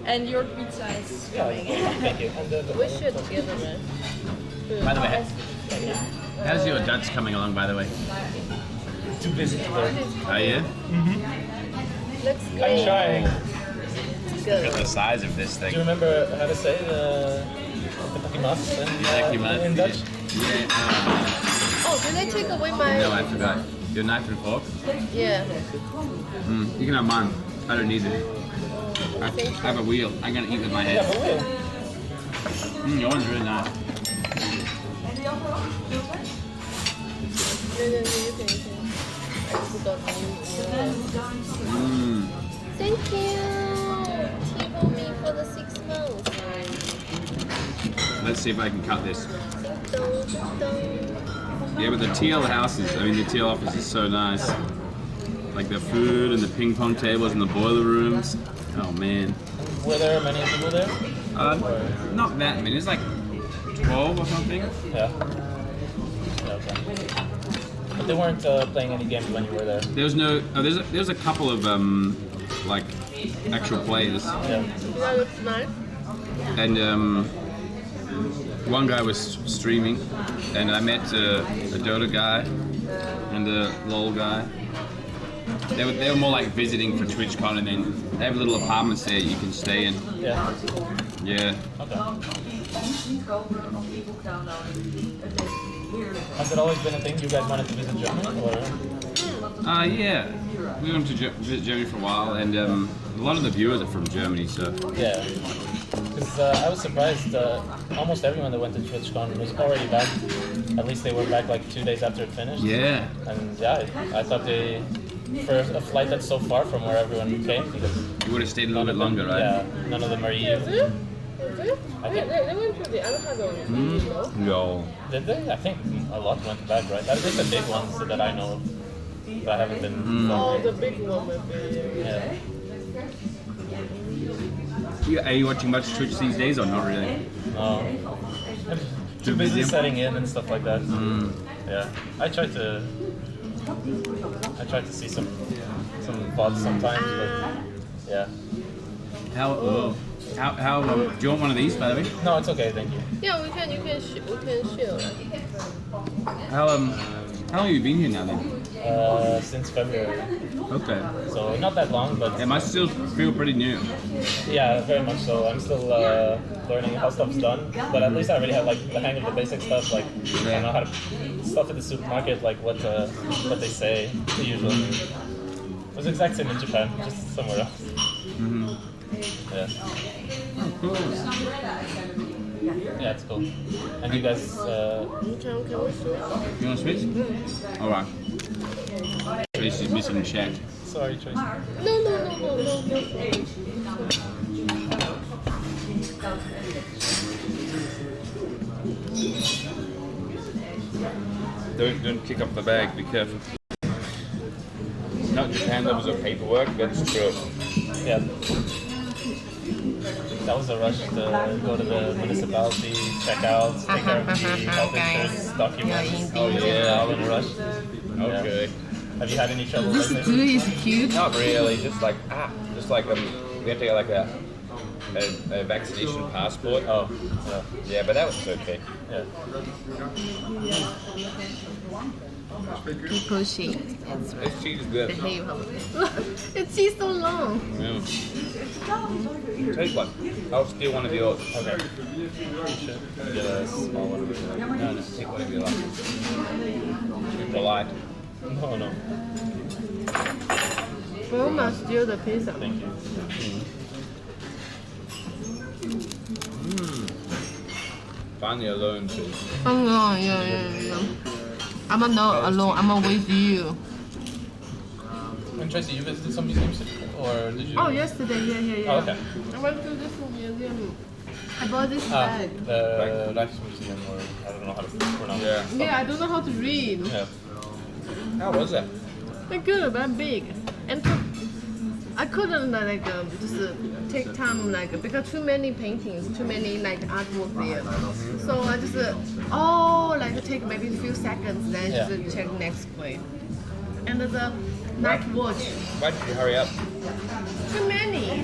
Speaker 20: And your pizza is coming.
Speaker 18: Thank you.
Speaker 15: We should give them a.
Speaker 3: By the way, how's your Dutch coming along? By the way.
Speaker 18: Too busy to learn.
Speaker 3: Oh yeah.
Speaker 15: Looks good.
Speaker 18: I'm trying.
Speaker 3: Look at the size of this
Speaker 18: Do
Speaker 3: thing.
Speaker 18: you remember how to say the pakimas in Dutch?
Speaker 3: Yeah.
Speaker 15: Oh, did I take away my?
Speaker 3: No, I forgot. Your knife and fork?
Speaker 15: Yeah.
Speaker 3: You can have mine. I don't need it. I have a wheel. I'm gonna eat with my
Speaker 18: Yeah,
Speaker 3: head.
Speaker 18: but wheel.
Speaker 3: Your one's really nice.
Speaker 15: No, you can. I forgot Thank you. Tivo me for the 6 months.
Speaker 3: Let's see if I can cut this. Yeah, but the TL houses, I mean the TL office is so nice. Like the food and the ping pong tables and the boiler rooms. Oh man.
Speaker 18: Were there many people there?
Speaker 3: Not that many. It's like 12 or something.
Speaker 18: Yeah. Okay. But they weren't playing any games when you were there.
Speaker 3: There was no. Oh, there's a couple of like actual players.
Speaker 18: Yeah.
Speaker 15: That looks nice.
Speaker 3: And one guy was streaming, and I met a Dota guy and a LOL guy. They were more like visiting for TwitchCon, and then they have little apartments there you can stay in.
Speaker 18: Yeah.
Speaker 3: Yeah.
Speaker 18: Okay. Has it always been a thing you guys wanted to visit Germany, or?
Speaker 3: Yeah. We went to visit Germany for a while, and a lot of the viewers are from Germany, so.
Speaker 18: Yeah. Because I was surprised. Almost everyone that went to TwitchCon was already back. At least they were back like 2 days after it finished.
Speaker 3: Yeah.
Speaker 18: And yeah, I thought for a flight that's so far from where everyone came, because
Speaker 3: you would have stayed a little bit longer, right?
Speaker 18: Yeah, none of them are EU.
Speaker 15: Is it?
Speaker 18: I think.
Speaker 15: They went to the Amsterdam.
Speaker 3: No.
Speaker 18: Did they? I think a lot went back, right? At least the big ones that I know of. But I haven't been.
Speaker 15: Oh, the big one maybe.
Speaker 18: Yeah.
Speaker 3: Are you watching much Twitch these days, or not really?
Speaker 18: No. Too busy setting in and stuff like that. Yeah. I try to see some VODs sometimes, but yeah.
Speaker 3: How do you want one of these, by the way?
Speaker 18: No, it's okay, thank you.
Speaker 15: Yeah, we can share.
Speaker 3: How long have you been here now then?
Speaker 18: Since February.
Speaker 3: Okay.
Speaker 18: So not that long, but
Speaker 3: it must still feel pretty new.
Speaker 18: Yeah, very much so. I'm still learning how stuff's done, but at least I already have like the hang of the basic stuff. Like I know how to stuff at the supermarket, like what they say, the usual. It was the exact same in Japan, just somewhere else. Yeah.
Speaker 3: Oh, cool.
Speaker 18: Yeah, it's cool. And you guys.
Speaker 15: Can we switch?
Speaker 3: You want to switch? Alright. Tracy's missing a check.
Speaker 18: Sorry, Tracy.
Speaker 15: No.
Speaker 3: Don't kick up the bag, be careful. Not Japan levels of paperwork, that's true.
Speaker 18: Yeah. That was a rush to go to the municipality, check out, take care of the health insurance documents.
Speaker 3: Oh yeah,
Speaker 18: all in a rush.
Speaker 3: Okay.
Speaker 18: Yeah. Have you had any trouble
Speaker 15: This
Speaker 18: lately?
Speaker 15: dude is cute.
Speaker 3: Not really, just like we have to get like a vaccination passport.
Speaker 18: Oh,
Speaker 3: yeah, but that was okay.
Speaker 18: Yeah.
Speaker 15: Keep pushing. That's right.
Speaker 3: This cheese is good.
Speaker 15: Behave. The cheese so long.
Speaker 3: Yeah. Take one. I'll steal one of yours.
Speaker 18: Okay. Get a small one.
Speaker 3: No, take whatever you like. Too polite.
Speaker 18: No.
Speaker 15: We must steal the pizza.
Speaker 18: Thank you.
Speaker 3: Finally alone too.
Speaker 15: Oh, yeah. I'm not alone. I'm with you.
Speaker 18: And Tracy, you visited some museums, or did you?
Speaker 15: Oh, yesterday. Yeah.
Speaker 18: Oh, okay.
Speaker 15: I went to this museum. I bought this bag.
Speaker 18: The Rijksmuseum, or I don't know how to pronounce it.
Speaker 15: Yeah, I don't know how to read.
Speaker 18: Yeah.
Speaker 3: How was it?
Speaker 15: It's good, but big. And I couldn't just take time because too many paintings, too many artwork there. So I just take maybe a few seconds, then just check next place. And the night watch.
Speaker 3: Why did you hurry up?
Speaker 15: Too many.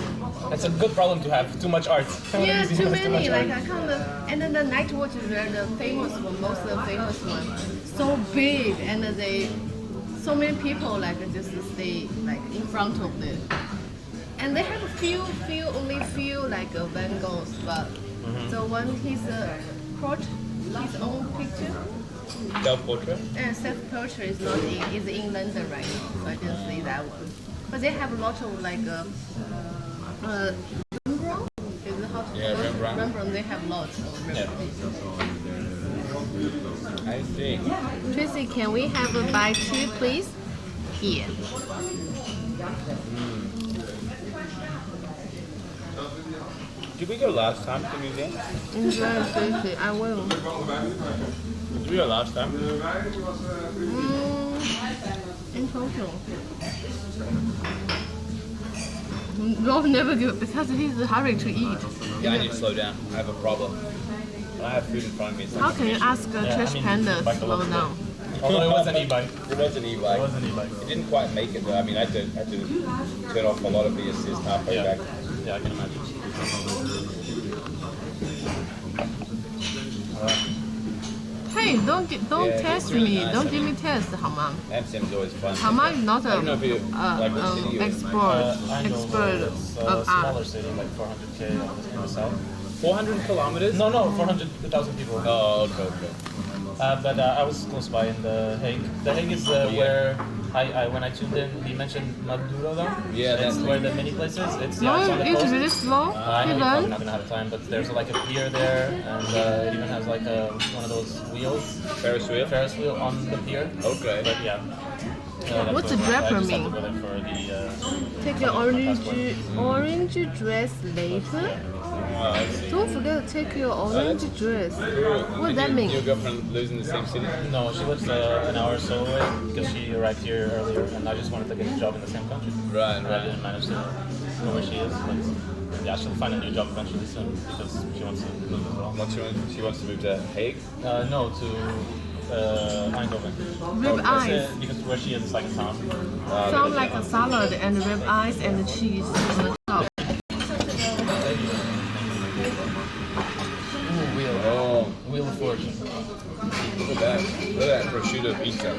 Speaker 18: It's a good problem to have. Too much art.
Speaker 15: Yeah, too many. I kind of. And then the night watch is the famous one, most of the famous one. So big, and so many people just stay in front of it. And they have only few Van Goghs, but the one his own picture.
Speaker 3: Self-portrait?
Speaker 15: And self-portrait is not is in London right now, so I didn't see that one. But they have a lot of Rembrandt. Is it how to
Speaker 3: Rembrandt.
Speaker 15: Rembrandt, they have lots of Rembrandt.
Speaker 3: I see.
Speaker 15: Tracy, can we have a bite too, please? Here.
Speaker 3: Did we go last time to the museum?
Speaker 15: Tracy, I will.
Speaker 3: Did we go last time?
Speaker 15: In total. Rob never do it because he's in a hurry to eat.
Speaker 3: Yeah, I need to slow down. I have a problem. I have food in front of me.
Speaker 15: How can you ask a trash panda to slow down?
Speaker 18: Although it was an e-bike.
Speaker 3: It was an e-bike. It didn't quite make it though. I mean, I had to turn off a lot of the assist halfway back.
Speaker 18: Yeah, I can imagine.
Speaker 15: Hey, don't test
Speaker 3: really
Speaker 15: me.
Speaker 3: nice.
Speaker 15: Don't give me test, 好吗?
Speaker 3: Amsterdam's always fun.
Speaker 15: 好吗 is not
Speaker 3: I don't know if you like what city you're in.
Speaker 15: expert
Speaker 18: It's a
Speaker 15: of art.
Speaker 18: smaller city, like 400k in the south.
Speaker 3: 400 kilometers?
Speaker 18: No, 400,000 people.
Speaker 3: Oh, okay.
Speaker 18: But I was close by in The Hague. The Hague is where when I tuned in, he mentioned Maduro though.
Speaker 3: Yeah,
Speaker 18: that's where the mini place is. It's
Speaker 15: No,
Speaker 18: it's on the
Speaker 15: it's
Speaker 18: coast.
Speaker 15: really slow.
Speaker 18: I know you're probably not gonna have time, but there's a pier there, and it even has one of those wheels.
Speaker 3: Ferris wheel
Speaker 18: on the pier.
Speaker 3: Okay.
Speaker 18: But yeah.
Speaker 15: What's a draper mean?
Speaker 18: For the,
Speaker 15: Take your orange dress later. Don't forget to take your orange dress. What does that mean?
Speaker 3: Your girlfriend lives in the same city?
Speaker 18: No, she lives an hour or so away because she arrived here earlier, and I just wanted to get a job in the same country.
Speaker 3: Right.
Speaker 18: I didn't manage to know where she is, but yeah, she'll find a new job eventually soon because she wants to move as well.
Speaker 3: She wants to move to Hague?
Speaker 18: No, to Eindhoven.
Speaker 15: Rib eyes.
Speaker 18: Because where she is like a town.
Speaker 15: Sound like a salad and rib eyes and cheese on the top.
Speaker 18: Wheel of Fortune.
Speaker 3: Look at that. Look at that prosciutto pizza.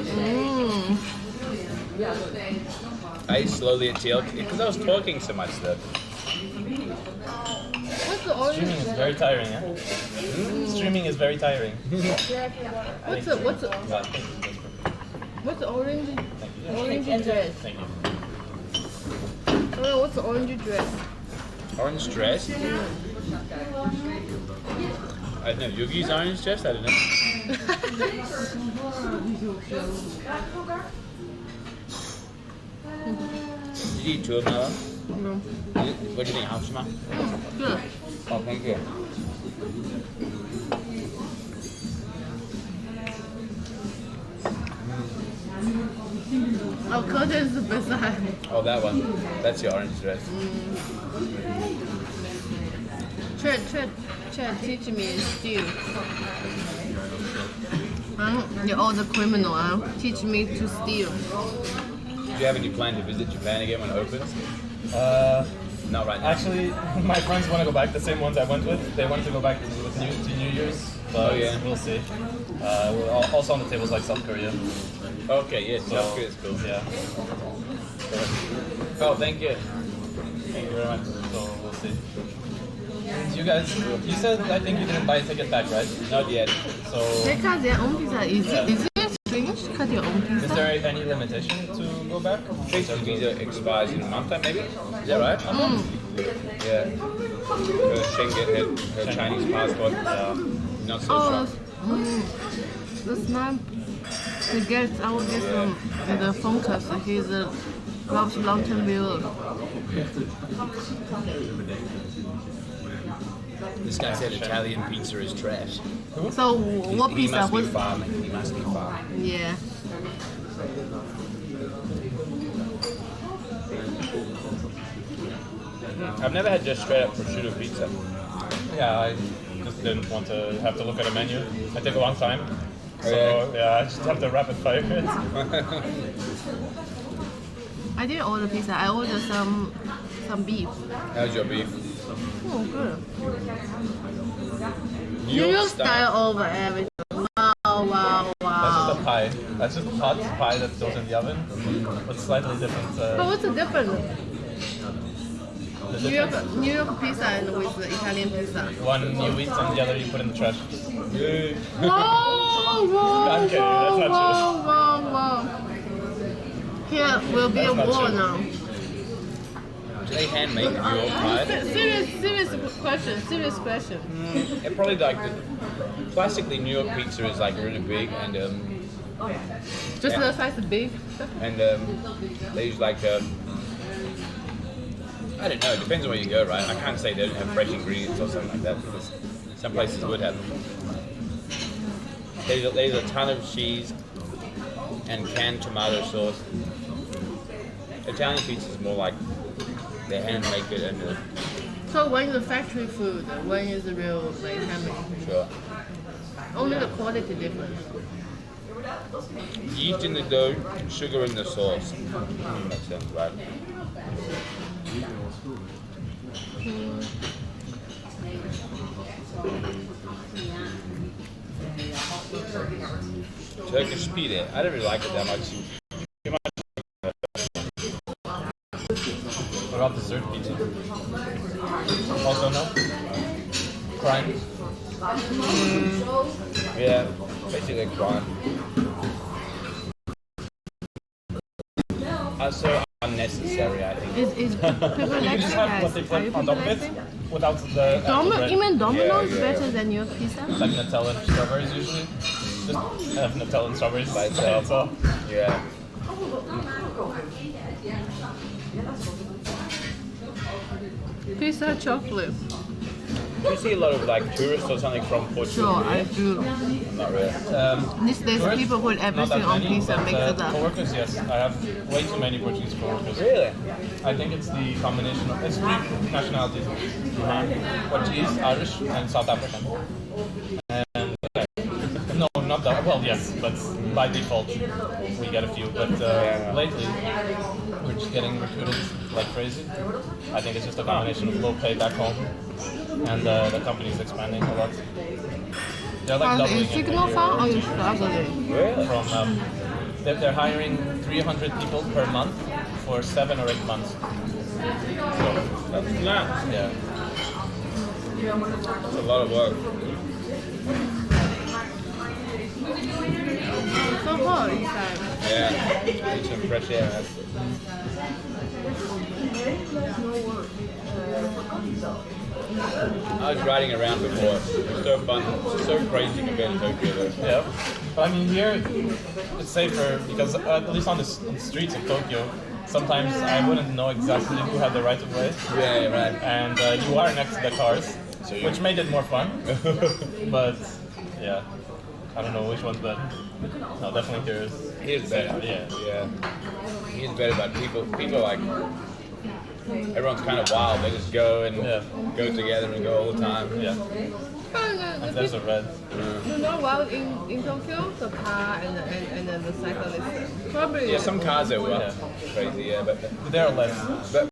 Speaker 3: I ate slowly until because I was talking so much though.
Speaker 15: What's the orange?
Speaker 18: Streaming is very tiring, yeah? Streaming is very tiring.
Speaker 15: What's the orange dress?
Speaker 18: Thank you.
Speaker 15: Oh, what's the orange dress?
Speaker 3: Orange dress? I don't know. Yugi's orange dress? I don't know. Did you eat two of them, Ella?
Speaker 15: No.
Speaker 3: What do you think? How smell?
Speaker 15: Good.
Speaker 3: Oh, thank you.
Speaker 15: Oh, curtains beside.
Speaker 3: Oh, that one. That's your orange dress.
Speaker 15: Chad, teach me steal. You're all the criminal, Teach me to steal.
Speaker 3: Do you have any plan to visit Japan again when it opens? Not right now.
Speaker 18: Actually, my friends want to go back, the same ones I went with. They want to go back to New Year's but
Speaker 3: Oh, yeah.
Speaker 18: we'll see. Also on the table is like South Korea.
Speaker 3: Okay, yes, South Korea is cool.
Speaker 18: Yeah.
Speaker 3: Oh, thank you.
Speaker 18: Thank you very much. So we'll see. You guys, you said I think you didn't buy a ticket back, right?
Speaker 3: Not yet.
Speaker 18: So
Speaker 15: They cut their own pizza. Is it strange to cut your own pizza?
Speaker 18: is there any limitation to go back?
Speaker 3: Visa expires in a month time, maybe? Is that right? Yeah. Schengen, her Chinese passport, not so strong.
Speaker 15: That's not the guest. I will get from the phone cast. He's a long-term viewer.
Speaker 3: This guy said Italian pizza is trash.
Speaker 15: So what
Speaker 3: He
Speaker 15: pizza?
Speaker 3: must be
Speaker 15: What?
Speaker 3: farming. He must be farming.
Speaker 15: Yeah.
Speaker 3: I've never had just straight up prosciutto pizza.
Speaker 18: Yeah, I just didn't want to have to look at a menu. It take a long time. So yeah, I just have to rapid fire it.
Speaker 15: I didn't order pizza. I ordered some beef.
Speaker 3: How's your beef?
Speaker 15: Oh, good.
Speaker 3: New York
Speaker 15: style over everything. Wow.
Speaker 18: That's just a pie. That's just hot pie that goes in the oven with slightly different.
Speaker 15: But what's the difference?
Speaker 18: The
Speaker 15: New York pizza and with the Italian pizza.
Speaker 18: One you eat and the other you put in the trash.
Speaker 15: Whoa!
Speaker 18: Okay, that's not
Speaker 15: Whoa! Here will be a war now.
Speaker 3: Do they hand make New York pie?
Speaker 15: Serious question.
Speaker 3: It probably like classically New York pizza is like really big and
Speaker 15: Just the size of big.
Speaker 3: and they use like I don't know. It depends on where you go, right? I can't say they don't have fresh ingredients or something like that because some places would have them. There's a ton of cheese and canned tomato sauce. Italian pizza is more like they hand make it and
Speaker 15: So when is the factory food? When is the real like handmade?
Speaker 3: sure.
Speaker 15: Only the quality difference.
Speaker 3: Yeast in the dough, sugar in the sauce. Makes sense, right? Turkish pide. I don't really like it that much.
Speaker 18: What about dessert pizza? Also no? Crime?
Speaker 3: Yeah, basically crime. So unnecessary, I think.
Speaker 15: Is people
Speaker 18: You
Speaker 15: like
Speaker 18: can just have what they put on top of it without the actual bread.
Speaker 15: Even Domino's is better than your pizza?
Speaker 18: Like Nutella and strawberries usually. Just have Nutella and strawberries by itself.
Speaker 3: Yeah.
Speaker 15: Pizza chocolate.
Speaker 3: Do you see a lot of like tourists or something from Portugal?
Speaker 15: Sure, I do.
Speaker 3: Not really.
Speaker 15: These days
Speaker 18: Tourists,
Speaker 15: people put
Speaker 18: not
Speaker 15: everything
Speaker 18: that
Speaker 15: on
Speaker 18: many,
Speaker 15: pizza and
Speaker 18: but,
Speaker 15: mix it up.
Speaker 18: coworkers, yes. I have way too many Portuguese coworkers.
Speaker 3: Really?
Speaker 18: I think it's the combination of, it's three nationalities. Portuguese, Irish, and South African. And no, not that, well, yes, but by default we get a few. But lately we're just getting recruited like crazy. I think it's just a combination of low pay back home and the company's expanding a lot. They're like doubling
Speaker 15: Is Signal Farm or you struggling?
Speaker 3: Really?
Speaker 18: From they're hiring 300 people per month for 7 or 8 months. So
Speaker 3: that's nuts.
Speaker 18: Yeah.
Speaker 3: That's a lot of work.
Speaker 15: So hot inside.
Speaker 3: Yeah. Need some fresh air. I was riding around before. It was so fun. It's so crazy compared to Tokyo though.
Speaker 18: Yeah. But I mean here it's safer because at least on the streets of Tokyo sometimes I wouldn't know exactly who had the right of way.
Speaker 3: Yeah, right.
Speaker 18: And you are next to the cars, which made it more fun. But yeah, I don't know which one's better. No, definitely
Speaker 3: Here's better.
Speaker 18: Yeah.
Speaker 3: Here's better, but people like everyone's kind of wild. They just go and go together and go all the time.
Speaker 18: Yeah. And there's a red.
Speaker 15: You know, well, in Tokyo, the car and then the cyclist. Probably.
Speaker 3: Yeah, some cars are crazy, yeah, but
Speaker 18: there are less.
Speaker 3: But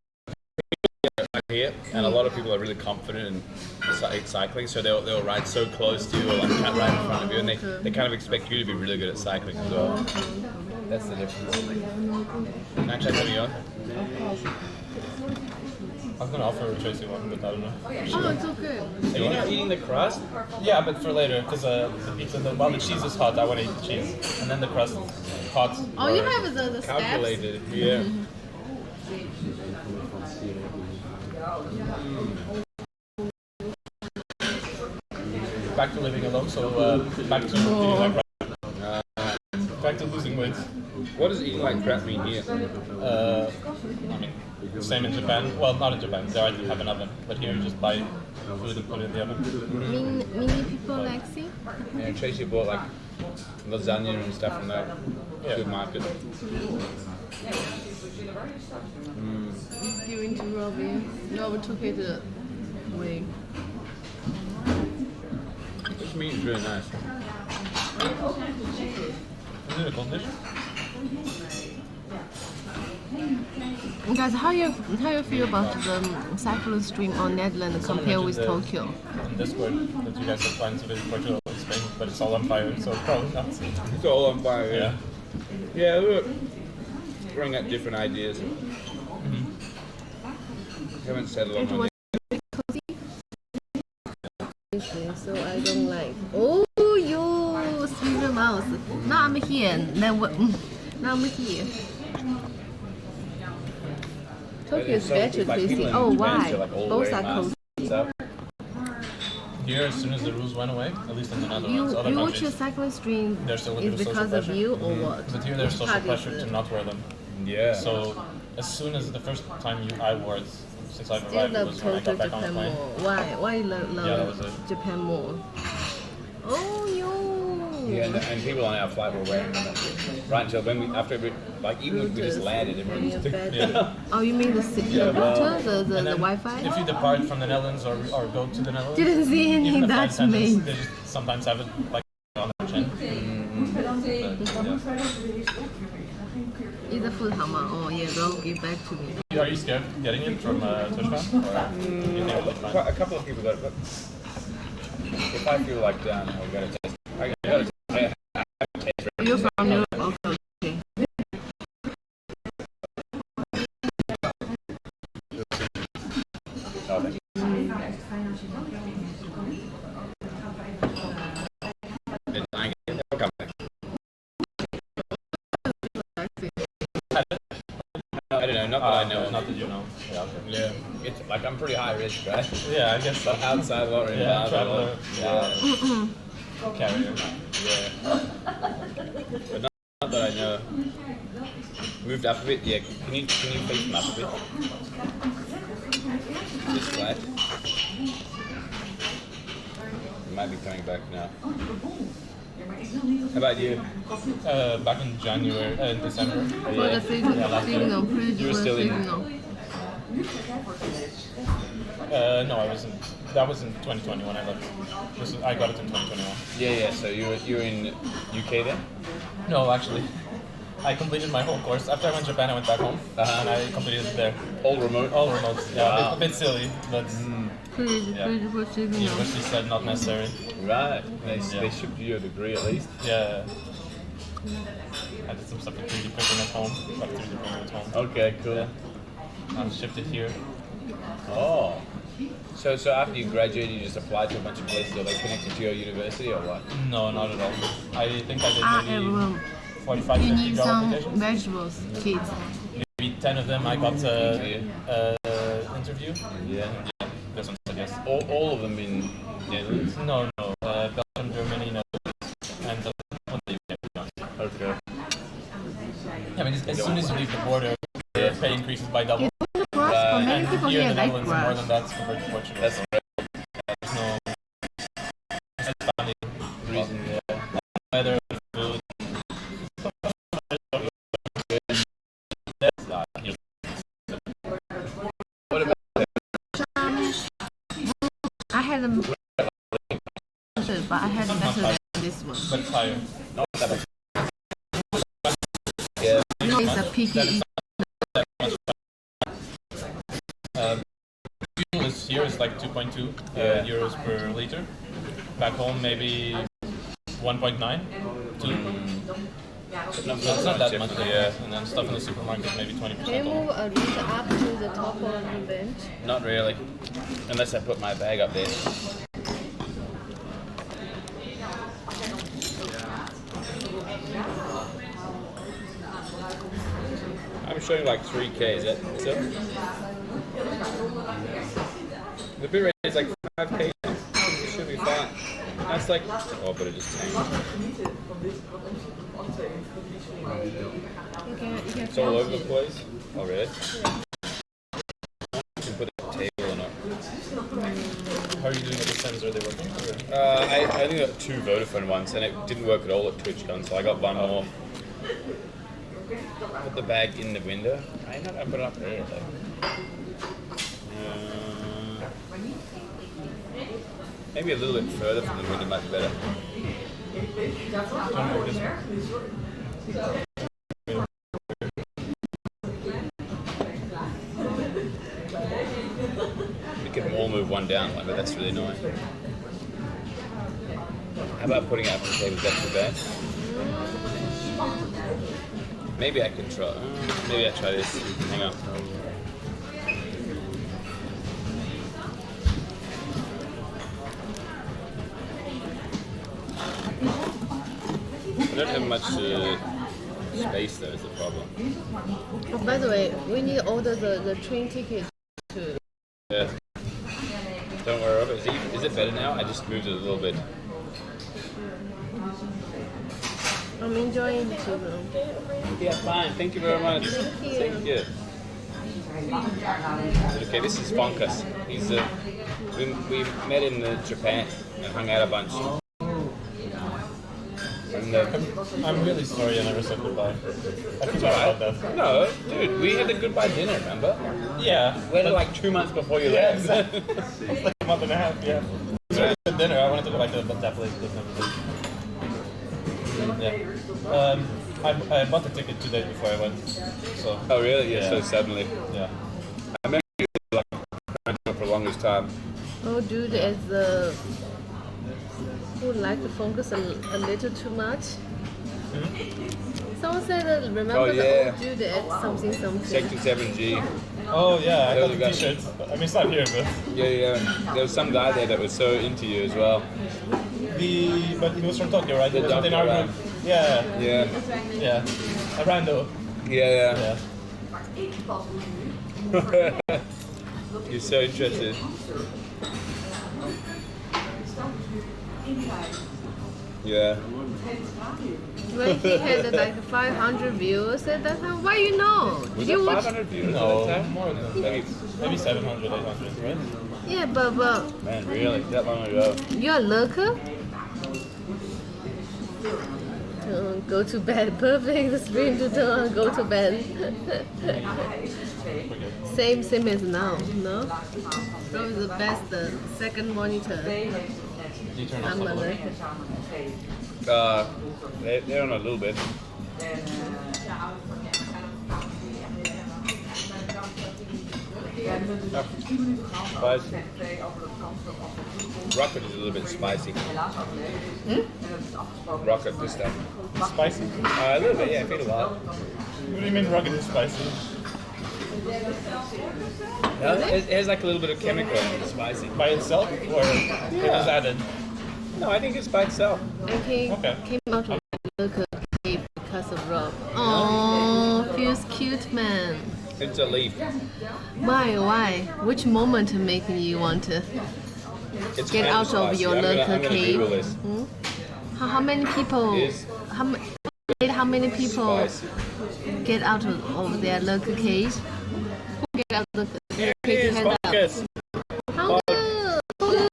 Speaker 3: here, here, and a lot of people are really confident in cycling, so they'll ride so close to you or like cut right in front of you, and they kind of expect you to be really good at cycling as well. That's the difference. Actually, what are you on?
Speaker 18: I was gonna offer Tracy one, but I don't know.
Speaker 15: Oh, it's okay.
Speaker 3: Are you not eating the crust?
Speaker 18: Yeah, but for later, because the pizza, while the cheese is hot, I want to eat the cheese, and then the crust is hot.
Speaker 15: Oh, you have the
Speaker 3: calculated, yeah.
Speaker 18: Back to living alone, so back to eating like crap. Back to losing weight.
Speaker 3: What does eating like crap mean here?
Speaker 18: I mean, same in Japan. Well, not in Japan. There I have an oven, but here you just buy food and put it in the oven.
Speaker 15: Many people like see?
Speaker 3: Yeah, Tracy bought like lasagna and stuff from that supermarket.
Speaker 15: Giving to Robbie. Robbie took it away.
Speaker 3: This meat is really nice.
Speaker 18: Is it a cold dish?
Speaker 15: Guys, how you feel about the cycling stream on Netherlands compared with Tokyo?
Speaker 18: On Discord that you guys have planned to visit Portugal and Spain, but it's all on fire, so probably not.
Speaker 3: It's all on fire.
Speaker 18: Yeah.
Speaker 3: Yeah, look. Bring up different ideas. Haven't settled on one yet.
Speaker 15: So I don't like. Oh, you squeeze the mouse. Now I'm here. Now I'm here. Tokyo is better tasty. Oh, why? Both are cozy.
Speaker 18: Here, as soon as the rules went away, at least in the Netherlands, other
Speaker 15: You watch
Speaker 18: countries,
Speaker 15: your cycling stream
Speaker 18: there's still a bit
Speaker 15: is
Speaker 18: of social
Speaker 15: because of
Speaker 18: pressure.
Speaker 15: you or what?
Speaker 18: But here there's social pressure to not wear them.
Speaker 3: Yeah.
Speaker 18: So as soon as the first time I wore it, since I've
Speaker 15: Still
Speaker 18: arrived, it
Speaker 15: love
Speaker 18: was when I
Speaker 15: Tokyo,
Speaker 18: got back on the
Speaker 15: Japan
Speaker 18: plane.
Speaker 15: more. Why you love
Speaker 18: Yeah, that was it.
Speaker 15: Japan more? Oh, yo.
Speaker 3: Yeah, and people on our flight were wearing them right until even when we just landed, everyone was
Speaker 18: Yeah.
Speaker 15: Oh, you mean the router, the Wi-Fi?
Speaker 18: If you depart from the Netherlands or go to the Netherlands,
Speaker 15: Didn't see any,
Speaker 18: even the flight
Speaker 15: that's
Speaker 18: attendants,
Speaker 15: me.
Speaker 18: they just sometimes have it like on their chin.
Speaker 15: Eat the food, Hama. Oh, yeah, don't give back to me.
Speaker 18: Are you scared of getting it from Tushpan? Or you think it'll be fine?
Speaker 3: A couple of people got it, but if I feel like down, I've got to test. I got to test.
Speaker 15: You're from Europe, okay.
Speaker 3: I don't know, not that I know.
Speaker 18: Not that you know. Yeah, okay.
Speaker 3: Yeah, it's like I'm pretty high risk, right?
Speaker 18: Yeah, I guess so.
Speaker 3: Outside or in
Speaker 18: traveler.
Speaker 3: Yeah.
Speaker 18: Carrier.
Speaker 3: Yeah. But not that I know. Moved up a bit. Yeah. Can you face them up a bit? Just flat. It might be coming back now. How about you?
Speaker 18: Back in January, December.
Speaker 15: For the signal, please
Speaker 3: You were still in.
Speaker 18: No, I wasn't. That was in 2020 when I left. I got it in 2021.
Speaker 3: Yeah. So you were in UK then?
Speaker 18: No, actually. I completed my whole course. After I went to Japan, I went back home, and I completed it there.
Speaker 3: All remote?
Speaker 18: All remote, yeah.
Speaker 3: Wow.
Speaker 18: A bit silly, but
Speaker 15: please for signal.
Speaker 18: the university said not necessary.
Speaker 3: Right. They shipped you a degree at least?
Speaker 18: Yeah. I did some stuff with 3D printing at home. Got 3D printing at home.
Speaker 3: Okay, cool.
Speaker 18: Yeah. And shipped it here.
Speaker 3: Oh. So after you graduated, you just applied to a bunch of places. Are they connected to your university or what?
Speaker 18: No, not at all. I think I did maybe
Speaker 15: Everyone.
Speaker 18: 45,
Speaker 15: You
Speaker 18: 50
Speaker 15: need
Speaker 18: job
Speaker 15: some
Speaker 18: applications.
Speaker 15: vegetables, kids.
Speaker 18: Maybe 10 of them I got interview.
Speaker 3: Yeah.
Speaker 18: This one said yes.
Speaker 3: All of them in Netherlands?
Speaker 18: No. Belgium, Germany, Netherlands, and one the UK.
Speaker 3: Okay.
Speaker 18: I mean, as soon as you leave the border, the pay increases by double.
Speaker 15: But many
Speaker 18: And
Speaker 15: people
Speaker 18: here in
Speaker 15: here
Speaker 18: the
Speaker 15: like
Speaker 18: Netherlands, more
Speaker 15: grass.
Speaker 18: than that compared to Portugal.
Speaker 3: That's
Speaker 18: There's no family
Speaker 3: reason, yeah.
Speaker 18: weather, food.
Speaker 3: What about
Speaker 15: I had them, but I had better than this one.
Speaker 18: But it's higher.
Speaker 3: Yeah.
Speaker 15: You know, it's a picky.
Speaker 18: like 2.2 euros per liter. Back home, maybe 1.9, 2. It's not that much, yeah. And then stuff in the supermarket, maybe 20%.
Speaker 15: Can you move a little up to the top of the bench?
Speaker 3: Not really, unless I put my bag up there. I'm showing like 3K, is that so? The bit rate is like 5K. It should be fine. That's like, oh, but it just tanked. It's all over the place. Oh, really? You can put a table on it.
Speaker 18: How are you doing with the sends? Are they working?
Speaker 3: I only got 2 Vodafone ones, and it didn't work at all at TwitchCon, so I got one more. Put the bag in the window. I'm not gonna put it up there though. Maybe a little bit further from the window might be better. We can all move one down, but that's really annoying. How about putting it up on the table? Is that too bad? Maybe I can try. Maybe I try this. Hang on. I don't have much space though, is the problem.
Speaker 15: Oh, by the way, we need to order the train ticket to...
Speaker 3: Yeah. Don't worry about it. Is it better now? I just moved it a little bit.
Speaker 15: I'm enjoying it too.
Speaker 3: Yeah, fine. Thank you very much.
Speaker 15: Thank you.
Speaker 3: Okay, this is Fonkas. He's we met in Japan and hung out a bunch. And,
Speaker 18: I'm really sorry I never said goodbye. I forgot about that.
Speaker 3: No, dude, we had the goodbye dinner, remember?
Speaker 18: Yeah.
Speaker 3: We had it like 2 months before you left.
Speaker 18: Exactly. It's like a month and a half, yeah. So for dinner, I wanted to go back to that place. Yeah. I bought the ticket 2 days before I went. So.
Speaker 3: Oh really? Yeah. So suddenly.
Speaker 18: Yeah.
Speaker 3: I remember you like for the longest time.
Speaker 15: Oh, dude, as the who like to focus a little too much. Someone said that remember the old dude at something.
Speaker 3: Section 7G.
Speaker 18: Oh yeah, I got the t-shirt. I mean, it's not here, but.
Speaker 3: Yeah. There was some guy there that was so into you as well.
Speaker 18: But he was from Tokyo, right?
Speaker 3: The
Speaker 18: He was in our group. Yeah. Rando.
Speaker 3: Yeah. You're so interested. Yeah.
Speaker 15: Well, he had like 500 views at that time. Why you know?
Speaker 3: Was
Speaker 15: you
Speaker 3: it
Speaker 15: watch?
Speaker 3: 500 views
Speaker 18: No,
Speaker 3: at that time?
Speaker 18: more than maybe 700, 800, right?
Speaker 15: Yeah, but
Speaker 3: Man, really? That long ago?
Speaker 15: you're a lurker? Go to bed. Perfect stream to go to bed. same as now, no? Probably the best second monitor. I'm a lurker.
Speaker 3: They're on a little bit. Spicy. Rocket is a little bit spicy. Rocket this stuff.
Speaker 18: Spicy?
Speaker 3: A little bit, yeah, I feel a lot.
Speaker 18: What do you mean rocket is spicy?
Speaker 3: No, it has like a little bit of chemical in it, spicy.
Speaker 18: By itself? Or it was added?
Speaker 3: No, I think it's by itself.
Speaker 15: Okay. Came out of lurker cave because of Rob. Oh, feels cute, man.
Speaker 3: It's a leaf.
Speaker 15: Why? Which moment making you want to get out of your lurker cave? How many people? How many people get out of their lurker cage? Who get out of the cage? Hand up. How good?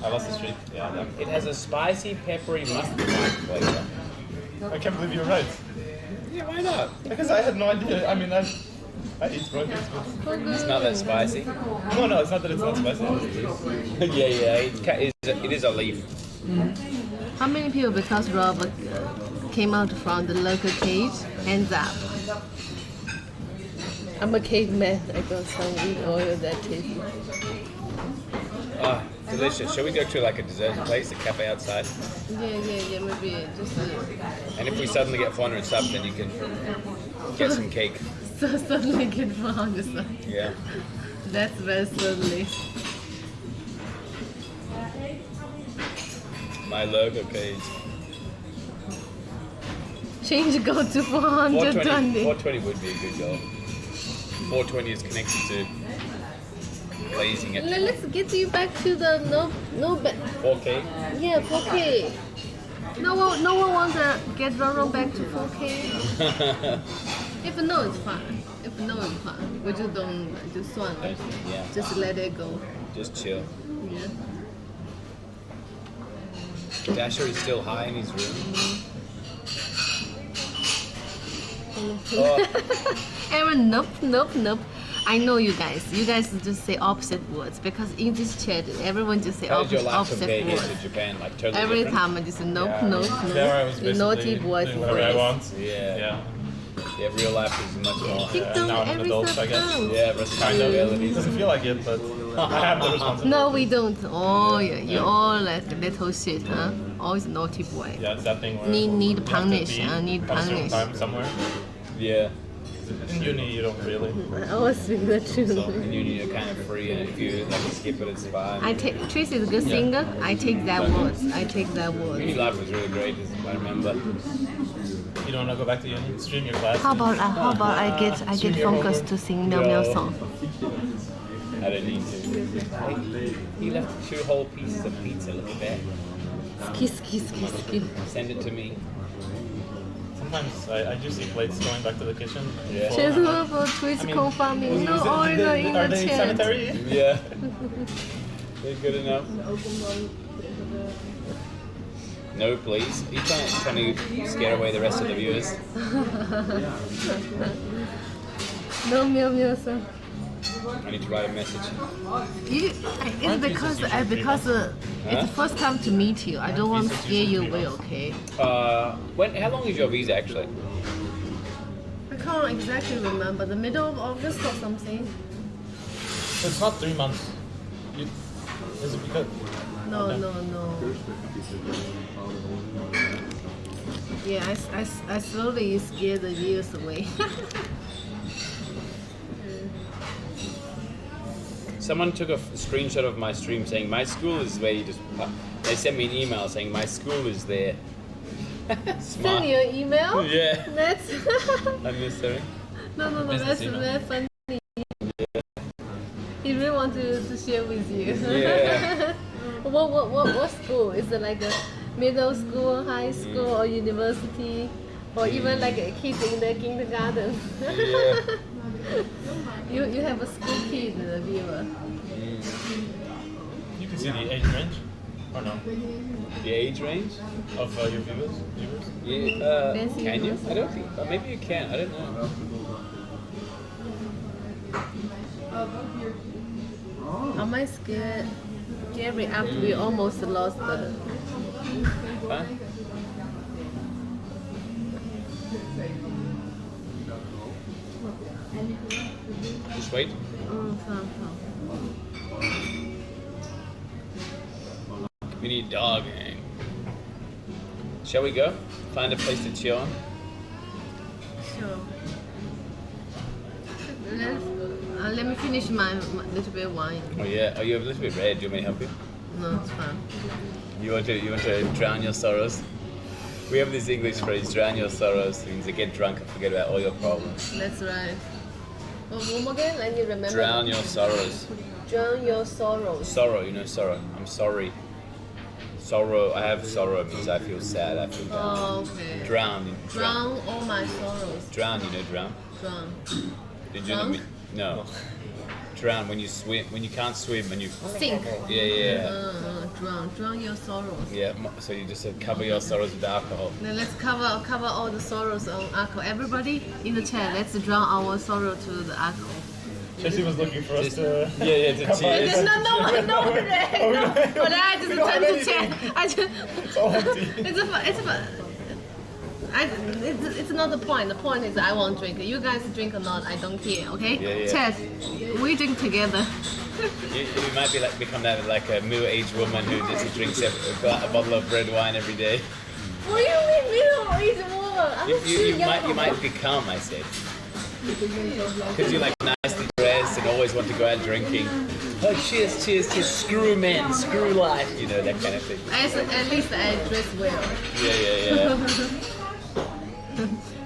Speaker 18: I lost the streak. Yeah.
Speaker 3: It has a spicy, peppery mustard flavor.
Speaker 18: I can't believe you're right.
Speaker 3: Yeah, why not?
Speaker 18: Because I had no idea. I mean, I eat rockets, but
Speaker 3: it's not that spicy.
Speaker 18: No, it's not that it's not spicy.
Speaker 3: It is a leaf.
Speaker 15: How many people, because Rob came out from the local cage? Hands up. I'm a cake man. I got some wheat oil that tasty.
Speaker 3: Ah, delicious. Shall we go to like a dessert place, a cafe outside?
Speaker 15: Yeah. Maybe just.
Speaker 3: And if we suddenly get 400 subs, then you can get some cake.
Speaker 15: So suddenly get 400 subs.
Speaker 3: Yeah.
Speaker 15: That's very suddenly.
Speaker 3: My logo page.
Speaker 15: Change go to 420.
Speaker 3: 420 would be a good goal. 420 is connected to blazing it.
Speaker 15: Let's get you back to the no
Speaker 3: 4K?
Speaker 15: Yeah, 4K. No one wants to get Roro back to 4K. If no, it's fine. If no, it's fine. We just don't just swan.
Speaker 3: Yeah.
Speaker 15: Just let it go.
Speaker 3: Just chill.
Speaker 15: Yeah.
Speaker 3: Dasher is still high in his room.
Speaker 15: Aaron, nope. I know you guys. You guys just say opposite words because in this chat, everyone just say
Speaker 3: How did your
Speaker 15: opposite
Speaker 3: laptop
Speaker 15: words.
Speaker 3: get to Japan? Like totally
Speaker 15: Every
Speaker 3: different?
Speaker 15: time I just say nope.
Speaker 18: There I was
Speaker 15: You naughty
Speaker 18: basically
Speaker 15: boy.
Speaker 18: doing whatever I want.
Speaker 3: Yeah. Yeah, real life is much more.
Speaker 18: And now I'm an adult, I guess.
Speaker 3: Yeah, responsibilities.
Speaker 18: Doesn't feel like it, but I have the responsibility.
Speaker 15: No, we don't. Oh, yeah. You're all like little shit, huh? Always naughty boy.
Speaker 18: Yeah, it's that thing where
Speaker 15: Need
Speaker 18: you have to
Speaker 15: punish.
Speaker 18: be
Speaker 15: Need
Speaker 18: at a certain
Speaker 15: punish.
Speaker 18: time somewhere.
Speaker 3: Yeah.
Speaker 18: In uni, you don't really.
Speaker 15: I always speak the truth.
Speaker 3: In uni, you're kind of free, and if you like skip it, it's fine.
Speaker 15: I take Tracy is a good singer. I take that words.
Speaker 3: Uni life was really great, I remember.
Speaker 18: You don't want to go back to uni? Stream your class.
Speaker 15: How about I get Funkus to sing Meow Meow song?
Speaker 3: I don't need to. He left 2 whole pieces of pizza. Look at that.
Speaker 15: Ski.
Speaker 3: Send it to me.
Speaker 18: Sometimes I just see plates going back to the kitchen.
Speaker 3: Yeah.
Speaker 15: Cheers for Twitch confirming. No order in
Speaker 18: Are
Speaker 15: the
Speaker 18: they
Speaker 15: chat.
Speaker 18: sanitary?
Speaker 3: Yeah. They're good enough. No, please. Are you trying to scare away the rest of the viewers?
Speaker 15: No Meow song.
Speaker 3: I need to write a message.
Speaker 15: It's because it's the first time to meet you. I don't want to scare you away, okay?
Speaker 3: How long is your visa actually?
Speaker 15: I can't exactly remember. The middle of August or something.
Speaker 18: It's not 3 months. Is it because?
Speaker 15: No. Yeah, I slowly scare the years away.
Speaker 3: Someone took a screenshot of my stream saying my school is where you just. They sent me an email saying my school is there.
Speaker 15: Send you an email?
Speaker 3: Yeah.
Speaker 15: That's
Speaker 3: unnecessary.
Speaker 15: No, that's funny.
Speaker 3: Yeah.
Speaker 15: He really want to share with you.
Speaker 3: Yeah.
Speaker 15: What school? Is it like a middle school, high school, or university, or even like a kid in the kindergarten?
Speaker 3: Yeah.
Speaker 15: You have a school kid, the viewer.
Speaker 18: You can see the age range, or no?
Speaker 3: The age range
Speaker 18: of your viewers?
Speaker 3: Yeah. Can you? I don't think. Maybe you can. I don't know.
Speaker 15: Am I scared? Gary, after we almost lost the.
Speaker 3: Huh? Just wait. We need dog hang. Shall we go? Find a place to chill on?
Speaker 15: Sure. Let me finish my little bit of wine.
Speaker 3: Oh yeah. Oh, you have a little bit red. Do you want me to help you?
Speaker 15: No, it's fine.
Speaker 3: You want to drown your sorrows? We have this English phrase, drown your sorrows. It means to get drunk and forget about all your problems.
Speaker 15: That's right. One more again, I need to remember.
Speaker 3: Drown your sorrows.
Speaker 15: Drown your sorrows.
Speaker 3: Sorrow, you know sorrow. I'm sorry. Sorrow, I have sorrow means I feel sad, I feel down.
Speaker 15: Oh, okay.
Speaker 3: Drown.
Speaker 15: Drown all my sorrows.
Speaker 3: Drown, you know drown?
Speaker 15: Drown.
Speaker 3: Did you know me? No. Drown when you swim, when you can't swim and you...
Speaker 15: Sink.
Speaker 3: Yeah.
Speaker 15: Drown your sorrows.
Speaker 3: Yeah, so you just cover your sorrows with alcohol.
Speaker 15: Then let's cover all the sorrows on alcohol. Everybody in the chat, let's drown our sorrow to the alcohol.
Speaker 18: Tracy was looking for us to...
Speaker 3: Yeah, to cheers.
Speaker 15: No, but I just turn to chat.
Speaker 18: It's all empty.
Speaker 15: It's a It's not the point. The point is I won't drink. You guys drink or not, I don't care. Okay?
Speaker 3: Yeah.
Speaker 15: Cheers. We drink together.
Speaker 3: You might be become that like a middle-aged woman who just drinks a bottle of red wine every day.
Speaker 15: What do you mean middle-aged woman? I'm
Speaker 3: You might become, I said. Because you like nicely dressed and always want to go out drinking. Oh, cheers, screw men, screw life, you know, that kind of thing.
Speaker 15: At least I dress well.
Speaker 3: Yeah.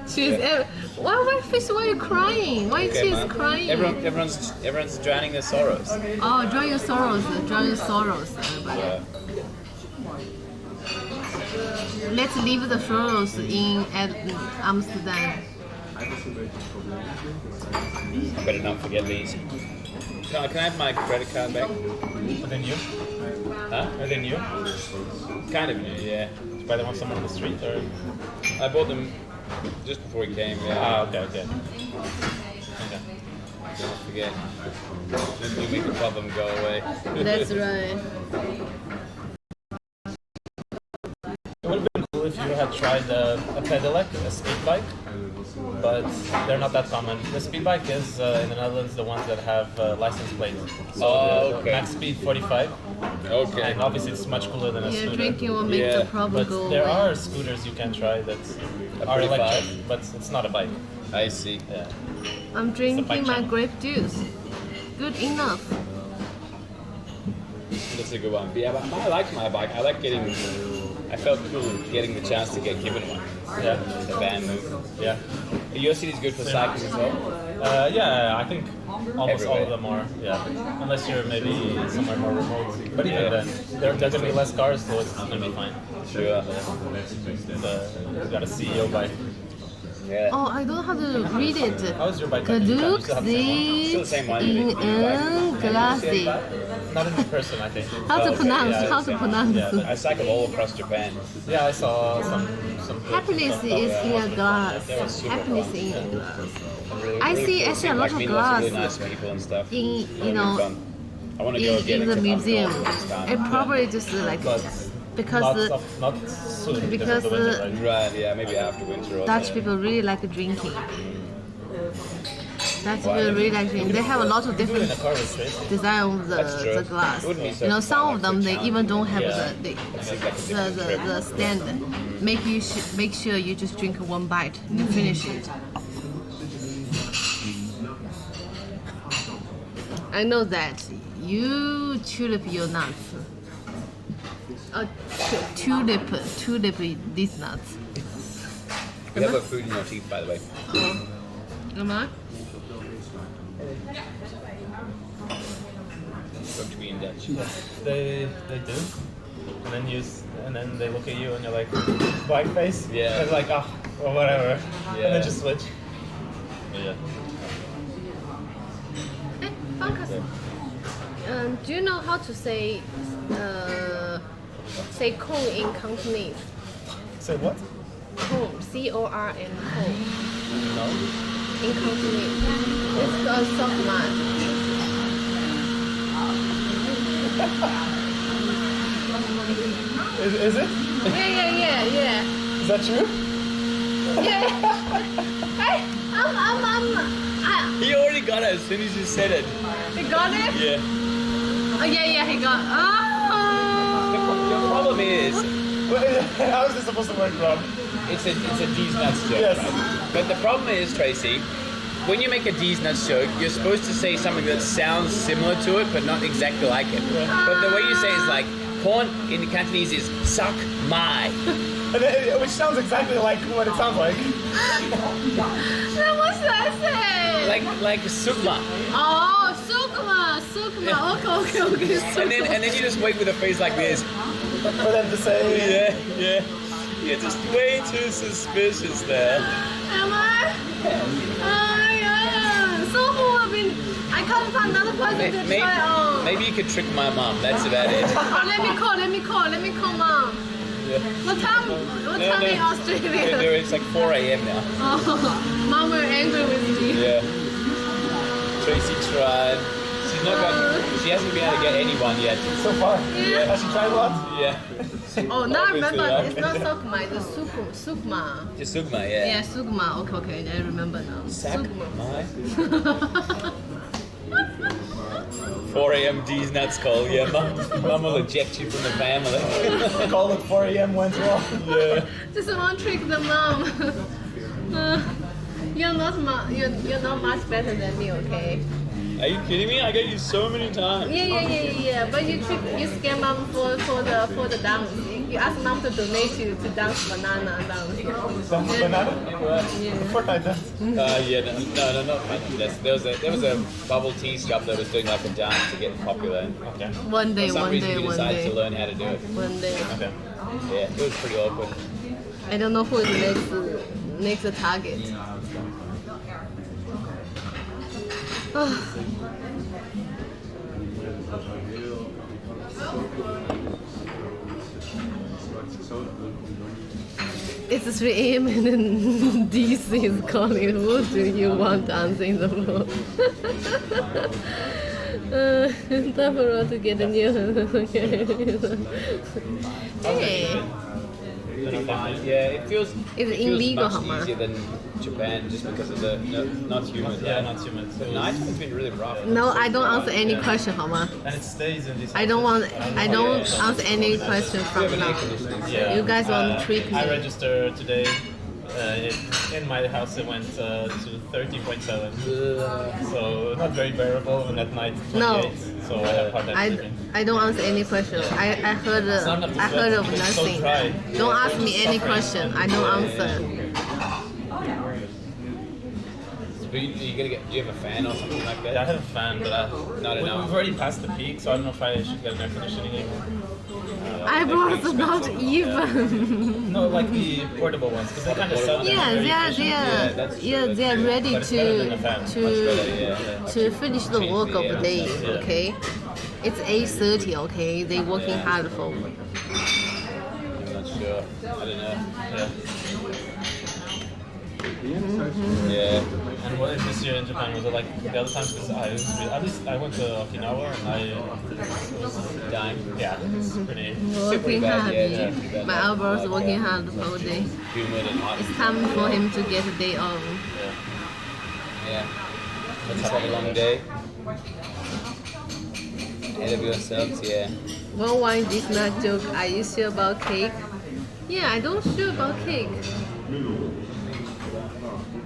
Speaker 15: Cheers. Why fish? Why are you crying? Why is she crying?
Speaker 3: Everyone's drowning their sorrows.
Speaker 15: Oh, drown your sorrows, everybody.
Speaker 3: Yeah.
Speaker 15: Let's leave the sorrows in Amsterdam.
Speaker 3: I better not forget these. Can I have my credit card back?
Speaker 18: Are they new?
Speaker 3: Huh?
Speaker 18: Are they new?
Speaker 3: Kind of new, yeah.
Speaker 18: Did you buy them off someone on the street, or?
Speaker 3: I bought them just before we came, yeah.
Speaker 18: Ah, okay.
Speaker 3: Don't forget. You make the problem go away.
Speaker 15: That's right.
Speaker 18: It would have been cool if you had tried a pedelec, a speed bike, but they're not that common. The speed bike is in the Netherlands the ones that have license plates. So the max speed 45.
Speaker 3: Okay.
Speaker 18: And obviously it's much cooler than a scooter.
Speaker 15: Drinking will make the problem
Speaker 18: but
Speaker 15: go
Speaker 18: there
Speaker 15: away.
Speaker 18: are scooters you can try that are electric, but it's not a bike.
Speaker 3: I see.
Speaker 18: Yeah.
Speaker 15: I'm drinking my grape juice. Good enough.
Speaker 3: That's a good one. But yeah, but I like my bike. I felt cool getting the chance to get given one.
Speaker 18: Yeah.
Speaker 3: The van move.
Speaker 18: Yeah.
Speaker 3: Your city's good for cycling as well?
Speaker 18: Yeah, I think almost all
Speaker 3: Everywhere.
Speaker 18: of them are. Yeah. Unless you're maybe somewhere more remote. But even then, there are going to be less cars, so it's going to be fine.
Speaker 3: Sure.
Speaker 18: You've got a CEO bike.
Speaker 3: Yeah.
Speaker 15: Oh, I don't know how to read it.
Speaker 18: How's your bike?
Speaker 15: Kaduk
Speaker 3: Still the same one.
Speaker 15: in glassy.
Speaker 18: Not in person, I think.
Speaker 15: How to pronounce?
Speaker 18: Yeah,
Speaker 15: How to pronounce?
Speaker 3: Yeah, I cycle all across Japan.
Speaker 18: Yeah, I saw some.
Speaker 15: Happiness is in a glass. Happiness in a glass. I see actually a lot of
Speaker 3: Lots
Speaker 15: glass
Speaker 3: of really nice people and stuff.
Speaker 15: in
Speaker 3: I want to go
Speaker 15: in the museum. It probably just like because
Speaker 18: not soon
Speaker 15: because
Speaker 18: of the winter, right?
Speaker 3: Right, yeah, maybe after winter or
Speaker 15: Dutch people really like drinking. Dutch people really like drinking. They have a lot of different design of the glass. You know, some of them they even don't have the stand. Make sure you just drink one bite and you finish it. I know that you tulip your nuts. Tulip these nuts.
Speaker 3: You have a food in your teeth, by the way.
Speaker 15: Am I?
Speaker 3: From to be in Dutch.
Speaker 18: They do. And then they look at you and you're like, white face?
Speaker 3: Yeah.
Speaker 18: And like, oh, or whatever.
Speaker 3: Yeah.
Speaker 18: And then just switch. Yeah.
Speaker 15: Do you know how to say cone in Cantonese?
Speaker 18: Say what?
Speaker 15: Cone, C-O-R-N, cone.
Speaker 18: No.
Speaker 15: In Cantonese. It's a soft line.
Speaker 18: Is it?
Speaker 15: Yeah.
Speaker 18: Is that true?
Speaker 15: Yeah. Hey,
Speaker 3: He already got it as soon as you said it.
Speaker 15: He got it?
Speaker 3: Yeah.
Speaker 15: Oh, yeah, he got it.
Speaker 3: The problem is...
Speaker 18: How is this supposed to work, Rob?
Speaker 3: It's a D's nuts joke,
Speaker 18: yes.
Speaker 3: Right? But the problem is, Tracy, when you make a D's nuts joke, you're supposed to say something that sounds similar to it, but not exactly like it. But the way you say it is like, corn in the Cantonese is suck my.
Speaker 18: Which sounds exactly like what it sounds like.
Speaker 15: Then what should I say?
Speaker 3: Like sukma.
Speaker 15: Oh, sukma. Okay. Sukma.
Speaker 3: And then you just wait with a face like this.
Speaker 18: For them to say.
Speaker 3: Yeah. You're just way too suspicious there.
Speaker 15: Am I? Oh yeah. So who have been? I can't find another person to try on.
Speaker 3: Maybe you could trick my mom. That's about it.
Speaker 15: Oh, let me call mom.
Speaker 3: Yeah.
Speaker 15: What time in Australia?
Speaker 3: It's like 4 a.m. now.
Speaker 15: Oh, mom will angry with me.
Speaker 3: Yeah. Tracy tried. She she's not got. She hasn't been able to get anyone yet so far.
Speaker 15: Yeah.
Speaker 3: Has she tried one? Yeah.
Speaker 15: Oh, now I remember.
Speaker 3: Obviously,
Speaker 15: It's not Sukma, it's Sukma.
Speaker 3: Just Sugma, yeah.
Speaker 15: Yeah, Sugma. Okay, I remember now. Sugma.
Speaker 3: 4 a.m. D's nuts call. Yeah, mum will eject you from the family.
Speaker 6: Call at 4 a.m. went wrong.
Speaker 3: Yeah.
Speaker 15: Just want to trick the mom. You're not much better than me, okay?
Speaker 3: Are you kidding me? I got you so many times.
Speaker 15: Yeah. But you scare mom for the dance. You ask mom to donate to dance banana dance.
Speaker 6: Dance banana?
Speaker 15: Yeah.
Speaker 6: Fortnite dance.
Speaker 3: Yeah, no, not Fortnite. There was a bubble tea shop that was doing like a dance to get popular. Okay.
Speaker 15: One day,
Speaker 3: For some reason, we decided
Speaker 15: day.
Speaker 3: to learn how to do it.
Speaker 15: One day.
Speaker 3: Okay. Yeah, it was pretty awkward.
Speaker 15: I don't know who is next target. It's 3 a.m. and then DC is calling. Who do you want answering the phone? Time for us to get a new. Hey.
Speaker 3: Pretty fine. Yeah, it feels.
Speaker 15: It's
Speaker 3: it feels
Speaker 15: illegal,
Speaker 3: much easier than Japan, just because of the not humid.
Speaker 18: Yeah, not humid.
Speaker 3: The night has been really rough.
Speaker 15: No, I don't answer any question, Hama.
Speaker 18: And it stays in this.
Speaker 15: I don't answer any question from now.
Speaker 18: Yeah.
Speaker 15: You guys want to trick me.
Speaker 18: I registered today. In my house it went to 30.7. So not very bearable, and at night 28.
Speaker 15: No.
Speaker 18: So I have hard time sleeping.
Speaker 15: I don't answer any question. I heard of nothing. Don't ask me any question. I don't answer.
Speaker 3: Do you have a fan or something like that?
Speaker 18: Yeah, I have a fan, but
Speaker 3: not enough.
Speaker 18: We've already passed the peak, so I don't know if I should get an air conditioning anymore.
Speaker 15: Eyebrows are not even.
Speaker 18: No, like the portable ones, because they kind of sell them.
Speaker 15: Yeah, they are ready to finish the work of the day. Okay, it's 8:30. Okay, they working hard for.
Speaker 3: I'm not sure. I don't know. Yeah.
Speaker 18: And what this year in Japan, was it like the other times? Because I went to Okinawa and it was
Speaker 3: dying.
Speaker 18: Yeah, it's pretty.
Speaker 15: Working hard.
Speaker 3: Yeah.
Speaker 15: My eyebrows working hard the whole day.
Speaker 3: Humid and hot.
Speaker 15: It's time for him to get a day off.
Speaker 3: Yeah. Let's have a long day. Ahead of yourselves, yeah.
Speaker 15: One wine did not joke. Are you sure about cake? Yeah, I don't sure about cake.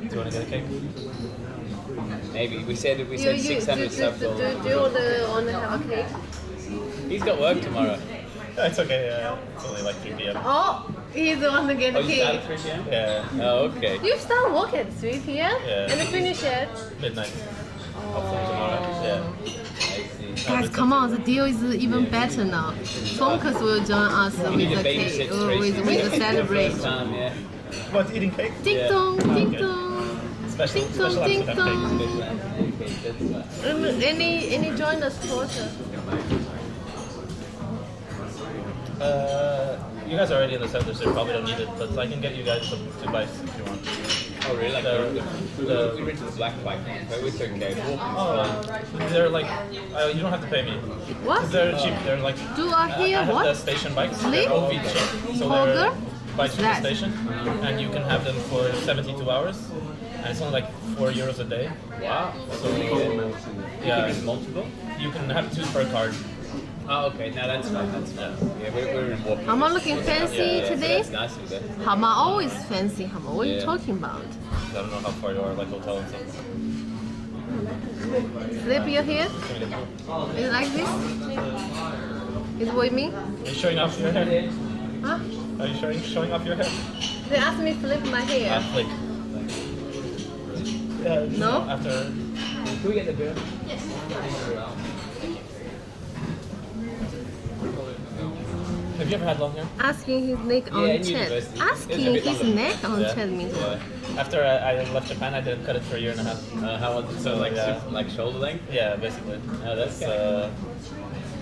Speaker 18: Do you want to get a cake?
Speaker 3: Maybe. We said 600 subs.
Speaker 15: Do you want to have a cake?
Speaker 3: He's got work tomorrow.
Speaker 18: It's okay, it's only like 3 p.m.
Speaker 15: Oh, he's the one to get a
Speaker 3: You
Speaker 15: cake.
Speaker 3: start at 3 p.m.?
Speaker 18: Yeah.
Speaker 3: Oh, okay.
Speaker 15: You start work at 3 p.m.
Speaker 18: Yeah.
Speaker 15: And finish at
Speaker 18: midnight. Hopefully tomorrow. Yeah.
Speaker 15: Guys, come on, the deal is even better now. Focus will join us with the cake, with the celebration.
Speaker 18: What, eating cake?
Speaker 15: Ding dong, ding dong. Ding dong, ding dong. Any join us porter?
Speaker 18: You guys are already in the center, so you probably don't need it, but I can get you guys some 2 bikes if you want.
Speaker 3: Oh, really? Like we rented the black bike, but we're okay.
Speaker 18: They're like, you don't have to pay me.
Speaker 15: What?
Speaker 18: 'Cause they're cheap. They're like,
Speaker 15: Do I hear
Speaker 18: I have
Speaker 15: what?
Speaker 18: the station bikes.
Speaker 15: Sleep?
Speaker 18: They're OV cheap. So
Speaker 15: Holger?
Speaker 18: they're bikes from the
Speaker 15: That.
Speaker 18: station, and you can have them for 72 hours, and it's only like €4 a day.
Speaker 3: Wow.
Speaker 18: So yeah,
Speaker 3: multiple.
Speaker 18: You can have 2 per card.
Speaker 3: Oh, okay. No, that's fine. That's fine. Yeah, we're in walking.
Speaker 15: Am I looking fancy today?
Speaker 3: That's nice of you.
Speaker 15: Hama always fancy, Hama. What are you talking about?
Speaker 18: I don't know how far you are, like hotel and stuff.
Speaker 15: Slip your hair? Is it like this? Is it with me?
Speaker 18: Are you showing off your hair?
Speaker 15: Huh?
Speaker 18: Are you showing off your hair?
Speaker 15: They asked me to flip my hair.
Speaker 18: Flick.
Speaker 15: No?
Speaker 18: After.
Speaker 3: Can we get the beer?
Speaker 15: Yes.
Speaker 18: Have you ever had long hair?
Speaker 15: Asking his neck on
Speaker 3: in
Speaker 15: chat.
Speaker 3: university.
Speaker 15: Asking
Speaker 3: It's a bit
Speaker 15: his
Speaker 3: longer.
Speaker 15: neck on
Speaker 18: Yeah.
Speaker 15: chat means what?
Speaker 18: After I left Japan, I didn't cut it for 1.5 years.
Speaker 3: How was it? So like shoulder length?
Speaker 18: Yeah, basically.
Speaker 3: Oh, that's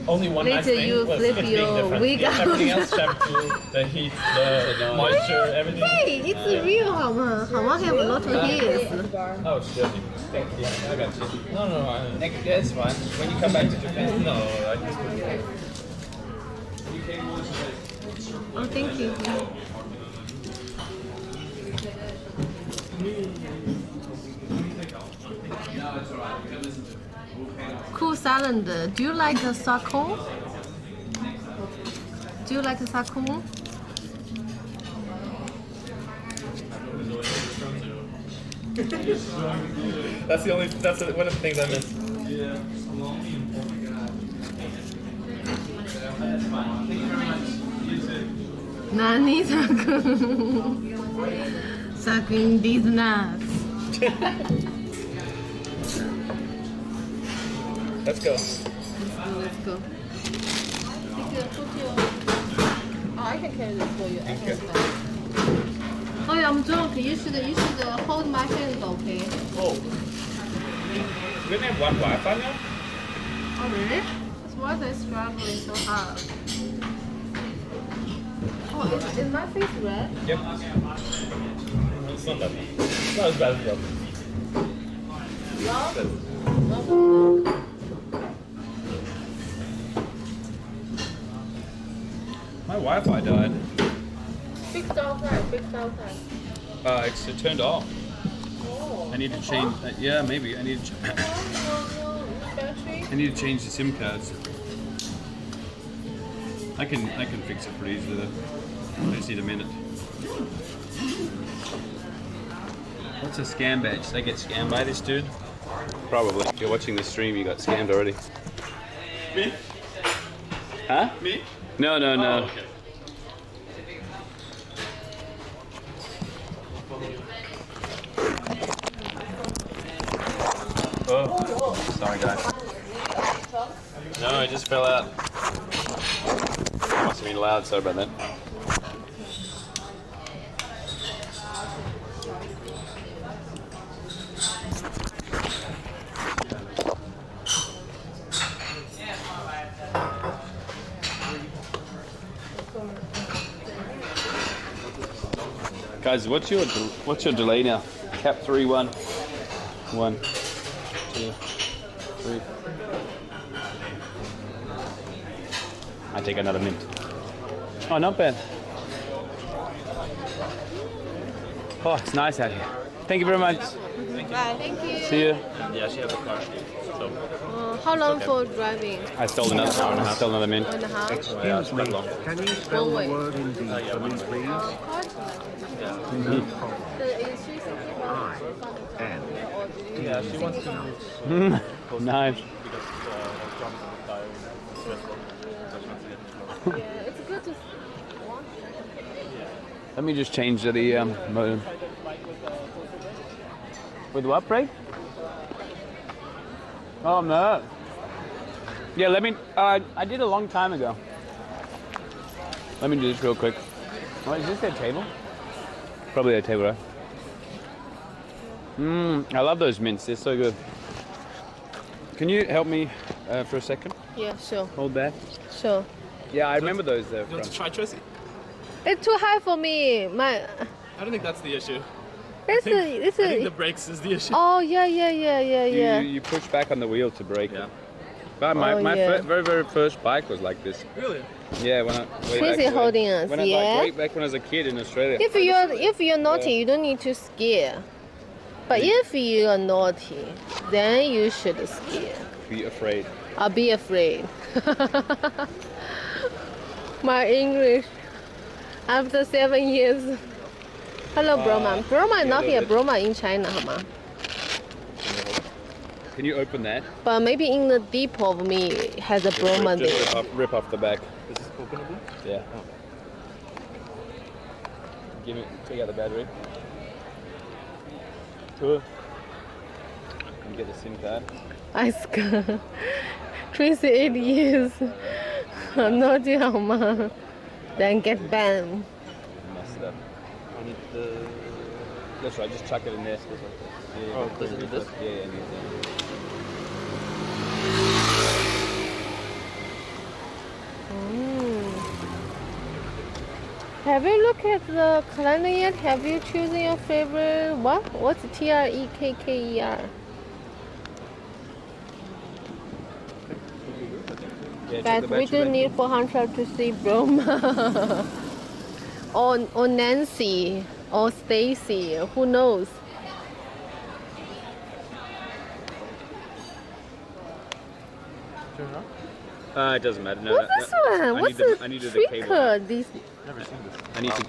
Speaker 18: only one nice
Speaker 15: Later
Speaker 18: thing
Speaker 15: you
Speaker 18: was
Speaker 15: flip
Speaker 18: it being
Speaker 15: your
Speaker 18: different.
Speaker 15: wig out.
Speaker 18: Everything else, shampoo, the heat, the moisture, everything.
Speaker 15: Hey, it's real, Hama. Hama have a lot of hairs.
Speaker 3: Oh, shit.
Speaker 18: Thank you. I got you. No, it's fine. When you come back to Japan, no, I just put it.
Speaker 15: Oh, thank you. Cool salad. Do you like the sakon? Do you like the sakon?
Speaker 18: That's one of the things I miss. Yeah.
Speaker 15: Nani sakon? Sucking these nuts.
Speaker 18: Let's go.
Speaker 15: Let's go. Oh, I can carry this for you. Oh, yeah, I'm drunk. You should hold my hand, okay?
Speaker 18: Oh. We only have one Wi-Fi now?
Speaker 15: Oh, really? That's why they're struggling so hard. Oh, is my face red?
Speaker 18: Yep. It's not that bad. It's not as bad as
Speaker 3: My Wi-Fi died.
Speaker 15: Fixed outside.
Speaker 3: It turned off.
Speaker 15: Oh.
Speaker 3: I need to change. Yeah, maybe I need to. I need to change the SIM cards. I can fix it pretty easily though. I just need a minute. What's a scam badge? Did I get scammed by this dude? Probably. If you're watching the stream, you got scammed already.
Speaker 18: Me?
Speaker 3: Huh?
Speaker 18: Me?
Speaker 3: No.
Speaker 18: Oh, okay.
Speaker 3: Oh, sorry guys. No, it just fell out. Must have been loud, sorry about that. Guys, what's your delay now? Cap 3, 1. 1, 2, 3. I take another mint. Oh, not bad. Oh, it's nice out here. Thank you very much.
Speaker 15: Bye. Thank you.
Speaker 3: See you.
Speaker 18: Yeah, she has a car. So.
Speaker 15: How long for driving?
Speaker 3: I stole another hour and a half. Stole another mint.
Speaker 15: 1.5?
Speaker 5: Excuse me, can you spell the word Indeed for me, please?
Speaker 18: Yeah, she wants to.
Speaker 3: Nice.
Speaker 15: It's good to.
Speaker 3: Let me just change the modem. With what brake? Oh no. Yeah, let me. I did a long time ago. Let me do this real quick. Oh, is this their table? Probably their table, right? I love those mints. They're so good. Can you help me for a second?
Speaker 15: Yeah, sure.
Speaker 3: Hold that.
Speaker 15: Sure.
Speaker 3: Yeah, I remember those there.
Speaker 18: You want to try, Tracy?
Speaker 15: It's too high for me.
Speaker 18: I don't think that's the issue.
Speaker 15: I
Speaker 18: think the brakes is the issue.
Speaker 15: Oh yeah.
Speaker 3: You push back on the wheel to brake.
Speaker 18: Yeah.
Speaker 3: But my very first bike was like this.
Speaker 18: Really?
Speaker 3: Yeah, when I
Speaker 15: Tracy holding us.
Speaker 3: when
Speaker 15: Yeah.
Speaker 3: back when I was a kid in Australia.
Speaker 15: If you're naughty, you don't need to scare. But if you are naughty, then you should scare.
Speaker 3: Be afraid.
Speaker 15: I'll be afraid. My English after 7 years. Hello, Broma. Broma is not here. Broma in China, huh?
Speaker 3: Can you open that?
Speaker 15: But maybe in the deep of me has a Broma
Speaker 3: Just
Speaker 15: there.
Speaker 3: rip off the back.
Speaker 18: This is openable?
Speaker 3: Yeah. Take out the battery. Cool. And get the SIM card.
Speaker 15: I scar. Tracy 8 years. Naughty, huh? Then get banned.
Speaker 3: Mess it up.
Speaker 18: I need the.
Speaker 3: That's right. Just chuck it in there. Yeah,
Speaker 18: Oh, does it do this?
Speaker 3: Yeah, yeah.
Speaker 15: Have you looked at the calendar yet? Have you chosen your favorite? What? What's TREKKER?
Speaker 3: Yeah,
Speaker 15: Guys, we do need 400 to see Broma. or Nancy, or Stacy, who knows?
Speaker 3: It doesn't matter. No,
Speaker 15: What's this one? What's the
Speaker 3: I needed the
Speaker 15: trick?
Speaker 3: cable out.
Speaker 15: This
Speaker 19: Never seen this.
Speaker 3: I need to.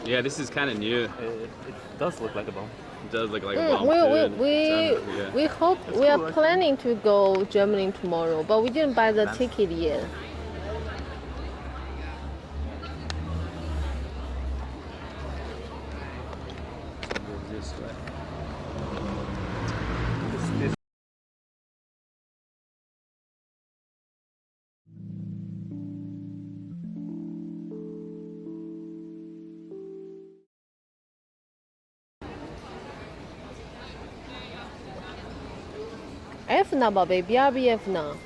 Speaker 3: Yeah, this is kind of new.
Speaker 19: It does look like a bomb.
Speaker 3: It does look like a bomb. Yeah.
Speaker 15: we hope we are planning to go Germany tomorrow, but we didn't buy the ticket yet.
Speaker 3: This way.
Speaker 15: F 呢，宝贝 ，BRBF 呢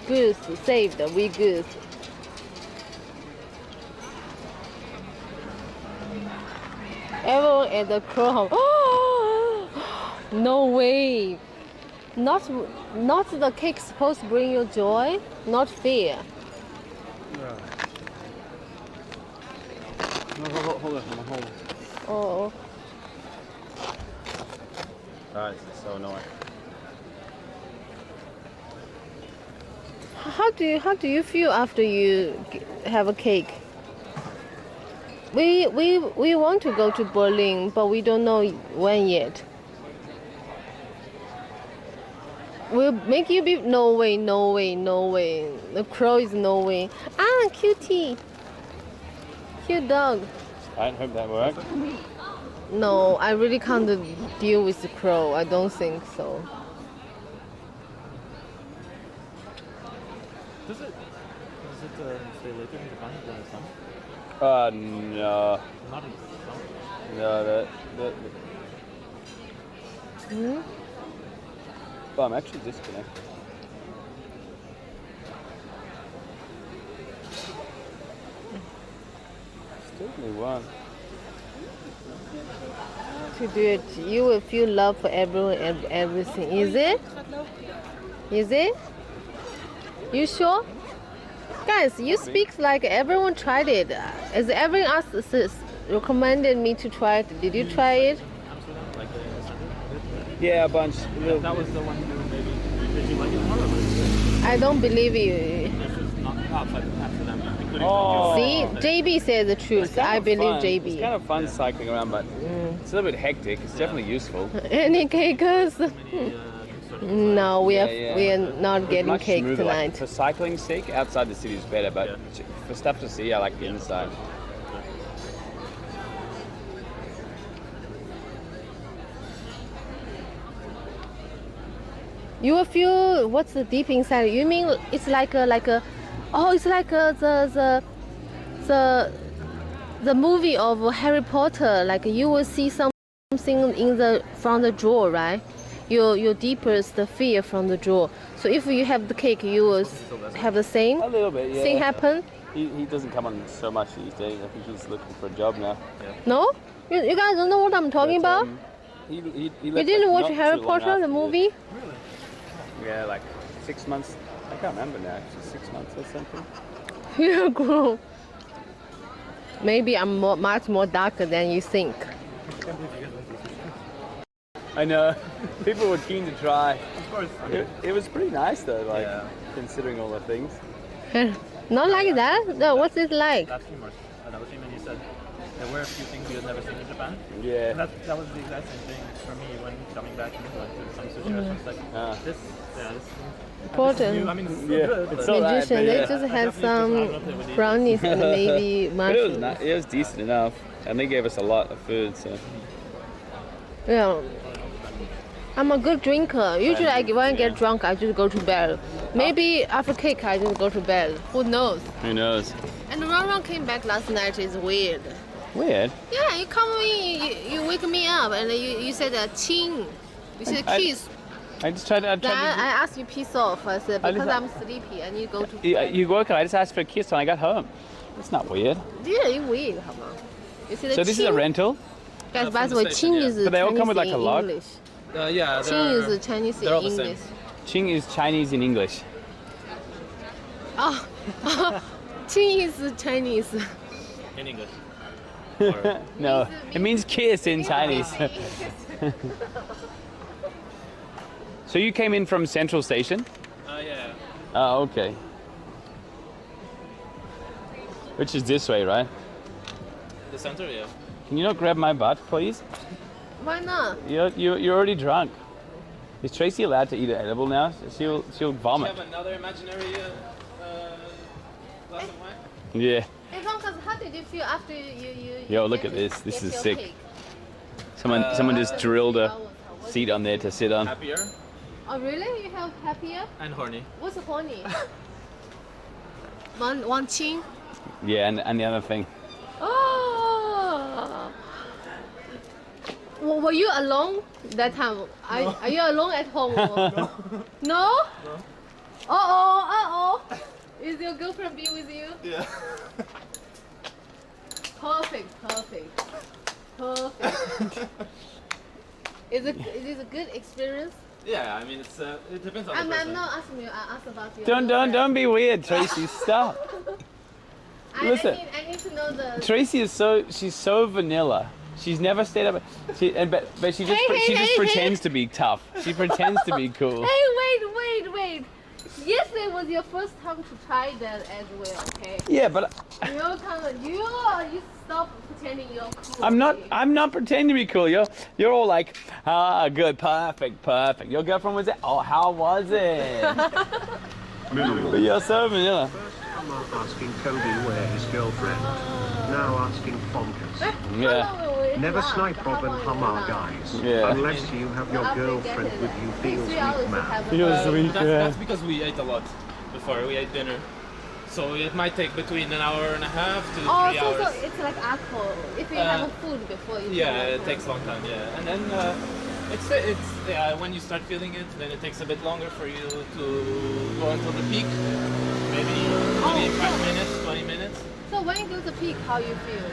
Speaker 15: ？Goose saved, we goose. Everyone at the crow. No way. Not the cake supposed to bring you joy. Not fair.
Speaker 3: No, hold on.
Speaker 15: Oh.
Speaker 3: Guys, it's so annoying.
Speaker 15: How do you feel after you have a cake? We want to go to Berlin, but we don't know when yet. We'll make you be no way. The crow is no way. Ah, cutie, cute dog.
Speaker 3: I hope that worked.
Speaker 15: No, I really can't deal with the crow. I don't think so.
Speaker 19: Does it stay later in Japan than the summer?
Speaker 3: No.
Speaker 19: Not in summer.
Speaker 3: No,
Speaker 15: Hmm?
Speaker 3: Oh, I'm actually disconnected. Still only one.
Speaker 15: To do it, you will feel love for everyone and everything. Is it? Is it? You sure? Guys, you speak like everyone tried it. As everyone else recommended me to try it. Did you try it?
Speaker 3: Yeah, a bunch.
Speaker 19: That was the one you maybe. Did you like it more?
Speaker 15: I don't believe you.
Speaker 19: It's just not outside of Amsterdam.
Speaker 3: Oh.
Speaker 15: See, JB said the truth. I believe
Speaker 3: Fun.
Speaker 15: JB.
Speaker 3: It's kind of fun cycling around, but it's a little bit hectic. It's definitely useful.
Speaker 15: Any cakers? No, we are not
Speaker 3: It's
Speaker 15: getting
Speaker 3: much
Speaker 15: cake
Speaker 3: smoother.
Speaker 15: tonight.
Speaker 3: Like, for cycling's sake, outside the city is better, but for stuff to see, I like the inside.
Speaker 15: You will feel what's the deep inside. You mean it's like a it's like the movie of Harry Potter. Like you will see something from the drawer, right? Your deepest fear from the drawer. So if you have the cake, you will have the same.
Speaker 3: A little bit, yeah.
Speaker 15: Thing happen.
Speaker 3: He doesn't come on so much these days. I think he's looking for a job now. Yeah.
Speaker 15: No, you guys don't know what I'm talking about.
Speaker 3: He
Speaker 15: You
Speaker 3: left,
Speaker 15: didn't
Speaker 3: like,
Speaker 15: watch
Speaker 3: not
Speaker 15: Harry
Speaker 3: too long
Speaker 15: Potter, the
Speaker 3: after
Speaker 15: movie?
Speaker 3: this. Yeah, like 6 months. I can't remember now. Actually, 6 months or something.
Speaker 15: Yeah, girl. Maybe I'm much more darker than you think.
Speaker 3: I know. People were keen to try. Of course. It was pretty nice though, like considering all the things.
Speaker 15: Not like that? No, what's it like?
Speaker 19: That's humorous. Another thing when you said there were a few things you had never seen in Japan.
Speaker 3: Yeah.
Speaker 19: That was the exact same thing for me when coming back to some sushi restaurants. Like this
Speaker 15: Important.
Speaker 19: new, I mean, it's still good,
Speaker 3: it's
Speaker 19: but
Speaker 3: all right,
Speaker 15: Magician,
Speaker 3: but
Speaker 15: they
Speaker 3: yeah.
Speaker 15: just had some brownies and maybe
Speaker 3: But it was
Speaker 15: mushrooms.
Speaker 3: it was decent enough, and they gave us a lot of food. So
Speaker 15: Yeah. I'm a good drinker. Usually when I get drunk, I just go to bed. Maybe after cake, I just go to bed. Who knows?
Speaker 3: who knows?
Speaker 15: And Ron came back last night. It's weird.
Speaker 3: Weird.
Speaker 15: Yeah, you come in, you wake me up, and you said ching. You said kiss.
Speaker 3: I just tried. I
Speaker 15: Then
Speaker 3: tried
Speaker 15: I asked you piss off. I said
Speaker 3: I
Speaker 15: because
Speaker 3: just-
Speaker 15: I'm sleepy. I need to go to
Speaker 3: you,
Speaker 15: bed.
Speaker 3: you woke up. I just asked for a kiss when I got home. It's not weird.
Speaker 15: Yeah, it's weird, 好吗? You see the
Speaker 3: So this is a
Speaker 15: ching?
Speaker 3: rental.
Speaker 15: Guys, by the way, ching is
Speaker 3: But they all come with,
Speaker 15: Chinese
Speaker 3: like, a
Speaker 15: in
Speaker 3: log?
Speaker 15: English.
Speaker 8: Yeah,
Speaker 15: Ching is Chinese in
Speaker 8: they're all the same.
Speaker 15: English.
Speaker 3: Ching is Chinese in English.
Speaker 15: Ting is Chinese.
Speaker 18: In English.
Speaker 3: No, it means kiss in Chinese. So you came in from Central Station?
Speaker 18: Yeah.
Speaker 3: Oh, okay. Which is this way, right?
Speaker 18: The center, yeah.
Speaker 3: Can you not grab my butt, please?
Speaker 15: Why not?
Speaker 3: You're already drunk. Is Tracy allowed to eat an edible now? She'll vomit.
Speaker 18: Do you have another imaginary glass of wine?
Speaker 3: Yeah.
Speaker 15: Hey, Lucas, how did you feel after you
Speaker 3: Yo, look at this. This
Speaker 15: get
Speaker 3: is
Speaker 15: your
Speaker 3: sick.
Speaker 15: cake?
Speaker 3: Someone just drilled a seat on there to sit on.
Speaker 18: Happier
Speaker 15: Oh, really? You have happier?
Speaker 18: and horny.
Speaker 15: What's horny? One chin?
Speaker 3: Yeah, and the other thing.
Speaker 15: Oh! Were you alone that time? Are you alone at home? No. No? Uh-oh. Is your girlfriend be with you?
Speaker 18: Yeah.
Speaker 15: Perfect. Is it a good experience?
Speaker 18: Yeah, I mean it depends on the
Speaker 15: I'm
Speaker 18: person.
Speaker 15: not asking you. I asked about your
Speaker 3: Don't be weird, Tracy. Stop. Listen.
Speaker 15: I need to know the.
Speaker 3: Tracy is she's so vanilla. She's never stayed up. But she just pretends to be tough. She pretends to be cool.
Speaker 15: Hey, wait. Yesterday was your first time to try that as well, okay?
Speaker 3: Yeah, but
Speaker 15: you stop pretending you're cool.
Speaker 3: I'm not pretending to be cool. You're all like, good, perfect. Your girlfriend was there. Oh, how was it? But you're so vanilla.
Speaker 5: Hammer asking Cody where his girlfriend. Now asking Bonkers.
Speaker 3: Yeah.
Speaker 5: Never snipe Rob and Hammer, guys.
Speaker 3: Yeah.
Speaker 5: Unless you have your girlfriend with you, feels weak, man.
Speaker 3: Feels weak,
Speaker 18: That's because we ate a lot before. We ate dinner. So it might take between an hour and a half to 3 hours.
Speaker 15: So it's like alcohol. If you have a food before you.
Speaker 18: Yeah, it takes a long time. Yeah, and then it's when you start feeling it, then it takes a bit longer for you to go until the peak. Maybe 5 minutes, 20 minutes.
Speaker 15: So when you go to the peak, how you feel?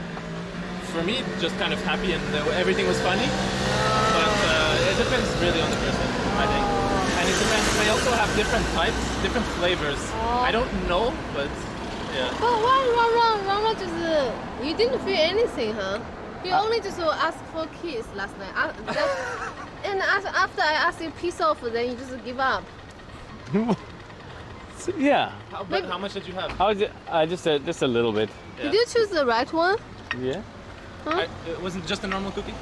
Speaker 18: For me, just kind of happy and everything was funny. But it depends really on the person, I think. And it depends. They also have different types, different flavors. I don't know, but yeah.
Speaker 15: But why Ron just you didn't feel anything, huh? You only just asked for a kiss last night. And after I asked you peace off, then you just give up.
Speaker 3: Yeah.
Speaker 18: How much did you have?
Speaker 3: How was it? Just a little bit.
Speaker 18: Yeah.
Speaker 15: Did you choose the right one?
Speaker 3: Yeah.
Speaker 15: Huh?
Speaker 18: It wasn't just a normal cookie?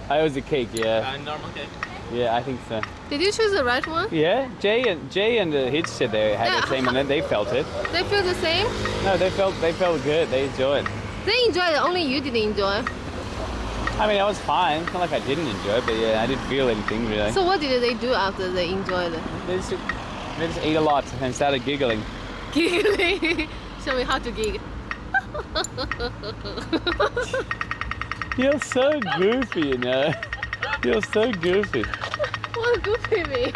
Speaker 3: I was a cake, yeah.
Speaker 18: Normal cake.
Speaker 3: Yeah, I think so.
Speaker 15: Did you choose the right one?
Speaker 3: Yeah, Jay and Hitch said they had the same, and then they felt it.
Speaker 15: They feel the same?
Speaker 3: No, they felt good. They enjoyed.
Speaker 15: They enjoyed it. Only you didn't enjoy.
Speaker 3: I mean, I was fine. It's not like I didn't enjoy it, but yeah, I didn't feel anything really.
Speaker 15: So what did they do after they enjoyed it?
Speaker 3: They just ate a lot and started giggling.
Speaker 15: Giggling. Show me how to giggle.
Speaker 3: You're so goofy, you know. You're so goofy.
Speaker 15: What goofy mean?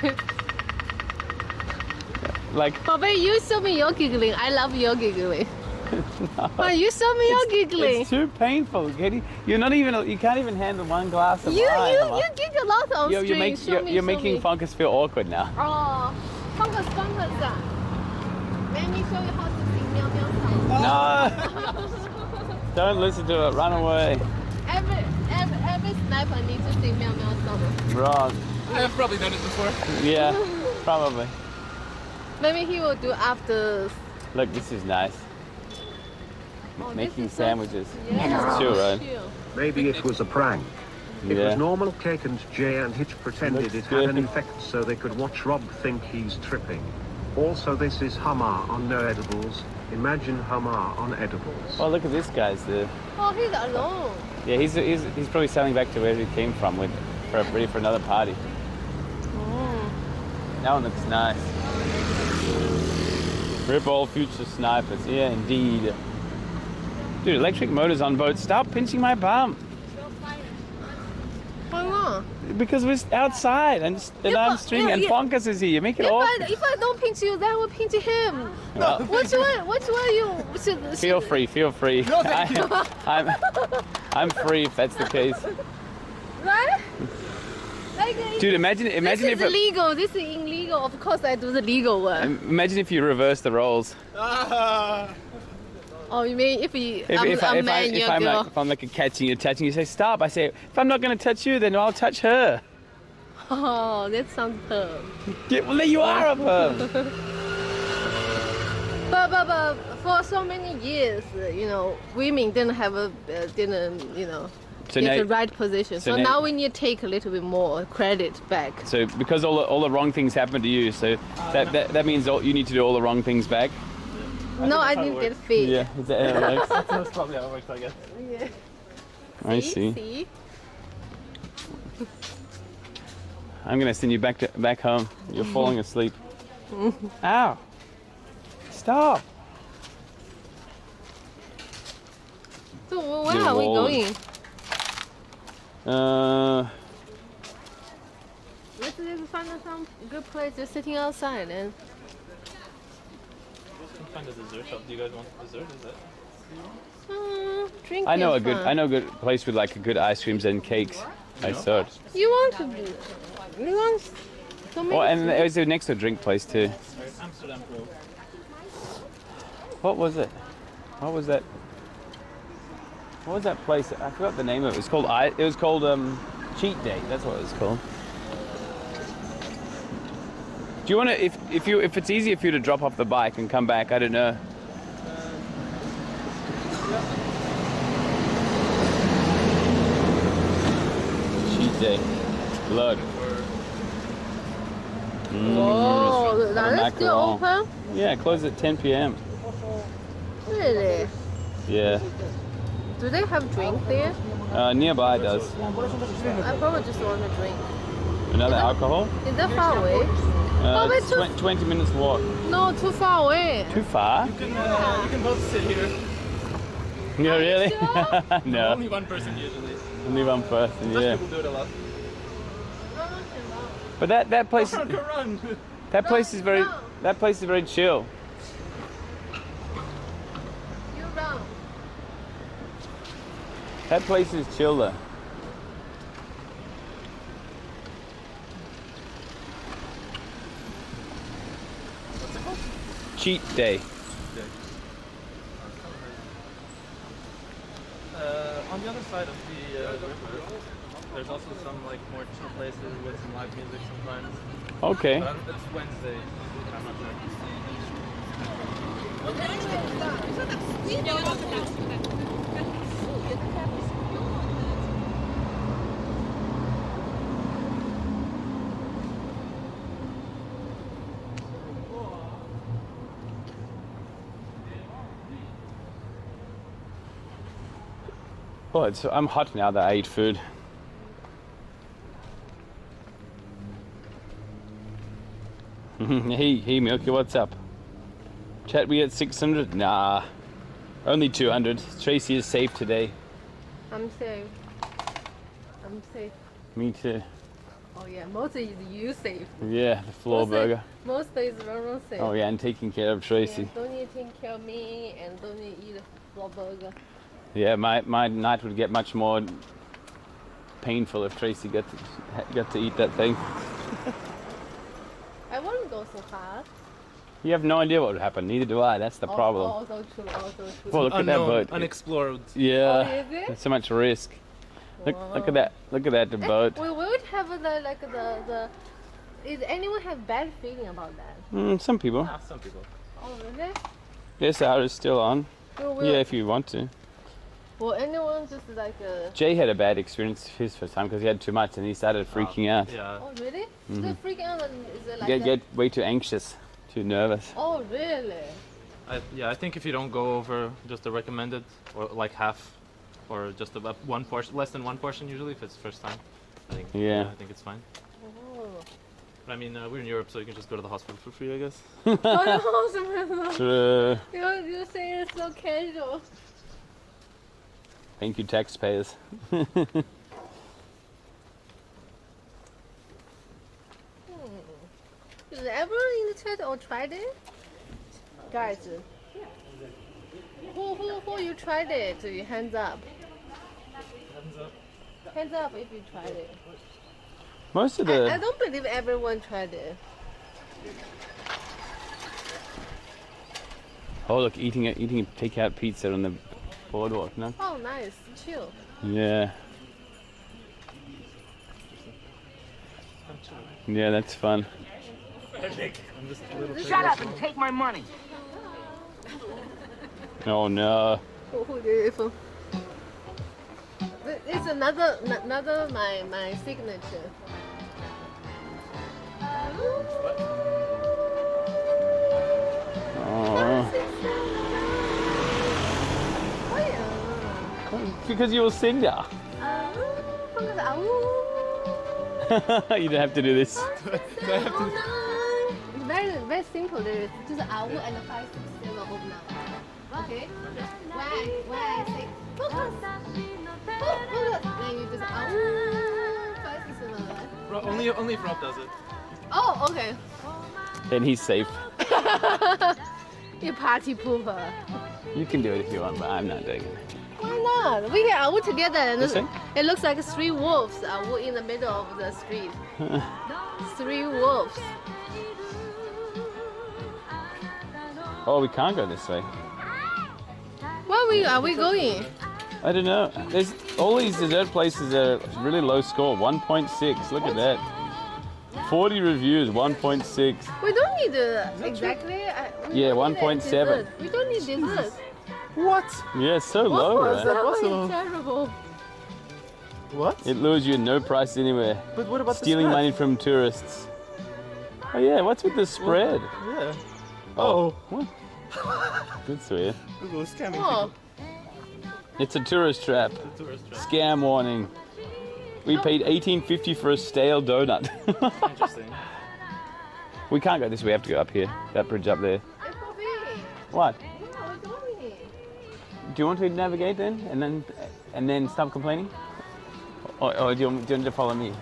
Speaker 3: Like.
Speaker 15: Bobby, you show me your giggling. I love your giggling.
Speaker 3: No,
Speaker 15: but you show me your giggling.
Speaker 3: It's too painful, Katie. You can't even handle one glass of wine.
Speaker 15: You giggle a lot on stream.
Speaker 3: You're making Funkers feel awkward now.
Speaker 15: Oh, Funkers. Let me show you how to sing meow meow song.
Speaker 3: No! Don't listen to it. Run away.
Speaker 15: Every sniper needs to sing meow meow song.
Speaker 3: Wrong.
Speaker 18: I've probably done it before.
Speaker 3: Yeah, probably.
Speaker 15: Maybe he will do after.
Speaker 3: Look, this is nice.
Speaker 15: Oh,
Speaker 3: Making
Speaker 15: this is
Speaker 3: sandwiches.
Speaker 15: Yeah.
Speaker 3: Chill, right?
Speaker 5: Maybe it was a prank. It
Speaker 3: Yeah.
Speaker 5: was normal cake and Jay and Hitch pretended
Speaker 3: Looks
Speaker 5: it had an
Speaker 3: good.
Speaker 5: effect so they could watch Rob think he's tripping. Also, this is Hammer on no edibles. Imagine Hammer on edibles.
Speaker 3: Oh, look at this guy's there.
Speaker 15: Oh, he's alone.
Speaker 3: Yeah, he's probably sailing back to where he came from ready for another party. That one looks nice. Rip all future snipers. Yeah, indeed. Dude, electric motors on boats. Stop pinching my bum.
Speaker 15: Why not?
Speaker 3: Because we're outside and I'm streaming and Funkers is here. You make it awkward.
Speaker 15: If I don't pinch you, then I will pinch him.
Speaker 3: Well-
Speaker 15: Which one you should?
Speaker 3: Feel free.
Speaker 15: No, thank you.
Speaker 3: I'm free if that's the case.
Speaker 15: Right?
Speaker 3: Dude, imagine
Speaker 15: this
Speaker 3: if
Speaker 15: is illegal. This is illegal. Of course, I do the legal one.
Speaker 3: Imagine if you reverse the roles.
Speaker 15: Oh, you mean if you
Speaker 3: If I'm
Speaker 15: girl?
Speaker 3: like a catching, you're touching, you say stop. I say if I'm not going to touch you, then I'll touch her.
Speaker 15: Oh, that sounds perm.
Speaker 3: Yeah, well, there you are a perm.
Speaker 15: But for so many years, you know, women didn't have
Speaker 3: So
Speaker 15: get
Speaker 3: now-
Speaker 15: the right position.
Speaker 3: so
Speaker 15: So
Speaker 3: now-
Speaker 15: now we need to take a little bit more credit back.
Speaker 3: So because all the wrong things happened to you, so that means you need to do all the wrong things back.
Speaker 15: No, I didn't get fit.
Speaker 3: Yeah, is that how it works?
Speaker 18: That's probably how it works, I guess.
Speaker 15: Yeah.
Speaker 3: I see.
Speaker 15: See?
Speaker 3: I'm gonna send you back home. You're falling asleep. Ow! Stop!
Speaker 15: So where are we going? Let's just find some good place just sitting outside and.
Speaker 18: Find a dessert shop. Do you guys want dessert? Is that?
Speaker 15: Drink.
Speaker 3: I know
Speaker 15: is
Speaker 3: a good
Speaker 15: fun.
Speaker 3: place with like good ice creams and cakes. I saw it.
Speaker 15: You want to do? You want? So many
Speaker 3: Oh, and
Speaker 15: things.
Speaker 3: there's a next to drink place too.
Speaker 18: Amsterdam Pro.
Speaker 3: What was it? What was that? What was that place? I forgot the name of it. It was called Cheat Day. That's what it was called. Do you want to, if it's easier for you to drop off the bike and come back, I don't know. Cheat Day. Blood.
Speaker 15: Whoa, now that's still open?
Speaker 3: Yeah, it closes at 10 p.m.
Speaker 15: Really?
Speaker 3: Yeah.
Speaker 15: Do they have drink there?
Speaker 3: Nearby does.
Speaker 15: I probably just want to drink.
Speaker 3: Another alcohol?
Speaker 15: Is that far away? Oh, wait,
Speaker 3: It's 20 minutes walk.
Speaker 15: No, too far away.
Speaker 3: Too far?
Speaker 18: You can both sit here.
Speaker 3: Yeah, really? No.
Speaker 18: Only one person usually.
Speaker 3: Only one person,
Speaker 18: Most
Speaker 3: yeah.
Speaker 18: people do it a lot.
Speaker 3: But that place,
Speaker 18: Run.
Speaker 3: that place is very chill.
Speaker 15: You run.
Speaker 3: That place is chill though. Cheat Day.
Speaker 18: On the other side of the river, there's also some like more chill places with some live music sometimes.
Speaker 3: Okay.
Speaker 18: But it's Wednesday. I'm not sure.
Speaker 3: Oh, I'm hot now that I ate food. Hey, Milky, what's up? Chat, we at 600? Nah, only 200. Tracy is safe today.
Speaker 15: I'm safe. I'm safe.
Speaker 3: Me too.
Speaker 15: Oh yeah, mostly is you safe.
Speaker 3: Yeah, the floor burger.
Speaker 15: Most days Ron safe.
Speaker 3: Oh yeah, and taking care of Tracy.
Speaker 15: Yeah, don't need to take care of me and don't need to eat a floor burger.
Speaker 3: Yeah, my night would get much more painful if Tracy got to eat that thing.
Speaker 15: I wouldn't go so hard.
Speaker 3: You have no idea what would happen. Neither do I. That's the problem.
Speaker 15: Also true. Also true.
Speaker 3: Well, look at that boat.
Speaker 18: Unexplored.
Speaker 3: Yeah.
Speaker 15: Oh, is it?
Speaker 3: There's so much risk. Look at that. Look at that, the boat.
Speaker 15: We would have the. Is anyone have bad feeling about that?
Speaker 3: Some people.
Speaker 18: Some people.
Speaker 15: Oh really?
Speaker 3: This hour is still on.
Speaker 15: Well,
Speaker 3: Yeah, if you want to.
Speaker 15: Will anyone just like
Speaker 3: Jay had a bad experience his first time because he had too much and he started freaking out.
Speaker 18: Yeah.
Speaker 15: Oh really?
Speaker 3: Mhm.
Speaker 15: Is it freaking out? Is it like
Speaker 3: Get way too anxious, too nervous.
Speaker 15: Oh really?
Speaker 18: I think if you don't go over just the recommended, or like half, or just about one portion, less than one portion usually if it's first time, I think.
Speaker 3: Yeah.
Speaker 18: I think it's fine.
Speaker 15: Oh.
Speaker 18: But I mean, we're in Europe, so you can just go to the hospital for free, I guess.
Speaker 3: True.
Speaker 15: You say it's so casual.
Speaker 3: Thank you, taxpayers.
Speaker 15: Is everyone in the chat or tried it? Guys, who you tried it? Your hands up.
Speaker 18: Hands up.
Speaker 15: Hands up if you tried it.
Speaker 3: Most of the...
Speaker 15: I don't believe everyone tried it.
Speaker 3: Oh look, eating a takeout pizza on the boardwalk, no?
Speaker 15: Oh, nice. Chill.
Speaker 3: Yeah. Yeah, that's fun.
Speaker 2: Shut up and take my money.
Speaker 3: Oh no.
Speaker 15: It's another my signature.
Speaker 3: Oh. Because you're a singer. You don't have to do this.
Speaker 15: Very simple. There is just owl and 5, 6, 7, 8, 9. Okay. When I say focus, then you just owl 5, 6, 7, 8.
Speaker 19: Only if Rob does it.
Speaker 15: Oh, okay.
Speaker 3: Then he's safe.
Speaker 15: You party pooper.
Speaker 3: You can do it if you want, but I'm not doing it.
Speaker 15: Why not? We can owl together and
Speaker 3: This thing?
Speaker 15: it looks like 3 wolves owl in the middle of the street. 3 wolves.
Speaker 3: Oh, we can't go this way.
Speaker 15: Where are we going?
Speaker 3: I don't know. There's all these dessert places that are really low score. 1.6. Look at that. 40 reviews. 1.6.
Speaker 15: We don't need exactly.
Speaker 3: Yeah, 1.7.
Speaker 15: We don't need dessert.
Speaker 19: What?
Speaker 3: Yeah, it's so low, right?
Speaker 15: That's terrible.
Speaker 19: What?
Speaker 3: It lures you no price anywhere.
Speaker 19: But what about
Speaker 3: stealing
Speaker 19: the spread?
Speaker 3: money from tourists? Oh yeah, what's with the spread?
Speaker 19: Yeah.
Speaker 3: Oh. What? That's weird.
Speaker 19: Google is scamming
Speaker 15: Oh.
Speaker 19: people.
Speaker 3: It's a tourist trap.
Speaker 19: Tourist trap.
Speaker 3: Scam warning. We paid $18.50 for a stale donut.
Speaker 19: Interesting.
Speaker 3: We can't go this way. We have to go up here. That bridge up there. What? Do you want to navigate then, and then stop complaining, or do you want to follow me?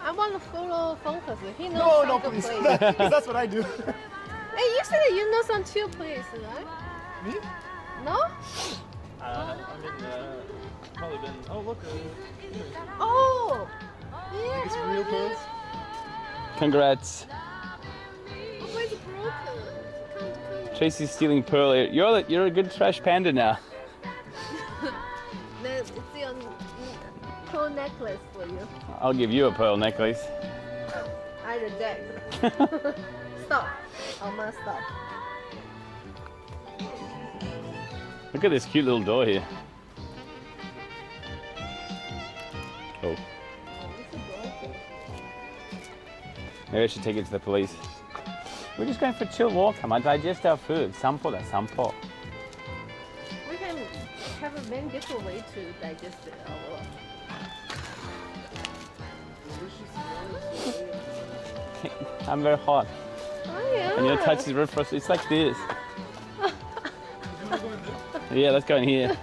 Speaker 15: I want to follow Focus. He knows
Speaker 19: No,
Speaker 15: some
Speaker 19: please.
Speaker 15: place.
Speaker 19: Because that's what I do.
Speaker 15: Hey, you said you know some chill place, right?
Speaker 19: Me?
Speaker 15: No?
Speaker 19: I mean, probably been. Oh, look.
Speaker 15: Oh! Yeah.
Speaker 19: It's real close.
Speaker 3: Congrats.
Speaker 15: Oh, it's broken.
Speaker 3: Tracy's stealing Pearl. You're a good trash panda now.
Speaker 15: It's your pearl necklace for you.
Speaker 3: I'll give you a pearl necklace.
Speaker 15: I reject. Stop. I must stop.
Speaker 3: Look at this cute little door here. Oh. Maybe I should take it to the police. We're just going for a chill walk. Come on, digest our food. Sample da sample.
Speaker 15: We can have a many different way to digest it.
Speaker 3: I'm very hot.
Speaker 15: Oh yeah.
Speaker 3: And your touch is very frustrating. It's like this. Yeah, let's go in here.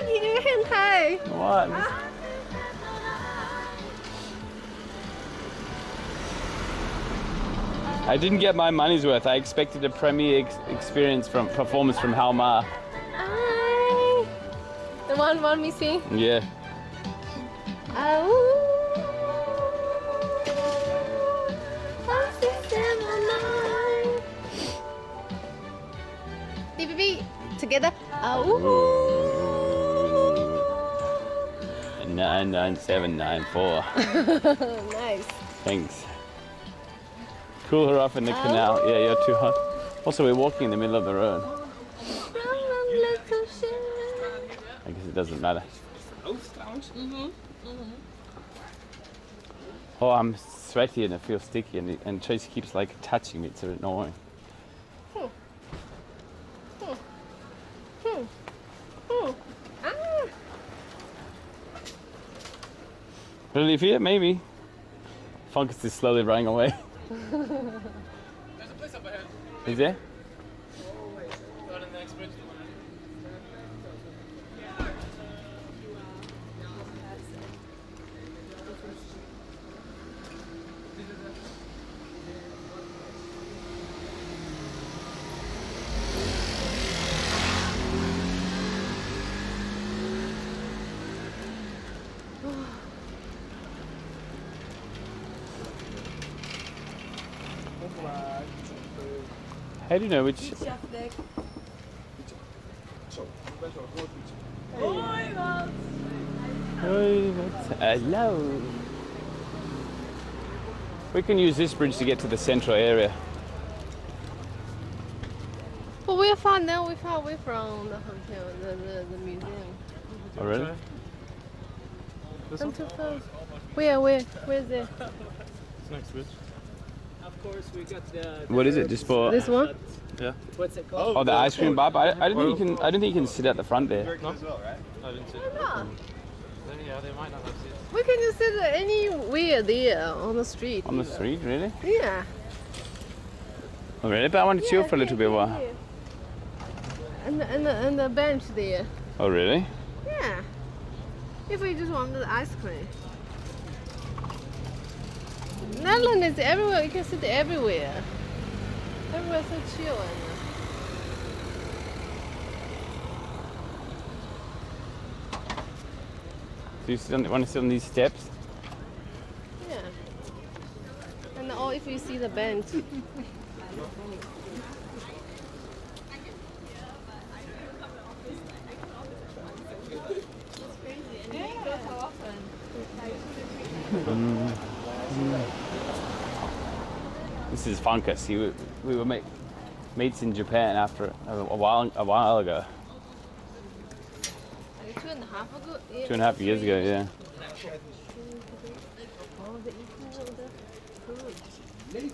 Speaker 15: You do hentai.
Speaker 3: What? I didn't get my money's worth. I expected a premiere performance from Halmar.
Speaker 15: The one missing?
Speaker 3: Yeah.
Speaker 15: DBB together.
Speaker 3: 99794.
Speaker 15: Nice.
Speaker 3: Thanks. Cool her off in the canal. Yeah, you're too hot. Also, we're walking in the middle of the road. I guess it doesn't matter. Oh, I'm sweaty and I feel sticky, and Tracy keeps like touching me. It's a bit annoying. Olivia, maybe. Fungus is slowly running away.
Speaker 18: There's a place up ahead.
Speaker 3: Is there?
Speaker 18: Not in the next bridge.
Speaker 3: How do you know which? Hello. We can use this bridge to get to the central area.
Speaker 15: But we're far now. We're far away from the hotel, the museum.
Speaker 3: Oh really?
Speaker 15: I'm too close. Where's it?
Speaker 19: It's next bridge.
Speaker 18: Of course, we got the.
Speaker 3: What is it? Just for
Speaker 15: this one?
Speaker 19: Yeah.
Speaker 18: What's it called?
Speaker 3: Oh, the ice cream bar. But I don't think you can. I don't think you can sit at the front there.
Speaker 19: No? I didn't see it.
Speaker 15: Yeah.
Speaker 19: Then yeah, they might not have seats.
Speaker 15: We can just sit anywhere there on the street.
Speaker 3: On the street, really?
Speaker 15: Yeah.
Speaker 3: Oh, really? But I want to chill for a little bit while.
Speaker 15: And the bench there.
Speaker 3: Oh, really?
Speaker 15: Yeah. If we just want the ice cream. Netherlands is everywhere. You can sit everywhere. Everywhere's so chill.
Speaker 3: Do you want to sit on these steps?
Speaker 15: Yeah. And or if you see the bench.
Speaker 3: This is Funkus. We were mates in Japan after a while ago.
Speaker 15: 2.5 ago?
Speaker 3: 2.5 years ago, yeah.
Speaker 15: Oh, they're eating all the food. Nice.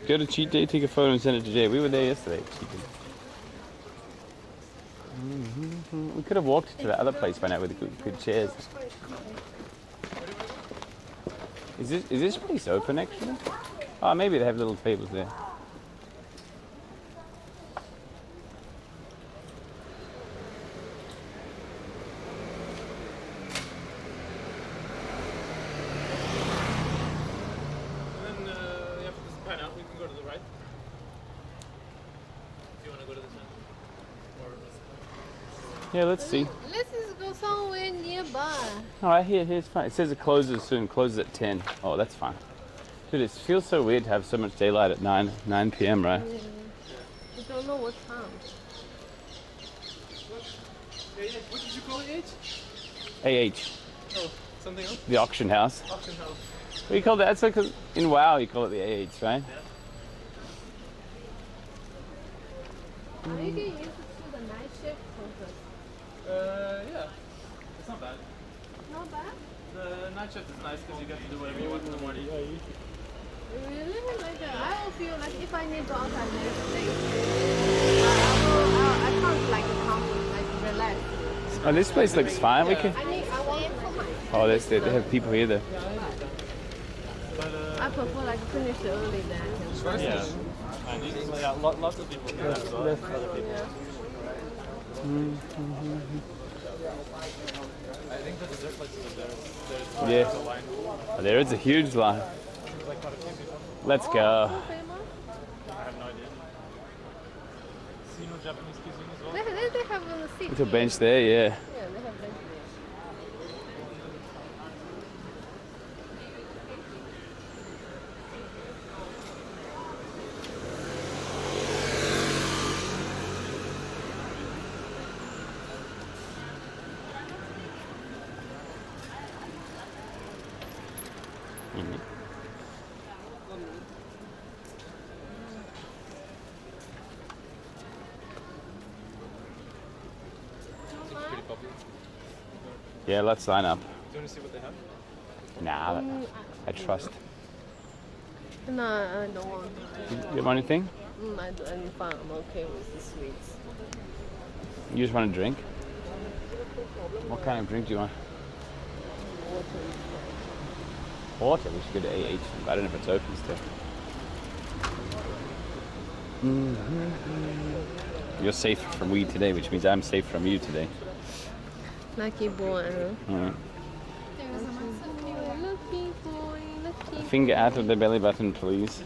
Speaker 3: Go to cheat day, take a photo and send it to Jay. We were there yesterday. We could have walked to the other place by now with good chairs. Is this place open actually? Oh, maybe they have little tables there.
Speaker 19: And then, yeah, if this is pan out, we can go to the right. Do you want to go to the center?
Speaker 3: Yeah, let's see.
Speaker 15: Let's just go somewhere nearby.
Speaker 3: All right, here's fine. It says it closes soon. Closes at 10. Oh, that's fine. Dude, it feels so weird to have so much daylight at 9 p.m. right?
Speaker 15: Yeah. We don't know what time.
Speaker 19: What did you call it?
Speaker 3: AH.
Speaker 19: Oh, something else?
Speaker 3: The auction house.
Speaker 19: Auction house.
Speaker 3: What do you call that? That's like in WoW you call it the AH, right?
Speaker 15: Are you getting used to the night shift focus?
Speaker 19: Yeah. It's not bad.
Speaker 15: Not bad?
Speaker 19: The night shift is nice because you get to do whatever you want in the morning.
Speaker 15: Really? Like, I will feel like if I need to go outside next day, I can't like relax.
Speaker 3: Oh, this place looks fine. We can.
Speaker 15: I want it for my.
Speaker 3: Oh, they have people here though.
Speaker 15: I prefer like finish early than I can.
Speaker 19: Yeah. And yeah, lots of people do that as well. Other people. I think the dessert places are there. There's a line.
Speaker 3: Oh, there is a huge line.
Speaker 19: Like quite a few people.
Speaker 3: Let's go.
Speaker 19: I have no idea. See no Japanese cuisine as well?
Speaker 15: They have on the seat.
Speaker 3: Little bench there, yeah.
Speaker 15: Yeah, they have bench there.
Speaker 3: Yeah, let's sign up.
Speaker 19: Do you want to see what they have?
Speaker 3: Nah, I trust.
Speaker 15: No, I don't want.
Speaker 3: You have anything?
Speaker 15: I'm fine. I'm okay with the sweets.
Speaker 3: You just want a drink? What kind of drink do you want? Water? We should go to AH. I don't know if it's open still. You're safe from weed today, which means I'm safe from you today.
Speaker 15: Lucky boy, huh?
Speaker 3: Alright.
Speaker 15: Lucky boy, lucky.
Speaker 3: Finger out of the belly button, please.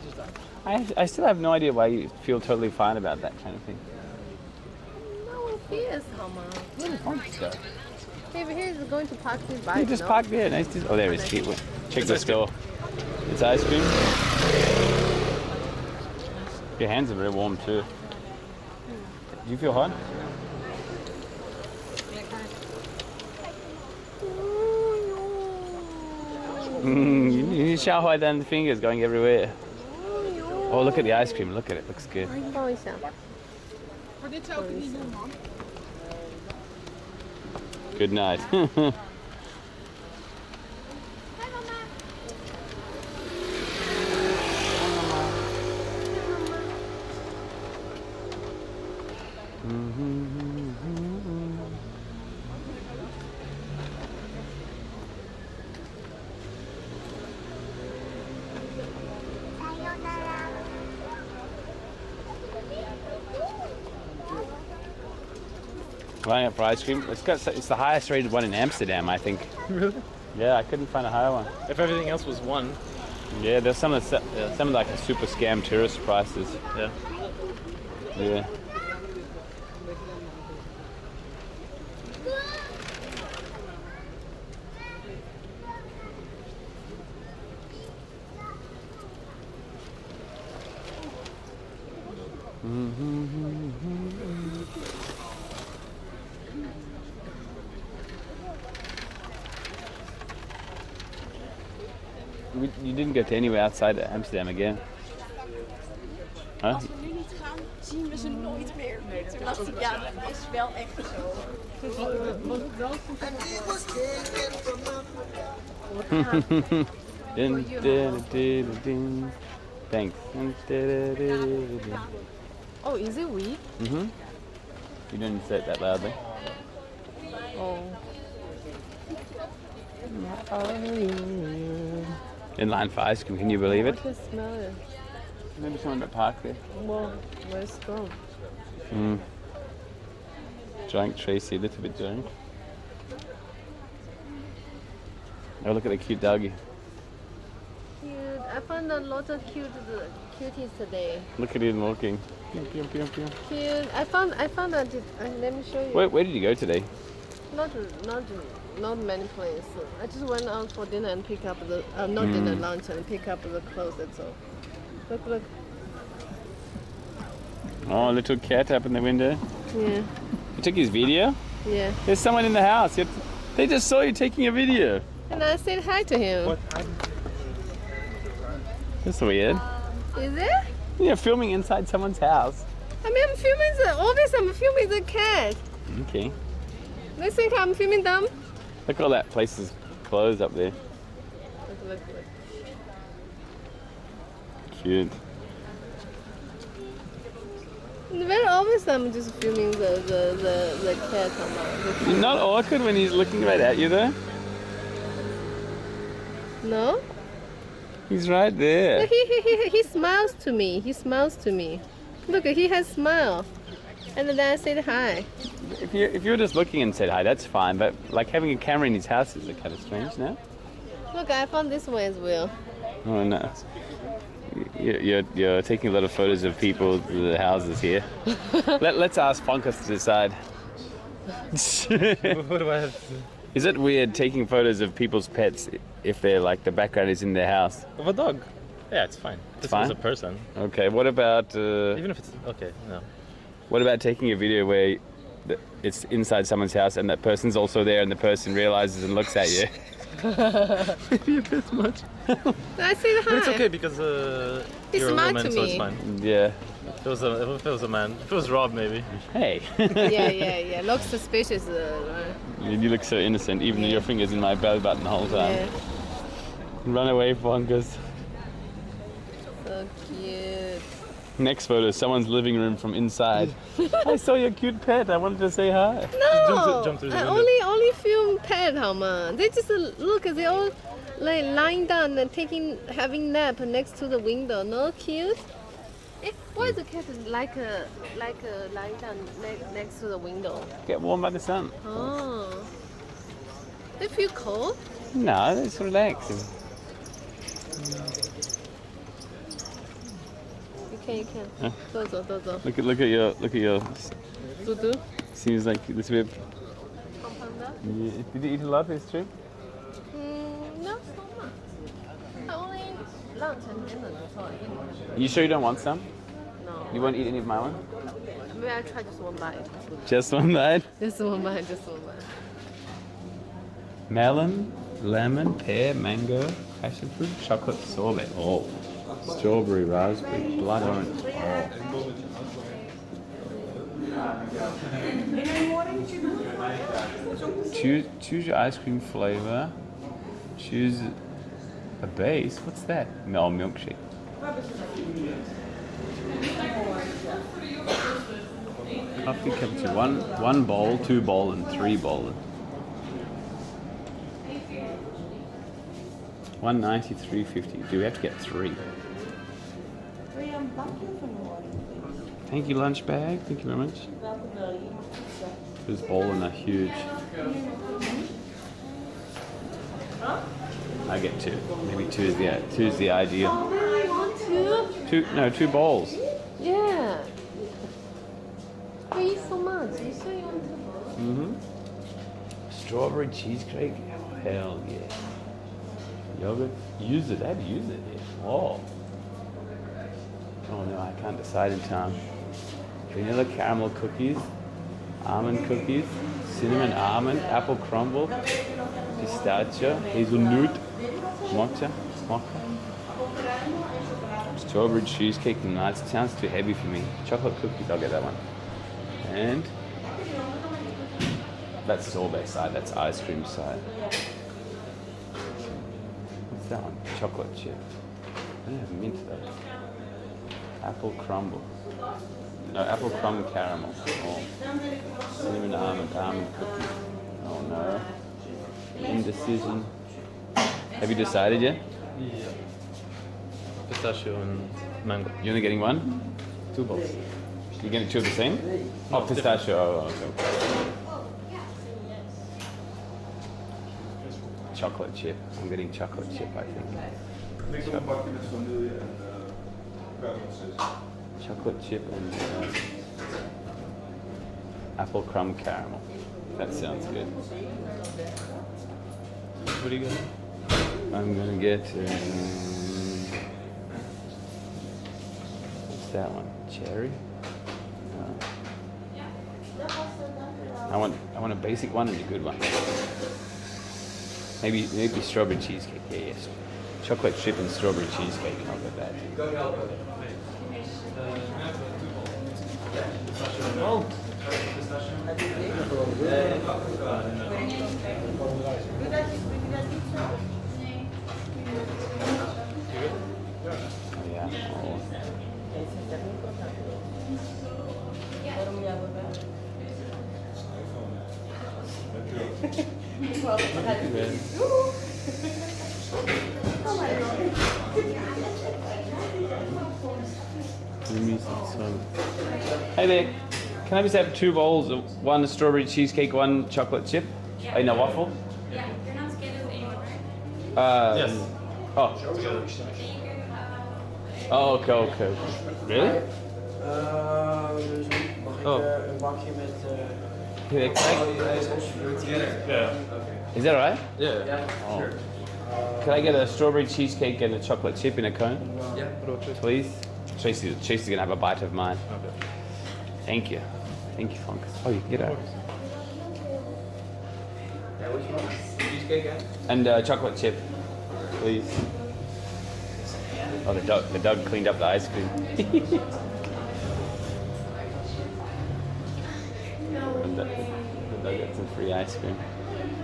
Speaker 3: I still have no idea why you feel totally fine about that kind of thing.
Speaker 15: No one cares how much.
Speaker 3: Where did Fonz go?
Speaker 15: Hey, but he's going to park his bike.
Speaker 3: You just
Speaker 15: no?
Speaker 3: park there. Nice to... Oh, there it is. Check the store. It's ice cream. Your hands are very warm too. Do you feel hot? You show how then the fingers going everywhere. Oh, look at the ice cream. Look at it. Looks good. Good night. Lining up for ice cream. It's the highest rated one in Amsterdam, I think.
Speaker 18: Really?
Speaker 3: Yeah, I couldn't find a higher one.
Speaker 18: If everything else was one.
Speaker 3: Yeah, there's some like the super scam tourist prices.
Speaker 18: Yeah.
Speaker 3: Yeah. You didn't go to anywhere outside Amsterdam again? Huh?
Speaker 15: Als we nu niet gaan, zien we ze nooit meer. Ja, dat is wel echt zo.
Speaker 3: Thanks.
Speaker 15: Oh, is it we?
Speaker 3: Mm-hmm. You didn't say it that loudly.
Speaker 15: Oh.
Speaker 3: In line for ice cream, can you believe it?
Speaker 15: I can smell it.
Speaker 3: Maybe someone at park there.
Speaker 15: Well, where's strong?
Speaker 3: Drunk Tracy, a little bit drunk. Oh, look at the cute doggy.
Speaker 15: Cute. I found a lot of cuties today.
Speaker 3: Look at him walking. Pew, pew, pew.
Speaker 15: Cute. I found that. Let me show you.
Speaker 3: Where did you go today?
Speaker 15: Not many places. I just went out for dinner and pick up the not dinner, lunch, and pick up the clothes. That's all. Look.
Speaker 3: Oh, a little cat up in the window.
Speaker 15: Yeah.
Speaker 3: You took his video?
Speaker 15: Yeah.
Speaker 3: There's someone in the house. They just saw you taking a video.
Speaker 15: And I said hi to him.
Speaker 3: What? That's weird.
Speaker 15: Is it?
Speaker 3: You're filming inside someone's house.
Speaker 15: I mean, I'm filming the cat.
Speaker 3: Okay.
Speaker 15: They think I'm filming them.
Speaker 3: Look, all that place is closed up there.
Speaker 15: Look.
Speaker 3: Cute.
Speaker 15: Very obvious I'm just filming the cat.
Speaker 3: You're not awkward when he's looking right at you though?
Speaker 15: No?
Speaker 3: He's right there.
Speaker 15: Look, he smiles to me. He smiles to me. Look, he has smile. And then I said hi.
Speaker 3: If you're just looking and said hi, that's fine. But like having a camera in his house is kind of strange, no?
Speaker 15: Look, I found this one as well.
Speaker 3: Oh no. You're taking a lot of photos of people, the houses here. Let's ask Funkus to decide.
Speaker 18: What do I have to do?
Speaker 3: Is it weird taking photos of people's pets if they're like the background is in their house?
Speaker 18: Of a dog? Yeah, it's fine. This is a person.
Speaker 3: Okay, what about...
Speaker 18: Even if it's... Okay, no.
Speaker 3: What about taking a video where it's inside someone's house and that person's also there and the person realizes and looks at you?
Speaker 18: Maybe a bit much.
Speaker 15: I said hi.
Speaker 18: But it's okay because
Speaker 15: he
Speaker 18: you're a
Speaker 15: smiled
Speaker 18: woman,
Speaker 15: to
Speaker 18: so
Speaker 15: me.
Speaker 18: it's fine.
Speaker 3: Yeah.
Speaker 18: If it was a man. If it was Rob, maybe.
Speaker 3: Hey.
Speaker 15: Yeah. Looks suspicious.
Speaker 3: You look so innocent, even though your finger's in my belly button the whole time.
Speaker 15: Yeah.
Speaker 3: Run away, Funkus.
Speaker 15: So cute.
Speaker 3: Next photo, someone's living room from inside. I saw your cute pet. I wanted to say hi.
Speaker 15: No,
Speaker 3: Jump through the
Speaker 15: I
Speaker 3: window.
Speaker 15: only film pet, how man. They just look, they all like lying down and having nap next to the window. No cute. Why is the cat like lying down next to the window?
Speaker 3: Get warm by the sun.
Speaker 15: Oh, they feel cold.
Speaker 3: No, it's relaxing.
Speaker 15: You can.
Speaker 3: Huh?
Speaker 15: Dozo.
Speaker 3: Look at your.
Speaker 15: Dudu.
Speaker 3: Seems like this bit. Yeah. Did you eat a lot this trip?
Speaker 15: No, so much. I only lunch and dinner. That's all I eat.
Speaker 3: You sure you don't want some?
Speaker 15: No.
Speaker 3: You won't eat any of my one?
Speaker 15: Maybe I try just one bite.
Speaker 3: Just one bite?
Speaker 15: Just one bite, just one bite.
Speaker 3: Melon, lemon, pear, mango, passion fruit, chocolate sorbet. Oh, strawberry, raspberry, blood orange. Oh. Choose your ice cream flavor. Choose a base. What's that? No, milkshake. Coffee cappuccino. One bowl, 2 bowl, and 3 bowl. 193.50. Do we have to get 3? Thank you, lunch bag. Thank you very much. This bowl and a huge. I get 2. Maybe 2 is the ideal.
Speaker 15: Oh, you want 2?
Speaker 3: 2? No, 2 bowls.
Speaker 15: Yeah. You eat so much. You sure you want 2 bowls?
Speaker 3: Mm-hmm. Strawberry cheesecake. Oh, hell yeah. Yogurt. Use it. I'd use it. Yeah. Oh. Oh no, I can't decide in time. Vanilla caramel cookies, almond cookies, cinnamon almond, apple crumble, pistachio, hazelnut, mocha, strawberry cheesecake and nuts. It sounds too heavy for me. Chocolate cookies, I'll get that one. And that's sorbet side, that's ice cream side. What's that one? Chocolate chip. I don't have mint though. Apple crumble. No, apple crumb caramel. Oh. Cinnamon almond cookie. Oh no. Indecision. Have you decided yet?
Speaker 18: Yeah. Pistachio and mango.
Speaker 3: You're only getting 1? 2 bowls. You're getting 2 of the same?
Speaker 18: No,
Speaker 3: Oh, pistachio. Oh, okay. Chocolate chip. I'm getting chocolate chip, I think. Chocolate chip and apple crumb caramel. That sounds good. What are you going to? I'm going to get. What's that one? Cherry? I want a basic one and a good one. Maybe strawberry cheesecake. Yeah, yes. Chocolate chip and strawberry cheesecake. I'll get that.
Speaker 18: Oh.
Speaker 3: Yeah. Oh. Hey there, can I just have 2 bowls, 1 strawberry cheesecake, 1 chocolate chip?
Speaker 11: Yeah.
Speaker 3: In a waffle?
Speaker 11: Yeah, you're not scheduled anyone, right?
Speaker 3: Yes. Oh. Oh, okay. Really?
Speaker 10: Dus mag ik een bakje met...
Speaker 3: Is that alright?
Speaker 18: Yeah.
Speaker 3: Oh. Can I get a strawberry cheesecake and a chocolate chip in a cone?
Speaker 18: Yeah.
Speaker 3: Please? Tracy's gonna have a bite of mine.
Speaker 18: Okay.
Speaker 3: Thank you, Funkus. Oh, you can get out.
Speaker 18: Yeah, which one? Cheesecake
Speaker 3: And chocolate chip, please. Oh, the dog cleaned up the ice cream. The dog got some free ice cream.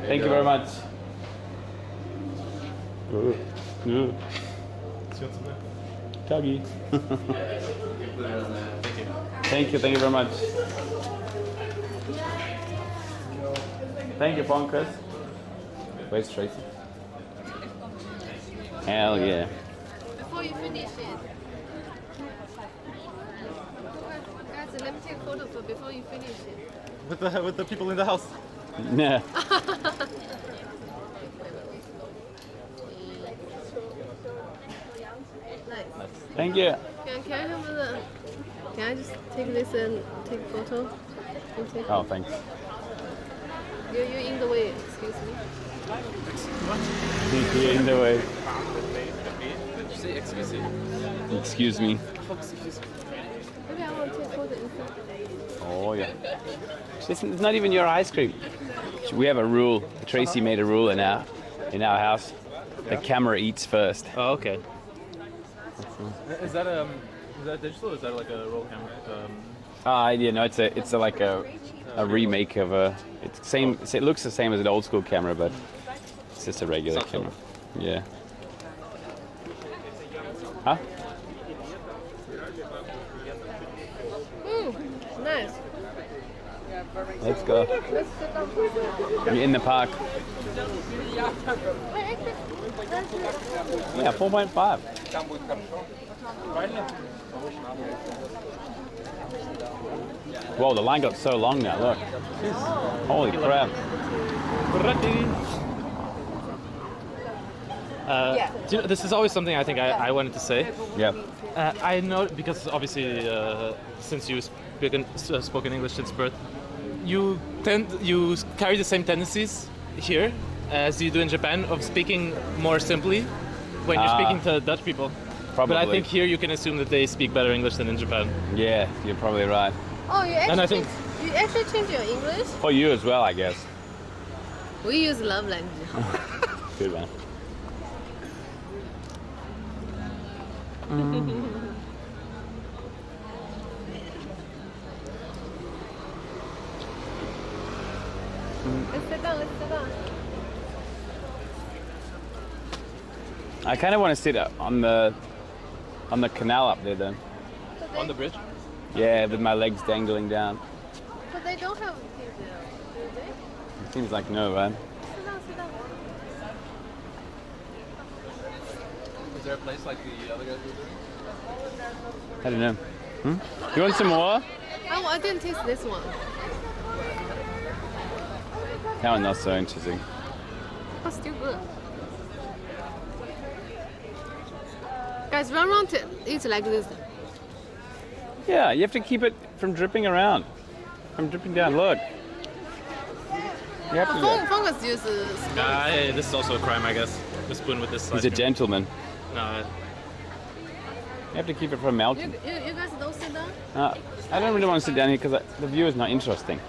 Speaker 3: Thank you very much. Doggy. Thank you very much. Thank you, Funkus. Where's Tracy? Hell yeah.
Speaker 15: Before you finish it. Guys, let me take a photo before you finish it.
Speaker 19: With the people in the house.
Speaker 3: Yeah.
Speaker 15: Nice.
Speaker 3: Thank you.
Speaker 15: Can I have the? Can I just take this and take a photo?
Speaker 3: Oh, thanks.
Speaker 15: You're in the way. Excuse me.
Speaker 3: You're in the way.
Speaker 18: Did you say excuse me?
Speaker 3: Excuse me.
Speaker 15: Maybe I want to take photo inside.
Speaker 3: Oh yeah. It's not even your ice cream. We have a rule. Tracy made a rule in our house. The camera eats first.
Speaker 18: Oh, okay. Is that digital or is that like a roll camera?
Speaker 3: You know, it's like a remake of a. It's same. It looks the same as an old school camera, but it's just a regular camera. Yeah. Huh?
Speaker 15: Nice.
Speaker 3: Let's go. You're in the park. Yeah, 4.5. Whoa, the line got so long now, look. Holy crap.
Speaker 18: Do you know, this is always something I think I wanted to say.
Speaker 3: Yeah.
Speaker 18: I know because obviously since you spoken English since birth, you carry the same tendencies here as you do in Japan of speaking more simply when you're speaking to Dutch people.
Speaker 3: Probably.
Speaker 18: But I think here you can assume that they speak better English than in Japan.
Speaker 3: Yeah, you're probably right.
Speaker 15: Oh, you actually change your English?
Speaker 3: For you as well, I guess.
Speaker 15: We use love language.
Speaker 3: Good one.
Speaker 15: Let's sit down.
Speaker 3: I kind of want to sit on the canal up there, then.
Speaker 18: On the bridge?
Speaker 3: Yeah, with my legs dangling down.
Speaker 15: But they don't have things there, do they?
Speaker 3: It seems like no, right?
Speaker 15: Sit down.
Speaker 18: Is there a place like the other guys were doing?
Speaker 3: I don't know. You want some more?
Speaker 15: Oh, I didn't taste this one.
Speaker 3: That one's not so interesting.
Speaker 15: Oh, still good. Guys, run around to eat like this.
Speaker 3: Yeah, you have to keep it from dripping around. From dripping down, look. You have to do that.
Speaker 15: Fungus uses.
Speaker 18: This is also a crime, I guess. The spoon with this.
Speaker 3: He's a gentleman.
Speaker 18: No.
Speaker 3: You have to keep it from melting.
Speaker 15: You guys don't sit down?
Speaker 3: I don't really want to sit down here because the view is not interesting.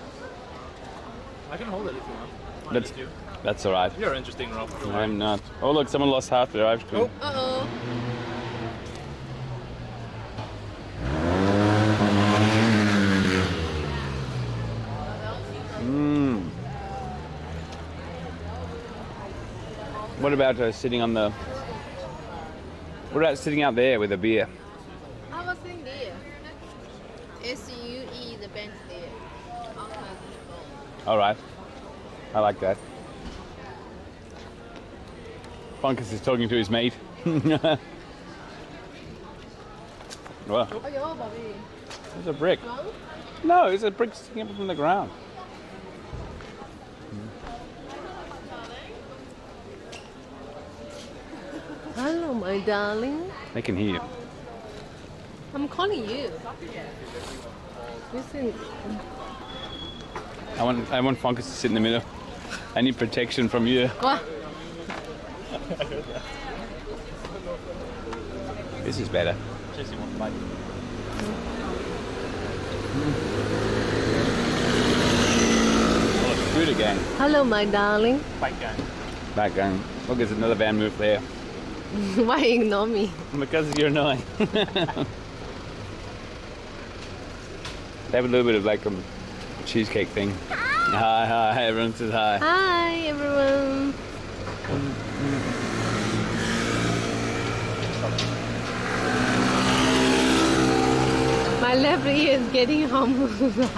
Speaker 18: I can hold it if you want.
Speaker 3: That's all right.
Speaker 18: You're interesting, Rob.
Speaker 3: I'm not. Oh, look, someone lost half their ice cream.
Speaker 15: Uh-oh.
Speaker 3: What about sitting on the... What about sitting out there with a beer?
Speaker 15: I was thinking there. SUE, the bench there.
Speaker 3: All right. I like that. Funkus is talking to his mate. Wow. There's a brick. No, it's a brick sticking up from the ground.
Speaker 15: Hello, my darling.
Speaker 3: They can hear you.
Speaker 15: I'm calling you. Listen.
Speaker 3: I want Funkus to sit in the middle. I need protection from you.
Speaker 15: What?
Speaker 3: This is better. Shoot again.
Speaker 15: Hello, my darling.
Speaker 3: Back gang. Look, there's another van move there.
Speaker 15: Why ignore me?
Speaker 3: Because you're annoying. They have a little bit of like a cheesecake thing. Hi, everyone says hi.
Speaker 15: Hi, everyone. My left ear is getting hummed. What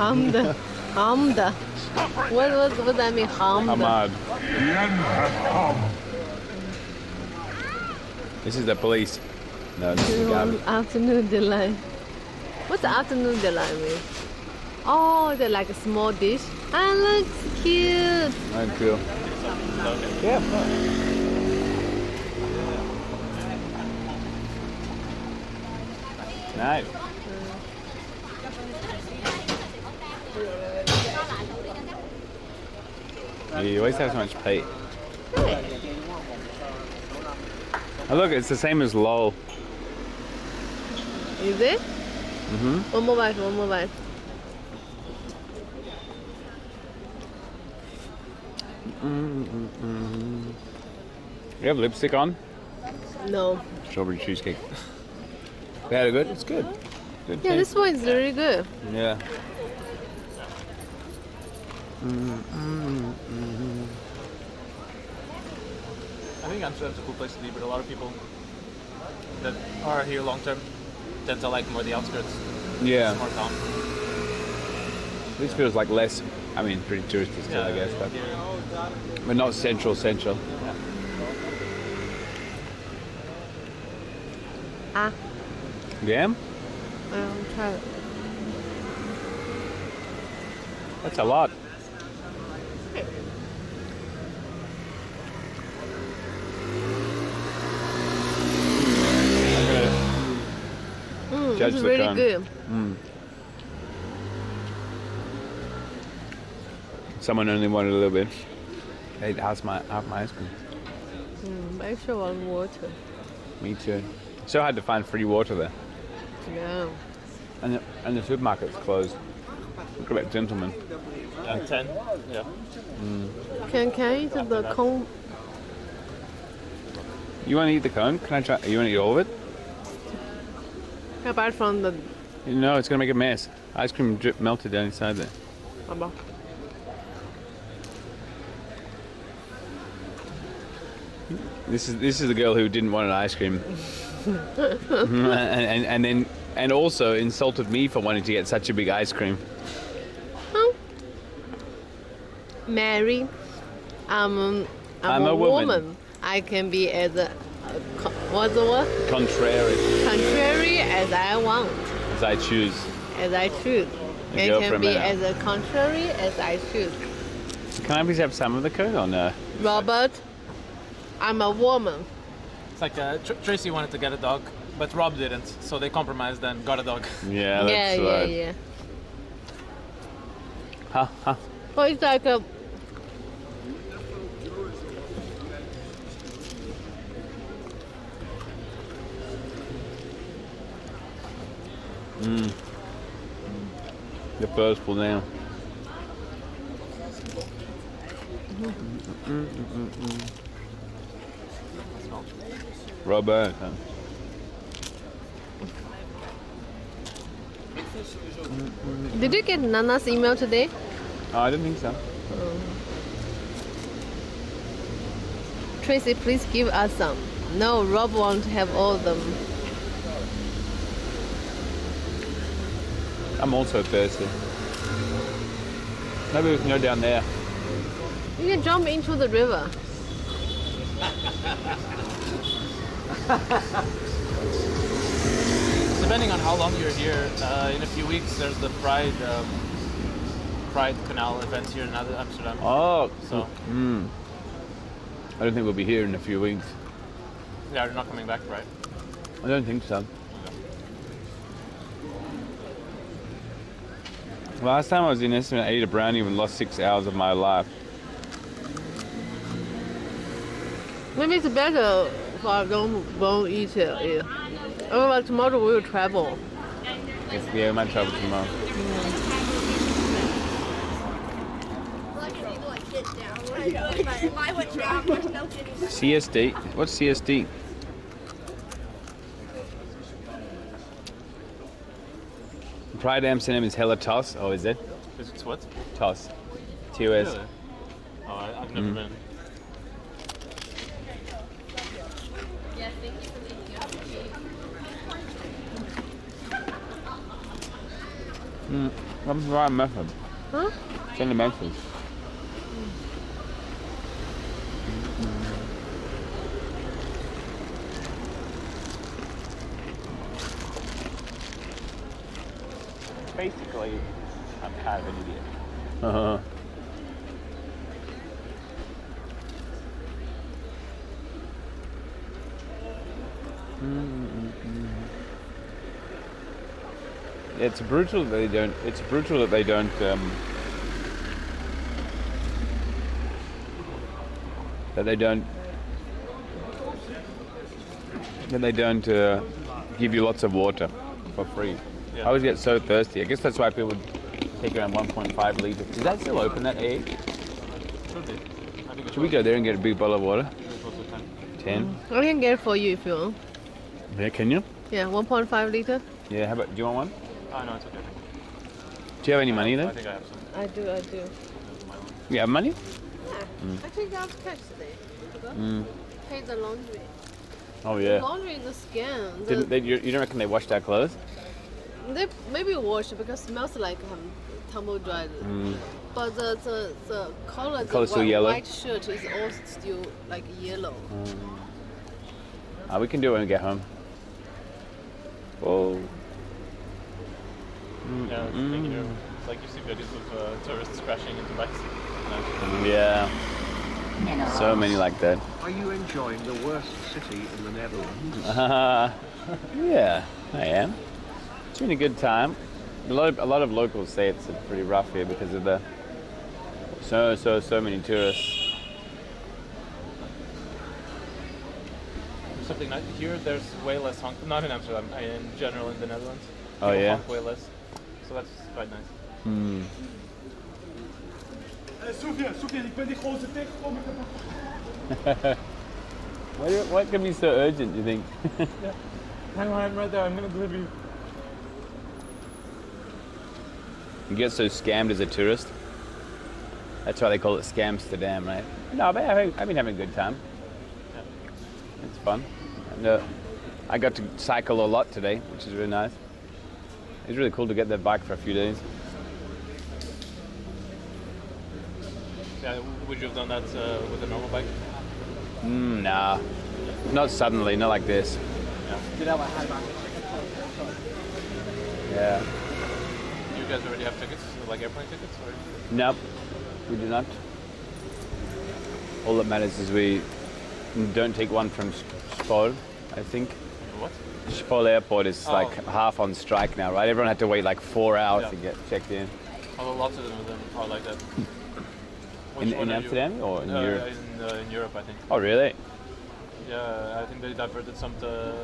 Speaker 15: that mean? Hummed.
Speaker 3: Ahmad. This is the police. No, this is the garbage.
Speaker 15: Afternoon delight. What's the afternoon delight mean? Oh, they're like a small dish. Ah, looks cute.
Speaker 3: That's cool. Yeah, of course. Nice. You always have so much pay. Oh, look, it's the same as LOL.
Speaker 15: Is it?
Speaker 3: Mm-hmm.
Speaker 15: One more bite, one more bite.
Speaker 3: You have lipstick on?
Speaker 15: No.
Speaker 3: Strawberry cheesecake. Yeah, good. It's good. Good
Speaker 15: Yeah,
Speaker 3: taste.
Speaker 15: this one is really good.
Speaker 3: Yeah.
Speaker 19: I think Amsterdam's a cool place to be, but a lot of people that are here long term tend to like more the outskirts.
Speaker 3: Yeah.
Speaker 19: It's more town.
Speaker 3: This feels like less, I mean, pretty touristy still, I guess, but not central.
Speaker 19: Yeah.
Speaker 15: Ah.
Speaker 3: Yeah?
Speaker 15: Try it.
Speaker 3: That's a lot. Judge
Speaker 15: This is
Speaker 3: the
Speaker 15: really
Speaker 3: cone.
Speaker 15: good.
Speaker 3: Someone only wanted a little bit. They ate half my ice cream.
Speaker 15: I actually want water.
Speaker 3: Me too. So hard to find free water there.
Speaker 15: Yeah.
Speaker 3: And the supermarket's closed. Look at that gentleman.
Speaker 19: 10. Yeah.
Speaker 15: Can I eat the cone?
Speaker 3: You want to eat the cone? Can I try? You want to eat all of it?
Speaker 15: Apart from the...
Speaker 3: No, it's going to make a mess. Ice cream drip melted down inside there. This is the girl who didn't want an ice cream. and also insulted me for wanting to get such a big ice cream.
Speaker 15: Mary, I'm a woman. I can be as a what's the word?
Speaker 3: Contrary.
Speaker 15: Contrary as I want.
Speaker 3: As I choose.
Speaker 15: As I choose.
Speaker 3: A
Speaker 15: I can be
Speaker 3: girlfriend,
Speaker 15: as a contrary as I choose.
Speaker 3: Can I please have some of the cone or no?
Speaker 15: Robert, I'm a woman.
Speaker 19: It's like Tracy wanted to get a dog, but Rob didn't, so they compromised and got a dog.
Speaker 3: Yeah, that's right.
Speaker 15: Yeah.
Speaker 3: Ha.
Speaker 15: Well, it's like a...
Speaker 3: The first pull down. Robert.
Speaker 15: Did you get Nana's email today?
Speaker 3: Oh, I don't think so.
Speaker 15: Tracy, please give us some. No, Rob won't have all of them.
Speaker 3: I'm also thirsty. Maybe we can go down there.
Speaker 15: You can jump into the river.
Speaker 19: Depending on how long you're here, in a few weeks there's the Pride Canal event here in Amsterdam.
Speaker 3: Oh,
Speaker 19: so.
Speaker 3: I don't think we'll be here in a few weeks.
Speaker 19: Yeah, you're not coming back, right?
Speaker 3: I don't think so. Last time I was in Amsterdam, I ate a brownie and lost 6 hours of my life.
Speaker 15: Maybe it's better if I don't eat it. Yeah. Otherwise, tomorrow we will travel.
Speaker 3: Yes, yeah, we might travel tomorrow. CSD? What's CSD? Pride Amsterdam is hella toss. Oh, is it?
Speaker 19: It's what?
Speaker 3: Toss. TOS.
Speaker 19: Really? Oh, I've never been.
Speaker 3: What's the right method?
Speaker 15: Huh?
Speaker 3: Send a message. Basically, I'm kind of an idiot. Uh-huh. It's brutal that they don't. It's brutal that they don't. that they don't give you lots of water for free. I always get so thirsty. I guess that's why people take around 1.5 liters. Is that still open, that egg? Should we go there and get a big bottle of water? 10?
Speaker 15: I can get it for you if you want.
Speaker 3: Yeah, can you?
Speaker 15: Yeah, 1.5 liter.
Speaker 3: Yeah, how about, do you want one?
Speaker 19: No, it's okay.
Speaker 3: Do you have any money there?
Speaker 19: I think I have some.
Speaker 15: I do.
Speaker 3: You have money?
Speaker 15: Yeah. I think I have cash today. Pay the laundry.
Speaker 3: Oh yeah.
Speaker 15: The laundry is a scam.
Speaker 3: Didn't they, you don't reckon they washed our clothes?
Speaker 15: They maybe wash it because it smells like tumble dried. But the color,
Speaker 3: Color's still yellow?
Speaker 15: white shirt is all still like yellow.
Speaker 3: We can do it when we get home. Whoa.
Speaker 19: Yeah, it's like you see videos of tourists crashing into bikes.
Speaker 3: Yeah. So many like that.
Speaker 5: Are you enjoying the worst city in the Netherlands?
Speaker 3: Yeah, I am. It's been a good time. A lot of locals say it's pretty rough here because of the so many tourists.
Speaker 19: Something nice here. There's way less honk. Not in Amsterdam. In general, in the Netherlands.
Speaker 3: Oh
Speaker 19: People
Speaker 3: yeah.
Speaker 19: honk way less. So that's quite nice.
Speaker 9: Sofian, ik ben die gozer tegengekomen.
Speaker 3: What can be so urgent, do you think?
Speaker 19: Hang on, I'm right there. I'm gonna deliver you.
Speaker 3: You get so scammed as a tourist. That's why they call it Scamsterdam, right? No, but I've been having a good time. It's fun. And, I got to cycle a lot today, which is really nice. It's really cool to get that bike for a few days.
Speaker 19: Yeah, would you have done that with a normal bike?
Speaker 3: Nah, not suddenly, not like this. Yeah.
Speaker 19: You guys already have tickets, like airplane tickets, or?
Speaker 3: Nope, we do not. All that matters is we don't take one from Schiphol, I think.
Speaker 19: What?
Speaker 3: Schiphol Airport is like half on strike now, right? Everyone had to wait like 4 hours to get checked in.
Speaker 19: Although lots of them are like that.
Speaker 3: In Amsterdam or in Europe?
Speaker 19: In Europe, I think.
Speaker 3: Oh, really?
Speaker 19: Yeah, I think they diverted some to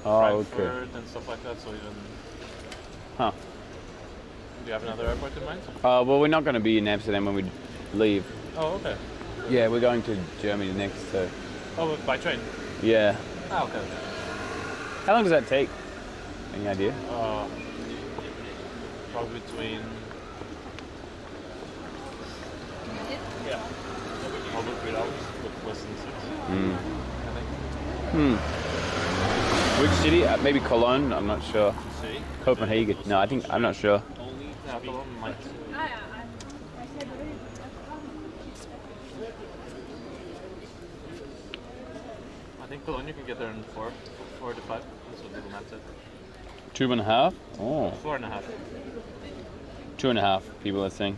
Speaker 3: Oh,
Speaker 19: Frankfurt and stuff like that. So even.
Speaker 3: Huh.
Speaker 19: Do you have another airport in mind?
Speaker 3: Well, we're not going to be in Amsterdam when we leave.
Speaker 19: Oh, okay.
Speaker 3: Yeah, we're going to Germany next. So.
Speaker 19: Oh, by train?
Speaker 3: Yeah.
Speaker 19: Ah, okay.
Speaker 3: How long does that take? Any idea?
Speaker 19: Probably between. Yeah. Probably 3 hours, but less than 6. I think.
Speaker 3: Which city? Maybe Cologne? I'm not sure.
Speaker 19: City?
Speaker 3: Copenhagen? No, I'm not sure.
Speaker 19: Yeah, Cologne might. I think Cologne you can get there in 4 to 5. That's what Google Maps said.
Speaker 3: 2.5? Oh.
Speaker 19: 4.5.
Speaker 3: 2.5 people are saying.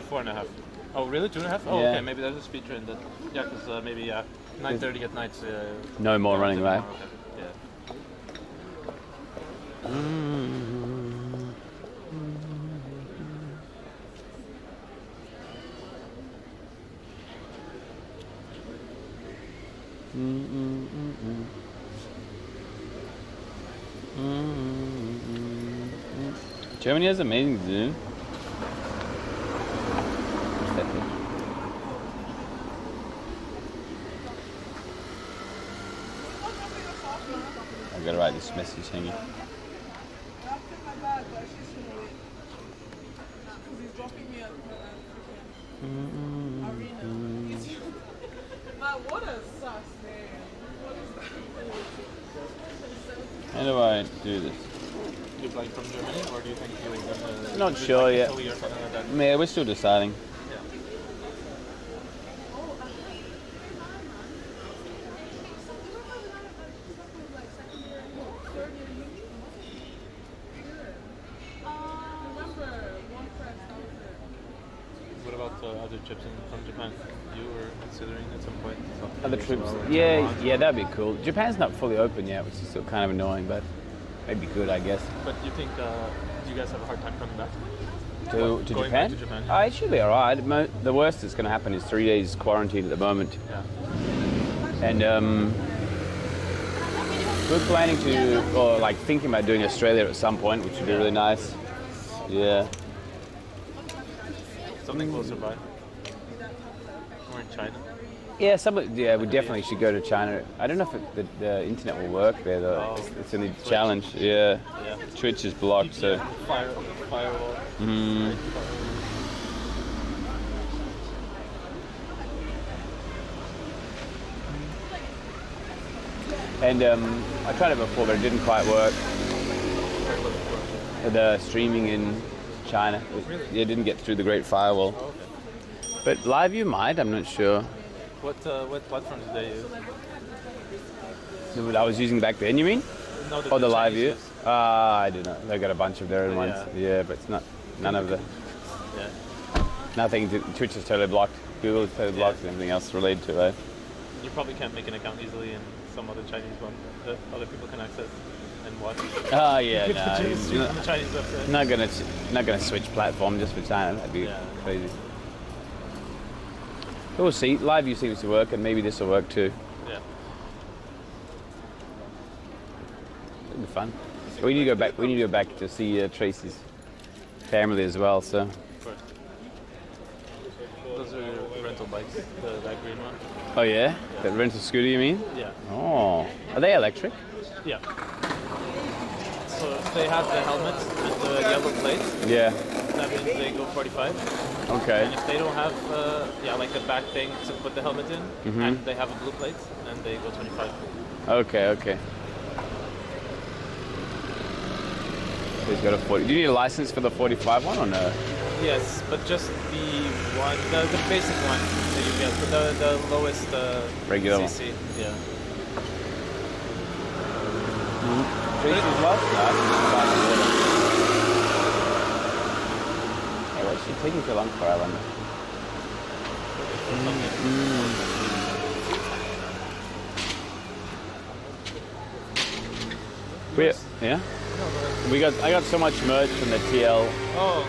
Speaker 19: 4.5. Oh, really? 2.5? Oh,
Speaker 3: Yeah.
Speaker 19: okay. Maybe there's a speed train then. Yeah, because maybe 9:30 at night.
Speaker 3: No more running, right?
Speaker 19: Okay. Yeah.
Speaker 3: Germany has amazing to do. I gotta write this message hanging. How do I do this?
Speaker 19: You flying from Germany, or do you think you're gonna?
Speaker 3: Not sure yet.
Speaker 19: Italy or something like that?
Speaker 3: Yeah, we're still deciding.
Speaker 19: What about other trips from Japan? You were considering at some point.
Speaker 3: Other trips? Yeah, that'd be cool. Japan's not fully open yet, which is still kind of annoying, but it'd be good, I guess.
Speaker 19: But you think do you guys have a hard time coming back?
Speaker 3: To
Speaker 19: Going
Speaker 3: Japan?
Speaker 19: back to Japan?
Speaker 3: It should be alright. The worst that's going to happen is 3 days quarantine at the moment.
Speaker 19: Yeah.
Speaker 3: And we're planning to, or like thinking about doing Australia at some point, which would be really nice. Yeah.
Speaker 19: Something closer by. Or in China.
Speaker 3: Yeah, we definitely should go to China. I don't know if the internet will work there though. It's in the challenge. Yeah. Twitch is blocked, so.
Speaker 19: Firewall.
Speaker 3: And I tried it before, but it didn't quite work. The streaming in China, it didn't get through the Great Firewall.
Speaker 19: Oh, okay.
Speaker 3: But Live View might, I'm not sure.
Speaker 19: What platform did they use?
Speaker 3: I was using back then, you mean?
Speaker 19: No,
Speaker 3: the Live View? I don't know. They got a bunch of their own ones. Yeah, but it's not none of the.
Speaker 19: Yeah.
Speaker 3: Nothing. Twitch is totally blocked. Google is totally blocked. And everything else related to it.
Speaker 19: You probably can't make an account easily in some other Chinese one that other people can access and watch.
Speaker 3: Oh yeah,
Speaker 19: You
Speaker 3: no.
Speaker 19: could choose from the Chinese website.
Speaker 3: Not gonna switch platform just for China. That'd be crazy. But we'll see. Live View seems to work, and maybe this will work too.
Speaker 19: Yeah.
Speaker 3: It'll be fun. We need to go back. We need to go back to see Tracy's family as well. So.
Speaker 19: Of course. Those are rental bikes. That green one.
Speaker 3: Oh yeah? The rental scooter, you mean?
Speaker 19: Yeah.
Speaker 3: Oh, are they electric?
Speaker 19: Yeah. So they have the helmets and the yellow plates.
Speaker 3: Yeah.
Speaker 19: That means they go 45.
Speaker 3: Okay.
Speaker 19: And if they don't have, like the back thing to put the helmet in, and they have a blue plate, then they go 25.
Speaker 3: Okay. So he's got a 40. Do you need a license for the 45 one or no?
Speaker 19: Yes, but just the one, the basic one that you get, the lowest
Speaker 3: regular
Speaker 19: CC. Yeah.
Speaker 3: Tracy's lost? No, hey, what's she taking so long for, I wonder? I got so much merch from the TL.
Speaker 19: Oh.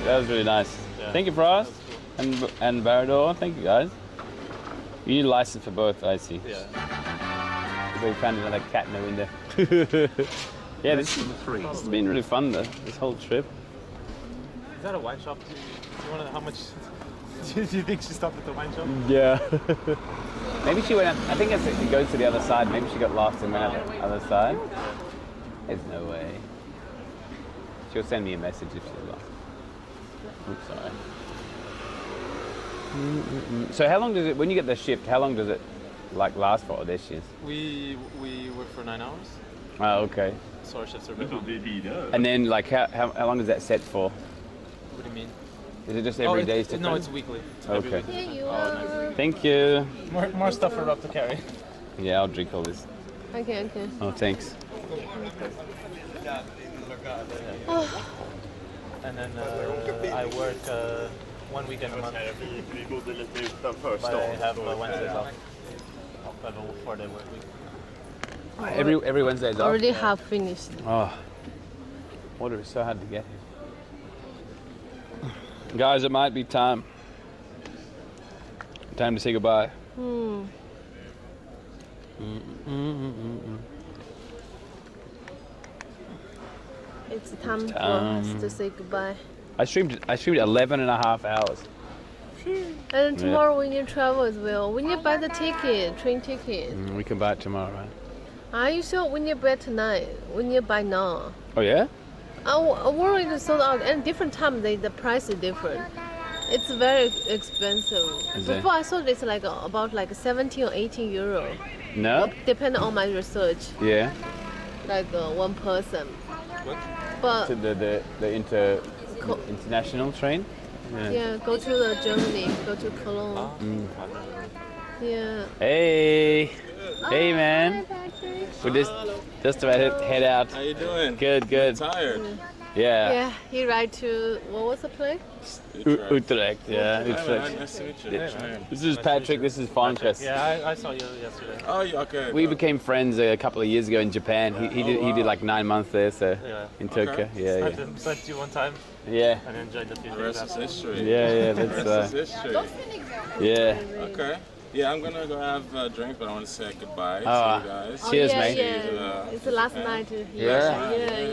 Speaker 3: That was really nice.
Speaker 19: Yeah.
Speaker 3: Thank you, Frost. Cool. And Barador. Thank you, guys. You need a license for both, I see.
Speaker 19: Yeah.
Speaker 3: We found another cat in the window. Yeah, this has been really fun, though, this whole trip.
Speaker 19: Is that a wine shop? Do you want to know how much... do you think she stopped at the wine shop?
Speaker 3: Yeah. Maybe she went out, I think it goes to the other side. Maybe she got lost and went out the other side. There's no way. She'll send me a message if she's lost. Oops, sorry. So how long does it, when you get the shift, how long does it last for this shift?
Speaker 19: We work for 9 hours.
Speaker 3: Oh, okay.
Speaker 19: So our shifts are a bit long.
Speaker 3: And then how long is that set for?
Speaker 19: What do you mean?
Speaker 3: Is it just every day?
Speaker 19: No, it's weekly.
Speaker 3: Okay.
Speaker 15: Here you are.
Speaker 3: Thank you.
Speaker 19: More stuff for Rob to carry.
Speaker 3: Yeah, I'll drink all this.
Speaker 15: Okay.
Speaker 3: Oh, thanks.
Speaker 19: And then I work 1 weekend a month. But I have Wednesdays off. I have a 4-day work week.
Speaker 3: Every Wednesday is off?
Speaker 15: Already half finished.
Speaker 3: Oh, water is so hard to get here. Guys, it might be time. Time to say goodbye.
Speaker 15: It's time for us to say goodbye.
Speaker 3: I streamed 11 and a half hours.
Speaker 15: And tomorrow we need to travel as well. We need to buy the ticket, train ticket.
Speaker 3: We can buy it tomorrow, right?
Speaker 15: Are you sure we need to buy tonight? We need to buy now.
Speaker 3: Oh yeah?
Speaker 15: Our world is sold out, and different time the price is different. It's very expensive. Before I thought it's about 17 or 18 euro.
Speaker 3: No?
Speaker 15: Depending on my research.
Speaker 3: Yeah.
Speaker 15: One person.
Speaker 19: What?
Speaker 15: But
Speaker 3: to the international train?
Speaker 15: Yeah, go to Germany, go to Cologne. Yeah.
Speaker 3: Hey man. We're just about to head out.
Speaker 16: How you doing?
Speaker 3: Good.
Speaker 16: I'm tired.
Speaker 3: Yeah.
Speaker 15: Yeah, he ride to, what was the place?
Speaker 3: Utrecht, yeah. Utrecht.
Speaker 16: Nice to meet you.
Speaker 3: This is Patrick, this is Fonkas.
Speaker 19: Yeah, I saw you yesterday.
Speaker 16: Oh, okay.
Speaker 3: We became friends a couple of years ago in Japan. He did 9 months there, so in Tokyo. Yeah.
Speaker 19: Sent you one time.
Speaker 3: Yeah.
Speaker 19: And enjoyed the few
Speaker 16: The rest is history.
Speaker 3: Yeah, that's
Speaker 16: the rest is history.
Speaker 3: Yeah.
Speaker 16: Okay. Yeah, I'm gonna go have a drink, but I want to say goodbye to you guys.
Speaker 3: Cheers,
Speaker 15: yeah,
Speaker 3: mate.
Speaker 15: Yeah. It's the last night here.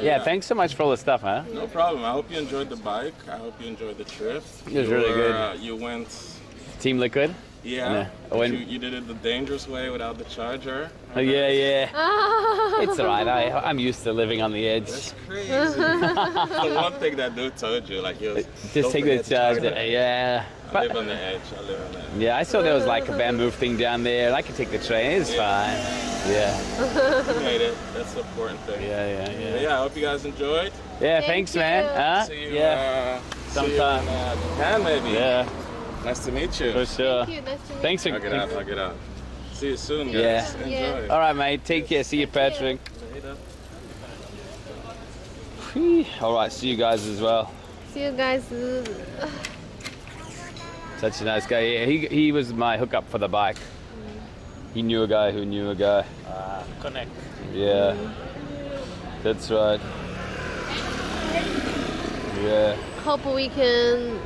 Speaker 3: Yeah, thanks so much for all the stuff, huh?
Speaker 16: No problem. I hope you enjoyed the bike. I hope you enjoyed the trip.
Speaker 3: It was really good.
Speaker 16: You went...
Speaker 3: Team Liquid?
Speaker 16: Yeah. You did it the dangerous way without the charger.
Speaker 3: Oh, yeah. It's alright. I'm used to living on the edge.
Speaker 16: That's crazy. The one thing that dude told you, like,
Speaker 3: just take the charger. Yeah.
Speaker 16: I live on the edge.
Speaker 3: Yeah, I saw there was like a bamboo thing down there. I could take the train. It's fine. Yeah.
Speaker 16: You made it. That's the important thing.
Speaker 3: Yeah.
Speaker 16: But yeah, I hope you guys enjoyed.
Speaker 3: Yeah, thanks, man. Huh?
Speaker 16: See you,
Speaker 3: sometime.
Speaker 16: See you in Japan, maybe.
Speaker 3: Yeah.
Speaker 16: Nice to meet you.
Speaker 3: For sure.
Speaker 15: Thank you. Nice to meet
Speaker 3: Thanks for...
Speaker 16: I'll get out. See you soon, guys.
Speaker 3: Yeah.
Speaker 16: Enjoy.
Speaker 3: All right, mate. Take care. See you, Patrick. All right. See you guys as well.
Speaker 15: See you guys.
Speaker 3: Such a nice guy. Yeah, he was my hookup for the bike. He knew a guy who knew a guy.
Speaker 18: Connect.
Speaker 3: Yeah. That's right. Yeah.
Speaker 15: Hope we can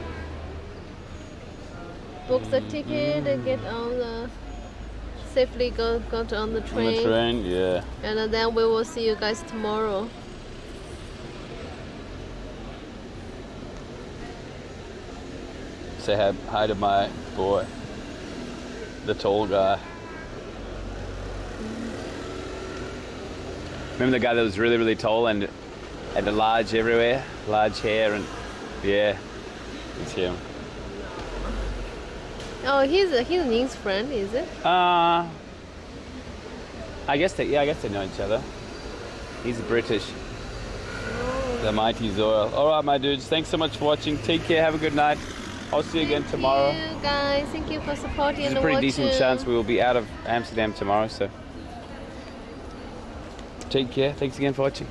Speaker 15: book the ticket and get on the safely go on the train.
Speaker 3: On the train, yeah.
Speaker 15: And then we will see you guys tomorrow.
Speaker 3: Say hi to my boy, the tall guy. Remember the guy that was really, really tall and had a large everywhere, large hair, and yeah, it's him.
Speaker 15: Oh, he's Ning's friend, is it?
Speaker 3: I guess they know each other. He's British. The mighty Zoil. All right, my dudes. Thanks so much for watching. Take care. Have a good night. I'll see you again tomorrow.
Speaker 15: Thank you, guys. Thank you for supporting and
Speaker 3: There's a pretty
Speaker 15: watching.
Speaker 3: decent chance we will be out of Amsterdam tomorrow, so take care. Thanks again for watching.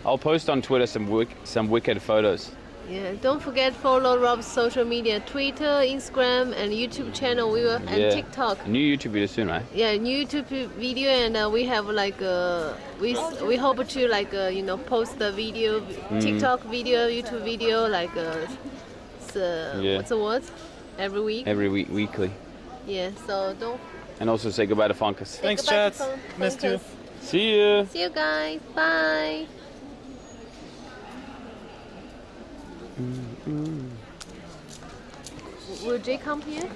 Speaker 3: I'll post on Twitter some wicked photos.
Speaker 15: Yeah, don't forget follow Rob's social media, Twitter, Instagram, and YouTube channel. And TikTok.
Speaker 3: New YouTube video soon, right?
Speaker 15: Yeah, new YouTube video, and we have like we hope to like post the video, TikTok video, YouTube video, like what's the word? Every week.
Speaker 3: Every week, weekly.
Speaker 15: Yeah, so don't.
Speaker 3: And also say goodbye to Funkus.
Speaker 18: Thanks, chat. Missed you.
Speaker 3: See you.
Speaker 15: See you guys. Bye. Will Jay come here?